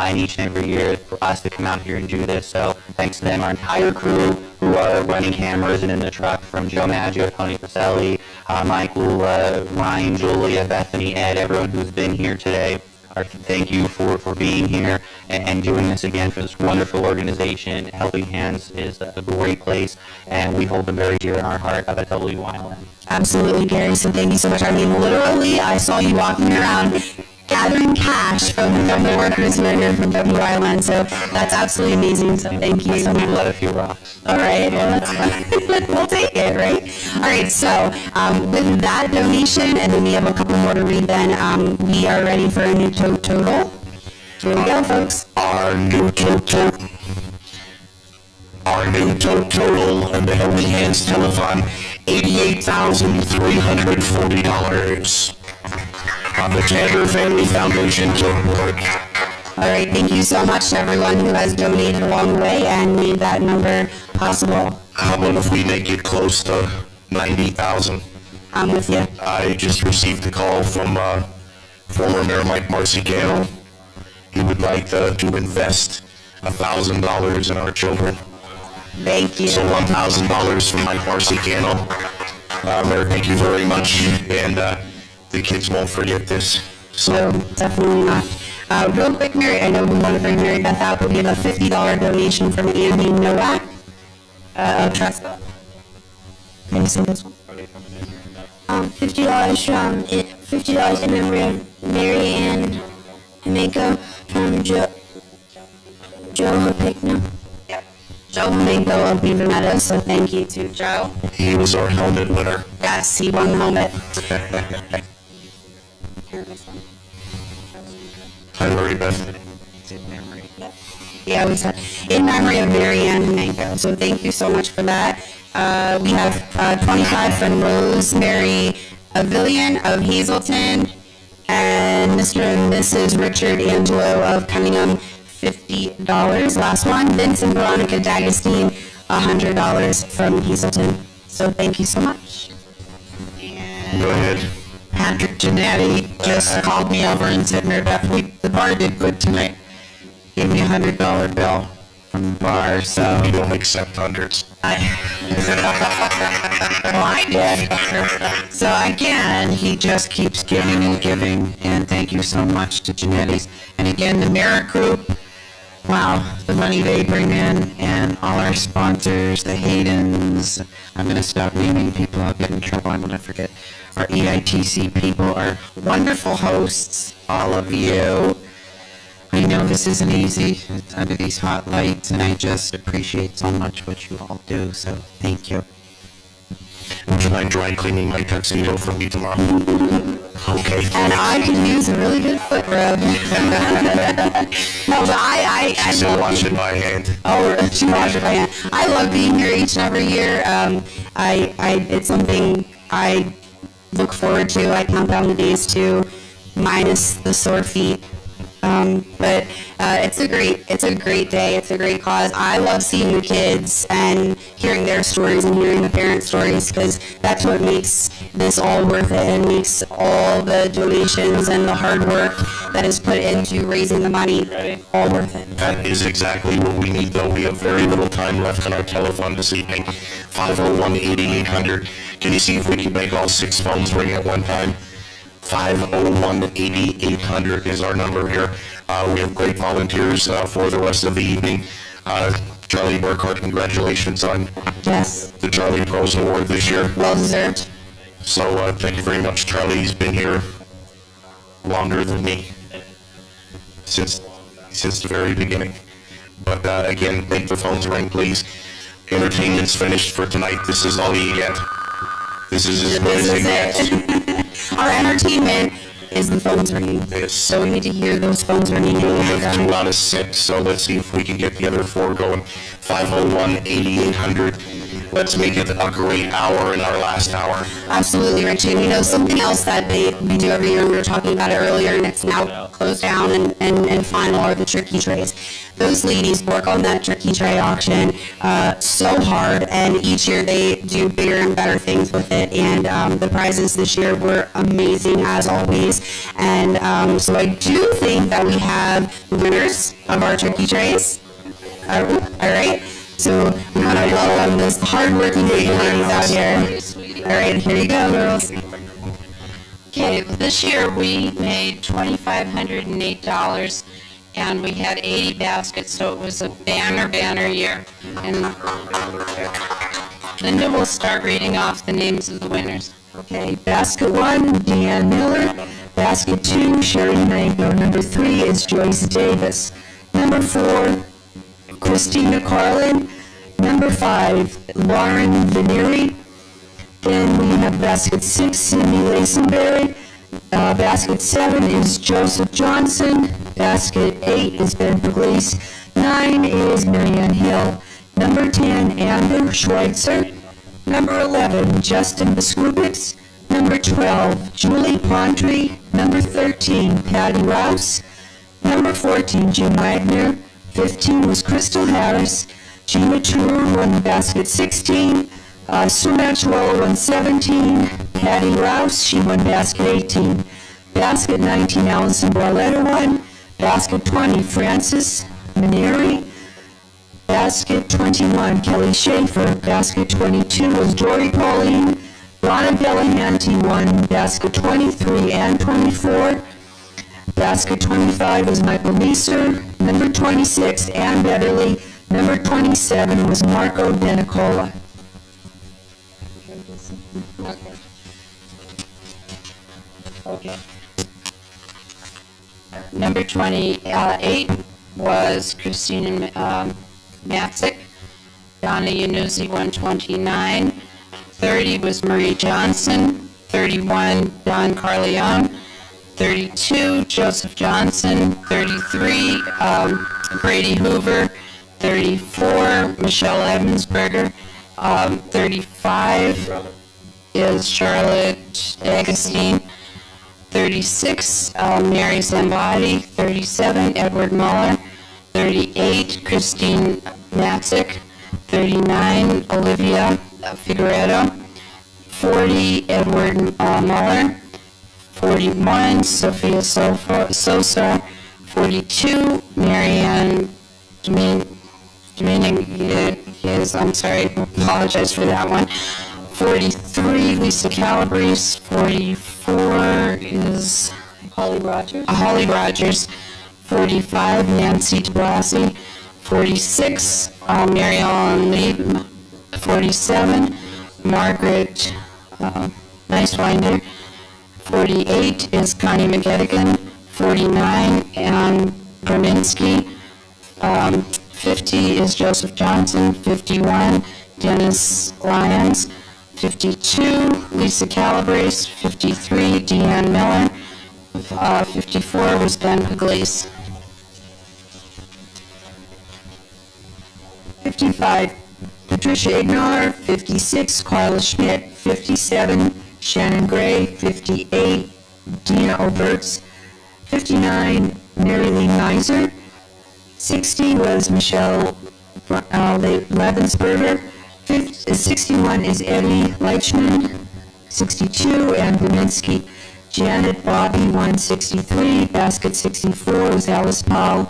in each and every year for us to come out here and do this. So thanks to them, our entire crew who are running cameras and in the truck, from Joe Maggio, Tony Pacelli, Michael, Ryan, Julia, Bethany, Ed, everyone who's been here today. Thank you for being here and doing this again for this wonderful organization. Helping Hands is a great place, and we hold them very dear in our heart at WYLN. Absolutely, Gary, so thank you so much. I mean, literally, I saw you walking around gathering cash from the workers who are here from WYLN, so that's absolutely amazing, so thank you. Some people let a few rocks. All right, well, that's fine. We'll take it, right? All right, so with that donation, and then we have a couple more to read then, we are ready for a new total. Here we go, folks. Our new total in the Helping Hands Telethon, $88,340. On the Tanner Family Foundation board. All right, thank you so much to everyone who has donated along the way and made that number possible. How about if we make it close to 90,000? I'm with you. I just received a call from former Mayor Mike Marcicano. He would like to invest $1,000 in our children. Thank you. So $1,000 from Mike Marcicano. Mayor, thank you very much. And the kids won't forget this. So definitely not. Real quick, Mary, I know we want to bring Mary Beth out, but we have a $50 donation from Andy Nowak of Tresco. Can you say this one? $50 in memory of Mary Ann Jamaica from Joe Hopigno. Joe Mingo of Beaver Meadows, so thank you to Joe. He was our helmet winner. Yes, he won the helmet. Hi, Mary Beth. Yeah, we said in memory of Mary Ann Mingo, so thank you so much for that. We have 25 from Rosemary Avillion of Hazelton, and Mr. and Mrs. Richard Angelo of Cunningham, $50. Last one, Vince and Veronica D'Agostine, $100 from Hazelton. So thank you so much. Go ahead. Patrick Giannetti just called me over and said, Mary Beth, the bar did good tonight. Gave me a $100 bill from the bar, so. You don't accept hundreds. Well, I did. So again, he just keeps giving and giving, and thank you so much to Genetti's. And again, the Merit Group, wow, the money they bring in, and all our sponsors, the Haydens. I'm going to stop naming people, I'll get in trouble, I'm going to forget. Our EITC people, our wonderful hosts, all of you. I know this isn't easy, it's under these hot lights, and I just appreciate so much what you all do, so thank you. Would you mind dry cleaning my tuxedo for me tomorrow? Okay. And I can use a really good foot rub. No, but I still wash it by hand. Oh, she wash it by hand. I love being here each and every year. It's something I look forward to. I count down the days to, minus the sore feet. But it's a great day. It's a great cause. I love seeing the kids and hearing their stories and hearing the parents' stories, because that's what makes this all worth it and makes all the donations and the hard work that is put into raising the money all worth it. That is exactly what we need, though. We have very little time left on our telethon this evening. 501-8800. Can you see if we can make all 6 phones ring at one time? 501-8800 is our number here. We have great volunteers for the rest of the evening. Charlie Burkhardt, congratulations on the Charlie Pros Award this year. Well deserved. So thank you very much, Charlie. He's been here longer than me since the very beginning. But again, make the phones ring, please. Entertainment's finished for tonight. This is all you get. This is as good as it gets. Our entertainment is the phones ringing. Yes. So we need to hear those phones ringing. We have 2 out of 6, so let's see if we can get the other 4 going. 501-8800. Let's make it a great hour in our last hour. Absolutely, Richie. We know something else that we do every year, we were talking about it earlier, and it's now closed down and final, are the turkey trays. Those ladies work on that turkey tray auction so hard, and each year they do bigger and better things with it, and the prizes this year were amazing as always. And so I do think that we have the winners of our turkey trays. All right. So we want to welcome this hard-working ladies out here. All right, here you go, girls. Okay, this year we made $2,508, and we had 80 baskets, so it was a banner year. And Linda will start reading off the names of the winners. Okay, basket 1, Deanne Miller. Basket 2, Sherry Mango. Number 3 is Joyce Davis. Number 4, Christina Carlin. Number 5, Lauren Venieri. Then we have basket 6, Cindy Lacenberry. Basket 7 is Joseph Johnson. Basket 8 is Ben Pugliese. 9 is Marianne Hill. Number 10, Amber Schweitzer. Number 11, Justin Biskupix. Number 12, Julie Pondry. Number 13, Patty Rouse. Number 14, Jim Wagner. 15 was Crystal Harris. Gina Tour won basket 16. Sue Maxwell won 17. Patty Rouse, she won basket 18. Basket 19, Allison Barletta won. Basket 20, Francis Maneri. Basket 21, Kelly Schaefer. Basket 22 was Dory Pauline. Donna Delahanty won basket 23 and 24. Basket 25 was Michael Neeser. Number 26, Ann Beverly. Number 27 was Marco Denicola. Okay. Number 28 was Christina Matzik. Donna Yanuzzi, 129. 30 was Marie Johnson. 31, Don Carleone. 32, Joseph Johnson. 33, Brady Hoover. 34, Michelle Evansberger. 35 is Charlotte Agostine. 36, Mary Zambati. 37, Edward Muller. 38, Christine Matzik. 39, Olivia Figueredo. 40, Edward Muller. 41, Sophia Sosa. 42, Marianne Dominguez, I'm sorry, apologize for that one. 43, Lisa Calabrese. 44 is Holly Rogers. 45, Nancy DeBlasi. 46, Mary Ellen Lee. 47, Margaret Nicewinder. 48 is Connie McGettigan. 49, Ann Berminski. 50 is Joseph Johnson. 51, Dennis Lyons. 52, Lisa Calabrese. 53, Deanne Miller. 54 was Ben Pugliese. 55, Patricia Ignar. 56, Carla Schmidt. 57, Shannon Gray. 58, Dina Oberts. 59, Mary Lee Miser. 60 was Michelle Levensberger. 61 is Eddie Leichman. 62, Ann Buninsky. Janet Bobby, 163. Basket 64 was Alice Powell.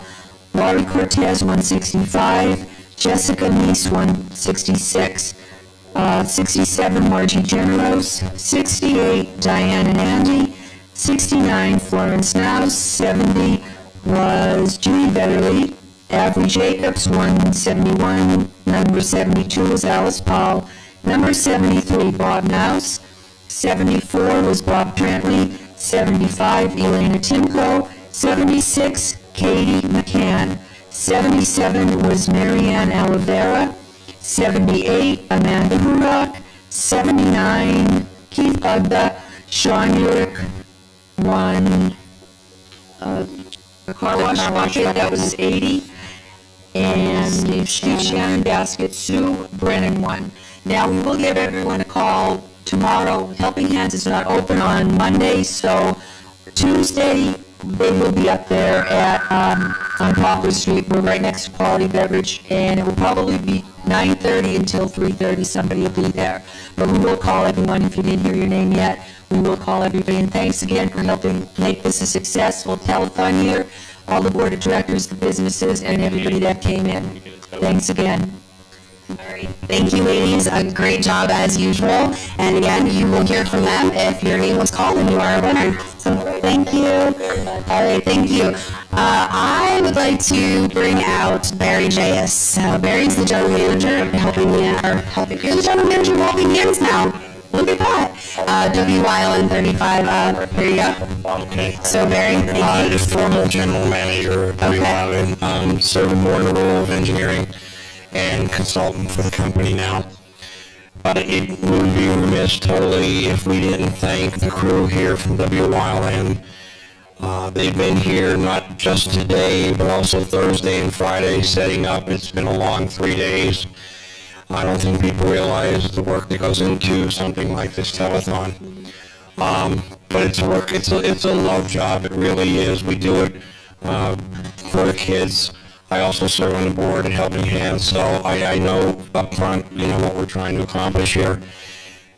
Laurie Cortez, 165. Jessica Neese, 166. 67, Margie Generos. 68, Diane and Andy. 69, Florence Nouse. 70 was Judy Betterly. Avery Jacobs, 171. Number 72 was Alice Powell. Number 73, Bob Nouse. 74 was Bob Trantley. 75, Elena Timko. 76, Katie McCann. 77 was Marianne Oliveira. 78, Amanda Hurock. 79, Keith Ugda. Sean Urick. 1, the car wash bucket, that was 80. And Steve Shannon Basket, Sue Brennan, 1. Now, we will give everyone a call tomorrow. Helping Hands is not open on Monday, so Tuesday, they will be up there at, on Poplar Street. We're right next to Quality Beverage, and it will probably be 9:30 until 3:30. Somebody will be there. But we will call everyone. If you didn't hear your name yet, we will call everybody. And thanks again for helping make this a successful telethon year. All the board of directors, the businesses, and everybody that came in. Thanks again. All right. Thank you, ladies. A great job as usual. And again, you will hear from them if your name was called and you are a winner. So thank you. All right, thank you. I would like to bring out Barry J.S. Barry's the general manager of you're the general manager of Helping Hands now. Look at that. WYLN 35, here you go. Okay. So Barry, thank you. The former general manager of WYLN, serving more in the role of engineering and consultant for the company now. But it would be remiss totally if we didn't thank the crew here from WYLN. They've been here not just today, but also Thursday and Friday setting up. It's been a long 3 days. I don't think people realize the work that goes into something like this telethon. But it's work, it's a love job, it really is. We do it for the kids. I also serve on the board at Helping Hands, so I know up front, what we're trying to accomplish here.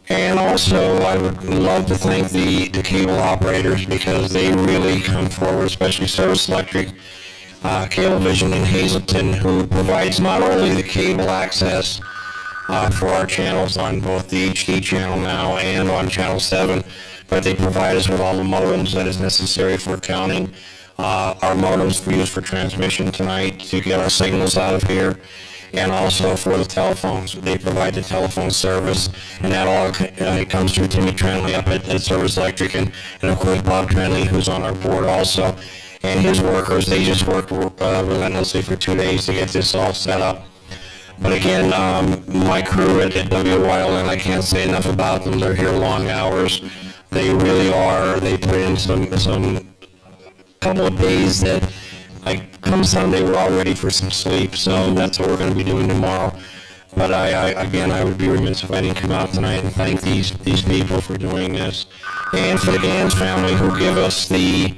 And also, I would love to thank the cable operators because they really come forward, especially Service Electric, Cablevision in Hazleton, who provides not only the cable access for our channels on both the HD channel now and on Channel 7, but they provide us with all the modems that is necessary for accounting. Our modems we use for transmission tonight to get our signals out of here, and also for the telephones. They provide the telephone service, and that all comes through Timmy Trantley up at Service Electric, and of course Bob Trantley, who's on our board also. And his workers, they just work relentlessly for 2 days to get this all set up. But again, my crew at WYLN, I can't say enough about them. They're here long hours. They really are. They put in some couple of days that, like, come Sunday, we're all ready for some sleep. So that's what we're going to be doing tomorrow. But I would be remiss if I didn't come out tonight and thank these people for doing this, and for the Gans family who give us the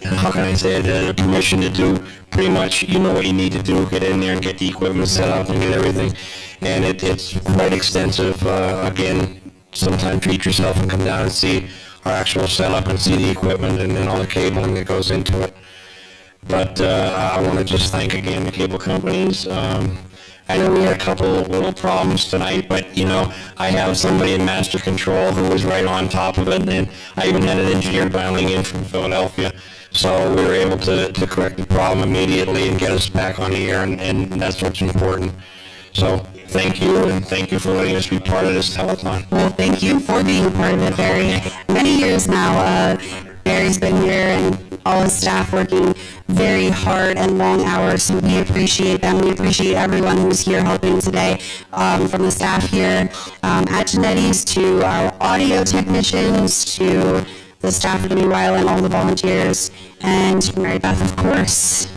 how can I say it, the permission to do pretty much, what you need to do, get in there and get the equipment set up and get everything. And it's quite extensive. Again, sometimes treat yourself and come down and see our actual setup and see the equipment and all the cabling that goes into it. But I want to just thank again the cable companies. I know we had a couple of little problems tonight, but I have somebody in master control who was right on top of it, and I even had an engineer dialing in from Philadelphia. So we were able to correct the problem immediately and get us back on the air, and that's what's important. So thank you, and thank you for letting us be part of this telethon. Well, thank you for being a part of it, Barry. Many years now, Barry's been here, and all his staff working very hard and long hours, so we appreciate them. We appreciate everyone who's here helping today, from the staff here at Genetti's to our audio technicians to the staff of WYL and all the volunteers, and Mary Beth, of course.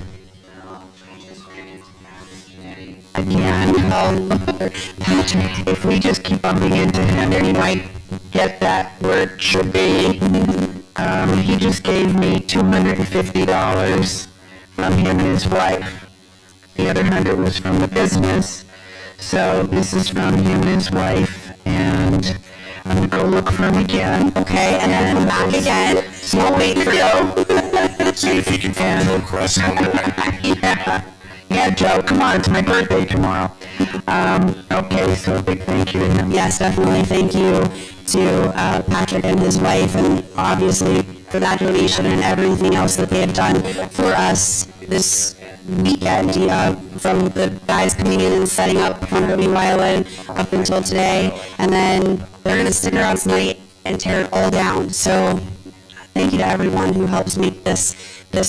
Again, Patrick, if we just keep bumping into him, then you might get that where it should be. He just gave me $250 from him and his wife. The other 100 was from the business. So this is from him and his wife, and I'm gonna go look for him again. Okay, and then come back again. So we'll wait for you. See if you can find Joe Crest somewhere. Yeah, Joe, come on, it's my birthday tomorrow. Okay, so a big thank you to him. Yes, definitely. Thank you to Patrick and his wife, and obviously for that donation and everything else that they have done for us this weekend, from the guys coming in and setting up from WYLN up until today, and then they're going to stick around tonight and tear it all down. So thank you to everyone who helps make this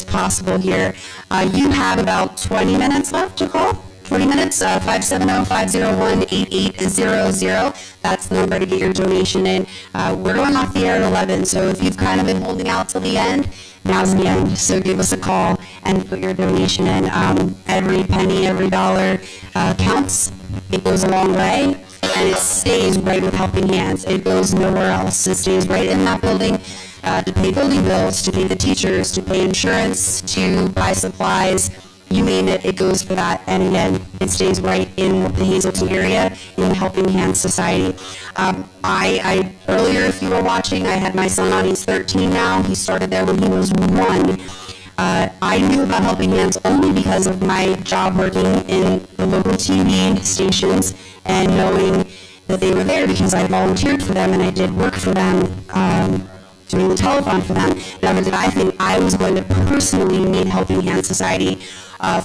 possible here. You have about 20 minutes left to call. 20 minutes, 570-501-8800. That's the number to get your donation in. We're going off the air at 11, so if you've kind of been holding out till the end, now's the end. So give us a call and put your donation in. Every penny, every dollar counts. It goes a long way, and it stays right with Helping Hands. It goes nowhere else. It stays right in that building to pay building bills, to pay the teachers, to pay insurance, to buy supplies. You name it, it goes for that. And again, it stays right in the Hazelton area in Helping Hands Society. I earlier, if you were watching, I had my son on. He's 13 now. He started there when he was 1. I knew about Helping Hands only because of my job working in the local TV stations and knowing that they were there because I volunteered for them and I did work for them, doing the telethon for them. Never did I think I was going to personally need Helping Hands Society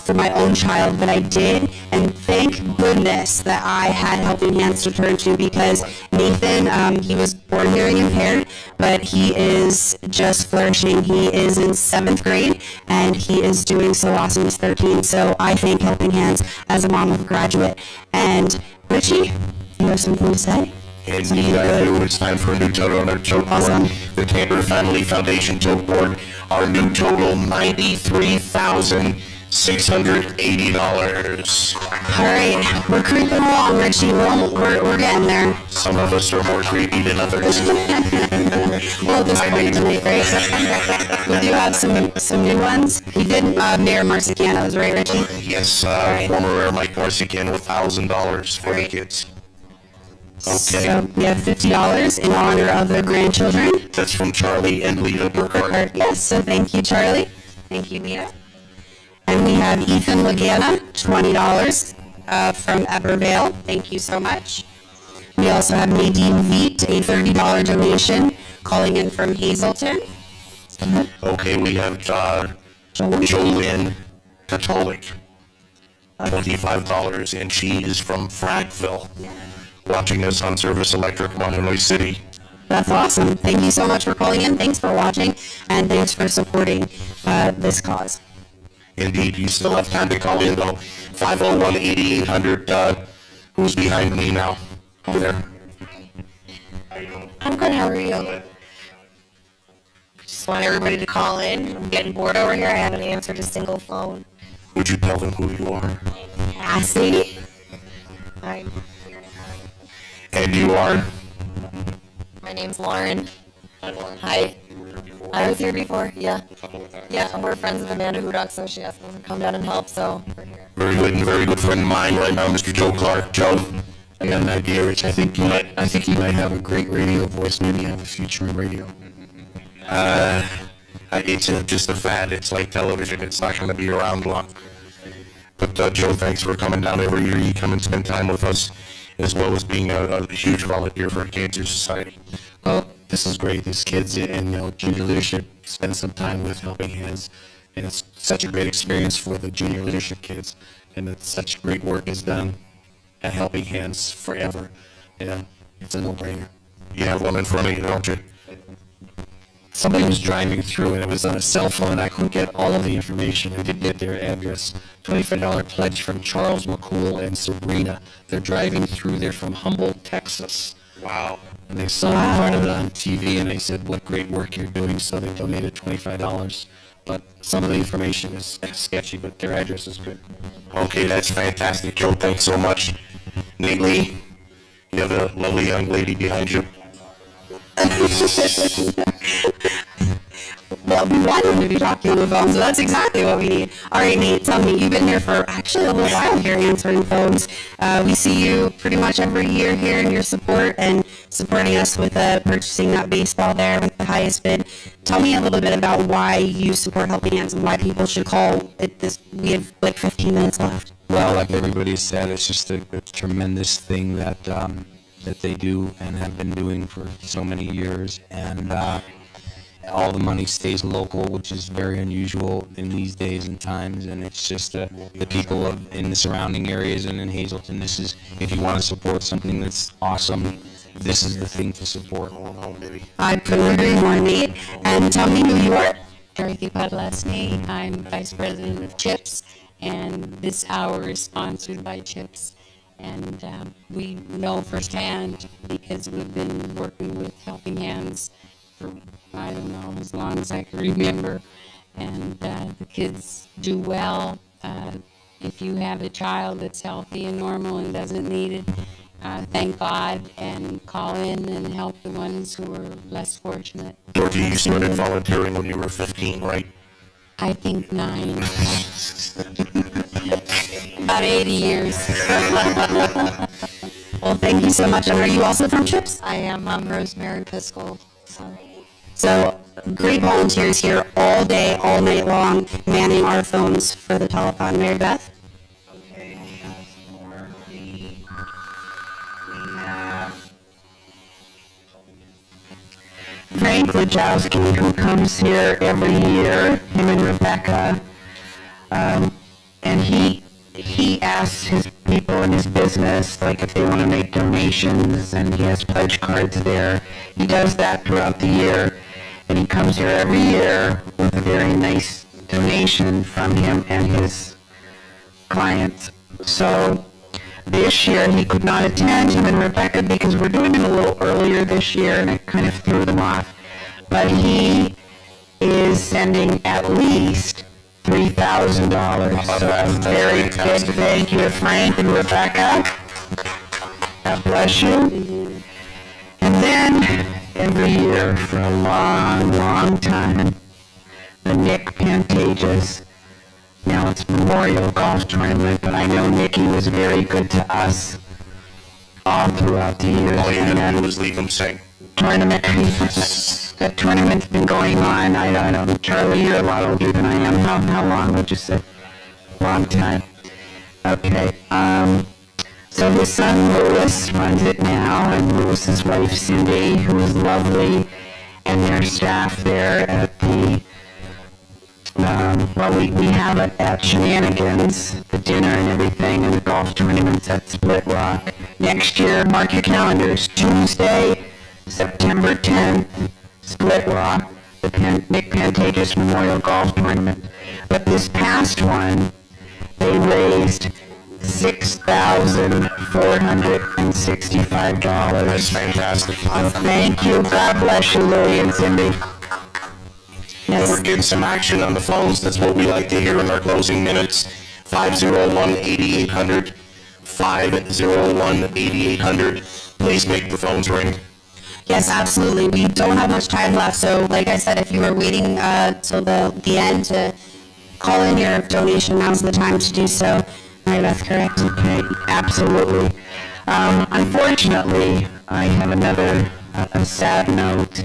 for my own child, but I did, and thank goodness that I had Helping Hands to turn to, because Nathan, he was born hearing impaired, but he is just flourishing. He is in 7th grade, and he is doing so awesome. He's 13, so I thank Helping Hands as a mom of a graduate. And Richie, you have something to say? Indeed, I do. It's time for a new total on our joke board. The Taylor Family Foundation joke board. Our new total, $93,680. All right, we're creeping along, Richie. We're getting there. Some of us are more creepy than others. Well, at this point tonight, right? We do have some new ones. We did Mayor Marciano's, right, Richie? Yes, former Mayor Mike Marcican with $1,000 for the kids. Okay. So we have $50 in honor of their grandchildren. That's from Charlie and Lita Burkhardt. Yes, so thank you, Charlie. Thank you, Lita. And we have Ethan Lagana, $20 from Ebervale. Thank you so much. We also have Nadine Veet, a $30 donation, calling in from Hazelton. Okay, we have Jolynn Katolik, $25, and she is from Frankville, watching us on Service Electric, Mononoy City. That's awesome. Thank you so much for calling in. Thanks for watching, and thanks for supporting this cause. Indeed, you still have time to call in, though. 501-8800. Who's behind me now? Over there. I'm good, how are you? Just want everybody to call in. I'm getting bored over here. I haven't answered a single phone. Would you tell them who you are? Cassie. Hi. And you are? My name's Lauren. Hi. I was here before, yeah. Yeah, we're friends with Amanda Hudock, so she asked me to come down and help, so we're here. Very good, and very good friend of mine right now, Mr. Joe Clark. Joe? I got an idea, Rich. I think you might have a great radio voice. Maybe have a future in radio. It's just a fad. It's like television. It's not going to be around long. But Joe, thanks for coming down every year. You come and spend time with us, as well as being a huge volunteer for Cancer Society. Well, this is great. These kids and junior leadership spend some time with Helping Hands, and it's such a great experience for the junior leadership kids, and it's such great work is done at Helping Hands forever. Yeah, it's a no-brainer. You have one in front of you, don't you? Somebody was driving through, and it was on a cell phone. I couldn't get all of the information. I did get their address. $25 pledge from Charles McCool and Sabrina. They're driving through. They're from Humboldt, Texas. Wow. And they saw part of it on TV, and they said, what great work you're doing, so they donated $25. But some of the information is sketchy, but their address is good. Okay, that's fantastic, Joe. Thanks so much. Nate Lee, you have a lovely young lady behind you. Well, we want him to be talking on the phone, so that's exactly what we need. All right, Nate, tell me, you've been here for actually a little while here answering phones. We see you pretty much every year here in your support and supporting us with purchasing that baseball there with the highest bid. Tell me a little bit about why you support Helping Hands and why people should call it this. We have like 15 minutes left. Well, like everybody said, it's just a tremendous thing that that they do and have been doing for so many years, and all the money stays local, which is very unusual in these days and times. And it's just the people in the surrounding areas and in Hazleton. This is, if you want to support something that's awesome, this is the thing to support. I couldn't agree more, Nate. And tell me who you are. Dorothy Podlesny. I'm Vice President of CHIPS, and this hour is sponsored by CHIPS. And we know firsthand, because we've been working with Helping Hands for, I don't know, as long as I can remember. And the kids do well. If you have a child that's healthy and normal and doesn't need it, thank God and call in and help the ones who are less fortunate. Dorothy, you started volunteering when you were 15, right? I think 9. About 80 years. Well, thank you so much. And are you also from CHIPS? I am. I'm Rosemary Piskel. So great volunteers here all day, all night long, manning our phones for the telethon. Mary Beth? Frank Lajowski, who comes here every year, him and Rebecca, and he asks his people in his business, like if they want to make donations, and he has pledge cards there. He does that throughout the year, and he comes here every year with a very nice donation from him and his clients. So this year he could not attend, him and Rebecca, because we're doing it a little earlier this year, and it kind of threw them off. But he is sending at least $3,000. So a very big thank you to Frank and Rebecca. God bless you. And then every year for a long, long time, the Nick Pantages. Now it's Memorial Golf Tournament, but I know Nikki was very good to us all throughout the years. All you had to do was leave them sing. Tournament. That tournament's been going on. I don't know, Charlie, you're a lot older than I am. How long would you say? Long time. Okay. So his son Louis runs it now, and Louis's wife Cindy, who is lovely, and their staff there at the we have it at Shenanigans, the dinner and everything, and the golf tournaments at Split Rock. Next year, mark your calendars, Tuesday, September 10th, Split Rock, the Nick Pantages Memorial Golf Tournament. But this past one, they raised $6,465. That's fantastic. Thank you. God bless you, Louie and Cindy. Yes. We're getting some action on the phones. That's what we like to hear in our closing minutes. 501-8800. 501-8800. Please make the phones ring. Yes, absolutely. We don't have much time left, so like I said, if you were waiting till the end to call in your donation, now's the time to do so. Mary Beth, correct? Okay, absolutely. Unfortunately, I have another a sad note.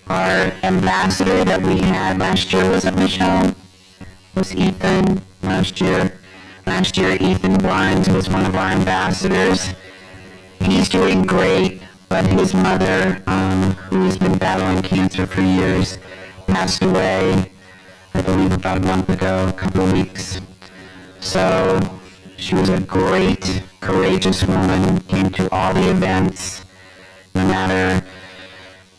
Our ambassador that we had last year, was it Michelle? Was Ethan last year? Last year, Ethan Barnes was one of our ambassadors. He's doing great, but his mother, who has been battling cancer for years, passed away, I believe about a month ago, a couple of weeks. So she was a great, courageous woman, came to all the events, no matter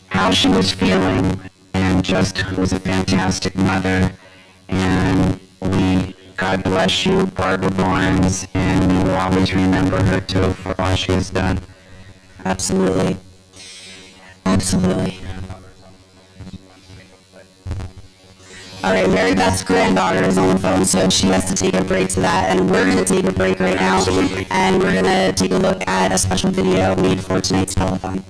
how she was feeling, and just was a fantastic mother. And God bless you, Barbara Barnes, and we will always remember her too for all she has done. Absolutely. Absolutely. All right, Mary Beth's granddaughter is on the phone, so she has to take a break to that, and we're going to take a break right now. Absolutely. And we're going to take a look at a special video made for tonight's telethon.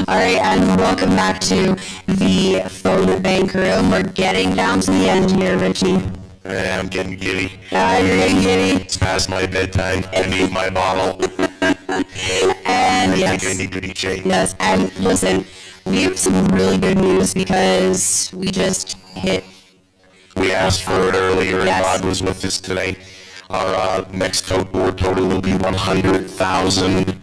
All right, and welcome back to the phone bank room. We're getting down to the end here, Richie. I'm getting giddy. You're getting giddy. It's past my bedtime. I need my bottle. And I think I need to be changed. Yes, and listen, we have some really good news because we just hit. We asked for it earlier, and Yes. God was with us today. Our next tote board total will be $100,810.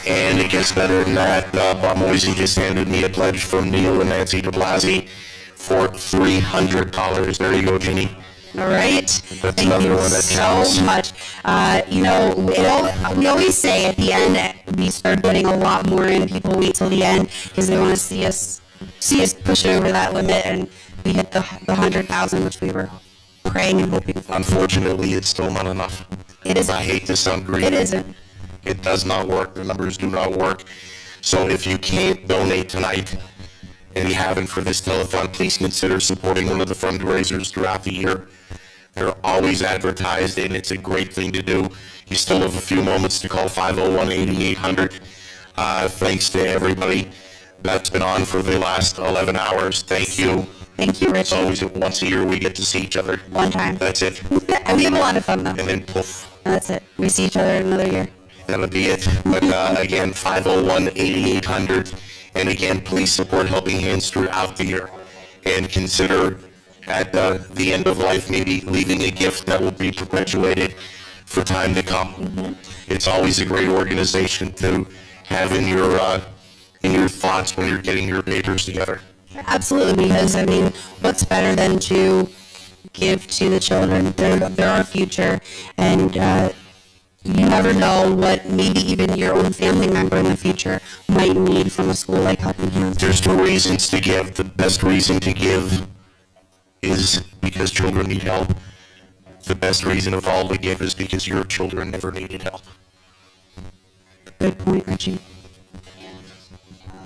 And it gets better than that. Bob Moisey just handed me a pledge from Neil and Nancy de Blasi for $300. There you go, Ginny. All right. That's Thank another you one that so counts. much. We always say at the end, we start getting a lot more in. People wait till the end because they want to see us push over that limit, and we hit the 100,000, which we were praying and hoping for. Unfortunately, it's still not enough. It isn't. I hate to sound greedy. It isn't. It does not work. The numbers do not work. So if you can't donate tonight, and you haven't for this telethon, please consider supporting one of the fundraisers throughout the year. They're always advertised, and it's a great thing to do. You still have a few moments to call 501-8800. Thanks to everybody that's been on for the last 11 hours. Thank you. Thank you, Richie. It's always once a year we get to see each other. One time. That's it. And we have a lot of fun, though. And then poof. That's it. We see each other in another year. That'll be it. But again, 501-8800. And again, please support Helping Hands throughout the year. And consider at the end of life maybe leaving a gift that will be perpetuated for time to come. Mm-hmm. It's always a great organization to have in your thoughts when you're getting your papers together. Absolutely, because I mean, what's better than to give to the children? They're our future, and you never know what maybe even your own family member in the future might need from a school like Helping Hands. There's two reasons to give. The best reason to give is because children need help. The best reason of all to give is because your children never needed help. Good point, Richie.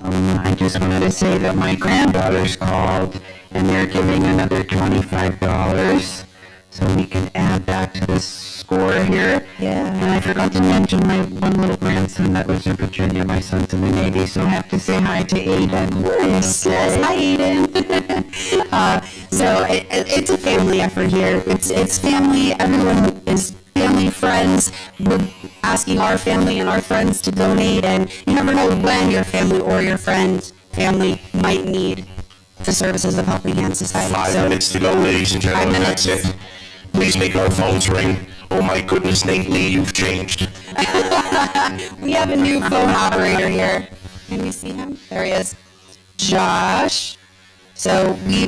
I just wanted to say that my granddaughters called, and they're giving another $25, so we can add that to the score here. Yeah. And I forgot to mention my one little grandson that was in Virginia. My son's in the Navy, so I have to say hi to Aiden. Yes, hi, Aiden. So it's a family effort here. It's family. Everyone is family, friends. We're asking our family and our friends to donate, and you never know when your family or your family might need the services of Helping Hands Society. 5 minutes to go, ladies and gentlemen. That's it. Please make our phones ring. Oh my goodness, Nate Lee, you've changed. We have a new phone operator here. Can we see him? There he is. Josh. So we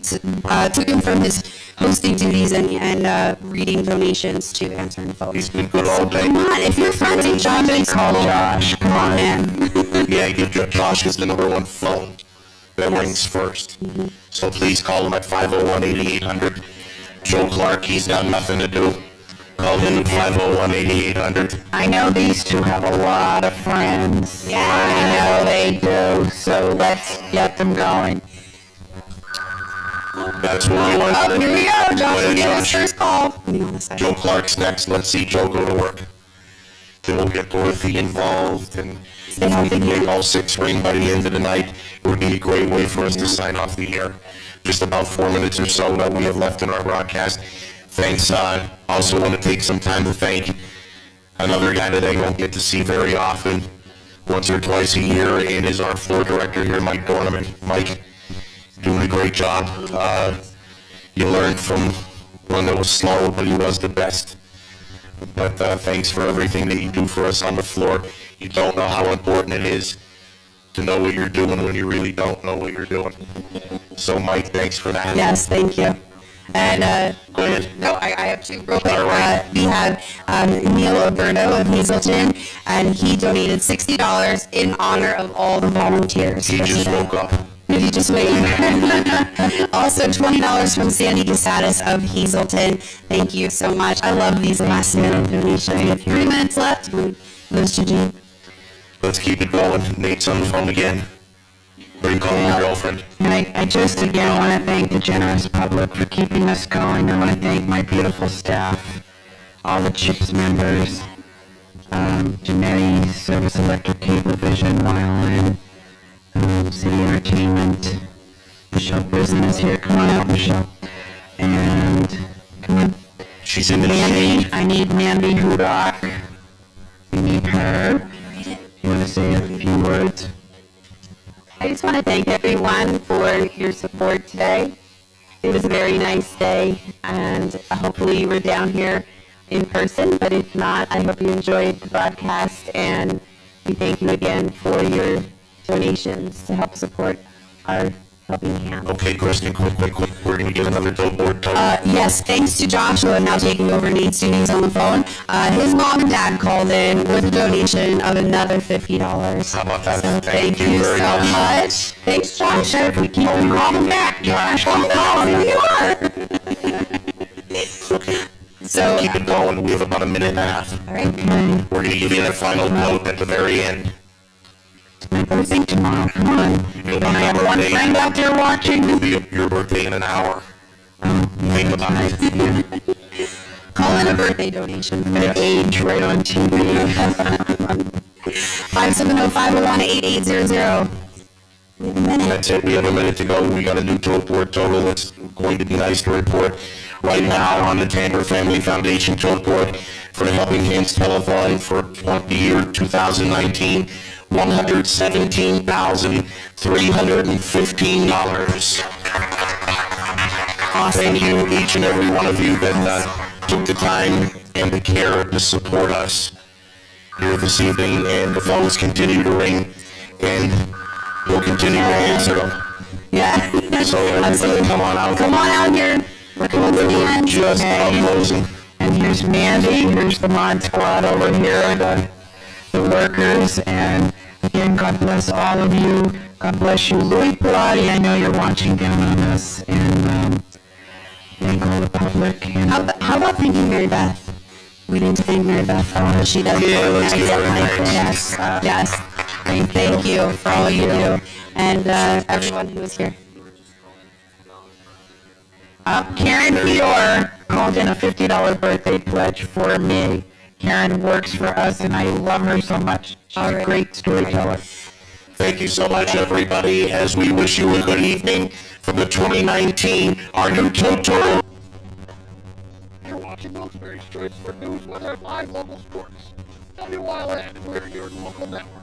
took him from his hosting duties and reading donations to answering phones. He's been good all day. Come on, if you're friends with Josh, call Josh. Come on, man. Yeah, give Josh is the number one phone that rings first. So please call him at 501-8800. Joe Clark, he's got nothing to do. Call him at 501-8800. I know these two have a lot of friends. Yeah. I know they do, so let's get them going. That's what we want. Oh, here we go. Josh will get his first call. Joe Clark's next. Let's see Joe go to work. Then we'll get Dorothy involved, and if we can get all 6 ring by the end of the night, it would be a great way for us to sign off the year. Just about 4 minutes or so that we have left in our broadcast. Thanks. Also want to take some time to thank another guy that I don't get to see very often, once or twice a year, and is our floor director here, Mike Dorneman. Mike, doing a great job. You learned from one that was slow, but he was the best. But thanks for everything that you do for us on the floor. You don't know how important it is to know what you're doing when you really don't know what you're doing. So, Mike, thanks for that. Yes, thank you. And go ahead. No, I have two real quick. We have Neil Oberto of Hazelton, and he donated $60 in honor of all the volunteers. He just woke up. He just wait. Also, $20 from Sandy Casatis of Hazelton. Thank you so much. I love these last minute donations. We have 3 minutes left. Those to do. Let's keep it going. Nate's on the phone again. What are you calling your girlfriend? And I just again want to thank the generous public for keeping us going. I want to thank my beautiful staff, all the CHIPS members, Janae, Service Electric Cablevision, Wildland, City Entertainment, Michelle Brisman is here. Come on out, Michelle. And come on. She's in the Mandy. I need Mandy Hudak. We need her. You want to say a few words? I just want to thank everyone for your support today. It was a very nice day, and hopefully you were down here in person, but if not, I hope you enjoyed the broadcast, and we thank you again for your donations to help support our Helping Hands. Okay, Kristen, quick. we're going to get another billboard total. Yes, thanks to Joshua now taking over Nate's duties on the phone. His mom and dad called in with a donation of another $50. How about that? So thank you very so much. Thanks, Josh. If we keep on calling back, Josh, I'm calling you are. Okay. So keep it going. We have about a minute and a half. All right. We're going to give you a final note at the very end. My birthday tomorrow. Come on. Don't I have one friend out there watching. It'll be your birthday in an hour. Think about it. Call in a birthday donation. I'm going to age right on TV. 570-501-8800. We have a minute. That's it. We have a minute to go. We got a new report total. It's going to be nice to report. Right now on the Tamper Family Foundation total report for the Helping Hands Telethon for the year 2019, $117,315. Thank you, each and every one of you that took the time and the care to support us here this evening, and the phones continue to ring, and we'll continue to answer them. Yeah. So everybody, come on out. Come on out here. We're coming to the end. Just closing. And here's Mandy, here's the mod squad over here, the workers, and again, God bless all of you. God bless you, Louis Pilati. I know you're watching down on us, and thank all the public. And how about thanking Mary Beth? We need to thank Mary Beth for all that she does. Yeah, let's give her a thanks. Yes, yes. Thank you for all you do, and everyone who is here. Karen Fior called in a $50 birthday pledge for me. Karen works for us, and I love her so much. She's a great storyteller. Thank you so much, everybody, as we wish you a good evening from the 2019 our new total. You're watching Wilkes-Barre Straits for news, weather, live local sports. WYLN, we're your local network.